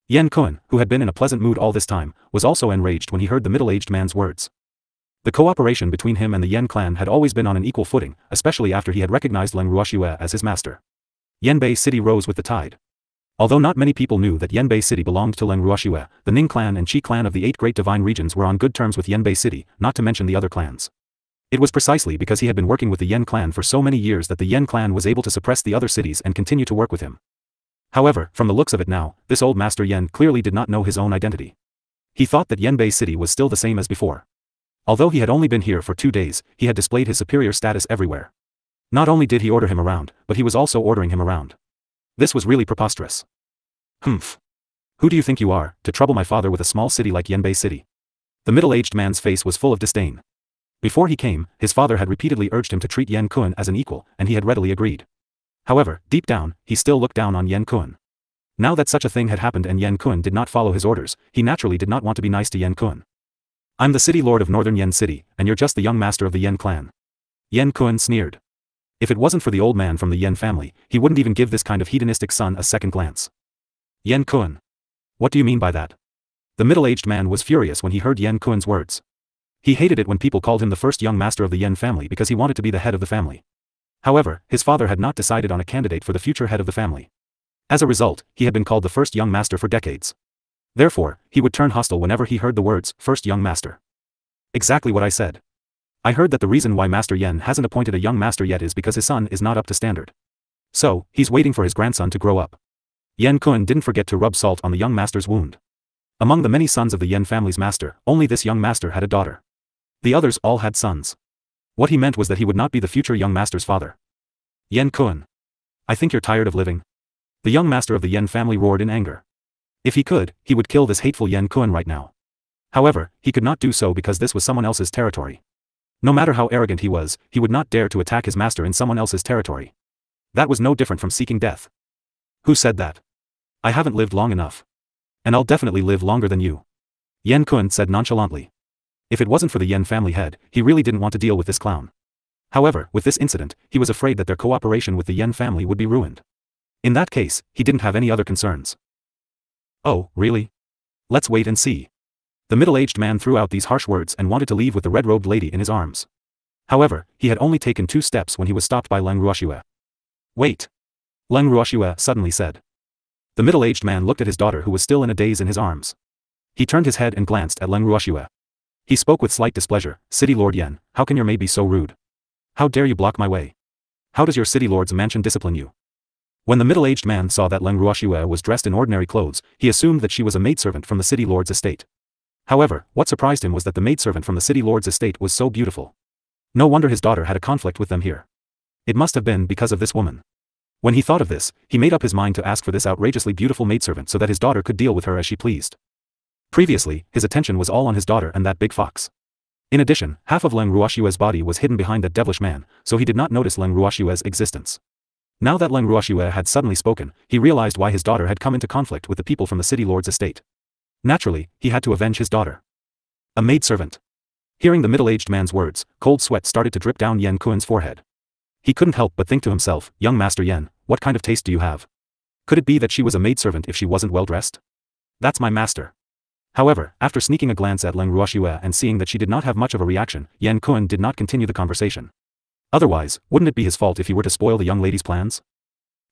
Yan Kun, who had been in a pleasant mood all this time, was also enraged when he heard the middle-aged man's words. The cooperation between him and the Yen clan had always been on an equal footing, especially after he had recognized Leng Ruoxue as his master. Yanbei City rose with the tide. Although not many people knew that Yanbei City belonged to Leng Ruoxue, the Ning clan and Qi clan of the 8 great divine regions were on good terms with Yanbei City, not to mention the other clans. It was precisely because he had been working with the Yen clan for so many years that the Yen clan was able to suppress the other cities and continue to work with him. However, from the looks of it now, this old Master Yen clearly did not know his own identity. He thought that Yanbei City was still the same as before. Although he had only been here for 2 days, he had displayed his superior status everywhere. Not only did he order him around, but he was also ordering him around. This was really preposterous. "Humph. Who do you think you are, to trouble my father with a small city like Yanbei City?" The middle-aged man's face was full of disdain. Before he came, his father had repeatedly urged him to treat Yan Kun as an equal, and he had readily agreed. However, deep down, he still looked down on Yan Kun. Now that such a thing had happened and Yan Kun did not follow his orders, he naturally did not want to be nice to Yan Kun. "I'm the city lord of northern Yen City, and you're just the young master of the Yen clan." Yan Kun sneered. If it wasn't for the old man from the Yen family, he wouldn't even give this kind of hedonistic son a second glance. "Yan Kun. What do you mean by that?" The middle-aged man was furious when he heard Yan Kun's words. He hated it when people called him the first young master of the Yen family because he wanted to be the head of the family. However, his father had not decided on a candidate for the future head of the family. As a result, he had been called the first young master for decades. Therefore, he would turn hostile whenever he heard the words, "first young master." Exactly what I said. I heard that the reason why Master Yen hasn't appointed a young master yet is because his son is not up to standard. So, he's waiting for his grandson to grow up. Yan Kun didn't forget to rub salt on the young master's wound. Among the many sons of the Yen family's master, only this young master had a daughter. The others all had sons. What he meant was that he would not be the future young master's father. "Yan Kun. I think you're tired of living." The young master of the Yen family roared in anger. If he could, he would kill this hateful Yan Kun right now. However, he could not do so because this was someone else's territory. No matter how arrogant he was, he would not dare to attack his master in someone else's territory. That was no different from seeking death. "Who said that? I haven't lived long enough. And I'll definitely live longer than you," Yan Kun said nonchalantly. If it wasn't for the Yen family head, he really didn't want to deal with this clown. However, with this incident, he was afraid that their cooperation with the Yen family would be ruined. In that case, he didn't have any other concerns. "Oh, really? Let's wait and see." The middle-aged man threw out these harsh words and wanted to leave with the red-robed lady in his arms. However, he had only taken 2 steps when he was stopped by Leng Ruoxue. "Wait!" Leng Ruoxue suddenly said. The middle-aged man looked at his daughter who was still in a daze in his arms. He turned his head and glanced at Leng Ruoxue. He spoke with slight displeasure, "City Lord Yen, how can your maid be so rude? How dare you block my way? How does your city lord's mansion discipline you?" When the middle-aged man saw that Leng Ruoxue was dressed in ordinary clothes, he assumed that she was a maidservant from the city lord's estate. However, what surprised him was that the maidservant from the city lord's estate was so beautiful. No wonder his daughter had a conflict with them here. It must have been because of this woman. When he thought of this, he made up his mind to ask for this outrageously beautiful maidservant so that his daughter could deal with her as she pleased. Previously, his attention was all on his daughter and that big fox. In addition, half of Leng Ruoxue's body was hidden behind that devilish man, so he did not notice Leng Ruoxue's existence. Now that Leng Ruoxue had suddenly spoken, he realized why his daughter had come into conflict with the people from the city lord's estate. Naturally, he had to avenge his daughter. A maidservant. Hearing the middle-aged man's words, cold sweat started to drip down Yan Kuen's forehead. He couldn't help but think to himself, young Master Yan, what kind of taste do you have? Could it be that she was a maidservant if she wasn't well dressed? That's my master. However, after sneaking a glance at Leng Ruoxue and seeing that she did not have much of a reaction, Yan Kuen did not continue the conversation. Otherwise, wouldn't it be his fault if he were to spoil the young lady's plans?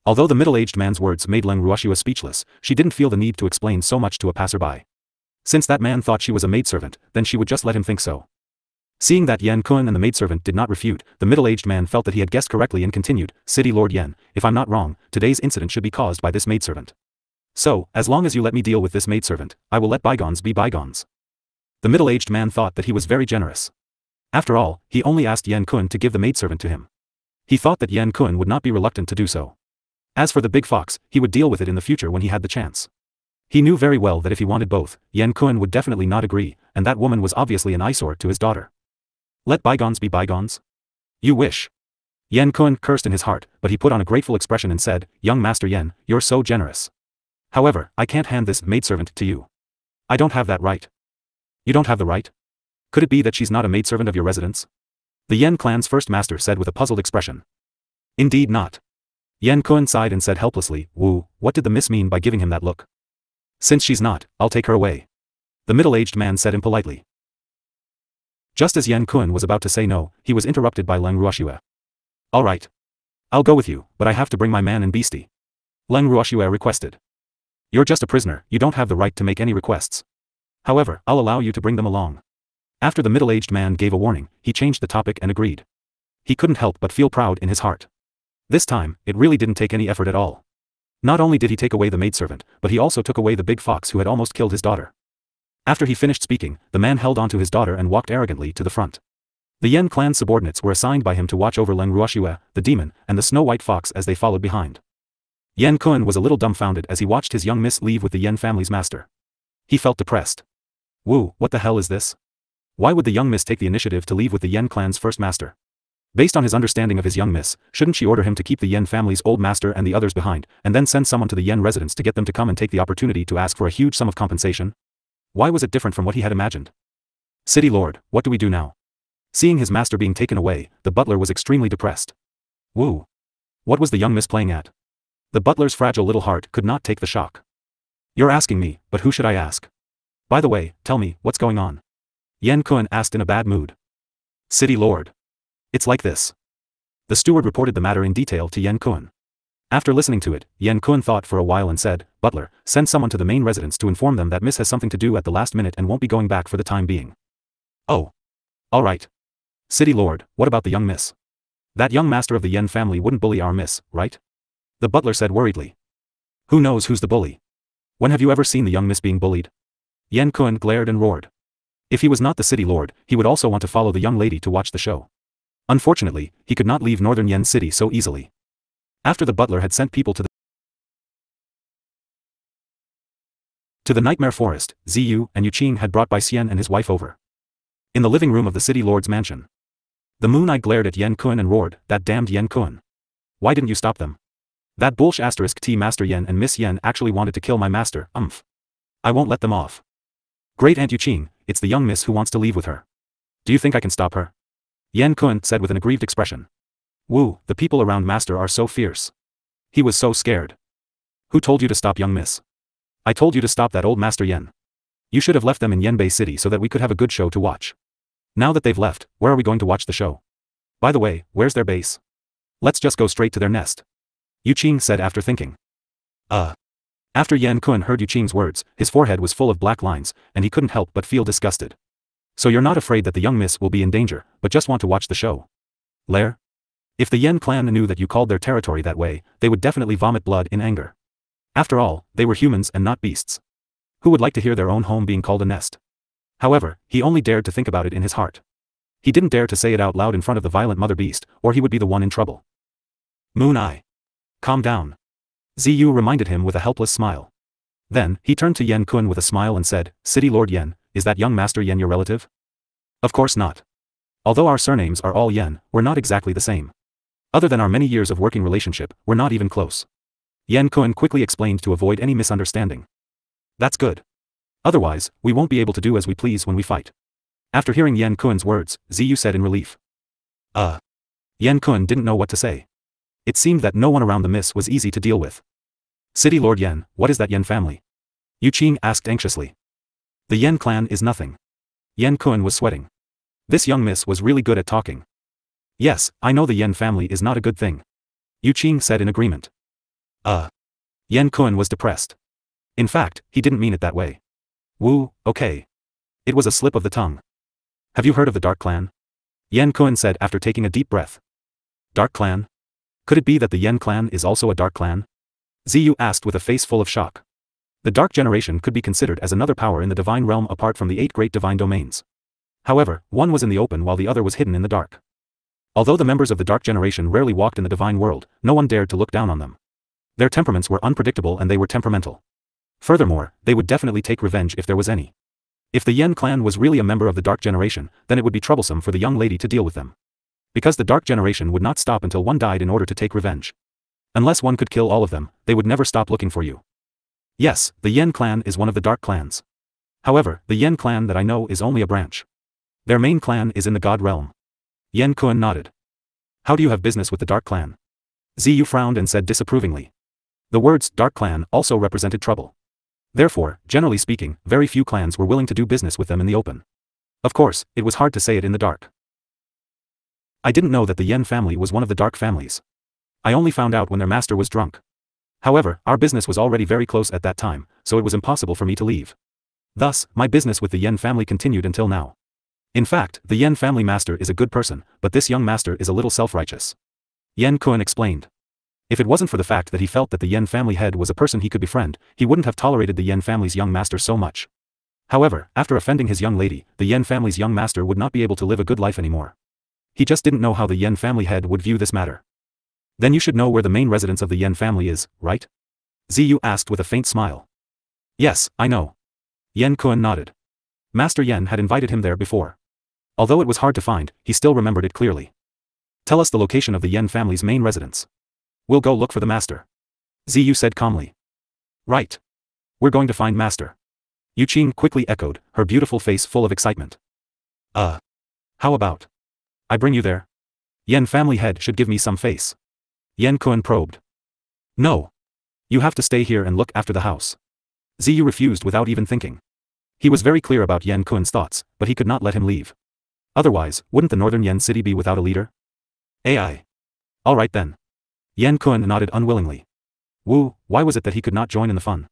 Although the middle-aged man's words made Leng Ruoxue speechless, she didn't feel the need to explain so much to a passerby. Since that man thought she was a maidservant, then she would just let him think so. Seeing that Yan Kuen and the maidservant did not refute, the middle-aged man felt that he had guessed correctly and continued, City Lord Yan, if I'm not wrong, today's incident should be caused by this maidservant. So, as long as you let me deal with this maidservant, I will let bygones be bygones. The middle-aged man thought that he was very generous. After all, he only asked Yan Kuen to give the maidservant to him. He thought that Yan Kuen would not be reluctant to do so. As for the big fox, he would deal with it in the future when he had the chance. He knew very well that if he wanted both, Yan Kuen would definitely not agree, and that woman was obviously an eyesore to his daughter. Let bygones be bygones? You wish. Yan Kuen cursed in his heart, but he put on a grateful expression and said, young Master Yan, you're so generous. However, I can't hand this maidservant to you. I don't have that right. You don't have the right? Could it be that she's not a maidservant of your residence? The Yan clan's first master said with a puzzled expression. Indeed not. Yan Kuen sighed and said helplessly, Wu, what did the miss mean by giving him that look? Since she's not, I'll take her away. The middle-aged man said impolitely. Just as Yan Kuen was about to say no, he was interrupted by Leng Ruoxue. All right. I'll go with you, but I have to bring my man and beastie. Leng Ruoxue requested. You're just a prisoner, you don't have the right to make any requests. However, I'll allow you to bring them along. After the middle-aged man gave a warning, he changed the topic and agreed. He couldn't help but feel proud in his heart. This time, it really didn't take any effort at all. Not only did he take away the maidservant, but he also took away the big fox who had almost killed his daughter. After he finished speaking, the man held onto his daughter and walked arrogantly to the front. The Yan clan subordinates were assigned by him to watch over Leng Ruoxue, the demon, and the snow-white fox as they followed behind. Yan Kuen was a little dumbfounded as he watched his young miss leave with the Yan family's master. He felt depressed. Wu, what the hell is this? Why would the young miss take the initiative to leave with the Yan clan's first master? Based on his understanding of his young miss, shouldn't she order him to keep the Yan family's old master and the others behind, and then send someone to the Yan residence to get them to come and take the opportunity to ask for a huge sum of compensation? Why was it different from what he had imagined? City Lord, what do we do now? Seeing his master being taken away, the butler was extremely depressed. Wu. What was the young miss playing at? The butler's fragile little heart could not take the shock. You're asking me, but who should I ask? By the way, tell me, what's going on? Yan Kuen asked in a bad mood. City Lord. It's like this. The steward reported the matter in detail to Yan Kuen. After listening to it, Yan Kuen thought for a while and said, Butler, send someone to the main residence to inform them that Miss has something to do at the last minute and won't be going back for the time being. Oh. All right. City Lord, what about the young miss? That young master of the Yan family wouldn't bully our miss, right? The butler said worriedly. Who knows who's the bully? When have you ever seen the young miss being bullied? Yan Kuen glared and roared. If he was not the city lord, he would also want to follow the young lady to watch the show. Unfortunately, he could not leave northern Yan City so easily. After the butler had sent people to the nightmare forest, Ziyu and Yuqing had brought Bai Xian and his wife over. In the living room of the city lord's mansion. The moon-eye glared at Yan Kuen and roared, that damned Yan Kuen. Why didn't you stop them? That bullsh asterisk T Master Yan and Miss Yan actually wanted to kill my master, I won't let them off. Great Aunt Yuqing, it's the young miss who wants to leave with her. Do you think I can stop her? Yan Kuen said with an aggrieved expression. Wu, the people around master are so fierce. He was so scared. Who told you to stop young miss? I told you to stop that old Master Yan. You should have left them in Yanbei City so that we could have a good show to watch. Now that they've left, where are we going to watch the show? By the way, where's their base? Let's just go straight to their nest. Yuqing said after thinking. After Yan Kuen heard Yuqing's words, his forehead was full of black lines, and he couldn't help but feel disgusted. So you're not afraid that the young miss will be in danger, but just want to watch the show? Lair? If the Yan clan knew that you called their territory that way, they would definitely vomit blood in anger. After all, they were humans and not beasts. Who would like to hear their own home being called a nest? However, he only dared to think about it in his heart. He didn't dare to say it out loud in front of the violent mother beast, or he would be the one in trouble. Moon Eye. Calm down. Ziyu reminded him with a helpless smile. Then, he turned to Yan Kun with a smile and said, City Lord Yan, is that young Master Yan your relative? Of course not. Although our surnames are all Yan, we're not exactly the same. Other than our many years of working relationship, we're not even close. Yan Kun quickly explained to avoid any misunderstanding. That's good. Otherwise, we won't be able to do as we please when we fight. After hearing Yan Kun's words, Ziyu said in relief. Yan Kun didn't know what to say. It seemed that no one around the miss was easy to deal with. City Lord Yan, what is that Yan family? Yu Qing asked anxiously. The Yan clan is nothing. Yan Kun was sweating. This young miss was really good at talking. Yes, I know the Yan family is not a good thing. Yu Qing said in agreement. Yan Kun was depressed. In fact, he didn't mean it that way. Woo, okay. It was a slip of the tongue. Have you heard of the Dark Clan? Yan Kun said after taking a deep breath. Dark Clan? Could it be that the Yan clan is also a dark clan? Ziyu asked with a face full of shock. The Dark Generation could be considered as another power in the divine realm apart from the 8 great divine domains. However, one was in the open while the other was hidden in the dark. Although the members of the Dark Generation rarely walked in the divine world, no one dared to look down on them. Their temperaments were unpredictable and they were temperamental. Furthermore, they would definitely take revenge if there was any. If the Yan clan was really a member of the Dark Generation, then it would be troublesome for the young lady to deal with them. Because the Dark Generation would not stop until one died in order to take revenge. Unless one could kill all of them, they would never stop looking for you. Yes, the Yan clan is one of the dark clans. However, the Yan clan that I know is only a branch. Their main clan is in the God realm. Yan Kun nodded. How do you have business with the Dark Clan? Ziyu frowned and said disapprovingly. The words Dark Clan also represented trouble. Therefore, generally speaking, very few clans were willing to do business with them in the open. Of course, it was hard to say it in the dark. I didn't know that the Yan family was one of the dark families. I only found out when their master was drunk. However, our business was already very close at that time, so it was impossible for me to leave. Thus, my business with the Yan family continued until now. In fact, the Yan family master is a good person, but this young master is a little self-righteous. Yan Kun explained. If it wasn't for the fact that he felt that the Yan family head was a person he could befriend, he wouldn't have tolerated the Yan family's young master so much. However, after offending his young lady, the Yan family's young master would not be able to live a good life anymore. He just didn't know how the Yan family head would view this matter. Then you should know where the main residence of the Yan family is, right? Ziyu asked with a faint smile. Yes, I know. Yan Kun nodded. Master Yan had invited him there before. Although it was hard to find, he still remembered it clearly. Tell us the location of the Yan family's main residence. We'll go look for the master. Ziyu said calmly. Right. We're going to find master. Yu Qing quickly echoed, her beautiful face full of excitement. How about? I bring you there? Yan family head should give me some face. Yan Kun probed. No. You have to stay here and look after the house. Ziyu refused without even thinking. He was very clear about Yan Kun's thoughts, but he could not let him leave. Otherwise, wouldn't the northern Yan city be without a leader? Ai. All right then. Yan Kun nodded unwillingly. Wu, why was it that he could not join in the fun?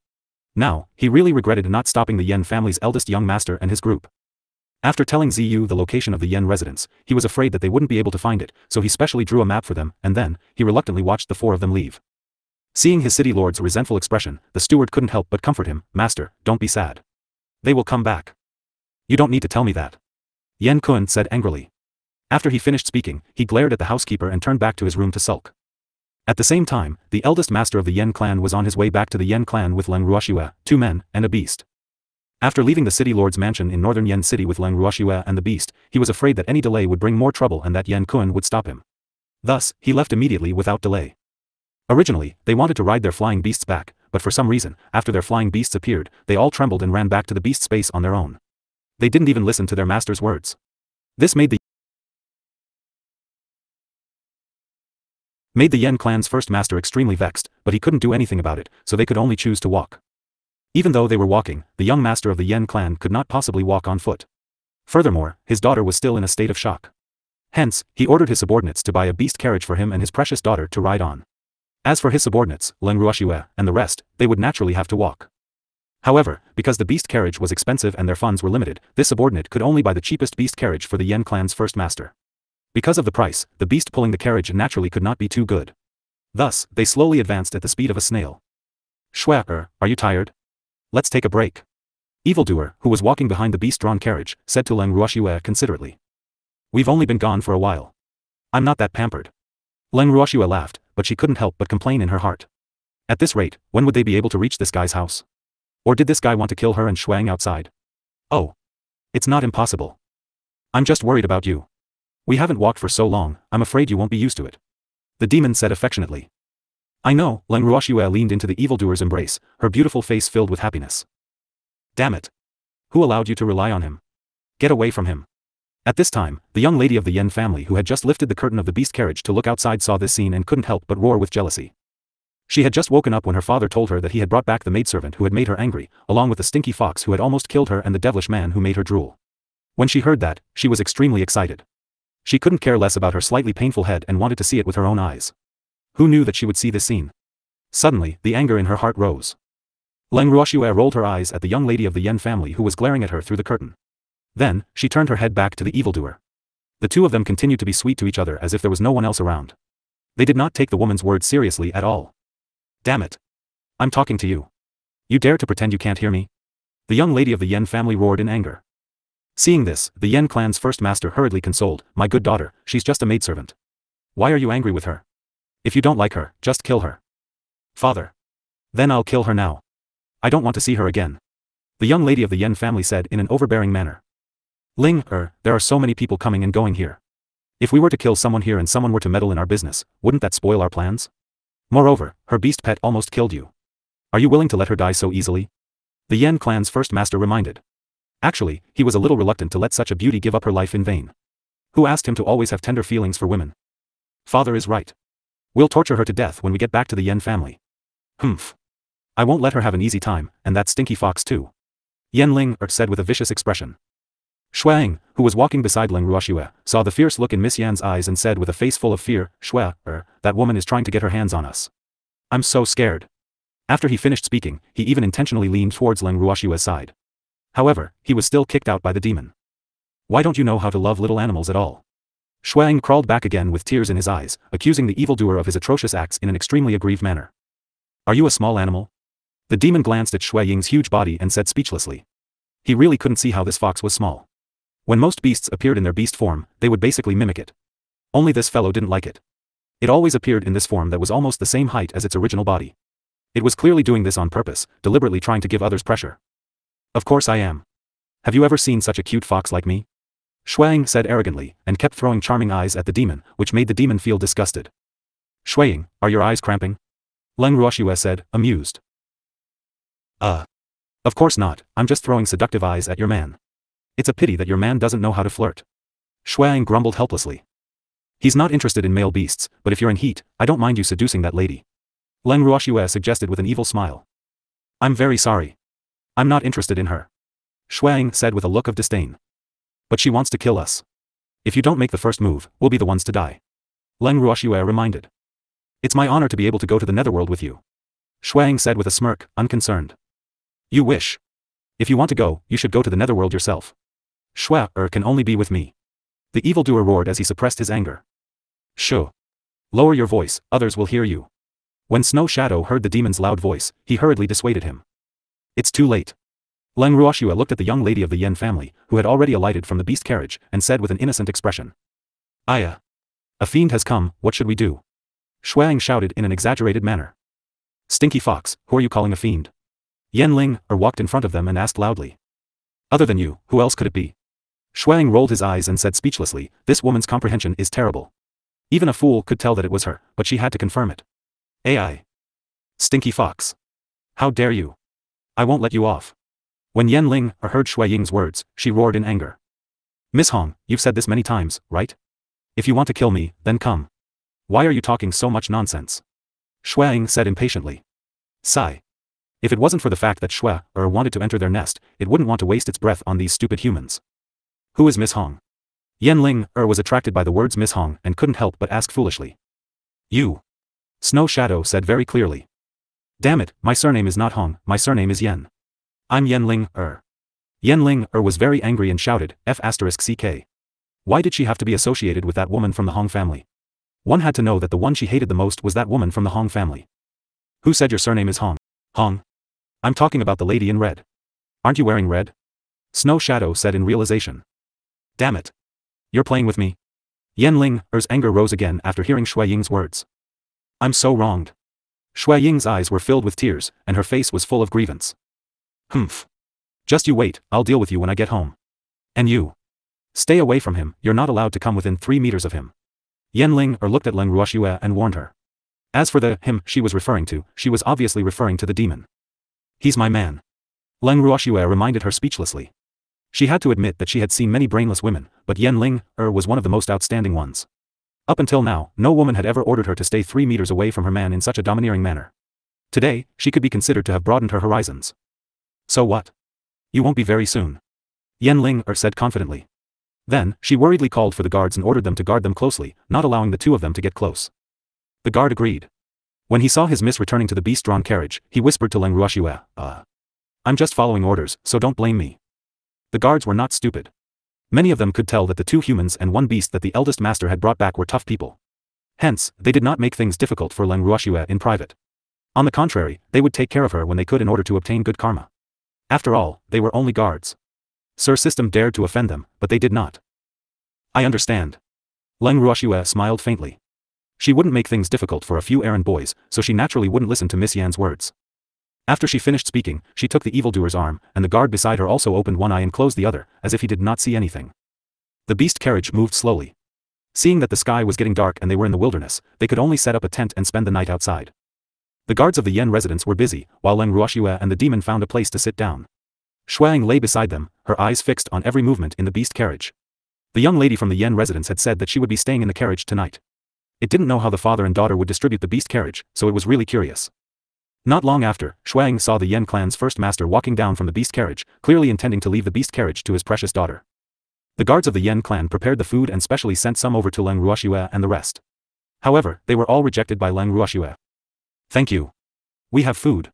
Now, he really regretted not stopping the Yan family's eldest young master and his group. After telling Ziyu the location of the Yan residence, he was afraid that they wouldn't be able to find it, so he specially drew a map for them, and then, he reluctantly watched the 4 of them leave. Seeing his city lord's resentful expression, the steward couldn't help but comfort him. Master, don't be sad. They will come back. You don't need to tell me that. Yan Kun said angrily. After he finished speaking, he glared at the housekeeper and turned back to his room to sulk. At the same time, the eldest master of the Yan clan was on his way back to the Yan clan with Leng Ruoxue, 2 men, and a beast. After leaving the city lord's mansion in northern Yan city with Leng Ruoxue and the beast, he was afraid that any delay would bring more trouble and that Yan Kun would stop him. Thus, he left immediately without delay. Originally, they wanted to ride their flying beasts back, but for some reason, after their flying beasts appeared, they all trembled and ran back to the beast space on their own. They didn't even listen to their master's words. This made the Yan clan's first master extremely vexed, but he couldn't do anything about it, so they could only choose to walk. Even though they were walking, the young master of the Yan clan could not possibly walk on foot. Furthermore, his daughter was still in a state of shock. Hence, he ordered his subordinates to buy a beast carriage for him and his precious daughter to ride on. As for his subordinates, Leng Ruoxue, and the rest, they would naturally have to walk. However, because the beast carriage was expensive and their funds were limited, this subordinate could only buy the cheapest beast carriage for the Yan clan's first master. Because of the price, the beast pulling the carriage naturally could not be too good. Thus, they slowly advanced at the speed of a snail. Shue, are you tired? Let's take a break. Evildoer, who was walking behind the beast-drawn carriage, said to Leng Ruoxue considerately. We've only been gone for a while. I'm not that pampered. Leng Ruoxue laughed, but she couldn't help but complain in her heart. At this rate, when would they be able to reach this guy's house? Or did this guy want to kill her and Shuang outside? Oh. It's not impossible. I'm just worried about you. We haven't walked for so long, I'm afraid you won't be used to it. The demon said affectionately. I know, Leng Ruoxue leaned into the evildoer's embrace, her beautiful face filled with happiness. Damn it. Who allowed you to rely on him? Get away from him. At this time, the young lady of the Yen family who had just lifted the curtain of the beast carriage to look outside saw this scene and couldn't help but roar with jealousy. She had just woken up when her father told her that he had brought back the maidservant who had made her angry, along with the stinky fox who had almost killed her and the devilish man who made her drool. When she heard that, she was extremely excited. She couldn't care less about her slightly painful head and wanted to see it with her own eyes. Who knew that she would see this scene? Suddenly, the anger in her heart rose. Leng Ruoxue rolled her eyes at the young lady of the Yen family who was glaring at her through the curtain. Then, she turned her head back to the evildoer. The two of them continued to be sweet to each other as if there was no one else around. They did not take the woman's words seriously at all. Damn it. I'm talking to you. You dare to pretend you can't hear me? The young lady of the Yen family roared in anger. Seeing this, the Yen clan's first master hurriedly consoled, my good daughter, she's just a maidservant. Why are you angry with her? If you don't like her, just kill her. Father. Then I'll kill her now. I don't want to see her again. The young lady of the Yen family said in an overbearing manner. Ling, there are so many people coming and going here. If we were to kill someone here and someone were to meddle in our business, wouldn't that spoil our plans? Moreover, her beast pet almost killed you. Are you willing to let her die so easily? The Yen clan's first master reminded. Actually, he was a little reluctant to let such a beauty give up her life in vain. Who asked him to always have tender feelings for women? Father is right. We'll torture her to death when we get back to the Yen family. Humph. I won't let her have an easy time, and that stinky fox too. Yen Ling said with a vicious expression. Shuang, who was walking beside Leng Ruoxue, saw the fierce look in Miss Yan's eyes and said with a face full of fear, Shue, that woman is trying to get her hands on us. I'm so scared. After he finished speaking, he even intentionally leaned towards Leng Ruoxue's side. However, he was still kicked out by the demon. Why don't you know how to love little animals at all? Shuang crawled back again with tears in his eyes, accusing the evildoer of his atrocious acts in an extremely aggrieved manner. Are you a small animal? The demon glanced at Shui Ying's huge body and said speechlessly. He really couldn't see how this fox was small. When most beasts appeared in their beast form, they would basically mimic it. Only this fellow didn't like it. It always appeared in this form that was almost the same height as its original body. It was clearly doing this on purpose, deliberately trying to give others pressure. Of course I am. Have you ever seen such a cute fox like me? Shuang said arrogantly, and kept throwing charming eyes at the demon, which made the demon feel disgusted. Shuang, are your eyes cramping? Leng Ruoxue said, amused. Of course not, I'm just throwing seductive eyes at your man. It's a pity that your man doesn't know how to flirt. Shuang grumbled helplessly. He's not interested in male beasts, but if you're in heat, I don't mind you seducing that lady. Leng Ruoxue suggested with an evil smile. I'm very sorry. I'm not interested in her. Shuang said with a look of disdain. But she wants to kill us. If you don't make the first move, we'll be the ones to die. Leng Ruoxue reminded. It's my honor to be able to go to the netherworld with you. Shuang said with a smirk, unconcerned. You wish. If you want to go, you should go to the netherworld yourself. Shue can only be with me. The evildoer roared as he suppressed his anger. Shoo. Lower your voice, others will hear you. When Snow Shadow heard the demon's loud voice, he hurriedly dissuaded him. It's too late. Leng Ruoxue looked at the young lady of the Yen family, who had already alighted from the beast carriage, and said with an innocent expression. Aya. A fiend has come, what should we do? Shuang shouted in an exaggerated manner. Stinky fox, who are you calling a fiend? Yen Ling walked in front of them and asked loudly. Other than you, who else could it be? Shuang rolled his eyes and said speechlessly, this woman's comprehension is terrible. Even a fool could tell that it was her, but she had to confirm it. AI. Stinky fox. How dare you? I won't let you off. When Yen Ling heard Shui Ying's words, she roared in anger. Miss Hong, you've said this many times, right? If you want to kill me, then come. Why are you talking so much nonsense? Shuang said impatiently. Sigh. If it wasn't for the fact that Shue wanted to enter their nest, it wouldn't want to waste its breath on these stupid humans. Who is Miss Hong? Yen Ling was attracted by the words Miss Hong and couldn't help but ask foolishly. You. Snow Shadow said very clearly. Damn it, my surname is not Hong, my surname is Yen. I'm Yen Ling Yen Ling was very angry and shouted, F***ck. Why did she have to be associated with that woman from the Hong family? One had to know that the one she hated the most was that woman from the Hong family. Who said your surname is Hong? Hong? I'm talking about the lady in red. Aren't you wearing red? Snow Shadow said in realization. Damn it. You're playing with me? Yen Ling's anger rose again after hearing Shui Ying's words. I'm so wronged. Shui Ying's eyes were filled with tears, and her face was full of grievance. Humph. Just you wait, I'll deal with you when I get home. And you. Stay away from him, you're not allowed to come within 3 meters of him. Leng looked at Leng Ruoxue and warned her. As for the him she was referring to, she was obviously referring to the demon. He's my man. Leng Ruoxue reminded her speechlessly. She had to admit that she had seen many brainless women, but Leng was one of the most outstanding ones. Up until now, no woman had ever ordered her to stay 3 meters away from her man in such a domineering manner. Today, she could be considered to have broadened her horizons. So what? You won't be very soon. Leng said confidently. Then, she worriedly called for the guards and ordered them to guard them closely, not allowing the two of them to get close. The guard agreed. When he saw his miss returning to the beast-drawn carriage, he whispered to Leng Ruoxue, I'm just following orders, so don't blame me. The guards were not stupid. Many of them could tell that the 2 humans and 1 beast that the eldest master had brought back were tough people. Hence, they did not make things difficult for Leng Ruoxue in private. On the contrary, they would take care of her when they could in order to obtain good karma. After all, they were only guards. Sir System dared to offend them, but they did not. I understand. Leng Ruoxue smiled faintly. She wouldn't make things difficult for a few errand boys, so she naturally wouldn't listen to Miss Yan's words. After she finished speaking, she took the evildoer's arm, and the guard beside her also opened one eye and closed the other, as if he did not see anything. The beast carriage moved slowly. Seeing that the sky was getting dark and they were in the wilderness, they could only set up a tent and spend the night outside. The guards of the Yen residence were busy, while Leng Ruoxue and the demon found a place to sit down. Shuang lay beside them, her eyes fixed on every movement in the beast carriage. The young lady from the Yen residence had said that she would be staying in the carriage tonight. It didn't know how the father and daughter would distribute the beast carriage, so it was really curious. Not long after, Shuang saw the Yen clan's first master walking down from the beast carriage, clearly intending to leave the beast carriage to his precious daughter. The guards of the Yen clan prepared the food and specially sent some over to Leng Ruoxue and the rest. However, they were all rejected by Leng Ruoxue. Thank you. We have food.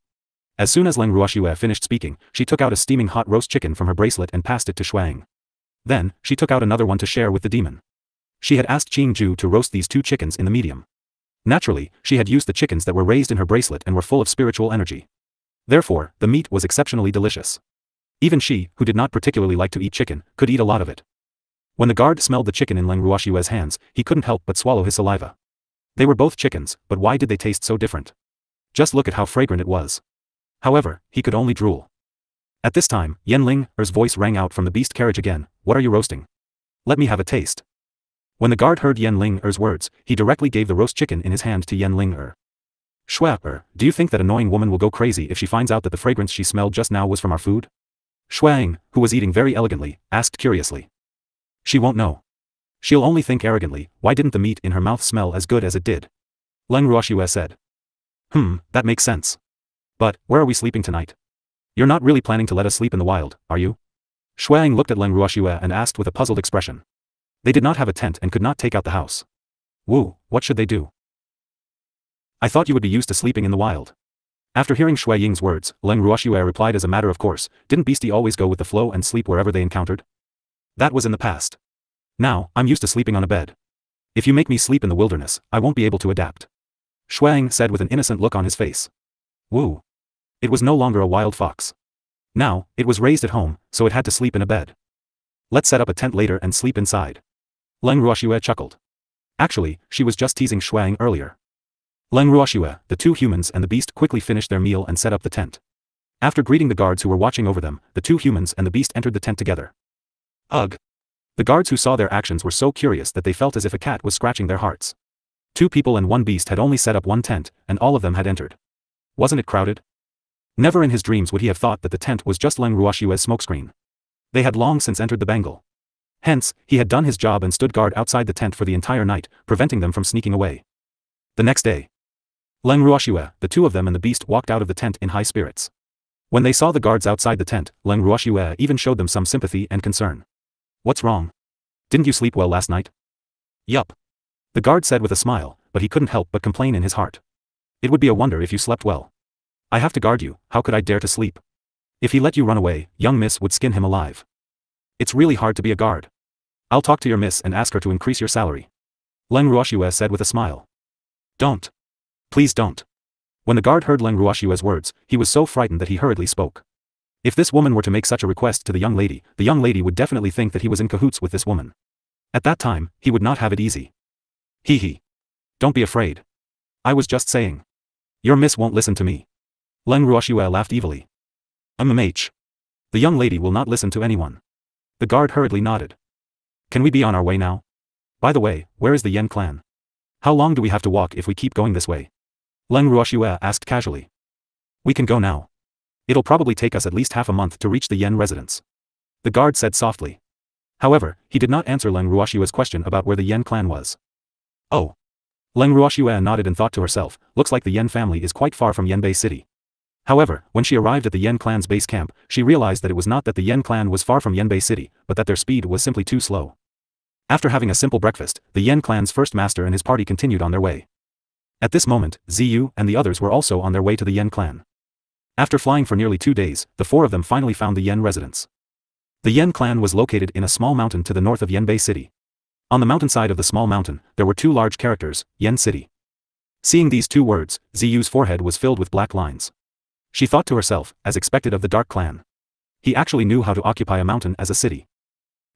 As soon as Leng Ruoxue finished speaking, she took out a steaming hot roast chicken from her bracelet and passed it to Shuang. Then, she took out another one to share with the demon. She had asked Qing Ju to roast these 2 chickens in the medium. Naturally, she had used the chickens that were raised in her bracelet and were full of spiritual energy. Therefore, the meat was exceptionally delicious. Even she, who did not particularly like to eat chicken, could eat a lot of it. When the guard smelled the chicken in Leng Ruoxue's hands, he couldn't help but swallow his saliva. They were both chickens, but why did they taste so different? Just look at how fragrant it was. However, he could only drool. At this time, Leng's voice rang out from the beast carriage again, what are you roasting? Let me have a taste. When the guard heard Leng's words, he directly gave the roast chicken in his hand to Leng. Shuang, do you think that annoying woman will go crazy if she finds out that the fragrance she smelled just now was from our food? Shuang, who was eating very elegantly, asked curiously. She won't know. She'll only think arrogantly, why didn't the meat in her mouth smell as good as it did? Leng Ruoxue said. That makes sense. But, where are we sleeping tonight? You're not really planning to let us sleep in the wild, are you? Shuang looked at Leng Ruoxue and asked with a puzzled expression. They did not have a tent and could not take out the house. Wu, what should they do? I thought you would be used to sleeping in the wild. After hearing Shui Ying's words, Leng Ruoxue replied as a matter of course, didn't Beastie always go with the flow and sleep wherever they encountered? That was in the past. Now, I'm used to sleeping on a bed. If you make me sleep in the wilderness, I won't be able to adapt. Shuang said with an innocent look on his face. Wu. It was no longer a wild fox. Now, it was raised at home, so it had to sleep in a bed. Let's set up a tent later and sleep inside. Leng Ruoxue chuckled. Actually, she was just teasing Shuang earlier. Leng Ruoxue, the 2 humans and the beast quickly finished their meal and set up the tent. After greeting the guards who were watching over them, the 2 humans and the beast entered the tent together. Ugh. The guards who saw their actions were so curious that they felt as if a cat was scratching their hearts. 2 people and 1 beast had only set up 1 tent, and all of them had entered. Wasn't it crowded? Never in his dreams would he have thought that the tent was just Leng Ruoxue's smokescreen. They had long since entered the bangle. Hence, he had done his job and stood guard outside the tent for the entire night, preventing them from sneaking away. The next day, Leng Ruoxue, the 2 of them and the beast walked out of the tent in high spirits. When they saw the guards outside the tent, Leng Ruoxue even showed them some sympathy and concern. What's wrong? Didn't you sleep well last night? Yup. The guard said with a smile, but he couldn't help but complain in his heart. It would be a wonder if you slept well. I have to guard you, how could I dare to sleep? If he let you run away, young miss would skin him alive. It's really hard to be a guard. I'll talk to your miss and ask her to increase your salary. Leng Ruoxue said with a smile. Don't. Please don't. When the guard heard Leng Ruoxue's words, he was so frightened that he hurriedly spoke. If this woman were to make such a request to the young lady would definitely think that he was in cahoots with this woman. At that time, he would not have it easy. Hee hee. Don't be afraid. I was just saying. Your miss won't listen to me. Leng Ruoxue laughed evilly. MMH. The young lady will not listen to anyone. The guard hurriedly nodded. Can we be on our way now? By the way, where is the Yen clan? How long do we have to walk if we keep going this way? Leng Ruoxue asked casually. We can go now. It'll probably take us at least half a month to reach the Yen residence. The guard said softly. However, he did not answer Leng Ruoxue's question about where the Yen clan was. Oh. Leng Ruoxue nodded and thought to herself, looks like the Yen family is quite far from Yenbei City. However, when she arrived at the Yen clan's base camp, she realized that it was not that the Yen clan was far from Yenbei City, but that their speed was simply too slow. After having a simple breakfast, the Yen clan's first master and his party continued on their way. At this moment, Ziyu and the others were also on their way to the Yen clan. After flying for nearly 2 days, the 4 of them finally found the Yen residence. The Yen clan was located in a small mountain to the north of Yenbei City. On the mountainside of the small mountain, there were 2 large characters, Yen City. Seeing these 2 words, Ziyu's forehead was filled with black lines. She thought to herself, as expected of the Dark Clan. He actually knew how to occupy a mountain as a city.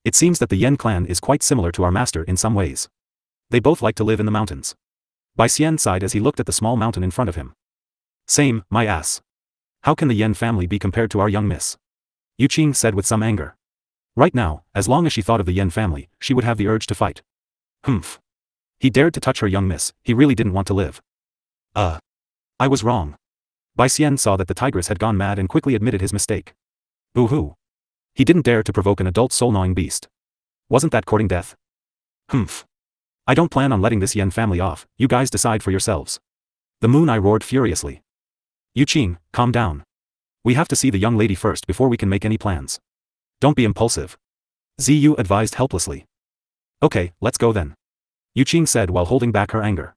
It seems that the Yen clan is quite similar to our master in some ways. They both like to live in the mountains. Bai Xian sighed as he looked at the small mountain in front of him. Same, my ass. How can the Yen family be compared to our young miss? Yu Qing said with some anger. Right now, as long as she thought of the Yen family, she would have the urge to fight. Humph. He dared to touch her young miss, he really didn't want to live. I was wrong. Bai Xian saw that the tigress had gone mad and quickly admitted his mistake. Boo-hoo. He didn't dare to provoke an adult soul-gnawing beast. Wasn't that courting death? Humph. I don't plan on letting this Yen family off, you guys decide for yourselves. The Moon Eye roared furiously. Yu Qing, calm down. We have to see the young lady first before we can make any plans. Don't be impulsive. Ziyu advised helplessly. Okay, let's go then. Yu Qing said while holding back her anger.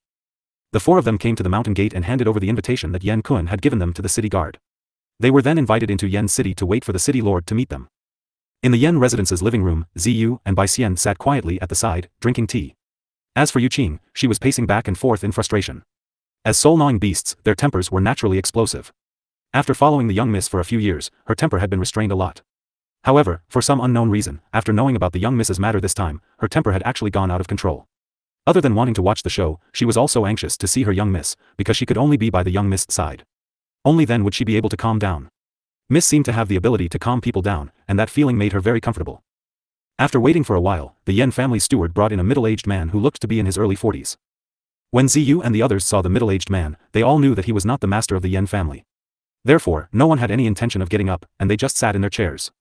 The 4 of them came to the mountain gate and handed over the invitation that Yen Kun had given them to the city guard. They were then invited into Yen City to wait for the city lord to meet them. In the Yen residence's living room, Ziyu and Bai Xian sat quietly at the side, drinking tea. As for Yu Qing, she was pacing back and forth in frustration. As soul-gnawing beasts, their tempers were naturally explosive. After following the young miss for a few years, her temper had been restrained a lot. However, for some unknown reason, after knowing about the young miss's matter this time, her temper had actually gone out of control. Other than wanting to watch the show, she was also anxious to see her young miss, because she could only be by the young miss side. Only then would she be able to calm down. Miss seemed to have the ability to calm people down, and that feeling made her very comfortable. After waiting for a while, the Yen family steward brought in a middle-aged man who looked to be in his early 40s. When Ziyu and the others saw the middle-aged man, they all knew that he was not the master of the Yen family. Therefore, no one had any intention of getting up, and they just sat in their chairs.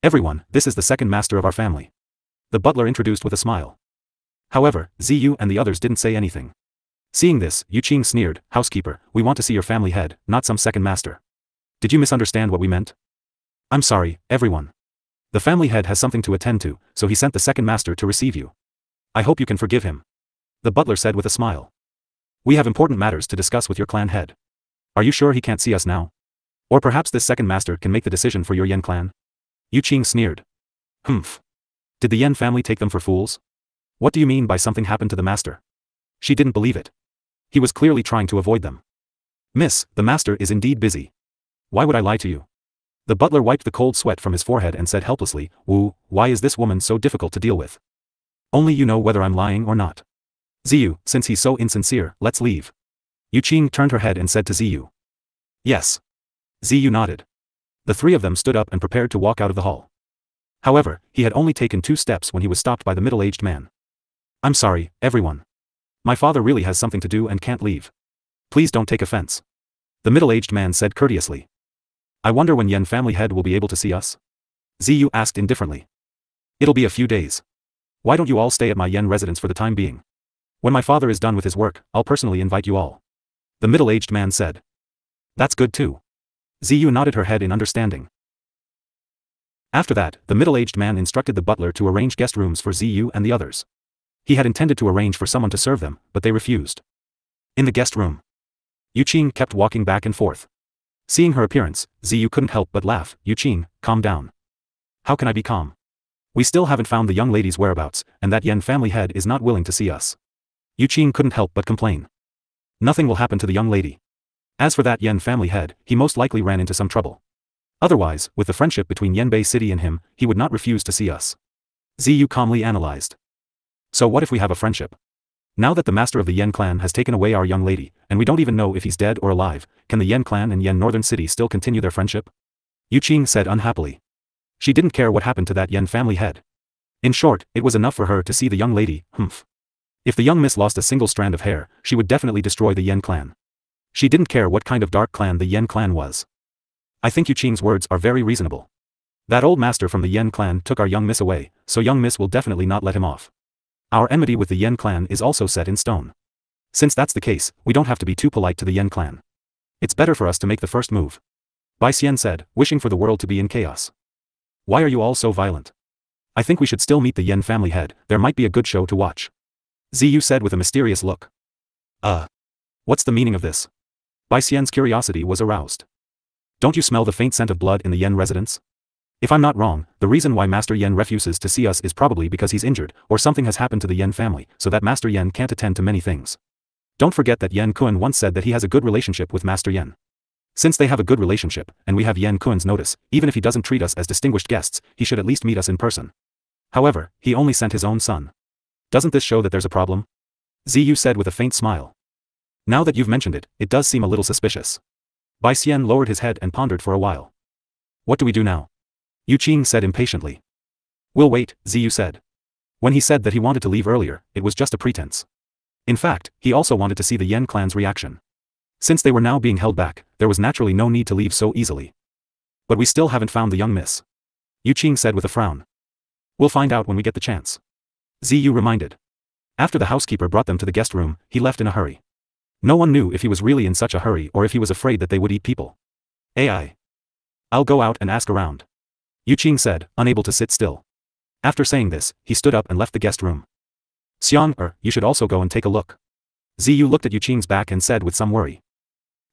Everyone, this is the second master of our family. The butler introduced with a smile. However, Ziyu and the others didn't say anything. Seeing this, Yu Qing sneered, housekeeper, we want to see your family head, not some second master. Did you misunderstand what we meant? I'm sorry, everyone. The family head has something to attend to, so he sent the second master to receive you. I hope you can forgive him. The butler said with a smile. We have important matters to discuss with your clan head. Are you sure he can't see us now? Or perhaps this second master can make the decision for your Yen clan? Yu Qing sneered. Humph. Did the Yen family take them for fools? What do you mean by something happened to the master? She didn't believe it. He was clearly trying to avoid them. Miss, the master is indeed busy. Why would I lie to you? The butler wiped the cold sweat from his forehead and said helplessly, Wu, why is this woman so difficult to deal with? Only you know whether I'm lying or not. Ziyu, since he's so insincere, let's leave. Yu Qing turned her head and said to Ziyu. Yes. Ziyu nodded. The 3 of them stood up and prepared to walk out of the hall. However, he had only taken 2 steps when he was stopped by the middle-aged man. I'm sorry, everyone. My father really has something to do and can't leave. Please don't take offense. The middle-aged man said courteously. I wonder when Yen family head will be able to see us? Ziyu asked indifferently. It'll be a few days. Why don't you all stay at my Yen residence for the time being? When my father is done with his work, I'll personally invite you all. The middle-aged man said. That's good too. Ziyu nodded her head in understanding. After that, the middle-aged man instructed the butler to arrange guest rooms for Ziyu and the others. He had intended to arrange for someone to serve them, but they refused. In the guest room, Yu Qing kept walking back and forth. Seeing her appearance, Ziyu couldn't help but laugh. Yu Qing, calm down. How can I be calm? We still haven't found the young lady's whereabouts, and that Yen family head is not willing to see us. Yu Qing couldn't help but complain. Nothing will happen to the young lady. As for that Yen family head, he most likely ran into some trouble. Otherwise, with the friendship between Yenbei City and him, he would not refuse to see us. Ziyu calmly analyzed. So what if we have a friendship? Now that the master of the Yen clan has taken away our young lady, and we don't even know if he's dead or alive, can the Yen clan and Yen Northern City still continue their friendship? Yu Qing said unhappily. She didn't care what happened to that Yen family head. In short, it was enough for her to see the young lady, humph. If the young miss lost a single strand of hair, she would definitely destroy the Yen clan. She didn't care what kind of dark clan the Yen clan was. I think Yu Qing's words are very reasonable. That old master from the Yen clan took our young miss away, so young miss will definitely not let him off. Our enmity with the Yen clan is also set in stone. Since that's the case, we don't have to be too polite to the Yen clan. It's better for us to make the first move. Bai Xian said, wishing for the world to be in chaos. Why are you all so violent? I think we should still meet the Yen family head, there might be a good show to watch. Ziyu said with a mysterious look. What's the meaning of this? Bai Xian's curiosity was aroused. Don't you smell the faint scent of blood in the Yen residence? If I'm not wrong, the reason why Master Yen refuses to see us is probably because he's injured, or something has happened to the Yen family, so that Master Yen can't attend to many things. Don't forget that Yen Kun once said that he has a good relationship with Master Yen. Since they have a good relationship, and we have Yen Kun's notice, even if he doesn't treat us as distinguished guests, he should at least meet us in person. However, he only sent his own son. Doesn't this show that there's a problem? Ziyu said with a faint smile. Now that you've mentioned it, it does seem a little suspicious. Bai Xian lowered his head and pondered for a while. What do we do now? Yu Qing said impatiently. We'll wait, Ziyu said. When he said that he wanted to leave earlier, it was just a pretense. In fact, he also wanted to see the Yen clan's reaction. Since they were now being held back, there was naturally no need to leave so easily. But we still haven't found the young miss. Yu Qing said with a frown. We'll find out when we get the chance. Ziyu reminded. After the housekeeper brought them to the guest room, he left in a hurry. No one knew if he was really in such a hurry or if he was afraid that they would eat people. I'll go out and ask around. Yu Qing said, unable to sit still. After saying this, he stood up and left the guest room. Xiang, you should also go and take a look. Ziyu looked at Yu Qing's back and said with some worry.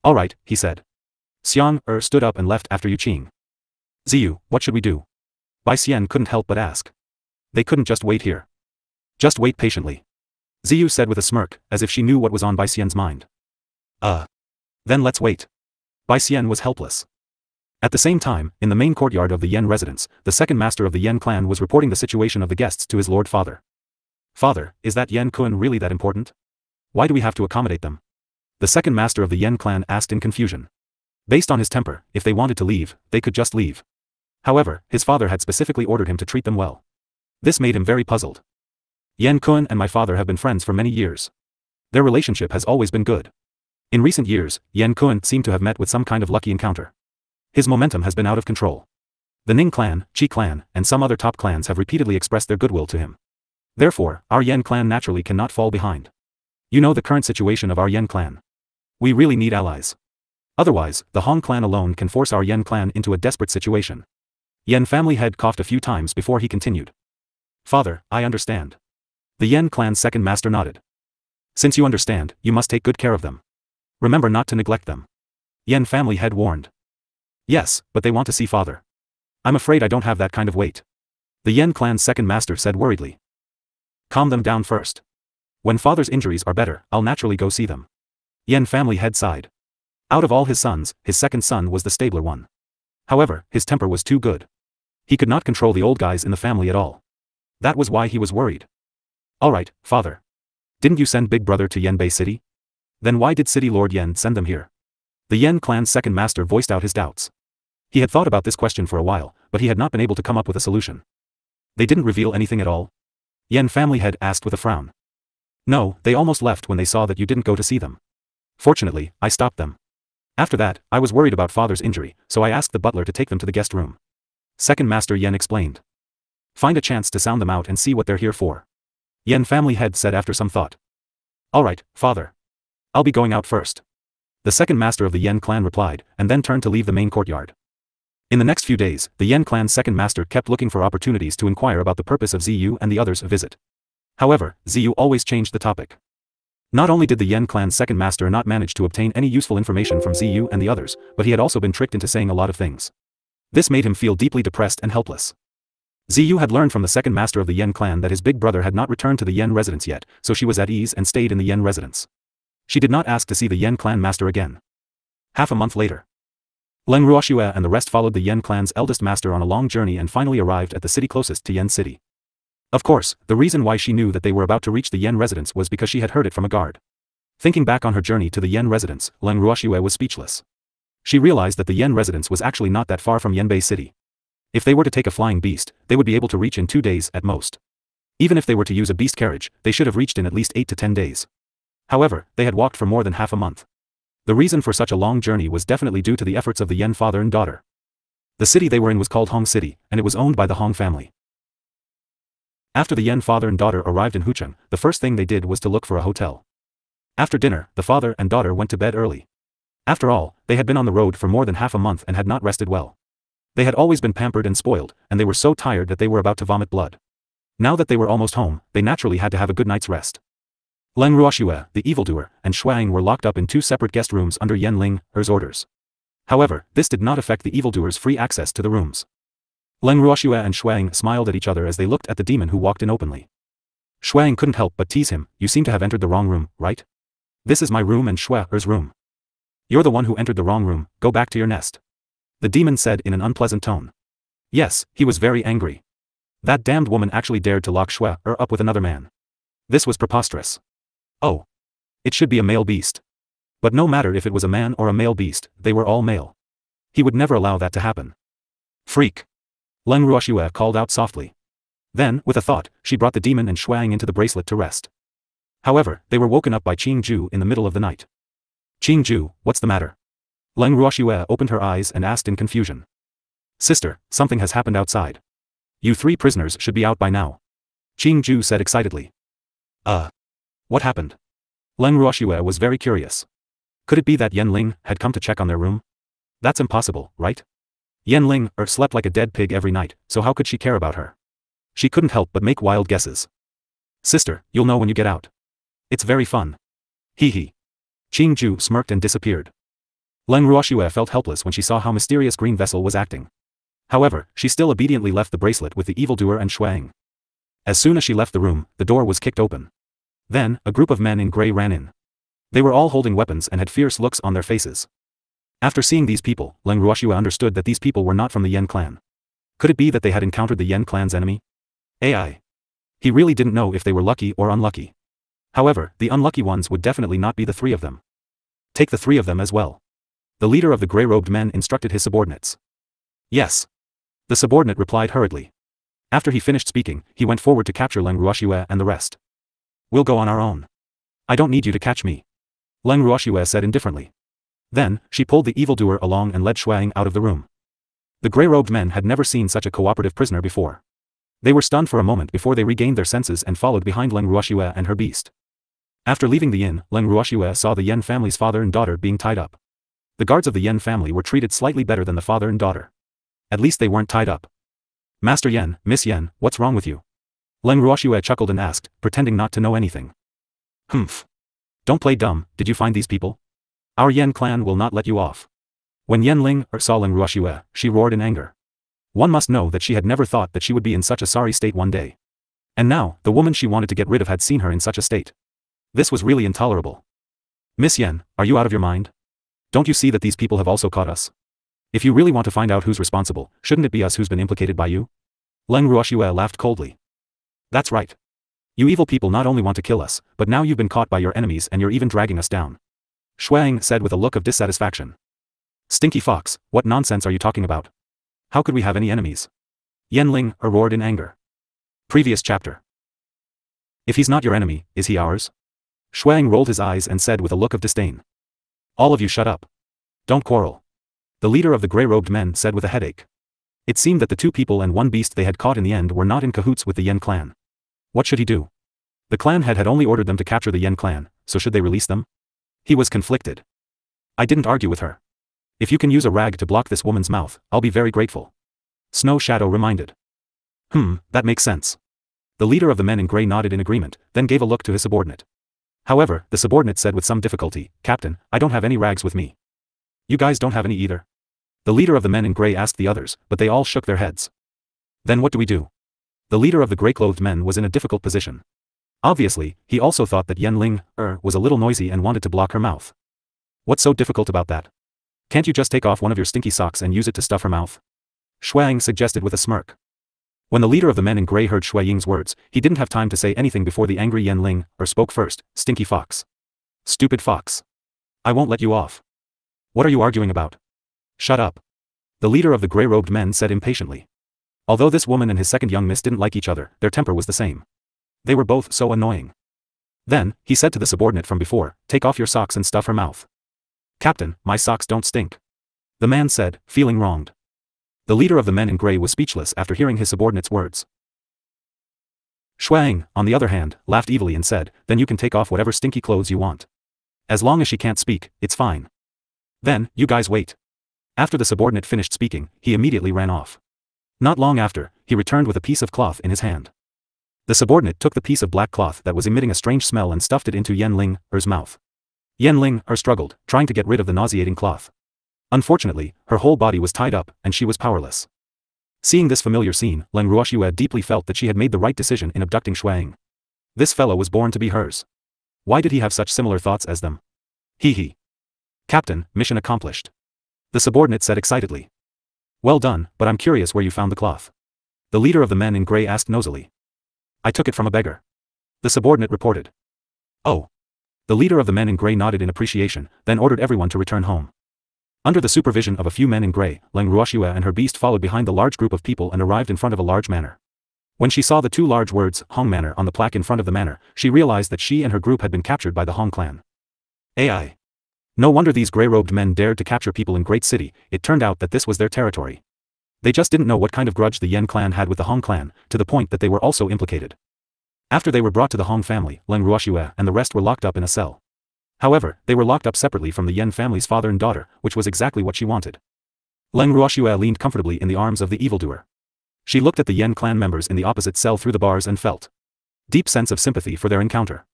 All right, he said. Xiang, stood up and left after Yu Qing. Ziyu, what should we do? Bai Xian couldn't help but ask. They couldn't just wait here. Just wait patiently. Ziyu said with a smirk, as if she knew what was on Bai Xian's mind. Then let's wait. Bai Xian was helpless. At the same time, in the main courtyard of the Yen residence, the second master of the Yen clan was reporting the situation of the guests to his lord father. Father, is that Yen Kun really that important? Why do we have to accommodate them? The second master of the Yen clan asked in confusion. Based on his temper, if they wanted to leave, they could just leave. However, his father had specifically ordered him to treat them well. This made him very puzzled. Yen Kun and my father have been friends for many years. Their relationship has always been good. In recent years, Yen Kun seemed to have met with some kind of lucky encounter. His momentum has been out of control. The Ning clan, Qi clan, and some other top clans have repeatedly expressed their goodwill to him. Therefore, our Yen clan naturally cannot fall behind. You know the current situation of our Yen clan. We really need allies. Otherwise, the Hong clan alone can force our Yen clan into a desperate situation. Yen family head coughed a few times before he continued. Father, I understand. The Yen clan's second master nodded. Since you understand, you must take good care of them. Remember not to neglect them. Yen family head warned. Yes, but they want to see father. I'm afraid I don't have that kind of weight. The Yen clan's second master said worriedly. Calm them down first. When father's injuries are better, I'll naturally go see them. Yen family head sighed. Out of all his sons, his second son was the stabler one. However, his temper was too good. He could not control the old guys in the family at all. That was why he was worried. Alright, father. Didn't you send big brother to Yenbei City? Then why did City Lord Yen send them here? The Yen clan's second master voiced out his doubts. He had thought about this question for a while, but he had not been able to come up with a solution. They didn't reveal anything at all? Yen family head asked with a frown. No, they almost left when they saw that you didn't go to see them. Fortunately, I stopped them. After that, I was worried about father's injury, so I asked the butler to take them to the guest room. Second master Yen explained. Find a chance to sound them out and see what they're here for. Yen family head said after some thought. Alright, father. I'll be going out first. The second master of the Yen clan replied, and then turned to leave the main courtyard. In the next few days, the Yen clan's second master kept looking for opportunities to inquire about the purpose of Ziyu and the others' visit. However, Ziyu always changed the topic. Not only did the Yen clan's second master not manage to obtain any useful information from Ziyu and the others, but he had also been tricked into saying a lot of things. This made him feel deeply depressed and helpless. Ziyu had learned from the second master of the Yen clan that his big brother had not returned to the Yen residence yet, so she was at ease and stayed in the Yen residence. She did not ask to see the Yen clan master again. Half a month later, Leng Ruoxue and the rest followed the Yen clan's eldest master on a long journey and finally arrived at the city closest to Yen City. Of course, the reason why she knew that they were about to reach the Yen residence was because she had heard it from a guard. Thinking back on her journey to the Yen residence, Leng Ruoxue was speechless. She realized that the Yen residence was actually not that far from Yenbei City. If they were to take a flying beast, they would be able to reach in 2 days at most. Even if they were to use a beast carriage, they should have reached in at least 8 to 10 days. However, they had walked for more than half a month. The reason for such a long journey was definitely due to the efforts of the Yen father and daughter. The city they were in was called Hong City, and it was owned by the Hong family. After the Yen father and daughter arrived in Hucheng, the first thing they did was to look for a hotel. After dinner, the father and daughter went to bed early. After all, they had been on the road for more than half a month and had not rested well. They had always been pampered and spoiled, and they were so tired that they were about to vomit blood. Now that they were almost home, they naturally had to have a good night's rest. Leng Ruoxue, the evildoer, and Shuang were locked up in 2 separate guest rooms under Yen Ling Er's orders. However, this did not affect the evildoer's free access to the rooms. Leng Ruoxue and Shuang smiled at each other as they looked at the demon who walked in openly. Shuang couldn't help but tease him, "You seem to have entered the wrong room, right? This is my room and Shui Er's room. You're the one who entered the wrong room, go back to your nest." The demon said in an unpleasant tone. Yes, he was very angry. That damned woman actually dared to lock Shui Er up with another man. This was preposterous. Oh. It should be a male beast. But no matter if it was a man or a male beast, they were all male. He would never allow that to happen. Freak. Leng Ruoxue called out softly. Then, with a thought, she brought the demon and Shuang into the bracelet to rest. However, they were woken up by Qingju in the middle of the night. "Qingju, what's the matter?" Leng Ruoxue opened her eyes and asked in confusion. "Sister, something has happened outside. You 3 prisoners should be out by now," Qingju said excitedly. What happened?" Leng Ruoxue was very curious. Could it be that Yen Ling had come to check on their room? That's impossible, right? Yen Ling slept like a dead pig every night, so how could she care about her? She couldn't help but make wild guesses. "Sister, you'll know when you get out. It's very fun. Hee hee." Qingju smirked and disappeared. Leng Ruoxue felt helpless when she saw how mysterious Green Vessel was acting. However, she still obediently left the bracelet with the evildoer and Shuang. As soon as she left the room, the door was kicked open. Then, a group of men in grey ran in. They were all holding weapons and had fierce looks on their faces. After seeing these people, Leng Ruoxue understood that these people were not from the Yen clan. Could it be that they had encountered the Yen clan's enemy? AI. He really didn't know if they were lucky or unlucky. However, the unlucky ones would definitely not be the 3 of them. Take the 3 of them as well. The leader of the grey-robed men instructed his subordinates. Yes. The subordinate replied hurriedly. After he finished speaking, he went forward to capture Leng Ruoxue and the rest. "We'll go on our own. I don't need you to catch me," Leng Ruoxue said indifferently. Then, she pulled the evildoer along and led Shuang out of the room. The grey-robed men had never seen such a cooperative prisoner before. They were stunned for a moment before they regained their senses and followed behind Leng Ruoxue and her beast. After leaving the inn, Leng Ruoxue saw the Yen family's father and daughter being tied up. The guards of the Yen family were treated slightly better than the father and daughter. At least they weren't tied up. "Master Yen, Miss Yen, what's wrong with you?" Leng Ruoxue chuckled and asked, pretending not to know anything. "Humph. Don't play dumb, did you find these people? Our Yen clan will not let you off." When Yen Ling saw Leng Ruoxue, she roared in anger. One must know that she had never thought that she would be in such a sorry state one day. And now, the woman she wanted to get rid of had seen her in such a state. This was really intolerable. "Miss Yen, are you out of your mind? Don't you see that these people have also caught us? If you really want to find out who's responsible, shouldn't it be us who's been implicated by you?" Leng Ruoxue laughed coldly. "That's right. You evil people not only want to kill us, but now you've been caught by your enemies and you're even dragging us down," Shuang said with a look of dissatisfaction. "Stinky fox, what nonsense are you talking about? How could we have any enemies?" Yen Ling roared in anger. Previous chapter. "If he's not your enemy, is he ours?" Shuang rolled his eyes and said with a look of disdain. "All of you shut up. Don't quarrel," the leader of the grey-robed men said with a headache. It seemed that the 2 people and 1 beast they had caught in the end were not in cahoots with the Yen clan. What should he do? The clan head had only ordered them to capture the Yen clan, so should they release them? He was conflicted. "I didn't argue with her. If you can use a rag to block this woman's mouth, I'll be very grateful," Snow Shadow reminded. That makes sense." The leader of the men in grey nodded in agreement, then gave a look to his subordinate. However, the subordinate said with some difficulty, "Captain, I don't have any rags with me." "You guys don't have any either?" The leader of the men in grey asked the others, but they all shook their heads. "Then what do we do?" The leader of the grey-clothed men was in a difficult position. Obviously, he also thought that Yen Ling was a little noisy and wanted to block her mouth. "What's so difficult about that? Can't you just take off one of your stinky socks and use it to stuff her mouth?" Shuang suggested with a smirk. When the leader of the men in grey heard Shui Ying's words, he didn't have time to say anything before the angry Leng Ruoxue spoke first. Stinky fox. Stupid fox. I won't let you off. What are you arguing about? Shut up. The leader of the grey-robed men said impatiently. Although this woman and his second young miss didn't like each other, their temper was the same. They were both so annoying. Then, he said to the subordinate from before, take off your socks and stuff her mouth. Captain, my socks don't stink. The man said, feeling wronged. The leader of the men in grey was speechless after hearing his subordinate's words. Shuang, on the other hand, laughed evilly and said, then you can take off whatever stinky clothes you want. As long as she can't speak, it's fine. Then, you guys wait. After the subordinate finished speaking, he immediately ran off. Not long after, he returned with a piece of cloth in his hand. The subordinate took the piece of black cloth that was emitting a strange smell and stuffed it into Leng Ruoxue's mouth. Leng Ruoxue struggled, trying to get rid of the nauseating cloth. Unfortunately, her whole body was tied up, and she was powerless. Seeing this familiar scene, Leng Ruoxue deeply felt that she had made the right decision in abducting Shuang. This fellow was born to be hers. Why did he have such similar thoughts as them? Hee. Captain, mission accomplished. The subordinate said excitedly. Well done, but I'm curious where you found the cloth. The leader of the men in grey asked nosily. I took it from a beggar. The subordinate reported. Oh. The leader of the men in grey nodded in appreciation, then ordered everyone to return home. Under the supervision of a few men in grey, Leng Ruoxue and her beast followed behind the large group of people and arrived in front of a large manor. When she saw the two large words, Hong Manor, on the plaque in front of the manor, she realized that she and her group had been captured by the Hong clan. AI. No wonder these grey-robed men dared to capture people in Great City, it turned out that this was their territory. They just didn't know what kind of grudge the Yen clan had with the Hong clan, to the point that they were also implicated. After they were brought to the Hong family, Leng Ruoxue and the rest were locked up in a cell. However, they were locked up separately from the Yen family's father and daughter, which was exactly what she wanted. Leng Ruoxue leaned comfortably in the arms of the evildoer. She looked at the Yen clan members in the opposite cell through the bars and felt deep sense of sympathy for their encounter.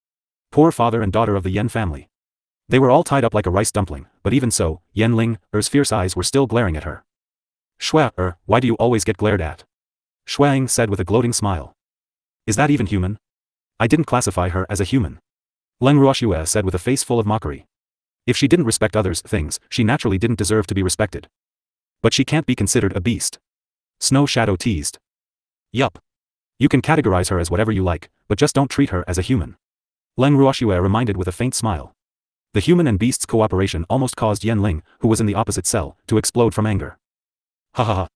Poor father and daughter of the Yen family. They were all tied up like a rice dumpling, but even so, Leng Ruoxue's fierce eyes were still glaring at her. Shui, why do you always get glared at? Shuang said with a gloating smile. Is that even human? I didn't classify her as a human. Leng Ruoxue said with a face full of mockery. If she didn't respect others' things, she naturally didn't deserve to be respected. But she can't be considered a beast. Snow Shadow teased. Yup. You can categorize her as whatever you like, but just don't treat her as a human. Leng Ruoxue reminded with a faint smile. The human and beast's cooperation almost caused Leng, who was in the opposite cell, to explode from anger. Ha ha ha.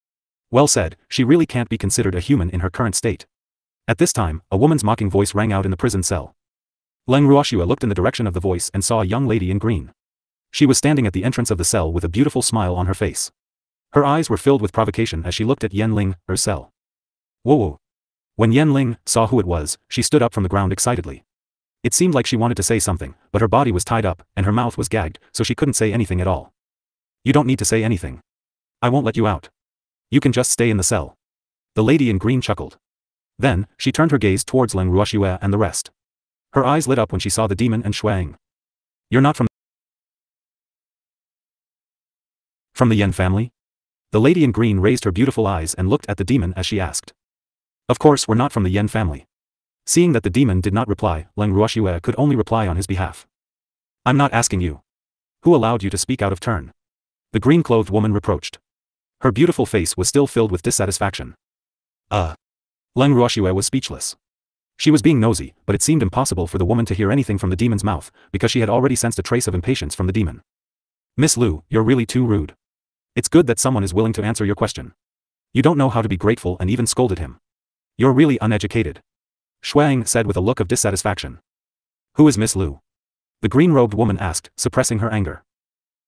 Well said, she really can't be considered a human in her current state. At this time, a woman's mocking voice rang out in the prison cell. Leng Ruoxue looked in the direction of the voice and saw a young lady in green. She was standing at the entrance of the cell with a beautiful smile on her face. Her eyes were filled with provocation as she looked at Leng Ruoxue's cell. Whoa. When Leng Ruoxue saw who it was, she stood up from the ground excitedly. It seemed like she wanted to say something, but her body was tied up, and her mouth was gagged, so she couldn't say anything at all. You don't need to say anything. I won't let you out. You can just stay in the cell. The lady in green chuckled. Then, she turned her gaze towards Leng Ruoxue and the rest. Her eyes lit up when she saw the demon and Shuang. You're not from the Yen family? The lady in green raised her beautiful eyes and looked at the demon as she asked. Of course we're not from the Yen family. Seeing that the demon did not reply, Leng Ruoxue could only reply on his behalf. I'm not asking you. Who allowed you to speak out of turn? The green-clothed woman reproached. Her beautiful face was still filled with dissatisfaction. Leng Ruoxue was speechless. She was being nosy, but it seemed impossible for the woman to hear anything from the demon's mouth, because she had already sensed a trace of impatience from the demon. Miss Lu, you're really too rude. It's good that someone is willing to answer your question. You don't know how to be grateful and even scolded him. You're really uneducated. Shuang said with a look of dissatisfaction. Who is Miss Lu? The green-robed woman asked, suppressing her anger.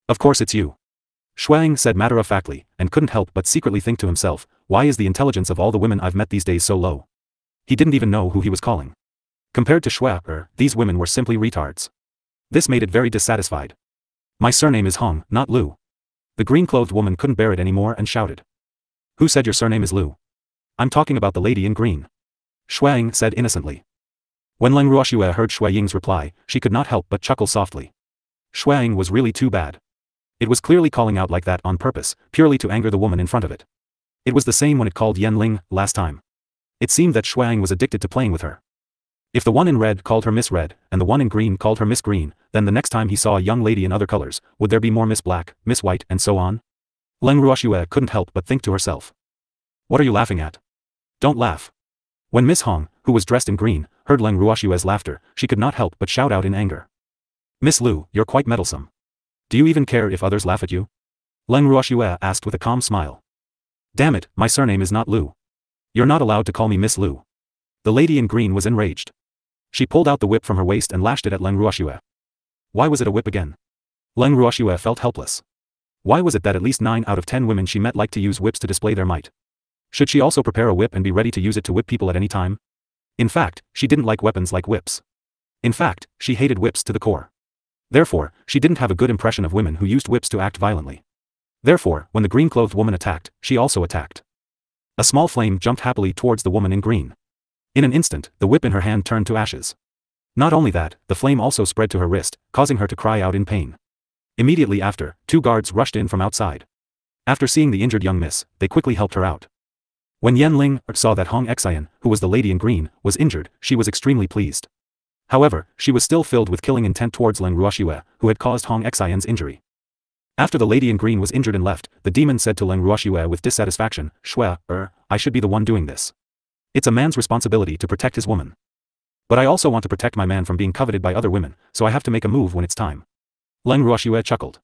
Of course it's you. Shuang said matter-of-factly, and couldn't help but secretly think to himself, why is the intelligence of all the women I've met these days so low? He didn't even know who he was calling. Compared to Shui, these women were simply retards. This made it very dissatisfied. My surname is Hong, not Lu. The green-clothed woman couldn't bear it anymore and shouted. Who said your surname is Lu? I'm talking about the lady in green. Shuang said innocently. When Leng Ruoxue heard Shui Ying's reply, she could not help but chuckle softly. Shuang was really too bad. It was clearly calling out like that on purpose, purely to anger the woman in front of it. It was the same when it called Leng last time. It seemed that Shuang was addicted to playing with her. If the one in red called her Miss Red, and the one in green called her Miss Green, then the next time he saw a young lady in other colors, would there be more Miss Black, Miss White, and so on? Leng Ruoxue couldn't help but think to herself. What are you laughing at? Don't laugh. When Miss Hong, who was dressed in green, heard Leng Ruoxue's laughter, she could not help but shout out in anger. Miss Lu, you're quite meddlesome. Do you even care if others laugh at you? Leng Ruoxue asked with a calm smile. Damn it, my surname is not Lu. You're not allowed to call me Miss Lu. The lady in green was enraged. She pulled out the whip from her waist and lashed it at Leng Ruoxue. Why was it a whip again? Leng Ruoxue felt helpless. Why was it that at least 9 out of 10 women she met liked to use whips to display their might? Should she also prepare a whip and be ready to use it to whip people at any time? In fact, she didn't like weapons like whips. In fact, she hated whips to the core. Therefore, she didn't have a good impression of women who used whips to act violently. Therefore, when the green-clothed woman attacked, she also attacked. A small flame jumped happily towards the woman in green. In an instant, the whip in her hand turned to ashes. Not only that, the flame also spread to her wrist, causing her to cry out in pain. Immediately after, 2 guards rushed in from outside. After seeing the injured young miss, they quickly helped her out. When Leng Ruoxue saw that Hong Xian, who was the lady in green, was injured, she was extremely pleased. However, she was still filled with killing intent towards Leng Ruoxue, who had caused Hong Xian's injury. After the lady in green was injured and left, the demon said to Leng Ruoxue with dissatisfaction, Shue, I should be the one doing this. It's a man's responsibility to protect his woman. But I also want to protect my man from being coveted by other women, so I have to make a move when it's time. Leng Ruoxue chuckled.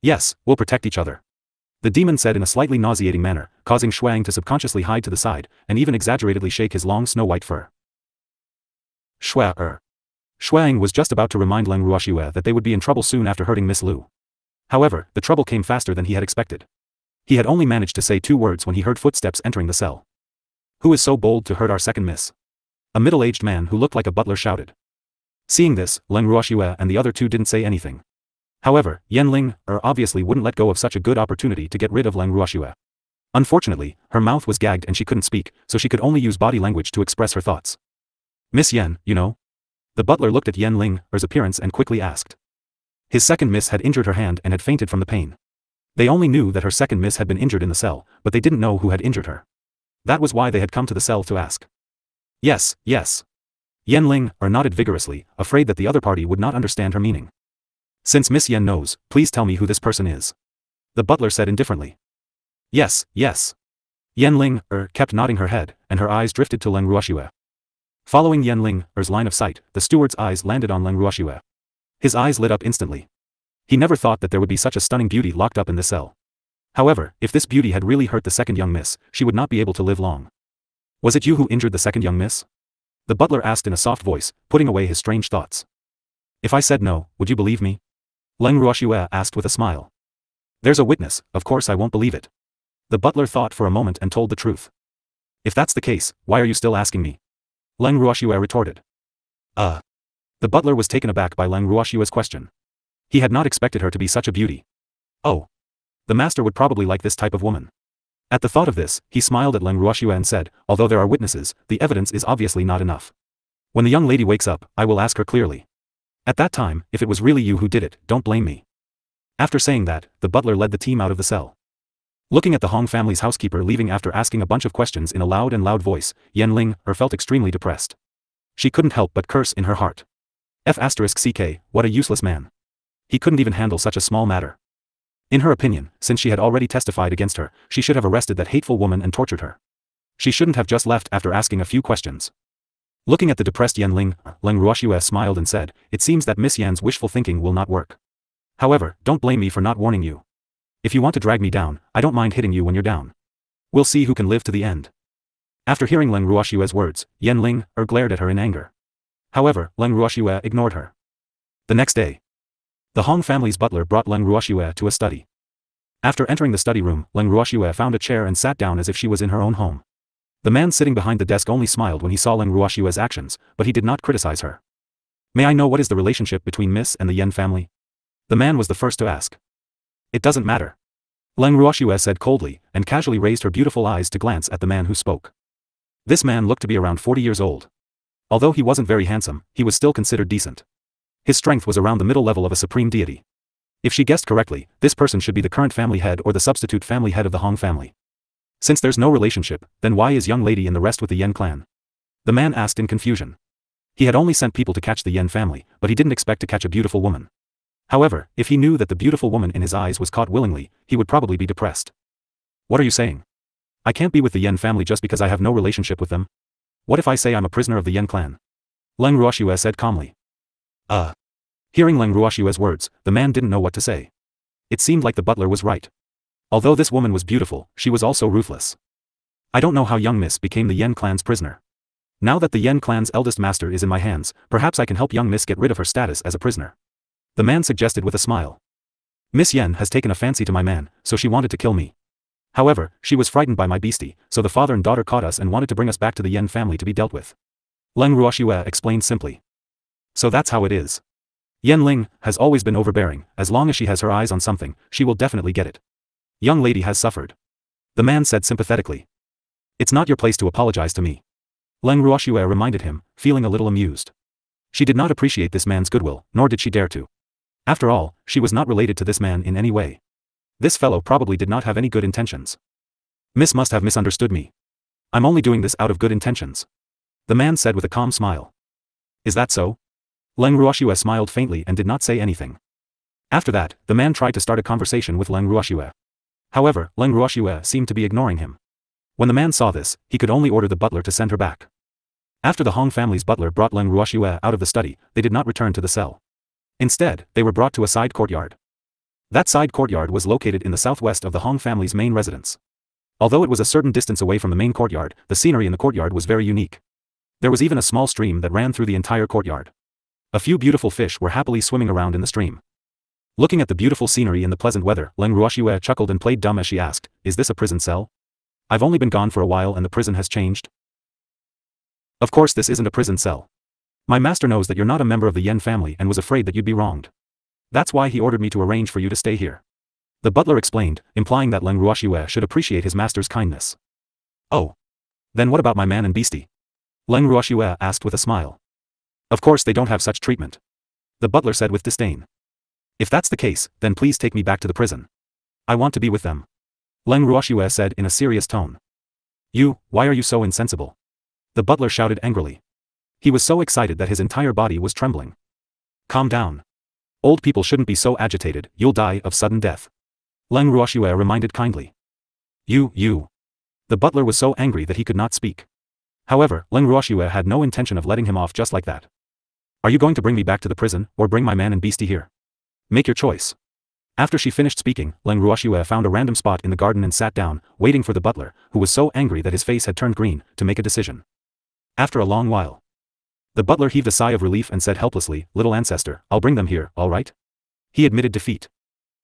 Yes, we'll protect each other. The demon said in a slightly nauseating manner, causing Shuang to subconsciously hide to the side, and even exaggeratedly shake his long snow-white fur. Shuang was just about to remind Leng Ruoxue that they would be in trouble soon after hurting Miss Lu. However, the trouble came faster than he had expected. He had only managed to say 2 words when he heard footsteps entering the cell. Who is so bold to hurt our second miss? A middle-aged man who looked like a butler shouted. Seeing this, Leng Ruoxue and the other 2 didn't say anything. However, Ling obviously wouldn't let go of such a good opportunity to get rid of Leng Ruoxue. Unfortunately, her mouth was gagged and she couldn't speak, so she could only use body language to express her thoughts. Miss Yen, you know? The butler looked at Ling's appearance and quickly asked. His second miss had injured her hand and had fainted from the pain. They only knew that her second miss had been injured in the cell, but they didn't know who had injured her. That was why they had come to the cell to ask. Yes. Ling nodded vigorously, afraid that the other party would not understand her meaning. Since Miss Yen knows, please tell me who this person is. The butler said indifferently. Yes. Ling kept nodding her head, and her eyes drifted to Leng Ruoxue. Following Ling's line of sight, the steward's eyes landed on Leng Ruoxue. His eyes lit up instantly. He never thought that there would be such a stunning beauty locked up in this cell. However, if this beauty had really hurt the second young miss, she would not be able to live long. Was it you who injured the second young miss? The butler asked in a soft voice, putting away his strange thoughts. If I said no, would you believe me? Leng Ruoxue asked with a smile. There's a witness, of course I won't believe it. The butler thought for a moment and told the truth. If that's the case, why are you still asking me? Leng Ruoxue retorted. The butler was taken aback by Leng Ruoxue's question. He had not expected her to be such a beauty. Oh. The master would probably like this type of woman. At the thought of this, he smiled at Leng Ruoxue and said, although there are witnesses, the evidence is obviously not enough. When the young lady wakes up, I will ask her clearly. At that time, if it was really you who did it, don't blame me. After saying that, the butler led the team out of the cell. Looking at the Hong family's housekeeper leaving after asking a bunch of questions in a loud voice, Ling felt extremely depressed. She couldn't help but curse in her heart. F***ck, what a useless man. He couldn't even handle such a small matter. In her opinion, since she had already testified against her, she should have arrested that hateful woman and tortured her. She shouldn't have just left after asking a few questions. Looking at the depressed Leng Ruoxue smiled and said, it seems that Miss Yan's wishful thinking will not work. However, don't blame me for not warning you. If you want to drag me down, I don't mind hitting you when you're down. We'll see who can live to the end. After hearing Leng Ruoxue's words, Ling glared at her in anger. However, Leng Ruoxue ignored her. The next day, the Hong family's butler brought Leng Ruoxue to a study. After entering the study room, Leng Ruoxue found a chair and sat down as if she was in her own home. The man sitting behind the desk only smiled when he saw Leng Ruoxue's actions, but he did not criticize her. May I know what is the relationship between Miss and the Yen family? The man was the first to ask. It doesn't matter. Leng Ruoxue said coldly, and casually raised her beautiful eyes to glance at the man who spoke. This man looked to be around 40 years old. Although he wasn't very handsome, he was still considered decent. His strength was around the middle level of a supreme deity. If she guessed correctly, this person should be the current family head or the substitute family head of the Hong family. Since there's no relationship, then why is young lady in the rest with the Yen clan? The man asked in confusion. He had only sent people to catch the Yen family, but he didn't expect to catch a beautiful woman. However, if he knew that the beautiful woman in his eyes was caught willingly, he would probably be depressed. What are you saying? I can't be with the Yen family just because I have no relationship with them. What if I say I'm a prisoner of the Yen clan? Leng Ruoxue said calmly. Hearing Leng Ruoxue's words, the man didn't know what to say. It seemed like the butler was right. Although this woman was beautiful, she was also ruthless. I don't know how young Miss became the Yen clan's prisoner. Now that the Yen clan's eldest master is in my hands, perhaps I can help young Miss get rid of her status as a prisoner. The man suggested with a smile. Miss Yen has taken a fancy to my man, so she wanted to kill me. However, she was frightened by my beastie, so the father and daughter caught us and wanted to bring us back to the Yen family to be dealt with. Leng Ruoxue explained simply. So that's how it is. Yen Ling has always been overbearing. As long as she has her eyes on something, she will definitely get it. Young lady has suffered. The man said sympathetically. It's not your place to apologize to me. Leng Ruoxue reminded him, feeling a little amused. She did not appreciate this man's goodwill, nor did she dare to. After all, she was not related to this man in any way. This fellow probably did not have any good intentions. Miss must have misunderstood me. I'm only doing this out of good intentions. The man said with a calm smile. Is that so? Leng Ruoxue smiled faintly and did not say anything. After that, the man tried to start a conversation with Leng Ruoxue. However, Leng Ruoxue seemed to be ignoring him. When the man saw this, he could only order the butler to send her back. After the Hong family's butler brought Leng Ruoxue out of the study, they did not return to the cell. Instead, they were brought to a side courtyard. That side courtyard was located in the southwest of the Hong family's main residence. Although it was a certain distance away from the main courtyard, the scenery in the courtyard was very unique. There was even a small stream that ran through the entire courtyard. A few beautiful fish were happily swimming around in the stream. Looking at the beautiful scenery in the pleasant weather, Leng Ruoxue chuckled and played dumb as she asked, "Is this a prison cell? I've only been gone for a while and the prison has changed?" Of course this isn't a prison cell. My master knows that you're not a member of the Yen family and was afraid that you'd be wronged. That's why he ordered me to arrange for you to stay here. The butler explained, implying that Leng Ruoxue should appreciate his master's kindness. Oh. Then what about my man and beastie? Leng Ruoxue asked with a smile. Of course they don't have such treatment. The butler said with disdain. If that's the case, then please take me back to the prison. I want to be with them. Leng Ruoxue said in a serious tone. Why are you so insensible? The butler shouted angrily. He was so excited that his entire body was trembling. Calm down. Old people shouldn't be so agitated, you'll die of sudden death. Leng Ruoxue reminded kindly. You. The butler was so angry that he could not speak. However, Leng Ruoxue had no intention of letting him off just like that. Are you going to bring me back to the prison, or bring my man and beastie here? Make your choice. After she finished speaking, Leng Ruoxue found a random spot in the garden and sat down, waiting for the butler, who was so angry that his face had turned green, to make a decision. After a long while, the butler heaved a sigh of relief and said helplessly, "Little ancestor, I'll bring them here, all right?" He admitted defeat.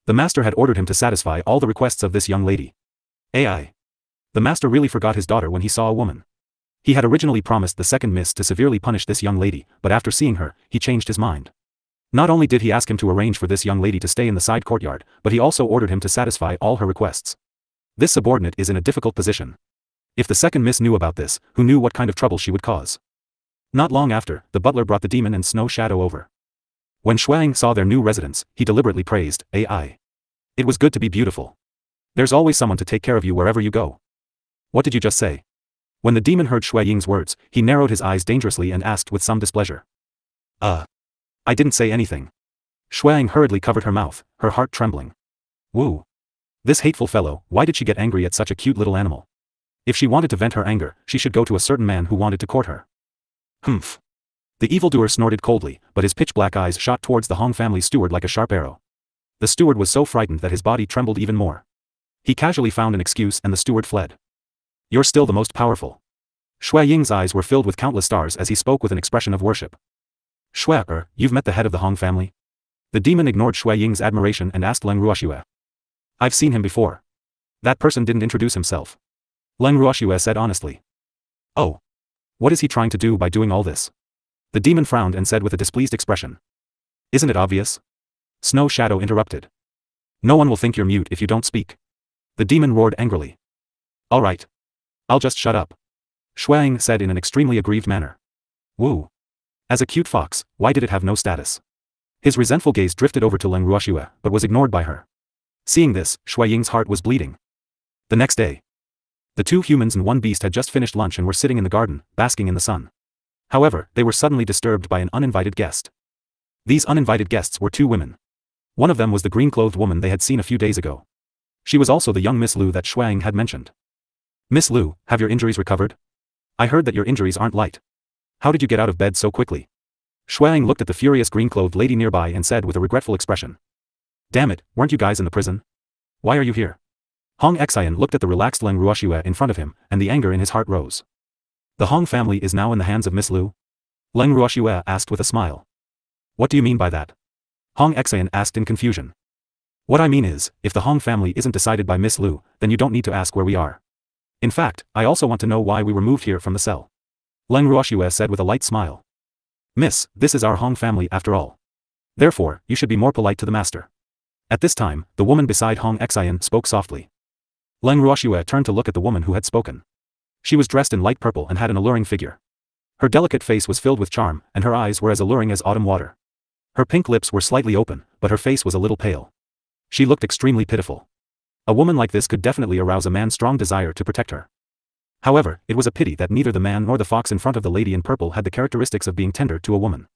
The master had ordered him to satisfy all the requests of this young lady. AI. The master really forgot his daughter when he saw a woman. He had originally promised the second miss to severely punish this young lady, but after seeing her, he changed his mind. Not only did he ask him to arrange for this young lady to stay in the side courtyard, but he also ordered him to satisfy all her requests. This subordinate is in a difficult position. If the second miss knew about this, who knew what kind of trouble she would cause? Not long after, the butler brought the demon and snow shadow over. When Shuang saw their new residence, he deliberately praised, AI. It was good to be beautiful. There's always someone to take care of you wherever you go. What did you just say? When the demon heard Shui Ying's words, he narrowed his eyes dangerously and asked with some displeasure. I didn't say anything. Shui Ying hurriedly covered her mouth, her heart trembling. Woo. This hateful fellow, why did she get angry at such a cute little animal? If she wanted to vent her anger, she should go to a certain man who wanted to court her. Humph. The evildoer snorted coldly, but his pitch-black eyes shot towards the Hong family steward like a sharp arrow. The steward was so frightened that his body trembled even more. He casually found an excuse and the steward fled. You're still the most powerful. Shui Ying's eyes were filled with countless stars as he spoke with an expression of worship. Shui, you've met the head of the Hong family? The demon ignored Shui Ying's admiration and asked Leng Ruoxue. I've seen him before. That person didn't introduce himself. Leng Ruoxue said honestly. Oh. What is he trying to do by doing all this? The demon frowned and said with a displeased expression. Isn't it obvious? Snow Shadow interrupted. No one will think you're mute if you don't speak. The demon roared angrily. All right. I'll just shut up. Shuang said in an extremely aggrieved manner. Woo. As a cute fox, why did it have no status? His resentful gaze drifted over to Leng Ruoxue, but was ignored by her. Seeing this, Shui Ying's heart was bleeding. The next day, the two humans and one beast had just finished lunch and were sitting in the garden, basking in the sun. However, they were suddenly disturbed by an uninvited guest. These uninvited guests were two women. One of them was the green-clothed woman they had seen a few days ago. She was also the young Miss Lu that Shuang had mentioned. Miss Lu, have your injuries recovered? I heard that your injuries aren't light. How did you get out of bed so quickly? Shuang looked at the furious green-clothed lady nearby and said with a regretful expression. Damn it, weren't you guys in the prison? Why are you here? Hong Xian looked at the relaxed Leng Ruoxue in front of him, and the anger in his heart rose. The Hong family is now in the hands of Miss Lu? Leng Ruoxue asked with a smile. What do you mean by that? Hong Xian asked in confusion. What I mean is, if the Hong family isn't decided by Miss Lu, then you don't need to ask where we are. In fact, I also want to know why we were moved here from the cell. Leng Ruoxue said with a light smile. Miss, this is our Hong family after all. Therefore, you should be more polite to the master. At this time, the woman beside Hong Xian spoke softly. Leng Ruoxue turned to look at the woman who had spoken. She was dressed in light purple and had an alluring figure. Her delicate face was filled with charm, and her eyes were as alluring as autumn water. Her pink lips were slightly open, but her face was a little pale. She looked extremely pitiful. A woman like this could definitely arouse a man's strong desire to protect her. However, it was a pity that neither the man nor the fox in front of the lady in purple had the characteristics of being tender to a woman.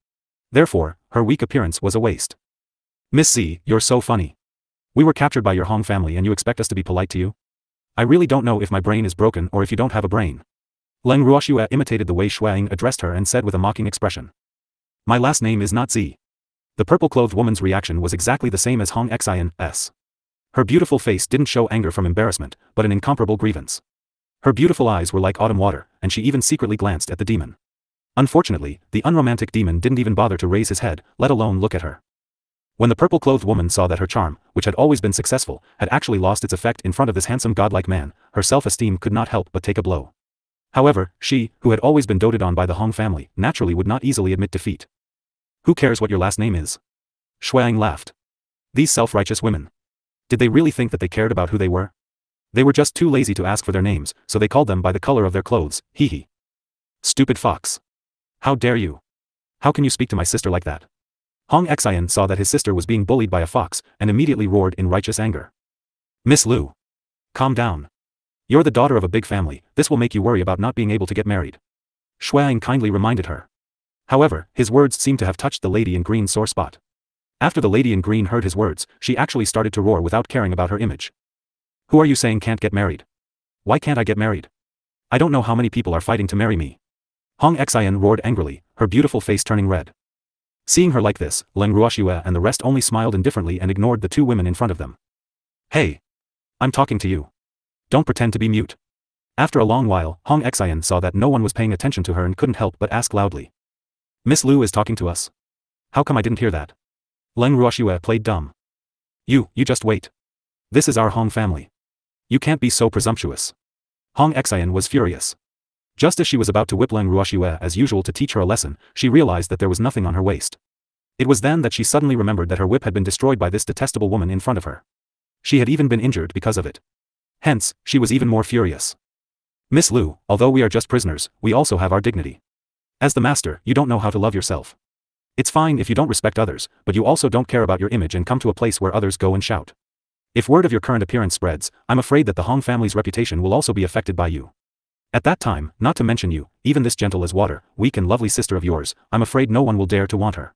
Therefore, her weak appearance was a waste. Miss C, you're so funny. We were captured by your Hong family and you expect us to be polite to you? I really don't know if my brain is broken or if you don't have a brain. Leng Ruoxue imitated the way Shuang addressed her and said with a mocking expression. My last name is not Z. The purple-clothed woman's reaction was exactly the same as Hong Xian's. Her beautiful face didn't show anger from embarrassment, but an incomparable grievance. Her beautiful eyes were like autumn water, and she even secretly glanced at the demon. Unfortunately, the unromantic demon didn't even bother to raise his head, let alone look at her. When the purple-clothed woman saw that her charm, which had always been successful, had actually lost its effect in front of this handsome godlike man, her self-esteem could not help but take a blow. However, she, who had always been doted on by the Hong family, naturally would not easily admit defeat. Who cares what your last name is? Shuang laughed. These self-righteous women. Did they really think that they cared about who they were? They were just too lazy to ask for their names, so they called them by the color of their clothes, hee hee. Stupid fox. How dare you? How can you speak to my sister like that? Hong Xian saw that his sister was being bullied by a fox, and immediately roared in righteous anger. Miss Lu. Calm down. You're the daughter of a big family, this will make you worry about not being able to get married. Shuang kindly reminded her. However, his words seemed to have touched the lady in green's sore spot. After the lady in green heard his words, she actually started to roar without caring about her image. Who are you saying can't get married? Why can't I get married? I don't know how many people are fighting to marry me. Hong Xian roared angrily, her beautiful face turning red. Seeing her like this, Leng Ruoxue and the rest only smiled indifferently and ignored the two women in front of them. Hey! I'm talking to you. Don't pretend to be mute. After a long while, Hong Xian saw that no one was paying attention to her and couldn't help but ask loudly. Miss Lu is talking to us. How come I didn't hear that? Leng Ruoxue played dumb. You just wait. This is our Hong family. You can't be so presumptuous. Hong Xian was furious. Just as she was about to whip Leng Ruoxue as usual to teach her a lesson, she realized that there was nothing on her waist. It was then that she suddenly remembered that her whip had been destroyed by this detestable woman in front of her. She had even been injured because of it. Hence, she was even more furious. Miss Lu, although we are just prisoners, we also have our dignity. As the master, you don't know how to love yourself. It's fine if you don't respect others, but you also don't care about your image and come to a place where others go and shout. If word of your current appearance spreads, I'm afraid that the Hong family's reputation will also be affected by you. At that time, not to mention you, even this gentle as water, weak and lovely sister of yours, I'm afraid no one will dare to want her.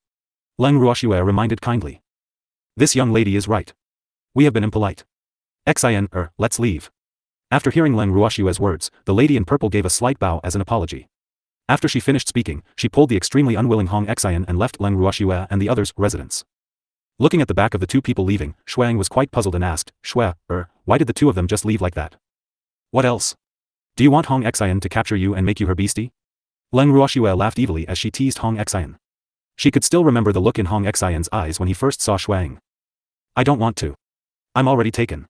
Leng Ruoxue reminded kindly. This young lady is right. We have been impolite. Xian, let's leave. After hearing Leng Ruoxue's words, the lady in purple gave a slight bow as an apology. After she finished speaking, she pulled the extremely unwilling Hong Xian and left Leng Ruoxue and the others' residence. Looking at the back of the two people leaving, Shuang was quite puzzled and asked, Shue, why did the two of them just leave like that? What else? Do you want Hong Xian to capture you and make you her beastie? Leng Ruoxue laughed evilly as she teased Hong Xian. She could still remember the look in Hong Xian's eyes when he first saw Shuang. I don't want to. I'm already taken.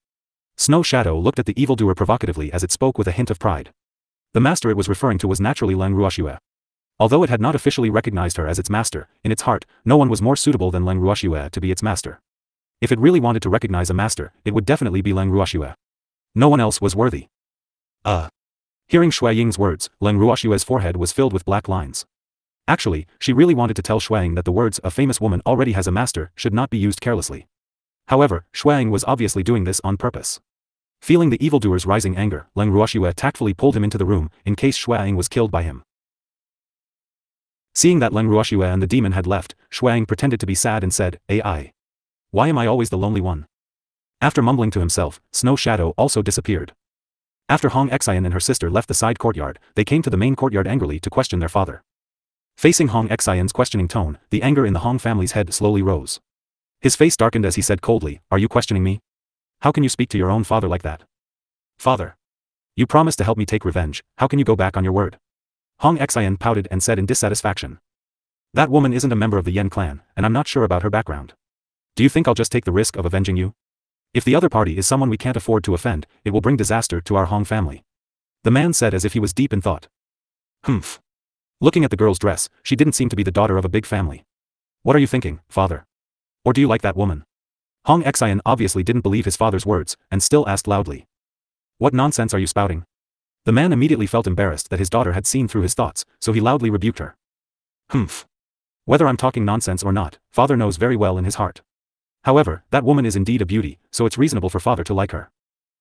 Snow Shadow looked at the evildoer provocatively as it spoke with a hint of pride. The master it was referring to was naturally Leng Ruoxue. Although it had not officially recognized her as its master, in its heart, no one was more suitable than Leng Ruoxue to be its master. If it really wanted to recognize a master, it would definitely be Leng Ruoxue. No one else was worthy. Hearing Shui Ying's words, Leng Ruoxue's forehead was filled with black lines. Actually, she really wanted to tell Shuang that the words "a famous woman already has a master" should not be used carelessly. However, Shuang was obviously doing this on purpose. Feeling the evildoer's rising anger, Leng Ruoxue tactfully pulled him into the room, in case Shuang was killed by him. Seeing that Leng Ruoxue and the demon had left, Shuang pretended to be sad and said, "Ai. Why am I always the lonely one?" After mumbling to himself, Snow Shadow also disappeared. After Hong Xian and her sister left the side courtyard, they came to the main courtyard angrily to question their father. Facing Hong Xian's questioning tone, the anger in the Hong family's head slowly rose. His face darkened as he said coldly, "Are you questioning me? How can you speak to your own father like that? Father. You promised to help me take revenge, how can you go back on your word?" Hong Xian pouted and said in dissatisfaction. "That woman isn't a member of the Yen clan, and I'm not sure about her background. Do you think I'll just take the risk of avenging you? If the other party is someone we can't afford to offend, it will bring disaster to our Hong family." The man said as if he was deep in thought. Humph. Looking at the girl's dress, she didn't seem to be the daughter of a big family. "What are you thinking, father? Or do you like that woman?" Hong Xian obviously didn't believe his father's words, and still asked loudly. "What nonsense are you spouting?" The man immediately felt embarrassed that his daughter had seen through his thoughts, so he loudly rebuked her. Humph. Whether I'm talking nonsense or not, father knows very well in his heart. However, that woman is indeed a beauty, so it's reasonable for father to like her.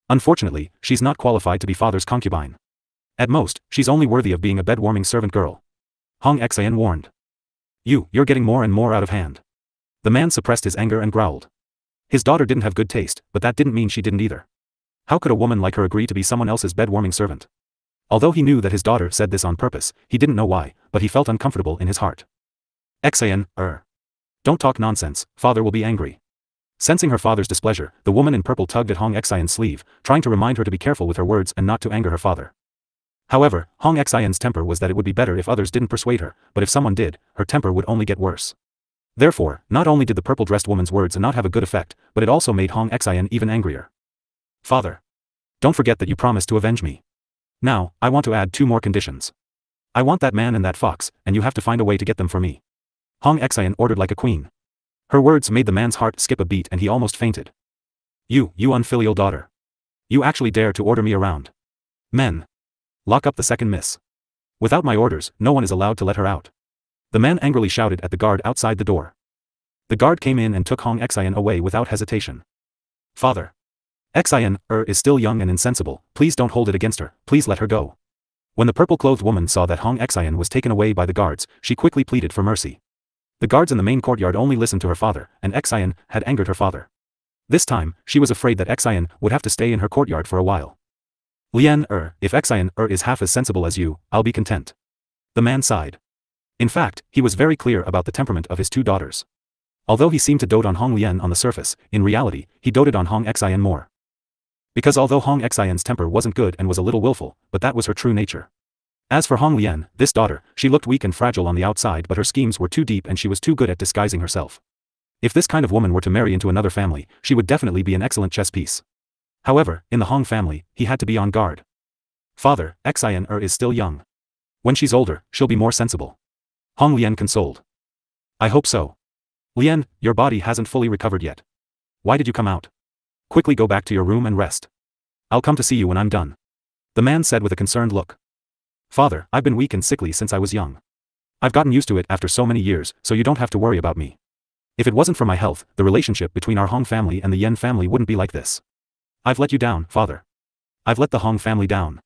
Unfortunately, she's not qualified to be father's concubine. At most, she's only worthy of being a bed-warming servant girl. Hong Xian warned. You're getting more and more out of hand." The man suppressed his anger and growled. His daughter didn't have good taste, but that didn't mean she didn't either. How could a woman like her agree to be someone else's bed-warming servant? Although he knew that his daughter said this on purpose, he didn't know why, but he felt uncomfortable in his heart. Xian, don't talk nonsense, father will be angry." Sensing her father's displeasure, the woman in purple tugged at Hong Xian's sleeve, trying to remind her to be careful with her words and not to anger her father. However, Hong Xian's temper was that it would be better if others didn't persuade her, but if someone did, her temper would only get worse. Therefore, not only did the purple-dressed woman's words not have a good effect, but it also made Hong Xian even angrier. "Father. Don't forget that you promised to avenge me. Now, I want to add 2 more conditions. I want that man and that fox, and you have to find a way to get them for me." Hong Xian ordered like a queen. Her words made the man's heart skip a beat and he almost fainted. You unfilial daughter. You actually dare to order me around. Men. Lock up the second miss. Without my orders, no one is allowed to let her out. The man angrily shouted at the guard outside the door. The guard came in and took Hong Xian away without hesitation. "Father. Xian, is still young and insensible, please don't hold it against her, please let her go." When the purple-clothed woman saw that Hong Xian was taken away by the guards, she quickly pleaded for mercy. The guards in the main courtyard only listened to her father, and Xian had angered her father. This time, she was afraid that Xian would have to stay in her courtyard for a while. "Lian, if Xian, is half as sensible as you, I'll be content." The man sighed. In fact, he was very clear about the temperament of his 2 daughters. Although he seemed to dote on Hong Lian on the surface, in reality, he doted on Hong Xian more. Because although Hong Xian's temper wasn't good and was a little willful, but that was her true nature. As for Hong Lian, this daughter, she looked weak and fragile on the outside, but her schemes were too deep and she was too good at disguising herself. If this kind of woman were to marry into another family, she would definitely be an excellent chess piece. However, in the Hong family, he had to be on guard. "Father, Xian is still young. When she's older, she'll be more sensible." Hong Lian consoled. "I hope so. Lian, your body hasn't fully recovered yet. Why did you come out? Quickly go back to your room and rest. I'll come to see you when I'm done." The man said with a concerned look. "Father, I've been weak and sickly since I was young. I've gotten used to it after so many years, so you don't have to worry about me. If it wasn't for my health, the relationship between our Hong family and the Yen family wouldn't be like this. I've let you down, father. I've let the Hong family down."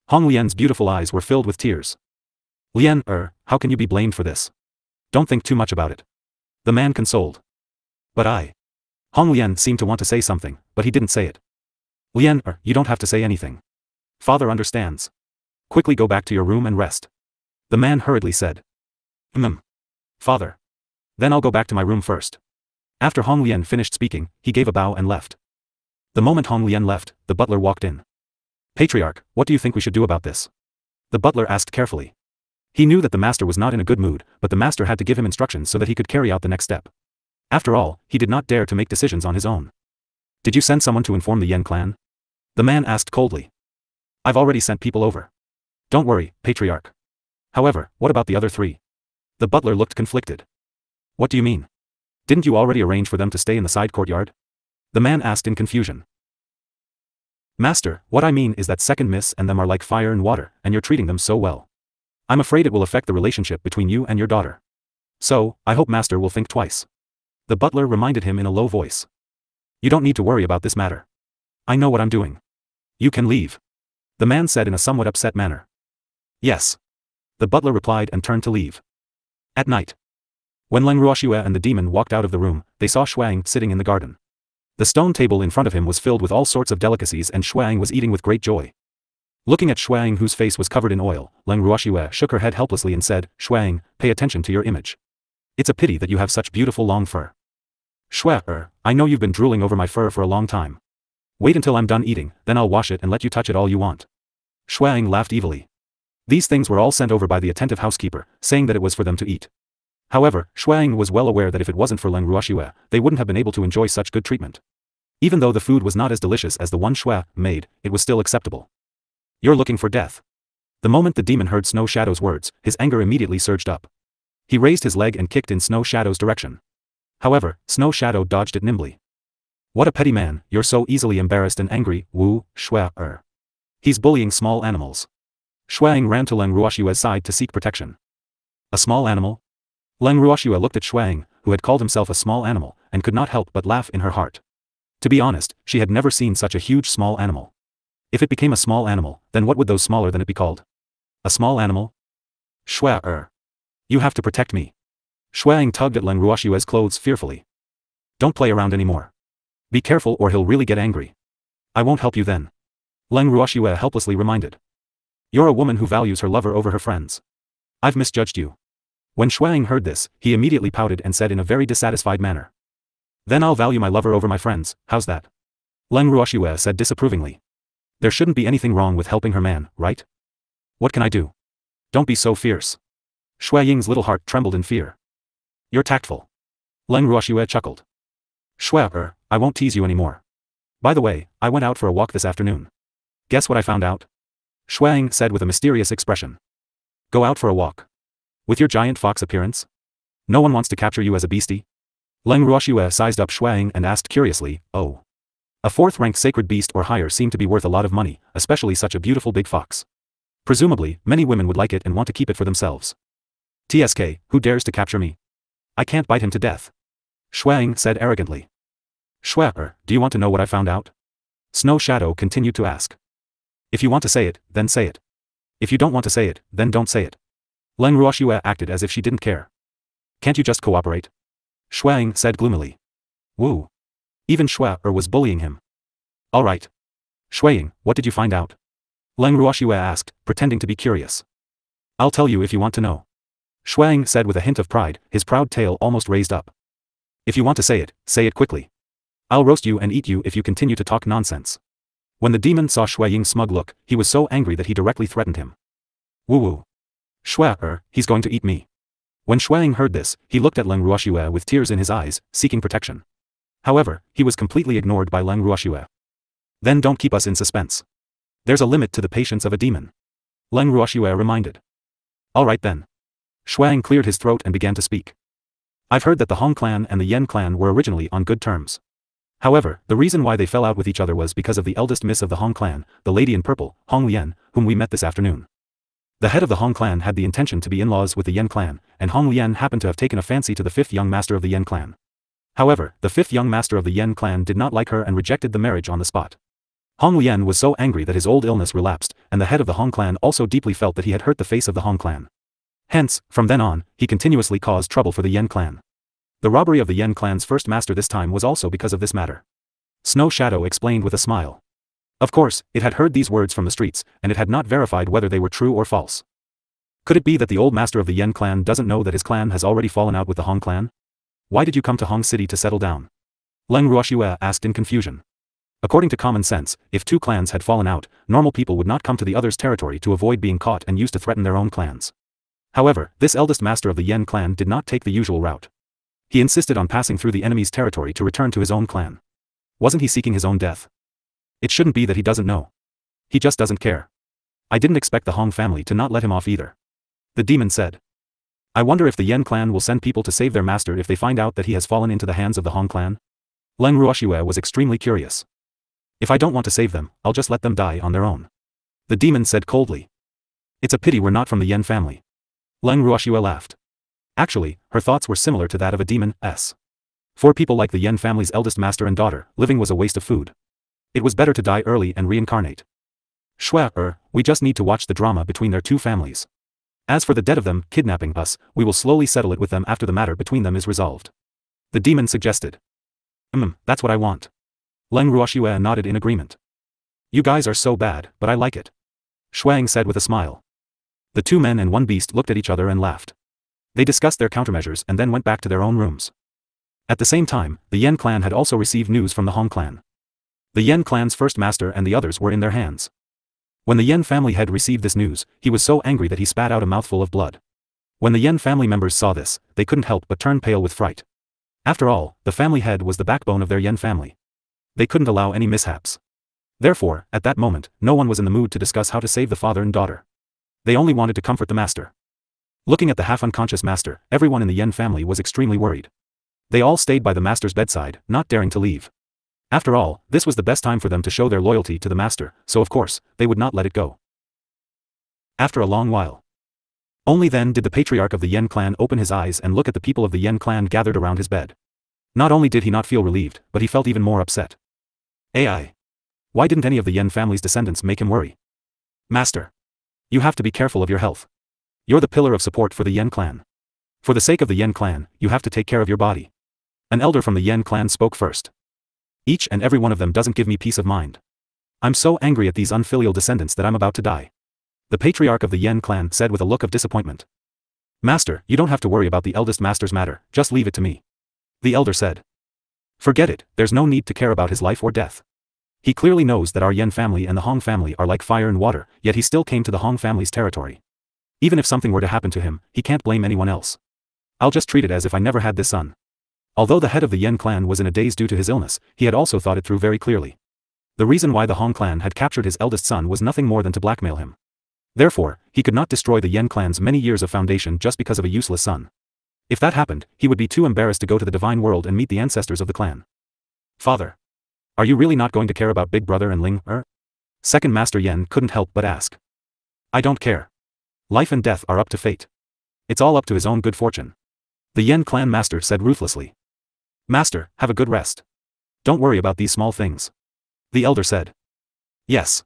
Hong Lian's beautiful eyes were filled with tears. "Lian, how can you be blamed for this? Don't think too much about it." The man consoled. "But Hong Lian seemed to want to say something, but he didn't say it. "Lian, you don't have to say anything. Father understands. Quickly go back to your room and rest." The man hurriedly said. Father. Then I'll go back to my room first." After Hong Lian finished speaking, he gave a bow and left. The moment Hong Lian left, the butler walked in. "Patriarch, what do you think we should do about this?" The butler asked carefully. He knew that the master was not in a good mood, but the master had to give him instructions so that he could carry out the next step. After all, he did not dare to make decisions on his own. "Did you send someone to inform the Yen clan?" The man asked coldly. "I've already sent people over." "Don't worry, Patriarch. However, what about the other 3? The butler looked conflicted. "What do you mean? Didn't you already arrange for them to stay in the side courtyard?" The man asked in confusion. "Master, what I mean is that second miss and them are like fire and water, and you're treating them so well. I'm afraid it will affect the relationship between you and your daughter. So, I hope Master will think twice." The butler reminded him in a low voice. "You don't need to worry about this matter. I know what I'm doing. You can leave," the man said in a somewhat upset manner. "Yes." The butler replied and turned to leave. At night, when Leng Ruoxue and the demon walked out of the room, they saw Shuang sitting in the garden. The stone table in front of him was filled with all sorts of delicacies and Shuang was eating with great joy. Looking at Shuang, whose face was covered in oil, Leng Ruoxue shook her head helplessly and said, Shuang, pay attention to your image. It's a pity that you have such beautiful long fur. Shuang, I know you've been drooling over my fur for a long time. Wait until I'm done eating, then I'll wash it and let you touch it all you want. Shuang laughed evilly. These things were all sent over by the attentive housekeeper, saying that it was for them to eat. However, Shuang was well aware that if it wasn't for Leng Ruoxue, they wouldn't have been able to enjoy such good treatment. Even though the food was not as delicious as the one Shuang made, it was still acceptable. You're looking for death. The moment the demon heard Snow Shadow's words, his anger immediately surged up. He raised his leg and kicked in Snow Shadow's direction. However, Snow Shadow dodged it nimbly. What a petty man, you're so easily embarrassed and angry, Wu, Shuang. He's bullying small animals. Shuang ran to Leng Ruoxue's side to seek protection. A small animal? Leng Ruoxue looked at Shuang, who had called himself a small animal, and could not help but laugh in her heart. To be honest, she had never seen such a huge small animal. If it became a small animal, then what would those smaller than it be called? A small animal? Shuang. You have to protect me. Shuang tugged at Leng Ruoxue's clothes fearfully. Don't play around anymore. Be careful or he'll really get angry. I won't help you then. Leng Ruoxue helplessly reminded. You're a woman who values her lover over her friends. I've misjudged you. When Shuang heard this, he immediately pouted and said in a very dissatisfied manner. Then I'll value my lover over my friends, how's that? Leng Ruoxue said disapprovingly. There shouldn't be anything wrong with helping her man, right? What can I do? Don't be so fierce. Shui Ying's little heart trembled in fear. You're tactful. Leng Ruoxue chuckled. Shuang, I won't tease you anymore. By the way, I went out for a walk this afternoon. Guess what I found out? Shuang said with a mysterious expression. Go out for a walk. With your giant fox appearance? No one wants to capture you as a beastie? Leng Ruoxue sized up Shuang and asked curiously, oh. A fourth-ranked sacred beast or higher seemed to be worth a lot of money, especially such a beautiful big fox. Presumably, many women would like it and want to keep it for themselves. TSK, who dares to capture me? I can't bite him to death. Shuang said arrogantly. Shuang, do you want to know what I found out? Snow Shadow continued to ask. If you want to say it, then say it. If you don't want to say it, then don't say it. Leng Ruoxue acted as if she didn't care. Can't you just cooperate? Shuang said gloomily. Woo. Even Shuang was bullying him. All right. Shuang, what did you find out? Leng Ruoxue asked, pretending to be curious. I'll tell you if you want to know. Shuang said with a hint of pride, his proud tail almost raised up. If you want to say it quickly. I'll roast you and eat you if you continue to talk nonsense. When the demon saw Shui Ying's smug look, he was so angry that he directly threatened him. Woo-woo. Shuang, he's going to eat me. When Shuang heard this, he looked at Leng Ruoxue with tears in his eyes, seeking protection. However, he was completely ignored by Leng Ruoxue. Then don't keep us in suspense. There's a limit to the patience of a demon. Leng Ruoxue reminded. All right then. Shuang cleared his throat and began to speak. I've heard that the Hong clan and the Yen clan were originally on good terms. However, the reason why they fell out with each other was because of the eldest miss of the Hong clan, the lady in purple, Hong Lian, whom we met this afternoon. The head of the Hong clan had the intention to be in-laws with the Yen clan, and Hong Lian happened to have taken a fancy to the fifth young master of the Yen clan. However, the fifth young master of the Yen clan did not like her and rejected the marriage on the spot. Hong Lian was so angry that his old illness relapsed, and the head of the Hong clan also deeply felt that he had hurt the face of the Hong clan. Hence, from then on, he continuously caused trouble for the Yen clan. The robbery of the Yen clan's first master this time was also because of this matter. Snow Shadow explained with a smile. Of course, it had heard these words from the streets, and it had not verified whether they were true or false. Could it be that the old master of the Yen clan doesn't know that his clan has already fallen out with the Hong clan? Why did you come to Hong City to settle down? Leng Ruoxue asked in confusion. According to common sense, if two clans had fallen out, normal people would not come to the other's territory to avoid being caught and used to threaten their own clans. However, this eldest master of the Yen clan did not take the usual route. He insisted on passing through the enemy's territory to return to his own clan. Wasn't he seeking his own death? It shouldn't be that he doesn't know. He just doesn't care. I didn't expect the Hong family to not let him off either. The demon said. I wonder if the Yen clan will send people to save their master if they find out that he has fallen into the hands of the Hong clan? Leng Ruoxue was extremely curious. If I don't want to save them, I'll just let them die on their own. The demon said coldly. It's a pity we're not from the Yen family. Leng Ruoxue laughed. Actually, her thoughts were similar to that of a demon. For people like the Yen family's eldest master and daughter, living was a waste of food. It was better to die early and reincarnate. Shuang, we just need to watch the drama between their two families. As for the dead of them kidnapping us, we will slowly settle it with them after the matter between them is resolved. The demon suggested. That's what I want. Leng Ruoxue nodded in agreement. You guys are so bad, but I like it. Shuang said with a smile. The two men and one beast looked at each other and laughed. They discussed their countermeasures and then went back to their own rooms. At the same time, the Yen clan had also received news from the Hong clan. The Yen clan's first master and the others were in their hands. When the Yen family head received this news, he was so angry that he spat out a mouthful of blood. When the Yen family members saw this, they couldn't help but turn pale with fright. After all, the family head was the backbone of their Yen family. They couldn't allow any mishaps. Therefore, at that moment, no one was in the mood to discuss how to save the father and daughter. They only wanted to comfort the master. Looking at the half-unconscious master, everyone in the Yen family was extremely worried. They all stayed by the master's bedside, not daring to leave. After all, this was the best time for them to show their loyalty to the master, so of course, they would not let it go. After a long while. Only then did the patriarch of the Yen clan open his eyes and look at the people of the Yen clan gathered around his bed. Not only did he not feel relieved, but he felt even more upset. AI. Why didn't any of the Yen family's descendants make him worry? Master. You have to be careful of your health. You're the pillar of support for the Yen clan. For the sake of the Yen clan, you have to take care of your body. An elder from the Yen clan spoke first. Each and every one of them doesn't give me peace of mind. I'm so angry at these unfilial descendants that I'm about to die. The patriarch of the Yen clan said with a look of disappointment. Master, you don't have to worry about the eldest master's matter, just leave it to me. The elder said. Forget it, there's no need to care about his life or death. He clearly knows that our Yen family and the Hong family are like fire and water, yet he still came to the Hong family's territory. Even if something were to happen to him, he can't blame anyone else. I'll just treat it as if I never had this son. Although the head of the Yen clan was in a daze due to his illness, he had also thought it through very clearly. The reason why the Hong clan had captured his eldest son was nothing more than to blackmail him. Therefore, he could not destroy the Yen clan's many years of foundation just because of a useless son. If that happened, he would be too embarrassed to go to the divine world and meet the ancestors of the clan. Father. Are you really not going to care about Big Brother and Leng? Second Master Yen couldn't help but ask. I don't care. Life and death are up to fate. It's all up to his own good fortune. The Yen clan master said ruthlessly. Master, have a good rest. Don't worry about these small things. The elder said. Yes.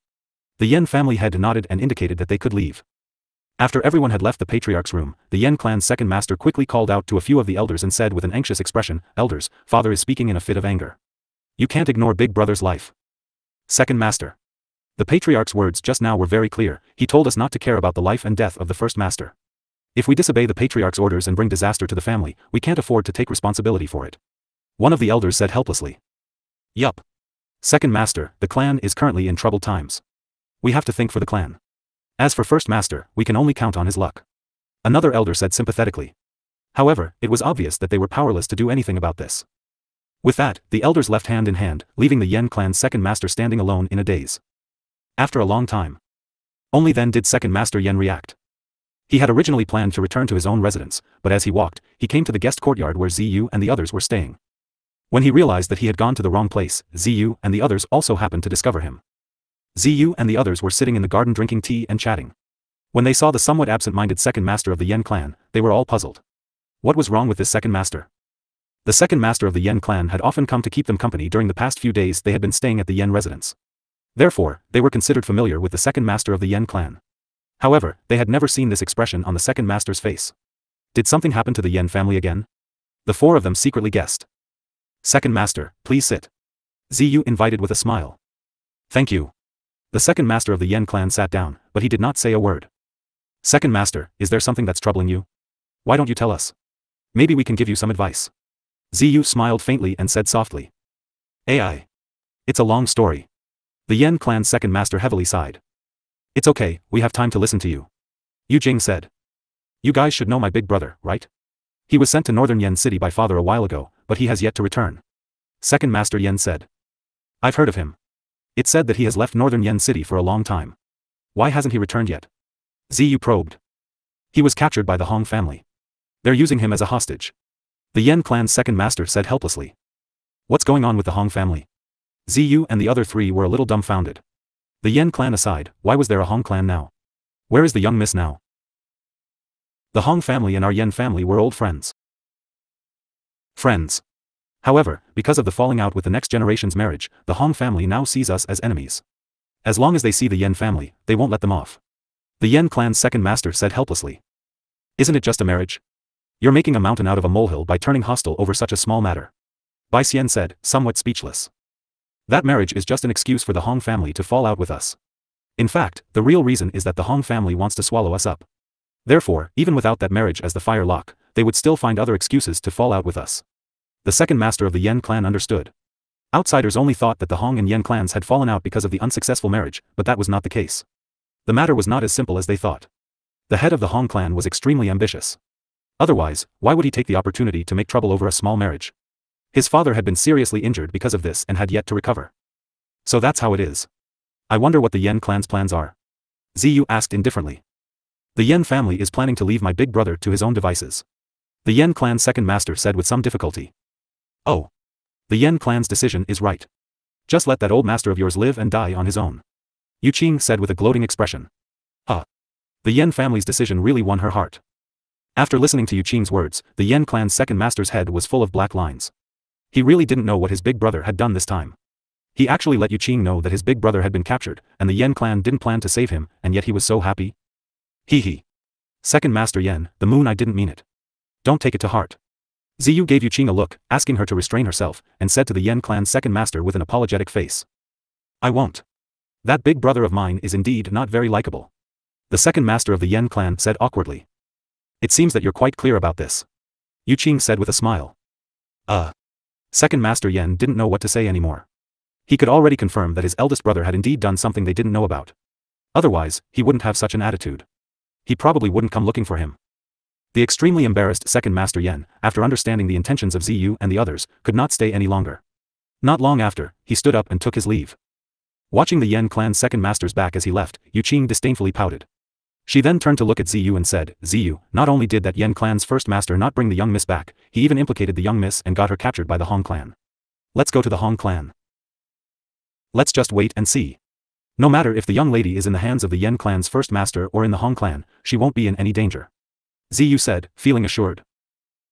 The Yen family head nodded and indicated that they could leave. After everyone had left the patriarch's room, the Yen clan's second master quickly called out to a few of the elders and said with an anxious expression, Elders, father is speaking in a fit of anger. You can't ignore Big Brother's life. Second master. The patriarch's words just now were very clear. He told us not to care about the life and death of the first master. If we disobey the patriarch's orders and bring disaster to the family, we can't afford to take responsibility for it. One of the elders said helplessly. Yup. Second master, the clan is currently in troubled times. We have to think for the clan. As for first master, we can only count on his luck. Another elder said sympathetically. However, it was obvious that they were powerless to do anything about this. With that, the elders left hand in hand, leaving the Yen clan's second master standing alone in a daze. After a long time. Only then did second master Yen react. He had originally planned to return to his own residence, but as he walked, he came to the guest courtyard where Ziyu and the others were staying. When he realized that he had gone to the wrong place, Ziyu and the others also happened to discover him. Ziyu and the others were sitting in the garden drinking tea and chatting. When they saw the somewhat absent-minded second master of the Yen clan, they were all puzzled. What was wrong with this second master? The second master of the Yen clan had often come to keep them company during the past few days they had been staying at the Yen residence. Therefore, they were considered familiar with the second master of the Yen clan. However, they had never seen this expression on the second master's face. Did something happen to the Yen family again? The four of them secretly guessed. Second master, please sit. Ziyu invited with a smile. Thank you. The second master of the Yen clan sat down, but he did not say a word. Second master, is there something that's troubling you? Why don't you tell us? Maybe we can give you some advice. Ziyu smiled faintly and said softly. AI. It's a long story. The Yen clan's second master heavily sighed. It's okay, we have time to listen to you. Yu Jing said. You guys should know my big brother, right? He was sent to northern Yen City by father a while ago, but he has yet to return. Second master Yen said. I've heard of him. It's said that he has left northern Yen City for a long time. Why hasn't he returned yet? Ziyu probed. He was captured by the Hong family. They're using him as a hostage. The Yen clan's second master said helplessly. What's going on with the Hong family? Ziyu and the other three were a little dumbfounded. The Yen clan aside, why was there a Hong clan now? Where is the young miss now? The Hong family and our Yen family were old friends. Friends. However, because of the falling out with the next generation's marriage, the Hong family now sees us as enemies. As long as they see the Yen family, they won't let them off. The Yen clan's second master said helplessly. Isn't it just a marriage? You're making a mountain out of a molehill by turning hostile over such a small matter. Bai Xian said, somewhat speechless. That marriage is just an excuse for the Hong family to fall out with us. In fact, the real reason is that the Hong family wants to swallow us up. Therefore, even without that marriage as the fire lock, they would still find other excuses to fall out with us. The second master of the Yen clan understood. Outsiders only thought that the Hong and Yen clans had fallen out because of the unsuccessful marriage, but that was not the case. The matter was not as simple as they thought. The head of the Hong clan was extremely ambitious. Otherwise, why would he take the opportunity to make trouble over a small marriage? His father had been seriously injured because of this and had yet to recover. So that's how it is. I wonder what the Yen clan's plans are. Ziyu asked indifferently. The Yen family is planning to leave my big brother to his own devices. The Yen clan's second master said with some difficulty. Oh. The Yen clan's decision is right. Just let that old master of yours live and die on his own. Yu Qing said with a gloating expression. The Yen family's decision really won her heart. After listening to Yu Qing's words, the Yen clan's second master's head was full of black lines. He really didn't know what his big brother had done this time. He actually let Yu Qing know that his big brother had been captured, and the Yen clan didn't plan to save him, and yet he was so happy. Hee. Second Master Yen, the moon, I didn't mean it. Don't take it to heart. Ziyu gave Yu Qing a look, asking her to restrain herself, and said to the Yen clan's second master with an apologetic face. I won't. That big brother of mine is indeed not very likable. The second master of the Yen clan said awkwardly. It seems that you're quite clear about this. Yu Qing said with a smile. Second Master Yen didn't know what to say anymore. He could already confirm that his eldest brother had indeed done something they didn't know about. Otherwise, he wouldn't have such an attitude. He probably wouldn't come looking for him. The extremely embarrassed second Master Yen, after understanding the intentions of Ziyu and the others, could not stay any longer. Not long after, he stood up and took his leave. Watching the Yen clan's second master's back as he left, Yu Qing disdainfully pouted. She then turned to look at Ziyu and said, Ziyu, not only did that Yen clan's first master not bring the young miss back, he even implicated the young miss and got her captured by the Hong clan. Let's go to the Hong clan. Let's just wait and see. No matter if the young lady is in the hands of the Yen clan's first master or in the Hong clan, she won't be in any danger. Ziyu said, feeling assured.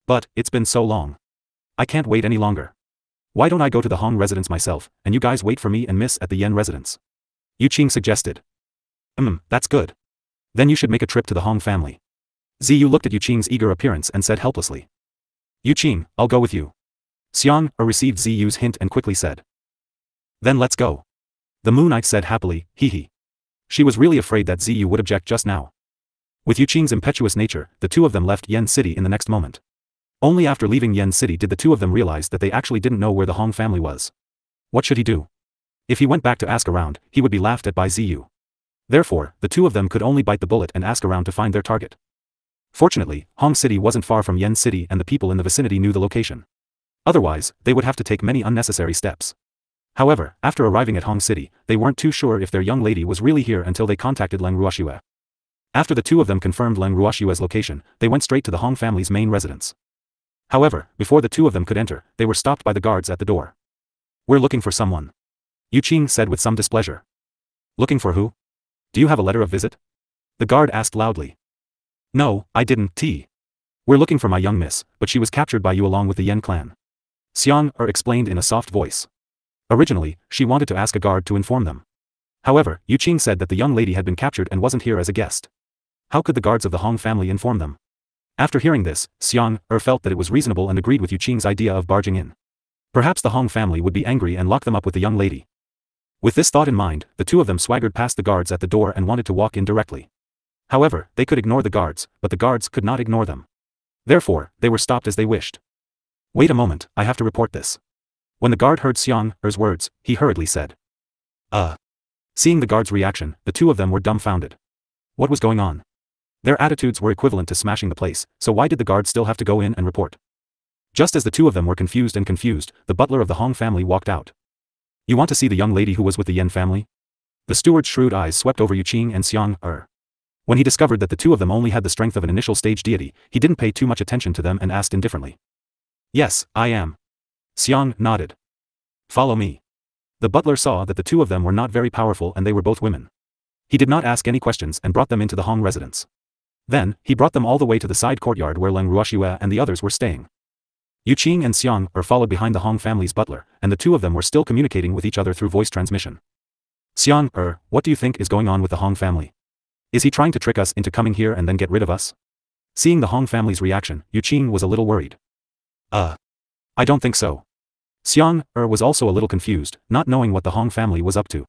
But, it's been so long. I can't wait any longer. Why don't I go to the Hong residence myself, and you guys wait for me and miss at the Yen residence? Yu Qing suggested. That's good. Then you should make a trip to the Hong family. Ziyu looked at Yu Qing's eager appearance and said helplessly. Yu Qing, I'll go with you. Xiang received Ziyu's hint and quickly said. Then let's go. The Moon Knight said happily, hee. She was really afraid that Ziyu would object just now. With Yu Qing's impetuous nature, the two of them left Yen City in the next moment. Only after leaving Yen City did the two of them realize that they actually didn't know where the Hong family was. What should he do? If he went back to ask around, he would be laughed at by Ziyu. Therefore, the two of them could only bite the bullet and ask around to find their target. Fortunately, Hong City wasn't far from Yen City and the people in the vicinity knew the location. Otherwise, they would have to take many unnecessary steps. However, after arriving at Hong City, they weren't too sure if their young lady was really here until they contacted Leng Ruoxue. After the two of them confirmed Leng Ruoxue's location, they went straight to the Hong family's main residence. However, before the two of them could enter, they were stopped by the guards at the door. We're looking for someone. Yu Qing said with some displeasure. Looking for who? Do you have a letter of visit? The guard asked loudly. No, I didn't. We're looking for my young miss, but she was captured by you along with the Yen clan. Xiang explained in a soft voice. Originally, she wanted to ask a guard to inform them. However, Yu Qing said that the young lady had been captured and wasn't here as a guest. How could the guards of the Hong family inform them? After hearing this, Xiang felt that it was reasonable and agreed with Yu Qing's idea of barging in. Perhaps the Hong family would be angry and lock them up with the young lady. With this thought in mind, the two of them swaggered past the guards at the door and wanted to walk in directly. However, they could ignore the guards, but the guards could not ignore them. Therefore, they were stopped as they wished. Wait a moment, I have to report this. When the guard heard Xiang's words, he hurriedly said. Seeing the guard's reaction, the two of them were dumbfounded. What was going on? Their attitudes were equivalent to smashing the place, so why did the guard still have to go in and report? Just as the two of them were confused, the butler of the Hong family walked out. You want to see the young lady who was with the Yen family? The steward's shrewd eyes swept over Yu Qing and Xiang. When he discovered that the two of them only had the strength of an initial stage deity, he didn't pay too much attention to them and asked indifferently. Yes, I am. Xiang nodded. Follow me. The butler saw that the two of them were not very powerful and they were both women. He did not ask any questions and brought them into the Hong residence. Then, he brought them all the way to the side courtyard where Leng Ruoxue and the others were staying. Yu Qing and Xiang followed behind the Hong family's butler, and the two of them were still communicating with each other through voice transmission. Xiang, what do you think is going on with the Hong family? Is he trying to trick us into coming here and then get rid of us? Seeing the Hong family's reaction, Yu Qing was a little worried. I don't think so. Xiang was also a little confused, not knowing what the Hong family was up to.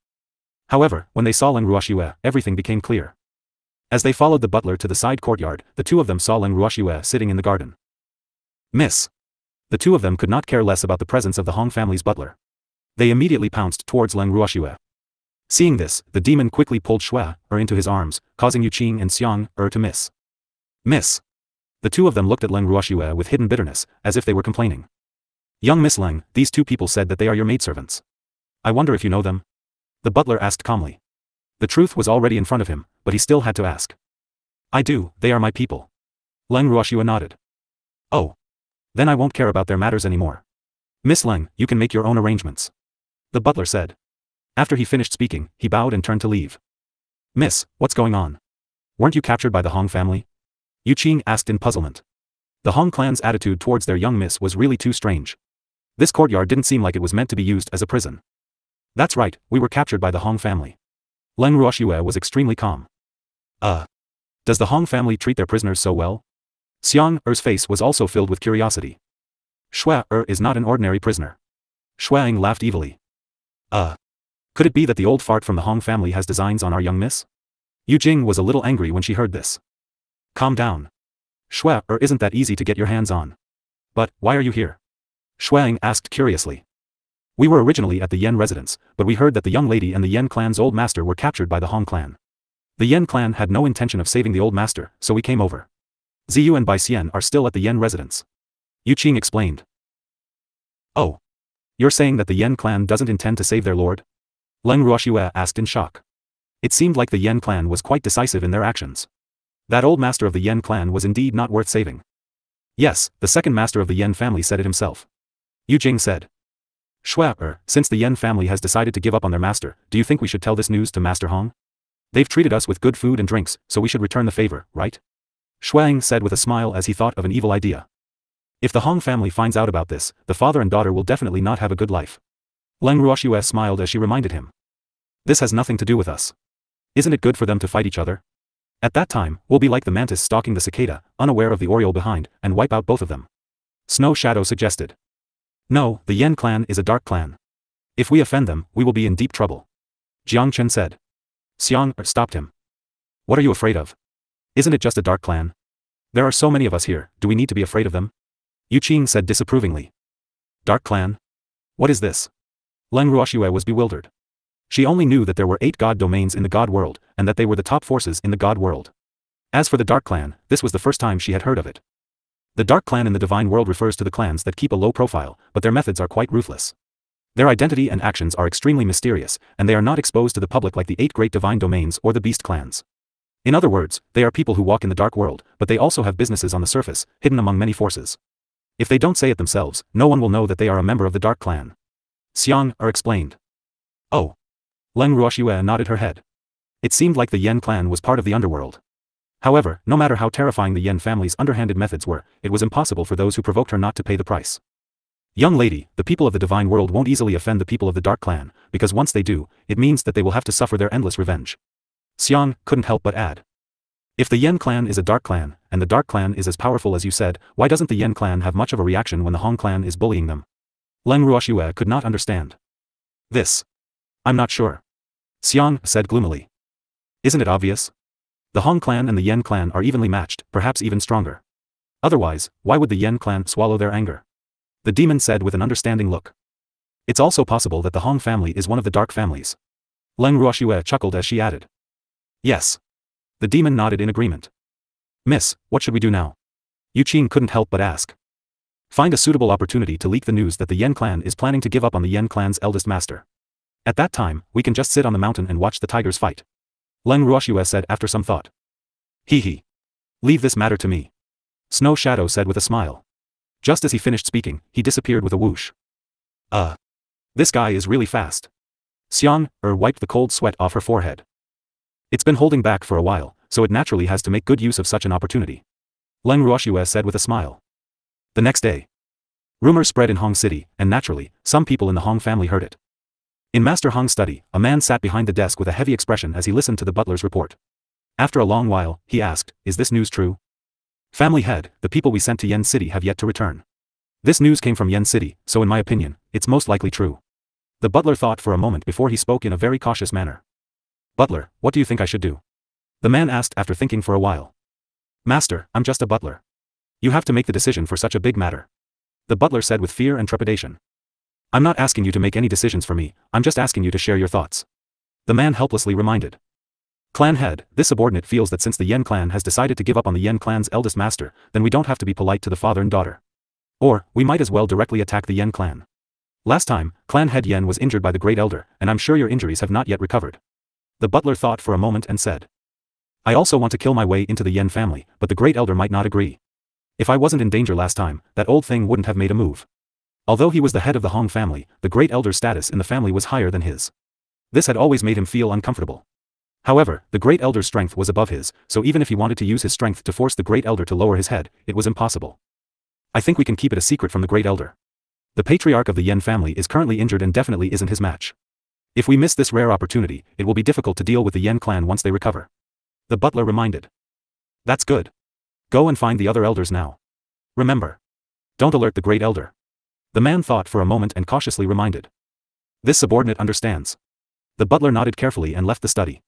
However, when they saw Leng Ruoxue, everything became clear. As they followed the butler to the side courtyard, the two of them saw Leng Ruoxue sitting in the garden. Miss. The two of them could not care less about the presence of the Hong family's butler. They immediately pounced towards Leng Ruoxue. Seeing this, the demon quickly pulled Shui into his arms, causing Yuqing and Xiang to miss. Miss. The two of them looked at Leng Ruoxue with hidden bitterness, as if they were complaining. Young Miss Leng, these two people said that they are your maidservants. I wonder if you know them? The butler asked calmly. The truth was already in front of him, but he still had to ask. I do, they are my people. Leng Ruoxue nodded. Oh. Then I won't care about their matters anymore. Miss Leng, you can make your own arrangements. The butler said. After he finished speaking, he bowed and turned to leave. Miss, what's going on? Weren't you captured by the Hong family? Yuqing asked in puzzlement. The Hong clan's attitude towards their young miss was really too strange. This courtyard didn't seem like it was meant to be used as a prison. That's right, we were captured by the Hong family. Leng Ruoxue was extremely calm. Does the Hong family treat their prisoners so well? Xiang Er's face was also filled with curiosity. Shui is not an ordinary prisoner. Shuang laughed evilly. Could it be that the old fart from the Hong family has designs on our young miss? Yu Jing was a little angry when she heard this. Calm down. Shui isn't that easy to get your hands on. But, why are you here? Shuang asked curiously. We were originally at the Yen residence, but we heard that the young lady and the Yen clan's old master were captured by the Hong clan. The Yen clan had no intention of saving the old master, so we came over. Ziyu and Bai Xian are still at the Yen residence. Yu Qing explained. Oh. You're saying that the Yen clan doesn't intend to save their lord? Leng Ruoxue asked in shock. It seemed like the Yen clan was quite decisive in their actions. That old master of the Yen clan was indeed not worth saving. Yes, the second master of the Yen family said it himself. Yu Jing said. Shui, since the Yen family has decided to give up on their master, do you think we should tell this news to Master Hong? They've treated us with good food and drinks, so we should return the favor, right? Shuang said with a smile as he thought of an evil idea. If the Hong family finds out about this, the father and daughter will definitely not have a good life. Leng Ruoxue smiled as she reminded him. This has nothing to do with us. Isn't it good for them to fight each other? At that time, we'll be like the mantis stalking the cicada, unaware of the oriole behind, and wipe out both of them. Snow Shadow suggested. No, the Yen clan is a dark clan. If we offend them, we will be in deep trouble. Jiang Chen said. Xiang stopped him. What are you afraid of? Isn't it just a dark clan? There are so many of us here, do we need to be afraid of them? Yu Qing said disapprovingly. Dark clan? What is this? Leng Ruoxue was bewildered. She only knew that there were 8 god domains in the god world, and that they were the top forces in the god world. As for the Dark Clan, this was the first time she had heard of it. The Dark Clan in the divine world refers to the clans that keep a low profile, but their methods are quite ruthless. Their identity and actions are extremely mysterious, and they are not exposed to the public like the 8 great divine domains or the beast clans. In other words, they are people who walk in the dark world, but they also have businesses on the surface, hidden among many forces. If they don't say it themselves, no one will know that they are a member of the Dark Clan. Xiang explained. Oh. Leng Ruoxue nodded her head. It seemed like the Yen clan was part of the underworld. However, no matter how terrifying the Yen family's underhanded methods were, it was impossible for those who provoked her not to pay the price. Young lady, the people of the divine world won't easily offend the people of the Dark Clan, because once they do, it means that they will have to suffer their endless revenge. Xiang couldn't help but add. If the Yen clan is a dark clan, and the Dark Clan is as powerful as you said, why doesn't the Yen clan have much of a reaction when the Hong clan is bullying them? Leng Ruoxue could not understand. This. I'm not sure. Xiang said gloomily. Isn't it obvious? The Hong clan and the Yen clan are evenly matched, perhaps even stronger. Otherwise, why would the Yen clan swallow their anger? The demon said with an understanding look. It's also possible that the Hong family is one of the dark families. Leng Ruoxue chuckled as she added. Yes. The demon nodded in agreement. Miss, what should we do now? Yu Qing couldn't help but ask. Find a suitable opportunity to leak the news that the Yen clan is planning to give up on the Yen clan's eldest master. At that time, we can just sit on the mountain and watch the tigers fight. Leng Ruoxue said after some thought. Hee. Leave this matter to me. Snow Shadow said with a smile. Just as he finished speaking, he disappeared with a whoosh. This guy is really fast. Xiang wiped the cold sweat off her forehead. It's been holding back for a while, so it naturally has to make good use of such an opportunity. Leng Ruoxue said with a smile. The next day. Rumors spread in Hong City, and naturally, some people in the Hong family heard it. In Master Hong's study, a man sat behind the desk with a heavy expression as he listened to the butler's report. After a long while, he asked, is this news true? Family head, the people we sent to Yen City have yet to return. This news came from Yen City, so in my opinion, it's most likely true. The butler thought for a moment before he spoke in a very cautious manner. Butler, what do you think I should do? The man asked after thinking for a while. Master, I'm just a butler. You have to make the decision for such a big matter. The butler said with fear and trepidation. I'm not asking you to make any decisions for me, I'm just asking you to share your thoughts. The man helplessly reminded. Clan head, this subordinate feels that since the Yen clan has decided to give up on the Yen clan's eldest master, then we don't have to be polite to the father and daughter. Or, we might as well directly attack the Yen clan. Last time, clan head Yen was injured by the great elder, and I'm sure your injuries have not yet recovered. The butler thought for a moment and said. I also want to kill my way into the Yen family, but the great elder might not agree. If I wasn't in danger last time, that old thing wouldn't have made a move. Although he was the head of the Hong family, the great elder's status in the family was higher than his. This had always made him feel uncomfortable. However, the great elder's strength was above his, so even if he wanted to use his strength to force the great elder to lower his head, it was impossible. I think we can keep it a secret from the great elder. The patriarch of the Yen family is currently injured and definitely isn't his match. If we miss this rare opportunity, it will be difficult to deal with the Yen clan once they recover. The butler reminded. That's good. Go and find the other elders now. Remember. Don't alert the great elder. The man thought for a moment and cautiously reminded. This subordinate understands. The butler nodded carefully and left the study.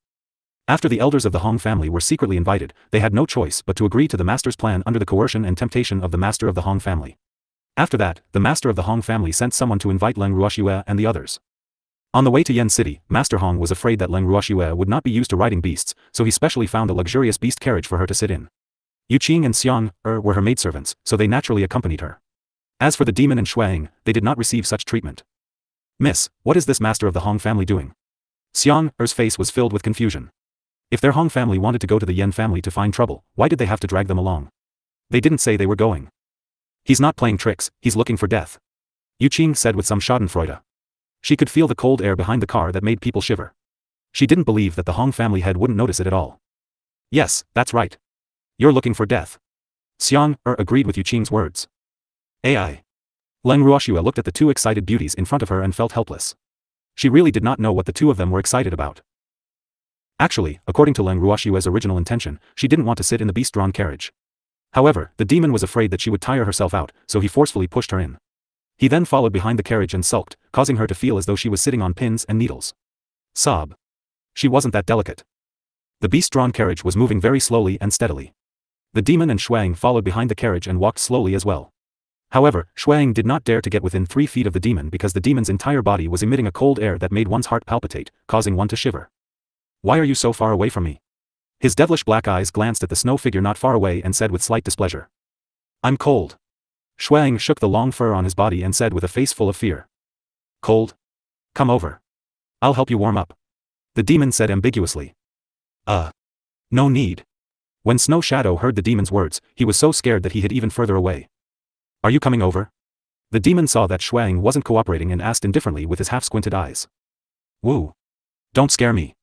After the elders of the Hong family were secretly invited, they had no choice but to agree to the master's plan under the coercion and temptation of the master of the Hong family. After that, the master of the Hong family sent someone to invite Leng Ruoxue and the others. On the way to Yen City, Master Hong was afraid that Leng Ruoxue would not be used to riding beasts, so he specially found a luxurious beast carriage for her to sit in. Yu Qing and Xiang were her maidservants, so they naturally accompanied her. As for the demon and Shuang, they did not receive such treatment. Miss, what is this master of the Hong family doing? Xiang's face was filled with confusion. If their Hong family wanted to go to the Yen family to find trouble, why did they have to drag them along? They didn't say they were going. He's not playing tricks, he's looking for death. Yu Qing said with some schadenfreude. She could feel the cold air behind the car that made people shiver. She didn't believe that the Hong family head wouldn't notice it at all. Yes, that's right. You're looking for death. Xiang agreed with Yu Qing's words. AI. Leng Ruoxue looked at the two excited beauties in front of her and felt helpless. She really did not know what the two of them were excited about. Actually, according to Leng Ruoxue's original intention, she didn't want to sit in the beast-drawn carriage. However, the demon was afraid that she would tire herself out, so he forcefully pushed her in. He then followed behind the carriage and sulked, causing her to feel as though she was sitting on pins and needles. Sob. She wasn't that delicate. The beast-drawn carriage was moving very slowly and steadily. The demon and Shuang followed behind the carriage and walked slowly as well. However, Shuang did not dare to get within 3 feet of the demon because the demon's entire body was emitting a cold air that made one's heart palpitate, causing one to shiver. Why are you so far away from me? His devilish black eyes glanced at the snow figure not far away and said with slight displeasure. I'm cold. Shuang shook the long fur on his body and said with a face full of fear. Cold? Come over. I'll help you warm up. The demon said ambiguously. No need. When Snow Shadow heard the demon's words, he was so scared that he hid even further away. Are you coming over? The demon saw that Shuang wasn't cooperating and asked indifferently with his half-squinted eyes. Woo. Don't scare me.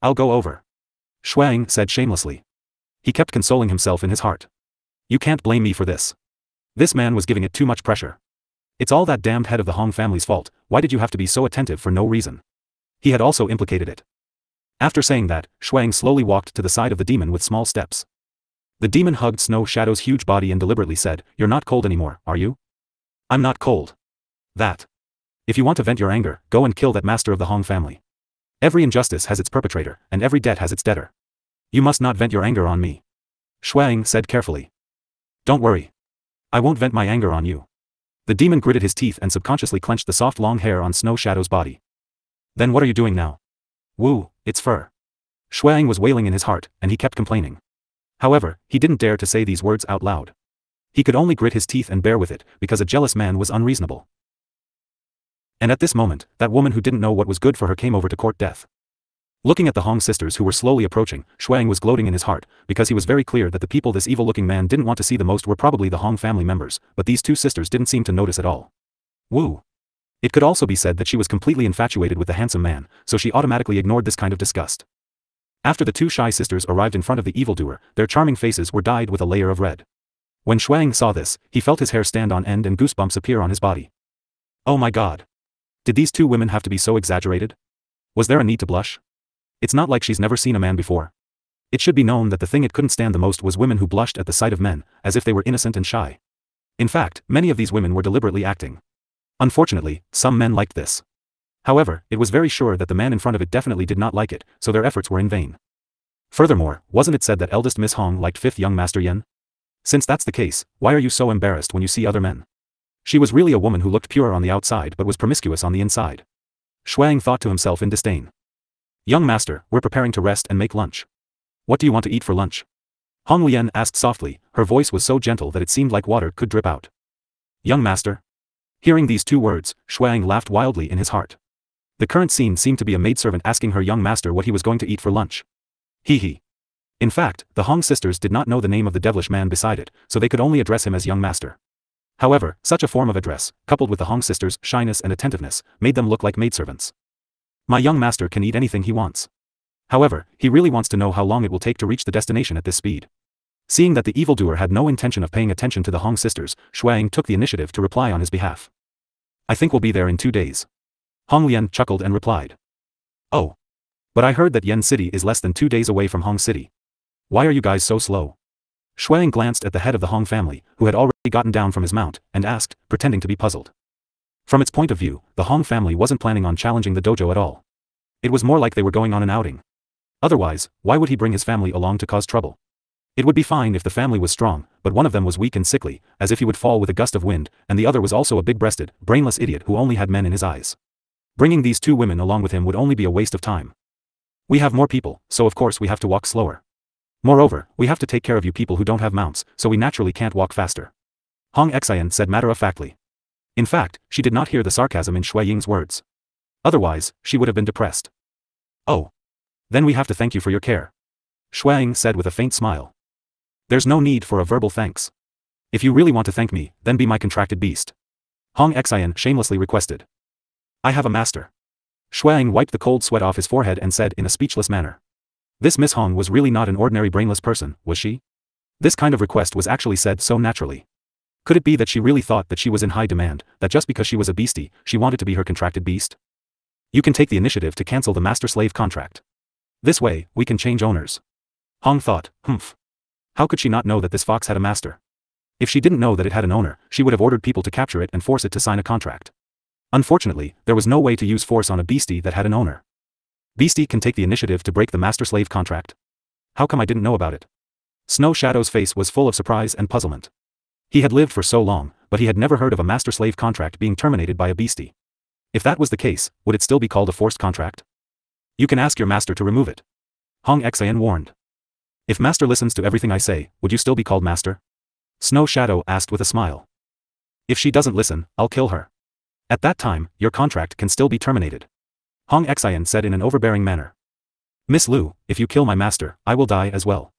I'll go over. Shuang said shamelessly. He kept consoling himself in his heart. You can't blame me for this. This man was giving it too much pressure. It's all that damned head of the Hong family's fault, why did you have to be so attentive for no reason? He had also implicated it. After saying that, Shuang slowly walked to the side of the demon with small steps. The demon hugged Snow Shadow's huge body and deliberately said, You're not cold anymore, are you? I'm not cold. That. If you want to vent your anger, go and kill that master of the Hong family. Every injustice has its perpetrator, and every debt has its debtor. You must not vent your anger on me. Shuang said carefully. Don't worry. I won't vent my anger on you. The demon gritted his teeth and subconsciously clenched the soft long hair on Snow Shadow's body. Then what are you doing now? Woo, it's fur. Shuang was wailing in his heart, and he kept complaining. However, he didn't dare to say these words out loud. He could only grit his teeth and bear with it, because a jealous man was unreasonable. And at this moment, that woman who didn't know what was good for her came over to court death. Looking at the Hong sisters who were slowly approaching, Shuang was gloating in his heart, because he was very clear that the people this evil-looking man didn't want to see the most were probably the Hong family members, but these two sisters didn't seem to notice at all. Woo. It could also be said that she was completely infatuated with the handsome man, so she automatically ignored this kind of disgust. After the two shy sisters arrived in front of the evildoer, their charming faces were dyed with a layer of red. When Shuang saw this, he felt his hair stand on end and goosebumps appear on his body. Oh my god. Did these two women have to be so exaggerated? Was there a need to blush? It's not like she's never seen a man before. It should be known that the thing it couldn't stand the most was women who blushed at the sight of men, as if they were innocent and shy. In fact, many of these women were deliberately acting. Unfortunately, some men liked this. However, it was very sure that the man in front of it definitely did not like it, so their efforts were in vain. Furthermore, wasn't it said that eldest Miss Hong liked fifth young Master Yen? Since that's the case, why are you so embarrassed when you see other men? She was really a woman who looked pure on the outside but was promiscuous on the inside. Shuang thought to himself in disdain. Young master, we're preparing to rest and make lunch. What do you want to eat for lunch? Hong Lian asked softly, her voice was so gentle that it seemed like water could drip out. Young master? Hearing these two words, Shuang laughed wildly in his heart. The current scene seemed to be a maidservant asking her young master what he was going to eat for lunch. Hee hee. In fact, the Hong sisters did not know the name of the devilish man beside it, so they could only address him as young master. However, such a form of address, coupled with the Hong sisters' shyness and attentiveness, made them look like maidservants. My young master can eat anything he wants. However, he really wants to know how long it will take to reach the destination at this speed. Seeing that the evildoer had no intention of paying attention to the Hong sisters, Shuang took the initiative to reply on his behalf. I think we'll be there in 2 days. Hong Lian chuckled and replied. Oh. But I heard that Yen City is less than 2 days away from Hong City. Why are you guys so slow? Shuang glanced at the head of the Hong family, who had already gotten down from his mount, and asked, pretending to be puzzled. From its point of view, the Hong family wasn't planning on challenging the dojo at all. It was more like they were going on an outing. Otherwise, why would he bring his family along to cause trouble? It would be fine if the family was strong, but one of them was weak and sickly, as if he would fall with a gust of wind, and the other was also a big-breasted, brainless idiot who only had men in his eyes. Bringing these 2 women along with him would only be a waste of time. We have more people, so of course we have to walk slower. Moreover, we have to take care of you people who don't have mounts, so we naturally can't walk faster. Hong Xian said matter-of-factly. In fact, she did not hear the sarcasm in Shui Ying's words. Otherwise, she would have been depressed. Oh. Then we have to thank you for your care. Shui Ying said with a faint smile. There's no need for a verbal thanks. If you really want to thank me, then be my contracted beast. Hong Xian shamelessly requested. I have a master. Shui Ying wiped the cold sweat off his forehead and said in a speechless manner. This Miss Hong was really not an ordinary brainless person, was she? This kind of request was actually said so naturally. Could it be that she really thought that she was in high demand, that just because she was a beastie, she wanted to be her contracted beast? You can take the initiative to cancel the master-slave contract. This way, we can change owners. Hong thought, humph. How could she not know that this fox had a master? If she didn't know that it had an owner, she would have ordered people to capture it and force it to sign a contract. Unfortunately, there was no way to use force on a beastie that had an owner. Beastie can take the initiative to break the master-slave contract. How come I didn't know about it? Snow Shadow's face was full of surprise and puzzlement. He had lived for so long, but he had never heard of a master-slave contract being terminated by a beastie. If that was the case, would it still be called a forced contract? You can ask your master to remove it. Hong Xian warned. If master listens to everything I say, would you still be called master? Snow Shadow asked with a smile. If she doesn't listen, I'll kill her. At that time, your contract can still be terminated. Hong Xian said in an overbearing manner. Miss Lu, if you kill my master, I will die as well.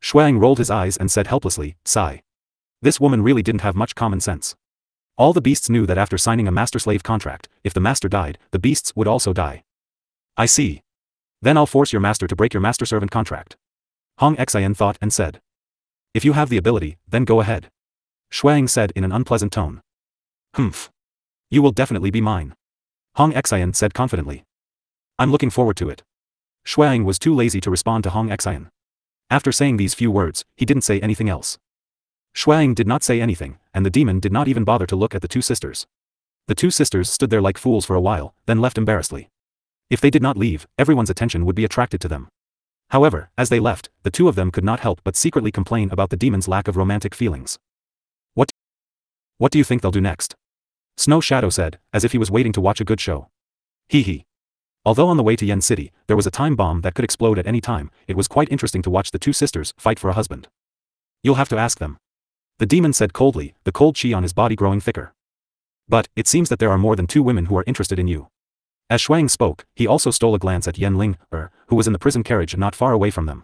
Shuang rolled his eyes and said helplessly, sigh. This woman really didn't have much common sense. All the beasts knew that after signing a master-slave contract, if the master died, the beasts would also die. I see. Then I'll force your master to break your master-servant contract. Hong Xian thought and said. If you have the ability, then go ahead. Shuang said in an unpleasant tone. Humph. You will definitely be mine. Hong Xian said confidently. I'm looking forward to it. Shuang was too lazy to respond to Hong Xian. After saying these few words, he didn't say anything else. Shuang did not say anything, and the demon did not even bother to look at the 2 sisters. The 2 sisters stood there like fools for a while, then left embarrassedly. If they did not leave, everyone's attention would be attracted to them. However, as they left, the 2 of them could not help but secretly complain about the demon's lack of romantic feelings. What do you think they'll do next? Snow Shadow said, as if he was waiting to watch a good show. Hee hee. Although on the way to Yen City, there was a time bomb that could explode at any time, it was quite interesting to watch the 2 sisters fight for a husband. You'll have to ask them. The demon said coldly, the cold chi on his body growing thicker. But, it seems that there are more than 2 women who are interested in you. As Shuang spoke, he also stole a glance at Yen Ling, who was in the prison carriage not far away from them.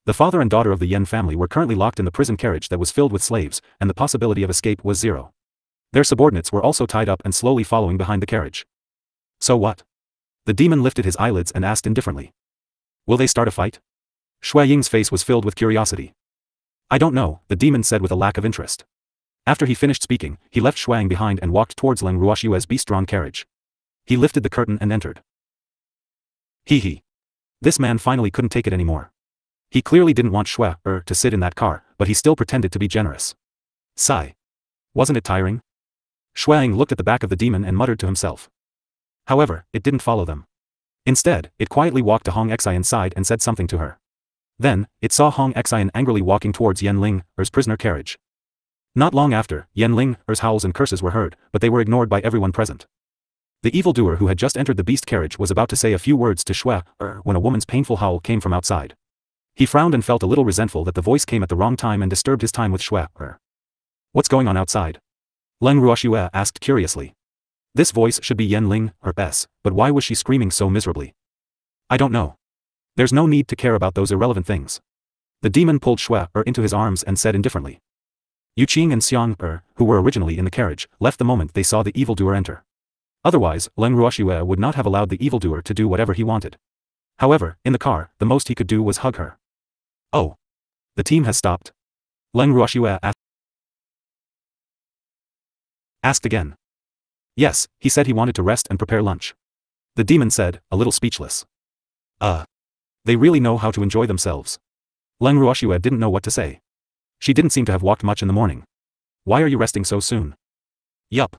The father and daughter of the Yen family were currently locked in the prison carriage that was filled with slaves, and the possibility of escape was 0. Their subordinates were also tied up and slowly following behind the carriage. So what? The demon lifted his eyelids and asked indifferently. Will they start a fight? Shui Ying's face was filled with curiosity. I don't know, the demon said with a lack of interest. After he finished speaking, he left Shuang behind and walked towards Leng Ruoxue's beast-drawn carriage. He lifted the curtain and entered. Hee hee. This man finally couldn't take it anymore. He clearly didn't want Shui to sit in that car, but he still pretended to be generous. Sigh. Wasn't it tiring? Shuang looked at the back of the demon and muttered to himself. However, it didn't follow them. Instead, it quietly walked to Hong Xian's side and said something to her. Then, it saw Hong Xian angrily walking towards Leng Ruoxue's prisoner carriage. Not long after, Leng Ruoxue's howls and curses were heard, but they were ignored by everyone present. The evildoer who had just entered the beast carriage was about to say a few words to Ruoxue when a woman's painful howl came from outside. He frowned and felt a little resentful that the voice came at the wrong time and disturbed his time with Ruoxue. What's going on outside? Leng Ruoxue asked curiously. This voice should be Leng Ruoxue's, but why was she screaming so miserably? I don't know. There's no need to care about those irrelevant things. The demon pulled Ruoxue into his arms and said indifferently. Yuqing and Xiang who were originally in the carriage, left the moment they saw the evildoer enter. Otherwise, Leng Ruoxue would not have allowed the evildoer to do whatever he wanted. However, in the car, the most he could do was hug her. Oh. The team has stopped? Leng Ruoxue asked again. Yes, he said he wanted to rest and prepare lunch. The demon said, a little speechless. They really know how to enjoy themselves. Leng Ruoxue didn't know what to say. She didn't seem to have walked much in the morning. Why are you resting so soon? Yup.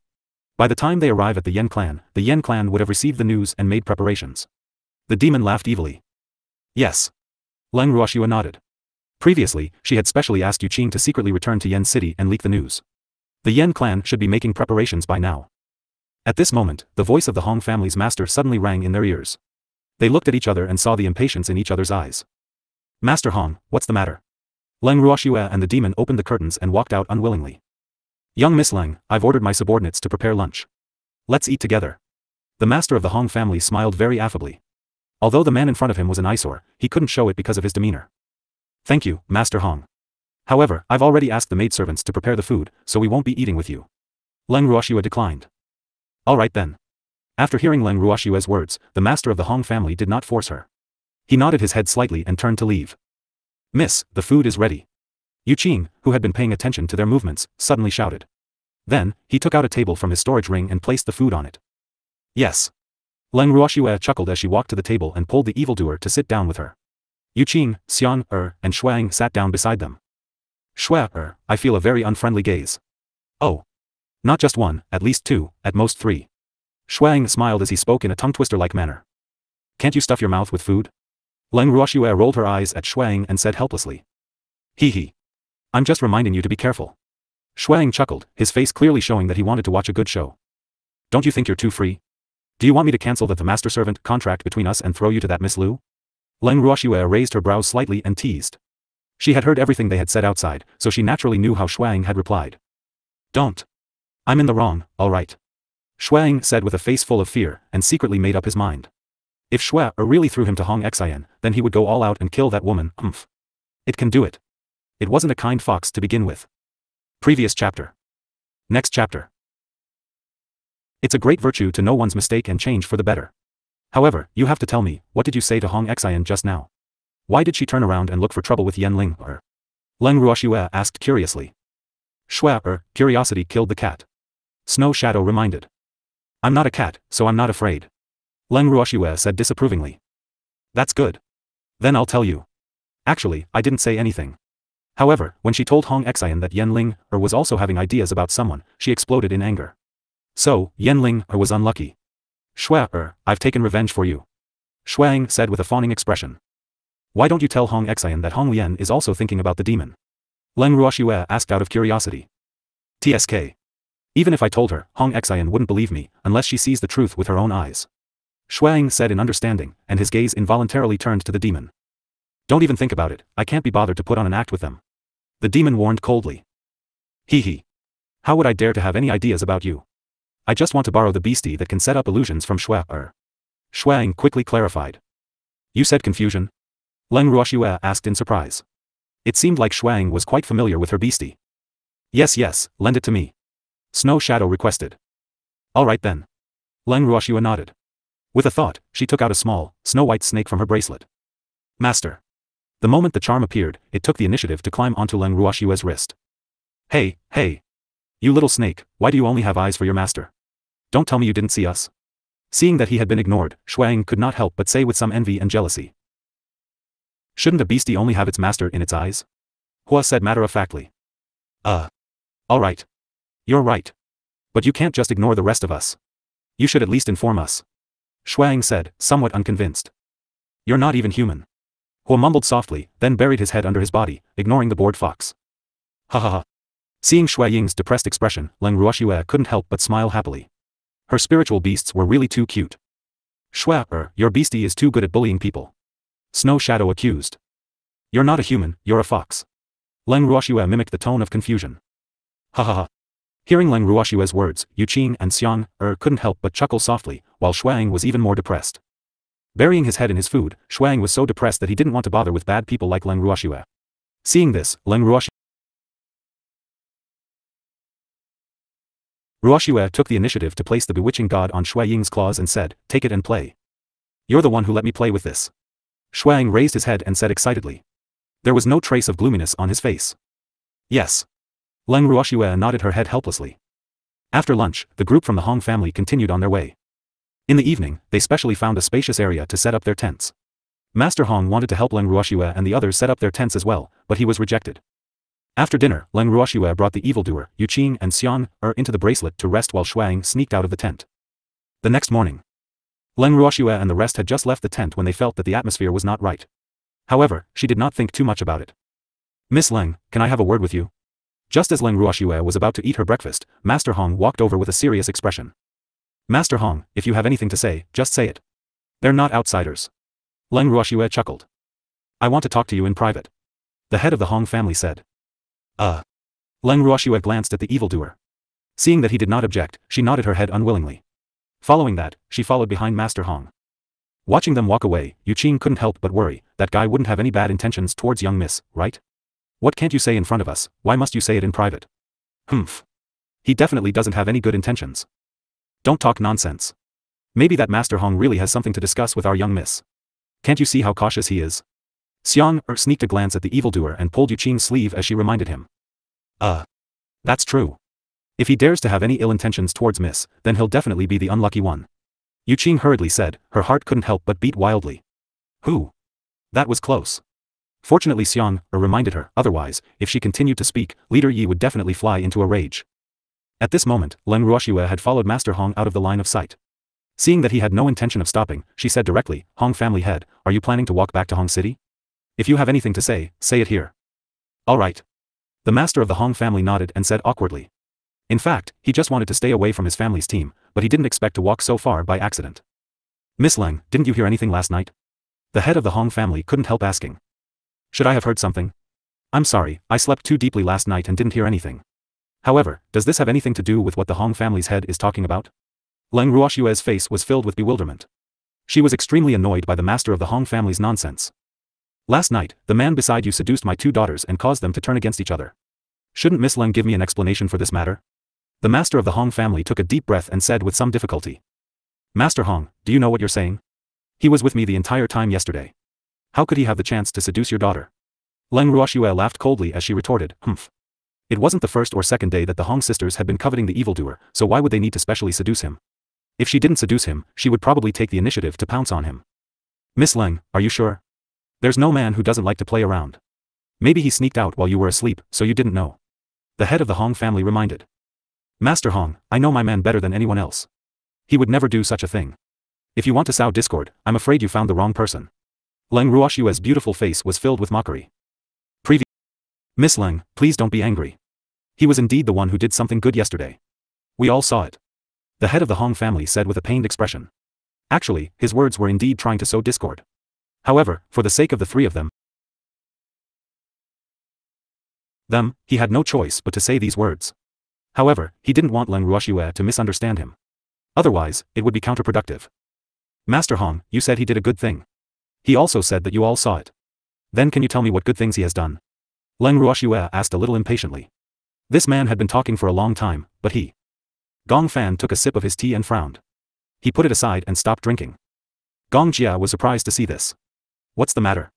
By the time they arrive at the Yen clan would have received the news and made preparations. The demon laughed evilly. Yes. Leng Ruoxue nodded. Previously, she had specially asked Yuqing to secretly return to Yen City and leak the news. The Yen clan should be making preparations by now. At this moment, the voice of the Hong family's master suddenly rang in their ears. They looked at each other and saw the impatience in each other's eyes. Master Hong, what's the matter? Leng Ruoxue and the demon opened the curtains and walked out unwillingly. Young Miss Leng, I've ordered my subordinates to prepare lunch. Let's eat together. The master of the Hong family smiled very affably. Although the man in front of him was an eyesore, he couldn't show it because of his demeanor. Thank you, Master Hong. However, I've already asked the maidservants to prepare the food, so we won't be eating with you. Leng Ruoxue declined. All right then. After hearing Leng Ruoxue's words, the master of the Hong family did not force her. He nodded his head slightly and turned to leave. Miss, the food is ready. Yuqing, who had been paying attention to their movements, suddenly shouted. Then, he took out a table from his storage ring and placed the food on it. Yes. Leng Ruoxue chuckled as she walked to the table and pulled the evildoer to sit down with her. Yuqing, Xiang and Shuang sat down beside them. Shuang, I feel a very unfriendly gaze. Oh. Not just one, at least two, at most three. Shuang smiled as he spoke in a tongue-twister-like manner. Can't you stuff your mouth with food? Leng Ruoxue rolled her eyes at Shuang and said helplessly. Hee. I'm just reminding you to be careful. Shuang chuckled, his face clearly showing that he wanted to watch a good show. Don't you think you're too free? Do you want me to cancel the master-servant contract between us and throw you to that Miss Lu? Leng Ruoxue raised her brows slightly and teased. She had heard everything they had said outside, so she naturally knew how Shuang had replied. Don't. I'm in the wrong, all right. Shuang said with a face full of fear, and secretly made up his mind. If Shuang really threw him to Hong Xian, then he would go all out and kill that woman, It can do it. It wasn't a kind fox to begin with. Previous chapter. Next chapter. It's a great virtue to know one's mistake and change for the better. However, you have to tell me, what did you say to Hong Xian just now? Why did she turn around and look for trouble with Leng Ruoxue asked curiously. Curiosity killed the cat. Snow Shadow reminded. I'm not a cat, so I'm not afraid. Leng Ruoxue said disapprovingly. That's good. Then I'll tell you. Actually, I didn't say anything. However, when she told Hong Xian that Leng was also having ideas about someone, she exploded in anger. So, Leng was unlucky. I've taken revenge for you. Shuang said with a fawning expression. Why don't you tell Hong Xian that Hong Lian is also thinking about the demon? Leng Ruoxue asked out of curiosity. TSK. Even if I told her, Hong Xian wouldn't believe me, unless she sees the truth with her own eyes. Shuang said in understanding, and his gaze involuntarily turned to the demon. Don't even think about it, I can't be bothered to put on an act with them. The demon warned coldly. Hee. How would I dare to have any ideas about you? I just want to borrow the beastie that can set up illusions from Shuang. Shuang quickly clarified. You said confusion? Leng Ruoxue asked in surprise. It seemed like Shuang was quite familiar with her beastie. Yes, lend it to me. Snow Shadow requested. All right then. Leng Ruoxue nodded. With a thought, she took out a small, snow-white snake from her bracelet. Master. The moment the charm appeared, it took the initiative to climb onto Leng Ruoxue's wrist. Hey. You little snake, why do you only have eyes for your master? Don't tell me you didn't see us. Seeing that he had been ignored, Shuang could not help but say with some envy and jealousy. Shouldn't a beastie only have its master in its eyes? Hua said matter-of-factly. All right. You're right. But you can't just ignore the rest of us. You should at least inform us. Shuang said, somewhat unconvinced. You're not even human. Huo mumbled softly, then buried his head under his body, ignoring the bored fox. Ha ha ha. Seeing Shui Ying's depressed expression, Leng Ruoxue couldn't help but smile happily. Her spiritual beasts were really too cute. Shui, your beastie is too good at bullying people. Snow Shadow accused. You're not a human, you're a fox. Leng Ruoxue mimicked the tone of confusion. Ha ha ha. Hearing Leng Ruoxue's words, Yuqing and Xiang couldn't help but chuckle softly, while Shuang was even more depressed. Burying his head in his food, Shuang was so depressed that he didn't want to bother with bad people like Leng Ruoxue. Seeing this, Leng Ruoxue took the initiative to place the bewitching god on Shui Ying's claws and said, take it and play. You're the one who let me play with this. Shuang raised his head and said excitedly. There was no trace of gloominess on his face. Yes. Leng Ruoxue nodded her head helplessly. After lunch, the group from the Hong family continued on their way. In the evening, they specially found a spacious area to set up their tents. Master Hong wanted to help Leng Ruoxue and the others set up their tents as well, but he was rejected. After dinner, Leng Ruoxue brought the evildoer, Yuqing and Xiang into the bracelet to rest while Shuang sneaked out of the tent. The next morning, Leng Ruoxue and the rest had just left the tent when they felt that the atmosphere was not right. However, she did not think too much about it. Miss Leng, can I have a word with you? Just as Leng Ruoxue was about to eat her breakfast, Master Hong walked over with a serious expression. Master Hong, if you have anything to say, just say it. They're not outsiders. Leng Ruoxue chuckled. I want to talk to you in private. The head of the Hong family said. Leng Ruoxue glanced at the evildoer. Seeing that he did not object, she nodded her head unwillingly. Following that, she followed behind Master Hong. Watching them walk away, Yuqing couldn't help but worry, that guy wouldn't have any bad intentions towards young miss, right? What can't you say in front of us, why must you say it in private? Humph. He definitely doesn't have any good intentions. Don't talk nonsense. Maybe that Master Hong really has something to discuss with our young miss. Can't you see how cautious he is? Xiang sneaked a glance at the evildoer and pulled Yuqing's sleeve as she reminded him. That's true. If he dares to have any ill intentions towards Miss, then he'll definitely be the unlucky one. Yuqing hurriedly said, her heart couldn't help but beat wildly. Who? That was close. Fortunately Xiang reminded her, otherwise, if she continued to speak, Leader Yi would definitely fly into a rage. At this moment, Leng Ruoxue had followed Master Hong out of the line of sight. Seeing that he had no intention of stopping, she said directly, Hong family head, are you planning to walk back to Hong City? If you have anything to say it here. All right. The master of the Hong family nodded and said awkwardly. In fact, he just wanted to stay away from his family's team, but he didn't expect to walk so far by accident. Miss Leng, didn't you hear anything last night? The head of the Hong family couldn't help asking. Should I have heard something? I'm sorry, I slept too deeply last night and didn't hear anything. However, does this have anything to do with what the Hong family's head is talking about? Leng Ruoxue's face was filled with bewilderment. She was extremely annoyed by the master of the Hong family's nonsense. Last night, the man beside you seduced my two daughters and caused them to turn against each other. Shouldn't Miss Leng give me an explanation for this matter? The master of the Hong family took a deep breath and said with some difficulty. Master Hong, do you know what you're saying? He was with me the entire time yesterday. How could he have the chance to seduce your daughter? Leng Ruoxue laughed coldly as she retorted, humph. It wasn't the first or second day that the Hong sisters had been coveting the evildoer, so why would they need to specially seduce him? If she didn't seduce him, she would probably take the initiative to pounce on him. Miss Leng, are you sure? There's no man who doesn't like to play around. Maybe he sneaked out while you were asleep, so you didn't know. The head of the Hong family reminded. Master Hong, I know my man better than anyone else. He would never do such a thing. If you want to sow discord, I'm afraid you found the wrong person. Leng Ruoxue's beautiful face was filled with mockery. Miss Leng, please don't be angry. He was indeed the one who did something good yesterday. We all saw it. The head of the Hong family said with a pained expression. Actually, his words were indeed trying to sow discord. However, for the sake of the three of them, he had no choice but to say these words. However, he didn't want Leng Ruoxue to misunderstand him. Otherwise, it would be counterproductive. Master Hong, you said he did a good thing. He also said that you all saw it. Then can you tell me what good things he has done? Leng Ruoxue asked a little impatiently. This man had been talking for a long time, but he. Gong Fan took a sip of his tea and frowned. He put it aside and stopped drinking. Gong Jia was surprised to see this. What's the matter?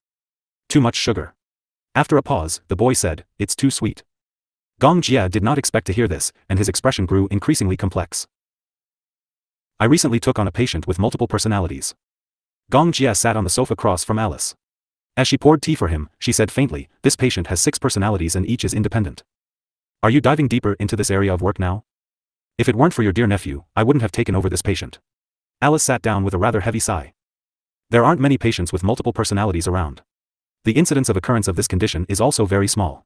Too much sugar. After a pause, the boy said, it's too sweet. Gong Jia did not expect to hear this, and his expression grew increasingly complex. I recently took on a patient with multiple personalities. Gong Jia sat on the sofa across from Alice. As she poured tea for him, she said faintly, this patient has 6 personalities and each is independent. Are you diving deeper into this area of work now? If it weren't for your dear nephew, I wouldn't have taken over this patient. Alice sat down with a rather heavy sigh. There aren't many patients with multiple personalities around. The incidence of occurrence of this condition is also very small.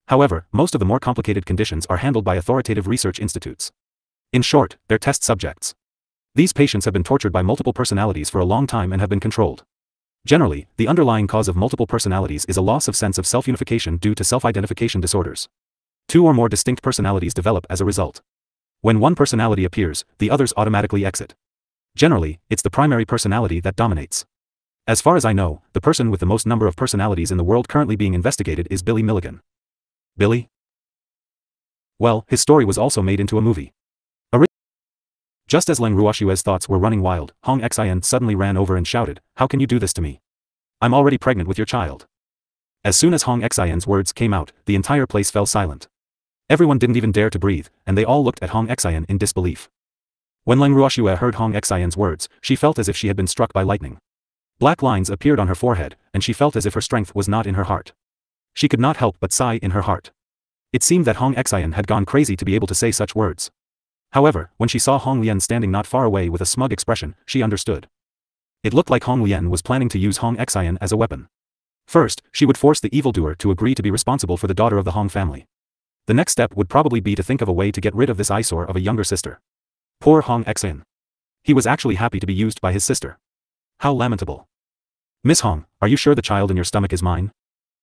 However, most of the more complicated conditions are handled by authoritative research institutes. In short, they're test subjects. These patients have been tortured by multiple personalities for a long time and have been controlled. Generally, the underlying cause of multiple personalities is a loss of sense of self-unification due to self-identification disorders. 2 or more distinct personalities develop as a result. When one personality appears, the others automatically exit. Generally, it's the primary personality that dominates. As far as I know, the person with the most number of personalities in the world currently being investigated is Billy Milligan. Billy? Well, his story was also made into a movie. Just as Leng Ruoxue's thoughts were running wild, Hong Xian suddenly ran over and shouted, "How can you do this to me? I'm already pregnant with your child." As soon as Hong Xian's words came out, the entire place fell silent. Everyone didn't even dare to breathe, and they all looked at Hong Xian in disbelief. When Leng Ruoxue heard Hong Xian's words, she felt as if she had been struck by lightning. Black lines appeared on her forehead, and she felt as if her strength was not in her heart. She could not help but sigh in her heart. It seemed that Hong Xian had gone crazy to be able to say such words. However, when she saw Hong Lian standing not far away with a smug expression, she understood. It looked like Hong Lian was planning to use Hong Xian as a weapon. First, she would force the evildoer to agree to be responsible for the daughter of the Hong family. The next step would probably be to think of a way to get rid of this eyesore of a younger sister. Poor Hong Xian. He was actually happy to be used by his sister. How lamentable. Miss Hong, are you sure the child in your stomach is mine?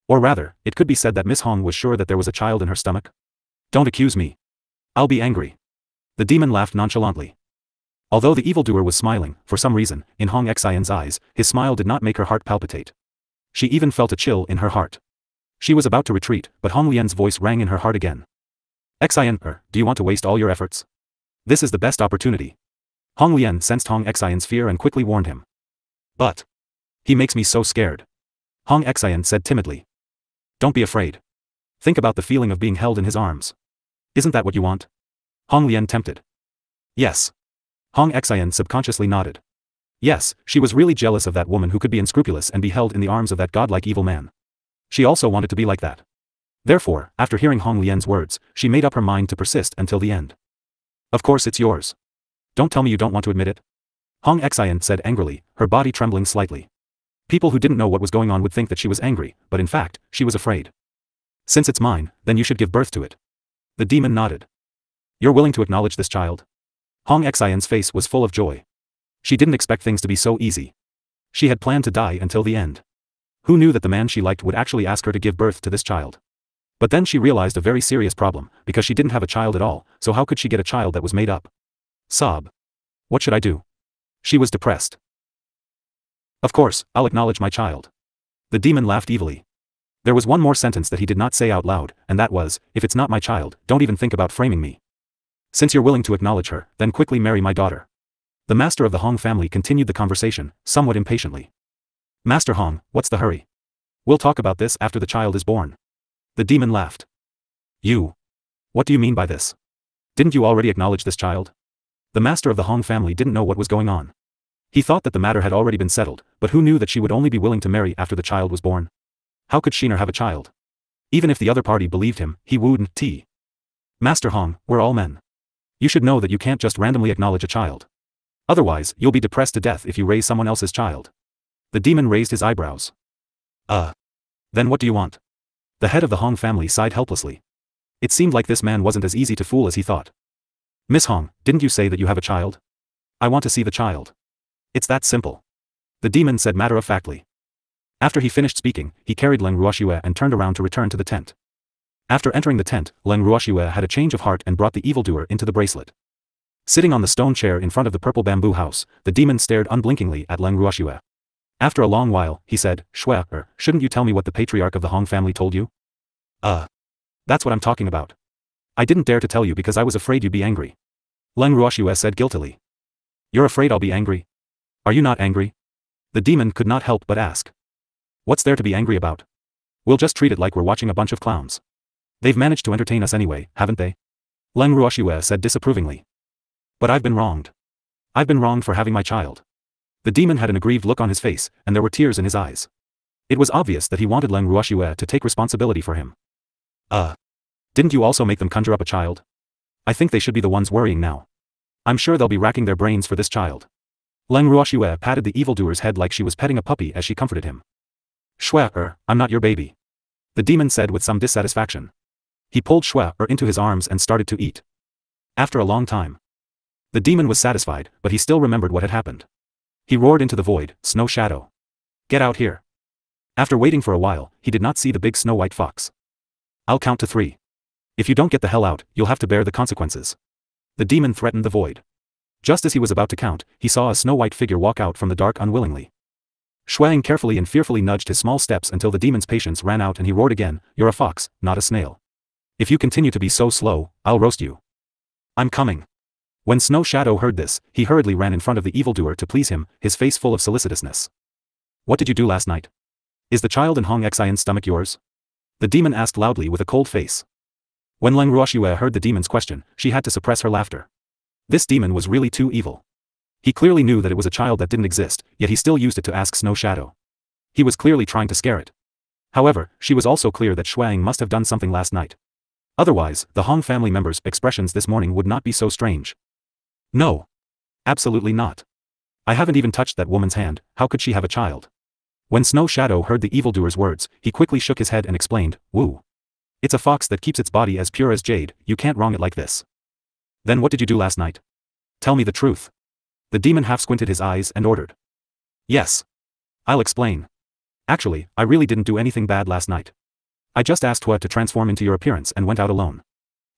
Or rather, it could be said that Miss Hong was sure that there was a child in her stomach. Don't accuse me. I'll be angry. The demon laughed nonchalantly. Although the evildoer was smiling, for some reason, in Hong Xian's eyes, his smile did not make her heart palpitate. She even felt a chill in her heart. She was about to retreat, but Hong Lian's voice rang in her heart again. Xian, do you want to waste all your efforts? This is the best opportunity. Hong Lian sensed Hong Xian's fear and quickly warned him. But he makes me so scared. Hong Xian said timidly. Don't be afraid. Think about the feeling of being held in his arms. Isn't that what you want? Hong Lian tempted. Yes. Hong Xian subconsciously nodded. Yes, she was really jealous of that woman who could be unscrupulous and be held in the arms of that godlike evil man. She also wanted to be like that. Therefore, after hearing Hong Lian's words, she made up her mind to persist until the end. Of course it's yours. Don't tell me you don't want to admit it. Hong Xian said angrily, her body trembling slightly. People who didn't know what was going on would think that she was angry, but in fact, she was afraid. Since it's mine, then you should give birth to it. The demon nodded. You're willing to acknowledge this child? Hong Xian's face was full of joy. She didn't expect things to be so easy. She had planned to die until the end. Who knew that the man she liked would actually ask her to give birth to this child? But then she realized a very serious problem, because she didn't have a child at all, so how could she get a child that was made up? Sob. What should I do? She was depressed. Of course, I'll acknowledge my child. The demon laughed evilly. There was one more sentence that he did not say out loud, and that was, if it's not my child, don't even think about framing me. Since you're willing to acknowledge her, then quickly marry my daughter. The master of the Hong family continued the conversation, somewhat impatiently. Master Hong, what's the hurry? We'll talk about this after the child is born. The demon laughed. You? What do you mean by this? Didn't you already acknowledge this child? The master of the Hong family didn't know what was going on. He thought that the matter had already been settled, but who knew that she would only be willing to marry after the child was born? How could Sheener have a child? Even if the other party believed him, he wouldn't. Master Hong, we're all men. You should know that you can't just randomly acknowledge a child. Otherwise, you'll be depressed to death if you raise someone else's child. The demon raised his eyebrows. Then what do you want? The head of the Hong family sighed helplessly. It seemed like this man wasn't as easy to fool as he thought. Miss Hong, didn't you say that you have a child? I want to see the child. It's that simple. The demon said matter-of-factly. After he finished speaking, he carried Leng Ruoxue and turned around to return to the tent. After entering the tent, Leng Ruoxue had a change of heart and brought the evildoer into the bracelet. Sitting on the stone chair in front of the purple bamboo house, the demon stared unblinkingly at Leng Ruoxue. After a long while, he said, Shue, shouldn't you tell me what the patriarch of the Hong family told you? That's what I'm talking about. I didn't dare to tell you because I was afraid you'd be angry. Leng Ruoxue said guiltily. You're afraid I'll be angry? Are you not angry? The demon could not help but ask. What's there to be angry about? We'll just treat it like we're watching a bunch of clowns. They've managed to entertain us anyway, haven't they? Leng Ruoxue said disapprovingly. But I've been wronged. I've been wronged for having my child. The demon had an aggrieved look on his face, and there were tears in his eyes. It was obvious that he wanted Leng Ruoxue to take responsibility for him. Didn't you also make them conjure up a child? I think they should be the ones worrying now. I'm sure they'll be racking their brains for this child. Leng Ruoxue patted the evildoer's head like she was petting a puppy as she comforted him. Shui, I'm not your baby. The demon said with some dissatisfaction. He pulled Shui into his arms and started to eat. After a long time. The demon was satisfied, but he still remembered what had happened. He roared into the void, Snow Shadow. Get out here. After waiting for a while, he did not see the big snow-white fox. I'll count to 3. If you don't get the hell out, you'll have to bear the consequences. The demon threatened the void. Just as he was about to count, he saw a snow-white figure walk out from the dark unwillingly. Shuang carefully and fearfully nudged his small steps until the demon's patience ran out and he roared again, You're a fox, not a snail. If you continue to be so slow, I'll roast you. I'm coming. When Snow Shadow heard this, he hurriedly ran in front of the evildoer to please him, his face full of solicitousness. What did you do last night? Is the child in Hong Xian's stomach yours? The demon asked loudly with a cold face. When Leng Ruoxue heard the demon's question, she had to suppress her laughter. This demon was really too evil. He clearly knew that it was a child that didn't exist, yet he still used it to ask Snow Shadow. He was clearly trying to scare it. However, she was also clear that Shuang must have done something last night. Otherwise, the Hong family members' expressions this morning would not be so strange. No. Absolutely not. I haven't even touched that woman's hand, how could she have a child? When Snow Shadow heard the evildoer's words, he quickly shook his head and explained, Woo. It's a fox that keeps its body as pure as jade, you can't wrong it like this. Then what did you do last night? Tell me the truth. The demon half squinted his eyes and ordered. Yes. I'll explain. Actually, I really didn't do anything bad last night. I just asked Hua to transform into your appearance and went out alone.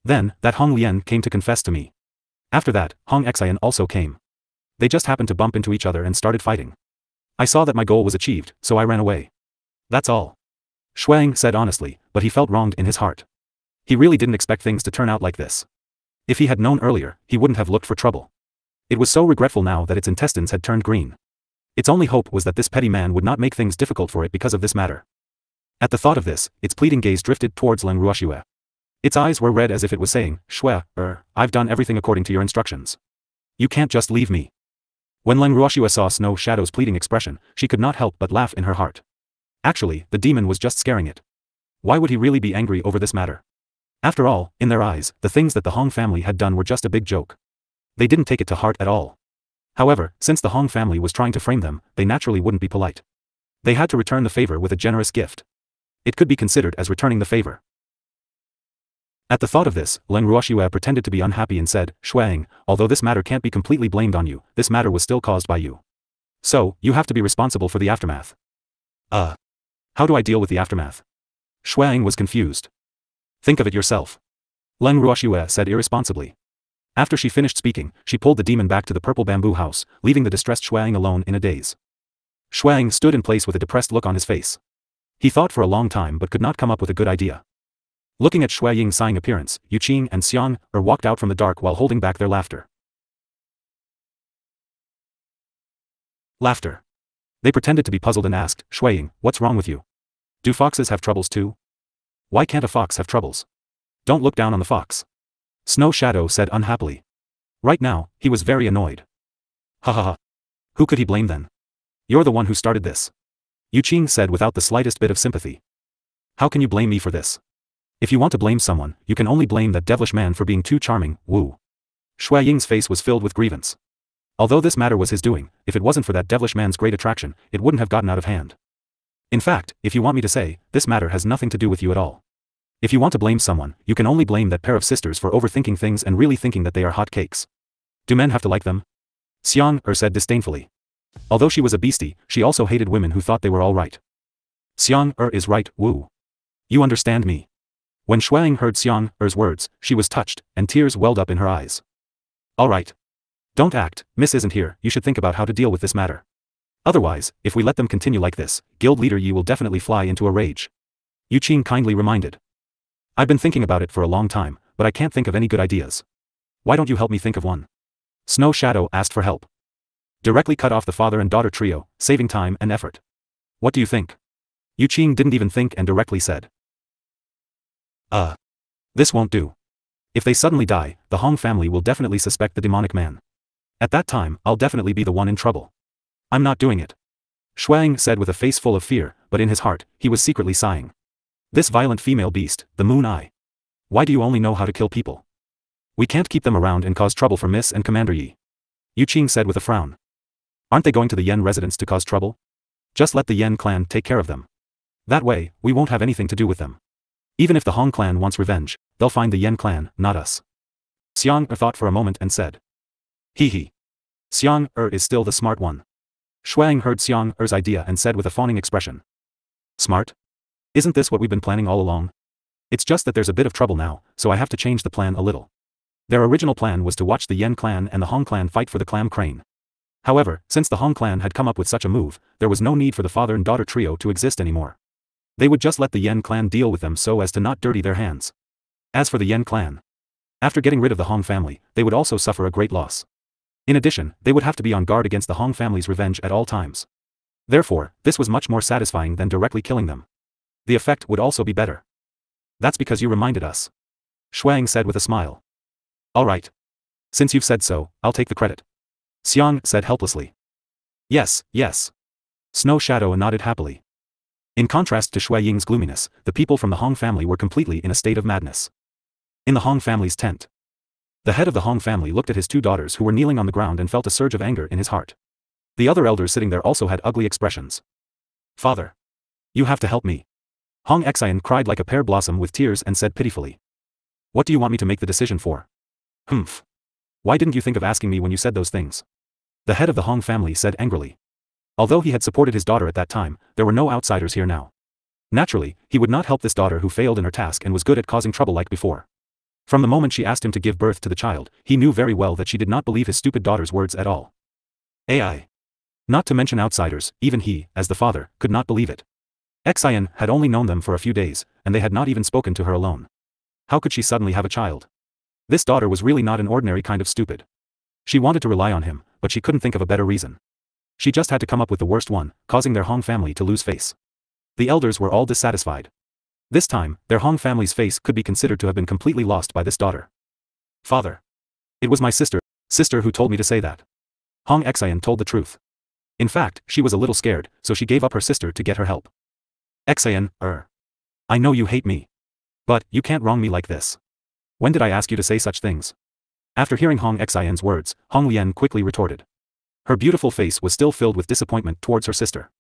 Then, that Hong Lian came to confess to me. After that, Hong Xian also came. They just happened to bump into each other and started fighting. I saw that my goal was achieved, so I ran away. That's all. Shuang said honestly, but he felt wronged in his heart. He really didn't expect things to turn out like this. If he had known earlier, he wouldn't have looked for trouble. It was so regretful now that its intestines had turned green. Its only hope was that this petty man would not make things difficult for it because of this matter. At the thought of this, its pleading gaze drifted towards Leng Ruoxue. Its eyes were red as if it was saying, Shui, I've done everything according to your instructions. You can't just leave me. When Leng Ruoxue saw Snow Shadow's pleading expression, she could not help but laugh in her heart. Actually, the demon was just scaring it. Why would he really be angry over this matter? After all, in their eyes, the things that the Hong family had done were just a big joke. They didn't take it to heart at all. However, since the Hong family was trying to frame them, they naturally wouldn't be polite. They had to return the favor with a generous gift. It could be considered as returning the favor. At the thought of this, Leng Ruoxue pretended to be unhappy and said, Shuang, although this matter can't be completely blamed on you, this matter was still caused by you. So, you have to be responsible for the aftermath. How do I deal with the aftermath? Shuang was confused. Think of it yourself. Leng Ruoxue said irresponsibly. After she finished speaking, she pulled the demon back to the purple bamboo house, leaving the distressed Shuang alone in a daze. Shuang stood in place with a depressed look on his face. He thought for a long time but could not come up with a good idea. Looking at Shui Ying's sighing appearance, Yu Qing and Xiang walked out from the dark while holding back their laughter. Laughter. They pretended to be puzzled and asked, Shui Ying, what's wrong with you? Do foxes have troubles too? Why can't a fox have troubles? Don't look down on the fox. Snow Shadow said unhappily. Right now, he was very annoyed. Ha ha ha. Who could he blame then? You're the one who started this. Yu Qing said without the slightest bit of sympathy. How can you blame me for this? If you want to blame someone, you can only blame that devilish man for being too charming, Wu. Shui Ying's face was filled with grievance. Although this matter was his doing, if it wasn't for that devilish man's great attraction, it wouldn't have gotten out of hand. In fact, if you want me to say, this matter has nothing to do with you at all. If you want to blame someone, you can only blame that pair of sisters for overthinking things and really thinking that they are hot cakes. Do men have to like them? Xiang said disdainfully. Although she was a beastie, she also hated women who thought they were all right. Xiang is right, Wu. You understand me. When Shuang heard Xiang's words, she was touched, and tears welled up in her eyes. All right. Don't act, Miss isn't here, you should think about how to deal with this matter. Otherwise, if we let them continue like this, guild leader Yi will definitely fly into a rage. Yu Qing kindly reminded. I've been thinking about it for a long time, but I can't think of any good ideas. Why don't you help me think of one? Snow Shadow asked for help. Directly cut off the father and daughter trio, saving time and effort. What do you think? Yu Qing didn't even think and directly said. This won't do. If they suddenly die, the Hong family will definitely suspect the demonic man. At that time, I'll definitely be the one in trouble. I'm not doing it. Shuang said with a face full of fear, but in his heart, he was secretly sighing. This violent female beast, the Moon Eye. Why do you only know how to kill people? We can't keep them around and cause trouble for Miss and Commander Yi. Yu Qing said with a frown. Aren't they going to the Yen residence to cause trouble? Just let the Yen clan take care of them. That way, we won't have anything to do with them. Even if the Hong clan wants revenge, they'll find the Yen clan, not us. Xiang thought for a moment and said. Hee hee. Xiang is still the smart one. Shuang heard Xiang idea and said with a fawning expression. Smart? Isn't this what we've been planning all along? It's just that there's a bit of trouble now, so I have to change the plan a little. Their original plan was to watch the Yen clan and the Hong clan fight for the clam crane. However, since the Hong clan had come up with such a move, there was no need for the father and daughter trio to exist anymore. They would just let the Yen clan deal with them so as to not dirty their hands. As for the Yen clan, after getting rid of the Hong family, they would also suffer a great loss. In addition, they would have to be on guard against the Hong family's revenge at all times. Therefore, this was much more satisfying than directly killing them. The effect would also be better. That's because you reminded us. Shuang said with a smile. All right. Since you've said so, I'll take the credit. Xiang said helplessly. Yes, yes. Snow Shadow nodded happily. In contrast to Shui Ying's gloominess, the people from the Hong family were completely in a state of madness. In the Hong family's tent, the head of the Hong family looked at his two daughters who were kneeling on the ground and felt a surge of anger in his heart. The other elders sitting there also had ugly expressions. Father. You have to help me. Hong Xian cried like a pear blossom with tears and said pitifully. What do you want me to make the decision for? Humph. Why didn't you think of asking me when you said those things? The head of the Hong family said angrily. Although he had supported his daughter at that time, there were no outsiders here now. Naturally, he would not help this daughter who failed in her task and was good at causing trouble like before. From the moment she asked him to give birth to the child, he knew very well that she did not believe his stupid daughter's words at all. AI. Not to mention outsiders, even he, as the father, could not believe it. Xian had only known them for a few days, and they had not even spoken to her alone. How could she suddenly have a child? This daughter was really not an ordinary kind of stupid. She wanted to rely on him, but she couldn't think of a better reason. She just had to come up with the worst one, causing their Hong family to lose face. The elders were all dissatisfied. This time, their Hong family's face could be considered to have been completely lost by this daughter. Father. It was my sister who told me to say that. Hong Xian told the truth. In fact, she was a little scared, so she gave up her sister to get her help. Xian, I know you hate me. But, you can't wrong me like this. When did I ask you to say such things? After hearing Hong Xian's words, Hong Lian quickly retorted. Her beautiful face was still filled with disappointment towards her sister.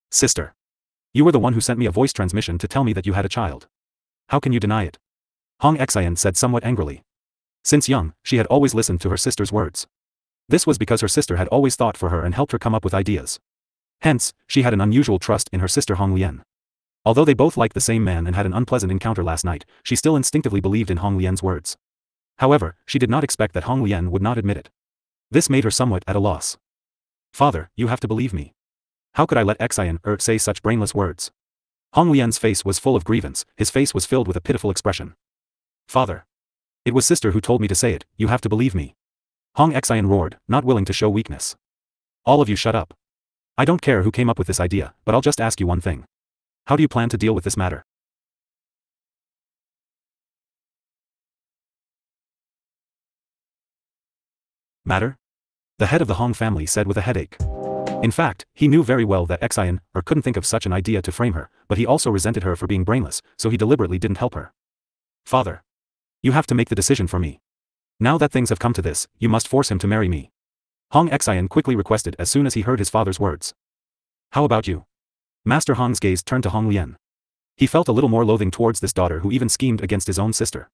Sister. You were the one who sent me a voice transmission to tell me that you had a child. How can you deny it? Hong Xian said somewhat angrily. Since young, she had always listened to her sister's words. This was because her sister had always thought for her and helped her come up with ideas. Hence, she had an unusual trust in her sister Hong Lian. Although they both liked the same man and had an unpleasant encounter last night, she still instinctively believed in Hong Lian's words. However, she did not expect that Hong Lian would not admit it. This made her somewhat at a loss. Father, you have to believe me. How could I let Xian say such brainless words? Hong Lian's face was full of grievance, his face was filled with a pitiful expression. Father. It was sister who told me to say it, you have to believe me. Hong Xian roared, not willing to show weakness. All of you shut up. I don't care who came up with this idea, but I'll just ask you one thing. How do you plan to deal with this matter? Matter? The head of the Hong family said with a headache. In fact, he knew very well that Xian couldn't think of such an idea to frame her, but he also resented her for being brainless, so he deliberately didn't help her. Father. You have to make the decision for me. Now that things have come to this, you must force him to marry me. Hong Xian quickly requested as soon as he heard his father's words. How about you? Master Hong's gaze turned to Hong Lian. He felt a little more loathing towards this daughter who even schemed against his own sister.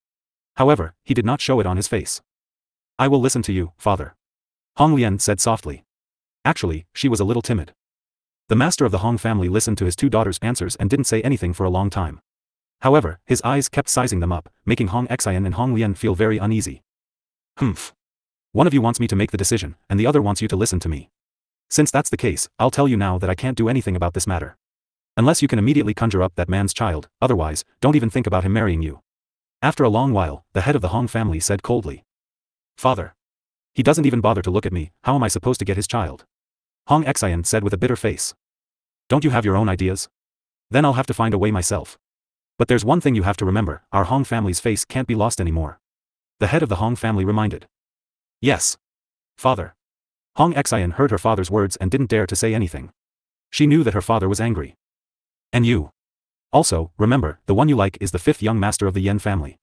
However, he did not show it on his face. I will listen to you, father. Hong Lian said softly. Actually, she was a little timid. The master of the Hong family listened to his two daughters' answers and didn't say anything for a long time. However, his eyes kept sizing them up, making Hong Xian and Hong Lian feel very uneasy. Humph. One of you wants me to make the decision, and the other wants you to listen to me. Since that's the case, I'll tell you now that I can't do anything about this matter. Unless you can immediately conjure up that man's child, otherwise, don't even think about him marrying you. After a long while, the head of the Hong family said coldly. Father. He doesn't even bother to look at me, how am I supposed to get his child? Hong Xian said with a bitter face. Don't you have your own ideas? Then I'll have to find a way myself. But there's one thing you have to remember, our Hong family's face can't be lost anymore. The head of the Hong family reminded. Yes. Father. Hong Xian heard her father's words and didn't dare to say anything. She knew that her father was angry. And you. Also, remember, the one you like is the fifth young master of the Yen family.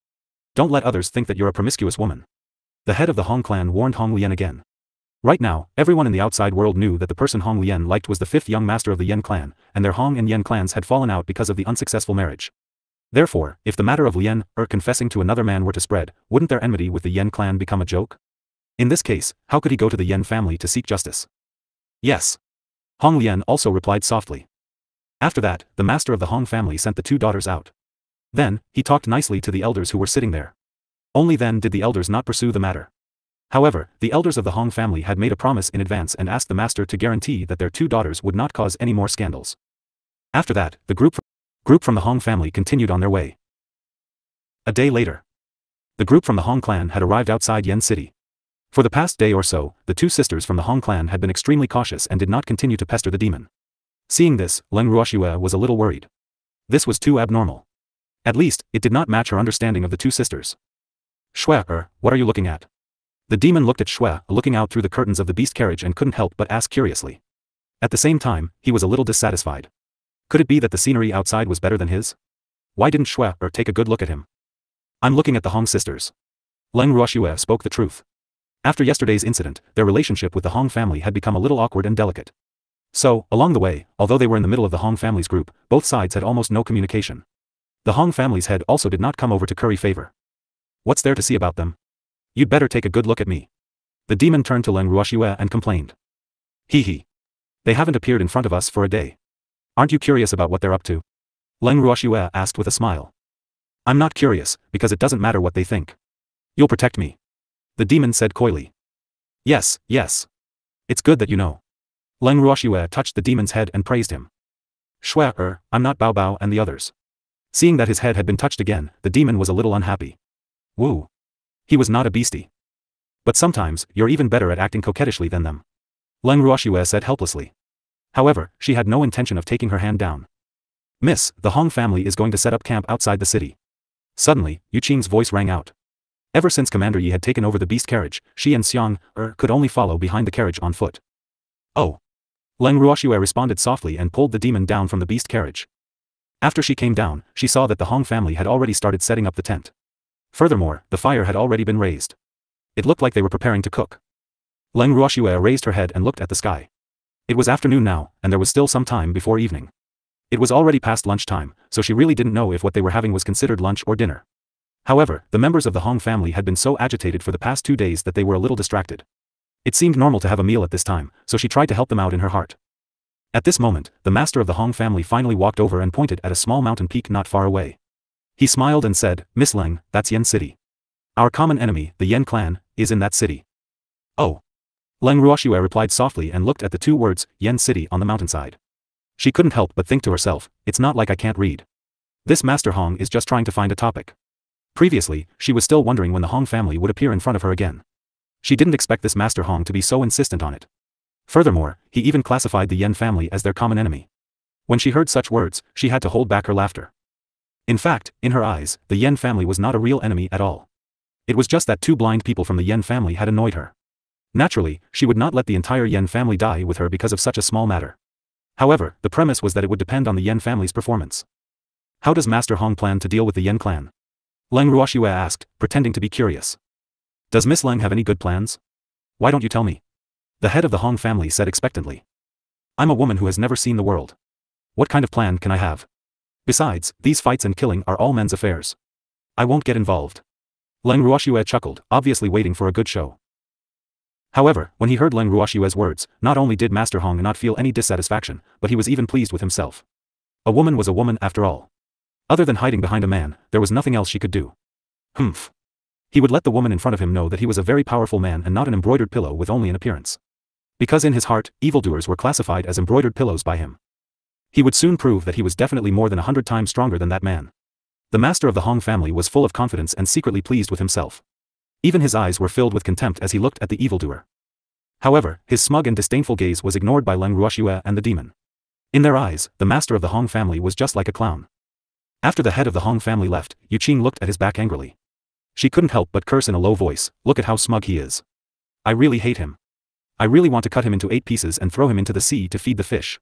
Don't let others think that you're a promiscuous woman. The head of the Hong clan warned Hong Lian again. Right now, everyone in the outside world knew that the person Hong Lian liked was the fifth young master of the Yen clan, and their Hong and Yen clans had fallen out because of the unsuccessful marriage. Therefore, if the matter of Lian confessing to another man were to spread, wouldn't their enmity with the Yen clan become a joke? In this case, how could he go to the Yen family to seek justice? Yes. Hong Lian also replied softly. After that, the master of the Hong family sent the two daughters out. Then, he talked nicely to the elders who were sitting there. Only then did the elders not pursue the matter. However, the elders of the Hong family had made a promise in advance and asked the master to guarantee that their two daughters would not cause any more scandals. After that, the group from the Hong family continued on their way. A day later. The group from the Hong clan had arrived outside Yen City. For the past day or so, the two sisters from the Hong clan had been extremely cautious and did not continue to pester the demon. Seeing this, Leng Ruoxue was a little worried. This was too abnormal. At least, it did not match her understanding of the two sisters. Shui, what are you looking at? The demon looked at Shui, looking out through the curtains of the beast carriage and couldn't help but ask curiously. At the same time, he was a little dissatisfied. Could it be that the scenery outside was better than his? Why didn't Shui take a good look at him? I'm looking at the Hong sisters. Leng Ruoxue spoke the truth. After yesterday's incident, their relationship with the Hong family had become a little awkward and delicate. So, along the way, although they were in the middle of the Hong family's group, both sides had almost no communication. The Hong family's head also did not come over to curry favor. What's there to see about them? You'd better take a good look at me. The demon turned to Leng Ruoxue and complained. Hee. They haven't appeared in front of us for a day. Aren't you curious about what they're up to? Leng Ruoxue asked with a smile. I'm not curious, because it doesn't matter what they think. You'll protect me. The demon said coyly. Yes. It's good that you know. Leng Ruoxue touched the demon's head and praised him. Shui, I'm not Bao Bao and the others. Seeing that his head had been touched again, the demon was a little unhappy. Woo. He was not a beastie. But sometimes, you're even better at acting coquettishly than them. Leng Ruoxue said helplessly. However, she had no intention of taking her hand down. Miss, the Hong family is going to set up camp outside the city. Suddenly, Yu Qing's voice rang out. Ever since Commander Yi had taken over the beast carriage, she and Xiang could only follow behind the carriage on foot. Oh. Leng Ruoxue responded softly and pulled the demon down from the beast carriage. After she came down, she saw that the Hong family had already started setting up the tent. Furthermore, the fire had already been raised. It looked like they were preparing to cook. Leng Ruoxue raised her head and looked at the sky. It was afternoon now, and there was still some time before evening. It was already past lunchtime, so she really didn't know if what they were having was considered lunch or dinner. However, the members of the Hong family had been so agitated for the past 2 days that they were a little distracted. It seemed normal to have a meal at this time, so she tried to help them out in her heart. At this moment, the master of the Hong family finally walked over and pointed at a small mountain peak not far away. He smiled and said, Miss Leng, that's Yen City. Our common enemy, the Yen clan, is in that city. Oh. Leng Ruoxue replied softly and looked at the two words, Yen City on the mountainside. She couldn't help but think to herself, it's not like I can't read. This Master Hong is just trying to find a topic. Previously, she was still wondering when the Hong family would appear in front of her again. She didn't expect this Master Hong to be so insistent on it. Furthermore, he even classified the Yen family as their common enemy. When she heard such words, she had to hold back her laughter. In fact, in her eyes, the Yen family was not a real enemy at all. It was just that two blind people from the Yen family had annoyed her. Naturally, she would not let the entire Yen family die with her because of such a small matter. However, the premise was that it would depend on the Yen family's performance. How does Master Hong plan to deal with the Yen clan? Leng Ruoxue asked, pretending to be curious. Does Miss Leng have any good plans? Why don't you tell me? The head of the Hong family said expectantly. I'm a woman who has never seen the world. What kind of plan can I have? Besides, these fights and killing are all men's affairs. I won't get involved. Leng Ruoxue chuckled, obviously waiting for a good show. However, when he heard Leng Ruoxue's words, not only did Master Hong not feel any dissatisfaction, but he was even pleased with himself. A woman was a woman after all. Other than hiding behind a man, there was nothing else she could do. Humph. He would let the woman in front of him know that he was a very powerful man and not an embroidered pillow with only an appearance. Because in his heart, evildoers were classified as embroidered pillows by him. He would soon prove that he was definitely more than 100 times stronger than that man. The master of the Hong family was full of confidence and secretly pleased with himself. Even his eyes were filled with contempt as he looked at the evildoer. However, his smug and disdainful gaze was ignored by Leng Ruoxue and the demon. In their eyes, the master of the Hong family was just like a clown. After the head of the Hong family left, Yu Qing looked at his back angrily. She couldn't help but curse in a low voice, look at how smug he is. I really hate him. I really want to cut him into 8 pieces and throw him into the sea to feed the fish.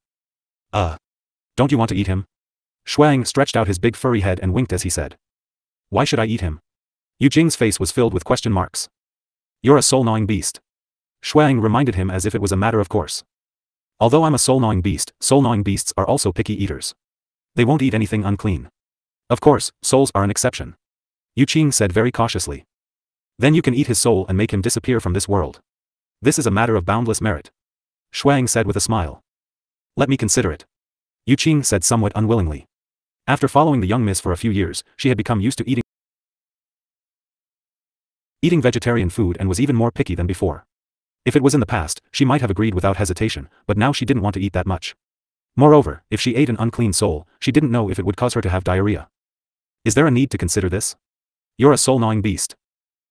Don't you want to eat him? Shuang stretched out his big furry head and winked as he said. Why should I eat him? Yu Qing's face was filled with question marks. You're a soul-gnawing beast. Shuang reminded him as if it was a matter of course. Although I'm a soul-gnawing beasts are also picky eaters. They won't eat anything unclean. Of course, souls are an exception. Yu Qing said very cautiously. Then you can eat his soul and make him disappear from this world. This is a matter of boundless merit. Shuang said with a smile. Let me consider it. Yu Qing said somewhat unwillingly. After following the young miss for a few years, she had become used to eating vegetarian food and was even more picky than before. If it was in the past, she might have agreed without hesitation, but now she didn't want to eat that much. Moreover, if she ate an unclean soul, she didn't know if it would cause her to have diarrhea. Is there a need to consider this? You're a soul-gnawing beast.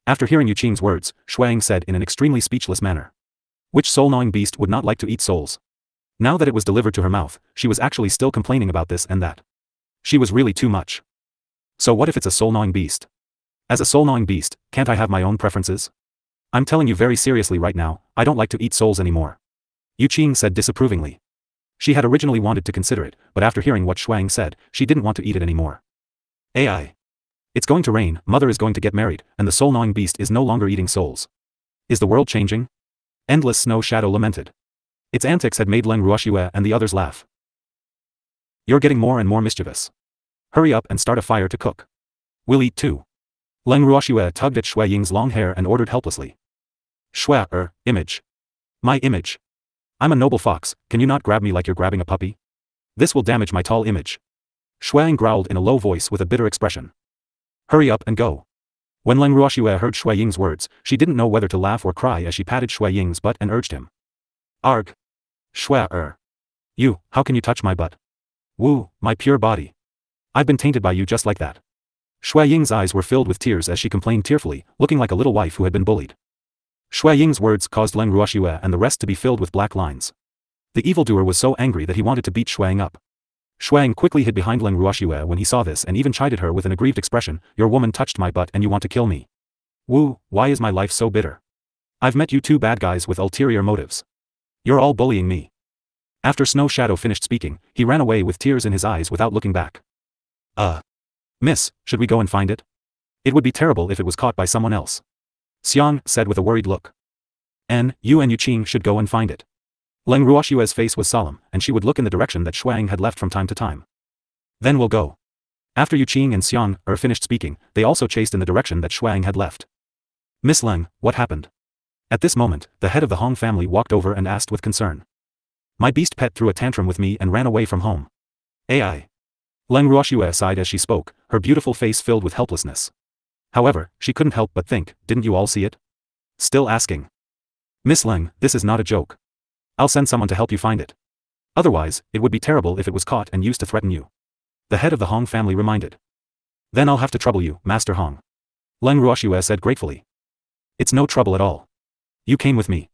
After hearing Yu Qing's words, Shuang said in an extremely speechless manner. Which soul-gnawing beast would not like to eat souls? Now that it was delivered to her mouth, she was actually still complaining about this and that. She was really too much. So what if it's a soul-gnawing beast? As a soul-gnawing beast, can't I have my own preferences? I'm telling you very seriously right now, I don't like to eat souls anymore. Yu Qing said disapprovingly. She had originally wanted to consider it, but after hearing what Shuang said, she didn't want to eat it anymore. AI. It's going to rain, mother is going to get married, and the soul-gnawing beast is no longer eating souls. Is the world changing? Endless Snow Shadow lamented. Its antics had made Leng Ruoxue and the others laugh. You're getting more and more mischievous. Hurry up and start a fire to cook. We'll eat too. Leng Ruoxue tugged at Shui Ying's long hair and ordered helplessly. Shui, image. My image. I'm a noble fox, can you not grab me like you're grabbing a puppy? This will damage my tall image. Shui Ying growled in a low voice with a bitter expression. Hurry up and go. When Leng Ruoxue heard Shui Ying's words, she didn't know whether to laugh or cry as she patted Shui Ying's butt and urged him. Arg. Shui. You, how can you touch my butt? Woo, my pure body. I've been tainted by you just like that. Shui Ying's eyes were filled with tears as she complained tearfully, looking like a little wife who had been bullied. Shui Ying's words caused Leng Ruoxue and the rest to be filled with black lines. The evildoer was so angry that he wanted to beat Shui Ying up. Shui Ying quickly hid behind Leng Ruoxue when he saw this and even chided her with an aggrieved expression, your woman touched my butt and you want to kill me. Woo, why is my life so bitter? I've met you two bad guys with ulterior motives. You're all bullying me. After Snow Shadow finished speaking, he ran away with tears in his eyes without looking back. Miss, should we go and find it? It would be terrible if it was caught by someone else. Xiang said with a worried look. You and Yu Qing should go and find it. Leng Ruoxue's face was solemn, and she would look in the direction that Shuang had left from time to time. Then we'll go. After Yu Qing and Xiang finished speaking, they also chased in the direction that Shuang had left. Miss Leng, what happened? At this moment, the head of the Hong family walked over and asked with concern. My beast pet threw a tantrum with me and ran away from home. AI. Leng Ruoxue sighed as she spoke, her beautiful face filled with helplessness. However, she couldn't help but think, didn't you all see it? Still asking. Miss Leng, this is not a joke. I'll send someone to help you find it. Otherwise, it would be terrible if it was caught and used to threaten you. The head of the Hong family reminded. Then I'll have to trouble you, Master Hong. Leng Ruoxue said gratefully. It's no trouble at all. You came with me.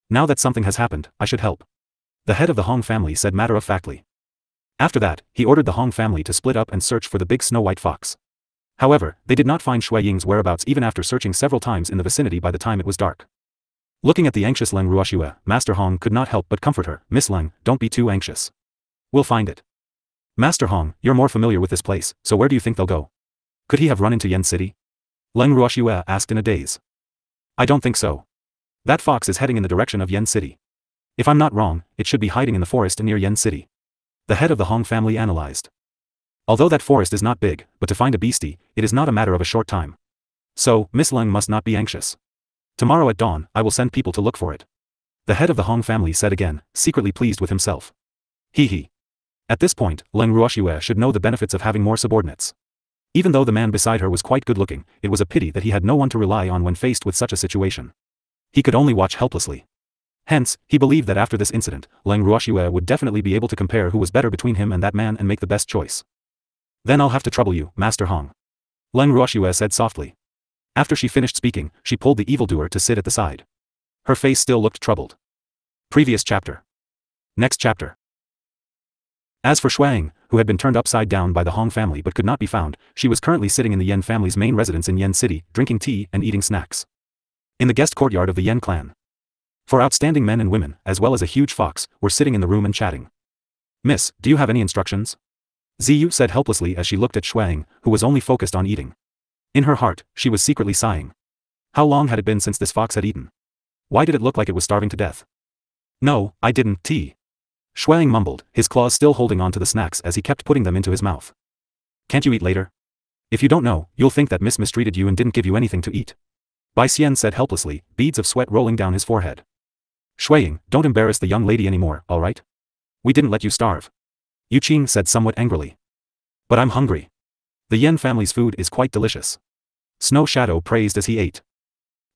Now that something has happened, I should help. The head of the Hong family said matter-of-factly. After that, he ordered the Hong family to split up and search for the big snow-white fox. However, they did not find Shui Ying's whereabouts even after searching several times in the vicinity by the time it was dark. Looking at the anxious Leng Ruoxue, Master Hong could not help but comfort her. Miss Leng, don't be too anxious. We'll find it. Master Hong, you're more familiar with this place, so where do you think they'll go? Could he have run into Yen City? Leng Ruoxue asked in a daze. I don't think so. That fox is heading in the direction of Yen City. If I'm not wrong, it should be hiding in the forest near Yen City. The head of the Hong family analyzed. Although that forest is not big, but to find a beastie, it is not a matter of a short time. So, Miss Leng must not be anxious. Tomorrow at dawn, I will send people to look for it. The head of the Hong family said again, secretly pleased with himself. Hee. At this point, Leng Ruoxue should know the benefits of having more subordinates. Even though the man beside her was quite good-looking, it was a pity that he had no one to rely on when faced with such a situation. He could only watch helplessly. Hence, he believed that after this incident, Leng Ruoxue would definitely be able to compare who was better between him and that man and make the best choice. Then I'll have to trouble you, Master Hong. Leng Ruoxue said softly. After she finished speaking, she pulled the evildoer to sit at the side. Her face still looked troubled. Previous chapter. Next chapter. As for Shuang, who had been turned upside down by the Hong family but could not be found, she was currently sitting in the Yen family's main residence in Yen City, drinking tea and eating snacks. In the guest courtyard of the Yen clan. 4 outstanding men and women, as well as a huge fox, were sitting in the room and chatting. Miss, do you have any instructions? Ziyu said helplessly as she looked at Shuang, who was only focused on eating. In her heart, she was secretly sighing. How long had it been since this fox had eaten? Why did it look like it was starving to death? No, I didn't. Shuang mumbled, his claws still holding on to the snacks as he kept putting them into his mouth. Can't you eat later? If you don't know, you'll think that Miss mistreated you and didn't give you anything to eat. Bai Xian said helplessly, beads of sweat rolling down his forehead. Shuang, don't embarrass the young lady anymore, alright? We didn't let you starve. Yu Qing said somewhat angrily. But I'm hungry. The Yen family's food is quite delicious. Snow Shadow praised as he ate.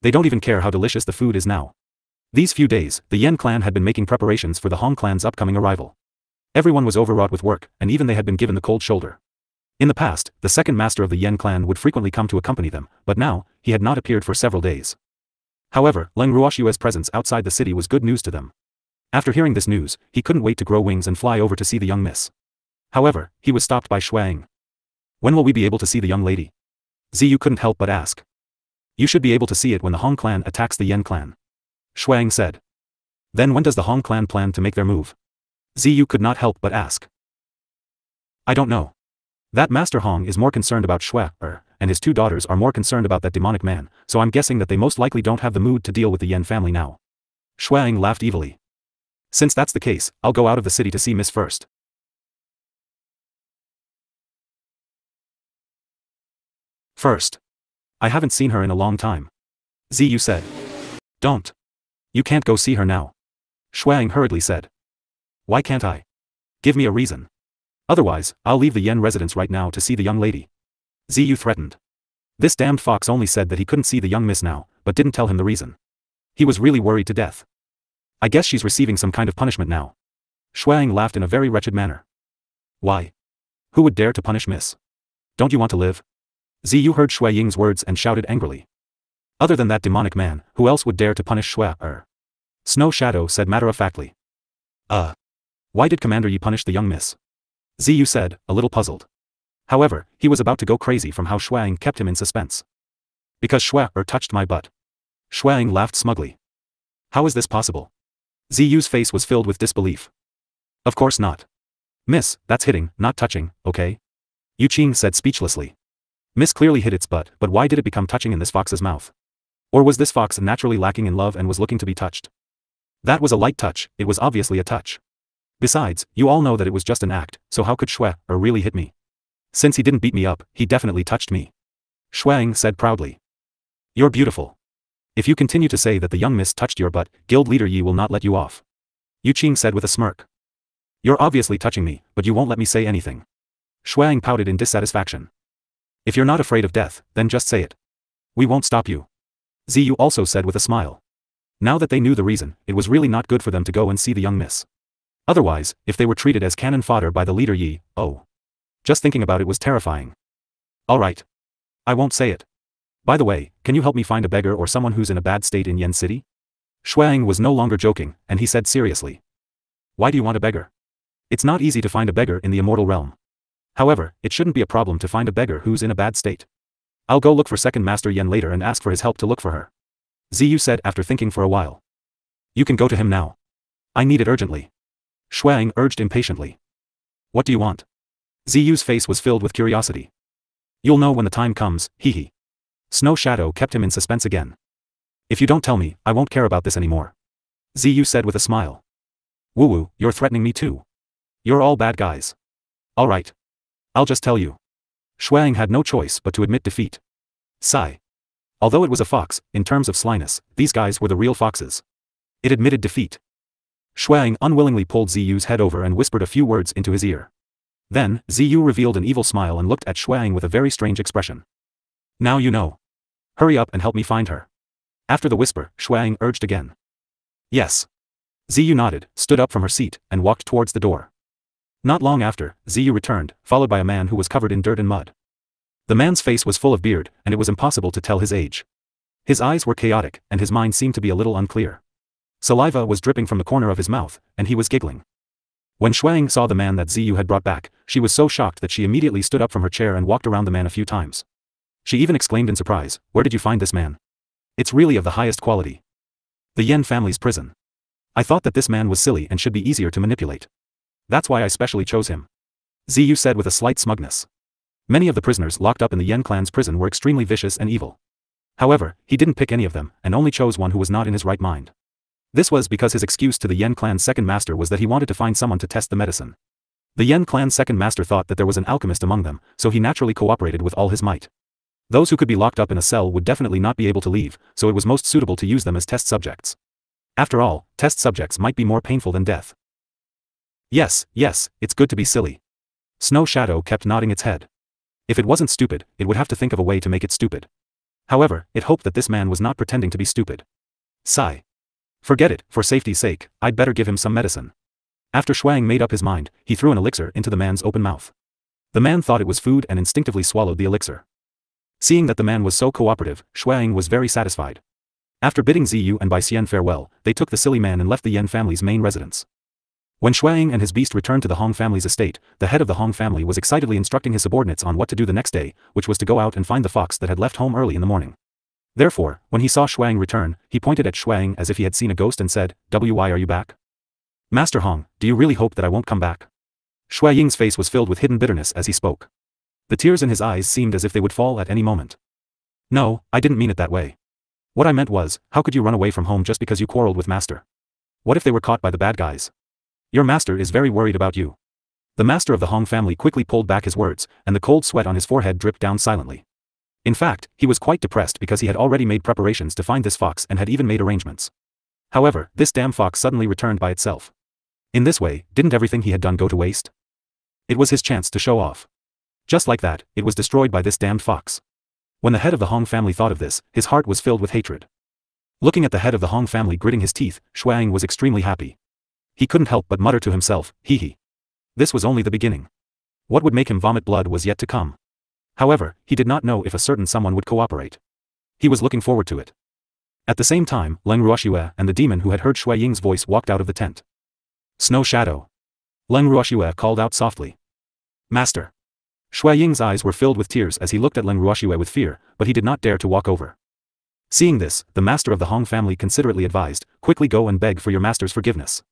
They don't even care how delicious the food is now. These few days, the Yen clan had been making preparations for the Hong clan's upcoming arrival. Everyone was overwrought with work, and even they had been given the cold shoulder. In the past, the second master of the Yen clan would frequently come to accompany them, but now, he had not appeared for several days. However, Leng Ruoxue's presence outside the city was good news to them. After hearing this news, he couldn't wait to grow wings and fly over to see the young miss. However, he was stopped by Shuang. When will we be able to see the young lady? Ziyu couldn't help but ask. You should be able to see it when the Hong clan attacks the Yen clan. Shuang said. Then when does the Hong clan plan to make their move? Ziyu could not help but ask. I don't know. That Master Hong is more concerned about Xue, and his two daughters are more concerned about that demonic man, so I'm guessing that they most likely don't have the mood to deal with the Yen family now. Shuang laughed evilly. Since that's the case, I'll go out of the city to see Miss first. First. I haven't seen her in a long time. Ziyu said. Don't. You can't go see her now. Shuang hurriedly said. Why can't I? Give me a reason. Otherwise, I'll leave the Yen residence right now to see the young lady. Ziyu threatened. This damned fox only said that he couldn't see the young miss now, but didn't tell him the reason. He was really worried to death. I guess she's receiving some kind of punishment now. Shuang laughed in a very wretched manner. Why? Who would dare to punish Miss? Don't you want to live? Ziyu heard Shui Ying's words and shouted angrily. Other than that demonic man, who else would dare to punish Shui? Snow Shadow said matter-of-factly. Why did Commander Yi punish the young miss? Ziyu said, a little puzzled. However, he was about to go crazy from how Shuang kept him in suspense. Because Shui touched my butt. Shuang laughed smugly. How is this possible? Ziyu's face was filled with disbelief. Of course not. Miss, that's hitting, not touching, okay? Yu Qing said speechlessly. Miss clearly hit its butt, but why did it become touching in this fox's mouth? Or was this fox naturally lacking in love and was looking to be touched? That was a light touch, it was obviously a touch. Besides, you all know that it was just an act, so how could Shui really hit me? Since he didn't beat me up, he definitely touched me. Shuang said proudly. You're beautiful. If you continue to say that the young miss touched your butt, Guild Leader Yi will not let you off. Yu Qing said with a smirk. You're obviously touching me, but you won't let me say anything. Shuang pouted in dissatisfaction. If you're not afraid of death, then just say it. We won't stop you. Ziyu also said with a smile. Now that they knew the reason, it was really not good for them to go and see the young miss. Otherwise, if they were treated as cannon fodder by the leader Yi, just thinking about it was terrifying. Alright. I won't say it. By the way, can you help me find a beggar or someone who's in a bad state in Yen City? Shuang was no longer joking, and he said seriously. Why do you want a beggar? It's not easy to find a beggar in the immortal realm. However, it shouldn't be a problem to find a beggar who's in a bad state. I'll go look for Second Master Yen later and ask for his help to look for her. Ziyu said after thinking for a while. You can go to him now. I need it urgently. Shuang urged impatiently. What do you want? Ziyu's face was filled with curiosity. You'll know when the time comes, hee. Snow Shadow kept him in suspense again. If you don't tell me, I won't care about this anymore. Ziyu said with a smile. Woo-woo, you're threatening me too. You're all bad guys. Alright. I'll just tell you. Shuang had no choice but to admit defeat. Sigh. Although it was a fox, in terms of slyness, these guys were the real foxes. It admitted defeat. Shuang unwillingly pulled Ziyu's head over and whispered a few words into his ear. Then, Ziyu revealed an evil smile and looked at Shuang with a very strange expression. Now you know. Hurry up and help me find her. After the whisper, Shuang urged again. Yes. Ziyu nodded, stood up from her seat, and walked towards the door. Not long after, Ziyu returned, followed by a man who was covered in dirt and mud. The man's face was full of beard, and it was impossible to tell his age. His eyes were chaotic, and his mind seemed to be a little unclear. Saliva was dripping from the corner of his mouth, and he was giggling. When Shuang saw the man that Ziyu had brought back, she was so shocked that she immediately stood up from her chair and walked around the man a few times. She even exclaimed in surprise, "Where did you find this man? It's really of the highest quality." The Yen family's prison. I thought that this man was silly and should be easier to manipulate. That's why I specially chose him. Ziyu said with a slight smugness. Many of the prisoners locked up in the Yen clan's prison were extremely vicious and evil. However, he didn't pick any of them, and only chose one who was not in his right mind. This was because his excuse to the Yen clan's second master was that he wanted to find someone to test the medicine. The Yen clan's second master thought that there was an alchemist among them, so he naturally cooperated with all his might. Those who could be locked up in a cell would definitely not be able to leave, so it was most suitable to use them as test subjects. After all, test subjects might be more painful than death. Yes, it's good to be silly. Snow Shadow kept nodding its head. If it wasn't stupid, it would have to think of a way to make it stupid. However, it hoped that this man was not pretending to be stupid. Sigh. Forget it, for safety's sake, I'd better give him some medicine. After Shuang made up his mind, he threw an elixir into the man's open mouth. The man thought it was food and instinctively swallowed the elixir. Seeing that the man was so cooperative, Shuang was very satisfied. After bidding Ziyu and Bai Xian farewell, they took the silly man and left the Yen family's main residence. When Shuang and his beast returned to the Hong family's estate, the head of the Hong family was excitedly instructing his subordinates on what to do the next day, which was to go out and find the fox that had left home early in the morning. Therefore, when he saw Shuang return, he pointed at Shuang as if he had seen a ghost and said, "Why are you back? Master Hong, do you really hope that I won't come back?" Shui Ying's face was filled with hidden bitterness as he spoke. The tears in his eyes seemed as if they would fall at any moment. "No, I didn't mean it that way. What I meant was, how could you run away from home just because you quarreled with Master? What if they were caught by the bad guys? Your master is very worried about you." The master of the Hong family quickly pulled back his words, and the cold sweat on his forehead dripped down silently. In fact, he was quite depressed because he had already made preparations to find this fox and had even made arrangements. However, this damn fox suddenly returned by itself. In this way, didn't everything he had done go to waste? It was his chance to show off. Just like that, it was destroyed by this damned fox. When the head of the Hong family thought of this, his heart was filled with hatred. Looking at the head of the Hong family gritting his teeth, Shuang was extremely happy. He couldn't help but mutter to himself, hee. This was only the beginning. What would make him vomit blood was yet to come. However, he did not know if a certain someone would cooperate. He was looking forward to it. At the same time, Leng Ruoxue and the demon who had heard Shui Ying's voice walked out of the tent. "Snow Shadow." Leng Ruoxue called out softly. "Master." Shui Ying's eyes were filled with tears as he looked at Leng Ruoxue with fear, but he did not dare to walk over. Seeing this, the master of the Hong family considerately advised, "Quickly go and beg for your master's forgiveness.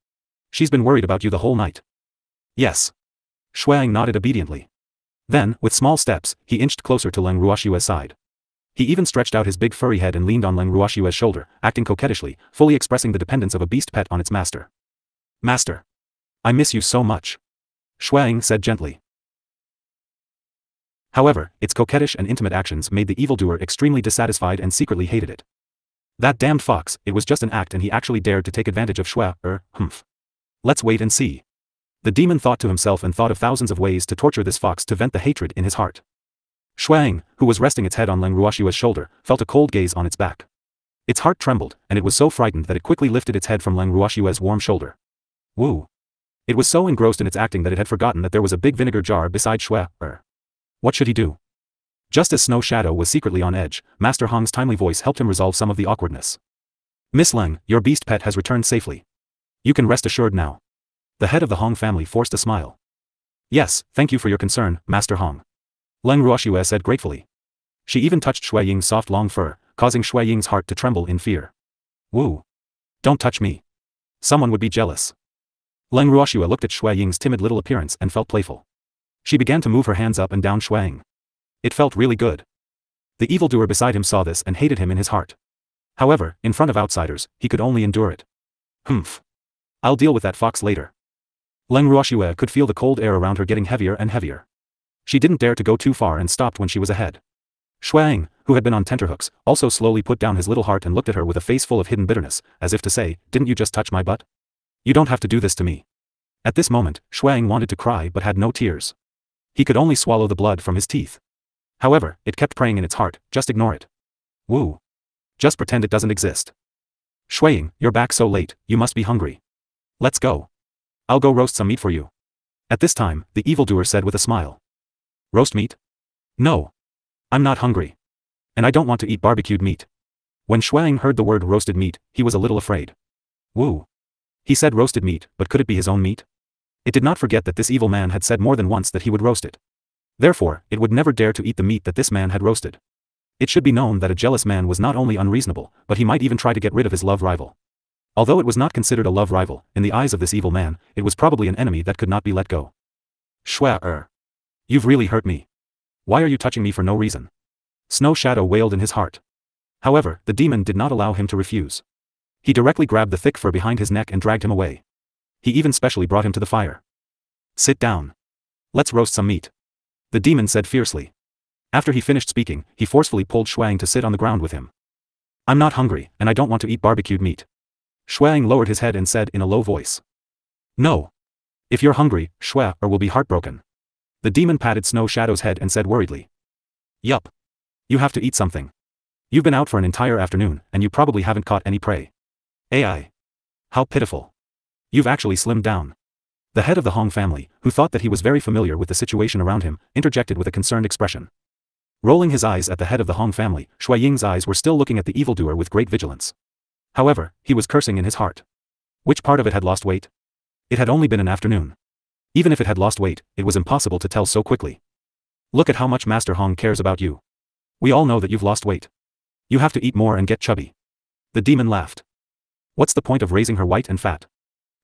She's been worried about you the whole night." "Yes." Shuang nodded obediently. Then, with small steps, he inched closer to Leng Ruoxue's side. He even stretched out his big furry head and leaned on Leng Ruoxue's shoulder, acting coquettishly, fully expressing the dependence of a beast pet on its master. "Master. I miss you so much," Shuang said gently. However, its coquettish and intimate actions made the evildoer extremely dissatisfied and secretly hated it. That damned fox, it was just an act and he actually dared to take advantage of humph. Let's wait and see. The demon thought to himself and thought of thousands of ways to torture this fox to vent the hatred in his heart. Shuang, who was resting its head on Leng Ruoxue's shoulder, felt a cold gaze on its back. Its heart trembled, and it was so frightened that it quickly lifted its head from Leng Ruoxue's warm shoulder. Woo! It was so engrossed in its acting that it had forgotten that there was a big vinegar jar beside Shui. What should he do? Just as Snow Shadow was secretly on edge, Master Hong's timely voice helped him resolve some of the awkwardness. "Miss Leng, your beast pet has returned safely. You can rest assured now." The head of the Hong family forced a smile. "Yes, thank you for your concern, Master Hong," Leng Ruoxue said gratefully. She even touched Shui Ying's soft long fur, causing Shui Ying's heart to tremble in fear. "Woo! Don't touch me. Someone would be jealous." Leng Ruoxue looked at Shui Ying's timid little appearance and felt playful. She began to move her hands up and down Shui Ying. It felt really good. The evildoer beside him saw this and hated him in his heart. However, in front of outsiders, he could only endure it. "Humph. I'll deal with that fox later." Leng Ruoxue could feel the cold air around her getting heavier and heavier. She didn't dare to go too far and stopped when she was ahead. Shuang, who had been on tenterhooks, also slowly put down his little heart and looked at her with a face full of hidden bitterness, as if to say, "Didn't you just touch my butt? You don't have to do this to me." At this moment, Shuang wanted to cry but had no tears. He could only swallow the blood from his teeth. However, it kept praying in its heart, "Just ignore it. Woo. Just pretend it doesn't exist." "Shuang, you're back so late, you must be hungry. Let's go. I'll go roast some meat for you." At this time, the evildoer said with a smile. "Roast meat? No. I'm not hungry. And I don't want to eat barbecued meat." When Shuang heard the word roasted meat, he was a little afraid. Woo. He said roasted meat, but could it be his own meat? It did not forget that this evil man had said more than once that he would roast it. Therefore, it would never dare to eat the meat that this man had roasted. It should be known that a jealous man was not only unreasonable, but he might even try to get rid of his love rival. Although it was not considered a love rival, in the eyes of this evil man, it was probably an enemy that could not be let go. "Shui. You've really hurt me. Why are you touching me for no reason?" Snow Shadow wailed in his heart. However, the demon did not allow him to refuse. He directly grabbed the thick fur behind his neck and dragged him away. He even specially brought him to the fire. Sit down. Let's roast some meat. The demon said fiercely. After he finished speaking, he forcefully pulled Shuang to sit on the ground with him. I'm not hungry, and I don't want to eat barbecued meat. Shuang lowered his head and said in a low voice. No. If you're hungry, Shui, or will be heartbroken. The demon patted Snow Shadow's head and said worriedly. Yup. You have to eat something. You've been out for an entire afternoon, and you probably haven't caught any prey. AI. How pitiful. You've actually slimmed down. The head of the Hong family, who thought that he was very familiar with the situation around him, interjected with a concerned expression. Rolling his eyes at the head of the Hong family, Shui Ying's eyes were still looking at the evildoer with great vigilance. However, he was cursing in his heart. Which part of it had lost weight? It had only been an afternoon. Even if it had lost weight, it was impossible to tell so quickly. Look at how much Master Hong cares about you. We all know that you've lost weight. You have to eat more and get chubby. The demon laughed. What's the point of raising her white and fat?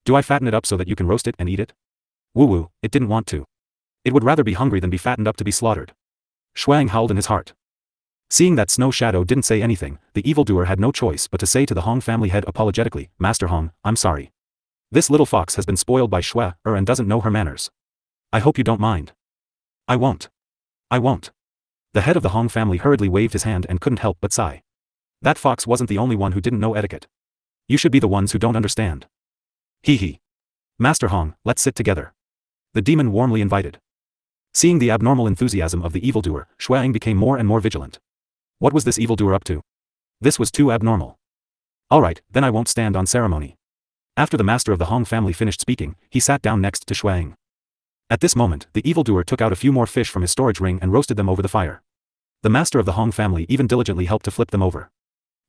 Do I fatten it up so that you can roast it and eat it? Woo-woo, it didn't want to. It would rather be hungry than be fattened up to be slaughtered. Shuang howled in his heart. Seeing that Snow Shadow didn't say anything, the evildoer had no choice but to say to the Hong family head apologetically, Master Hong, I'm sorry. This little fox has been spoiled by Shui, and doesn't know her manners. I hope you don't mind. I won't. I won't. The head of the Hong family hurriedly waved his hand and couldn't help but sigh. That fox wasn't the only one who didn't know etiquette. You should be the ones who don't understand. Hee hee. Master Hong, let's sit together. The demon warmly invited. Seeing the abnormal enthusiasm of the evildoer, Shuang became more and more vigilant. What was this evildoer up to? This was too abnormal. Alright, then I won't stand on ceremony. After the master of the Hong family finished speaking, he sat down next to Shuang. At this moment, the evildoer took out a few more fish from his storage ring and roasted them over the fire. The master of the Hong family even diligently helped to flip them over.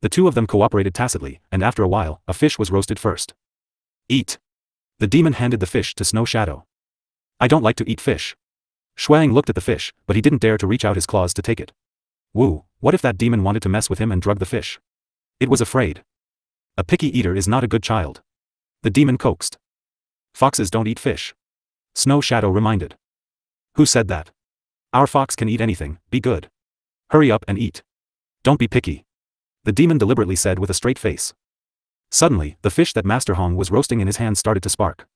The two of them cooperated tacitly, and after a while, a fish was roasted first. Eat. The demon handed the fish to Snow Shadow. I don't like to eat fish. Shuang looked at the fish, but he didn't dare to reach out his claws to take it. Woo, what if that demon wanted to mess with him and drug the fish? It was afraid. A picky eater is not a good child. The demon coaxed. Foxes don't eat fish. Snow Shadow reminded. Who said that? Our fox can eat anything, be good. Hurry up and eat. Don't be picky. The demon deliberately said with a straight face. Suddenly, the fish that Master Hong was roasting in his hand started to spark.